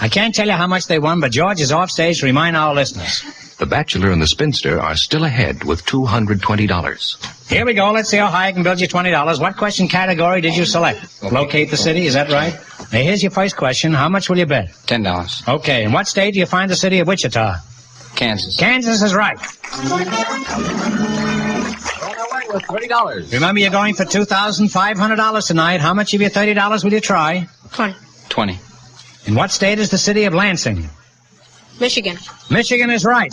I can't tell you how much they won, but George is off stage to remind our listeners. The Bachelor and the Spinster are still ahead with $220. Here we go. Let's see how high I can build you $20. What question category did you select? Okay. Locate the city, is that right? Now, here's your first question. How much will you bet? $10. Okay. In what state do you find the city of Wichita? Kansas. Kansas is right. With $30. Remember, you're going for $2,500 tonight. How much of your $30 will you try? 20. In what state is the city of Lansing? Michigan. Michigan is right.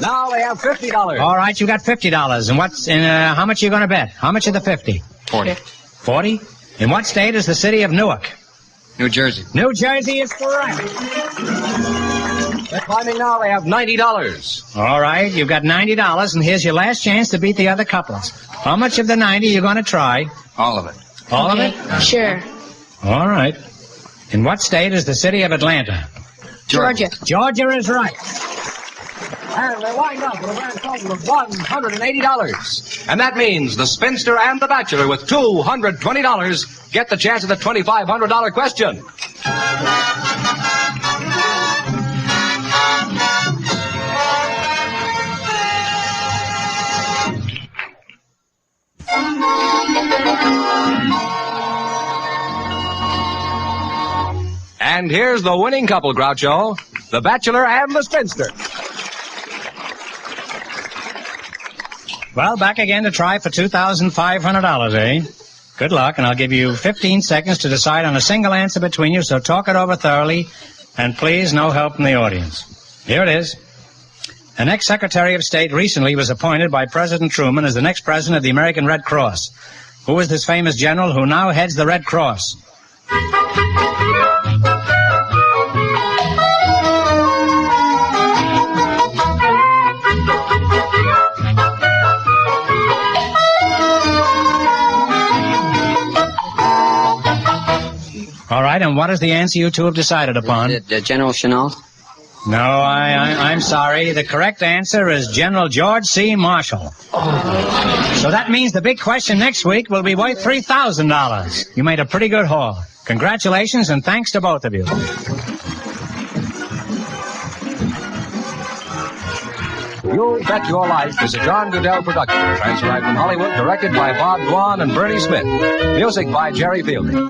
Now they have $50. All right, you got $50. And how much are you going to bet? How much of the 50? 40. 40? In what state is the city of Newark? New Jersey. New Jersey is correct. They're climbing now. They have $90. All right, you've got $90, and here's your last chance to beat the other couples. How much of the 90 are you going to try? All of it. All Okay. of it? Sure. All right. In what state is the city of Atlanta? Georgia. Georgia is right. And they wind up with a grand total of $180. And that means the Spinster and the Bachelor with $220 get the chance at the $2,500 question. And here's the winning couple, Groucho, the Bachelor and the Spinster. Well, back again to try for $2,500, eh? Good luck, and I'll give you 15 seconds to decide on a single answer between you, so talk it over thoroughly, and please, no help from the audience. Here it is. An ex-Secretary of State recently was appointed by President Truman as the next president of the American Red Cross. Who is this famous general who now heads the Red Cross? All right, and what is the answer you two have decided upon? Is it General Chenault? No, I'm sorry. The correct answer is General George C. Marshall. Oh. So that means the big question next week will be worth $3,000. You made a pretty good haul. Congratulations, and thanks to both of you. You Bet Your Life is a John Goodell production, transcribed from Hollywood, directed by Bob Dwan and Bernie Smith. Music by Jerry Fielding.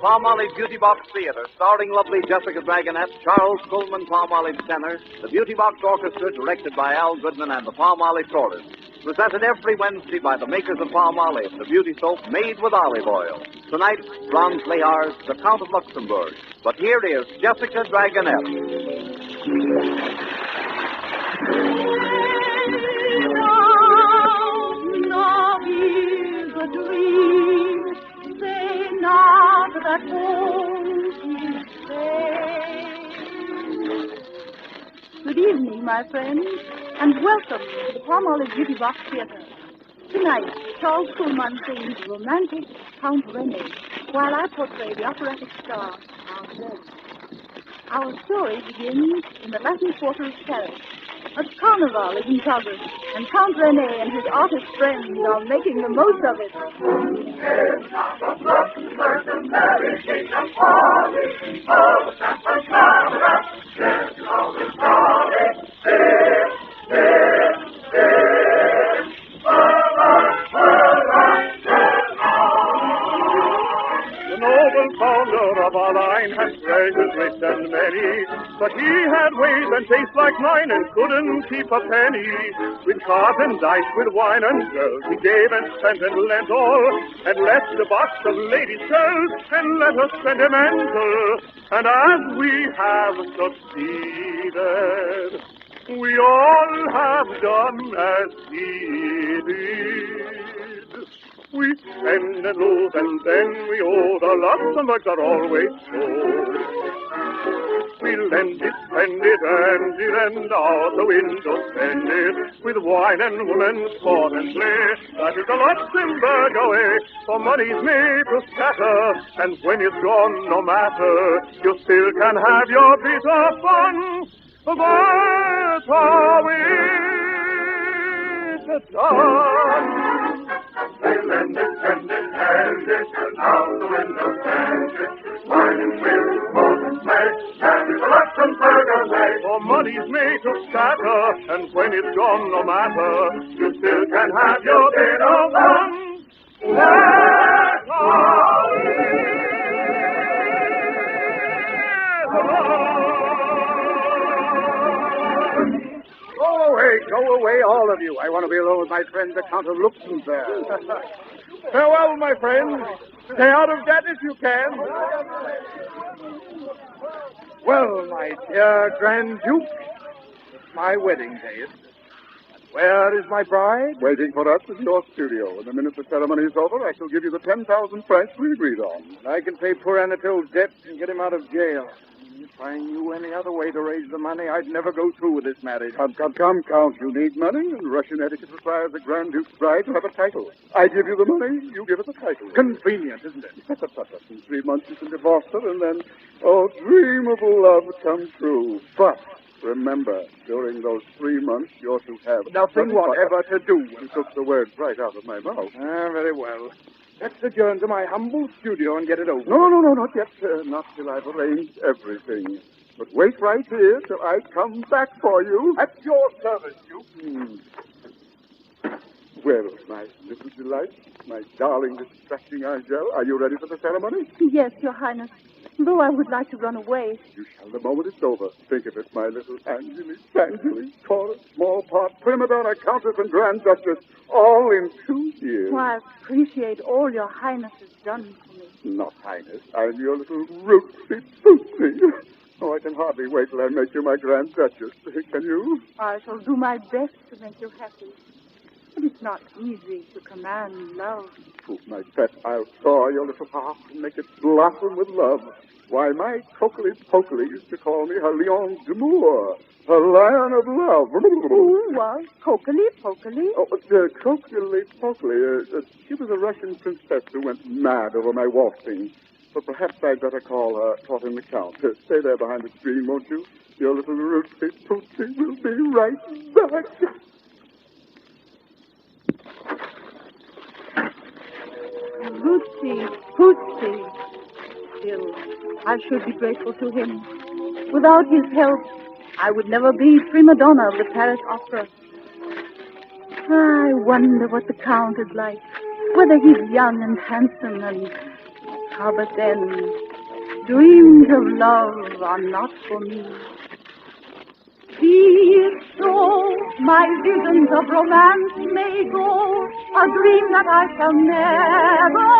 Palmolive Beauty Box Theater, starring lovely Jessica Dragonette, Charles Coleman, Palmolive tenor, the Beauty Box Orchestra, directed by Al Goodman, and the Palmolive Chorus. Presented every Wednesday by the makers of Palmolive, the beauty soap made with olive oil. Tonight, Franz Lehar's The Count of Luxembourg. But here is Jessica Dragonette. Love is a dream. Say not that won't is vain. Good evening, my friends, and welcome to the Palmolive Beauty Box Theater. Tonight, Charles Kuhlman sings romantic Count Rene, while I portray the operatic star, our Jergens. Our story begins in the Latin Quarter of Paris. A carnival is in progress, and Count Rene and his artist friends are making the most of it. The noble founder of our line has treasures rich and many, but he had ways and tastes like mine and couldn't keep a penny. With cards and dice, with wine and girls, he gave and spent and lent all, and left a box of ladies' pearls, and let us sentimental. And as we have succeeded, we all have done as he did. We spend and lose, and then we owe. The Luxembourgs are always so. We lend it, spend it, and out the window spend it. With wine and women, sport and play. That is the Luxembourg way. For money's made to scatter, and when it's gone, no matter, you still can have your bit of fun. That's how it's done. They lend it, spend it, and it, and out the window stand it. Wine and beer, sport and play, that is the Luxembourg way. For money's made to scatter, and when it's gone, no matter, you still can have your bit of fun. That's how Go away, all of you. I want to be alone with my friend, the Count of Luxembourg. Farewell, my friends. Stay out of debt if you can. Well, my dear Grand Duke, it's my wedding day, isn't it? And where is my bride? Waiting for us in your studio. And the minute the ceremony is over, I shall give you the 10,000 francs we agreed on. I can pay poor Anatole's debt and get him out of jail. If I knew any other way to raise the money, I'd never go through with this marriage. Come, Count. You need money, and Russian etiquette requires the Grand Duke's bride to have a title. I give you the money, you give her the title. Convenient, isn't it? In 3 months you can divorce her, and then, dream of love come true. But remember, during those 3 months, you're to have nothing whatever to do. You took the words right out of my mouth. Very well. Let's adjourn to my humble studio and get it over. No, not yet. Not till I've arranged everything. But wait right here till I come back for you. At your service, Duke. Well, my little delight, my darling distracting Angel, are you ready for the ceremony? Yes, Your Highness. Though I would like to run away. You shall the moment it's over. Think of it, my little Angeli, chorus, small part, prima donna, countess, and grand duchess, all in 2 years. Why, I appreciate all Your Highness has done for me. Not Highness. I'm your little rootsy pootsie. Oh, I can hardly wait till I make you my grand duchess. Can you? I shall do my best to make you happy. But it's not easy to command love. Oh, my pet, I'll soar your little heart and make it blossom with love. Why, my Coakley used to call me her Lion d'Amour, her lion of love. Who was Coakley? Coakley. She was a Russian princess who went mad over my waltzing. But perhaps I'd better call her taught in the Count. Stay there behind the screen, won't you? Your little rootsy pootsie will be right back. Pootsie. Still, I should be grateful to him. Without his help, I would never be prima donna of the Paris Opera. I wonder what the Count is like. Whether he's young and handsome and Ah, but then, dreams of love are not for me. Be it so, my visions of romance may go, a dream that I shall never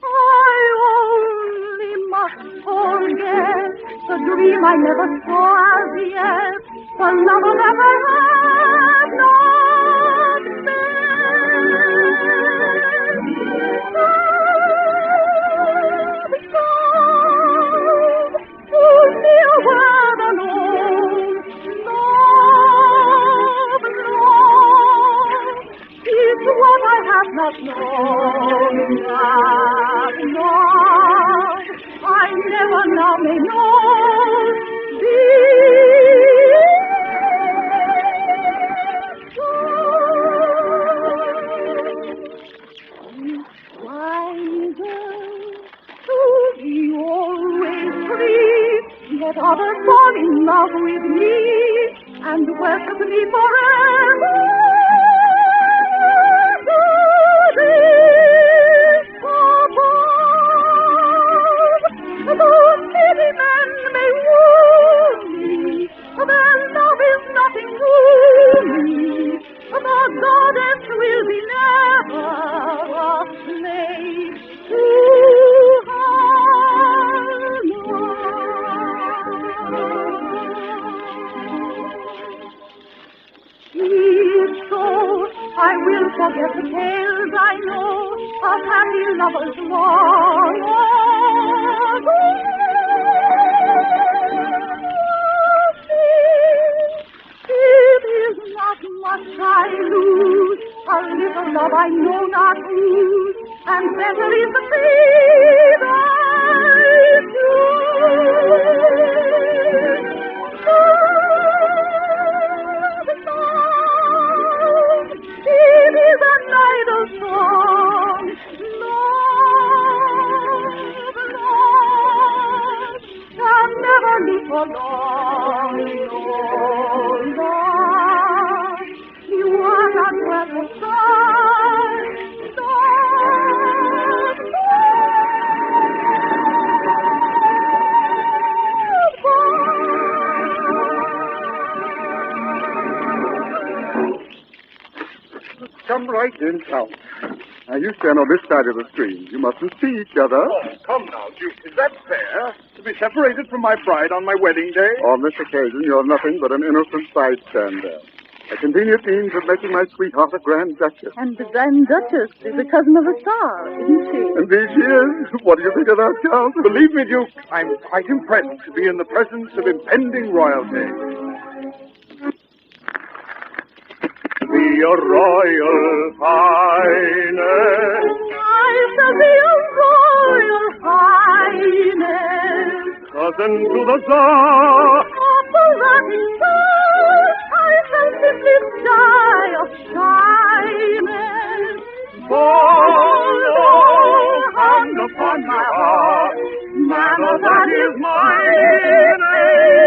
I only must forget the dream I never saw as yet, the lover that I have not met. To near where the love is what I have not known. Love, I never now may know. Let others fall in love with me and worship me forever. Those city men may woo me, their love is nothing to me. The goddess will be never a slave to her. I will forget the tales I know of happy lovers long ago. It is not much I lose, a little love I know not whose, and better is the fate I choose. It is an idle song. Love can never be for long. Love, you are not worth the sun. Come right in, Count. Now, you stand on this side of the stream. You mustn't see each other. Oh, come now, Duke. Is that fair? To be separated from my bride on my wedding day? On this occasion, you're nothing but an innocent bystander. A convenient means of making my sweetheart a Grand Duchess. And the Grand Duchess is a cousin of the Tsar, isn't she? Indeed she is. What do you think of that, Count? Believe me, Duke, I'm quite impressed to be in the presence of impending royalty. Be a royal highness. I shall be a royal highness. Cousin to the Tsar. Operatic Tsar. I shall simply die of shyness. Follow, hand upon my heart. Mamma, that is my name.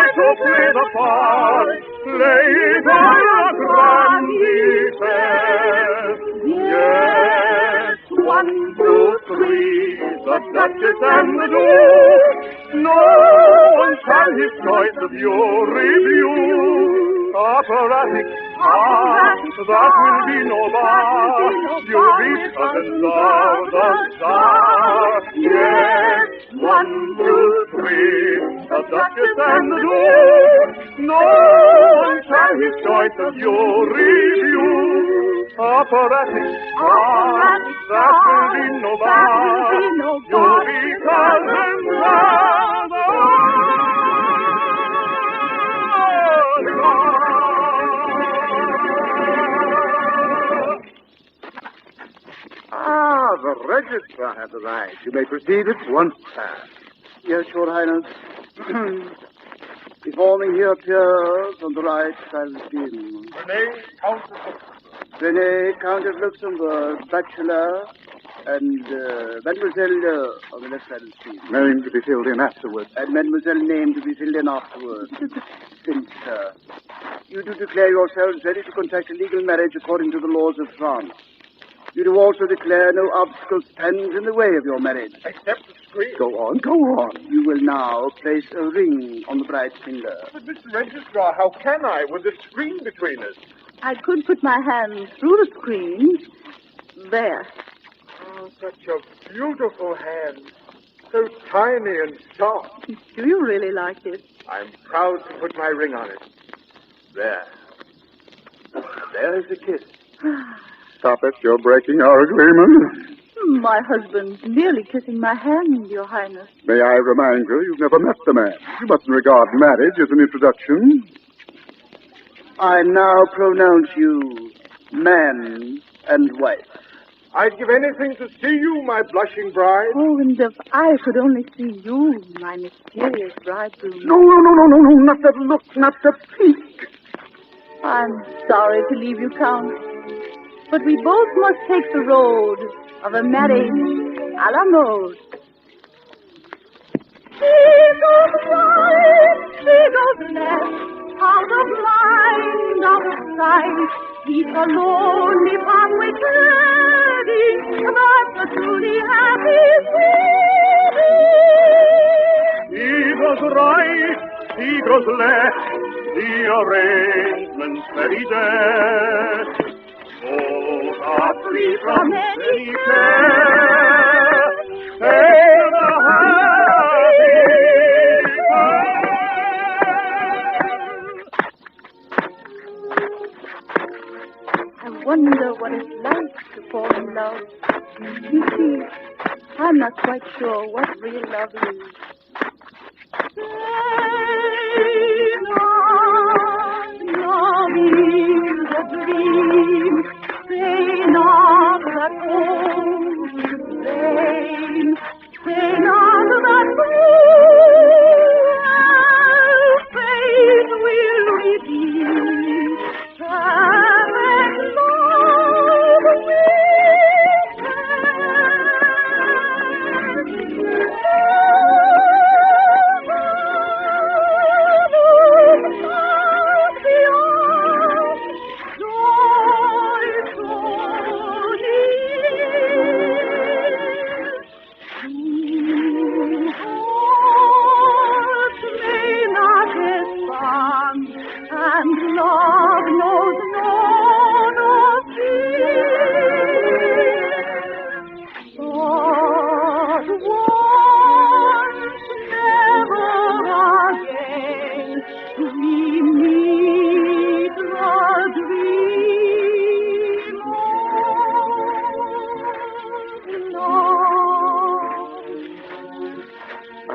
To play the part, play by a grand defense. Yes, 1, 2, 3, the Duchess and the Duke. No one shall his choice of you refuse. Operatic art, that will be no bar. You'll be cousins of the Tsar. Yes, 1, 2, 3, the Duchess and the Duke. No one shall his choice of you refuse. Operatic art, that will be no bar. You'll be cousins of the Ah, the registrar has arrived. You may proceed at once, sir. Yes, Your Highness. Before me here appears on the right side of the screen Rene, Count of Luxembourg. Rene, Count of Luxembourg, bachelor, And Mademoiselle, on the left side of the screen. Name to be filled in afterwards. And Mademoiselle, name to be filled in afterwards. Since, sir, you do declare yourselves ready to contract a legal marriage according to the laws of France. You do also declare no obstacle stands in the way of your marriage. Except the screen. Go on. You will now place a ring on the bride's finger. But, Mr. Registrar, how can I with the screen between us? I could put my hand through the screen. There. Oh, such a beautiful hand. So tiny and soft. Do you really like it? I'm proud to put my ring on it. There. There's a kiss. Stop it. You're breaking our agreement. My husband's merely kissing my hand, Your Highness. May I remind you, you've never met the man. You mustn't regard marriage as an introduction. I now pronounce you man and wife. I'd give anything to see you, my blushing bride. Oh, and if I could only see you, my mysterious bridegroom. No, not that look, not the peak. I'm sorry to leave you, Count, but we both must take the road of a marriage a la mode. She goes right, she goes left, out of mind, out of sight. He's a lonely palm with ready, but a truly happy sweetie. He goes right, he goes left, the arrangement's very dead. Both are free from any care, and a happy I wonder what it's like to fall in love. You see, I'm not quite sure what real love is. Love is a dream. Say not that hope is vain. Say not that cruel fate will redeem. Perfect love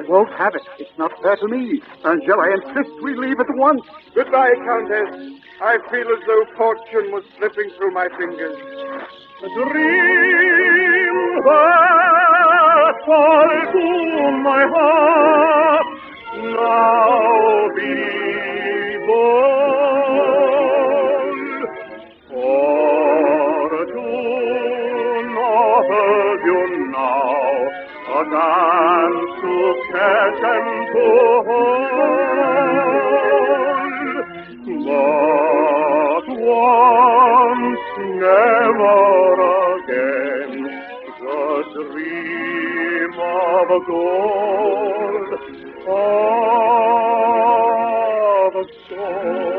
will have it. It's not fair to me. Angela, I insist we leave at once. Goodbye, Countess. I feel as though fortune was slipping through my fingers. A dream that falls to my heart now be bold. Fortune offers you now a dance to catch and to hold. But once, never again, the dream of gold, of soul.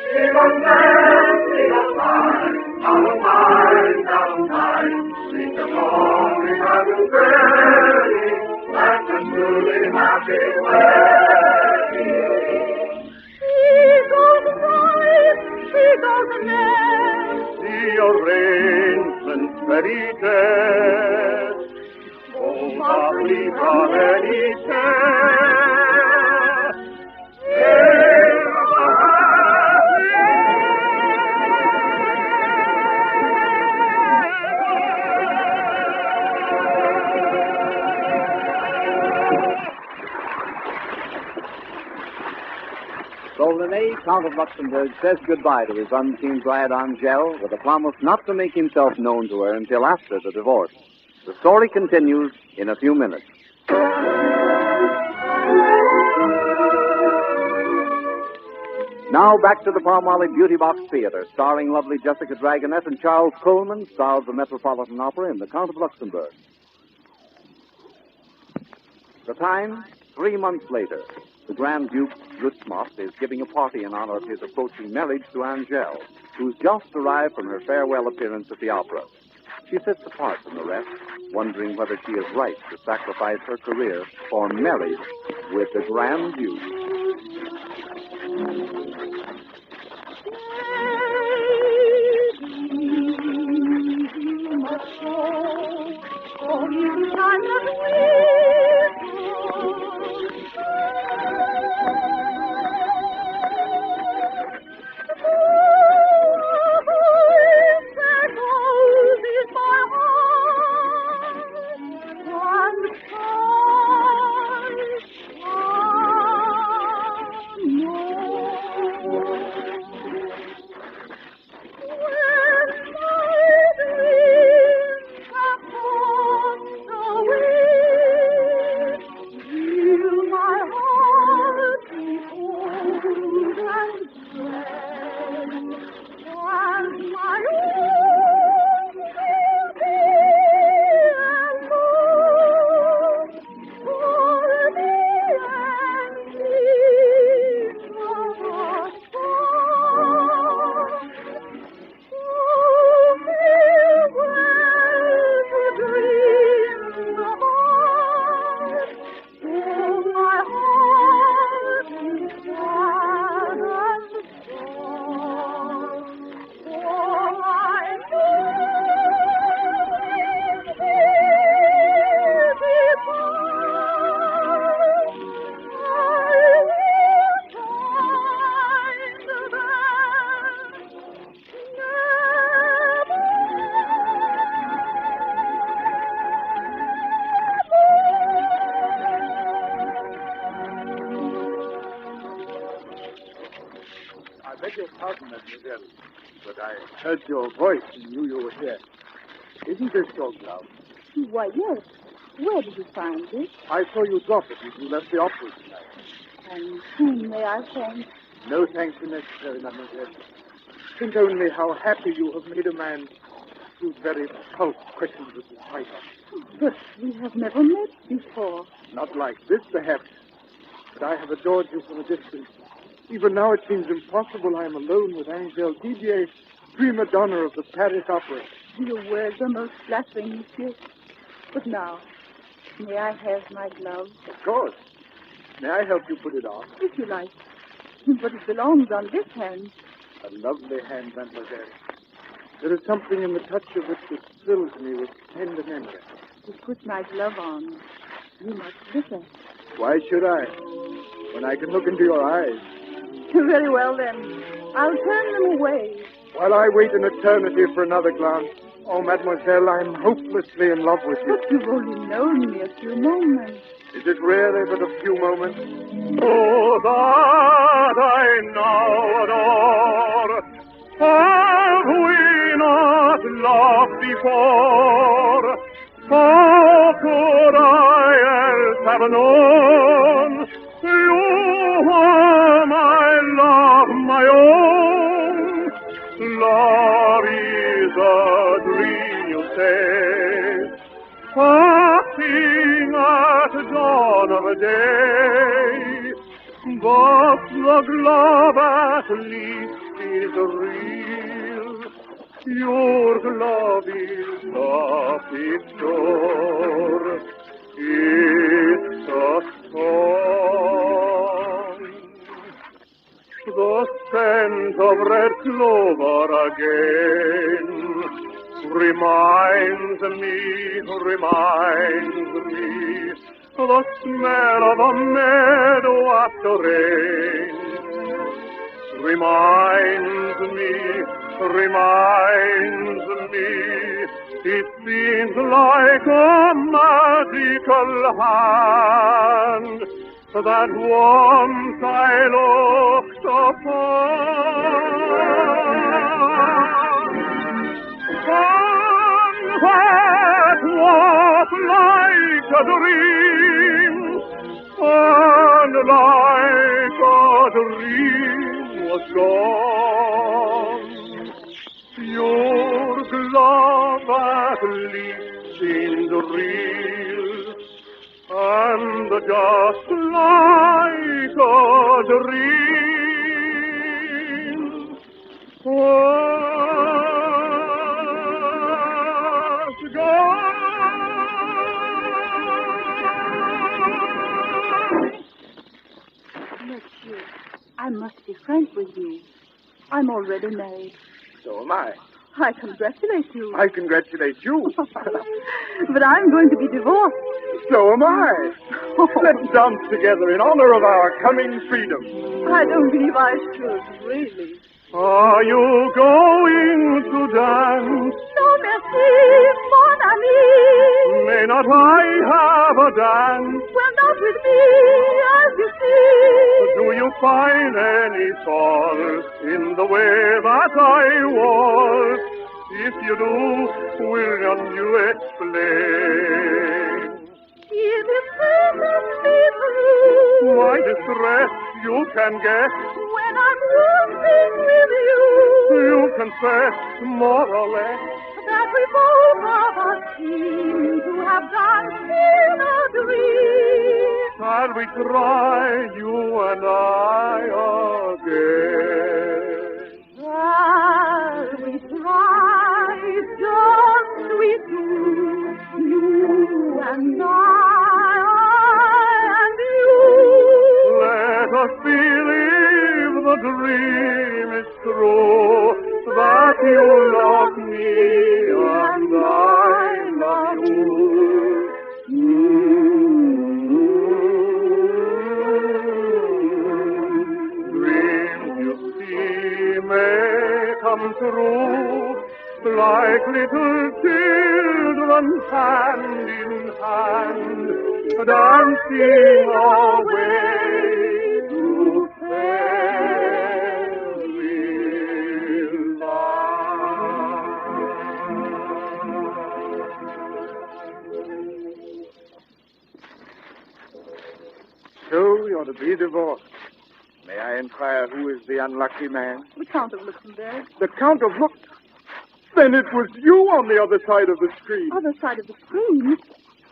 Sing of land, sing of mine, out of mine, out of mine. Sing the lonely happy wedding, and the truly happy wedding. She goes right, she goes left. The arrangement's very dead. Both are free from any care. Sing the So Rene, Count of Luxembourg, says goodbye to his unseen bride Angele with a promise not to make himself known to her until after the divorce. The story continues in a few minutes. Now back to the Palmolive Beauty Box Theater, starring lovely Jessica Dragonette and Charles Coleman, star of the Metropolitan Opera in The Count of Luxembourg. The time, 3 months later. The Grand Duke Lutzmoff is giving a party in honor of his approaching marriage to Angele, who's just arrived from her farewell appearance at the opera. She sits apart from the rest, wondering whether she is right to sacrifice her career for marriage with the Grand Duke. Mademoiselle, but I heard your voice and knew you were here. Isn't this your glove? Why, yes. Where did you find it? I saw you drop it as you left the opera tonight. And whom may I thank? No thanks are necessary, Mademoiselle. Think only how happy you have made a man whose very pulse quickens with the sight of. But we have never met before. Not like this, perhaps. But I have adored you from a distance. Even now it seems impossible I am alone with Angele Didier, prima donna of the Paris Opera. Your words are most flattering, monsieur. But now, may I have my glove? Of course. May I help you put it on? If you like. But it belongs on this hand. A lovely hand, Mademoiselle. There is something in the touch of it that fills me with tender memory. To put my glove on, you must listen. Why should I? When I can look into your eyes. Very well, then. I'll turn them away. While I wait an eternity for another glance. Oh, Mademoiselle, I'm hopelessly in love with you. But you've only known me a few moments. Is it really but a few moments? Oh, that I now adore. Have we not loved before? How could I else have known? You are my love, my own. Love is a dream, you say, passing at dawn of day. But the glove at least is real. Your glove is a picture. It's a song. The scent of red clover again reminds me the smell of a meadow after rain. Reminds me, it seems like a magical hand that once I looked One that was like a dream, and like a dream was gone. Your glove at least seemed real, and just like a dream was gone. Monsieur, I must be frank with you. I'm already married. So am I. I congratulate you. I congratulate you. But I'm going to be divorced. So am I. Let's dance together in honor of our coming freedom. I don't believe I should, really. Are you going to dance? No, merci, mon ami. May not I have a dance? Well, not with me, as you see. Do you find any fault in the way that I walk? If you do, will not you explain? It is perfectly true. My distress you can guess. When I'm walking with you, You confess more or less that we both of us seem to have danced in a dream. Shall we try, you and I again? Shall we try, just we two, you and I and you? Let us believe the dream is true, that you love me and I love you. Dreams you see may come true, like little children hand in hand, dancing away to So you're to be divorced. May I inquire who is the unlucky man? The Count of Luxembourg. The Count of Lux. Then it was you on the other side of the screen. Other side of the screen?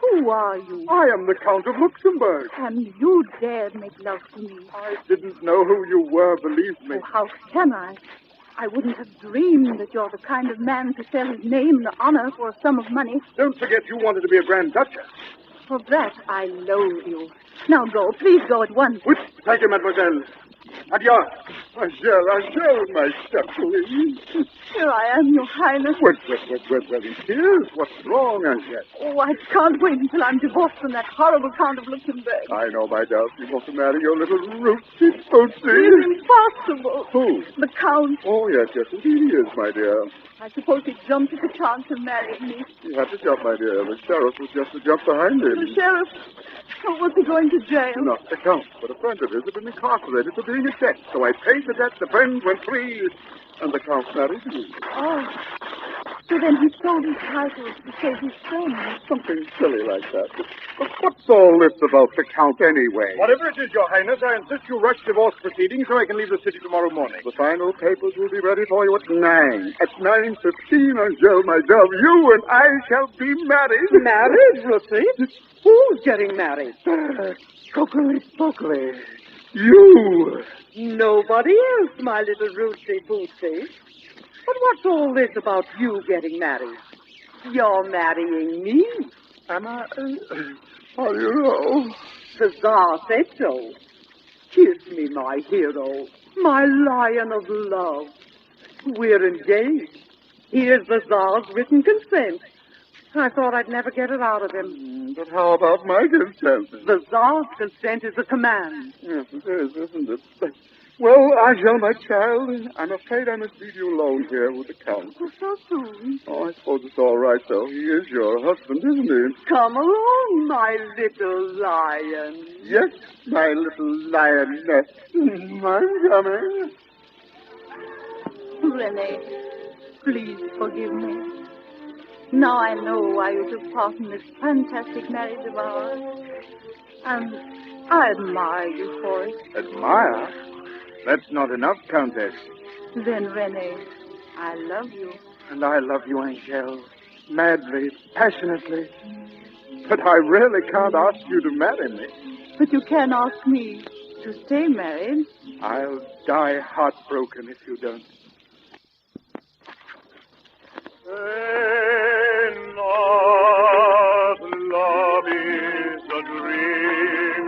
Who are you? I am the Count of Luxembourg. And you dared make love to me. I didn't know who you were, believe me. Oh, how can I? I wouldn't have dreamed that you're the kind of man to sell his name and honor for a sum of money. Don't forget you wanted to be a Grand Duchess. For that, I loathe you. Now go. Please go at once. Which? Thank you, mademoiselle. Adieu. Adieu, my stepson. Here I am, Your Highness. Well, it is. What's wrong, Angette? Oh, I can't wait until I'm divorced from that horrible Count of Luxembourg. I know, my dove. You want to marry your little rootsy bootsy. It's impossible. Who? The Count. Oh, yes, indeed he is, my dear. I suppose he jumped at the chance of marrying me. He had to jump, my dear. The sheriff was just to jump behind him. The sheriff? Oh, was he going to jail? Not the Count, but a friend of his had been incarcerated for being a debt. So I paid the debt, the friend went free, and the Count married me. Oh. So then he sold his titles to save his friend. Something silly like that. But what's all this about the Count anyway? Whatever it is, Your Highness, I insist you rush divorce proceedings so I can leave the city tomorrow morning. The final papers will be ready for you at 9. At 9:15, Angel, my dove, you and I shall be married. Married, Ruthie? Who's getting married? Stokely. You. Nobody else, my little Rootsy Bootsy. But what's all this about you getting married? You're marrying me. Am I? How do you know? The Tsar said so. Kiss me, my hero, my lion of love. We're engaged. Here's the Tsar's written consent. I thought I'd never get it out of him. But how about my consent? The Tsar's consent is a command. Yes, it is, isn't it? Well, I shall, my child. I'm afraid I must leave you alone here with the Count. Oh, so soon. Oh, I suppose it's all right, though. He is your husband, isn't he? Come along, my little lion. Yes, my little lioness. I'm coming. Renee, please forgive me. Now I know why you took part in this fantastic marriage of ours. And I admire you for it. Admire? That's not enough, Countess. Then, Renee, I love you. And I love you, Angel. Madly, passionately. But I really can't ask you to marry me. But you can ask me to stay married. I'll die heartbroken if you don't. Say not love is a dream.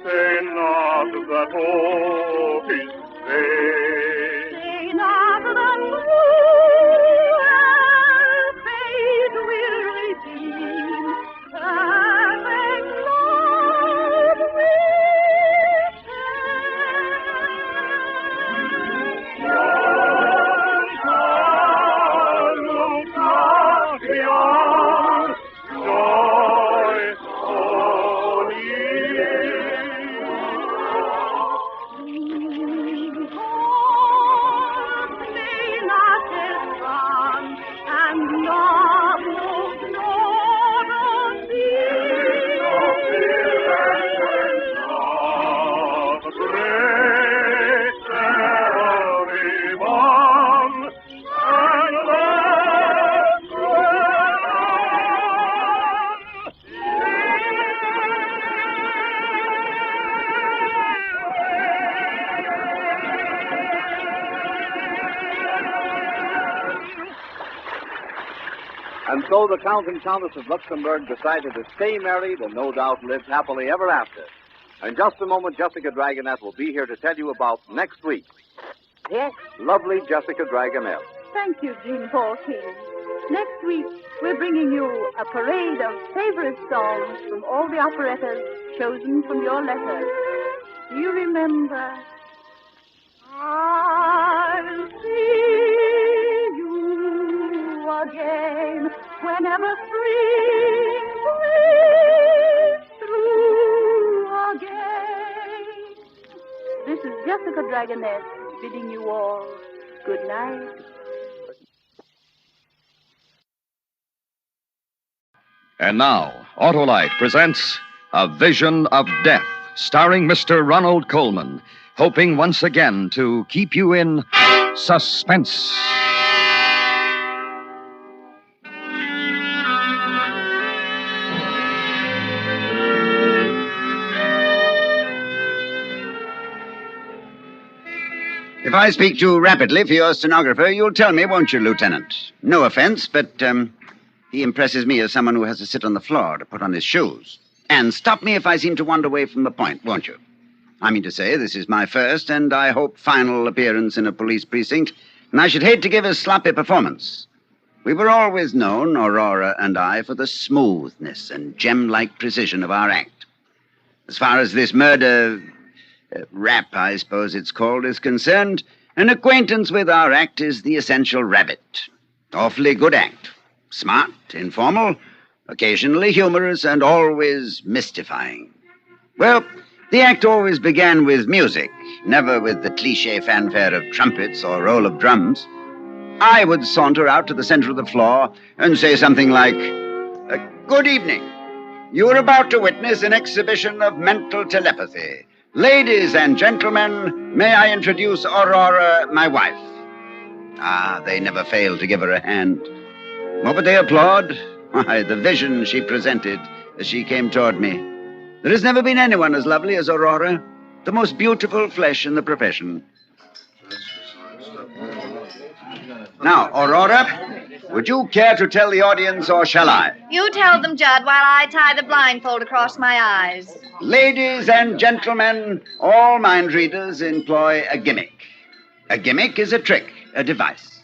Say not that hope is vain. Say not that cruel fate will redeem. Perfect love And so the Count and Countess of Luxembourg decided to stay married and no doubt lived happily ever after. In just a moment, Jessica Dragonette will be here to tell you about next week. Yes. Lovely Jessica Dragonette. Thank you, Jean Paul King. Next week, we're bringing you a parade of favorite songs from all the operettas chosen from your letters. Do you remember? I'll see you again whenever spring breaks through again. This is Jessica Dragonette bidding you all good night. And now, Autolite presents A Vision of Death, starring Mr. Ronald Colman, hoping once again to keep you in suspense. If I speak too rapidly for your stenographer, you'll tell me, won't you, Lieutenant? No offense, but he impresses me as someone who has to sit on the floor to put on his shoes. And stop me if I seem to wander away from the point, won't you? I mean to say, this is my first and, I hope, final appearance in a police precinct, and I should hate to give a sloppy performance. We were always known, Aurora and I, for the smoothness and gem-like precision of our act. As far as this murder rap, I suppose it's called, is concerned, an acquaintance with our act is the essential rabbit. Awfully good act. Smart, informal, occasionally humorous, and always mystifying. Well, the act always began with music, never with the cliché fanfare of trumpets or roll of drums. I would saunter out to the center of the floor and say something like, "Good evening. You are about to witness an exhibition of mental telepathy. Ladies and gentlemen, may I introduce Aurora, my wife?" They never failed to give her a hand. What would they applaud? Why, the vision she presented as she came toward me. There has never been anyone as lovely as Aurora, the most beautiful flesh in the profession. Now, Aurora, would you care to tell the audience, or shall I? You tell them, Judd, while I tie the blindfold across my eyes. Ladies and gentlemen, all mind readers employ a gimmick. A gimmick is a trick, a device.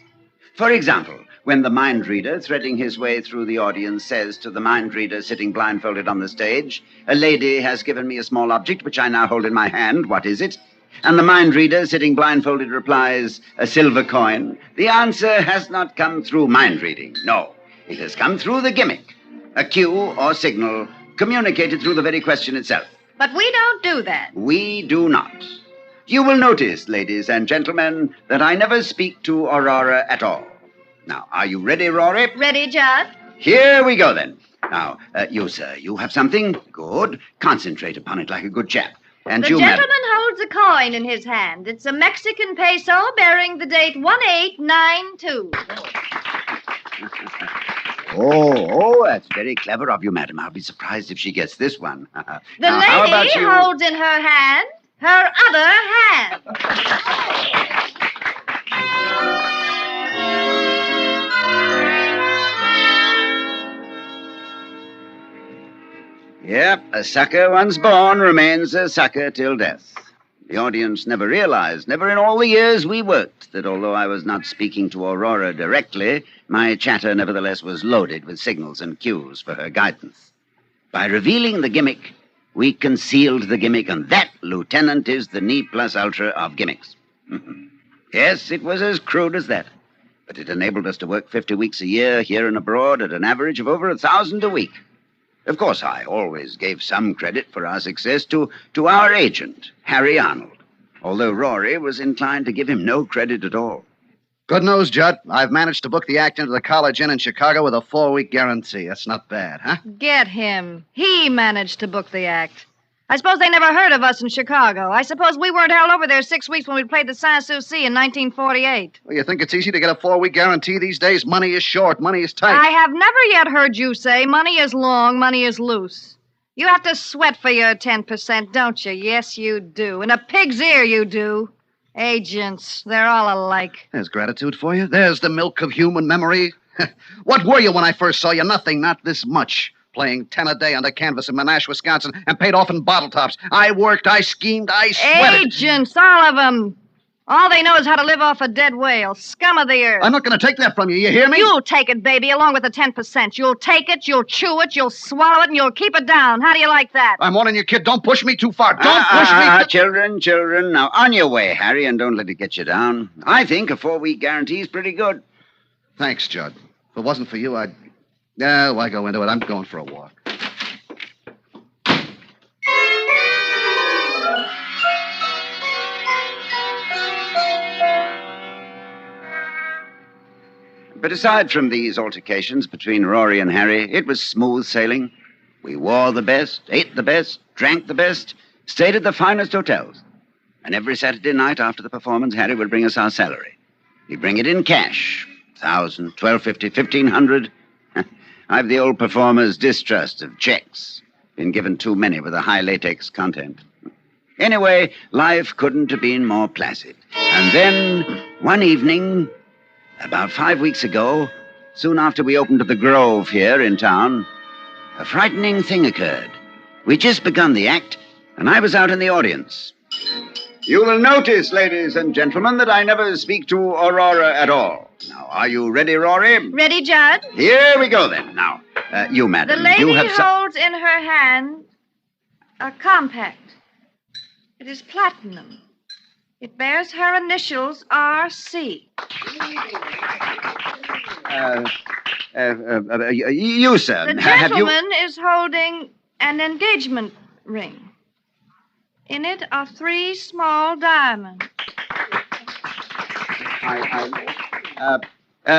For example, when the mind reader, threading his way through the audience, says to the mind reader sitting blindfolded on the stage, "A lady has given me a small object which I now hold in my hand. What is it?" And the mind reader, sitting blindfolded, replies, a silver coin. The answer has not come through mind reading. No, it has come through the gimmick. A cue or signal communicated through the very question itself. But we don't do that. We do not. You will notice, ladies and gentlemen, that I never speak to Aurora at all. Now, are you ready, Rory? Ready, Judd? Here we go, then. Now, you, sir, you have something? Good. Concentrate upon it like a good chap. And The you, gentleman madam. holds a coin in his hand. It's a Mexican peso bearing the date 1892. Oh, that's very clever of you, madam. I'll be surprised if she gets this one. The Now, how about lady you? holds in her hand her other hand. Yep, a sucker once born remains a sucker till death. The audience never realized, never in all the years we worked, that although I was not speaking to Aurora directly, my chatter nevertheless was loaded with signals and cues for her guidance. By revealing the gimmick, we concealed the gimmick, and that, Lieutenant, is the ne plus ultra of gimmicks. Yes, it was as crude as that. But it enabled us to work 50 weeks a year here and abroad at an average of over 1,000 a week. Of course, I always gave some credit for our success to our agent, Harry Arnold, although Rory was inclined to give him no credit at all. Good news, Judd. I've managed to book the act into the College Inn in Chicago with a 4-week guarantee. That's not bad, huh? Get him. He managed to book the act. I suppose they never heard of us in Chicago. I suppose we weren't held over there 6 weeks when we played the Sans-Souci in 1948. Well, you think it's easy to get a 4-week guarantee these days? Money is short. Money is tight. I have never yet heard you say money is long, money is loose. You have to sweat for your 10%, don't you? Yes, you do. In a pig's ear, you do. Agents, they're all alike. There's gratitude for you. There's the milk of human memory. What were you when I first saw you? Nothing, not this much. Playing 10 a day on the canvas in Monash, Wisconsin, and paid off in bottle tops. I worked, I schemed, I sweated. Agents, all of them. All they know is how to live off a dead whale. Scum of the earth. I'm not going to take that from you, you hear me? You'll take it, baby, along with the 10%. You'll take it, you'll chew it, you'll swallow it, and you'll keep it down. How do you like that? I'm warning you, kid. Don't push me too far. Don't push me. Children. Now, on your way, Harry, and don't let it get you down. I think a 4-week guarantee is pretty good. Thanks, Judd. If it wasn't for you, I'd... Yeah, why go into it? I'm going for a walk. But aside from these altercations between Rory and Harry, it was smooth sailing. We wore the best, ate the best, drank the best, stayed at the finest hotels. And every Saturday night after the performance, Harry would bring us our salary. He'd bring it in cash. 1,000, 1,250, 1,500. I've the old performer's distrust of checks. Been given too many with a high latex content. Anyway, life couldn't have been more placid. And then, one evening, about 5 weeks ago, soon after we opened at the Grove here in town, a frightening thing occurred. We'd just begun the act, and I was out in the audience. You will notice, ladies and gentlemen, that I never speak to Aurora at all. Now, are you ready, Rory? Ready, Judd? Here we go, then. Now, you, madam, The lady you have holds in her hand a compact. It is platinum. It bears her initials R.C. You, sir. The have you... gentleman is holding an engagement ring. In it are 3 small diamonds.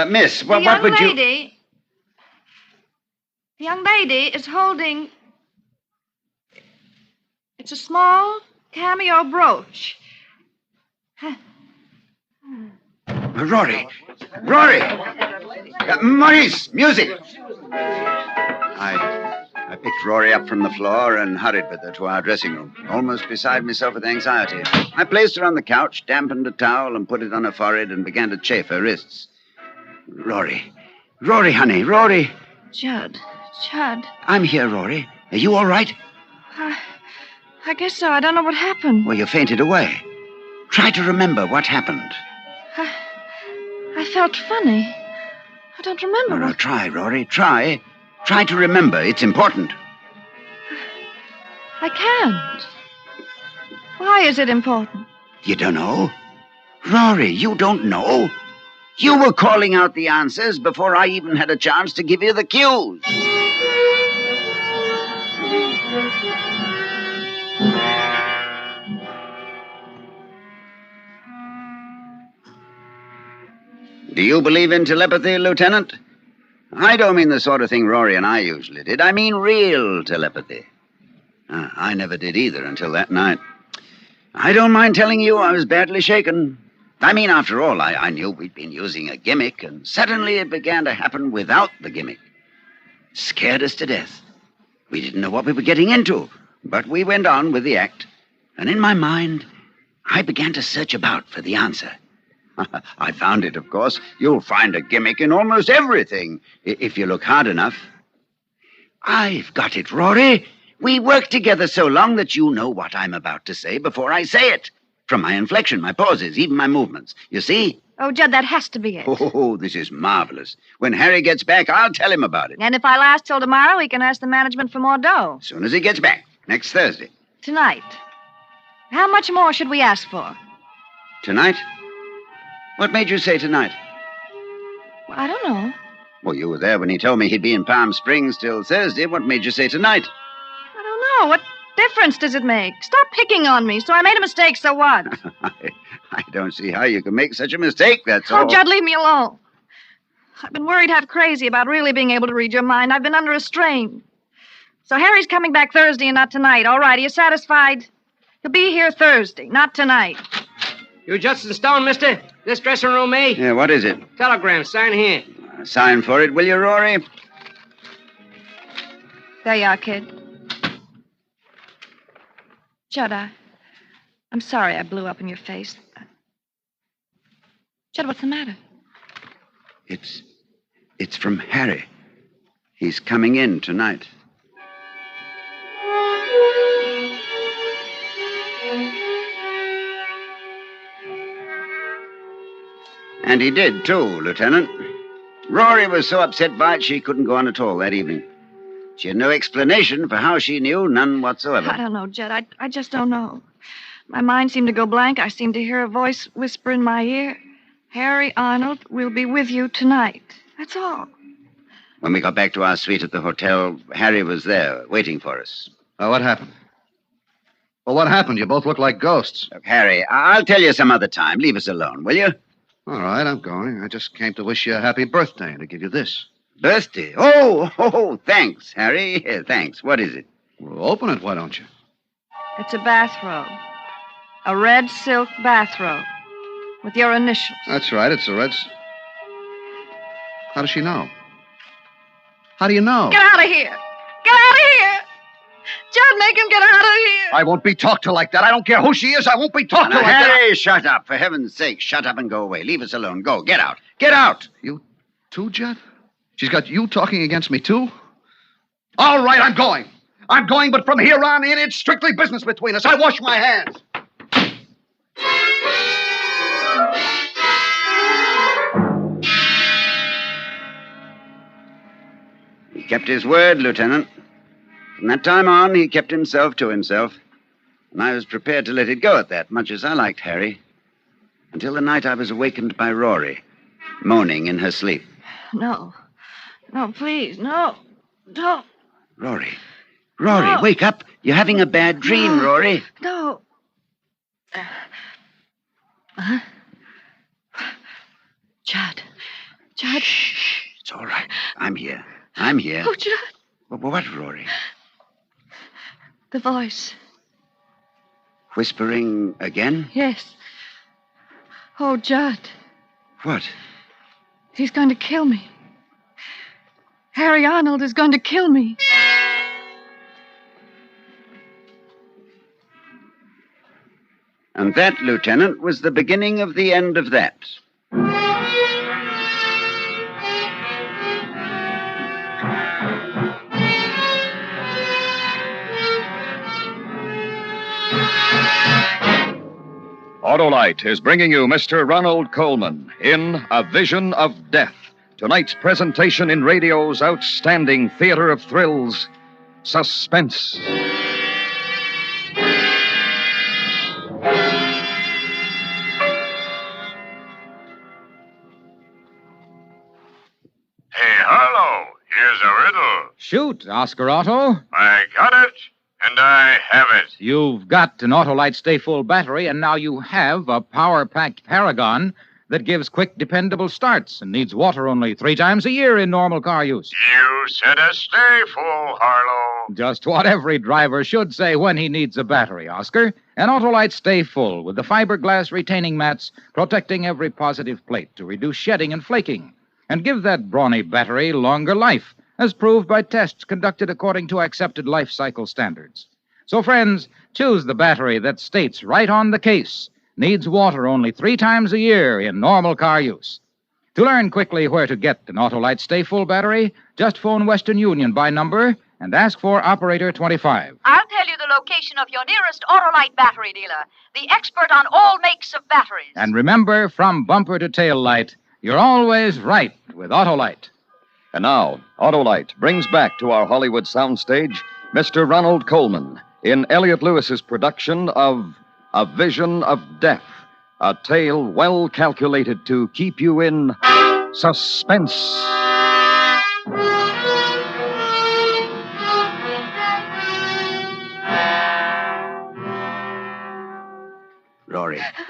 Miss, what would you... The young lady is holding... It's a small cameo brooch. Rory! Maurice, music! I picked Rory up from the floor and hurried with her to our dressing room, almost beside myself with anxiety. I placed her on the couch, dampened a towel, and put it on her forehead and began to chafe her wrists. Rory, honey, Rory. Judd. I'm here, Rory. Are you all right? I guess so. I don't know what happened. Well, you fainted away. Try to remember what happened. I felt funny. I don't remember. No, try, Rory, try. Try to remember. It's important. I can't. Why is it important? You don't know? Rory, you don't know? You were calling out the answers before I even had a chance to give you the cues. Do you believe in telepathy, Lieutenant? I don't mean the sort of thing Rory and I usually did. I mean real telepathy. I never did either until that night. I don't mind telling you I was badly shaken. I mean, after all, I knew we'd been using a gimmick, and suddenly it began to happen without the gimmick. Scared us to death. We didn't know what we were getting into, but we went on with the act. And in my mind, I began to search about for the answer. I found it, of course. You'll find a gimmick in almost everything, if you look hard enough. I've got it, Rory. We worked together so long that you know what I'm about to say before I say it. From my inflection, my pauses, even my movements. You see? Oh, Judd, that has to be it. Oh, this is marvelous. When Harry gets back, I'll tell him about it. And if I last till tomorrow, he can ask the management for more dough. As soon as he gets back, next Thursday. Tonight. How much more should we ask for? Tonight? What made you say tonight? Well, I don't know. Well, you were there when he told me he'd be in Palm Springs till Thursday. What made you say tonight? I don't know. What difference does it make? Stop picking on me. So I made a mistake, so what? I don't see how you can make such a mistake, that's all. Oh, Judd, leave me alone. I've been worried half crazy about really being able to read your mind. I've been under a strain. So Harry's coming back Thursday and not tonight. All right, are you satisfied? He'll be here Thursday, not tonight. You Judson Stone, mister? This dressing room, eh? Yeah, what is it? Telegram, sign here. Sign for it, will you, Rory? There you are, kid. Judd, I'm sorry I blew up in your face. Judd, what's the matter? It's from Harry. He's coming in tonight. And he did, too, Lieutenant. Rory was so upset by it she couldn't go on at all that evening. She had no explanation for how she knew, none whatsoever. I don't know, Judd. I just don't know. My mind seemed to go blank. I seemed to hear a voice whisper in my ear, Harry Arnold will be with you tonight. That's all. When we got back to our suite at the hotel, Harry was there, waiting for us. What happened? Well, what happened? You both look like ghosts. Look, Harry, I'll tell you some other time. Leave us alone, will you? All right, I'm going. I just came to wish you a happy birthday and to give you this. Birthday? Oh, thanks, Harry. Yeah, thanks. What is it? Well, open it, why don't you? It's a bathrobe. A red silk bathrobe. With your initials. That's right, it's a red... How does she know? How do you know? Get out of here! Get out of here! Judd, make him get out of here! I won't be talked to like that. I don't care who she is. I won't be talked to like that. Harry, shut up. For heaven's sake, shut up and go away. Leave us alone. Go. Get out. Get out. You too, Judd? She's got you talking against me, too? All right, I'm going. I'm going, but from here on in, it's strictly business between us. I wash my hands. He kept his word, Lieutenant. From that time on, he kept himself to himself. And I was prepared to let it go at that, much as I liked Harry. Until the night I was awakened by Rory, moaning in her sleep. No. No, please, no. Don't. Rory, wake up. You're having a bad dream, No. Rory. No. Judd. Shh. It's all right. I'm here. Oh, Judd. What, Rory? The voice. Whispering again? Yes. Oh, Judd. What? He's going to kill me. Harry Arnold is going to kill me. And that, Lieutenant, was the beginning of the end of that. Autolite is bringing you Mr. Ronald Coleman in A Vision of Death. Tonight's presentation in radio's outstanding theater of thrills, Suspense. Shoot, Oscar Otto. I got it, and I have it. You've got an Autolite Stay Full battery, and now you have a power-packed Paragon that gives quick, dependable starts and needs water only 3 times a year in normal car use. You said a stay full, Harlow. Just what every driver should say when he needs a battery, Oscar. An Autolite Stay Full with the fiberglass retaining mats protecting every positive plate to reduce shedding and flaking and give that brawny battery longer life, as proved by tests conducted according to accepted life cycle standards. So, friends, choose the battery that states right on the case, needs water only 3 times a year in normal car use. To learn quickly where to get an Autolite Stay Full battery, just phone Western Union by number and ask for Operator 25. I'll tell you the location of your nearest Autolite battery dealer, the expert on all makes of batteries. And remember, from bumper to tail light, you're always right with Autolite. And now, Autolite brings back to our Hollywood soundstage Mr. Ronald Coleman in Elliot Lewis's production of A Vision of Death, a tale well calculated to keep you in suspense.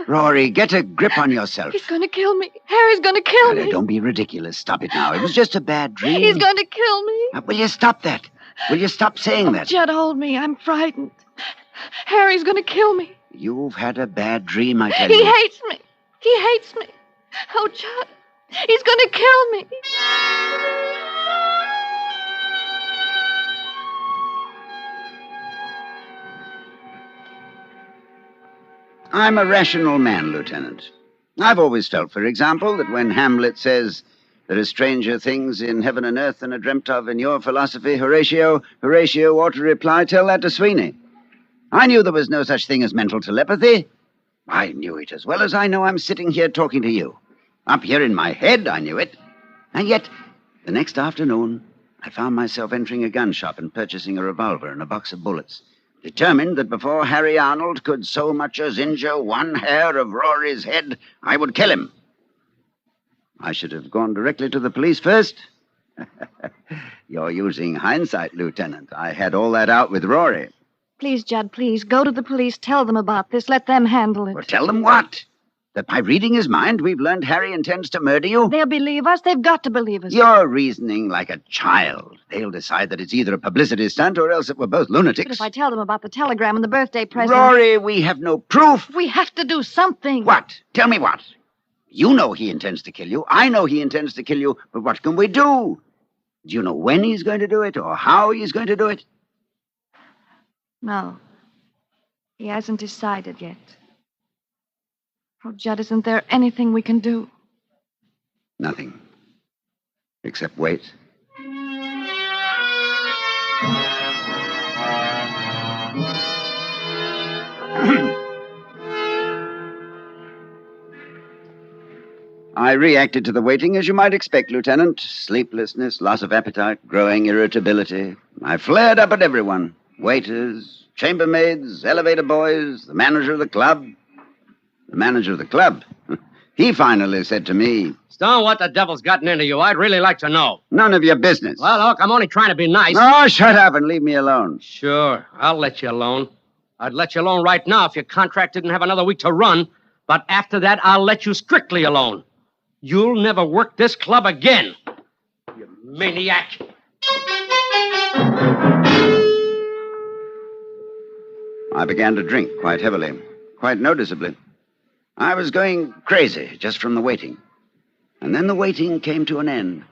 Rory, get a grip on yourself. He's going to kill me. Harry's going to kill me. Don't be ridiculous. Stop it now. It was just a bad dream. He's going to kill me. Will you stop that? Will you stop saying that? Judd, hold me. I'm frightened. Harry's going to kill me. You've had a bad dream, I tell He you. hates me. He hates me. Oh, Judd, he's going to kill me. I'm a rational man, Lieutenant. I've always felt, for example, that when Hamlet says, "There are stranger things in heaven and earth than are dreamt of in your philosophy, Horatio ought to reply, tell that to Sweeney." I knew there was no such thing as mental telepathy. I knew it as well as I know I'm sitting here talking to you. Up here in my head, I knew it. And yet, the next afternoon, I found myself entering a gun shop and purchasing a revolver and a box of bullets, determined that before Harry Arnold could so much as injure one hair of Rory's head, I would kill him. I should have gone directly to the police first. You're using hindsight, Lieutenant. I had all that out with Rory. Please, Judd, please, go to the police. Tell them about this. Let them handle it. Well, tell them what? That by reading his mind, we've learned Harry intends to murder you? They'll believe us. They've got to believe us. You're reasoning like a child. They'll decide that it's either a publicity stunt or else that we're both lunatics. But if I tell them about the telegram and the birthday present... Rory, we have no proof. We have to do something. What? Tell me what. You know he intends to kill you. I know he intends to kill you. But what can we do? Do you know when he's going to do it or how he's going to do it? No. He hasn't decided yet. Oh, Judd, isn't there anything we can do? Nothing. Except wait. I reacted to the waiting as you might expect, Lieutenant. Sleeplessness, loss of appetite, growing irritability. I flared up at everyone. Waiters, chambermaids, elevator boys, the manager of the club. The manager of the club? He finally said to me, Stone, what the devil's gotten into you? I'd really like to know. "None of your business." Well, look, I'm only trying to be nice. Oh, shut up and leave me alone. Sure, I'll let you alone. I'd let you alone right now if your contract didn't have another week to run. But after that, I'll let you strictly alone. You'll never work this club again, you maniac. I began to drink quite heavily, quite noticeably. I was going crazy just from the waiting. And then the waiting came to an end.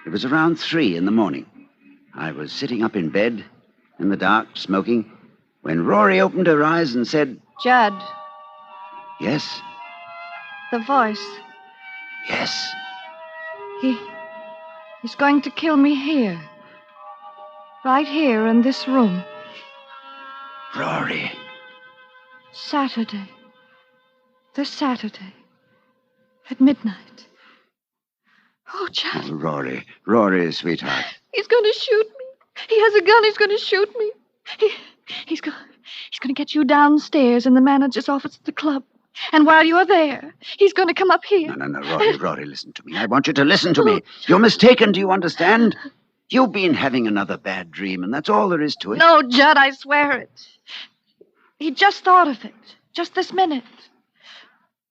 It was around 3 in the morning. I was sitting up in bed, in the dark, smoking, when Rory opened her eyes and said, Judd, "Yes, the voice. yes." He's going to kill me here. Right here in this room. Rory. Saturday. This Saturday. At midnight. Oh, Judd. Oh, Rory, sweetheart. He's going to shoot me. He has a gun. He's going to shoot me. He's going to get you downstairs in the manager's office at the club. And while you're there, he's going to come up here. No, Rory, listen to me. I want you to listen to me. You're mistaken, do you understand? You've been having another bad dream, and that's all there is to it. No, Judd, I swear it. He just thought of it. Just this minute.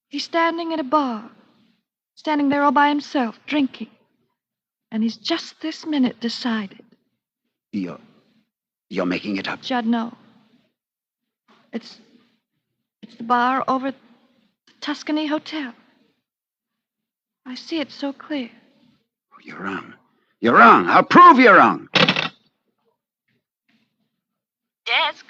He's standing at a bar. Standing there all by himself, drinking. And he's just this minute decided. You're making it up. Judd, no. It's the bar over at the Tuscany Hotel. I see it so clear. You're wrong. You're wrong. I'll prove you're wrong. Desk.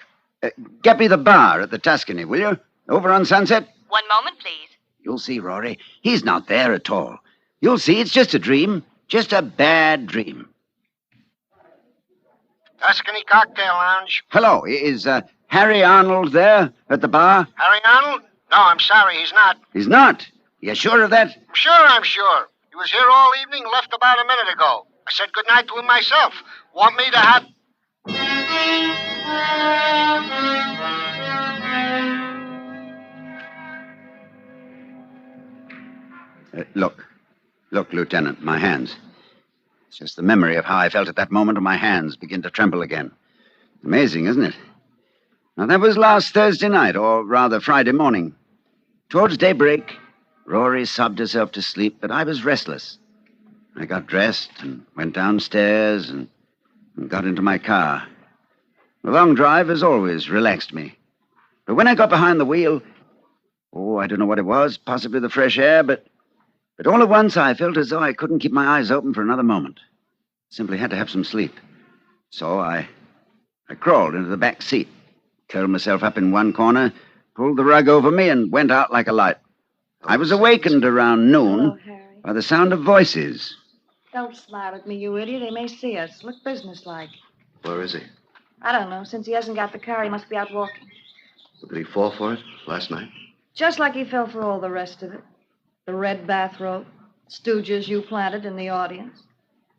Get me the bar at the Tuscany, will you? Over on Sunset? One moment, please. You'll see, Rory. He's not there at all. You'll see, it's just a dream. Just a bad dream. Tuscany Cocktail Lounge. Hello, is Harry Arnold there at the bar? Harry Arnold? No, I'm sorry, he's not. He's not? You sure of that? I'm sure. He was here all evening, left about a minute ago. I said goodnight to him myself. Want me to have... Look, Lieutenant, my hands. It's just the memory of how I felt at that moment, and my hands begin to tremble again. Amazing, isn't it? Now, that was last Thursday night, or rather Friday morning. Towards daybreak, Rory sobbed herself to sleep, but I was restless. I got dressed and went downstairs and got into my car. The long drive has always relaxed me. But when I got behind the wheel, I don't know what it was, possibly the fresh air, but all at once I felt as though I couldn't keep my eyes open for another moment. Simply had to have some sleep. So I crawled into the back seat, curled myself up in one corner, pulled the rug over me, and went out like a light. I was awakened around noon by the sound of voices. Don't smile at me, you idiot. They may see us. Look businesslike. Where is he? I don't know. Since he hasn't got the car, he must be out walking. Did he fall for it last night? Just like he fell for all the rest of it. The red bathrobe, stooges you planted in the audience.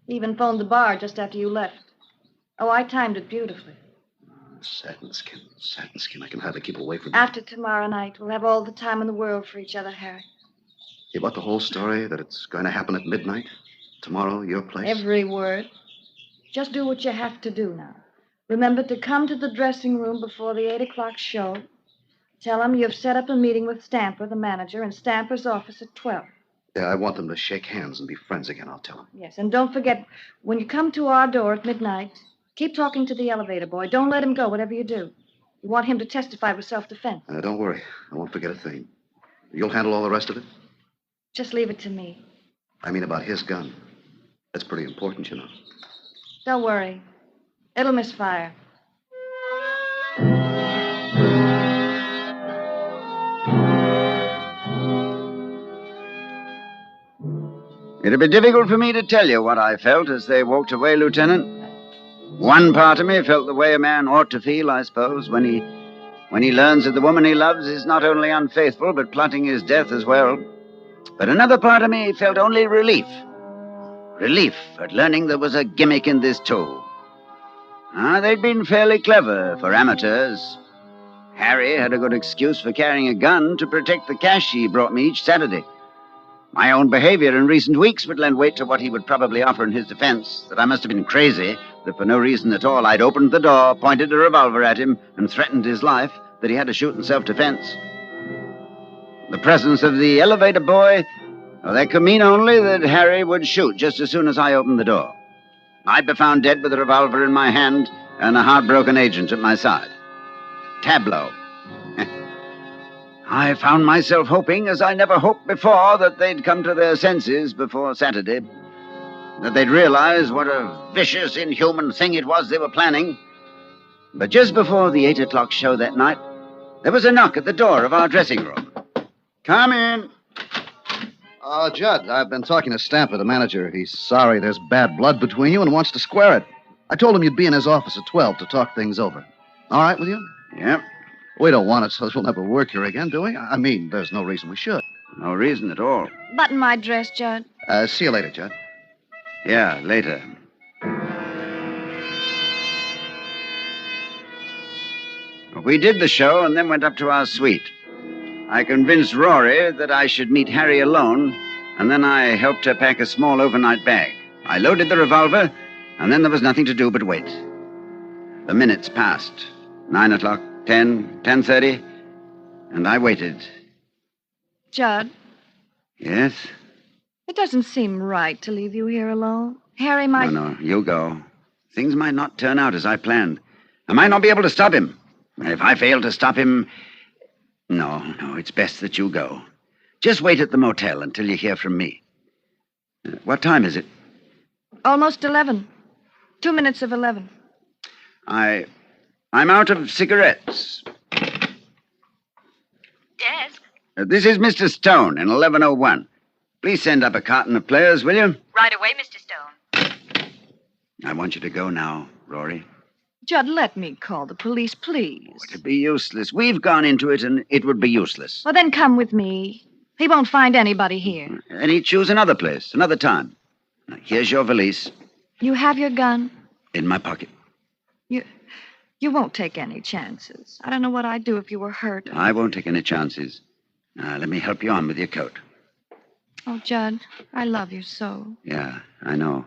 He even phoned the bar just after you left. Oh, I timed it beautifully. Satin skin. I can hardly keep away from him. After tomorrow night, we'll have all the time in the world for each other, Harry. You bought the whole story, that it's going to happen at midnight? Tomorrow, your place? Every word. Just do what you have to do now. Remember to come to the dressing room before the 8 o'clock show. Tell him you've set up a meeting with Stamper, the manager, in Stamper's office at 12. Yeah, I want them to shake hands and be friends again, I'll tell them. Yes, and don't forget, when you come to our door at midnight, keep talking to the elevator boy. Don't let him go, whatever you do. You want him to testify with self-defense. Don't worry. I won't forget a thing. You'll handle all the rest of it? Just leave it to me. I mean about his gun. That's pretty important, you know. Don't worry. It'll misfire. It'd be difficult for me to tell you what I felt as they walked away, Lieutenant. One part of me felt the way a man ought to feel, I suppose, when he learns that the woman he loves is not only unfaithful, but plotting his death as well. But another part of me felt only relief. Relief at learning there was a gimmick in this, too. They'd been fairly clever for amateurs. Harry had a good excuse for carrying a gun to protect the cash he brought me each Saturday. My own behavior in recent weeks would lend weight to what he would probably offer in his defense, that I must have been crazy, that for no reason at all I'd opened the door, pointed a revolver at him, and threatened his life, that he had to shoot in self-defense. The presence of the elevator boy, that could mean only that Harry would shoot just as soon as I opened the door. I'd be found dead with a revolver in my hand and a heartbroken agent at my side. Tableau. I found myself hoping, as I never hoped before, that they'd come to their senses before Saturday. That they'd realize what a vicious, inhuman thing it was they were planning. But just before the 8 o'clock show that night, there was a knock at the door of our dressing room. Come in. Judd, I've been talking to Stamper, the manager. He's sorry there's bad blood between you and wants to square it. I told him you'd be in his office at 12 to talk things over. All right with you? Yep. We don't want it so we'll never work here again, do we? I mean, there's no reason we should. No reason at all. Button my dress, Judd. See you later, Judd. Yeah, later. We did the show and then went up to our suite. I convinced Rory that I should meet Harry alone, and then I helped her pack a small overnight bag. I loaded the revolver, And then there was nothing to do but wait. The minutes passed. 9 o'clock, 10, 10:30, and I waited. Judd, Yes? it doesn't seem right to leave you here alone. Harry might... No, you go. Things might not turn out as I planned. I might not be able to stop him. If I fail to stop him... No, it's best that you go. Just wait at the motel until you hear from me. What time is it? Almost 11. 2 minutes of 11. I'm out of cigarettes. Yes? This is Mr. Stone in 1101. Please send up a carton of players, will you? Right away, Mr. Stone. I want you to go now, Rory. Judd, let me call the police, please. It'd be useless. We've gone into it, and it would be useless. Well, then come with me. He won't find anybody here. And he'd choose another place, another time. Now, here's your valise You have your gun? in my pocket. You won't take any chances. I don't know what I'd do if you were hurt. I won't take any chances. Now, let me help you on with your coat. Oh, Judd, I love you so. Yeah, I know.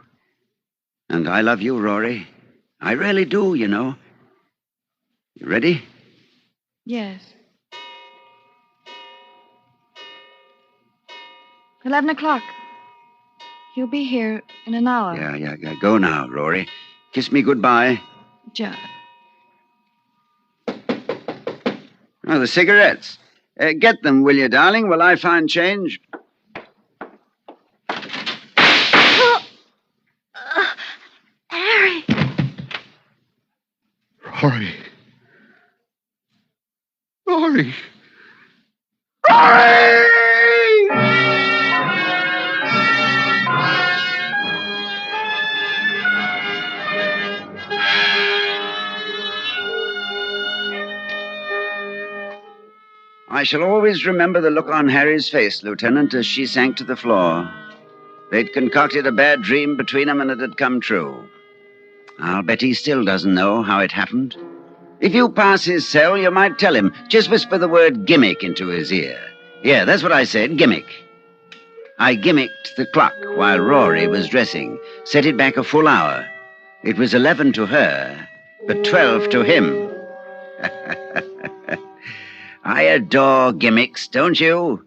And I love you, Rory. I really do, you know. You ready? Yes. 11 o'clock. He'll be here in an hour. Yeah. Go now, Rory. Kiss me goodbye. Judd. Oh, the cigarettes. Get them, will you, darling, while I find change? Harry. Rory. I shall always remember the look on Harry's face, Lieutenant, as she sank to the floor. They'd concocted a bad dream between them, and it had come true. I'll bet he still doesn't know how it happened. If you pass his cell, you might tell him. Just whisper the word gimmick into his ear. Yeah, that's what I said, gimmick. I gimmicked the clock while Rory was dressing, set it back a full hour. It was 11 to her, but 12 to him. I adore gimmicks, don't you?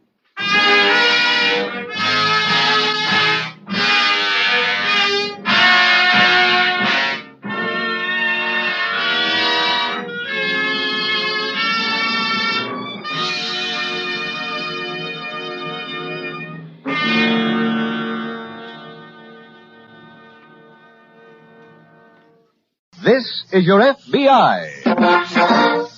This is your FBI.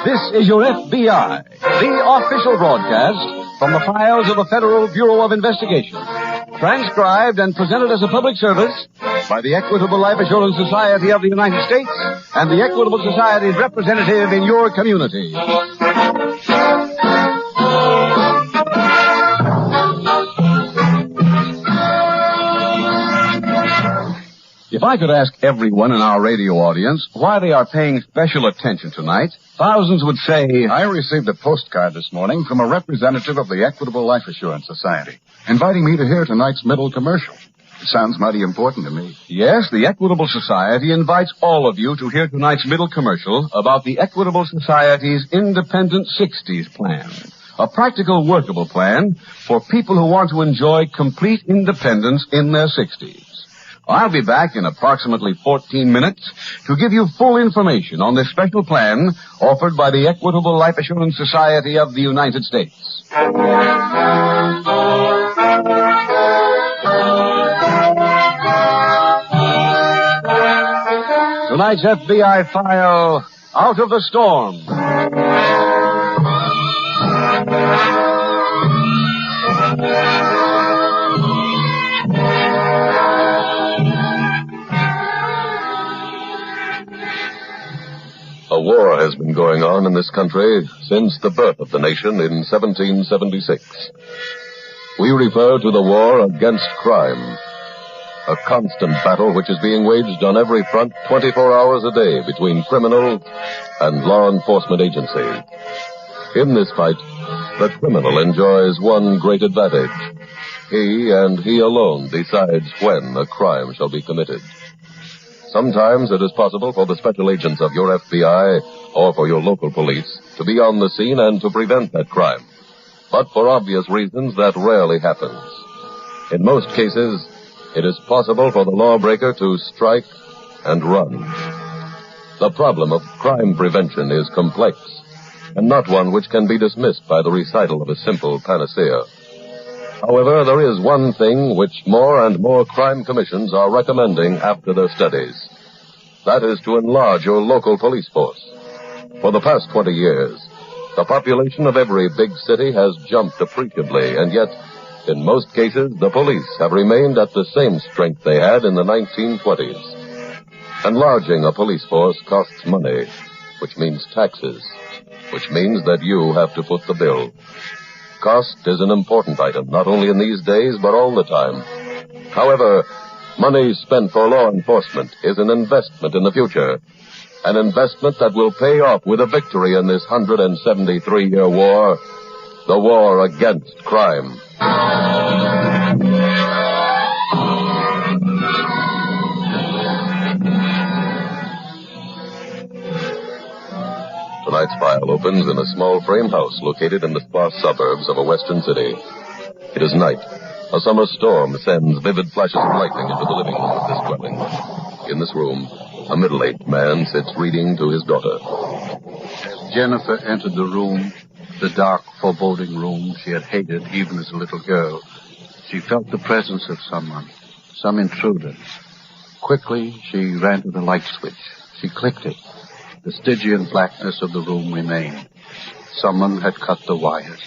This is your FBI, the official broadcast from the files of the Federal Bureau of Investigation. Transcribed and presented as a public service by the Equitable Life Assurance Society of the United States and the Equitable Society's representative in your community. If I could ask everyone in our radio audience why they are paying special attention tonight, thousands would say, I received a postcard this morning from a representative of the Equitable Life Assurance Society, inviting me to hear tonight's middle commercial. It sounds mighty important to me. Yes, the Equitable Society invites all of you to hear tonight's middle commercial about the Equitable Society's Independent 60s plan. A practical, workable plan for people who want to enjoy complete independence in their 60s. I'll be back in approximately 14 minutes to give you full information on this special plan offered by the Equitable Life Assurance Society of the United States. Tonight's FBI file, Out of the Storm. A war has been going on in this country since the birth of the nation in 1776. We refer to the war against crime, a constant battle which is being waged on every front 24 hours a day between criminal and law enforcement agencies. In this fight, the criminal enjoys one great advantage. He and he alone decides when a crime shall be committed. Sometimes it is possible for the special agents of your FBI or for your local police to be on the scene and to prevent that crime. But for obvious reasons, that rarely happens. In most cases, it is possible for the lawbreaker to strike and run. The problem of crime prevention is complex, and not one which can be dismissed by the recital of a simple panacea. However, there is one thing which more and more crime commissions are recommending after their studies. That is to enlarge your local police force. For the past 20 years, the population of every big city has jumped appreciably, and yet, in most cases, the police have remained at the same strength they had in the 1920s. Enlarging a police force costs money, which means taxes, which means that you have to foot the bill. Cost is an important item, not only in these days, but all the time. However, money spent for law enforcement is an investment in the future. An investment that will pay off with a victory in this 173-year war, the war against crime. Tonight's file opens in a small frame house located in the sparse suburbs of a western city. It is night. A summer storm sends vivid flashes of lightning into the living room of this dwelling. In this room, a middle-aged man sits reading to his daughter. As Jennifer entered the room, the dark, foreboding room she had hated even as a little girl, she felt the presence of someone, some intruder. Quickly, she ran to the light switch. She clicked it. The Stygian blackness of the room remained. Someone had cut the wires.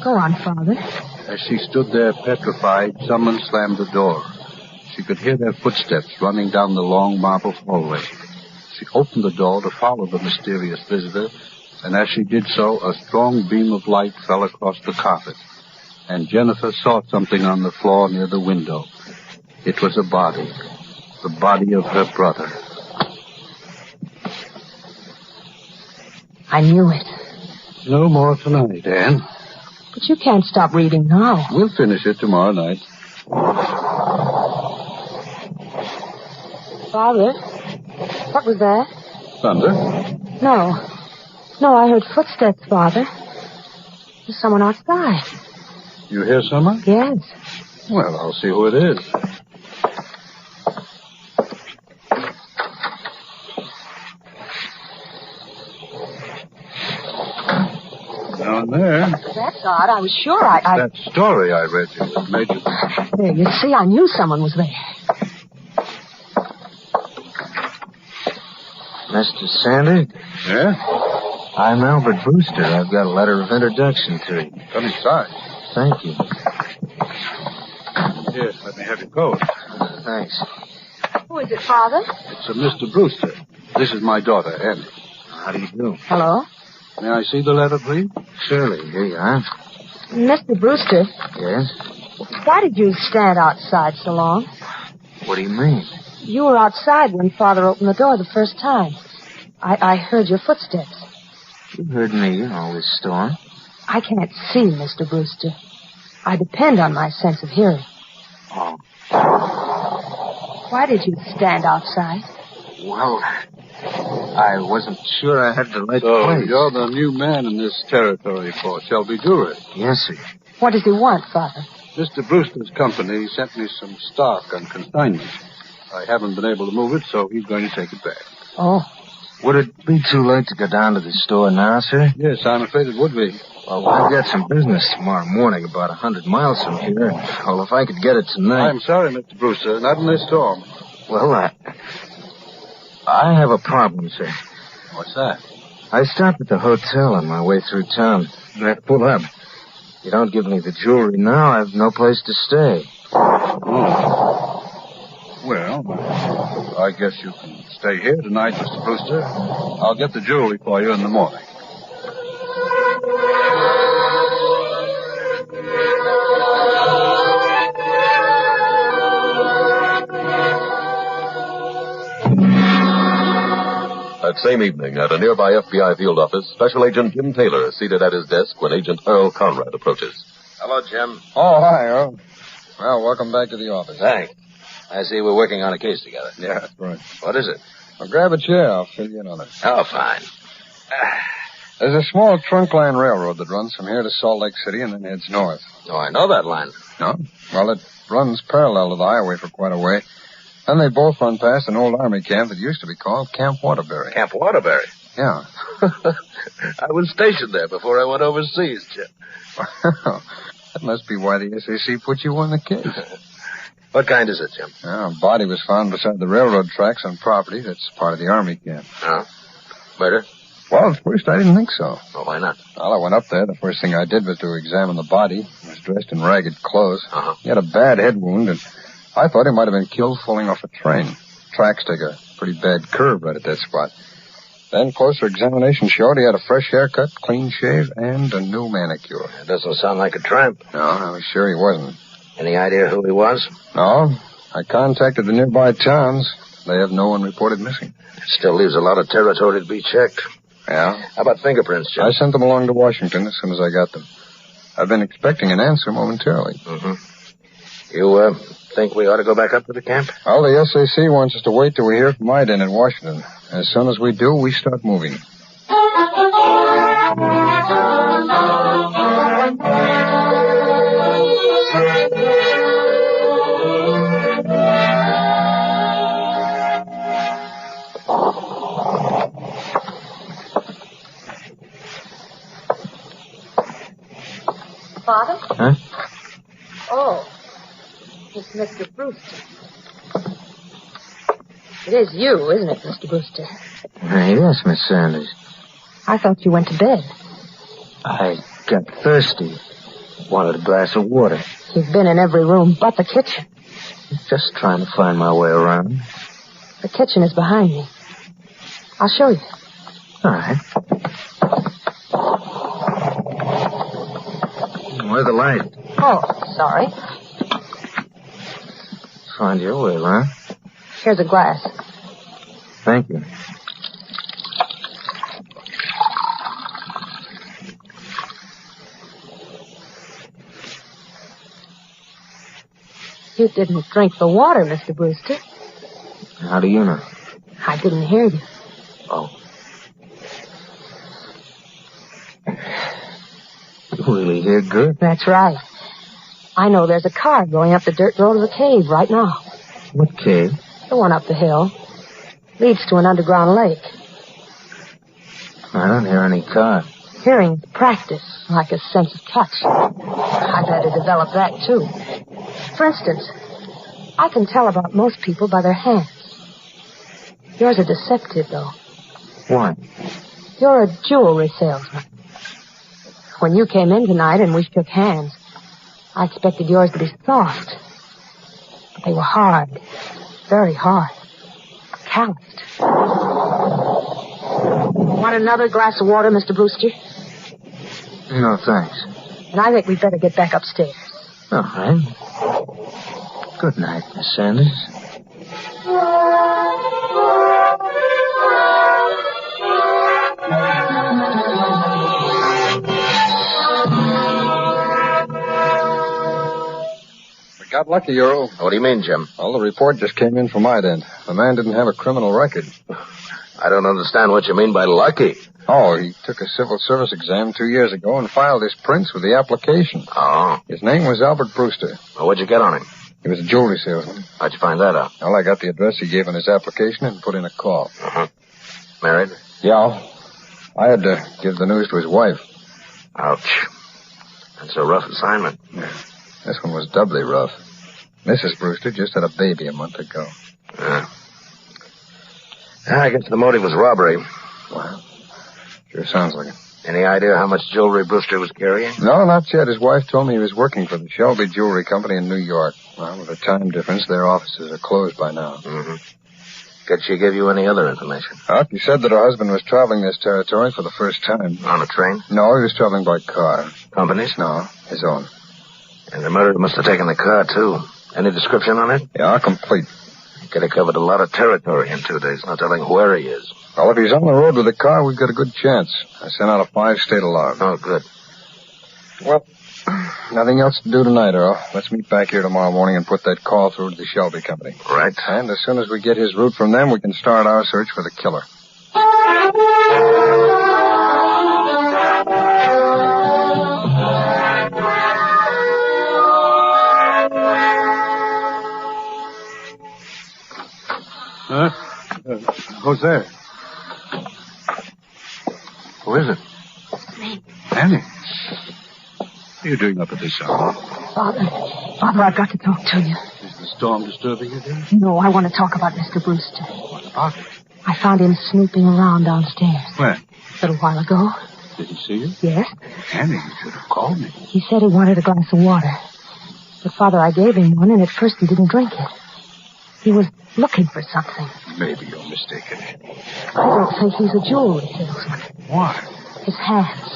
Go on, Father. As she stood there petrified, someone slammed the door. She could hear their footsteps running down the long marble hallway. She opened the door to follow the mysterious visitor, and as she did so, a strong beam of light fell across the carpet, and Jennifer saw something on the floor near the window. It was a body, the body of her brother. I knew it. No more tonight, Anne. But you can't stop reading now. We'll finish it tomorrow night. Father, what was that? Thunder? No, I heard footsteps, Father. There's someone outside. You hear someone? Yes. Well, I'll see who it is. Down there. That's odd. I was sure I... That story I read you was made you... There, you see, I knew someone was there. Mr. Sandy? Yeah? I'm Albert Brewster. I've got a letter of introduction to you. Come inside. Thank you. Here, let me have your coat. Thanks. Who is it, Father? It's a Mr. Brewster. This is my daughter, Annie. How do you do? Hello? May I see the letter, please? Surely. Here you are. Mr. Brewster. Yes? Why did you stand outside so long? What do you mean? You were outside when Father opened the door the first time. I heard your footsteps. You heard me in all this storm. I can't see, Mr. Brewster. I depend on my sense of hearing. Oh. Why did you stand outside? Well, I wasn't sure I had the right So, place. you're the new man in this territory for Shelby Jewelry. Yes, sir. What does he want, Father? Mr. Brewster's company sent me some stock on consignment. I haven't been able to move it, so he's going to take it back. Oh. Would it be too late to go down to the store now, sir? Yes, I'm afraid it would be. Well, I've got some business tomorrow morning about 100 miles from here. Well, if I could get it tonight... I'm sorry, Mr. Brewster. Not in this storm. Well, I have a problem, sir. What's that? I stopped at the hotel on my way through town. I have to pull up. If you don't give me the jewelry now, I have no place to stay. Oh. Well, I guess you can stay here tonight, Mr. Brewster. I'll get the jewelry for you in the morning. That same evening, at a nearby FBI field office, Special Agent Jim Taylor is seated at his desk when Agent Earl Conrad approaches. Hello, Jim. Oh, hi, Earl. Well, welcome back to the office. Thanks. I see we're working on a case together. Yeah, that's right. What is it? Well, grab a chair. I'll fill you in on it. Oh, fine. There's a small trunk line railroad that runs from here to Salt Lake City and then heads north. Oh, I know that line. No? Well, it runs parallel to the highway for quite a way. Then they both run past an old army camp that used to be called Camp Waterbury. Camp Waterbury? Yeah. I was stationed there before I went overseas, Jim. That must be why the SAC put you on the case. What kind is it, Jim? Well, a body was found beside the railroad tracks on property that's part of the army camp. Oh? Murder? Well, at first I didn't think so. Well, why not? Well, I went up there. The first thing I did was to examine the body. He was dressed in ragged clothes. Uh-huh. He had a bad head wound, and I thought he might have been killed falling off a train. Tracks take a pretty bad curve right at that spot. Then closer examination showed he had a fresh haircut, clean shave, and a new manicure. It doesn't sound like a tramp. No, I was sure he wasn't. Any idea who he was? No. I contacted the nearby towns. They have no one reported missing. It still leaves a lot of territory to be checked. Yeah? How about fingerprints, Jim? I sent them along to Washington as soon as I got them. I've been expecting an answer momentarily. Mm-hmm. You, think we ought to go back up to the camp? Well, the SAC wants us to wait till we hear from Iden in Washington. As soon as we do, we start moving. Father? Huh? Oh, it's Mr. Brewster. It is you, isn't it, Mr. Brewster? Yes, Miss Sanders. I thought you went to bed. I got thirsty. Wanted a glass of water. You've been in every room but the kitchen. Just trying to find my way around. The kitchen is behind me. I'll show you. All right. Where's the light? Oh, sorry. Find your way around. Here's a glass. Thank you. You didn't drink the water, Mr. Brewster. How do you know? I didn't hear you. Oh. You really hear good? That's right. I know there's a car going up the dirt road of the cave right now. What cave? The one up the hill. Leads to an underground lake. I don't hear any car. Hearing's practice, like a sense of touch. I've had to develop that, too. For instance, I can tell about most people by their hands. Yours are deceptive, though. Why? You're a jewelry salesman. When you came in tonight and we shook hands, I expected yours to be soft. But they were hard. Very hard. Calloused. Want another glass of water, Mr. Brewster? No, thanks. And I think we'd better get back upstairs. All right. Good night, Miss Sanders. We got lucky, Earl. What do you mean, Jim? Well, the report just came in from Iden. The man didn't have a criminal record. I don't understand what you mean by lucky. Oh, he took a civil service exam 2 years ago and filed his prints with the application. Oh. His name was Albert Brewster. Well, what'd you get on him? He was a jewelry salesman. How'd you find that out? Well, I got the address he gave on his application and put in a call. Uh-huh. Married? Yeah. I had to give the news to his wife. Ouch. That's a rough assignment. Yeah. This one was doubly rough. Mrs. Brewster just had a baby a month ago. Yeah. I guess the motive was robbery. Wow. Sure sounds like it. Any idea how much jewelry Brewster was carrying? No, not yet. His wife told me he was working for the Shelby Jewelry Company in New York. Well, with a time difference, their offices are closed by now. Mm-hmm. Could she give you any other information? She said that her husband was traveling this territory for the first time. On a train? No, he was traveling by car. Company's? No, his own. And the murderer must have taken the car, too. Any description on it? Yeah, complete. He could have covered a lot of territory in 2 days, not telling where he is. Well, if he's on the road with a car, we've got a good chance. I sent out a 5-state alarm. Oh, good. Well, nothing else to do tonight, Earl. Let's meet back here tomorrow morning and put that call through to the Shelby Company. Right. And as soon as we get his route from them, we can start our search for the killer. Huh? Who's there? Who is it? Me. Annie. What are you doing up at this hour? Father, I've got to talk to you. Is the storm disturbing you, dear? No, I want to talk about Mr. Brewster. What about it? I found him snooping around downstairs. Where? A little while ago. Did he see you? Yes. Annie, you should have called me. He said he wanted a glass of water. But, Father, I gave him one, and at first he didn't drink it. He was looking for something. Maybe you're mistaken. I don't think he's a jewelry salesman. Why? His hands.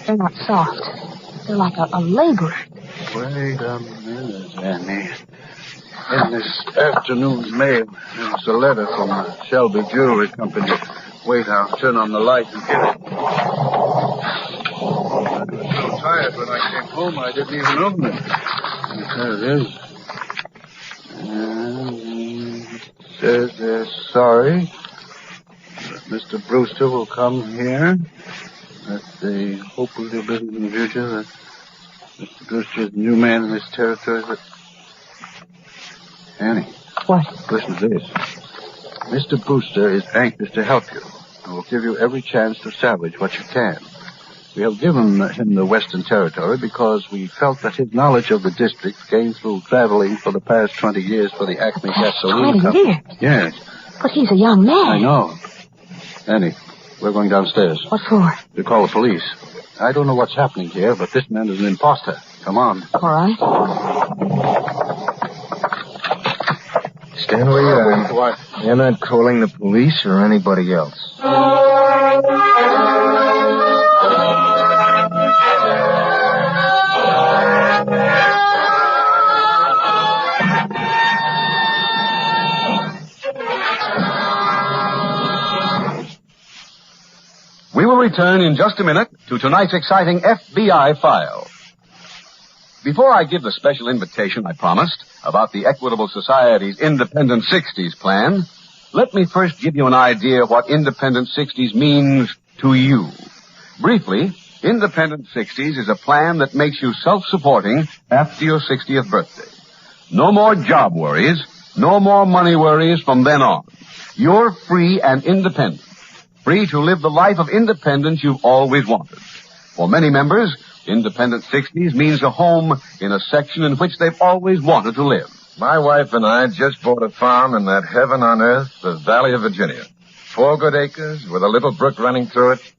They're not soft. They're like a laborer. Wait a minute, Annie. In this afternoon's mail, there's a letter from the Shelby Jewelry Company. Wait, I'll turn on the light and get it. I was so tired when I came home, I didn't even open it. There it is. And it says they're sorry that Mr. Brewster will come here. That they hope will do business in the future. That Mr. Brewster is a new man in this territory. But Annie. What? Listen to this. Mr. Brewster is anxious to help you and will give you every chance to salvage what you can. We have given him the Western Territory because we felt that his knowledge of the district gained through traveling for the past 20 years for the Acme Gasoline 20 Company. years? Yes. But he's a young man. I know. Annie, we're going downstairs. What for? To call the police. I don't know what's happening here, but this man is an imposter. Come on. All right. Stand where you are. What? You're not calling the police or anybody else. We will return in just a minute to tonight's exciting FBI file. Before I give the special invitation I promised about the Equitable Society's Independent 60s plan, let me first give you an idea of what Independent 60s means to you. Briefly, Independent 60s is a plan that makes you self-supporting after your 60th birthday. No more job worries, no more money worries from then on. You're free and independent. Free to live the life of independence you've always wanted. For many members, Independent 60s means a home in a section in which they've always wanted to live. My wife and I just bought a farm in that heaven on earth, the Valley of Virginia. 4 good acres with a little brook running through it.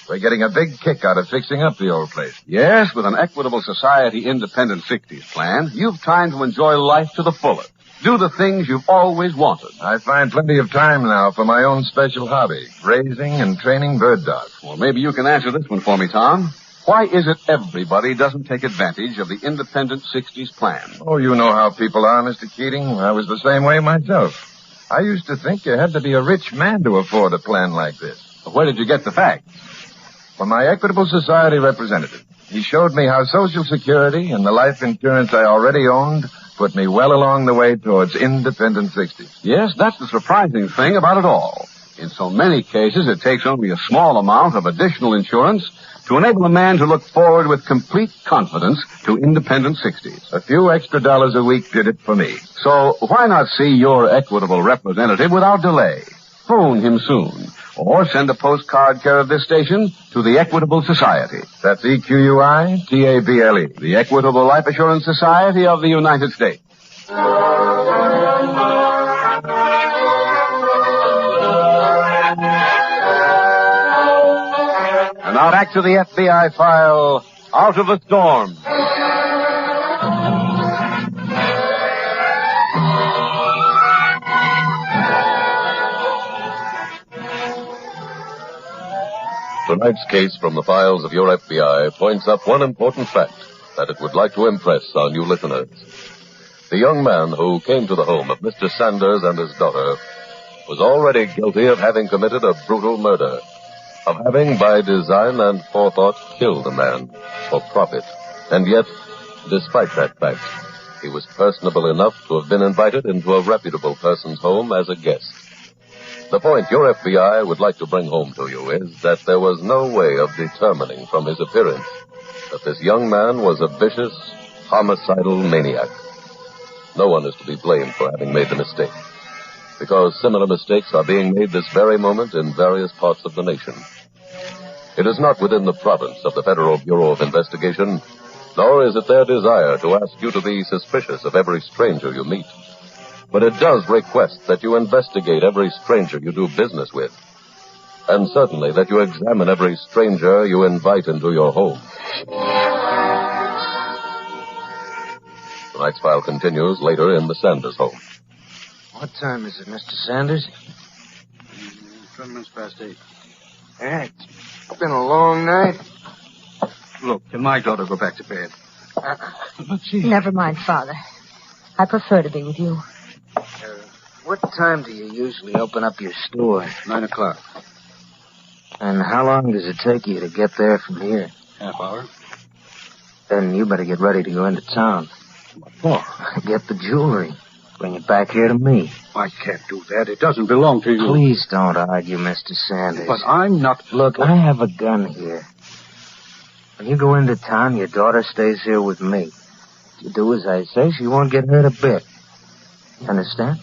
We're getting a big kick out of fixing up the old place. Yes, with an Equitable Society Independent 60s plan, you've time to enjoy life to the fullest. Do the things you've always wanted. I find plenty of time now for my own special hobby, raising and training bird dogs. Well, maybe you can answer this one for me, Tom. Why is it everybody doesn't take advantage of the Independent 60s plan? Oh, you know how people are, Mr. Keating. I was the same way myself. I used to think you had to be a rich man to afford a plan like this. Where did you get the facts? From my Equitable Society representative. He showed me how Social Security and the life insurance I already owned put me well along the way towards Independent 60s. Yes, that's the surprising thing about it all. In so many cases, it takes only a small amount of additional insurance to enable a man to look forward with complete confidence to Independent 60s. A few extra dollars a week did it for me. So why not see your Equitable representative without delay? Phone him soon. Or send a postcard care of this station to the Equitable Society. That's EQUITABLE. The Equitable Life Assurance Society of the United States. And now back to the FBI file, Out of the Storm. Tonight's case from the files of your FBI points up one important fact that it would like to impress on you listeners. The young man who came to the home of Mr. Sanders and his daughter was already guilty of having committed a brutal murder, of having, by design and forethought, killed a man for profit. And yet, despite that fact, he was personable enough to have been invited into a reputable person's home as a guest. The point your FBI would like to bring home to you is that there was no way of determining from his appearance that this young man was a vicious, homicidal maniac. No one is to be blamed for having made the mistake, because similar mistakes are being made this very moment in various parts of the nation. It is not within the province of the Federal Bureau of Investigation, nor is it their desire to ask you to be suspicious of every stranger you meet. But it does request that you investigate every stranger you do business with, and certainly that you examine every stranger you invite into your home. Tonight's file continues later in the Sanders home. What time is it, Mr. Sanders? 20 minutes past 8. Yeah, it's been a long night. Look, can my daughter go back to bed? Never mind, Father. I prefer to be with you. What time do you usually open up your store? 9 o'clock. And how long does it take you to get there from here? Half hour. Then you better get ready to go into town. What for? Get the jewelry. Bring it back here to me. I can't do that. It doesn't belong to you. Please don't argue, Mr. Sanders. But I'm not... Look, I have a gun here. When you go into town, your daughter stays here with me. If you do as I say, she won't get hurt a bit. You understand?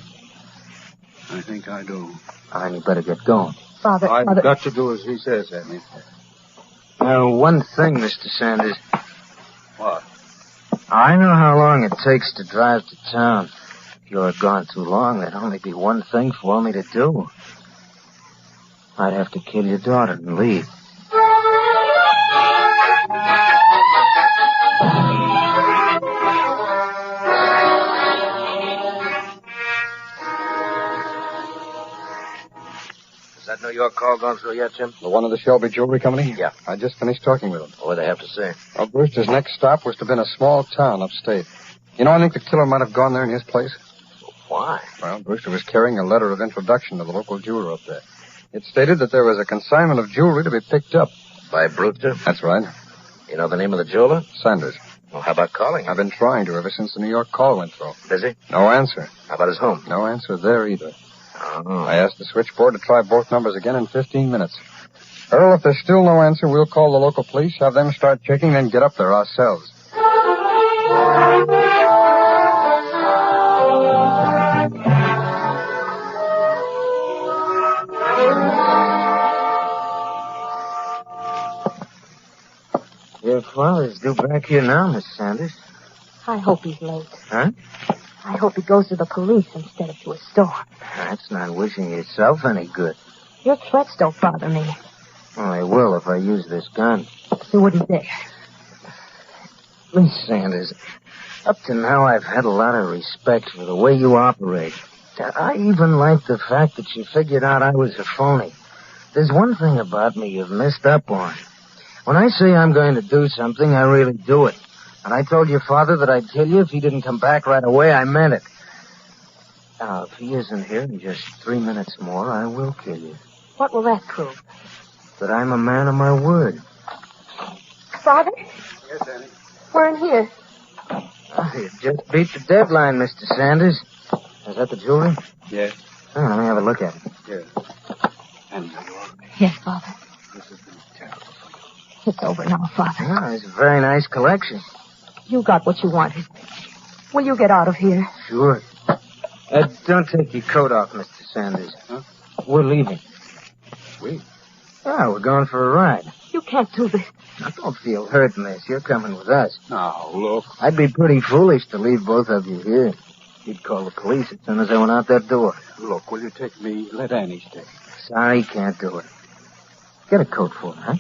I think I do. All right, you better get going. Father, I've got to do as he says, Annie. Now, one thing, Mr. Sanders. What? I know how long it takes to drive to town. If you're gone too long, there'd only be one thing for me to do. I'd have to kill your daughter and leave. Is that New York call gone through yet, Jim? The one of the Shelby Jewelry Company? Yeah. I just finished talking with them. What do they have to say? Well, Brewster's next stop was to have been a small town upstate. You know, I think the killer might have gone there in his place. Why? Well, Brewster was carrying a letter of introduction to the local jeweler up there. It stated that there was a consignment of jewelry to be picked up. By Brewster? That's right. You know the name of the jeweler? Sanders. Well, how about calling him? I've been trying to ever since the New York call went through. Busy? No answer. How about his home? No answer there either. Oh. I asked the switchboard to try both numbers again in 15 minutes. Earl, if there's still no answer, we'll call the local police, have them start checking, then get up there ourselves. Your father's due back here now, Miss Sanders. I hope he's late. Huh? I hope he goes to the police instead of to a store. That's not wishing yourself any good. Your threats don't bother me. Well, they will if I use this gun. You wouldn't dare. Miss Sanders, up to now I've had a lot of respect for the way you operate. I even like the fact that you figured out I was a phony. There's one thing about me you've missed up on. When I say I'm going to do something, I really do it. And I told your father that I'd kill you if he didn't come back right away. I meant it. Now, if he isn't here in just 3 minutes more, I will kill you. What will that prove? That I'm a man of my word. Father? Yes, Annie. We're in here. You just beat the deadline, Mr. Sanders. Is that the jewelry? Yes. Oh, let me have a look at it. Yes. Annie, are you all right? Yes, Father. This has been terrible. It's over now, Father. Oh, it's a very nice collection. You got what you wanted. Will you get out of here? Sure. Don't take your coat off, Mr. Sanders. Huh? We're leaving. We? Yeah, we're going for a ride. You can't do this. Now, don't feel hurt, miss. You're coming with us. Now, look. I'd be pretty foolish to leave both of you here. You'd call the police as soon as I went out that door. Look, will you take me? Let Annie stay. Sorry, can't do it. Get a coat for her, huh?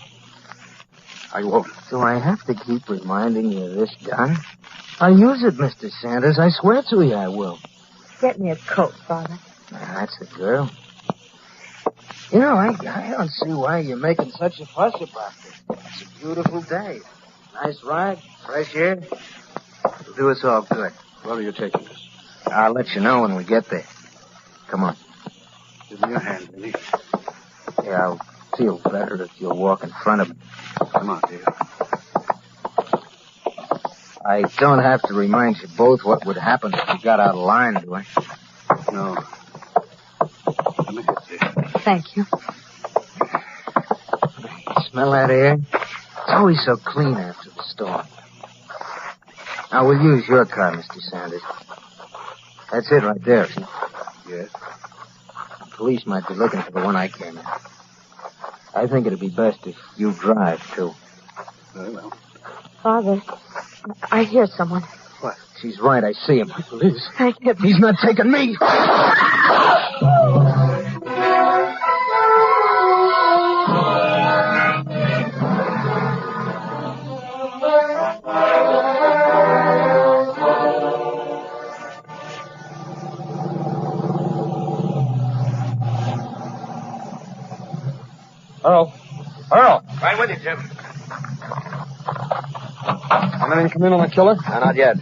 I won't. Do I have to keep reminding you of this gun? I'll use it, Mr. Sanders. I swear to you I will. Get me a coat, Father. That's the girl. You know, I don't see why you're making such a fuss about this. It's a beautiful day. Nice ride, fresh air. It'll do us all good. Where are you taking us? I'll let you know when we get there. Come on. Give me your hand, Billy. Yeah, I'll feel better if you'll walk in front of me. Come on, dear. I don't have to remind you both what would happen if you got out of line, do I? No. Let me get this. Thank you. Smell that air? It's always so clean after the storm. Now, we'll use your car, Mr. Sanders. That's it right there, see? Yes. The police might be looking for the one I came in. I think it'd be best if you drive, too. Very well. Father, I hear someone. What? She's right. I see him. Police? Thank heaven. He's not taking me. Earl! Right with you, Jim. Anything come in on the killer? Not yet.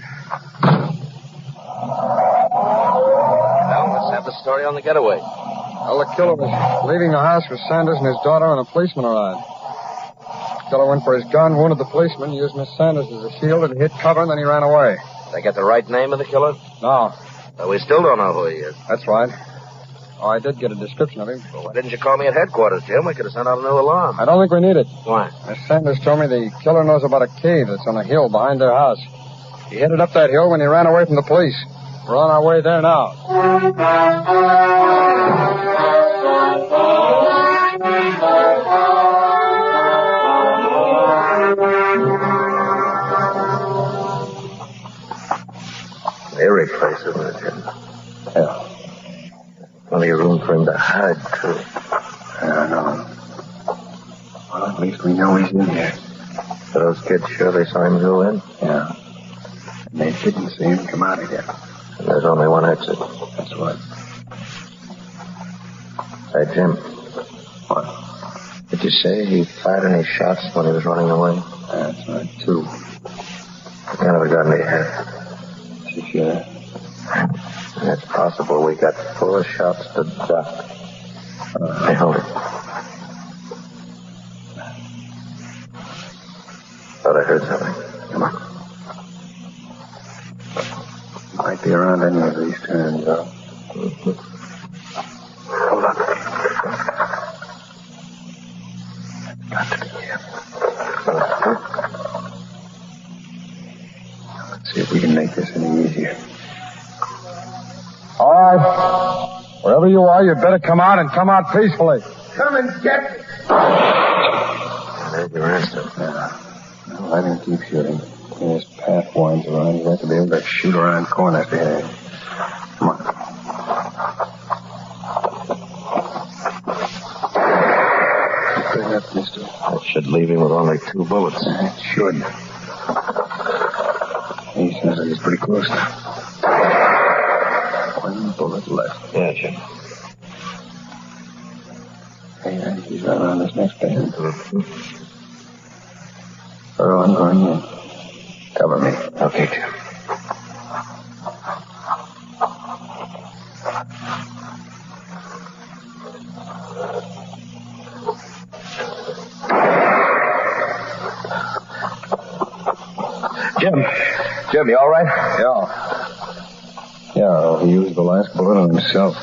Well, let's have the story on the getaway. Well, the killer was leaving the house with Sanders and his daughter, and a policeman arrived. The killer went for his gun, wounded the policeman, used Miss Sanders as a shield, and hit cover, and then he ran away. Did they get the right name of the killer? No. Well, we still don't know who he is. That's right. Oh, I did get a description of him. Well, why didn't you call me at headquarters, Jim? We could have sent out a new alarm. I don't think we need it. Why? Miss Sanders told me the killer knows about a cave that's on a hill behind their house. He headed up that hill when he ran away from the police. We're on our way there now. Eerie place, isn't it, Jim? Yeah. Plenty of room for him to hide, too. Yeah, I know. Well, at least we know he's in here. So those kids sure they saw him go in? Yeah. And they didn't see him come out again. And there's only one exit. That's right. Hey, Jim. What? Did you say he fired any shots when he was running away? That's right, 2. I never got any head. Sure. It's possible we got 4 shots to duck. Hey, hold it. Thought I heard something. Come on. Might be around any of these turns, though. Hold on. Got to be here. Let's see if we can make this any easier. All right. Wherever you are, you'd better come out and come out peacefully. Come and get me. There's your answer. Yeah. No, I didn't keep shooting. This path winds around. You have to be able to shoot around corners behind. Come on. Keep it up, mister. That should leave him with only 2 bullets. It should. He says he's pretty close now. 1 bullet left. Yeah, Jim. Hey, he's right around this next bend. Earl, I'm going in. Cover me. Okay, Jim. Jim, you all right? Yeah. Yeah, he used the last bullet on himself.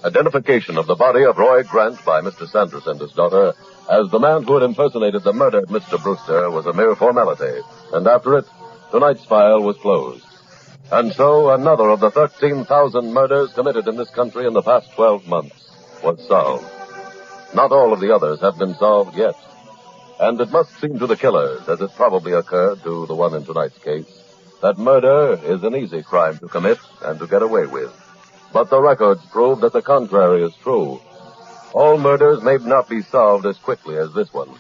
Identification of the body of Roy Grant by Mr. Sanders and his daughter as the man who had impersonated the murdered Mr. Brewster was a mere formality, and after it, tonight's file was closed. And so another of the 13,000 murders committed in this country in the past 12 months was solved. Not all of the others have been solved yet. And it must seem to the killers, as it probably occurred to the one in tonight's case, that murder is an easy crime to commit and to get away with. But the records prove that the contrary is true. All murders may not be solved as quickly as this one.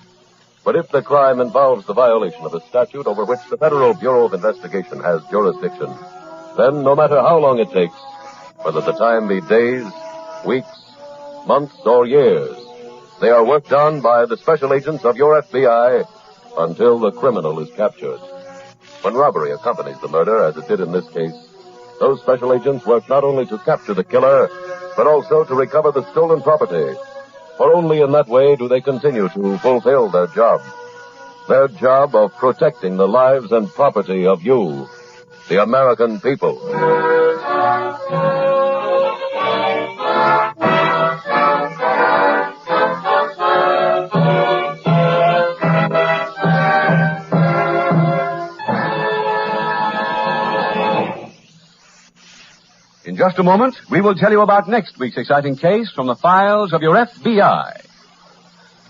But if the crime involves the violation of a statute over which the Federal Bureau of Investigation has jurisdiction, then no matter how long it takes, whether the time be days, weeks, months, or years, they are worked on by the special agents of your FBI until the criminal is captured. When robbery accompanies the murder, as it did in this case, those special agents work not only to capture the killer, but also to recover the stolen property. For only in that way do they continue to fulfill their job of protecting the lives and property of you, the American people. In just a moment, we will tell you about next week's exciting case from the files of your FBI.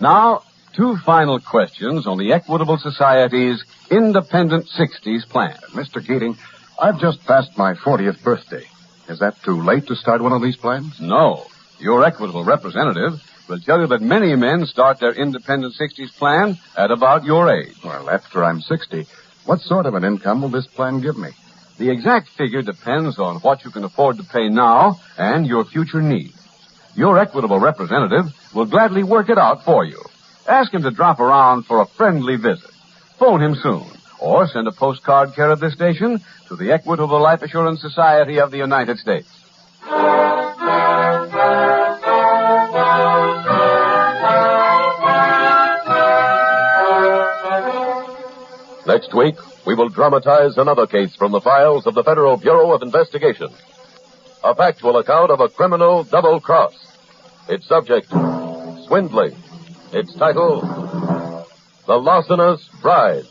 Now, two final questions on the Equitable Society's Independent 60s plan. Mr. Keating, I've just passed my 40th birthday. Is that too late to start one of these plans? No. Your Equitable representative will tell you that many men start their Independent 60s plan at about your age. Well, after I'm 60, what sort of an income will this plan give me? The exact figure depends on what you can afford to pay now and your future needs. Your Equitable representative will gladly work it out for you. Ask him to drop around for a friendly visit. Phone him soon, or send a postcard care of this station to the Equitable Life Assurance Society of the United States. Next week, we will dramatize another case from the files of the Federal Bureau of Investigation. A factual account of a criminal double cross. Its subject, swindling. Its title, The Larcenous Bride.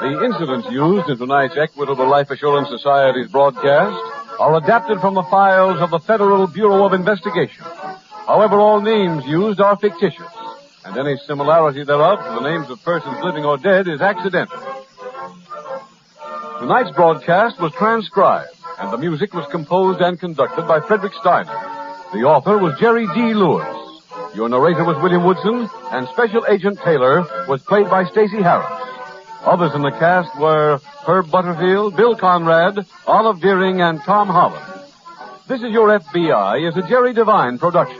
The incidents used in tonight's Equitable Life Assurance Society's broadcast are adapted from the files of the Federal Bureau of Investigation. However, all names used are fictitious, and any similarity thereof to the names of persons living or dead is accidental. Tonight's broadcast was transcribed, and the music was composed and conducted by Frederick Steiner. The author was Jerry D. Lewis. Your narrator was William Woodson, and Special Agent Taylor was played by Stacey Harris. Others in the cast were Herb Butterfield, Bill Conrad, Olive Deering, and Tom Holland. This is Your FBI is a Jerry Devine production.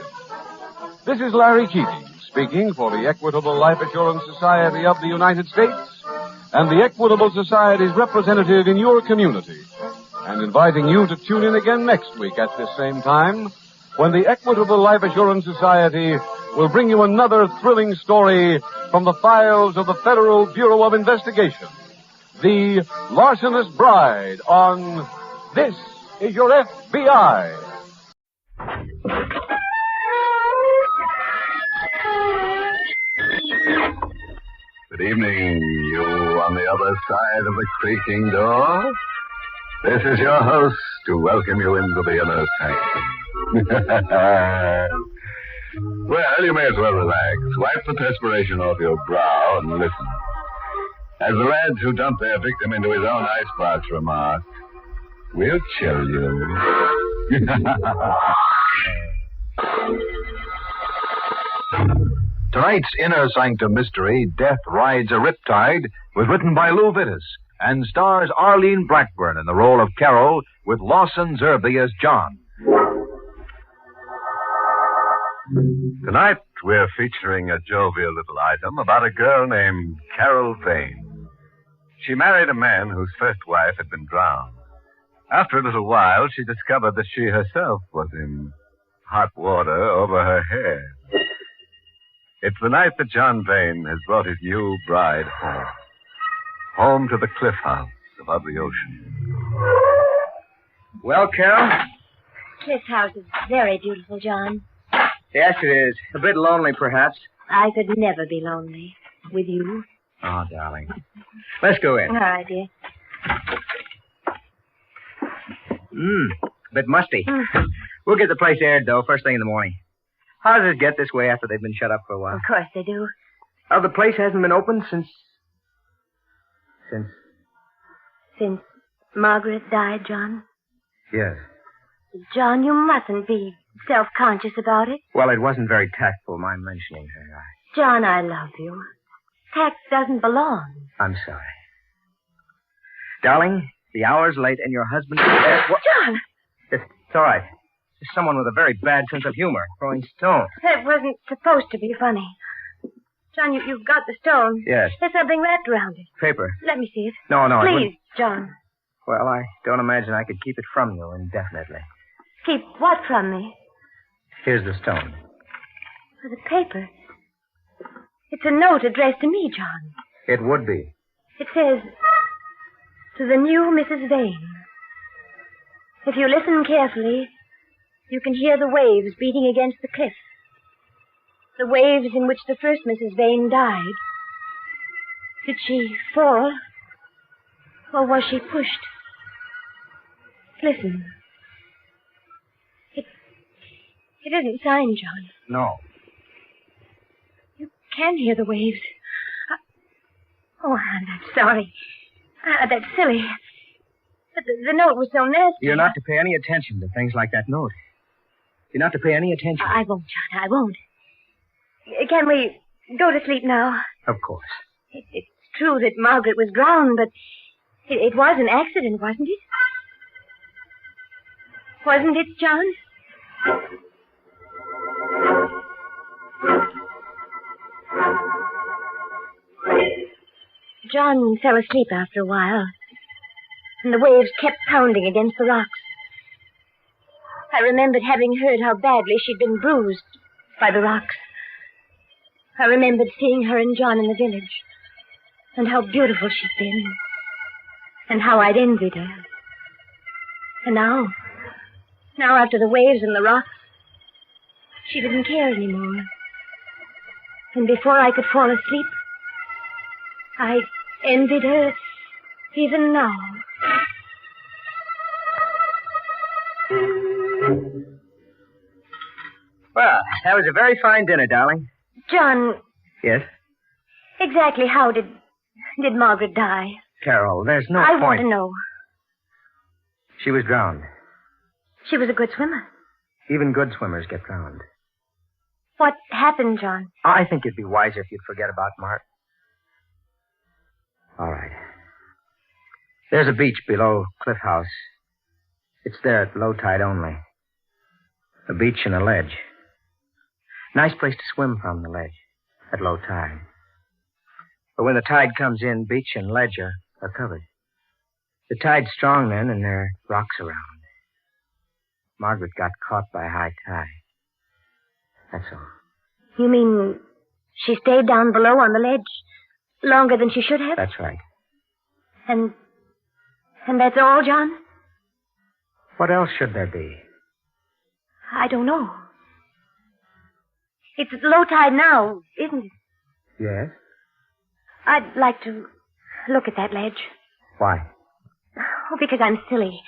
This is Larry Keating, speaking for the Equitable Life Assurance Society of the United States and the Equitable Society's representative in your community, and inviting you to tune in again next week at this same time when the Equitable Life Assurance Society will bring you another thrilling story from the files of the Federal Bureau of Investigation, The Larcenous Bride, on This is Your FBI. Good evening, you on the other side of the creaking door. This is your host to welcome you into the inner sanctum. Well, you may as well relax. Wipe the perspiration off your brow and listen. As the lads who dumped their victim into his own icebox remarked, we'll chill you. Tonight's Inner Sanctum mystery, Death Rides a Riptide, was written by Lou Vittis and stars Arlene Blackburn in the role of Carol with Lawson Zerby as John. Tonight, we're featuring a jovial little item about a girl named Carol Vane. She married a man whose first wife had been drowned. After a little while, she discovered that she herself was in hot water over her hair. It's the night that John Vane has brought his new bride home. Home to the cliff house above the ocean. Well, Carol? This house is very beautiful, John. Yes, it is. A bit lonely, perhaps. I could never be lonely with you. Oh, darling. Let's go in. All right, dear. A bit musty. We'll get the place aired, though, first thing in the morning. How does it get this way after they've been shut up for a while? Of course they do. Oh, the place hasn't been open since... Since Margaret died, John? Yes. John, you mustn't be self-conscious about it. Well, it wasn't very tactful, my mentioning her. John, I love you. Tact doesn't belong. I'm sorry. Darling, the hour's late and your husband... John! It's all right. There's someone with a very bad sense of humor throwing stones. It wasn't supposed to be funny. John, you've got the stone. Yes. There's something wrapped around it. Paper. Let me see it. No, it Please, wouldn't. John. Well, I don't imagine I could keep it from you indefinitely. Keep what from me? Here's the stone. The paper. It's a note addressed to me, John. It would be. It says, to the new Mrs. Vane. If you listen carefully, you can hear the waves beating against the cliff. The waves in which the first Mrs. Vane died. Did she fall? Or was she pushed? Listen. It isn't signed, John. No. You can hear the waves. I'm sorry. That's silly. But the note was so nasty. You're not to pay any attention to things like that note. You're not to pay any attention. I won't, John. I won't. Can we go to sleep now? Of course. It's true that Margaret was drowned, but it was an accident, wasn't it? Wasn't it, John? John fell asleep after a while, and the waves kept pounding against the rocks. I remembered having heard how badly she'd been bruised by the rocks. I remembered seeing her and John in the village, and how beautiful she'd been, and how I'd envied her. And now after the waves and the rocks, she didn't care anymore. And before I could fall asleep, I envied her even now. Well, that was a very fine dinner, darling. John, Yes? exactly how did Margaret die? Carol, there's no I point. want to know. She was drowned. She was a good swimmer. Even good swimmers get drowned. What happened, John? I think it'd be wiser if you'd forget about Myrt. All right. There's a beach below Cliff House. It's there at low tide only. A beach and a ledge. Nice place to swim from, the ledge, at low tide. But when the tide comes in, beach and ledge are covered. The tide's strong then, and there are rocks around. Margaret got caught by high tide. That's all. You mean she stayed down below on the ledge longer than she should have? That's right. And that's all, John? What else should there be? I don't know. It's low tide now, isn't it? Yes? I'd like to look at that ledge. Why? Oh, because I'm silly.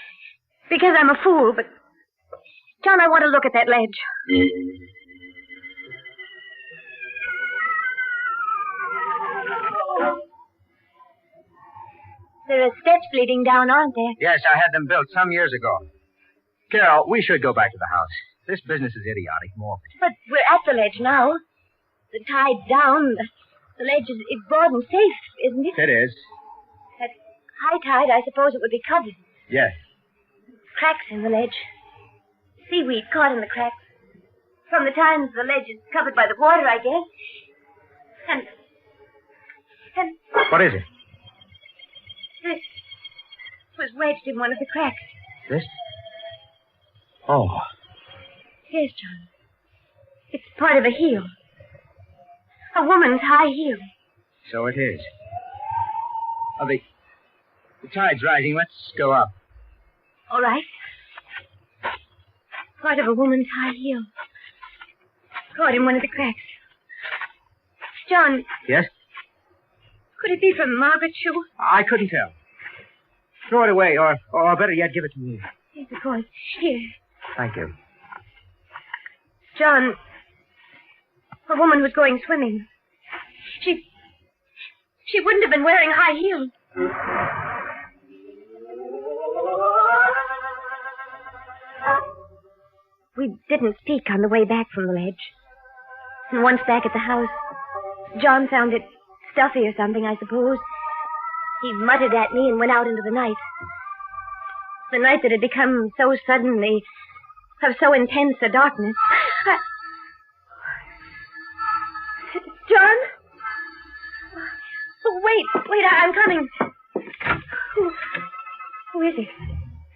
Because I'm a fool, but... John, I want to look at that ledge. There are steps leading down, aren't there? Yes, I had them built some years ago. Carol, we should go back to the house. This business is idiotic, more. But we're at the ledge now. The tide's down. The ledge is broad and safe, isn't it? It is. At high tide, I suppose it would be covered. Yes. Cracks in the ledge. Seaweed caught in the cracks. From the time the ledge is covered by the water, I guess. And What is it? this was wedged in one of the cracks. This? Oh. Yes, John. It's part of a heel. A woman's high heel. So it is. Oh, the tide's rising. Let's go up. All right. Part of a woman's high heel. Caught in one of the cracks. John, Yes? could it be from Margaret's shoe? I couldn't tell. Throw it away, or better yet, give it to me. Yes, of course. Here. Thank you. John, a woman was going swimming. She wouldn't have been wearing high heels. We didn't speak on the way back from the ledge. And once back at the house, John found it stuffy or something, I suppose. He muttered at me and went out into the night. The night that had become so suddenly of so intense a darkness. John? Oh, wait, I'm coming. Who is it?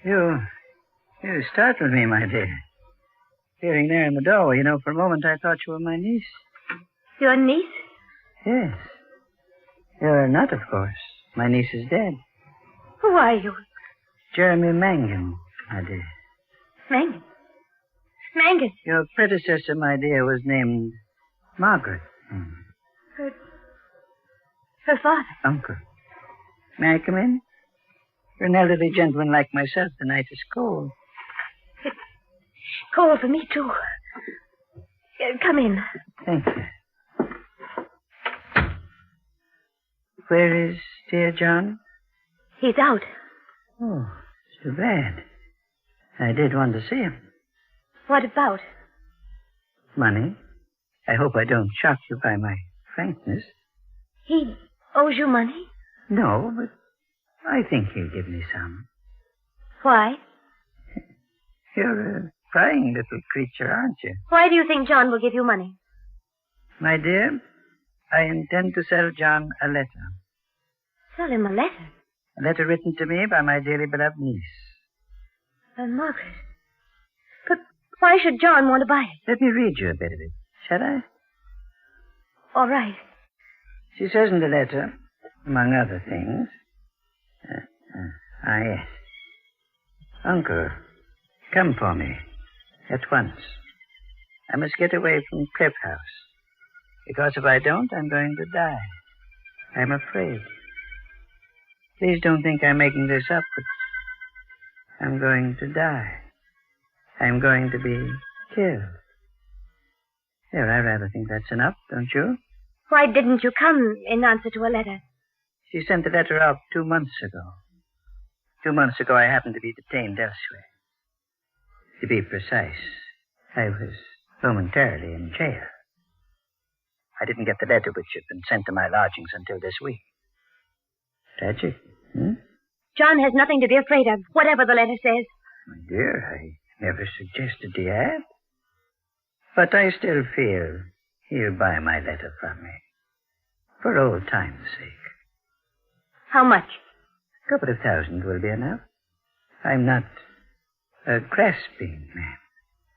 You startled me, my dear. Appearing there in the doorway, you know, for a moment I thought you were my niece. Your niece? Yes. You're not, of course. My niece is dead. Who are you? Jeremy Mangan, my dear. Mangan? Mangan? Your predecessor, my dear, was named Margaret. Her father? Uncle. May I come in? For an elderly gentleman like myself, the night is cold. It's cold for me, too. Come in. Thank you. Where is dear John? He's out. Oh, too bad. I did want to see him. What about? Money. I hope I don't shock you by my frankness. He owes you money? No, but I think he'll give me some. Why? You're a prying little creature, aren't you? Why do you think John will give you money? My dear, I intend to sell John a letter. Sell him a letter? A letter written to me by my dearly beloved niece. Margaret. But why should John want to buy it? Let me read you a bit of it, shall I? All right. She says in the letter, among other things, yes. Uncle, come for me at once. I must get away from Cliff House. Because if I don't, I'm going to die. I'm afraid. Please don't think I'm making this up, but I'm going to die. I'm going to be killed. There, I rather think that's enough, don't you? Why didn't you come in answer to a letter? She sent the letter out 2 months ago. 2 months ago, I happened to be detained elsewhere. To be precise, I was momentarily in jail. I didn't get the letter which had been sent to my lodgings until this week. Tragic, John has nothing to be afraid of, whatever the letter says. My dear, I never suggested he had. But I still feel he'll buy my letter from me. For old time's sake. How much? A couple of thousand will be enough. I'm not a grasping man.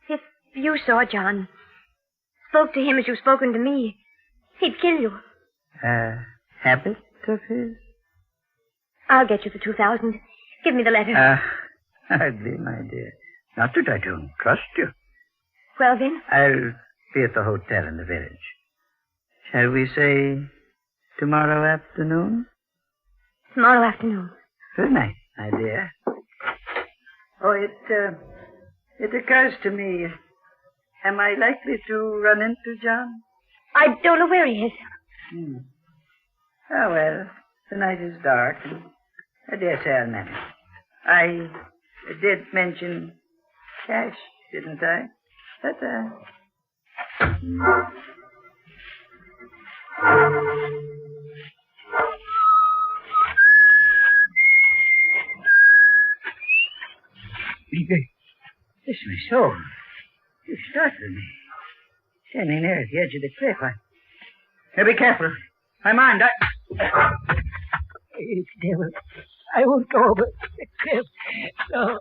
If you saw John, spoke to him as you've spoken to me, he'd kill you. A habit of his? I'll get you the 2,000. Give me the letter. Hardly, my dear. Not that I don't trust you. Well, then? I'll be at the hotel in the village. Shall we say tomorrow afternoon? Tomorrow afternoon. Good night, my dear. Oh, it occurs to me, am I likely to run into John? I don't know where he is. Oh, well, the night is dark, and I dare say I'll manage. I did mention cash, didn't I? But, This is my soul. You startled me. Standing there at the edge of the cliff. Now be careful. My mind, It's devil. I won't go over the cliff. No.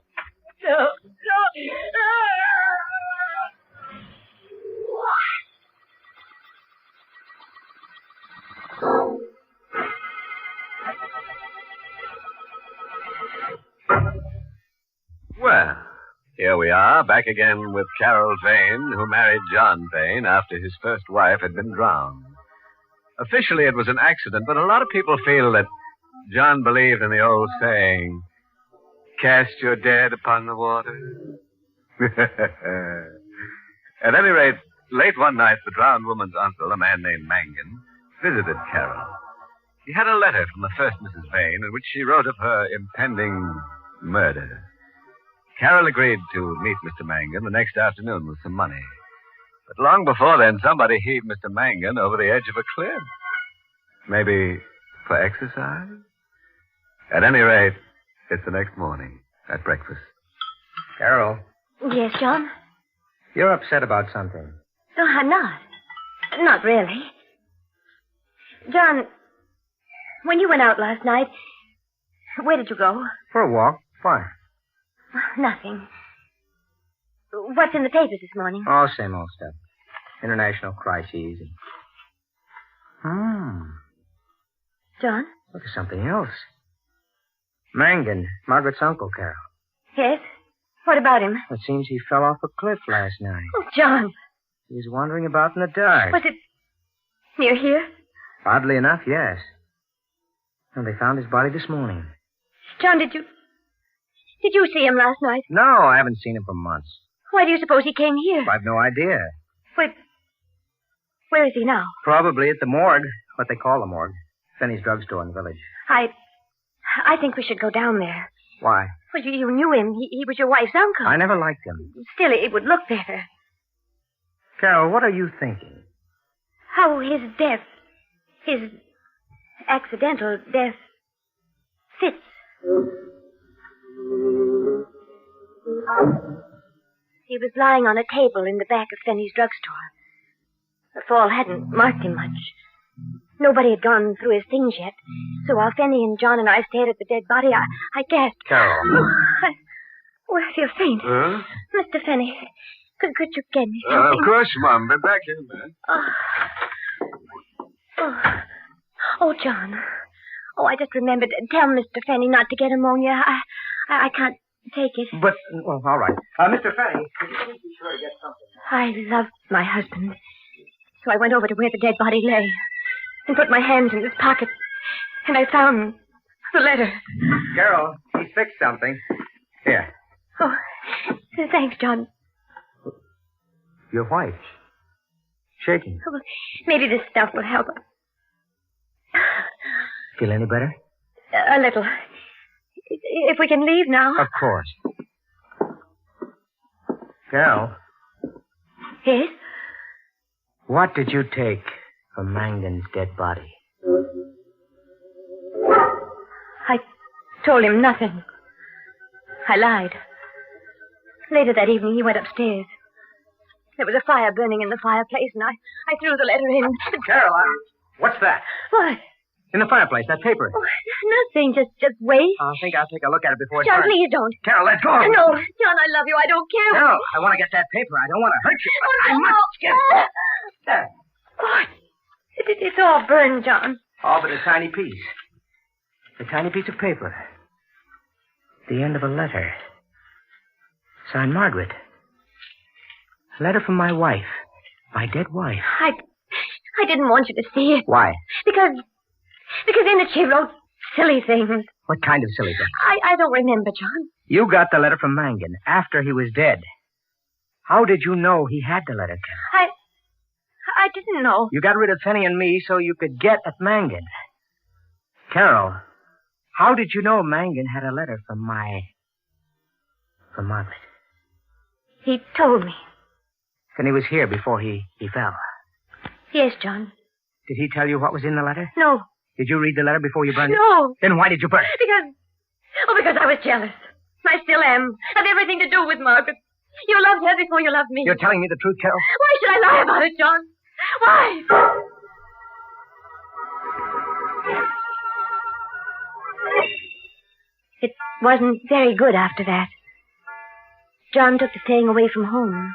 Well, here we are, back again with Carol Vane, who married John Vane after his first wife had been drowned. Officially, it was an accident, but a lot of people feel that John believed in the old saying, cast your dead upon the water. At any rate, late one night, the drowned woman's uncle, a man named Mangan, visited Carol. He had a letter from the first Mrs. Vane in which she wrote of her impending murder. Carol agreed to meet Mr. Mangan the next afternoon with some money. But long before then, somebody heaved Mr. Mangan over the edge of a cliff. Maybe for exercise? At any rate, it's the next morning at breakfast. Carol. Yes, John? You're upset about something. No, I'm not. Not really. John, when you went out last night, where did you go? For a walk. Why? Nothing. What's in the papers this morning? Oh, same old stuff. International crises. John? Look at something else. Mangan, Margaret's uncle, Carol. Yes? What about him? It seems he fell off a cliff last night. Oh, John. He was wandering about in the dark. Was it near here? Oddly enough, yes. And they found his body this morning. John, did you see him last night? No, I haven't seen him for months. Why do you suppose he came here? I've no idea. Where is he now? Probably at the morgue, what they call the morgue. Finney's drugstore in the village. I think we should go down there. Why? Well, you knew him. He was your wife's uncle. I never liked him. Still, it would look better. Carol, what are you thinking? How his death, his accidental death, fits. He was lying on a table in the back of Finney's drugstore. The fall hadn't marked him much. Nobody had gone through his things yet. So while Finney and John and I stared at the dead body, I gasped. Carol. I feel faint. Huh? Mr. Finney, could you get me something? Of course, Mom. Be back in a minute. Oh, John. Oh, I just remembered. Tell Mr. Finney not to get pneumonia. I can't take it. But, well, all right. Mr. Finney, please be sure to get something. I loved my husband. So I went over to where the dead body lay and put my hands in his pocket. And I found the letter. Carol, he fixed something. Here. Oh, thanks, John. Your wife. Shaking. Oh, maybe this stuff will help. Feel any better? A little. If we can leave now. Of course. Carol. Yes? What did you take from Mangan's dead body? I told him nothing. I lied. Later that evening, he went upstairs. There was a fire burning in the fireplace, and I threw the letter in. Carol, what's that? What? In the fireplace, that paper. Oh, nothing. Just wait. I think I'll take a look at it before it John, burns. please don't. Carol, let go. No, John, I love you. I don't care. No, I want to get that paper. I don't want to hurt you. Oh, I no. must get it. There. Oh, it's all burned, John. All but a tiny piece. A tiny piece of paper. The end of a letter. Signed Margaret. A letter from my wife. My dead wife. I didn't want you to see it. Why? Because in it she wrote silly things. What kind of silly things? I don't remember, John. You got the letter from Mangan after he was dead. How did you know he had the letter, Carol? I didn't know. You got rid of Finney and me so you could get at Mangan. Carol, how did you know Mangan had a letter from Margaret? He told me. And he was here before he fell. Yes, John. Did he tell you what was in the letter? No. Did you read the letter before you burned it? No. Then why did you burn it? Because I was jealous. I still am. Of everything to do with Margaret. You loved her before you loved me. You're telling me the truth, Carol? Why should I lie about it, John? Why? It wasn't very good after that. John took to staying away from home.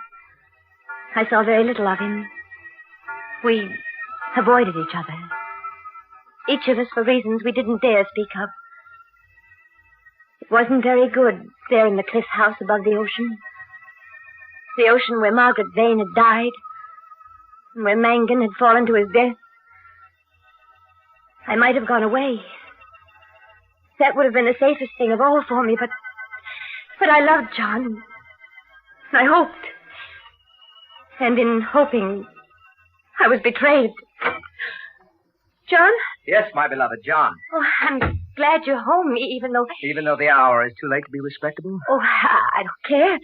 I saw very little of him. We avoided each other. Each of us for reasons we didn't dare speak of. It wasn't very good there in the cliff house above the ocean. The ocean where Margaret Vane had died. And where Mangan had fallen to his death. I might have gone away. That would have been the safest thing of all for me, but I loved John. I hoped. And in hoping, I was betrayed. John? Yes, my beloved John. Oh, I'm glad you're home, even though... Even though the hour is too late to be respectable? Oh, I don't care.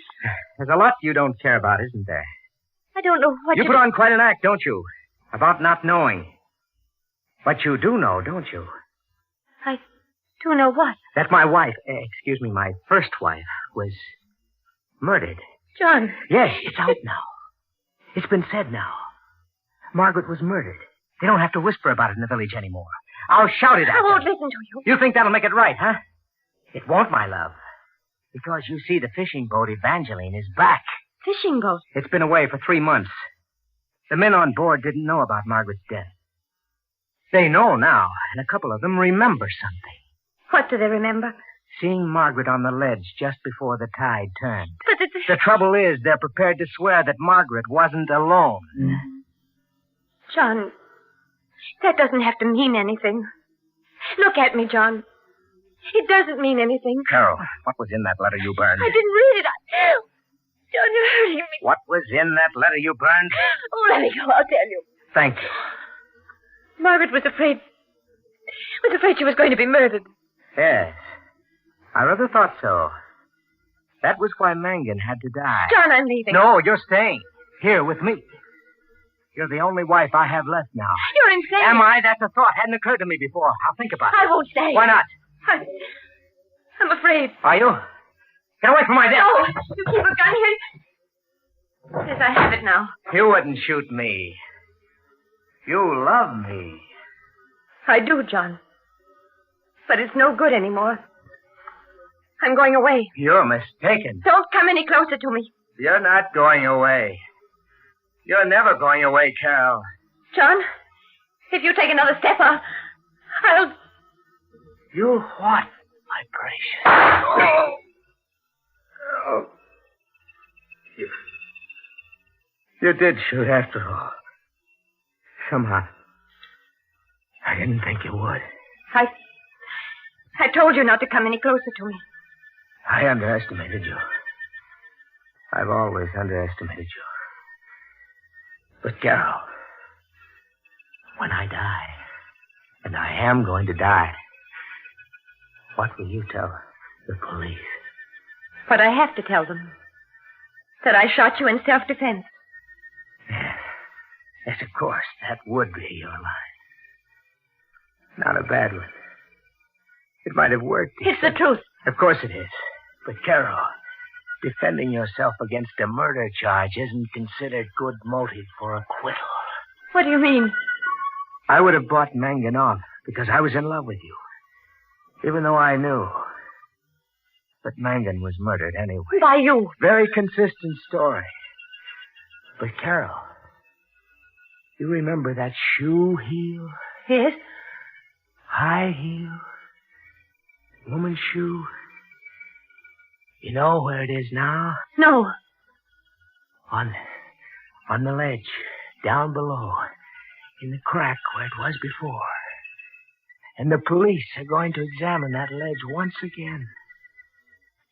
There's a lot you don't care about, isn't there? I don't know what you put on quite an act, don't you? About not knowing. But you do know, don't you? I do know what? That my wife, my first wife, was murdered. John. Yes, it's out now. It's been said now. Margaret was murdered. They don't have to whisper about it in the village anymore. I'll shout it at I won't them. listen to you. You think that'll make it right, huh? It won't, my love. Because you see, the fishing boat Evangeline is back. Fishing boat? It's been away for 3 months. The men on board didn't know about Margaret's death. They know now, and a couple of them remember something. What do they remember? Seeing Margaret on the ledge just before the tide turned. But the trouble is, they're prepared to swear that Margaret wasn't alone. John, that doesn't have to mean anything. Look at me, John. It doesn't mean anything. Carol, what was in that letter you burned? I didn't read it. John, you're hurting me. What was in that letter you burned? Oh, let me go. I'll tell you. Thank you. Margaret was afraid she was going to be murdered. Yes. I rather thought so. That was why Mangan had to die. John, I'm leaving. No, you're staying. Here with me. You're the only wife I have left now. You're insane. Am I? That's a thought. Hadn't occurred to me before. I'll think about it. I won't stay. Why not? I'm afraid. Are you? Get away from my desk. No, you keep a gun here. Yes, I have it now. You wouldn't shoot me. You love me. I do, John. But it's no good anymore. I'm going away. You're mistaken. Don't come any closer to me. You're not going away. You're never going away, Carol. John, if you take another step, I'll... You what, my precious? Oh. Oh. You did shoot after all. Somehow. I didn't think you would. I told you not to come any closer to me. I underestimated you. I've always underestimated you. But, Carol, when I die, and I am going to die, what will you tell the police? What I have to tell them. That I shot you in self-defense. Yes, of course, that would be your lie. Not a bad one. It might have worked. It's the truth. Of course it is. But, Carol, defending yourself against a murder charge isn't considered good motive for acquittal. What do you mean? I would have bought Mangan off because I was in love with you. Even though I knew. But Mangan was murdered anyway. By you. Very consistent story. But, Carol, you remember that shoe heel? Yes. High heel. Woman's shoe. You know where it is now? No. On the ledge, down below, in the crack where it was before. And the police are going to examine that ledge once again.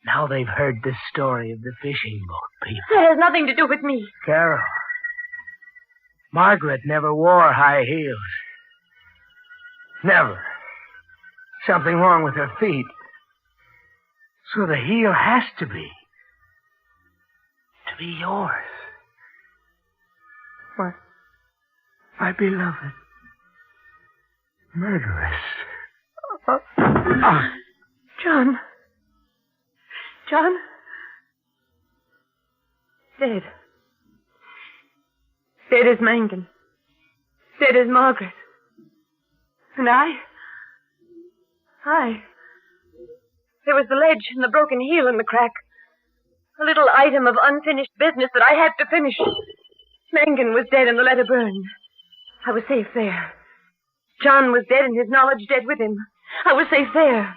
Now they've heard the story of the fishing boat people. That has nothing to do with me. Carol, Margaret never wore high heels. Never. Something wrong with her feet. So the heel has to be yours. What? My beloved. Murderess. John. John? Dead. Dead is Mangan. Dead is Margaret. And I? There was the ledge and the broken heel in the crack. A little item of unfinished business that I had to finish. Mangan was dead and the letter burned. I was safe there. John was dead and his knowledge dead with him. I was safe there.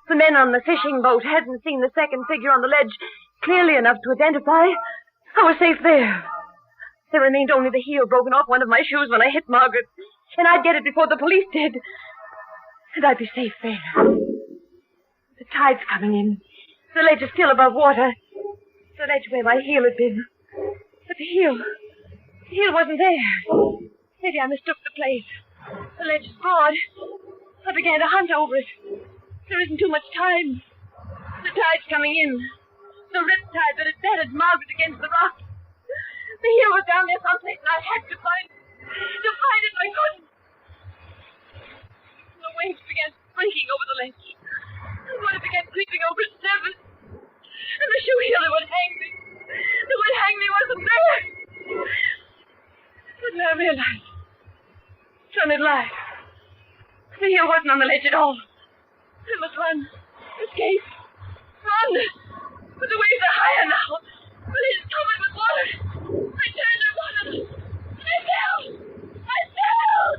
The men on the fishing boat hadn't seen the second figure on the ledge clearly enough to identify. I was safe there. There remained only the heel broken off one of my shoes when I hit Margaret. And I'd get it before the police did. And I'd be safe there. The tide's coming in. The ledge is still above water. The ledge where my heel had been. But the heel wasn't there. Maybe I mistook the place. The ledge is broad. I began to hunt over it. There isn't too much time. The tide's coming in. The riptide that had battered Margaret against the rock. The heel was down there someplace, and I had to find it. To find it, I couldn't. The waves began breaking over the ledge. The water began creeping over its surface. And the shoe heel that would hang me. who would hang me wasn't there. But now I realize. Son had lied. The heel wasn't on the ledge at all. I must run. Escape. Run. But the waves are higher now. But it's covered with water. I turned and wanted. I fell. I fell.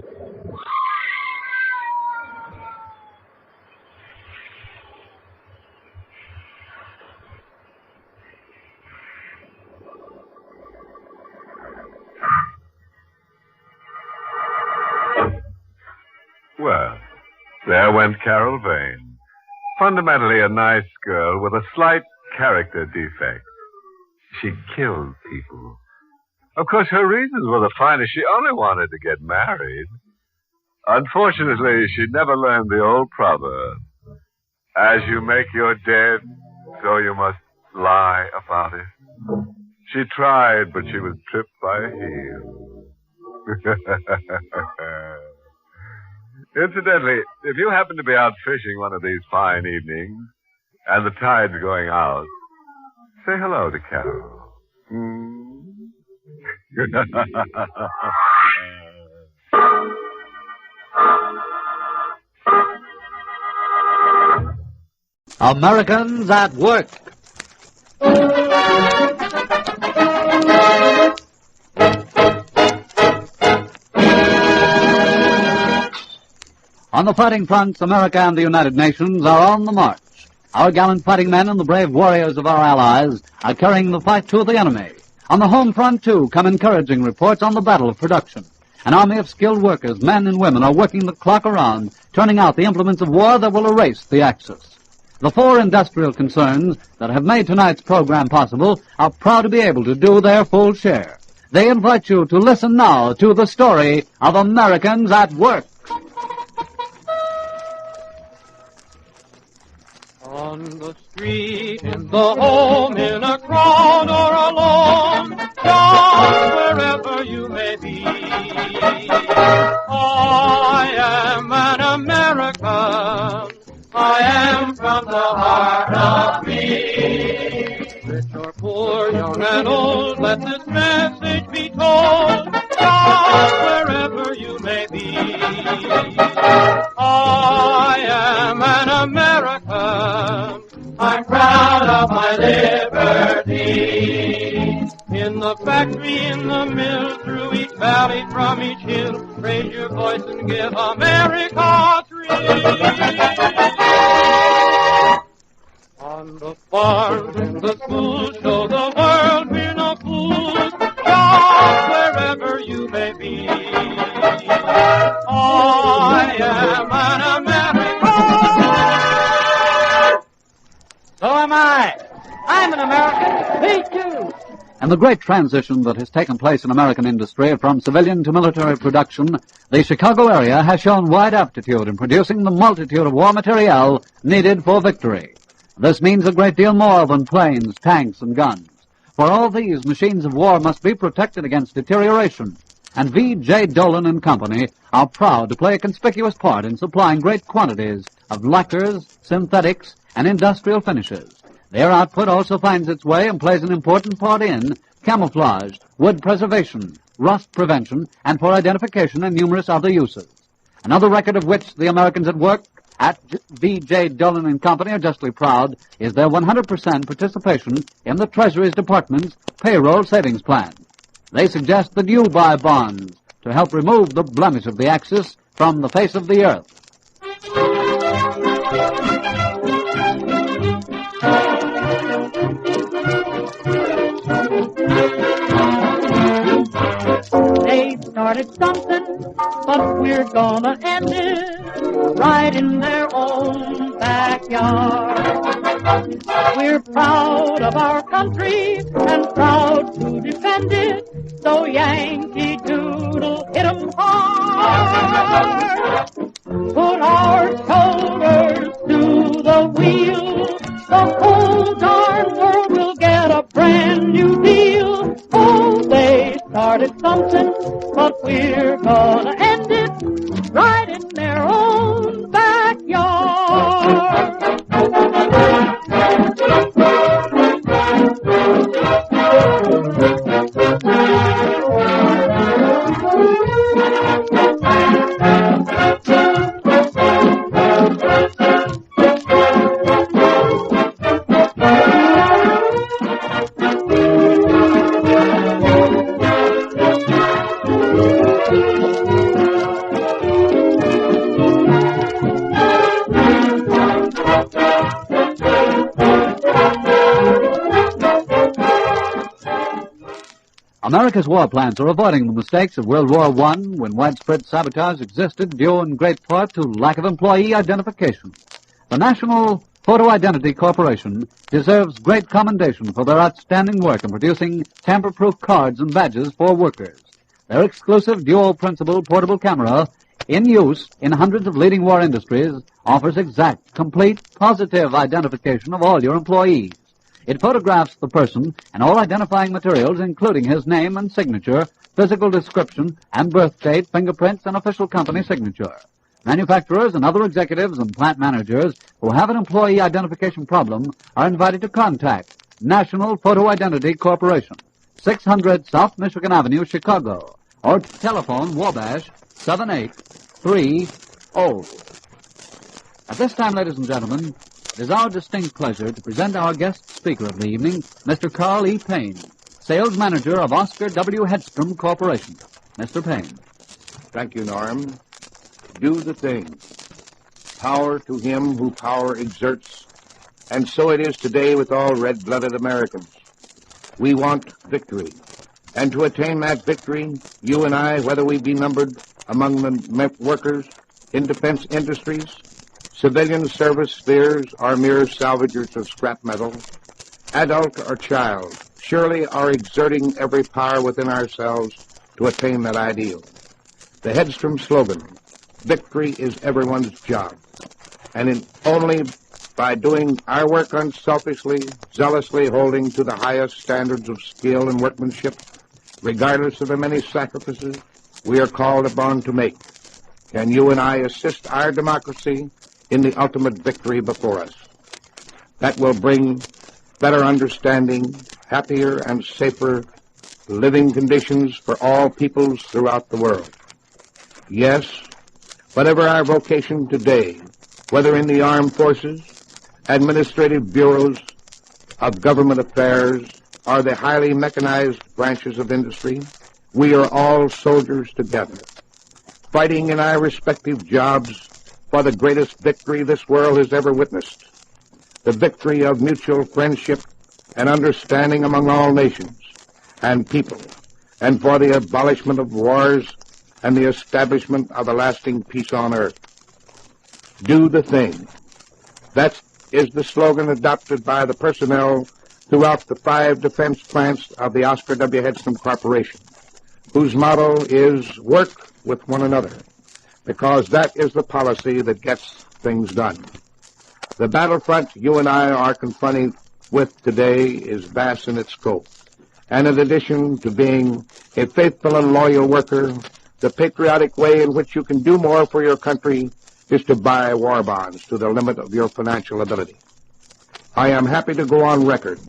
Well, there went Carol Vane. Fundamentally a nice girl with a slight character defect. She killed people. Of course, her reasons were the finest. She only wanted to get married. Unfortunately, she never learned the old proverb. As you make your dead, so you must lie about it. She tried, but she was tripped by a heel. Incidentally, if you happen to be out fishing one of these fine evenings, and the tide's going out, say hello to Carol. Americans at Work. On the fighting fronts, America and the United Nations are on the march. Our gallant fighting men and the brave warriors of our allies are carrying the fight to the enemy. On the home front, too, come encouraging reports on the battle of production. An army of skilled workers, men and women, are working the clock around, turning out the implements of war that will erase the Axis. The four industrial concerns that have made tonight's program possible are proud to be able to do their full share. They invite you to listen now to the story of Americans at Work. On the street, in the home, in a crowd or alone, just wherever you may be. I am an American. I am from the heart of me. Rich or poor, young and old, let this message be told, just wherever you may be. I am an American. I'm proud of my liberty. In the factory, in the mill, through each valley, from each hill, raise your voice and give America three. On the farm, in the school, show the world we're no fools, just wherever you may be. I am an American. So am I. I'm an American. Me too. And the great transition that has taken place in American industry from civilian to military production, the Chicago area has shown wide aptitude in producing the multitude of war materiel needed for victory. This means a great deal more than planes, tanks, and guns. For all these, machines of war must be protected against deterioration. And V.J. Dolan and Company are proud to play a conspicuous part in supplying great quantities of lacquers, synthetics, and industrial finishes. Their output also finds its way and plays an important part in camouflage, wood preservation, rust prevention, and for identification and numerous other uses. Another record of which the Americans at Work at V.J. Dolan and Company are justly proud is their 100% participation in the Treasury's Department's payroll savings plan. They suggest that you buy bonds to help remove the blemish of the Axis from the face of the earth. They started something, but we're gonna end it right in their own backyard. We're proud of our country and proud to defend it, so Yankee Doodle hit 'em hard. Put our shoulders to the wheel, the whole darn world will get a brand new deal. Oh, they started something, but we're gonna end it right in their own backyard. America's war plans are avoiding the mistakes of World War I, when widespread sabotage existed due in great part to lack of employee identification. The National Photo Identity Corporation deserves great commendation for their outstanding work in producing tamper-proof cards and badges for workers. Their exclusive dual-principal portable camera, in use in hundreds of leading war industries, offers exact, complete, positive identification of all your employees. It photographs the person and all identifying materials, including his name and signature, physical description, and birth date, fingerprints, and official company signature. Manufacturers and other executives and plant managers who have an employee identification problem are invited to contact National Photo Identity Corporation, 600 South Michigan Avenue, Chicago, or telephone Wabash 7830. At this time, ladies and gentlemen, it is our distinct pleasure to present our guest speaker of the evening, Mr. Carl E. Payne, sales manager of Oscar W. Hedstrom Corporation. Mr. Payne. Thank you, Norm. Do the thing. Power to him who power exerts. And so it is today with all red-blooded Americans. We want victory. And to attain that victory, you and I, whether we be numbered among the workers in defense industries, civilian service spheres, or mere salvagers of scrap metal, adult or child, surely are exerting every power within ourselves to attain that ideal. The Hedstrom slogan, victory is everyone's job. And only by doing our work unselfishly, zealously holding to the highest standards of skill and workmanship, regardless of the many sacrifices we are called upon to make, can you and I assist our democracy in the ultimate victory before us. That will bring better understanding, happier and safer living conditions for all peoples throughout the world. Yes, whatever our vocation today, whether in the armed forces, administrative bureaus of government affairs, or the highly mechanized branches of industry, we are all soldiers together, fighting in our respective jobs for the greatest victory this world has ever witnessed, the victory of mutual friendship and understanding among all nations and people, and for the abolishment of wars and the establishment of a lasting peace on earth. Do the thing. That is the slogan adopted by the personnel throughout the 5 defense plants of the Oscar W. Hedstrom Corporation, whose motto is work with one another, because that is the policy that gets things done. The battlefront you and I are confronting with today is vast in its scope, and in addition to being a faithful and loyal worker, the patriotic way in which you can do more for your country is to buy war bonds to the limit of your financial ability. I am happy to go on record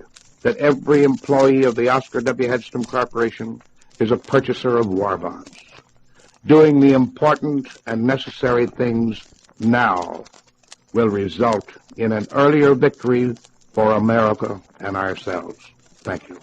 that every employee of the Oscar W. Hedstrom Corporation is a purchaser of war bonds. Doing the important and necessary things now will result in an earlier victory for America and ourselves. Thank you.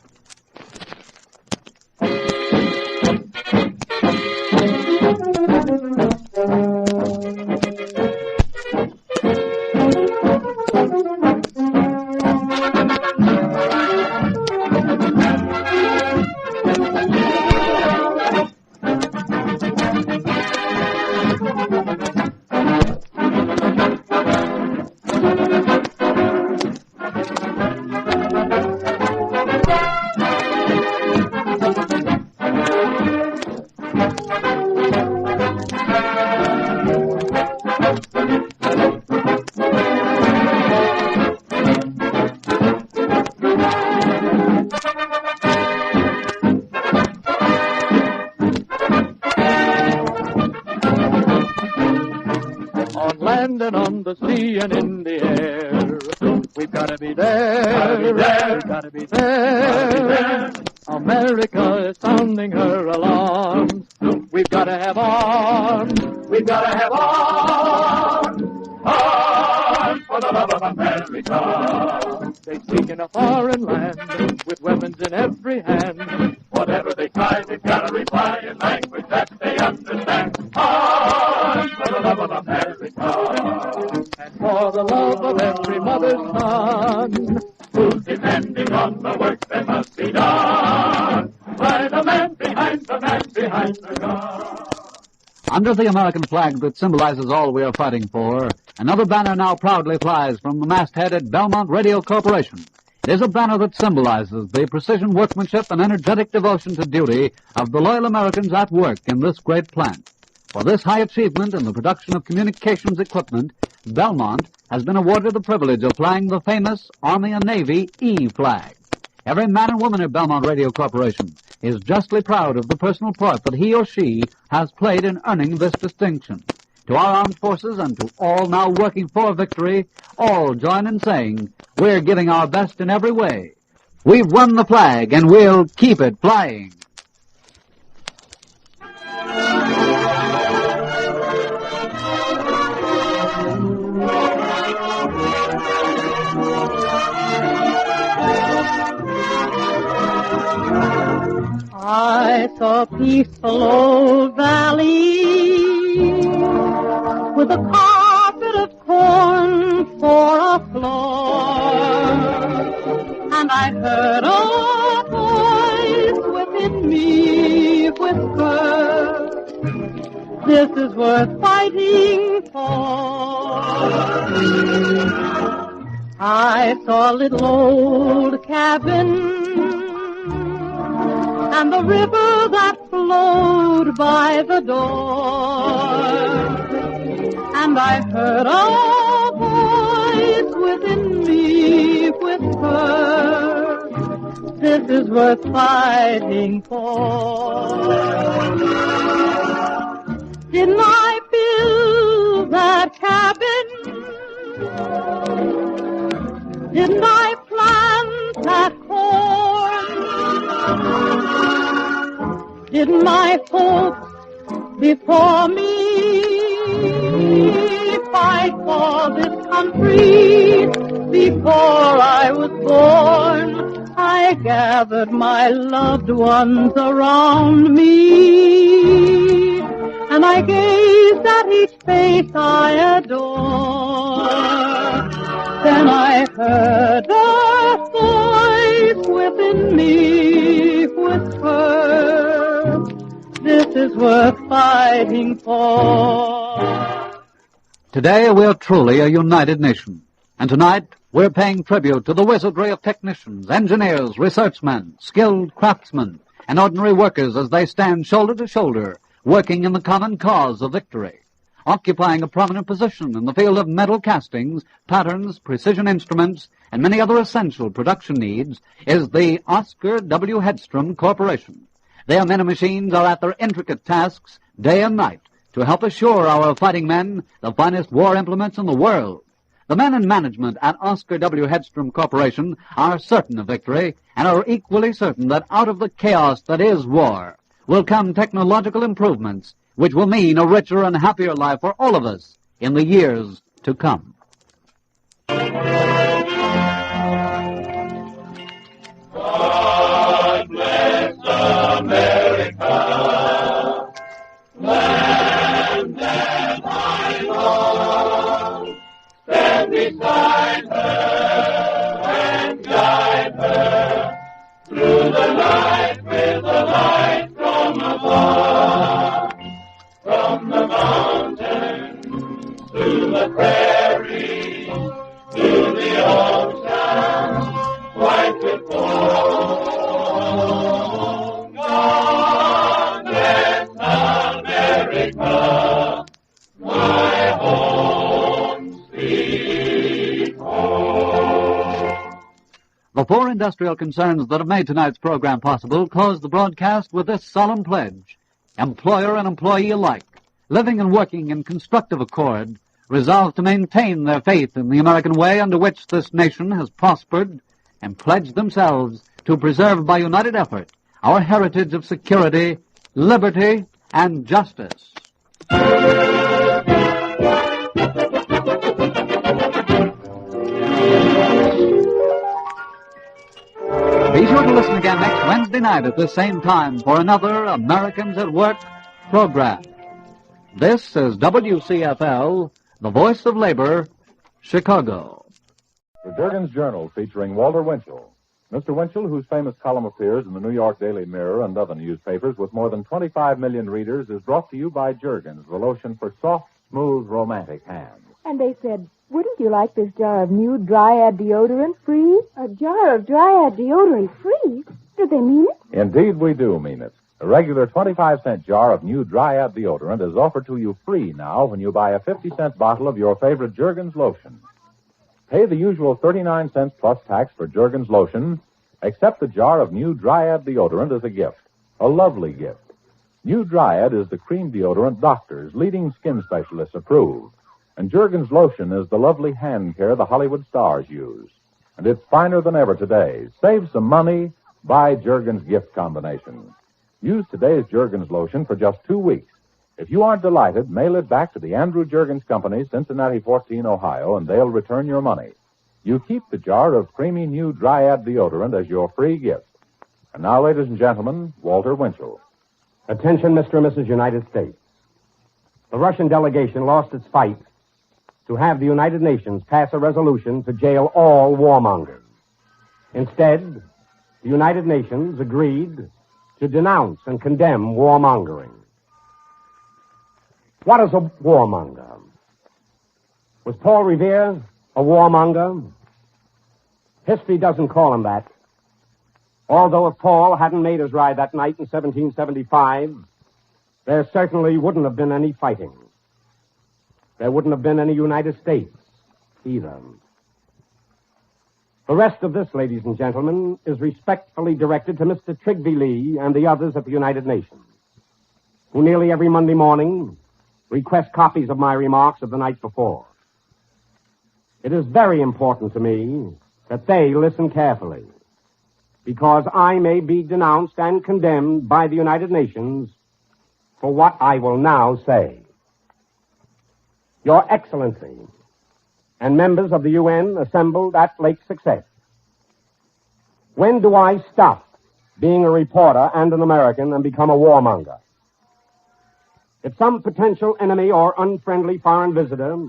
America is sounding her alarms. We've got to have arms. We've got to have arms. Arms for the love of America. They speak in a foreign land with weapons in every hand. Whatever they try, they've got to reply in language that they understand. Arms for the love of America. And for the love of every mother's son, who's depending on the work that must be done by the man. Under the American flag that symbolizes all we are fighting for, another banner now proudly flies from the masthead at Belmont Radio Corporation. It is a banner that symbolizes the precision workmanship and energetic devotion to duty of the loyal Americans at work in this great plant. For this high achievement in the production of communications equipment, Belmont has been awarded the privilege of flying the famous Army and Navy E flag. Every man and woman at Belmont Radio Corporation is justly proud of the personal part that he or she has played in earning this distinction. To our armed forces and to all now working for victory, all join in saying, we're giving our best in every way. We've won the flag and we'll keep it flying. I saw a peaceful old valley with a carpet of corn for a floor, and I heard a voice within me whisper, this is worth fighting for. I saw a little old cabin and the river that flowed by the door, and I heard a voice within me whisper, this is worth fighting for. Didn't I build that cabin? Didn't I plant that corn? Didn't my folks before me fight for this country before I was born? I gathered my loved ones around me, and I gazed at each face I adore. Then I heard a voice within me whisper, this is worth fighting for. Today we're truly a united nation, and tonight we're paying tribute to the wizardry of technicians, engineers, researchmen, skilled craftsmen, and ordinary workers as they stand shoulder to shoulder, working in the common cause of victory. Occupying a prominent position in the field of metal castings, patterns, precision instruments, and many other essential production needs is the Oscar W. Hedstrom Corporation. Their men and machines are at their intricate tasks day and night to help assure our fighting men the finest war implements in the world. The men in management at Oscar W. Hedstrom Corporation are certain of victory and are equally certain that out of the chaos that is war will come technological improvements which will mean a richer and happier life for all of us in the years to come. God bless America, land that I love. Stand beside her and guide her through the night with the light from above. From the mountains to the prairie, to the ocean, white with foam. God bless America, my home, sweet home. The four industrial concerns that have made tonight's program possible close the broadcast with this solemn pledge. Employer and employee alike, living and working in constructive accord, resolve to maintain their faith in the American way under which this nation has prospered, and pledge themselves to preserve by united effort our heritage of security, liberty, and justice. Be sure to listen again next Wednesday night at this same time for another Americans at Work program. This is WCFL, the voice of labor, Chicago. The Jergens Journal featuring Walter Winchell. Mr. Winchell, whose famous column appears in the New York Daily Mirror and other newspapers with more than 25 million readers, is brought to you by Jergens, the lotion for soft, smooth, romantic hands. And they said, wouldn't you like this jar of new Dryad deodorant free? A jar of Dryad deodorant free? Do they mean it? Indeed, we do mean it. A regular 25-cent jar of new Dryad deodorant is offered to you free now when you buy a 50-cent bottle of your favorite Jergens lotion. Pay the usual 39 cents plus tax for Jergens lotion. Accept the jar of new Dryad deodorant as a gift. A lovely gift. New Dryad is the cream deodorant doctors, leading skin specialists approve. And Jergens lotion is the lovely hand care the Hollywood stars use. And it's finer than ever today. Save some money. Buy Jergens gift combination. Use today's Jergens lotion for just 2 weeks. If you aren't delighted, mail it back to the Andrew Jergens Company, Cincinnati 14, Ohio, and they'll return your money. You keep the jar of creamy new Dryad deodorant as your free gift. And now, ladies and gentlemen, Walter Winchell. Attention, Mr. and Mrs. United States. The Russian delegation lost its fight to have the United Nations pass a resolution to jail all warmongers. Instead, the United Nations agreed to denounce and condemn warmongering. What is a warmonger? Was Paul Revere a warmonger? History doesn't call him that. Although if Paul hadn't made his ride that night in 1775, there certainly wouldn't have been any fighting. There wouldn't have been any United States either. The rest of this, ladies and gentlemen, is respectfully directed to Mr. Trigby Lee and the others at the United Nations, who nearly every Monday morning request copies of my remarks of the night before. It is very important to me that they listen carefully, because I may be denounced and condemned by the United Nations for what I will now say. Your Excellency and members of the UN assembled at Lake Success, when do I stop being a reporter and an American and become a warmonger? If some potential enemy or unfriendly foreign visitor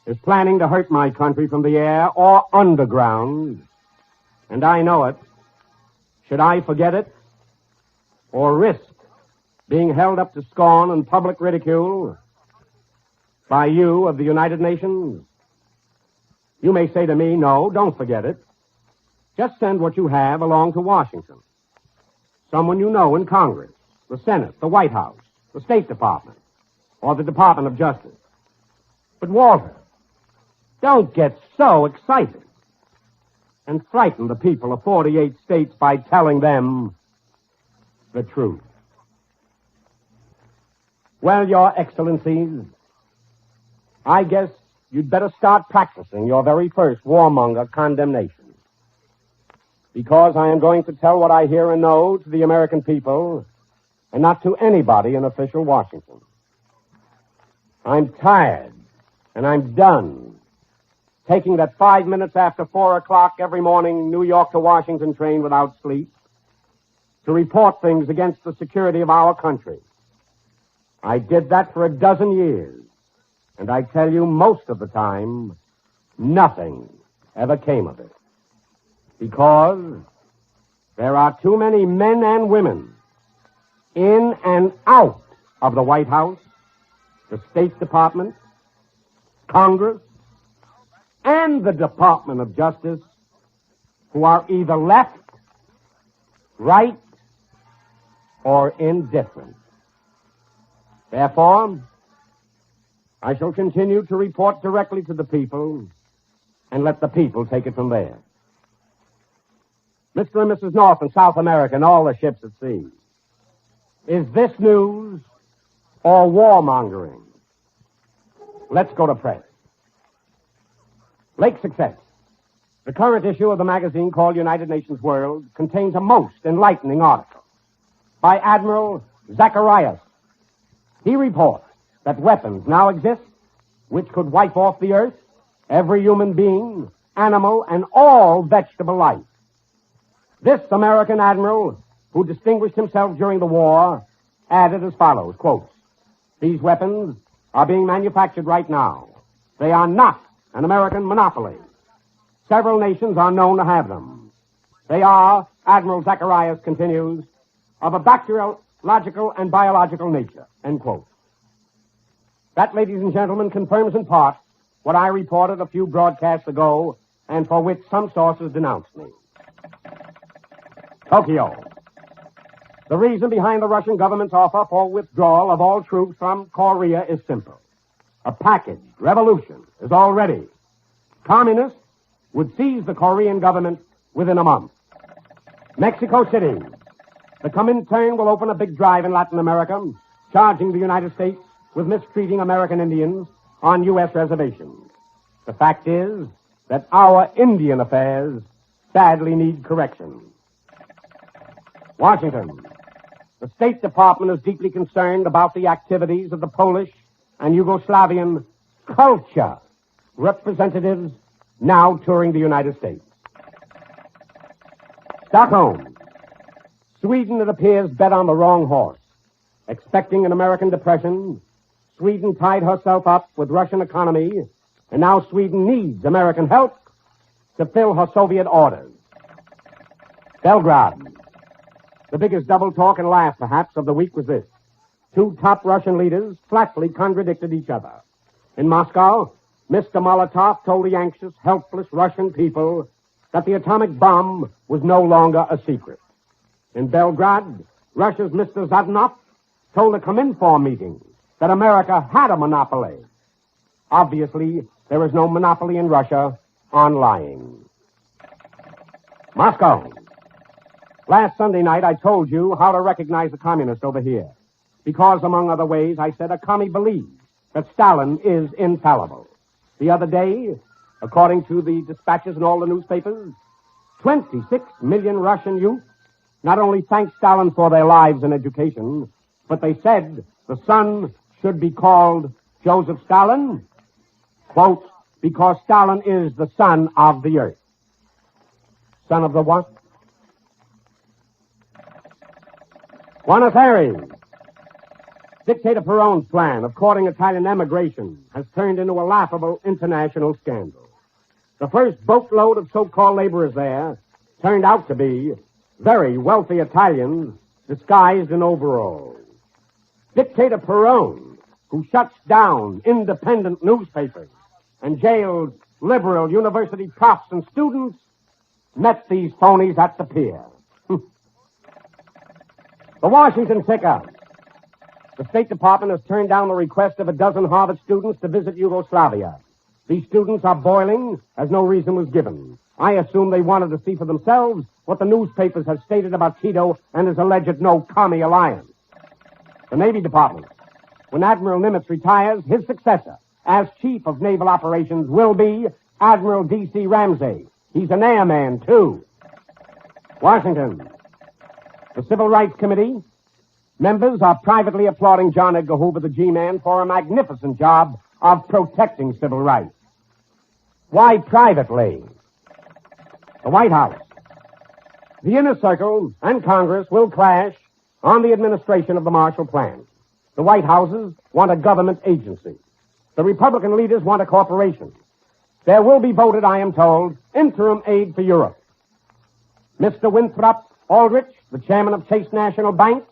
is planning to hurt my country from the air or underground, and I know it, should I forget it or risk being held up to scorn and public ridicule by you of the United Nations? You may say to me, no, don't forget it. Just send what you have along to Washington. Someone you know in Congress, the Senate, the White House, the State Department, or the Department of Justice. But, Walter, don't get so excited and frighten the people of 48 states by telling them the truth. Well, Your Excellencies, I guess you'd better start practicing your very first warmonger condemnation. Because I am going to tell what I hear and know to the American people and not to anybody in official Washington. I'm tired and I'm done taking that 5 minutes after 4 o'clock every morning New York to Washington train without sleep to report things against the security of our country. I did that for a dozen years, and I tell you, most of the time, nothing ever came of it. Because there are too many men and women in and out of the White House, the State Department, Congress, and the Department of Justice who are either left, right, or indifferent. Therefore, I shall continue to report directly to the people and let the people take it from there. Mr. and Mrs. North and South America and all the ships at sea, is this news or warmongering? Let's go to press. Lake Success. The current issue of the magazine called United Nations World contains a most enlightening article by Admiral Zacharias. He reports that weapons now exist which could wipe off the earth, every human being, animal, and all vegetable life. This American admiral, who distinguished himself during the war, added as follows, quote, "These weapons are being manufactured right now. They are not an American monopoly. Several nations are known to have them. They are, Admiral Zacharias continues, of a bacteriological and biological nature, end quote. That, ladies and gentlemen, confirms in part what I reported a few broadcasts ago and for which some sources denounced me. Tokyo. The reason behind the Russian government's offer for withdrawal of all troops from Korea is simple. A packaged revolution is all ready. Communists would seize the Korean government within a month. Mexico City. The Comintern will open a big drive in Latin America, charging the United States with mistreating American Indians on U.S. reservations. The fact is that our Indian affairs sadly need correction. Washington. The State Department is deeply concerned about the activities of the Polish and Yugoslavian culture representatives now touring the United States. Stockholm. Sweden, it appears, bet on the wrong horse. Expecting an American depression, Sweden tied herself up with Russian economy, and now Sweden needs American help to fill her Soviet orders. Belgrade. The biggest double talk and laugh, perhaps, of the week was this. Two top Russian leaders flatly contradicted each other. In Moscow, Mr. Molotov told the anxious, helpless Russian people that the atomic bomb was no longer a secret. In Belgrade, Russia's Mr. Zadnov told a Cominform meeting that America had a monopoly. Obviously, there is no monopoly in Russia on lying. Moscow. Last Sunday night, I told you how to recognize the communist over here. Because, among other ways, I said a commie believes that Stalin is infallible. The other day, according to the dispatches in all the newspapers, 26 million Russian youth not only thanked Stalin for their lives and education, but they said the son should be called Joseph Stalin, quote, because Stalin is the son of the earth. Son of the what? Buenos Aires. Dictator Perón's plan of courting Italian emigration has turned into a laughable international scandal. The first boatload of so-called laborers there turned out to be very wealthy Italians disguised in overalls. Dictator Perón, who shuts down independent newspapers and jails liberal university profs and students, met these phonies at the pier. The Washington ticker. The State Department has turned down the request of a dozen Harvard students to visit Yugoslavia. These students are boiling as no reason was given. I assume they wanted to see for themselves what the newspapers have stated about Tito and his alleged no-commie alliance. The Navy Department. When Admiral Nimitz retires, his successor as Chief of Naval Operations will be Admiral D.C. Ramsey. He's an airman, too. Washington. The Civil Rights Committee. Members are privately applauding John Edgar Hoover, the G-Man, for a magnificent job of protecting civil rights. Why privately? The White House. The Inner Circle and Congress will clash on the administration of the Marshall Plan. The White Houses want a government agency. The Republican leaders want a corporation. There will be voted, I am told, interim aid for Europe. Mr. Winthrop Aldrich, the chairman of Chase National Bank,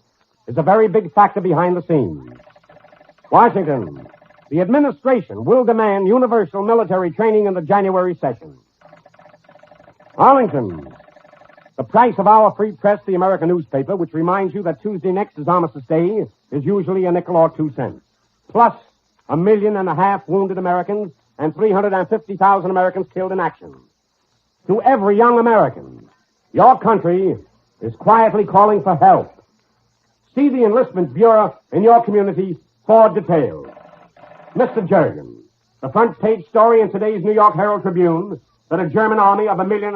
is a very big factor behind the scenes. Washington. The administration will demand universal military training in the January session. Arlington. The price of our free press, the American newspaper, which reminds you that Tuesday next is Armistice Day, is usually a nickel or 2 cents. Plus 1.5 million wounded Americans and 350,000 Americans killed in action. To every young American, your country is quietly calling for help. See the Enlistment Bureau in your community for details. Mr. Jergens, the front page story in today's New York Herald Tribune that a German army of 1.5 million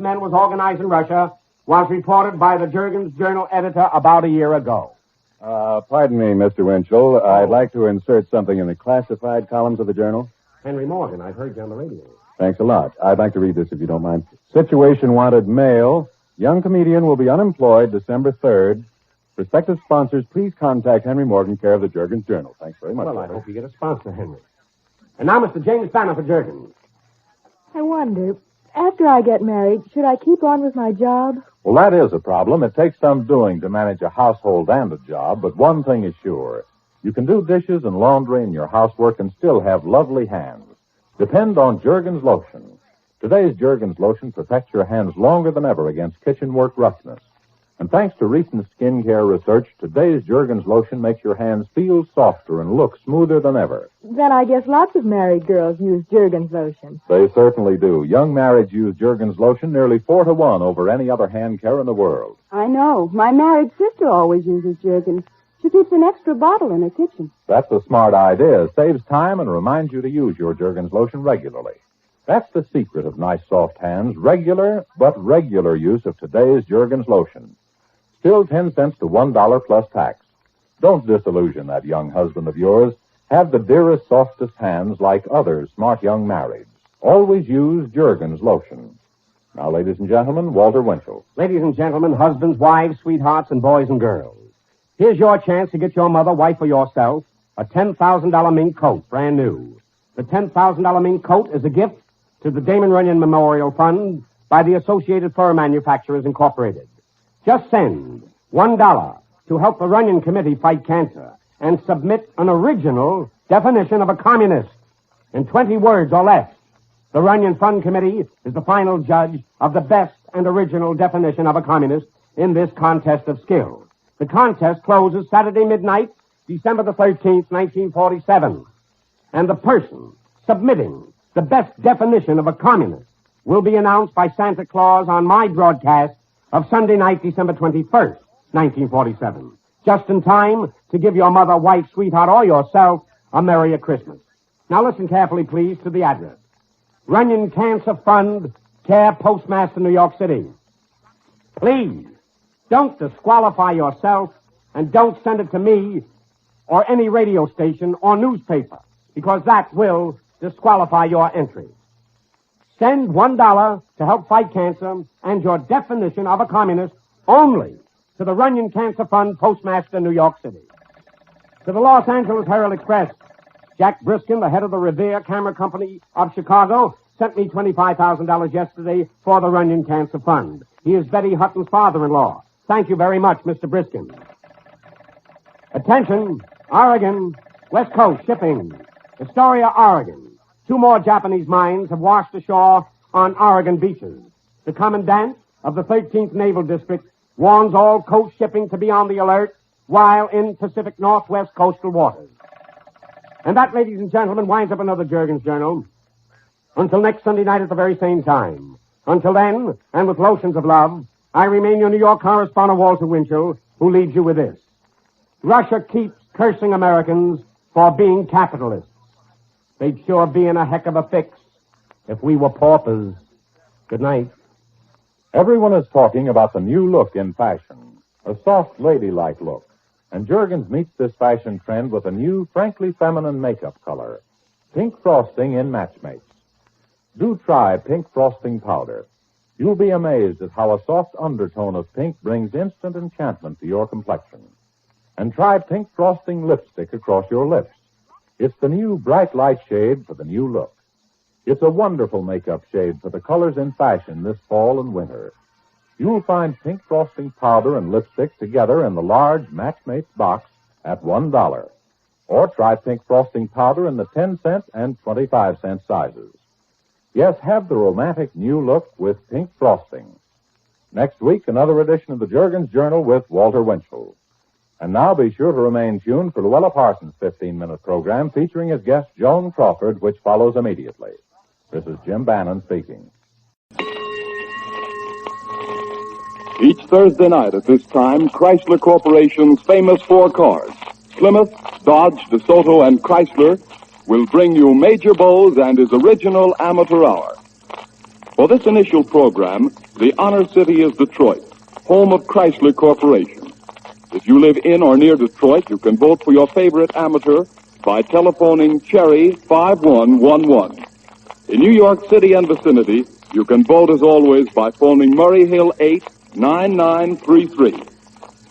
men was organized in Russia was reported by the Jergens Journal editor about a year ago. Pardon me, Mr. Winchell. I'd like to insert something in the classified columns of the Journal. Henry Morgan, I've heard you on the radio. Thanks a lot. I'd like to read this if you don't mind. Situation wanted male. Young comedian will be unemployed December 3rd. Prospective sponsors, please contact Henry Morgan, care of the Jergens Journal. Thanks very much. Well, I hope you get a sponsor, Henry. And now, Mr. James Banner for Jergens. I wonder, After I get married, should I keep on with my job? Well, that is a problem. It takes some doing to manage a household and a job, but one thing is sure. You can do dishes and laundry and your housework and still have lovely hands. Depend on Jergens lotion. Today's Jergens lotion protects your hands longer than ever against kitchen work roughness. And thanks to recent skincare research, today's Jergens lotion makes your hands feel softer and look smoother than ever. Then I guess lots of married girls use Jergens lotion. They certainly do. Young marrieds use Jergens lotion nearly 4-to-1 over any other hand care in the world. I know. My married sister always uses Jergens. She keeps an extra bottle in her kitchen. That's a smart idea. It saves time and reminds you to use your Jergens lotion regularly. That's the secret of nice, soft hands. Regular use of today's Jergens lotion. Still 10 cents to $1 plus tax. Don't disillusion that young husband of yours. Have the dearest, softest hands like other smart young marrieds. Always use Jergens lotion. Now, ladies and gentlemen, Walter Winchell. Ladies and gentlemen, husbands, wives, sweethearts, and boys and girls. Here's your chance to get your mother, wife, or yourself a $10,000 mink coat, brand new. The $10,000 mink coat is a gift to the Damon Runyon Memorial Fund by the Associated Fur Manufacturers Incorporated. Just send $1 to help the Runyon Committee fight cancer and submit an original definition of a communist in 20 words or less. The Runyon Fund Committee is the final judge of the best and original definition of a communist in this contest of skill. The contest closes Saturday midnight, December the 13th, 1947. And the person submitting the best definition of a communist will be announced by Santa Claus on my broadcast of Sunday night, December 21st, 1947. Just in time to give your mother, wife, sweetheart, or yourself a Merry Christmas. Now listen carefully, please, to the address. Runyon Cancer Fund, Care Postmaster, New York City. Please, don't disqualify yourself and don't send it to me or any radio station or newspaper, because that will disqualify your entry. Send $1 to help fight cancer and your definition of a communist only to the Runyon Cancer Fund, Postmaster, New York City. To the Los Angeles Herald Express, Jack Briskin, the head of the Revere Camera Company of Chicago, sent me $25,000 yesterday for the Runyon Cancer Fund. He is Betty Hutton's father-in-law. Thank you very much, Mr. Briskin. Attention, Oregon, West Coast shipping. Astoria, Oregon. 2 more Japanese mines have washed ashore on Oregon beaches. The commandant of the 13th Naval District warns all coast shipping to be on the alert while in Pacific Northwest coastal waters. And that, ladies and gentlemen, winds up another Jergens Journal. Until next Sunday night at the very same time. Until then, and with lotions of love, I remain your New York correspondent, Walter Winchell, who leaves you with this. Russia keeps cursing Americans for being capitalists. They'd sure be in a heck of a fix if we were paupers. Good night. Everyone is talking about the new look in fashion, a soft, ladylike look. And Jergens meets this fashion trend with a new, frankly feminine makeup color, pink frosting in matchmates. Do try pink frosting powder. You'll be amazed at how a soft undertone of pink brings instant enchantment to your complexion. And try pink frosting lipstick across your lips. It's the new bright light shade for the new look. It's a wonderful makeup shade for the colors in fashion this fall and winter. You'll find pink frosting powder and lipstick together in the large Matchmates box at $1. Or try pink frosting powder in the 10-cent and 25-cent sizes. Yes, have the romantic new look with pink frosting. Next week, another edition of the Jergens Journal with Walter Winchell. And now be sure to remain tuned for Luella Parsons' 15-minute program featuring as guest Joan Crawford, which follows immediately. This is Jim Bannon speaking. Each Thursday night at this time, Chrysler Corporation's famous 4 cars, Plymouth, Dodge, DeSoto, and Chrysler, will bring you Major Bowes and his original Amateur Hour. For this initial program, the honor city is Detroit, home of Chrysler Corporation. If you live in or near Detroit, you can vote for your favorite amateur by telephoning Cherry 5111. In New York City and vicinity, you can vote as always by phoning Murray Hill 89933.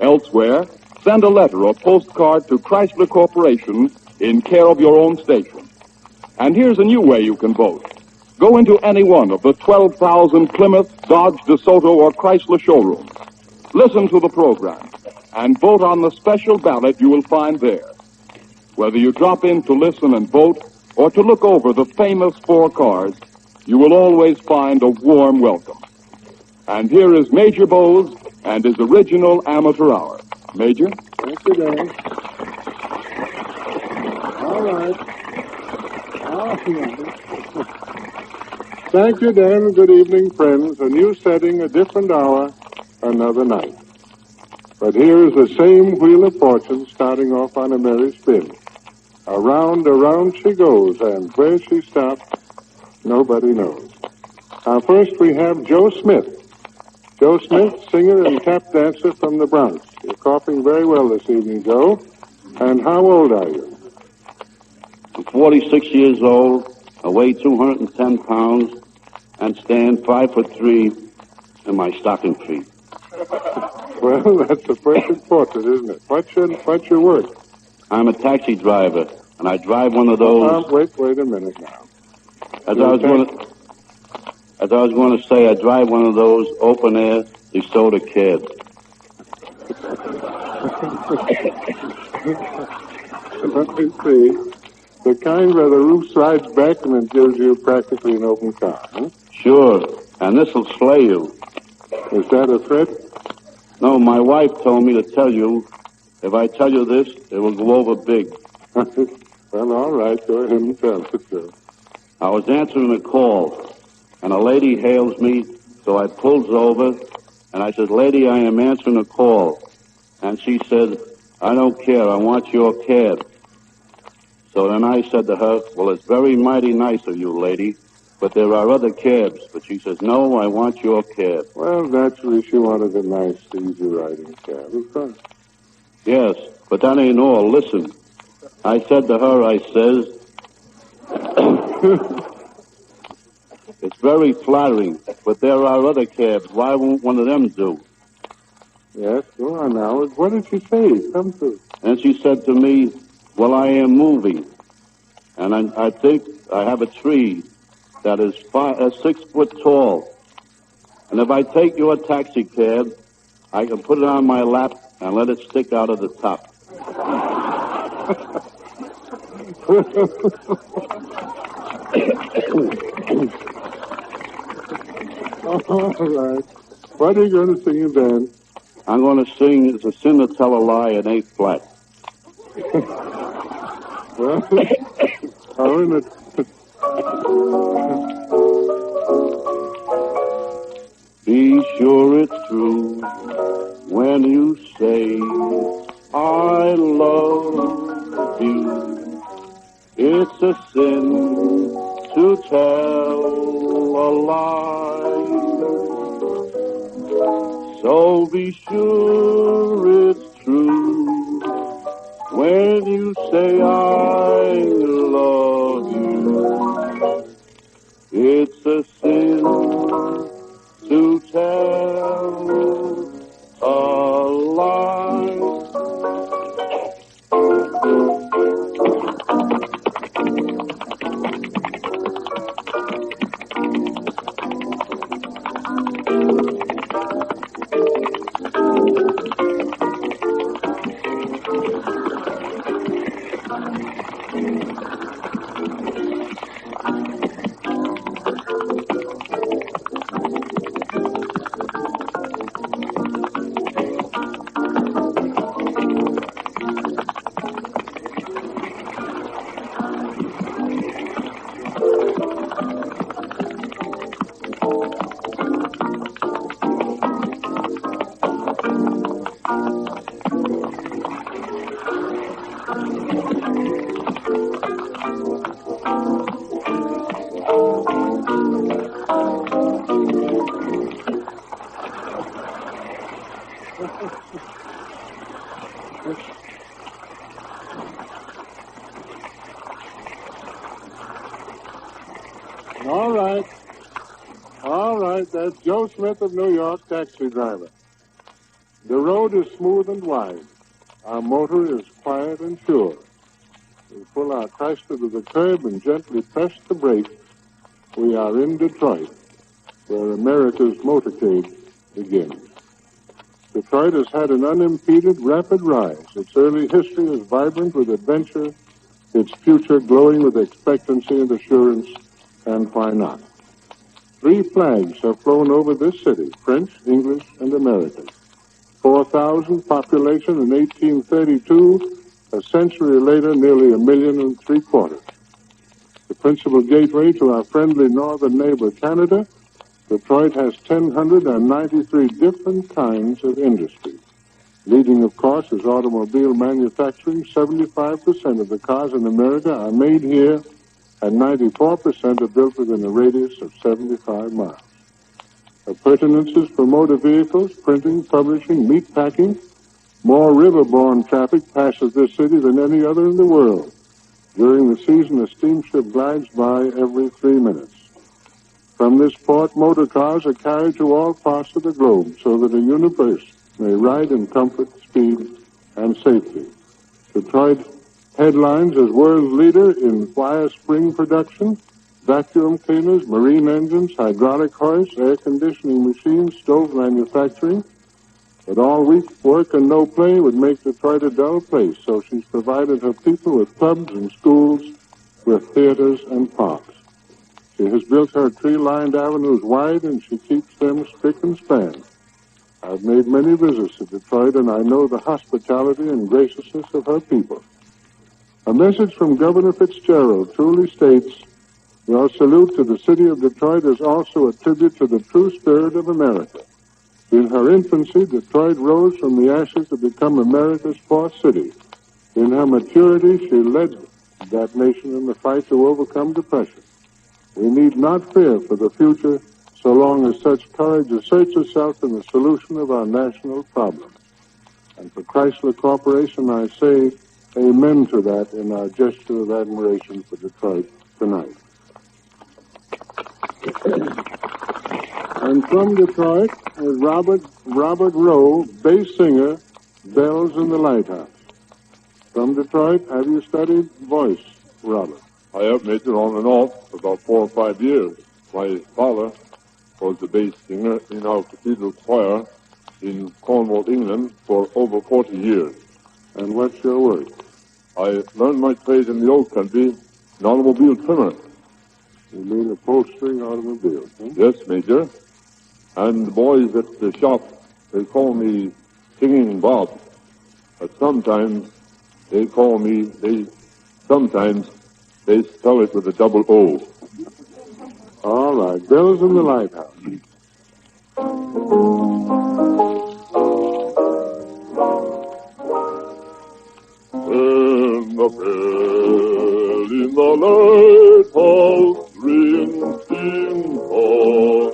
Elsewhere, send a letter or postcard to Chrysler Corporation in care of your own station. And here's a new way you can vote. Go Go into any one of the 12,000 Plymouth, Dodge, DeSoto, or Chrysler showrooms. Listen to the program and vote on the special ballot you will find there. Whether you drop in to listen and vote or to look over the famous 4 cars, you will always find a warm welcome. And here is Major Bowes and his original amateur hour. Major? Thank you, Dan. All right. Thank you, Dan. Good evening, friends. A new setting, a different hour, another night. But here is the same wheel of fortune starting off on a merry spin. Around, around she goes, and where she stops, nobody knows. Now, first we have Joe Smith. Joe Smith, singer and tap dancer from the Bronx. You're coughing very well this evening, Joe. And how old are you? I'm 46 years old. I weigh 210 pounds and stand 5'3" in my stocking feet. Well, that's a perfect portrait, isn't it? What's your work? I'm a taxi driver, and I drive one of those... Wait a minute now. As I was going to say, I drive one of those open-air DeSoto cabs. Let me see. The kind where the roof slides back and it gives you practically an open car, huh? Sure, and this'll slay you. Is that a threat? No, my wife told me to tell you. If I tell you this, it will go over big. Well, all right. Go ahead and tell it, sir. I was answering a call, and a lady hails me, so I pulls over, and I said, "Lady, I am answering a call." And she said, "I don't care. I want your cab." So then I said to her, "Well, it's very mighty nice of you, lady, but there are other cabs." But she says, "No, I want your cab." Well, naturally, she wanted a nice, easy-riding cab, of course. Yes, but that ain't all. Listen. I said to her, I says, "It's very flattering, but there are other cabs. Why won't one of them do?" Yes, go on now. What did she say? Come to. And she said to me, "Well, I am moving, and I think I have a tree that is 6 foot tall. And if I take your taxi cab, I can put it on my lap and let it stick out of the top." All right. What are you going to sing and dance? I'm going to sing "It's a Sin to Tell a Lie in A flat." Well, how in it? Be sure it's true when you say I love you. It's a sin to tell a lie. So be sure it's true when you say I love you. It's a sin to tell a lie. All right, that's Joe Smith of New York, taxi driver. The road is smooth and wide. Our motor is quiet and sure. We pull our Chrysler to the curb and gently press the brake, we are in Detroit, where America's motorcade begins. Detroit has had an unimpeded, rapid rise. Its early history is vibrant with adventure, its future glowing with expectancy and assurance, and why not? 3 flags have flown over this city, French, English, and American. 4,000 population in 1832, a century later, nearly 1.75 million. The principal gateway to our friendly northern neighbor, Canada, Detroit has 1,093 different kinds of industry. Leading, of course, is automobile manufacturing. 75% of the cars in America are made here, and 94% are built within a radius of 75 miles. Appurtenances for motor vehicles, printing, publishing, meat packing. More riverborne traffic passes this city than any other in the world. During the season, a steamship glides by every 3 minutes. From this port, motor cars are carried to all parts of the globe so that a universe may ride in comfort, speed, and safety. Detroit headlines as world leader in wire spring production, vacuum cleaners, marine engines, hydraulic hoists, air conditioning machines, stove manufacturing. But all week work and no play would make Detroit a dull place, so she's provided her people with clubs and schools, with theaters and parks. She has built her tree-lined avenues wide, and she keeps them spick and span. I've made many visits to Detroit, and I know the hospitality and graciousness of her people. A message from Governor Fitzgerald truly states, "Your salute to the city of Detroit is also a tribute to the true spirit of America." In her infancy, Detroit rose from the ashes to become America's 4th city. In her maturity, she led that nation in the fight to overcome depression. We need not fear for the future so long as such courage asserts itself in the solution of our national problems. And for Chrysler Corporation, I say amen to that in our gesture of admiration for Detroit tonight. And from Detroit is Robert Rowe, bass singer, Bells in the Lighthouse. From Detroit, have you studied voice, Robert? I have, Major, on and off for about 4 or 5 years. My father was the bass singer in our cathedral choir in Cornwall, England, for over 40 years. And what's your work? I learned my trade in the old country, an automobile trimmer. You mean upholstering automobiles, huh? Yes, Major. And the boys at the shop, they call me Singing Bob. But sometimes they spell it with a double O. All right, Bells in the Lighthouse. When the bell in the lighthouse rings in call,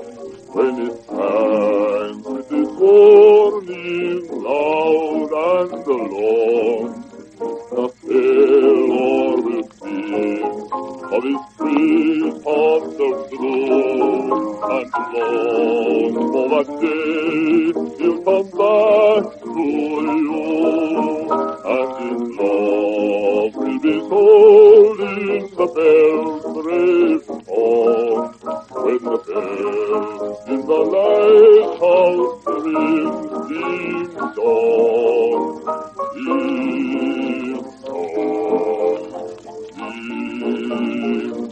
when it hangs with its warning loud and alone, the sailor will sing of his treetops of blue, and long for that day he'll come back to you, and his love will be told in the bells ring on, when the bells in the lighthouse rings ding dong, ding dong, ding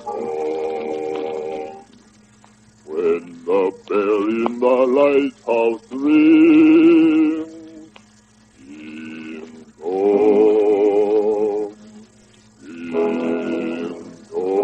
dong. When the bell in the lighthouse rings, ding dong, ding dong,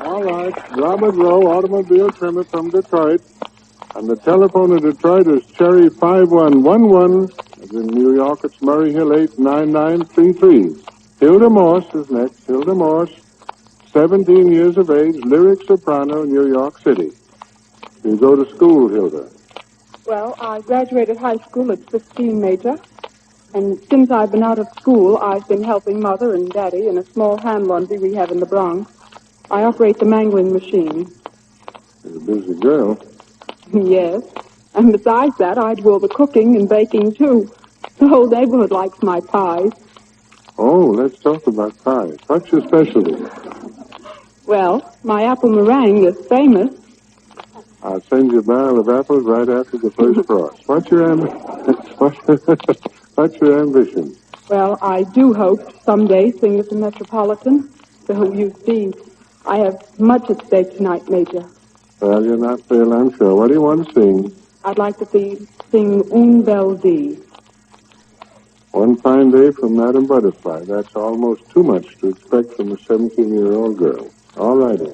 All right. Robert Rowe, automobile trimmer from Detroit. And the telephone in Detroit is Cherry 5111. As in New York, it's Murray Hill 89933. Hilda Morse is next. Hilda Morse, 17 years of age, lyric soprano, New York City. You go to school, Hilda? Well, I graduated high school at 15, Major. And since I've been out of school, I've been helping Mother and Daddy in a small hand laundry we have in the Bronx. I operate the mangling machine. You're a busy girl. Yes. And besides that, I do all the cooking and baking, too. The whole neighborhood likes my pies. Oh, let's talk about pies. What's your specialty? Well, my apple meringue is famous. I'll send you a barrel of apples right after the first frost. What's your ambition? Well, I do hope to someday sing at the Metropolitan. So, you see, I have much at stake tonight, Major. Well, you're not fail, I'm sure. What do you want to sing? I'd like to sing Un Bel Die. One fine day from Madame Butterfly. That's almost too much to expect from a 17-year-old girl. All righty.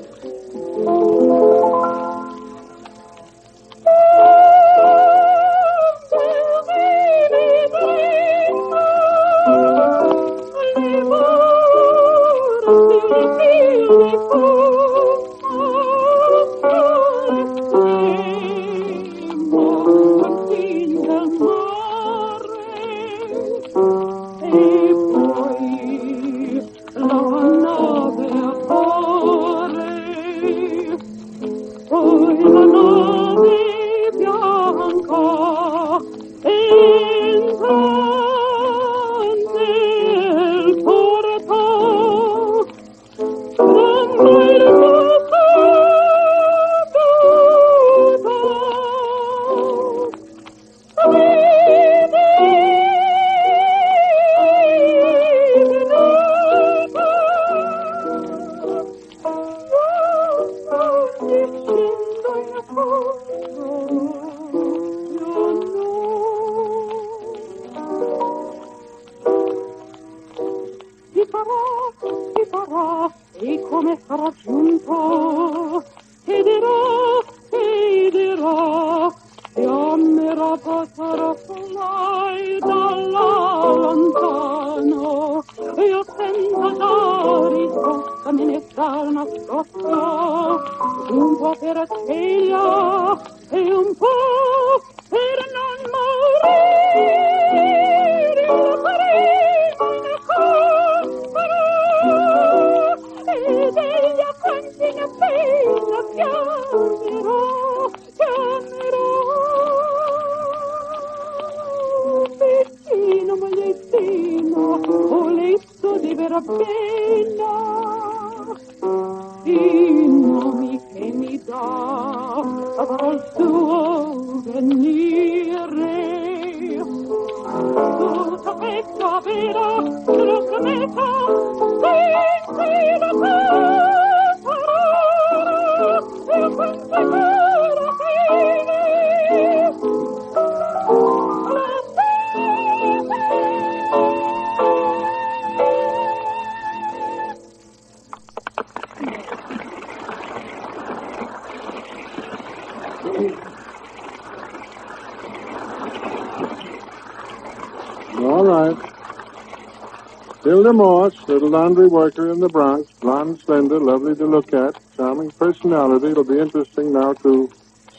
All right. Hilda Morse, little laundry worker in the Bronx, blonde, slender, lovely to look at, charming personality. It'll be interesting now to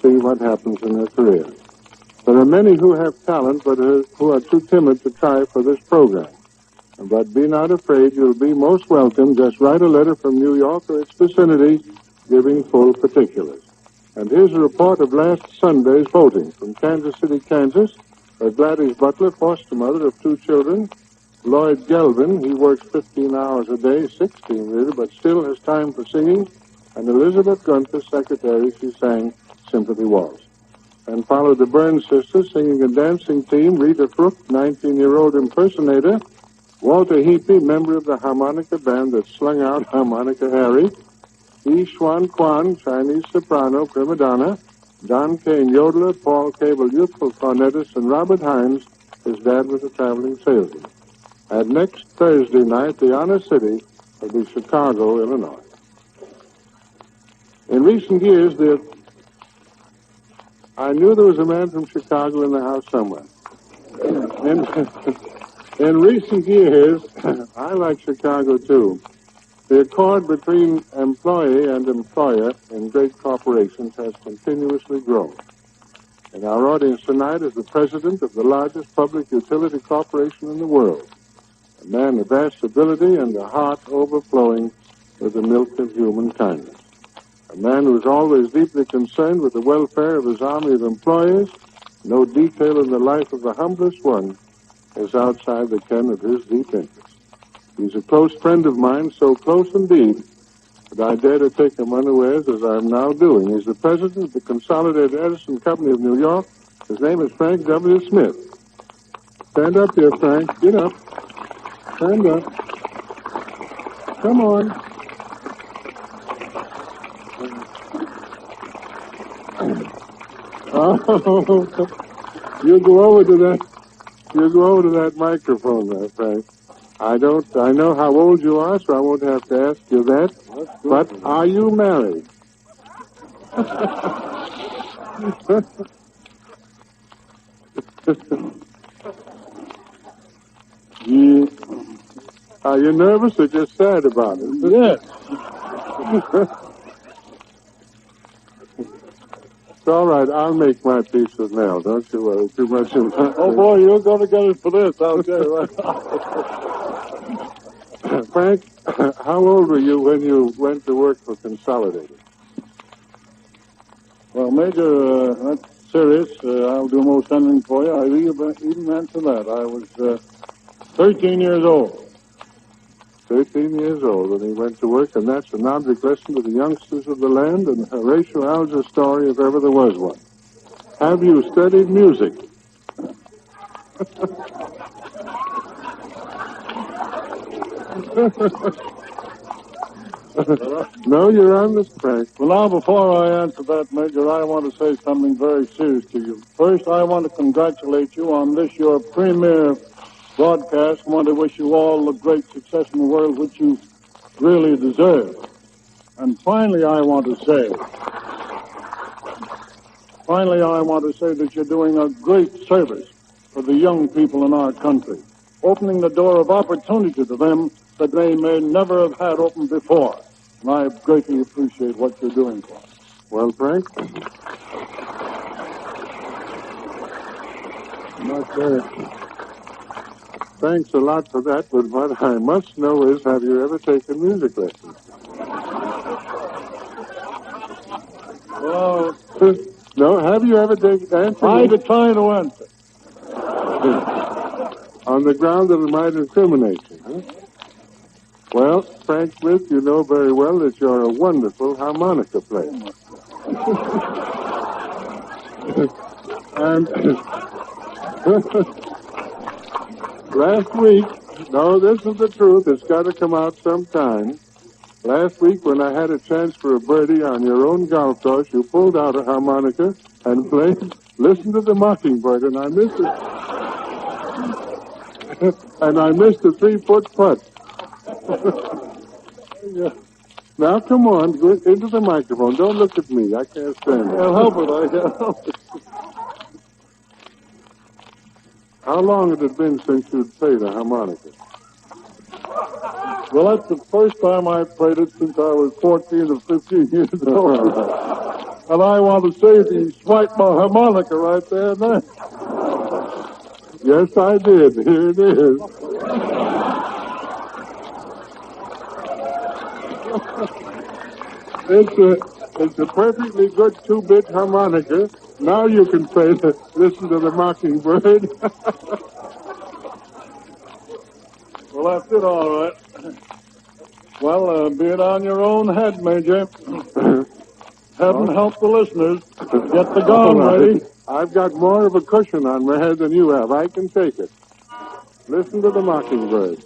see what happens in her career. There are many who have talent, but who are too timid to try for this program. But be not afraid. You'll be most welcome. Just write a letter from New York or its vicinity giving full particulars. And here's a report of last Sunday's voting from Kansas City, Kansas. Gladys Butler, foster mother of 2 children. Lloyd Gelvin, he works 15 hours a day, 16 really, but still has time for singing. And Elizabeth Gunther, secretary, she sang Sympathy Waltz. And followed the Burns sisters singing a dancing team, Rita Crook, 19-year-old impersonator. Walter Heapy, member of the harmonica band that slung out Harmonica Harry. E. Schwan Kwan, Chinese soprano, prima donna. Don Kane, yodeler. Paul Cable, youthful cornetist. And Robert Hines, his dad was a traveling salesman. And next Thursday night, the Honor City will be Chicago, Illinois. In recent years, I knew there was a man from Chicago in the house somewhere. In recent years, I like Chicago, too. The accord between employee and employer in great corporations has continuously grown. And our audience tonight is the president of the largest public utility corporation in the world, a man of vast ability and a heart overflowing with the milk of human kindness. A man who is always deeply concerned with the welfare of his army of employees. No detail in the life of the humblest one is outside the ken of his deep interest. He's a close friend of mine, so close indeed that I dare to take him unawares as I am now doing. He's the president of the Consolidated Edison Company of New York. His name is Frank W. Smith. Stand up here, Frank. Get up. Stand up. Come on. Oh, you go over to that microphone there, Frank. I know how old you are, so I won't have to ask you that. But are you married? Are you nervous or just sad about it? Yes. It's all right. I'll make my peace with Mel. Don't you worry too much about it. Oh, boy, you're going to get it for this, I'll tell you right now. Frank, how old were you when you went to work for Consolidated? Well, Major, that's serious. I'll do most anything for you. I even answer that. I was 13 years old. 13 years old when he went to work, and that's an object lesson to the youngsters of the land and Horatio Alger's story if ever there was one. Have you studied music? No, you're honest, Frank. Well, now, before I answer that, Major, I want to say something very serious to you. First, I want to congratulate you on this, your premier broadcast. I want to wish you all the great success in the world which you really deserve. And finally, I want to say that you're doing a great service for the young people in our country, opening the door of opportunity to them that they may never have had open before. And I greatly appreciate what you're doing for us. Well, Frank? Not there. Thanks a lot for that, but what I must know is, have you ever taken music lessons? Well, no, have you ever taken dancing? I decline to answer. On the ground that it might incriminate you, huh? Well, Frank Smith, you know very well that you're a wonderful harmonica player. And last week, no, this is the truth. It's got to come out sometime. Last week, when I had a chance for a birdie on your own golf course, you pulled out a harmonica and played Listen to the Mockingbird, and I missed it. And I missed a 3-foot putt. Yeah. Now, come on, go into the microphone. Don't look at me. I can't stand it. I'll help it. I can't help it. How long had it been since you'd played a harmonica? Well, that's the first time I played it since I was 14 or 15 years old. And I want to say that you swiped my harmonica right there and then. Yes, I did. Here it is. It's a perfectly good 2-bit harmonica. Now you can play Listen to the Mockingbird. Well, that's it, all right. Well, be it on your own head, Major. Heaven help the listeners. Get the gun ready. I've got more of a cushion on my head than you have. I can take it. Listen to the Mockingbird.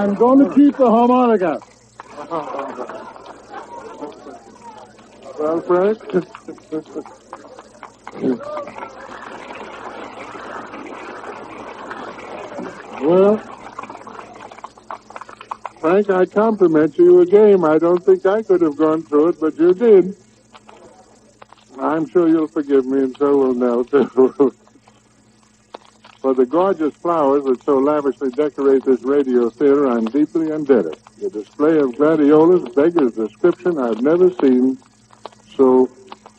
I'm going to keep the harmonica. Well, Frank? Well, Frank, I compliment you a game. I don't think I could have gone through it, but you did. I'm sure you'll forgive me, and so will Nell, too. For the gorgeous flowers that so lavishly decorate this radio theater, I'm deeply indebted. The display of gladiolas beggars description. I've never seen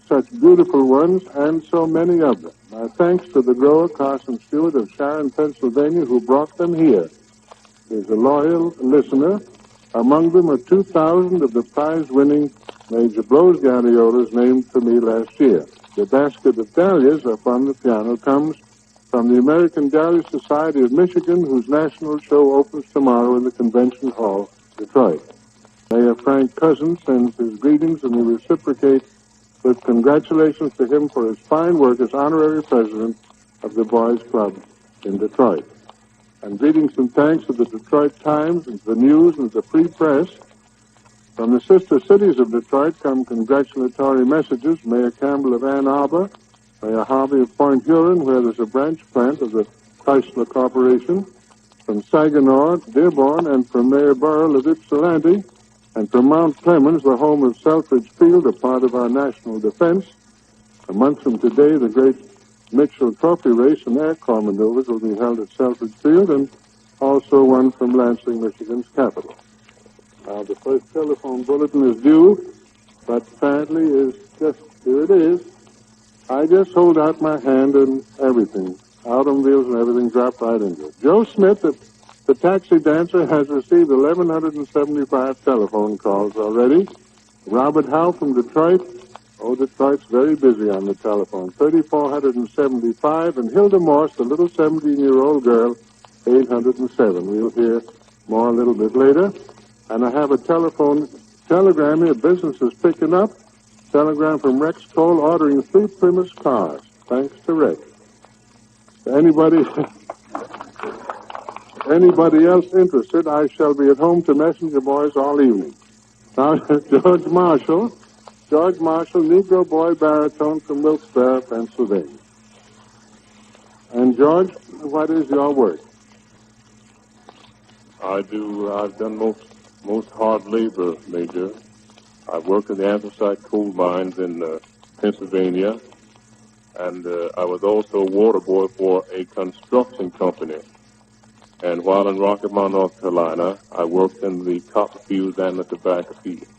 such beautiful ones, and so many of them. My thanks to the grower, Carson Stewart of Sharon, Pennsylvania, who brought them here. He's a loyal listener. Among them are 2,000 of the prize-winning Major Blow's gladiolas named for me last year. The basket of dahlias up on the piano comes from the American Dahlia Society of Michigan, whose national show opens tomorrow in the Convention Hall, Detroit. Mayor Frank Cousins sends his greetings, and we reciprocate with congratulations to him for his fine work as honorary president of the Boys Club in Detroit. And greetings and thanks to the Detroit Times and the News and the Free Press. From the sister cities of Detroit come congratulatory messages. Mayor Campbell of Ann Arbor, Mayor Harvey of Point Huron, where there's a branch plant of the Chrysler Corporation, from Saginaw, Dearborn, and from Mayor Burrell of Ypsilanti, and from Mount Clemens, the home of Selfridge Field, a part of our national defense. A month from today, the great Mitchell Trophy race and air corps maneuvers will be held at Selfridge Field, and also one from Lansing, Michigan's capital. Now, the first telephone bulletin is due, but apparently here it is. I just hold out my hand and everything, automobiles and everything drop right into it. Joe Smith, the taxi dancer, has received 1,175 telephone calls already. Robert Howe from Detroit. Oh, Detroit's very busy on the telephone. 3,475. And Hilda Morse, the little 17-year-old girl, 807. We'll hear more a little bit later. And I have a telegram here. Business is picking up. Telegram from Rex Cole ordering 3 Primus cars. Thanks to Rex. Anybody else interested, I shall be at home to messenger boys all evening. Now, George Marshall, Negro boy baritone from Wilkes-Barre, Pennsylvania. And George, what is your work? I've done most hard labor, Major. I worked in the anthracite coal mines in Pennsylvania, and I was also a water boy for a construction company. And while in Rocky Mount, North Carolina, I worked in the cotton fields and the tobacco fields.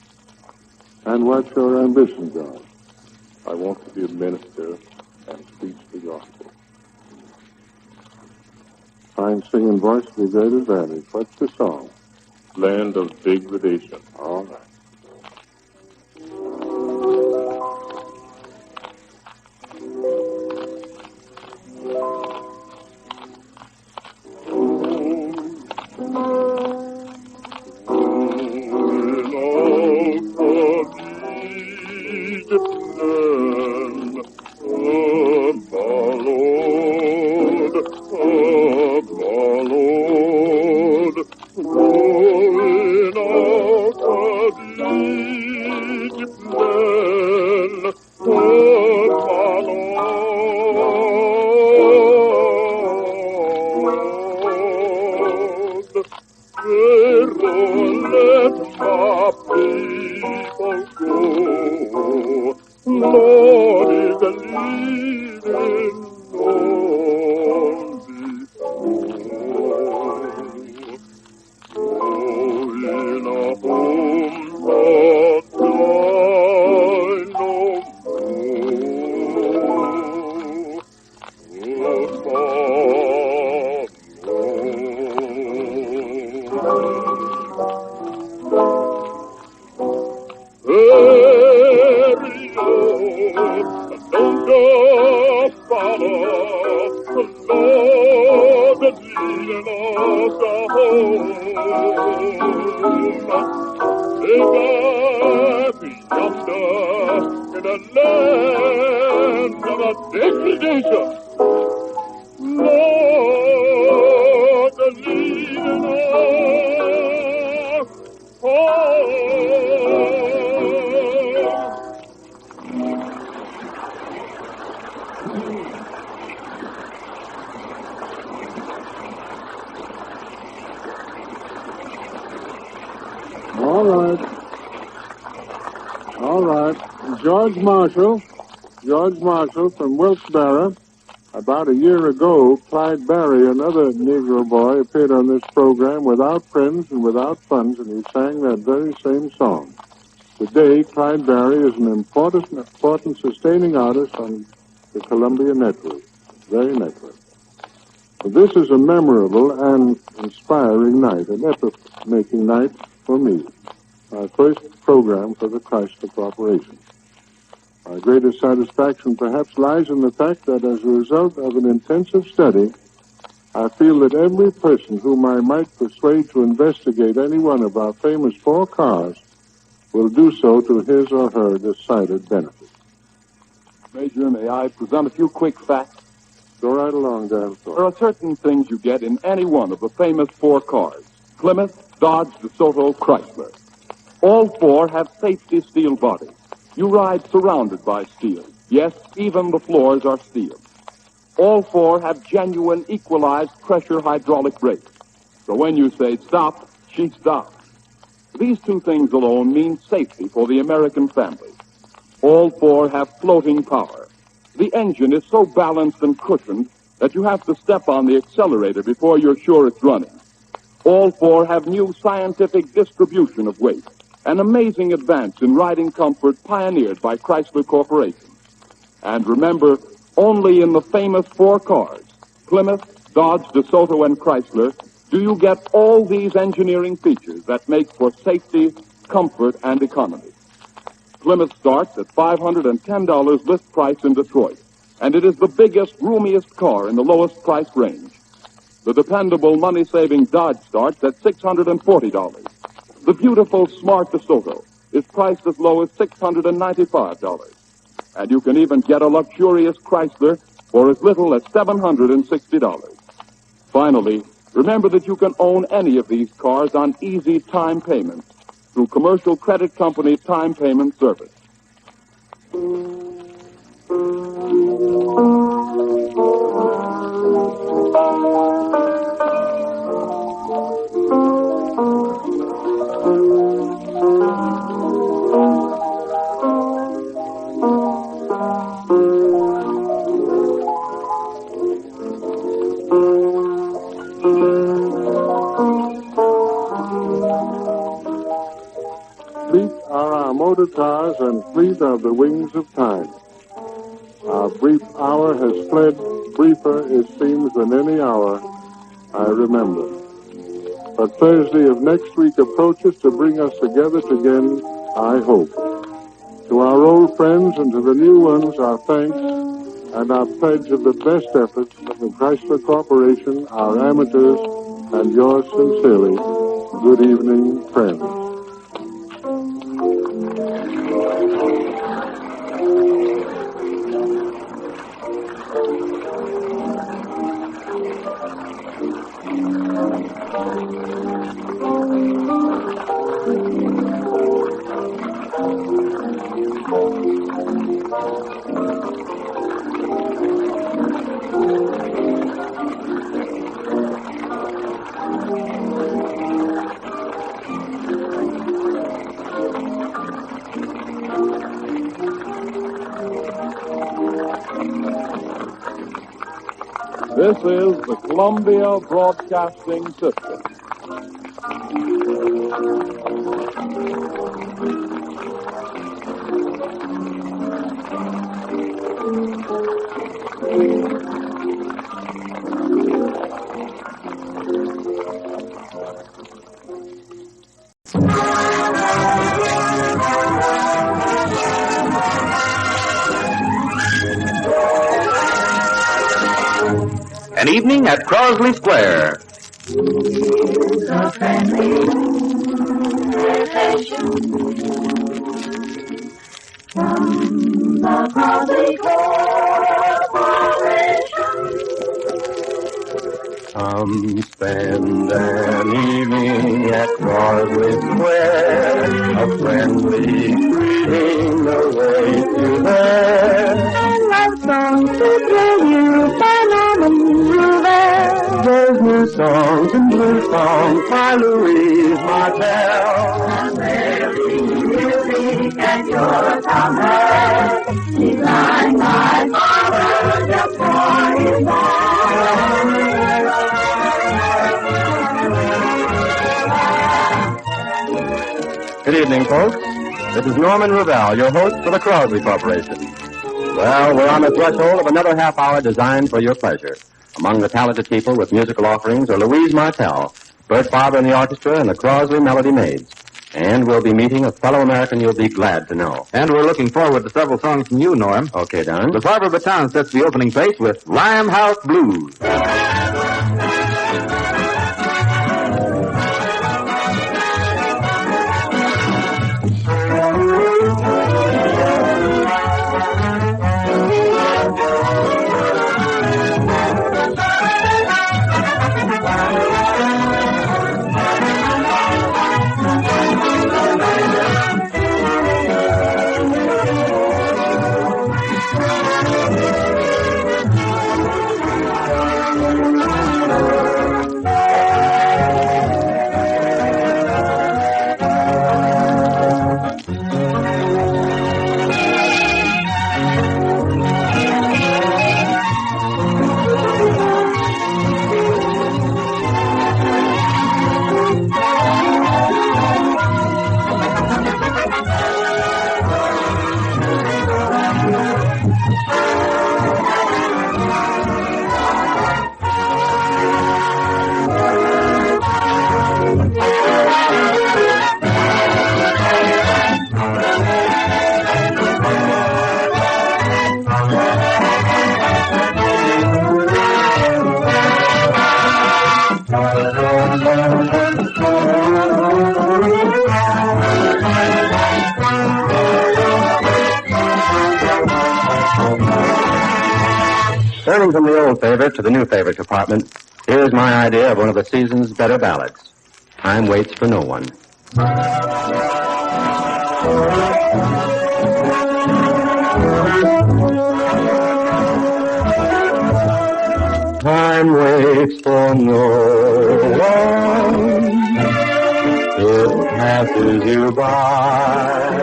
And what's your ambition, John? I want to be a minister and preach the gospel. Fine singing voice to be great advantage. What's the song? Land of Degradation. All right. Lord, the leading George Marshall from Wilkes-Barre. About a year ago, Clyde Barry, another Negro boy, appeared on this program without friends and without funds, and he sang that very same song. Today, Clyde Barry is an important sustaining artist on the Columbia Network, very network. But this is a memorable and inspiring night, an epoch-making night for me, my first program for the Chrysler Corporation. My greatest satisfaction perhaps lies in the fact that as a result of an intensive study, I feel that every person whom I might persuade to investigate any one of our famous 4 cars will do so to his or her decided benefit. Major, may I present a few quick facts? Go right along, Dan. There are certain things you get in any one of the famous 4 cars: Plymouth, Dodge, DeSoto, Chrysler. All 4 have safety steel bodies. You ride surrounded by steel. Yes, even the floors are steel. All 4 have genuine equalized pressure hydraulic brakes. So when you say stop, she stops. These 2 things alone mean safety for the American family. All 4 have floating power. The engine is so balanced and cushioned that you have to step on the accelerator before you're sure it's running. All 4 have new scientific distribution of weight, an amazing advance in riding comfort pioneered by Chrysler Corporation. And remember, only in the famous 4 cars, Plymouth, Dodge, DeSoto, and Chrysler, do you get all these engineering features that make for safety, comfort, and economy. Plymouth starts at $510 list price in Detroit, and it is the biggest, roomiest car in the lowest price range. The dependable, money-saving Dodge starts at $640. The beautiful, smart DeSoto is priced as low as $695. And you can even get a luxurious Chrysler for as little as $760. Finally, remember that you can own any of these cars on easy time payments through Commercial Credit Company Time Payment Service. Motor cars and fleet are the wings of time. Our brief hour has fled, briefer it seems than any hour I remember. But Thursday of next week approaches to bring us together again, I hope. To our old friends and to the new ones, our thanks and our pledge of the best efforts of the Chrysler Corporation, our amateurs, and yours sincerely. Good evening, friends. This is the Columbia Broadcasting System. An evening at Crosley Square. So friendly, refreshing. From the Crosley Corporation. Come spend an evening at Crosley Square. A friendly greeting awaits you there. And love songs to thrill you by Norman Rubel. There's new songs and blue songs by Louise Martell. A merry music that you're coming. He's like my father, just for his Good evening, folks. This is Norman Rubel, your host for the Crosley Corporation. Well, we're on the threshold of another half hour designed for your pleasure. Among the talented people with musical offerings are Louise Martell, Bert Fibber in the orchestra, and the Crosley Melody Maids. And we'll be meeting a fellow American you'll be glad to know. And we're looking forward to several songs from you, Norm. Okay, Don. The Barber Baton sets the opening place with Limehouse Blues. Turning from the old favorite to the new favorite department, here's my idea of one of the season's better ballads. Time waits for no one. Time waits for no one. It passes you by.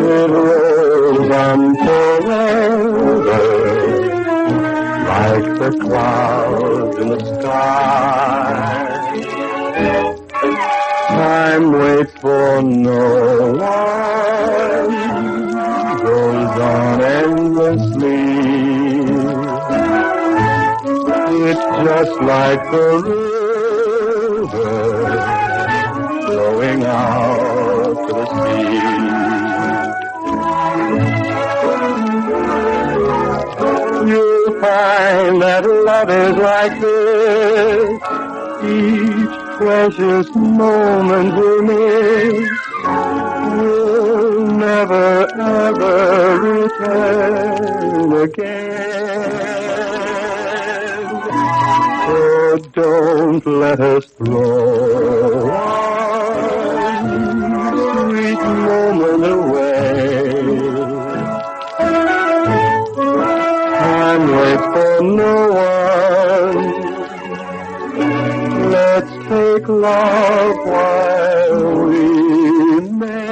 It rolls on forever, like the clouds in the sky. Time waits for no one, goes on endlessly. It's just like the river flowing out to the sea. You'll find that love is like this. Each precious moment we miss will never, ever return again. So don't let us throw one sweet moment away. Time waits for no one. Let's take love while we may.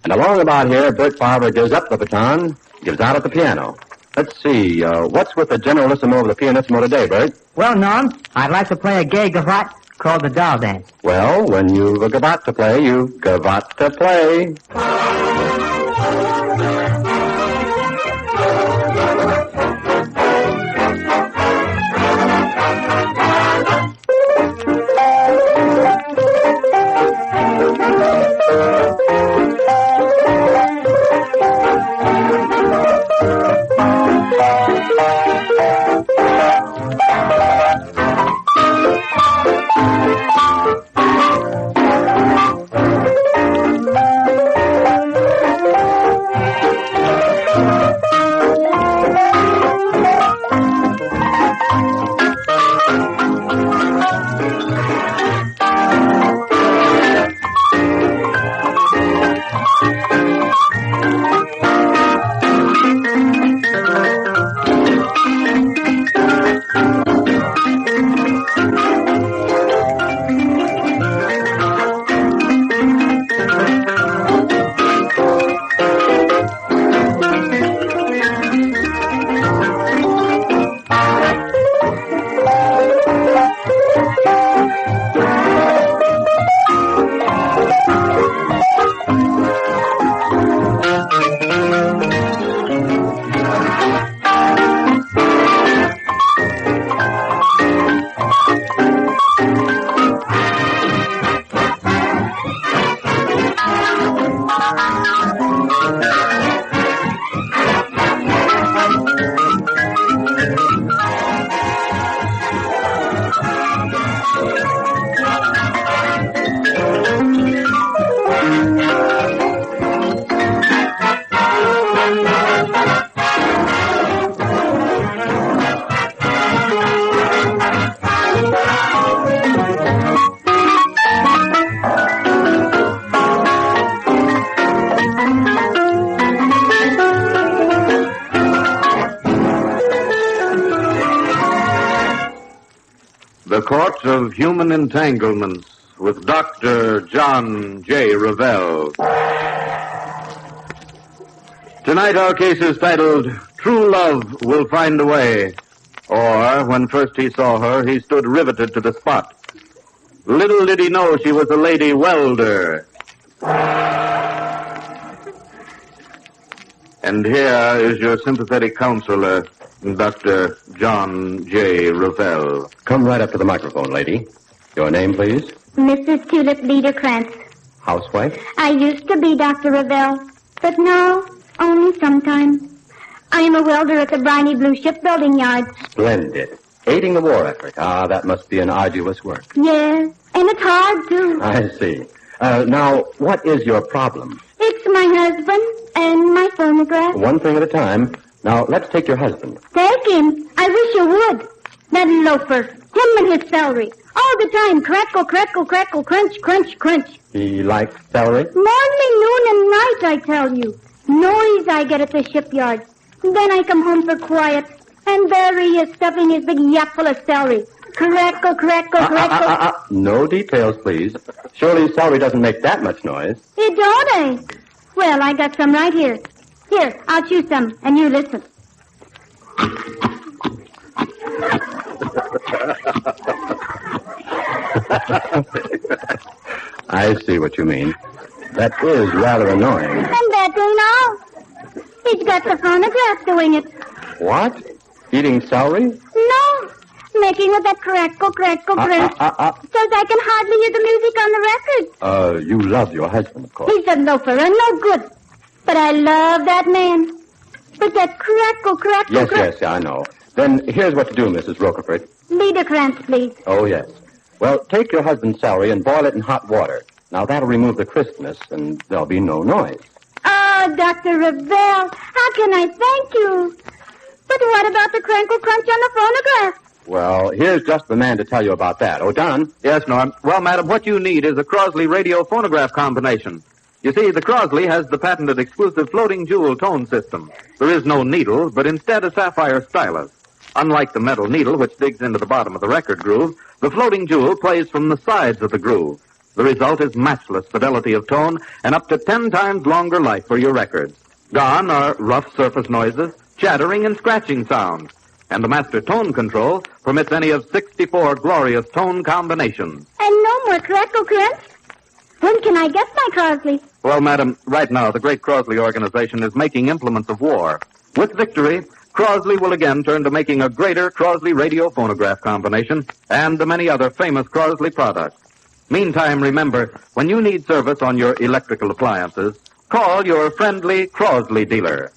And along about here, Bert Fibber gives up the baton, gives out at the piano. Let's see, what's with the generalissimo of the pianissimo today, Bert? Well, Norm, I'd like to play a gay gavotte called the doll dance. Well, when you've a gavotte to play, you've gavotte to play. The Court of Human Entanglements with Dr. John J. Revell. Tonight our case is titled, True Love Will Find a Way. Or, when first he saw her, he stood riveted to the spot. Little did he know she was a lady welder. And here is your sympathetic counselor, Dr. John J. Revell. Come right up to the microphone, lady. Your name, please? Mrs. Tulip Liederkrantz. Housewife? I used to be Dr. Revell, but no, only sometimes. I am a welder at the Briny Blue Shipbuilding Yard. Splendid. Aiding the war effort. Ah, that must be an arduous work. Yes, and it's hard, too. I see. Now, what is your problem? It's my husband and my phonograph. One thing at a time. Now, let's take your husband. Take him. I wish you would. That loafer. Him and his celery. All the time. Crackle, crackle, crackle, crunch, crunch, crunch. He likes celery? Morning, noon, and night, I tell you. Noise I get at the shipyard. Then I come home for quiet. And there he is stuffing his big yap full of celery. Crackle, crackle, crackle. No details, please. Surely celery doesn't make that much noise. It don't, eh? Well, I got some right here. Here, I'll chew some, and you listen. I see what you mean. That is rather annoying. And that ain't all. He's got the phonograph doing it. What? Eating celery? No. Making with that crackle, crackle, crunch. Says I can hardly hear the music on the record. You love your husband, of course. He's a loafer and no good. But I love that man. But that crackle, crackle, Yes, I know. Then here's what to do, Mrs. Rocafort. Liederkrantz, please. Oh, yes. Well, take your husband's celery and boil it in hot water. Now, that'll remove the crispness, and there'll be no noise. Oh, Dr. Revell, how can I thank you? But what about the crankle crunch on the phonograph? Well, here's just the man to tell you about that. Oh, Don? Yes, Norm. Well, madam, what you need is a Crosley radio-phonograph combination. You see, the Crosley has the patented exclusive floating jewel tone system. There is no needle, but instead a sapphire stylus. Unlike the metal needle, which digs into the bottom of the record groove, the floating jewel plays from the sides of the groove. The result is matchless fidelity of tone and up to 10 times longer life for your records. Gone are rough surface noises, chattering and scratching sounds. And the master tone control permits any of 64 glorious tone combinations. And no more crackle crunch? When can I get my Crosley? Well, madam, right now the great Crosley organization is making implements of war. With victory, Crosley will again turn to making a greater Crosley radio phonograph combination and the many other famous Crosley products. Meantime, remember, when you need service on your electrical appliances, call your friendly Crosley dealer.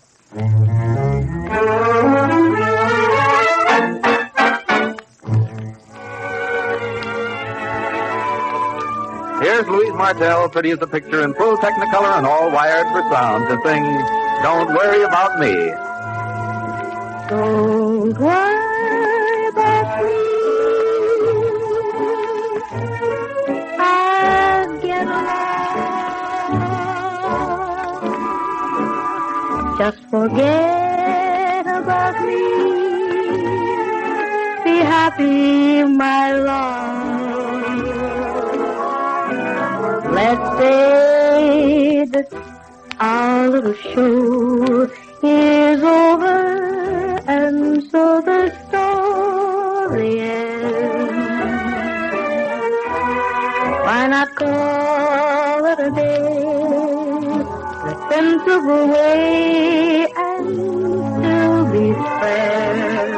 Here's Louise Martell, pretty as a picture in full Technicolor and all wired for sound, to sing Don't Worry About Me. Don't worry about me. I'll get along. Just forget about me. Be happy, my love. Let's say that our little show is over, and so the story ends. Why not call it a day? Let them slip away and still be friends.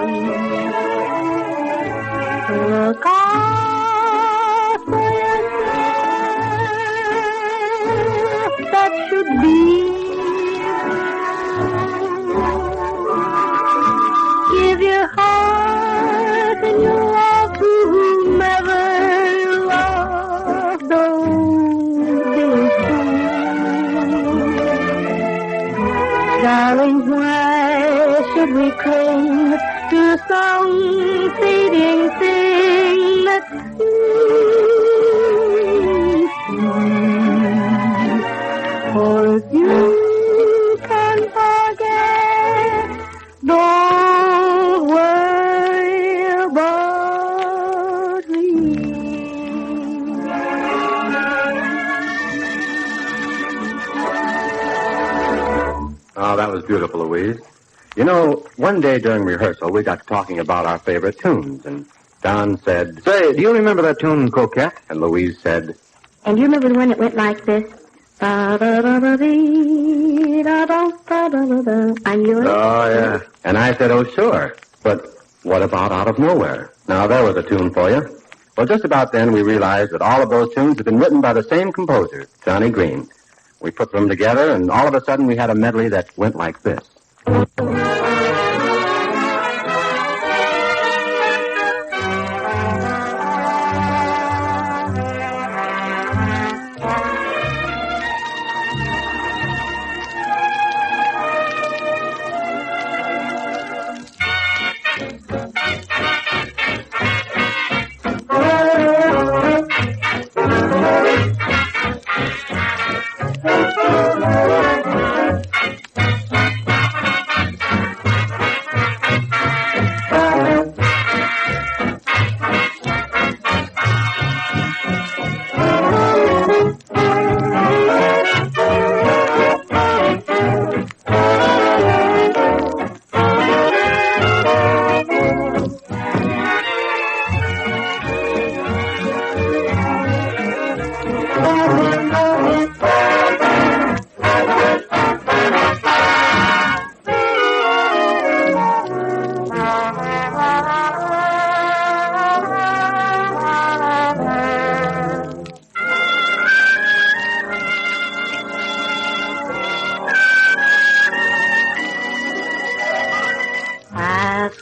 Look out for yourself, that should be. Give your heart and your love to whomever loved those days gone. Darling, why should we cling to some fading thing that for if you can forget, don't worry about me. That was beautiful, Louise. You know, one day during rehearsal, we got talking about our favorite tunes, and Don said... Say, do you remember that tune, Coquette? And Louise said... And you remember the one that went like this? I'm yours. Oh, yeah. And I said, oh, sure. But what about Out of Nowhere? Now, there was a tune for you. Well, just about then, we realized that all of those tunes had been written by the same composer, Johnny Green. We put them together, and all of a sudden, we had a medley that went like this.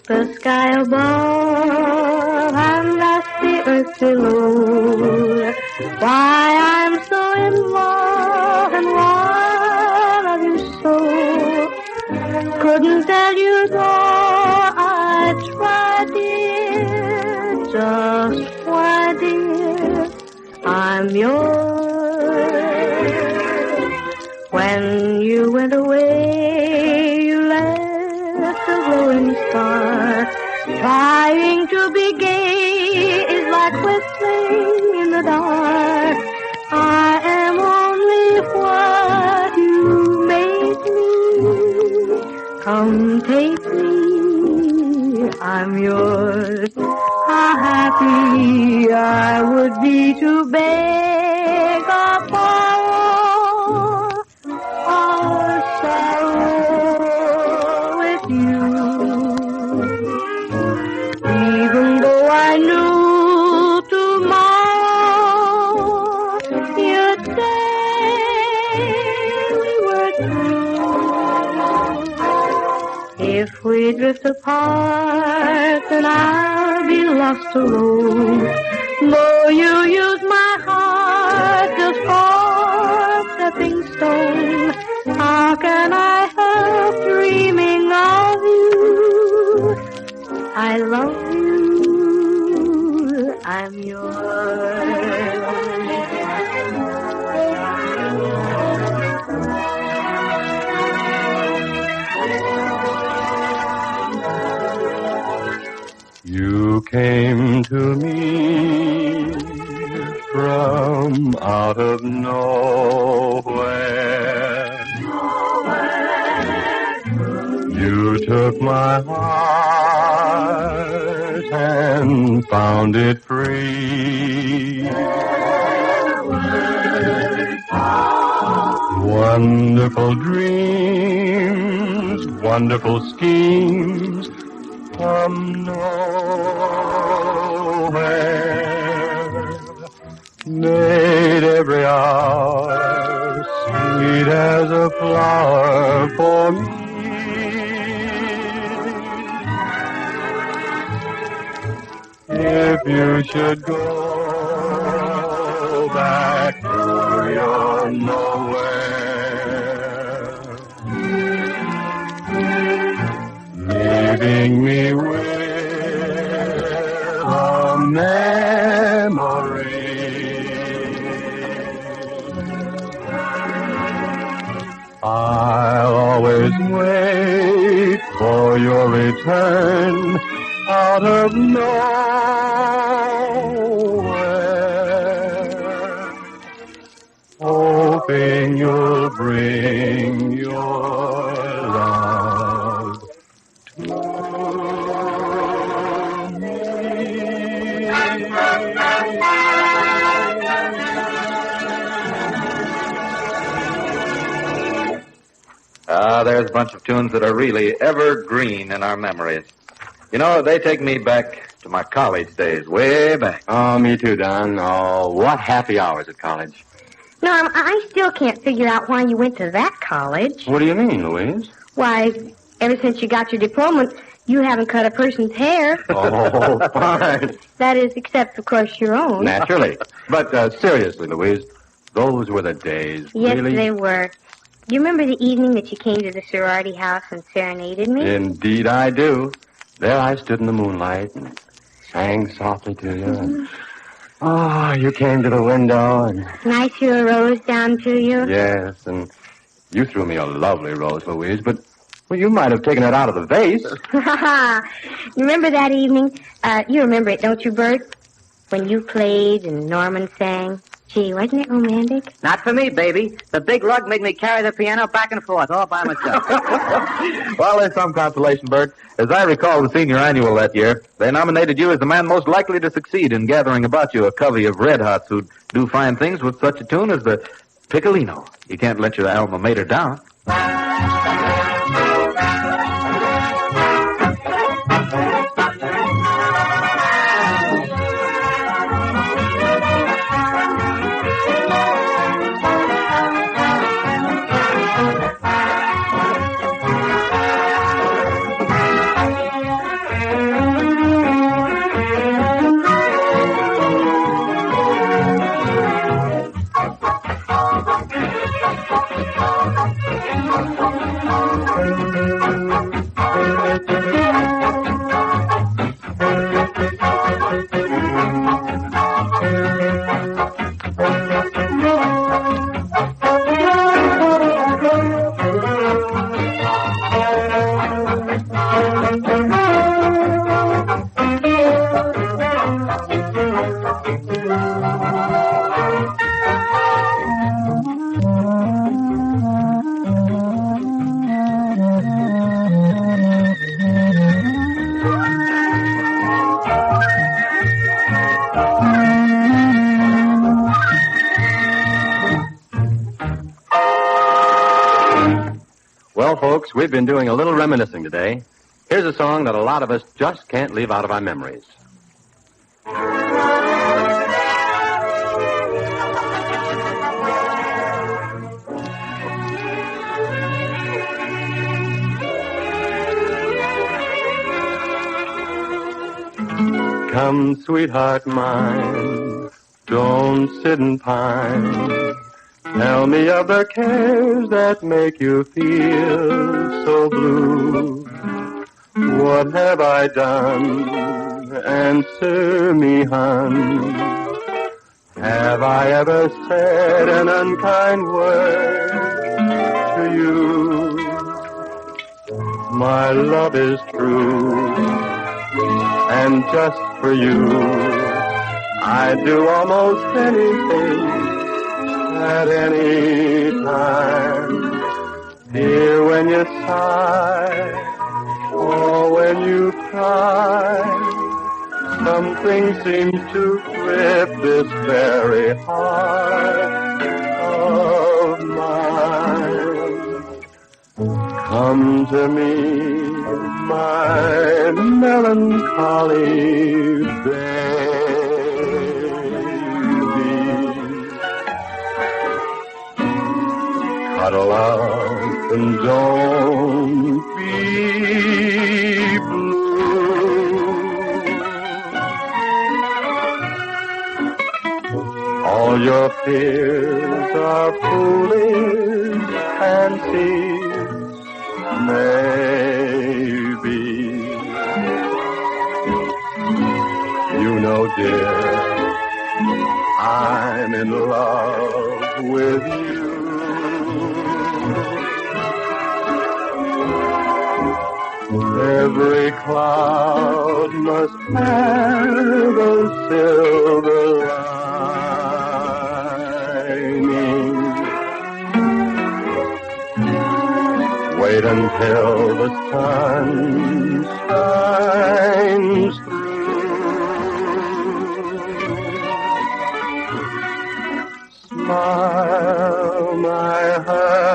The sky above and ask the earth below why I'm so in love and why I love you so. Couldn't tell you though I tried, dear, just why, dear, I'm yours. When you went away, you left a glowing star. Trying to be gay is like whistling in the dark. I am only what you made me. Come take me, I'm yours. How happy I would be to beg or borrow or sorrow with you. Even though I knew tomorrow you'd say we were through. If we drift apart, then I'll be lost alone. Though you use my heart just for stepping stone, how can I help dreaming of you? I love you, I'm yours. You came to me from out of nowhere. You took my heart and found it free. Wonderful dreams, wonderful schemes from nowhere, made every hour sweet as a flower for me. If you should go back to your nowhere, leaving me with a memory, I'll always wait for your return out of nowhere, hoping you'll bring your There's a bunch of tunes that are really evergreen in our memories. You know, they take me back to my college days, way back. Oh, me too, Don. Oh, what happy hours at college. Norm, I still can't figure out why you went to that college. What do you mean, Louise? Why, ever since you got your diploma, you haven't cut a person's hair. Oh, fine. That is, except, of course, your own. Naturally. But seriously, Louise, those were the days. Yes, really? they were. Do you remember the evening that you came to the sorority house and serenaded me? Indeed I do. There I stood in the moonlight and sang softly to you. And, you came to the window and... And I threw a rose down to you? Yes, and you threw me a lovely rose, Louise, but well, you might have taken it out of the vase. You remember that evening? You remember it, don't you, Bert? When you played and Norman sang. Gee, wasn't it romantic? Not for me, baby. The big lug made me carry the piano back and forth all by myself. Well, there's some consolation, Bert. As I recall the senior annual that year, they nominated you as the man most likely to succeed in gathering about you a covey of red hots who'd do fine things with such a tune as the Piccolino. You can't let your alma mater down. Well, folks, we've been doing a little reminiscing today. Here's a song that a lot of us just can't leave out of our memories. Come, sweetheart mine, don't sit and pine. Tell me of the cares that make you feel so blue. What have I done? Answer me, hon. Have I ever said an unkind word to you? My love is true, and just for you, I'd do almost anything at any time. Hear when you sigh, or when you cry, something seems to grip this very heart of mine. Come to me, my melancholy baby. Cuddle up and don't be blue. All your fears are foolish fancies, maybe. You know, dear, I'm in love with you. Every cloud must have a silver lining. Wait until the sun shines through.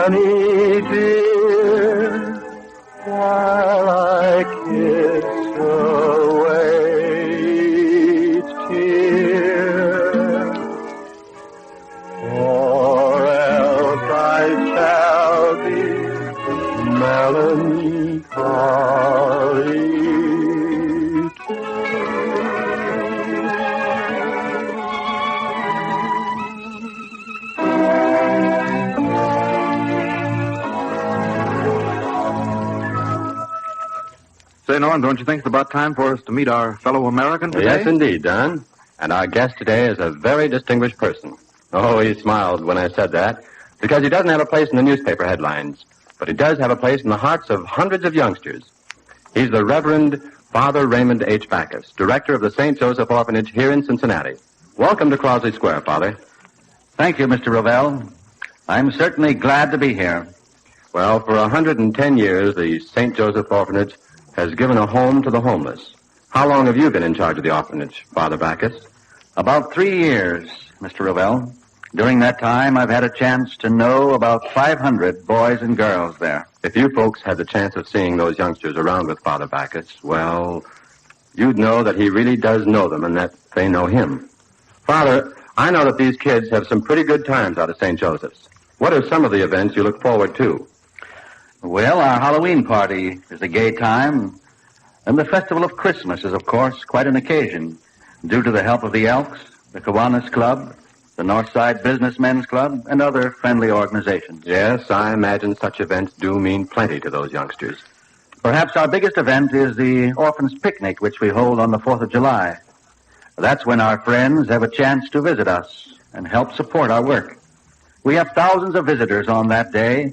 honey dear, while I kiss away each tear. Or else I shall be melancholy Say, Norm, don't you think it's about time for us to meet our fellow American today? Yes, indeed, Don. And our guest today is a very distinguished person. Oh, he smiled when I said that, because he doesn't have a place in the newspaper headlines, but he does have a place in the hearts of hundreds of youngsters. He's the Reverend Father Raymond H. Backus, director of the St. Joseph Orphanage here in Cincinnati. Welcome to Crosley Square, Father. Thank you, Mr. Ravel. I'm certainly glad to be here. Well, for 110 years, the St. Joseph Orphanage has given a home to the homeless. How long have you been in charge of the orphanage, Father Backus? About 3 years, Mr. Ravel. During that time, I've had a chance to know about 500 boys and girls there. If you folks had the chance of seeing those youngsters around with Father Backus, well, you'd know that he really does know them and that they know him. Father, I know that these kids have some pretty good times out of St. Joseph's. What are some of the events you look forward to? Well, our Halloween party is a gay time, and the Festival of Christmas is, of course, quite an occasion, due to the help of the Elks, the Kiwanis Club, the Northside Businessmen's Club, and other friendly organizations. Yes, I imagine such events do mean plenty to those youngsters. Perhaps our biggest event is the Orphans' Picnic, which we hold on the 4th of July. That's when our friends have a chance to visit us and help support our work. We have thousands of visitors on that day,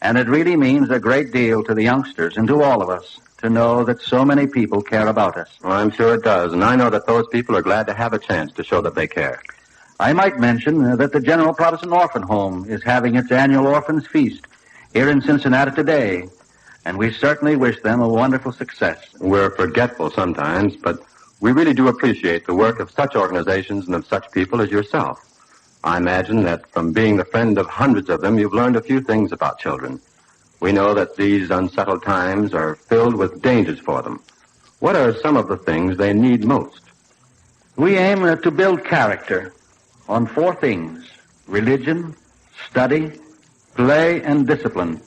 and it really means a great deal to the youngsters and to all of us to know that so many people care about us. Well, I'm sure it does, and I know that those people are glad to have a chance to show that they care. I might mention that the General Protestant Orphan Home is having its annual Orphans Feast here in Cincinnati today, and we certainly wish them a wonderful success. We're forgetful sometimes, but we really do appreciate the work of such organizations and of such people as yourself. I imagine that from being the friend of hundreds of them, you've learned a few things about children. We know that these unsettled times are filled with dangers for them. What are some of the things they need most? We aim to build character on 4 things: religion, study, play, and discipline.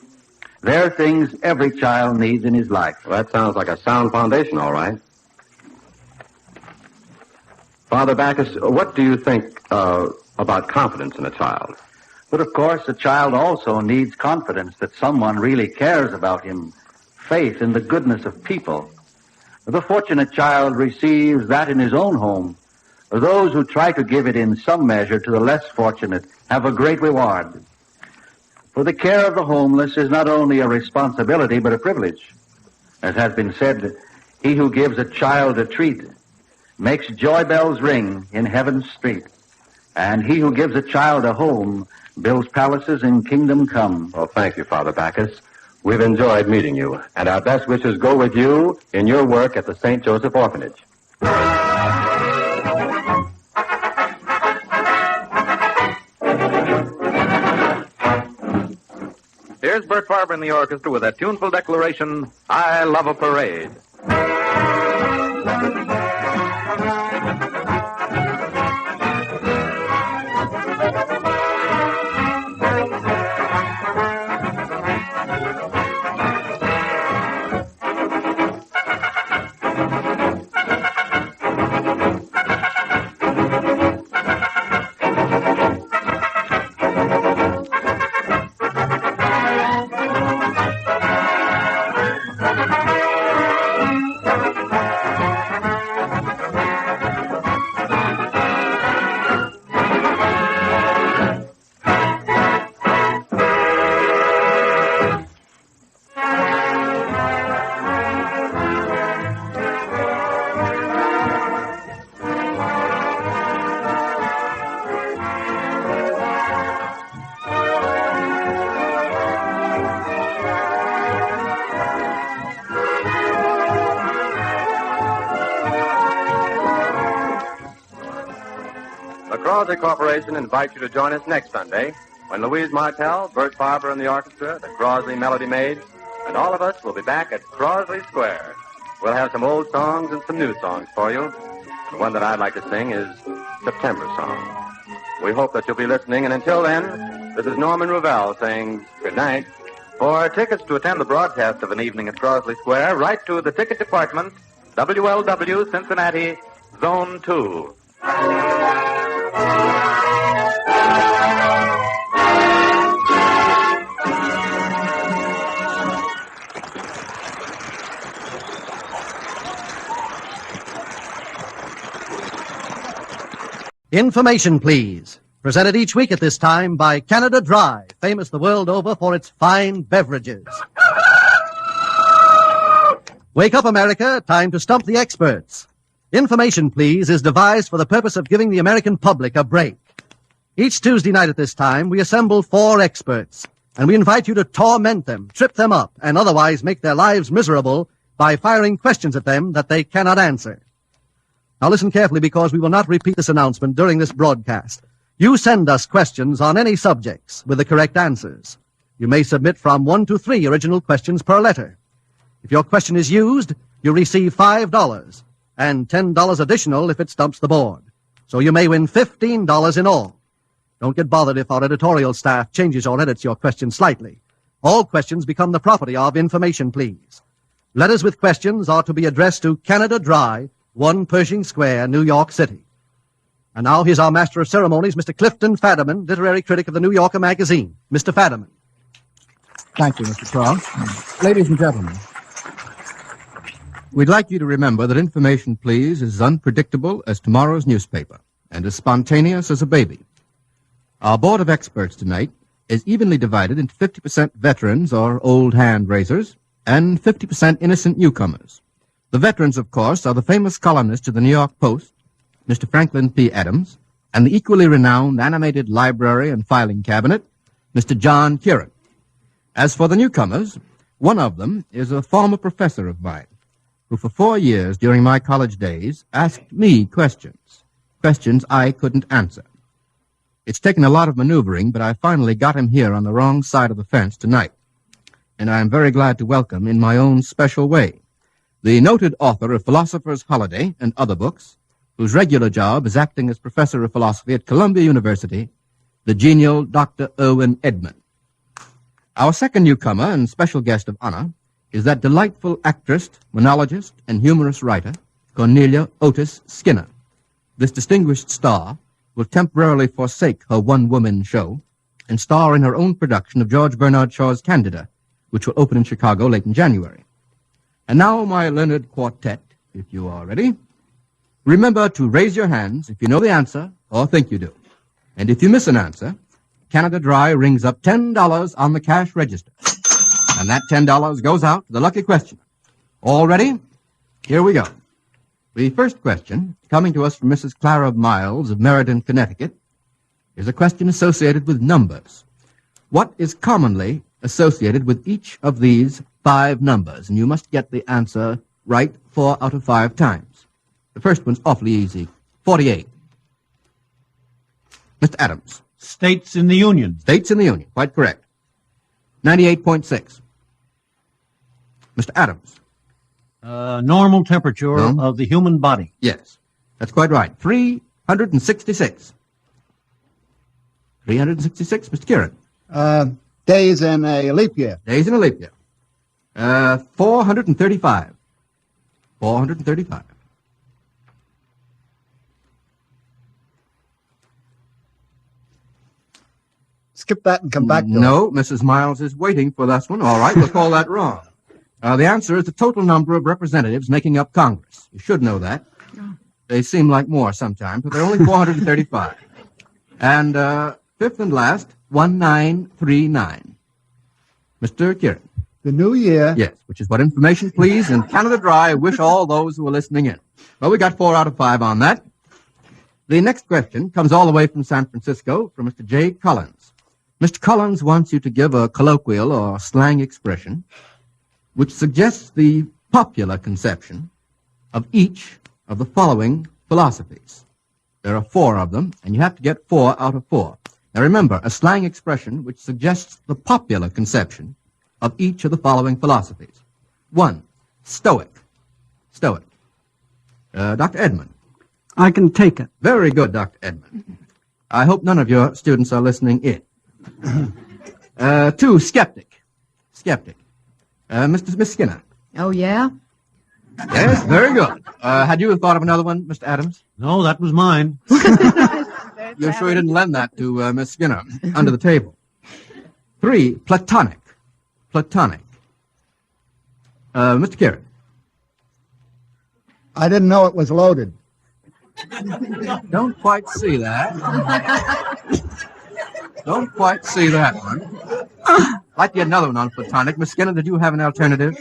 They're things every child needs in his life. Well, that sounds like a sound foundation, all right. Father Backus, what do you think about confidence in a child? But, of course, a child also needs confidence that someone really cares about him, faith in the goodness of people. The fortunate child receives that in his own home. Those who try to give it in some measure to the less fortunate have a great reward. For the care of the homeless is not only a responsibility but a privilege. As has been said, he who gives a child a treat makes joy bells ring in heaven's street. And he who gives a child a home builds palaces in kingdom come. Well, thank you, Father Backus. We've enjoyed meeting you, and our best wishes go with you in your work at the St. Joseph Orphanage. Here's Bert Farber in the orchestra with that tuneful declaration, "I love a parade." The Crosley Corporation invites you to join us next Sunday when Louise Martell, Bert Farber and the orchestra, the Crosley Melody Maids, and all of us will be back at Crosley Square. We'll have some old songs and some new songs for you. The one that I'd like to sing is September Song. We hope that you'll be listening, and until then, this is Norman Ravel saying good night. For tickets to attend the broadcast of an evening at Crosley Square, write to the ticket department, WLW, Cincinnati, Zone 2. Information, please. Presented each week at this time by Canada Dry, famous the world over for its fine beverages. Wake up, America. Time to stump the experts. Information, please, is devised for the purpose of giving the American public a break. Each Tuesday night at this time, we assemble 4 experts, and we invite you to torment them, trip them up, and otherwise make their lives miserable by firing questions at them that they cannot answer. Now listen carefully, because we will not repeat this announcement during this broadcast. You send us questions on any subjects with the correct answers. You may submit from 1 to 3 original questions per letter. If your question is used, you receive $5 and $10 additional if it stumps the board. So you may win $15 in all. Don't get bothered if our editorial staff changes or edits your question slightly. All questions become the property of Information, please. Letters with questions are to be addressed to Canada Dry, 1 Pershing Square, New York City. And now here's our master of ceremonies, Mr. Clifton Fadiman, literary critic of the New Yorker magazine. Mr. Fadiman. Thank you, Mr. Cross. Ladies and gentlemen, we'd like you to remember that Information, please, is as unpredictable as tomorrow's newspaper and as spontaneous as a baby. Our board of experts tonight is evenly divided into 50% veterans or old hand raisers and 50% innocent newcomers. The veterans, of course, are the famous columnist of the New York Post, Mr. Franklin P. Adams, and the equally renowned animated library and filing cabinet, Mr. John Curran. As for the newcomers, one of them is a former professor of mine, who for 4 years during my college days asked me questions I couldn't answer. It's taken a lot of maneuvering, but I finally got him here on the wrong side of the fence tonight, and I am very glad to welcome in my own special way the noted author of Philosopher's Holiday and other books, whose regular job is acting as professor of philosophy at Columbia University, the genial Dr. Irwin Edman. Our second newcomer and special guest of honor is that delightful actress, monologist, and humorous writer, Cornelia Otis Skinner. This distinguished star will temporarily forsake her one-woman show and star in her own production of George Bernard Shaw's Candida, which will open in Chicago late in January. And now, my learned quartet, if you are ready, remember to raise your hands if you know the answer or think you do. And if you miss an answer, Canada Dry rings up $10 on the cash register. And that $10 goes out to the lucky questioner. All ready? Here we go. The first question, coming to us from Mrs. Clara Miles of Meriden, Connecticut, is a question associated with numbers. What is commonly associated with each of these 5 numbers? And you must get the answer right 4 out of 5 times. The first one's awfully easy. 48. Mr. Adams. States in the Union. States in the Union. Quite correct. 98.6. Mr. Adams. Normal temperature of the human body. Yes. That's quite right. 366. 366. Mr. Kieran. Days in a leap year. Days in a leap year. 435. 435. Skip that and come back to No, Mrs. Miles is waiting for this one. All right, we'll call that wrong. The answer is the total number of representatives making up Congress. You should know that. They seem like more sometimes, but they're only 435. And fifth and last, 1939. Mr. Kieran. The new year. Yes, which is what Information, please, and Canada Dry wish all those who are listening in. Well, we got 4 out of 5 on that. The next question comes all the way from San Francisco from Mr. J. Collins. Mr. Collins wants you to give a colloquial or slang expression which suggests the popular conception of each of the following philosophies. There are 4 of them, and you have to get 4 out of 4. Now remember, a slang expression which suggests the popular conception of each of the following philosophies. 1. Stoic. Stoic. Dr. Edmund. I can take it. Very good, Dr. Edmund. I hope none of your students are listening in. 2. Skeptic. Skeptic. Miss Skinner. Oh, yeah? Yes, very good. Had you thought of another one, Mr. Adams? No, that was mine. You're sure you didn't lend that to Miss Skinner under the table? 3. Platonic. Platonic. Mr. Kieran. I didn't know it was loaded. Don't quite see that. Don't quite see that one. I'd like to get another one on platonic. Miss Skinner, did you have an alternative?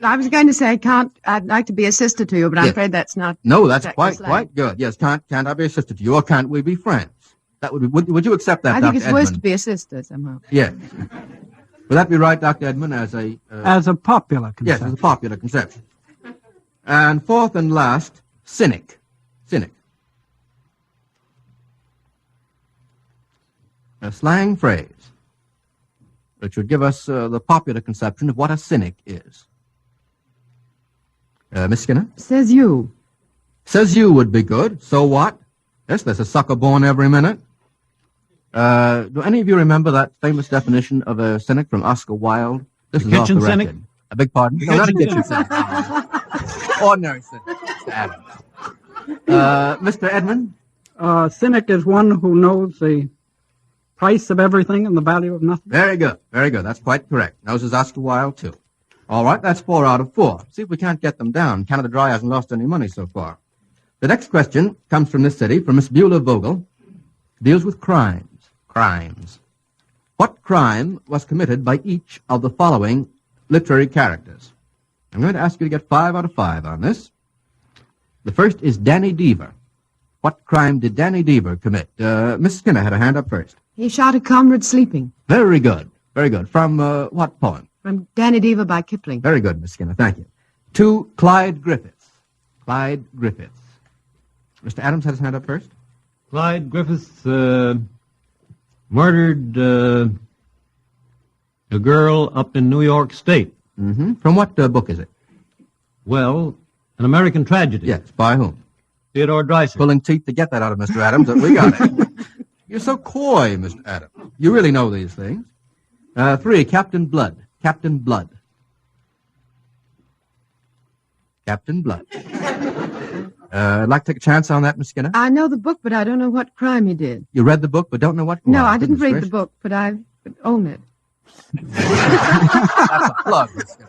I was going to say I'd like to be a sister to you, but I'm afraid that's not. No, that's quite good. Yes, can't I be a sister to you, or can't we be friends? That would be. Would you accept that, I Dr. think it's Edmund? worse to be a sister somehow. Yes. Would that be right, Dr. Edmund, as a popular conception? Yes, as a popular conception. And fourth and last, cynic. Cynic. A slang phrase which would give us the popular conception of what a cynic is. Miss Skinner? Says you. Says you would be good. So what? Yes, there's a sucker born every minute. Do any of you remember that famous definition of a cynic from Oscar Wilde? This A is off the kitchen record. cynic? A big pardon? No, not a kitchen cynic. Ordinary cynic. Mr. Edmund? Cynic is one who knows the price of everything and the value of nothing. Very good. Very good. That's quite correct. Knows his Oscar Wilde, too. All right, that's 4 out of 4. See if we can't get them down. Canada Dry hasn't lost any money so far. The next question comes from this city, from Miss Beulah Vogel. Deals with crimes. Crimes. What crime was committed by each of the following literary characters? I'm going to ask you to get 5 out of 5 on this. The first is Danny Deaver. What crime did Danny Deaver commit? Miss Skinner had a hand up first. He shot a comrade sleeping. Very good. Very good. From what poem? From Danny Deaver by Kipling. Very good, Miss Skinner. Thank you. 2, Clyde Griffiths. Clyde Griffiths. Mr. Adams had his hand up first. Clyde Griffiths murdered a girl up in New York State. Mm-hmm. From what book is it? Well, An American Tragedy. Yes, by whom? Theodore Dreiser. Pulling teeth to get that out of Mr. Adams, but we got it. You're so coy, Mr. Adams. You really know these things. 3, Captain Blood. Captain Blood. Captain Blood. I'd like to take a chance on that, Miss Skinner. I know the book, but I don't know what crime he did. You read the book, but don't know what? No, I didn't read the book, but I own it. That's a plug, Miss Skinner.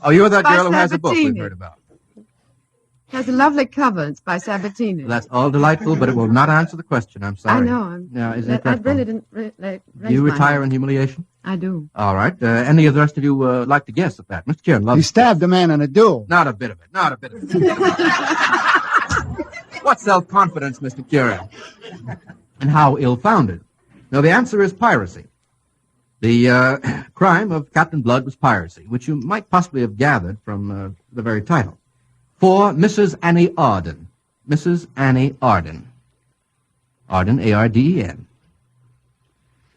Oh, you're that By girl who has a book we've Sabatini. heard about. It has a lovely cover. It's by Sabatini. That's all delightful, but it will not answer the question. I'm sorry. I know. Yeah, isn't it I dreadful? really didn't Do you retire in humiliation? I do. All right. Any of the rest of you like to guess at that? Mr. Kieran, He stabbed a man in a duel. Not a bit of it. Not a bit of it. What self-confidence, Mr. Kieran? And how ill-founded? No, the answer is piracy. The crime of Captain Blood was piracy, which you might possibly have gathered from the very title. 4, Mrs. Annie Arden. Mrs. Annie Arden. Arden, A-R-D-E-N.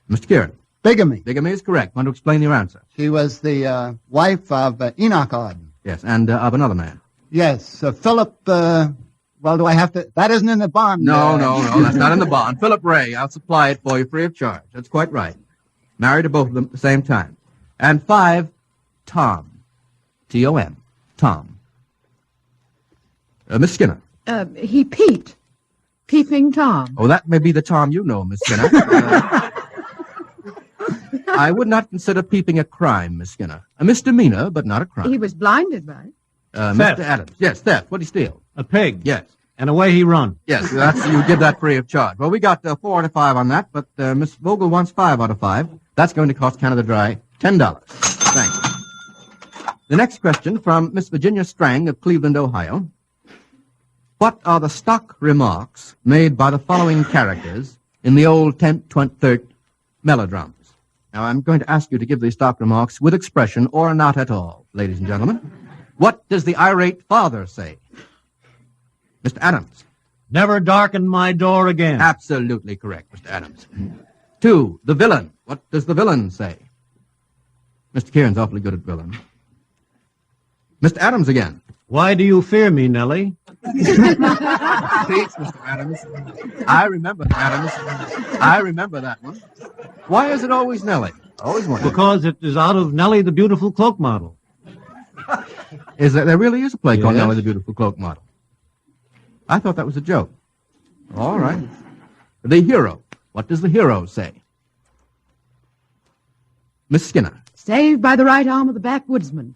Mr. Kieran. Bigamy. Bigamy is correct. Want to explain your answer? She was the wife of Enoch Arden. Yes, and of another man. Yes, Philip, well, do I have to? That isn't in the bond. No, that's not in the bond. Philip Ray, I'll supply it for you free of charge. That's quite right. Married to both of them at the same time. And 5, Tom. T-O-M. Tom. Miss Skinner. He peeped. Peeping Tom. Oh, that may be the Tom you know, Miss Skinner. I would not consider peeping a crime, Miss Skinner. A misdemeanor, but not a crime. He was blinded by it. Mr. Adams. Yes, theft. What'd he steal? A pig. Yes. And away he run. Yes, you give that free of charge. Well, we got 4 out of 5 on that, but Miss Vogel wants 5 out of 5. That's going to cost Canada Dry $10. Thanks. The next question from Miss Virginia Strang of Cleveland, Ohio. What are the stock remarks made by the following characters in the old 10th, 23rd melodramas? Now, I'm going to ask you to give these stock remarks with expression or not at all, ladies and gentlemen. What does the irate father say? Mr. Adams. Never darken my door again. Absolutely correct, Mr. Adams. 2, the villain. What does the villain say? Mr. Kieran's awfully good at villain. Mr. Adams again. Why do you fear me, Nellie? Please, Mr. Adams. I remember that one. Why is it always Nellie? Always one. Because it is out of Nellie the Beautiful Cloak Model. There really is a play called Yes. Nellie the Beautiful Cloak Model. I thought that was a joke. All right. The hero. What does the hero say? Miss Skinner. Saved by the right arm of the backwoodsman.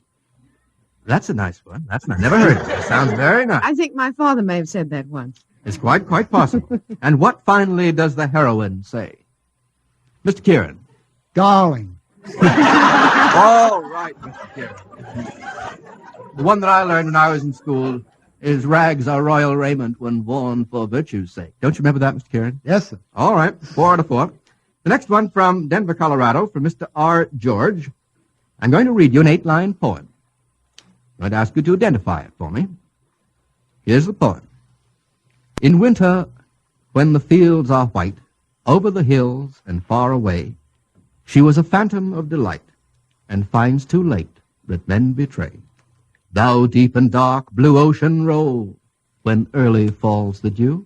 That's a nice one. That's not. Never heard of it. It sounds very nice. I think my father may have said that once. It's quite possible. And what finally does the heroine say? Mr. Kieran. Darling. All right, Mr. Kieran. The one that I learned when I was in school is rags are royal raiment when worn for virtue's sake. Don't you remember that, Mr. Kieran? Yes, sir. All right, 4 out of 4. The next one from Denver, Colorado, from Mr. R. George. I'm going to read you an 8-line poem. I'm going to ask you to identify it for me. Here's the poem. In winter, when the fields are white, over the hills and far away, she was a phantom of delight, and finds too late that men betray. Thou deep and dark blue ocean roll, when early falls the dew.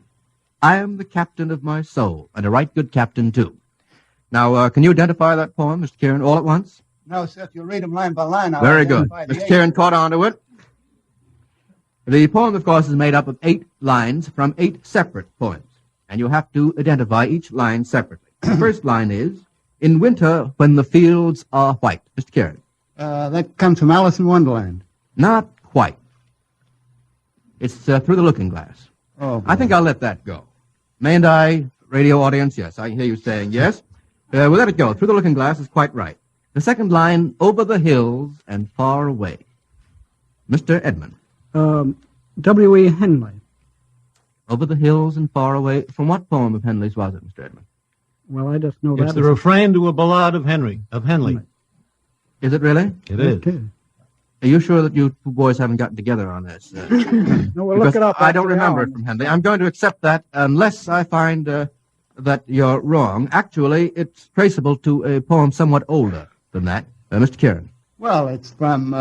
I am the captain of my soul, and a right good captain too. Now, can you identify that poem, Mr. Kieran, all at once? No, sir, if you read them line by line, I'll Very good. identify the Mr. eight. Kieran caught on to it. The poem, of course, is made up of 8 lines from 8 separate poems, and you have to identify each line separately. The first line is, in winter when the fields are white. Mr. Kieran. That comes from Alice in Wonderland. Not quite. It's Through the Looking Glass. Oh, I think I'll let that go. Mayn't I, radio audience? Yes, I hear you saying yes. We'll let it go. Through the Looking Glass is quite right. The second line, over the hills and far away. Mr. Edmund. W.E. Henley. Over the hills and far away. From what poem of Henley's was it, Mr. Edmund? Well, I just know It's that. the refrain to a ballad of Henley. Is it really? It is. Okay. Are you sure that you two boys haven't gotten together on this? No, we'll look it up. I don't after the remember hour. it from Henley. I'm going to accept that unless I find that you're wrong. Actually, it's traceable to a poem somewhat older than that. Mr. Kieran. Well, it's from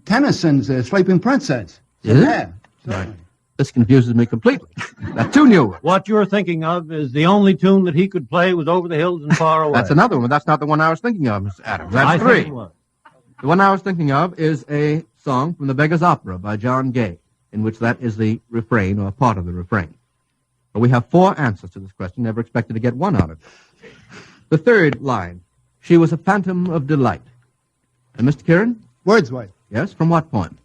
Tennyson's Sleeping Princess. Is it? Yeah. Right. This confuses me completely. That's 2 new ones. What you're thinking of is the only tune that he could play was Over the Hills and Far Away. That's another one. That's not the one I was thinking of, Mr. Adams. That's I 3. think it was. The one I was thinking of is a song from The Beggar's Opera by John Gay, in which that is the refrain or part of the refrain. But we have 4 answers to this question. Never expected to get 1 out of it. The third line, she was a phantom of delight. And Mr. Kieran? Wordsworth. Yes, from what poem?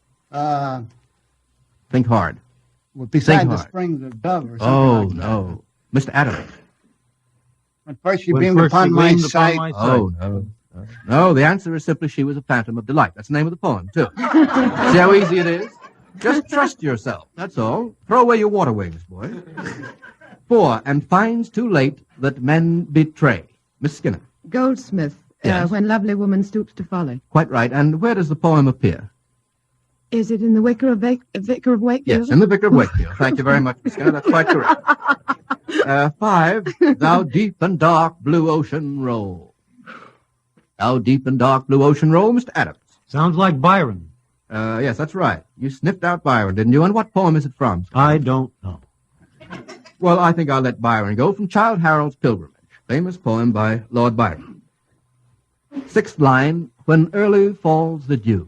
Think hard. Well, beside Think the hard. springs of Dove or something Oh, like that. no. Mr. Adams. When first you When beamed first upon you my beamed upon sight. my sight. Oh, no. No, the answer is simply she was a phantom of delight. That's the name of the poem, too. See how easy it is? Just trust yourself, that's all. Throw away your water wings, boy. 4, and finds too late that men betray. Miss Skinner. Goldsmith, Yes. When Lovely Woman Stoops to Folly. Quite right. And where does the poem appear? Is it in the Vicar of Wakefield? Yes, in the Vicar of Wakefield. Thank you very much, Miss Skinner. That's quite correct. 5, thou deep and dark blue ocean roll. Thou deep and dark blue ocean roll, Mr. Adams. Sounds like Byron. Yes, that's right. You sniffed out Byron, didn't you? And what poem is it from? I don't know. Well, I think I'll let Byron go from Childe Harold's Pilgrimage, famous poem by Lord Byron. 6th line, when early falls the dew.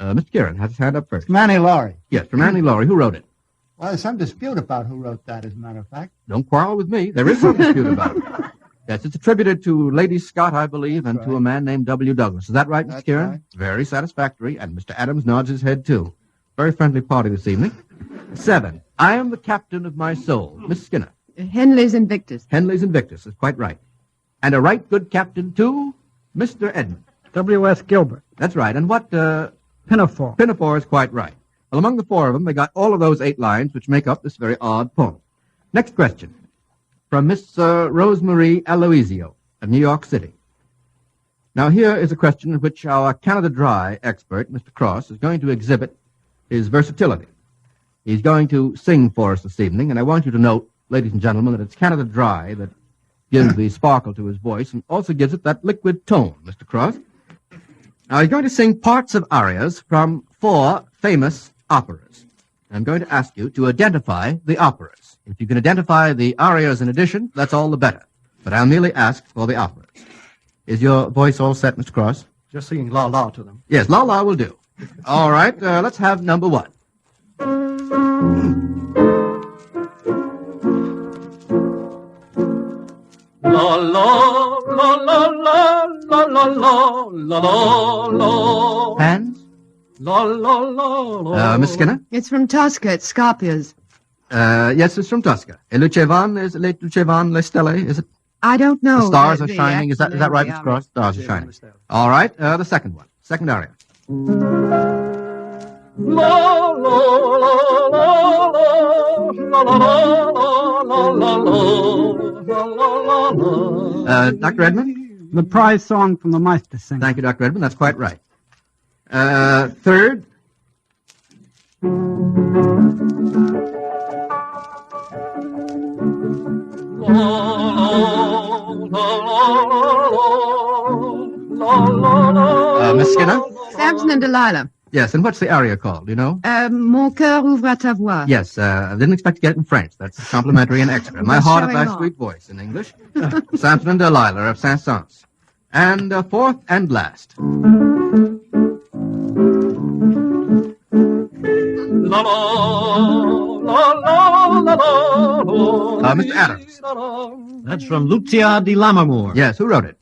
Mr. Kieran has his hand up first. Manny Laurie. Yes, from Annie Laurie. Who wrote it? Well, there's some dispute about who wrote that, as a matter of fact. Don't quarrel with me. There is some dispute about it. Yes, it's attributed to Lady Scott, I believe, and to a man named W. Douglas. Is that right, Mr. Kieran? Right. Very satisfactory, and Mr. Adams nods his head, too. Very friendly party this evening. 7, I am the captain of my soul. Miss Skinner. Henley's Invictus. Henley's Invictus is quite right. And a right good captain, too, Mr. Edmund. W.S. Gilbert. That's right. And what, Pinafore. Pinafore is quite right. Well, among the 4 of them, they got all of those 8 lines, which make up this very odd poem. Next question. From Miss Rosemarie Aloisio of New York City. Now, here is a question in which our Canada Dry expert, Mr. Cross, is going to exhibit his versatility. He's going to sing for us this evening, and I want you to note, ladies and gentlemen, that it's Canada Dry that gives the sparkle to his voice and also gives it that liquid tone, Mr. Cross. Now, he's going to sing parts of arias from 4 famous operas. I'm going to ask you to identify the operas. If you can identify the arias in addition, that's all the better. But I'll merely ask for the operas. Is your voice all set, Mr. Cross? Just singing La La to them. Yes, La La will do. All right, let's have number 1. La la la la la la la la la la. Hands? La la la la. Miss Skinner? It's from Tosca. It's Scarpia's. Yes, it's from Tosca. E luce van, is le luce van, le stelle, is it? I don't know. The stars are shining. Is that right, Mr. Cross? Stars are shining. All right, the second one. Second aria. La la la la la la la la la. Dr. Edmund? The prize song from the Meister Singer. Thank you, Dr. Edmund. That's quite right. Third. Miss Skinner? Samson and Delilah. Yes, and what's the aria called, do you know? Mon cœur ouvre à ta voix. Yes, I didn't expect to get it in French. That's complimentary and extra. My heart of thy sweet voice in English. Samson and Delilah of Saint-Saëns. And fourth and last. La la la la la. Mr. Adams. That's from Lucia di Lammermoor. Yes, who wrote it?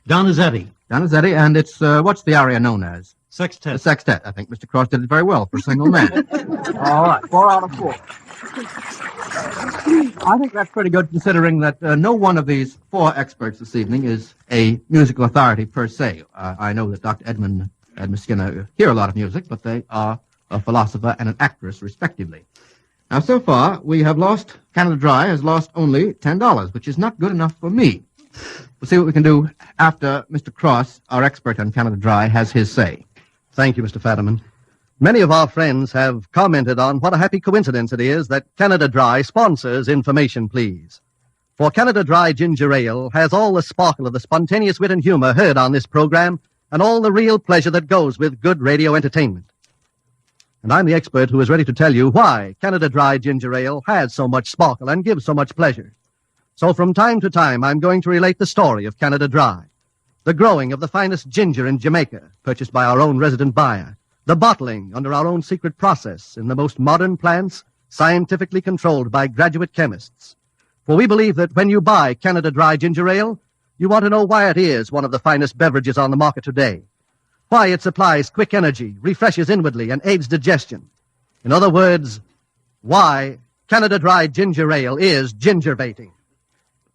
Donizetti. Donizetti, and it's, what's the aria known as? Sextet. The sextet. I think Mr. Cross did it very well for a single man. All right, 4 out of 4. I think that's pretty good considering that no one of these 4 experts this evening is a musical authority per se. I know that Dr. Edmund and Miss Skinner hear a lot of music, but they are a philosopher and an actress, respectively. Now, so far, we have lost, Canada Dry has lost only $10, which is not good enough for me. We'll see what we can do after Mr. Cross, our expert on Canada Dry, has his say. Thank you, Mr. Fadiman. Many of our friends have commented on what a happy coincidence it is that Canada Dry sponsors Information Please. For Canada Dry Ginger Ale has all the sparkle of the spontaneous wit and humor heard on this program and all the real pleasure that goes with good radio entertainment. And I'm the expert who is ready to tell you why Canada Dry Ginger Ale has so much sparkle and gives so much pleasure. So from time to time, I'm going to relate the story of Canada Dry. The growing of the finest ginger in Jamaica, purchased by our own resident buyer. The bottling under our own secret process in the most modern plants, scientifically controlled by graduate chemists. For we believe that when you buy Canada Dry Ginger Ale, you want to know why it is one of the finest beverages on the market today. Why it supplies quick energy, refreshes inwardly, and aids digestion. In other words, why Canada Dry Ginger Ale is gingervating.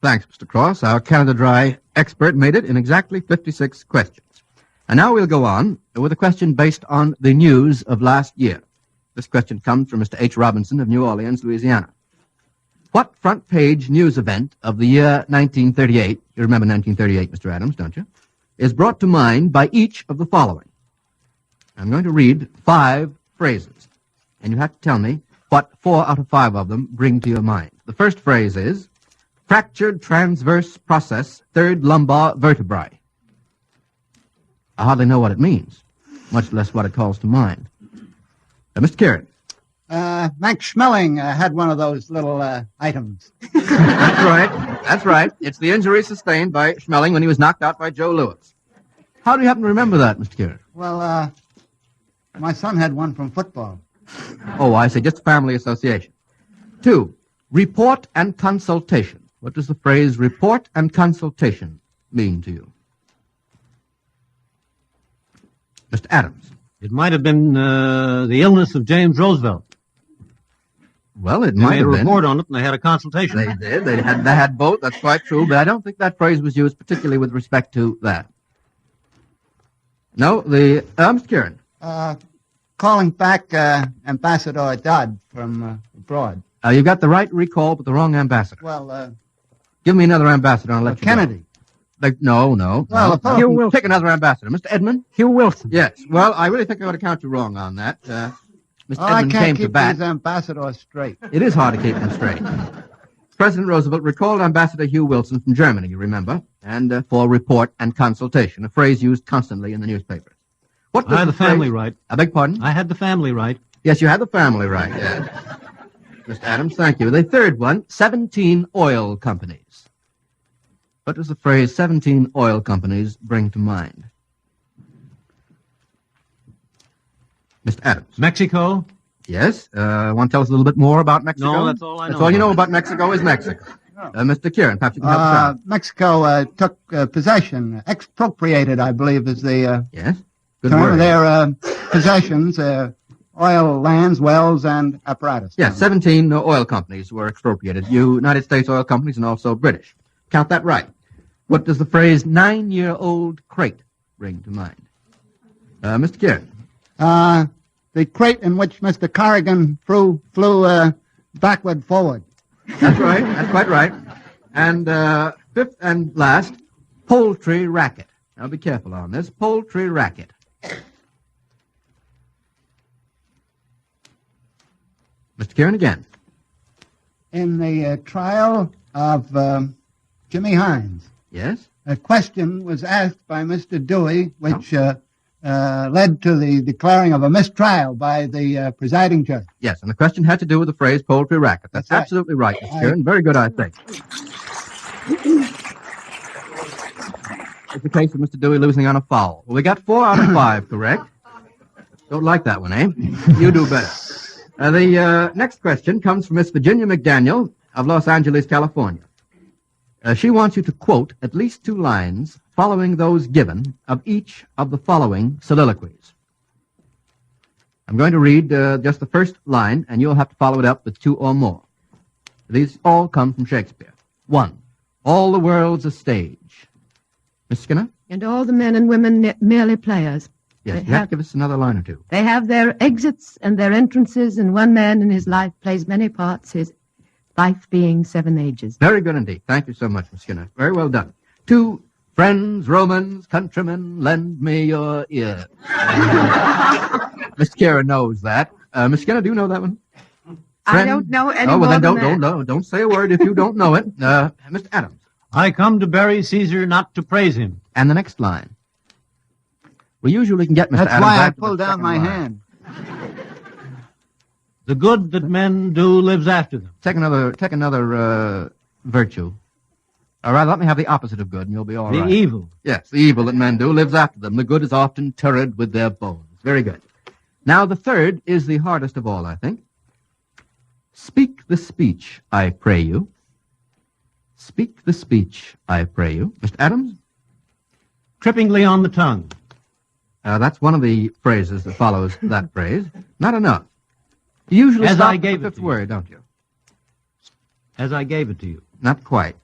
Thanks, Mr. Cross. Our Canada Dry expert made it in exactly 56 questions. And now we'll go on with a question based on the news of last year. This question comes from Mr. H. Robinson of New Orleans, Louisiana. What front page news event of the year 1938, you remember 1938, Mr. Adams, don't you, is brought to mind by each of the following? I'm going to read 5 phrases, and you have to tell me what 4 out of 5 of them bring to your mind. The first phrase is, fractured transverse process, 3rd lumbar vertebrae. I hardly know what it means, much less what it calls to mind. Mr. Kieran. Max Schmeling had one of those little items. That's right. That's right. It's the injury sustained by Schmeling when he was knocked out by Joe Louis. How do you happen to remember that, Mr. Kieran? Well, my son had one from football. Oh, I see. Just family association. 2, report and consultation. What does the phrase report and consultation mean to you? Mr. Adams. It might have been the illness of James Roosevelt. Well, it might have been. They made a report on it, and they had a consultation. They did. They had both. That's quite true, but I don't think that phrase was used particularly with respect to that. No, Mr. Kieran. Calling back Ambassador Dodd from abroad. You got the right recall, but the wrong ambassador. Well, give me another ambassador and I'll let you Kennedy. Go. No. Well, Hugh Wilson. Pick another ambassador. Mr. Edmund? Hugh Wilson. Yes. Well, I really think I ought to count you wrong on that. Mr. I Edmund can't came to keep bat. these ambassadors straight. It is hard to keep them straight. President Roosevelt recalled Ambassador Hugh Wilson from Germany, you remember, and for report and consultation, a phrase used constantly in the newspapers. What I had the family phrase... right. I beg pardon? I had the family right. Yes, you had the family right, yes. Mr. Adams, thank you. The third one, 17 oil companies. What does the phrase 17 oil companies bring to mind? Mr. Adams. Mexico? Yes. Want to tell us a little bit more about Mexico? No, that's all I know. That's all you know about Mexico is Mexico. Mr. Kieran, perhaps you can help us out. Mexico took possession, expropriated, I believe, is the yes, good term. word. Their possessions, oil lands, wells, and apparatus. Yes, 17 oil companies were expropriated. United States oil companies and also British. Count that right. What does the phrase 9-year-old crate bring to mind? Mr. Kieran. The crate in which Mr. Corrigan flew backward forward. That's right. That's quite right. And fifth and last, poultry racket. Now be careful on this. Poultry racket. Mr. Kieran again. In the trial of Jimmy Hines. Yes? A question was asked by Mr. Dewey, which led to the declaring of a mistrial by the presiding judge. Yes, and the question had to do with the phrase poultry racket. That's absolutely right, Mr. Kieran. Very good, I think. It's the case of Mr. Dewey losing on a foul. Well, we got 4 out of 5 correct. Don't like that one, eh? You do better. The next question comes from Miss Virginia McDaniel of Los Angeles, California. She wants you to quote at least 2 lines following those given of each of the following soliloquies. I'm going to read just the first line, and you'll have to follow it up with 2 or more. These all come from Shakespeare. 1, all the world's a stage. Miss Skinner? And all the men and women merely players. Yes, you have to give us another line or 2. They have their exits and their entrances, and one man in his life plays many parts, his life being 7 ages. Very good indeed. Thank you so much, Miss Skinner. Very well done. 2, friends, Romans, countrymen, lend me your ear. Miss Kieran knows that. Miss Skinner, do you know that one? I don't know any Oh, well, more then than that. don't say a word if you don't know it. Mr. Adams. I come to bury Caesar, not to praise him. And the next line. We usually can get Mr. That's Adams why I after the pulled down second my line. hand. The good that men do lives after them. Take another virtue. Or rather, let me have the opposite of good, and you'll be all right. The evil. Yes, the evil that men do lives after them. The good is often turred with their bones. Very good. Now, the third is the hardest of all, I think. Speak the speech, I pray you. Speak the speech, I pray you. Mr. Adams? Trippingly on the tongue. That's one of the phrases that follows that phrase. Not enough. You usually As stop I gave at the it fifth to you. word, don't you? As I gave it to you. Not quite.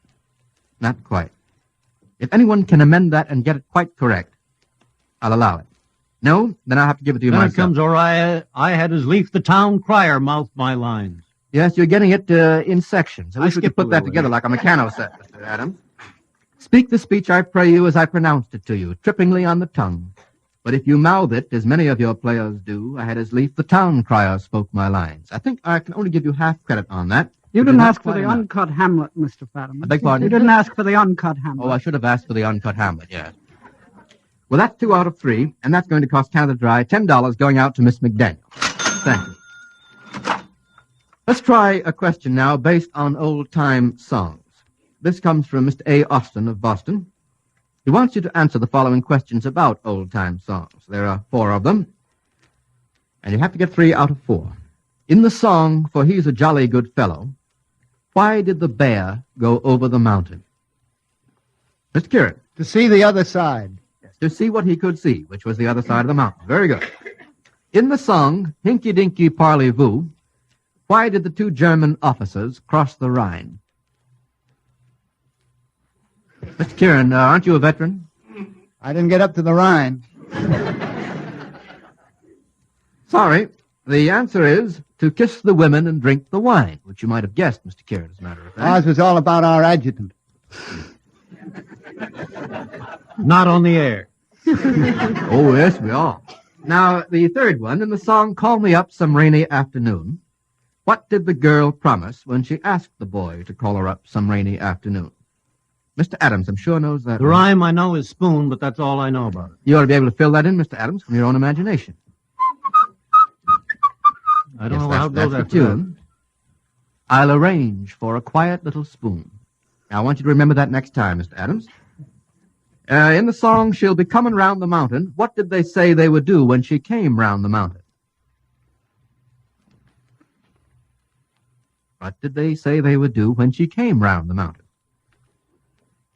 Not quite. If anyone can amend that and get it quite correct, I'll allow it. No? Then I'll have to give it to you Then myself. it comes, or I had as lief the town crier mouth my lines. Yes, you're getting it in sections. I wish we could skipped a put that little together bit. like a mechano set, Mr. Adams. Speak the speech, I pray you, as I pronounced it to you, trippingly on the tongue. But if you mouth it, as many of your players do, I had as lief the town crier spoke my lines. I think I can only give you half credit on that. You which is didn't not ask for quite the enough. uncut Hamlet, Mr. Fathom. I beg pardon? You didn't ask for the uncut Hamlet. Oh, I should have asked for the uncut Hamlet, yes. Well, that's 2 out of 3, and that's going to cost Canada Dry $10 going out to Miss McDaniel. Thank you. Let's try a question now based on old-time songs. This comes from Mr. A. Austin of Boston. He wants you to answer the following questions about old-time songs. There are 4 of them, and you have to get 3 out of 4. In the song, For He's a Jolly Good Fellow, why did the bear go over the mountain? Mr. Kieran. To see the other side. To see what he could see, which was the other side of the mountain. Very good. In the song, Hinky Dinky Parley-Vous, why did the 2 German officers cross the Rhine? Mr. Kieran, aren't you a veteran? I didn't get up to the Rhine. Sorry. The answer is to kiss the women and drink the wine, which you might have guessed, Mr. Kieran, as a matter of fact. Ours was all about our adjutant. Not on the air. Oh, yes, we are. Now, the third one, in the song Call Me Up Some Rainy Afternoon, what did the girl promise when she asked the boy to call her up some rainy afternoon? Mr. Adams, I'm sure knows that. The rhyme I know is spoon, but that's all I know about it. You ought to be able to fill that in, Mr. Adams, from your own imagination. I don't know how it goes that's after the tune. I'll arrange for a quiet little spoon. Now, I want you to remember that next time, Mr. Adams. In the song, She'll Be Coming Round the Mountain, what did they say they would do when she came round the mountain? What did they say they would do when she came round the mountain?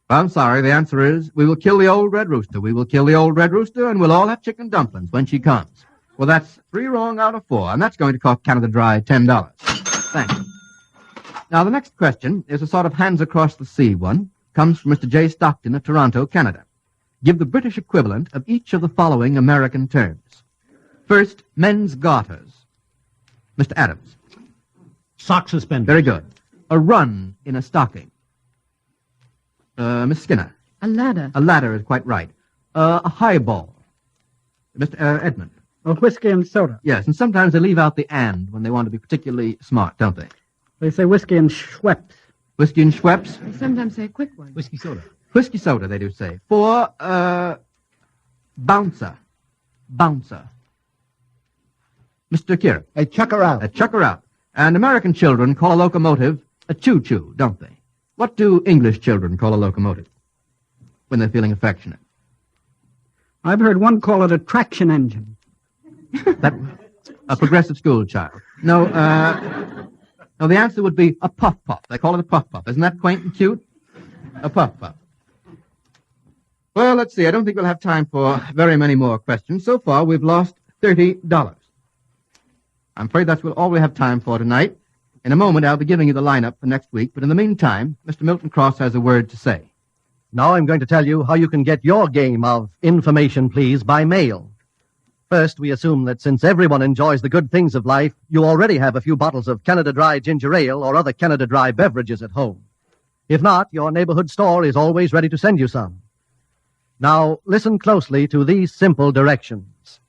Well, I'm sorry, the answer is, we will kill the old red rooster. We will kill the old red rooster, and we'll all have chicken dumplings when she comes. Well, that's 3 wrong out of 4, and that's going to cost Canada Dry $10. Thank you. Now, the next question is a sort of hands across the sea one. Comes from Mr. J. Stockton of Toronto, Canada. Give the British equivalent of each of the following American terms. First, men's garters. Mr. Adams. Sock suspenders. Very good. A run in a stocking. Miss Skinner. A ladder. A ladder is quite right. A highball. Mr. Edmund. A whiskey and soda. Yes, and sometimes they leave out the and when they want to be particularly smart, don't they? They say whiskey and Schweppes. Whiskey and Schweppes? They sometimes say a quick one. Whiskey soda. Whiskey soda, they do say. For, bouncer. Bouncer. Mr. Kieran. A chucker out. A chucker out. And American children call a locomotive a choo-choo, don't they? What do English children call a locomotive when they're feeling affectionate? I've heard one call it a traction engine. A progressive school child. No, the answer would be a puff-puff. They call it a puff-puff. Isn't that quaint and cute? A puff-puff. Well, let's see. I don't think we'll have time for very many more questions. So far, we've lost $30. I'm afraid that's all we have time for tonight. In a moment, I'll be giving you the lineup for next week, but in the meantime, Mr. Milton Cross has a word to say. Now I'm going to tell you how you can get your game of Information Please by mail. First, we assume that since everyone enjoys the good things of life, you already have a few bottles of Canada Dry ginger ale or other Canada Dry beverages at home. If not, your neighborhood store is always ready to send you some. Now, listen closely to these simple directions.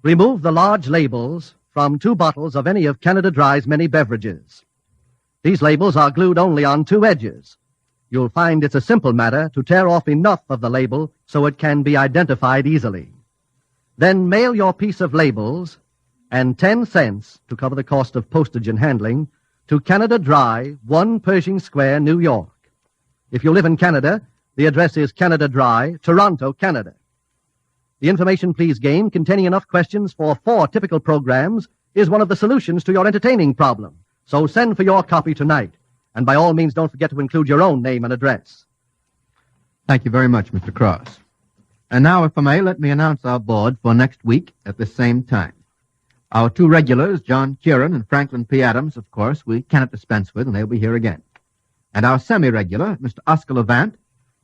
Remove the large labels from 2 bottles of any of Canada Dry's many beverages. These labels are glued only on 2 edges. You'll find it's a simple matter to tear off enough of the label so it can be identified easily. Then mail your piece of labels and 10 cents to cover the cost of postage and handling to Canada Dry, 1 Pershing Square, New York. If you live in Canada, the address is Canada Dry, Toronto, Canada. The Information Please game, containing enough questions for 4 typical programs, is one of the solutions to your entertaining problem. So send for your copy tonight. And by all means, don't forget to include your own name and address. Thank you very much, Mr. Cross. And now, if I may, let me announce our board for next week at the same time. Our 2 regulars, John Kieran and Franklin P. Adams, of course, we cannot dispense with, and they'll be here again. And our semi-regular, Mr. Oscar Levant,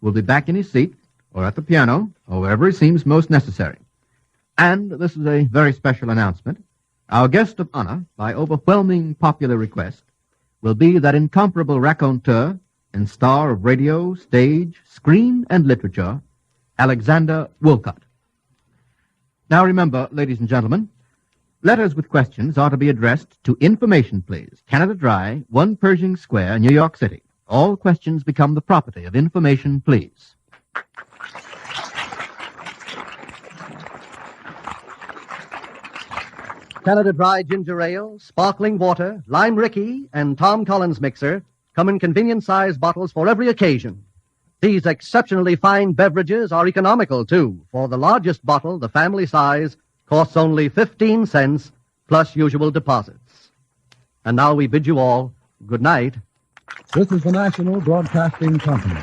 will be back in his seat, or at the piano, or wherever it seems most necessary. And this is a very special announcement. Our guest of honor, by overwhelming popular request, will be that incomparable raconteur and star of radio, stage, screen, and literature, Alexander Woolcott. Now remember, ladies and gentlemen, letters with questions are to be addressed to Information Please, Canada Dry, 1 Pershing Square, New York City. All questions become the property of Information Please. Canada Dry ginger ale, sparkling water, lime Ricky, and Tom Collins mixer come in convenient-sized bottles for every occasion. These exceptionally fine beverages are economical, too. For the largest bottle, the family size, costs only 15 cents plus usual deposits. And now we bid you all good night. This is the National Broadcasting Company.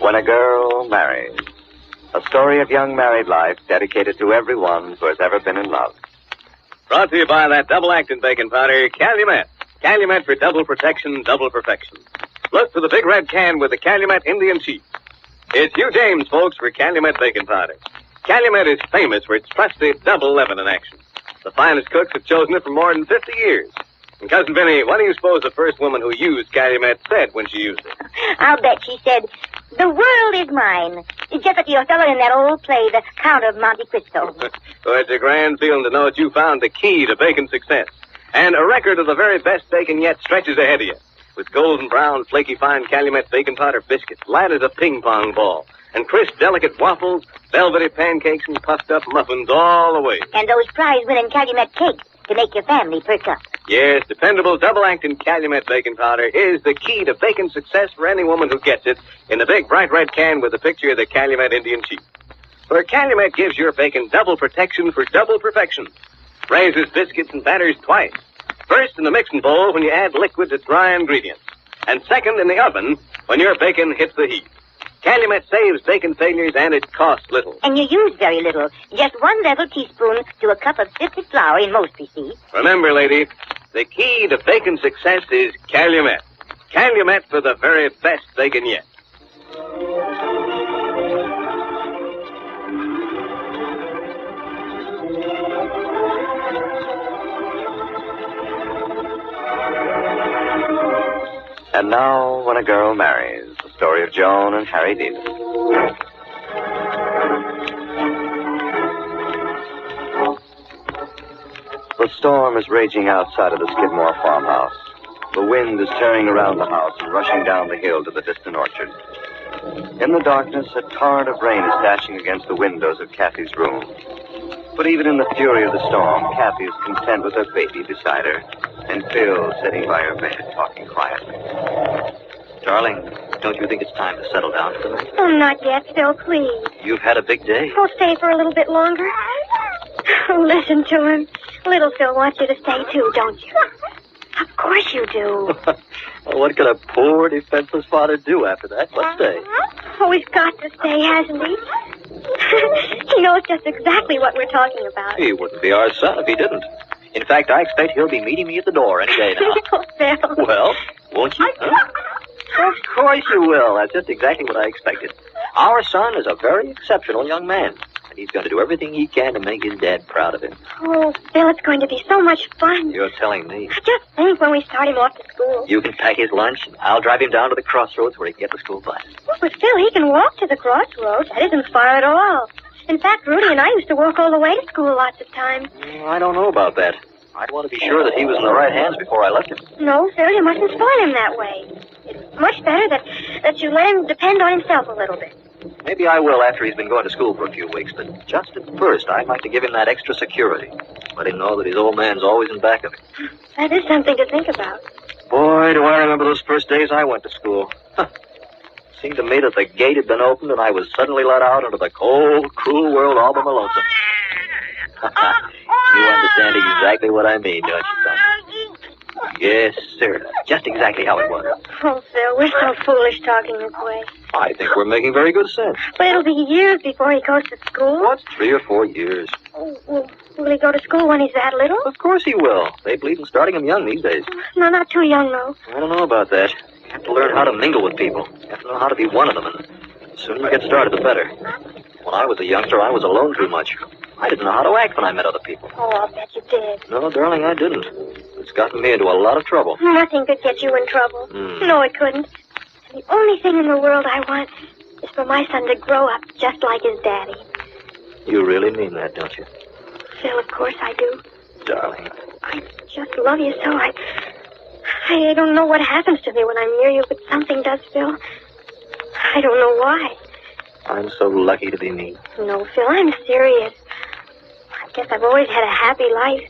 When a Girl Marries. A story of young married life dedicated to everyone who has ever been in love. Brought to you by that double-acting baking powder, Calumet. Calumet for double protection, double perfection. Look for the big red can with the Calumet Indian Chief. It's Hugh James, folks, for Calumet Bacon Powder. Calumet is famous for its trusted double leaven in action. The finest cooks have chosen it for more than 50 years. And Cousin Vinny, what do you suppose the first woman who used Calumet said when she used it? I'll bet she said, "The world is mine." It's just like the Othello in that old play, The Count of Monte Cristo. So it's a grand feeling to know that you found the key to bacon success. And a record of the very best bacon yet stretches ahead of you. With golden brown, flaky fine Calumet bacon powder biscuits, light as a ping pong ball. And crisp, delicate waffles, velvety pancakes, and puffed up muffins all the way. And those prize-winning Calumet cakes to make your family perk up. Yes, dependable double-acting Calumet bacon powder is the key to bacon success for any woman who gets it in the big bright red can with the picture of the Calumet Indian chief. For Calumet gives your bacon double protection for double perfection. Raises biscuits and batters twice. First in the mixing bowl when you add liquid to dry ingredients. And second in the oven when your bacon hits the heat. Calumet saves bacon failures and it costs little. And you use very little. Just 1 level teaspoon to a cup of sifted flour in most receipts. Remember, lady, the key to bacon success is Calumet. Calumet for the very best bacon yet. And now, When a Girl Marries, the story of Joan and Harry Davis. The storm is raging outside of the Skidmore farmhouse. The wind is tearing around the house and rushing down the hill to the distant orchard. In the darkness, a torrent of rain is dashing against the windows of Kathy's room. But even in the fury of the storm, Kathy is content with her baby beside her, and Phil sitting by her bed, talking quietly. Darling, don't you think it's time to settle down for the night? Oh, not yet, Phil, please. You've had a big day. Oh, stay for a little bit longer. Oh, listen to him. Little Phil wants you to stay, too, don't you? Of course you do. Well, what could a poor, defenseless father do after that but stay? Oh, he's got to stay, hasn't he? He knows just exactly what we're talking about. He wouldn't be our son if he didn't. In fact, I expect he'll be meeting me at the door any day now. Oh, Phil. Well, won't you? Huh? Of course you will. That's just exactly what I expected. Our son is a very exceptional young man, and he's going to do everything he can to make his dad proud of him. Oh, Phil, it's going to be so much fun. You're telling me. Just think when we start him off to school. You can pack his lunch, and I'll drive him down to the crossroads where he can get the school bus. Oh, but Phil, he can walk to the crossroads. That isn't far at all. In fact, Rudy and I used to walk all the way to school lots of times. I don't know about that. I'd want to be sure that he was in the right hands before I left him. No, Phil, you mustn't spoil him that way. It's much better that you let him depend on himself a little bit. Maybe I will after he's been going to school for a few weeks, but just at first, I'd like to give him that extra security. Let him know that his old man's always in back of him. That is something to think about. Boy, do I remember those first days I went to school. Seemed to me that the gate had been opened and I was suddenly let out into the cold, cruel world all by my lonesome. You understand exactly what I mean, don't you, son? Yes, sir. Just exactly how it was. Oh, Phil, we're so foolish talking this way. I think we're making very good sense. But it'll be years before he goes to school. What's 3 or 4 years? Oh, will he go to school when he's that little? Of course he will. They believe in starting him young these days. No, not too young, though. I don't know about that. You have to learn how to mingle with people. You have to know how to be one of them, and the sooner you get started, the better. When I was a youngster, I was alone too much. I didn't know how to act when I met other people. Oh, I'll bet you did. No, darling, I didn't. It's gotten me into a lot of trouble. Nothing could get you in trouble. No, it couldn't. And the only thing in the world I want is for my son to grow up just like his daddy. You really mean that, don't you? Phil, of course I do. Darling. I just love you so. I don't know what happens to me when I'm near you, but something does, Phil. I don't know why. I'm so lucky to be me. No, Phil, I'm serious. I guess I've always had a happy life.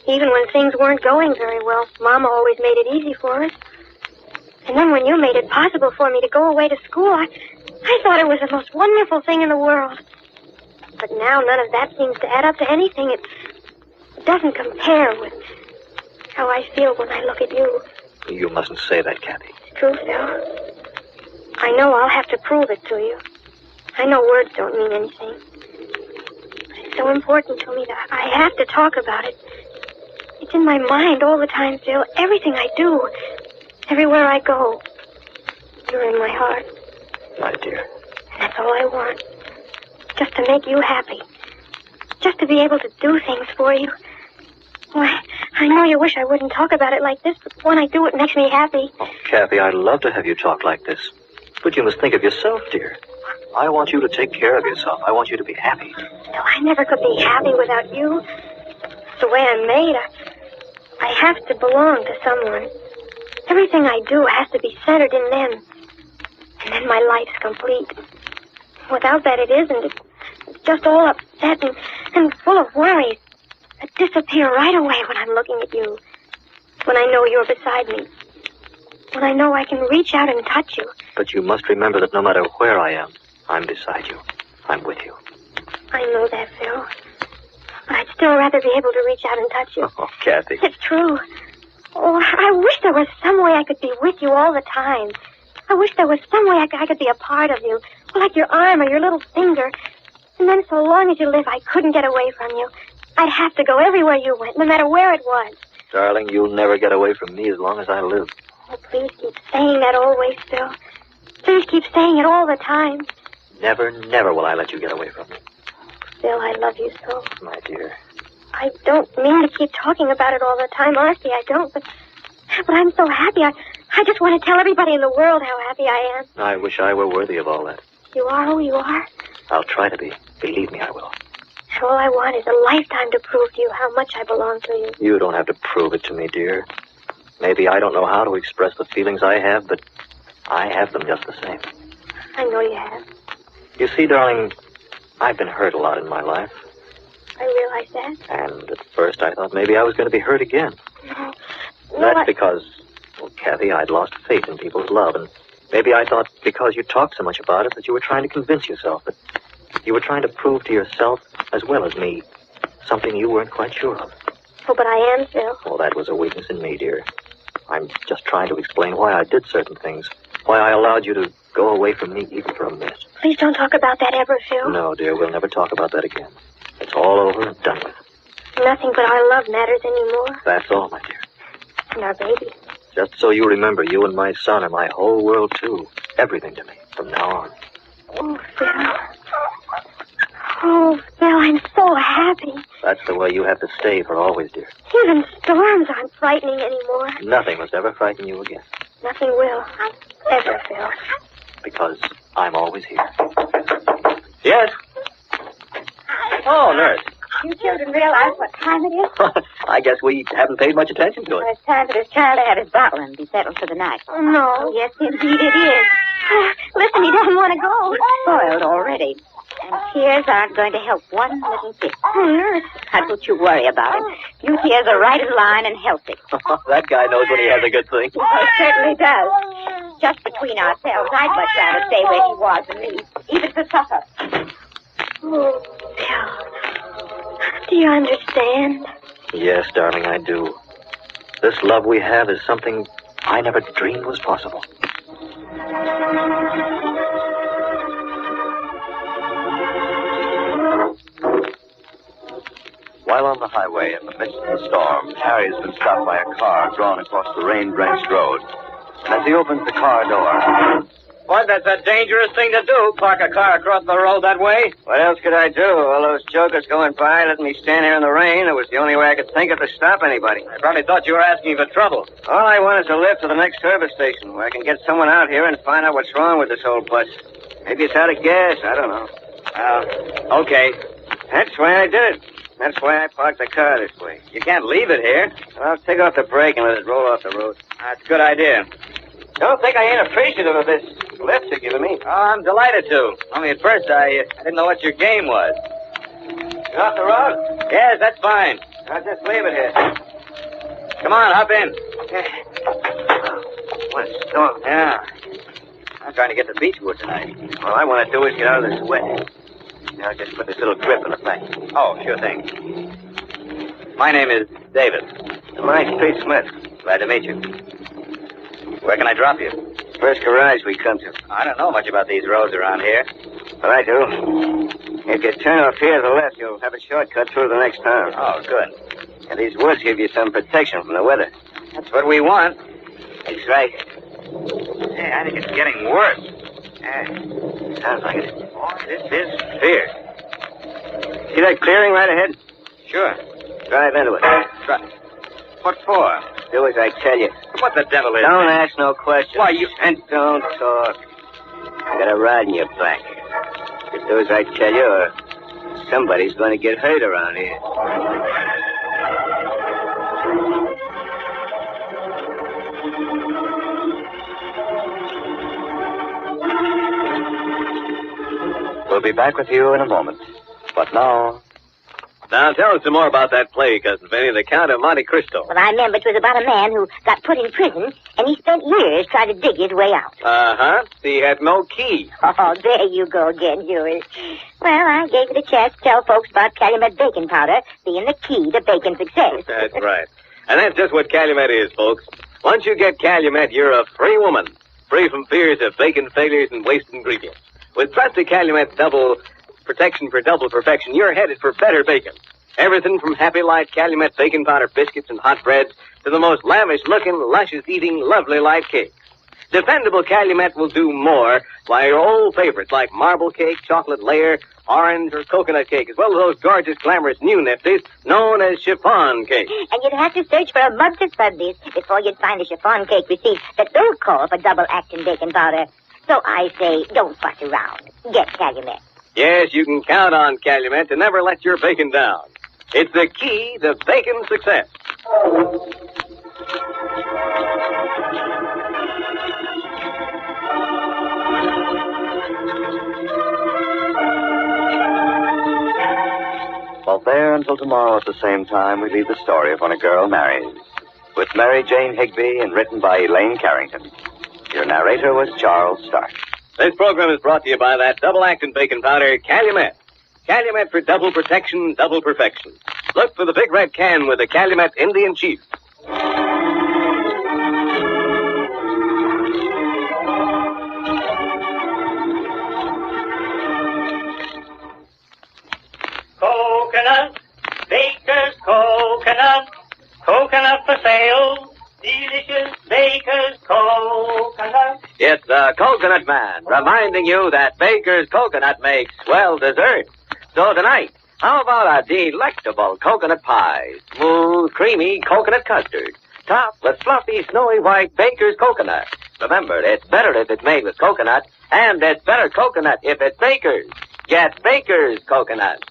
Even when things weren't going very well, Mama always made it easy for us. And then when you made it possible for me to go away to school, I thought it was the most wonderful thing in the world. But now none of that seems to add up to anything. It doesn't compare with how I feel when I look at you. You mustn't say that, Kathy. It's true, Phil. I know I'll have to prove it to you. I know words don't mean anything. But it's so important to me that I have to talk about it. It's in my mind all the time, Phil. Everything I do, everywhere I go, you're in my heart. My dear. That's all I want. Just to make you happy. Just to be able to do things for you. Why, I know you wish I wouldn't talk about it like this, but when I do, it makes me happy. Oh, Kathy, I'd love to have you talk like this. But you must think of yourself, dear. I want you to take care of yourself. I want you to be happy. No, I never could be happy without you. The way I'm made, I have to belong to someone. Everything I do has to be centered in them. And then my life's complete. Without that, it isn't. It's just all upset and full of worries that disappear right away when I'm looking at you. When I know you're beside me. When I know I can reach out and touch you. But you must remember that no matter where I am, I'm beside you. I'm with you. I know that, Phil. But I'd still rather be able to reach out and touch you. Oh, Kathy. It's true. Oh, I wish there was some way I could be with you all the time. I wish there was some way I could be a part of you. Like your arm or your little finger. And then so long as you live, I couldn't get away from you. I'd have to go everywhere you went, no matter where it was. Darling, you'll never get away from me as long as I live. Oh, please keep saying that always, Phil. Please keep saying it all the time. Never, never will I let you get away from me. Phil, I love you so. My dear. I don't mean to keep talking about it all the time, honestly, I don't, but I'm so happy. I just want to tell everybody in the world how happy I am. I wish I were worthy of all that. You are who you are. I'll try to be. Believe me, I will. And all I want is a lifetime to prove to you how much I belong to you. You don't have to prove it to me, dear. Maybe I don't know how to express the feelings I have, but I have them just the same. I know you have. You see, darling, I've been hurt a lot in my life. I realize that. And at first I thought maybe I was going to be hurt again. No. That's because, well, Kathy, I'd lost faith in people's love, and maybe I thought because you talked so much about it that you were trying to convince yourself, that you were trying to prove to yourself, as well as me, something you weren't quite sure of. Oh, but I am, Phil. Well, that was a weakness in me, dear. I'm just trying to explain why I did certain things, why I allowed you to go away from me even for a minute. Please don't talk about that ever, Phil. No, dear, we'll never talk about that again. It's all over and done with. Nothing but our love matters anymore. That's all, my dear. And our baby. Just so you remember, you and my son are my whole world, too. Everything to me, from now on. Oh, Phil. Oh, Phil, I'm so happy. That's the way you have to stay for always, dear. Even storms aren't frightening anymore. Nothing must ever frighten you again. Nothing will. Ever, Phil. Because I'm always here. Yes? Oh, nurse. You children realize what time it is? I guess we haven't paid much attention to it. Well, it's time for this child to have his bottle and be settled for the night. Oh, no. Yes, indeed it is. Listen, he doesn't want to go. It's spoiled already. And tears aren't going to help one little bit. Oh, nurse. Don't you worry about it. You tears are right in line and healthy. That guy knows when he has a good thing. He certainly does. Just between ourselves, I'd much rather stay where he was and leave, even for supper. Oh, Phil. Do you understand? Yes, darling, I do. This love we have is something I never dreamed was possible. While on the highway in the midst of the storm, Harry's been stopped by a car drawn across the rain-drenched road. As he opens the car door... What, that's a dangerous thing to do, park a car across the road that way. What else could I do? All those jokers going by letting me stand here in the rain. It was the only way I could think of to stop anybody. I probably thought you were asking for trouble. All I want is a lift to the next service station where I can get someone out here and find out what's wrong with this old bus. Maybe it's out of gas. I don't know. Okay. That's why I did it. That's why I parked the car this way. You can't leave it here. I'll take off the brake and let it roll off the road. That's a good idea. Don't think I ain't appreciative of this lift you're giving me. Oh, I'm delighted to. Only at first I didn't know what your game was. You off the road? Yes, that's fine. I'll just leave it here. Come on, hop in. What a storm. Yeah. I'm trying to get to Beechwood tonight. All I want to do is get out of this wet. I'll just put this little grip in the back. Oh, sure thing. My name is David. Mine's Pete Smith. Glad to meet you. Where can I drop you? First garage we come to. I don't know much about these roads around here. But I do. If you turn off here to the left, you'll have a shortcut through the next town. Oh, good. And these woods give you some protection from the weather. That's what we want. That's right. Hey, I think it's getting worse. Sounds like it. Boy, this is clear. See that clearing right ahead? Sure. Drive into it. Drive. What for? Do as I tell you. What the devil is Don't ask no questions. Why, you... And don't talk. I got a rod in your back. Just do as I tell you, or somebody's going to get hurt around here. We'll be back with you in a moment. But now... Now, tell us some more about that play, Cousin Benny, The Count of Monte Cristo. Well, I remember it was about a man who got put in prison, and he spent years trying to dig his way out. Uh-huh. He had no key. Oh, there you go again, Jules. Well, I gave you the chance to tell folks about Calumet baking powder being the key to baking success. That's right. And that's just what Calumet is, folks. Once you get Calumet, you're a free woman, free from fears of baking failures and waste ingredients. With trusted Calumet double protection for double perfection, you're headed for better bacon. Everything from Happy Light Calumet baking powder biscuits and hot breads to the most lavish-looking, luscious-eating, lovely light cakes. Dependable Calumet will do more while your old favorites like marble cake, chocolate layer, orange, or coconut cake, as well as those gorgeous, glamorous new nifties known as chiffon cake. And you'd have to search for a month of Sundays before you'd find a chiffon cake receipt that don't call for double-action baking powder. So I say, don't fuss around. Get Calumet. Yes, you can count on Calumet to never let your bacon down. It's the key to bacon success. Well, there until tomorrow at the same time, we leave the story of When a Girl Marries, with Mary Jane Higby and written by Elaine Carrington. Your narrator was Charles Stark. This program is brought to you by that double-acting baking powder, Calumet. Calumet for double protection, double perfection. Look for the big red can with the Calumet Indian Chief. Coconut, baker's coconut, coconut for sale, delicious baker's coconut. It's the Coconut Man, reminding you that Baker's Coconut makes swell dessert. So tonight, how about a delectable coconut pie, smooth, creamy coconut custard, topped with fluffy, snowy white Baker's Coconut. Remember, it's better if it's made with coconut, and it's better coconut if it's Baker's. Get Baker's Coconut.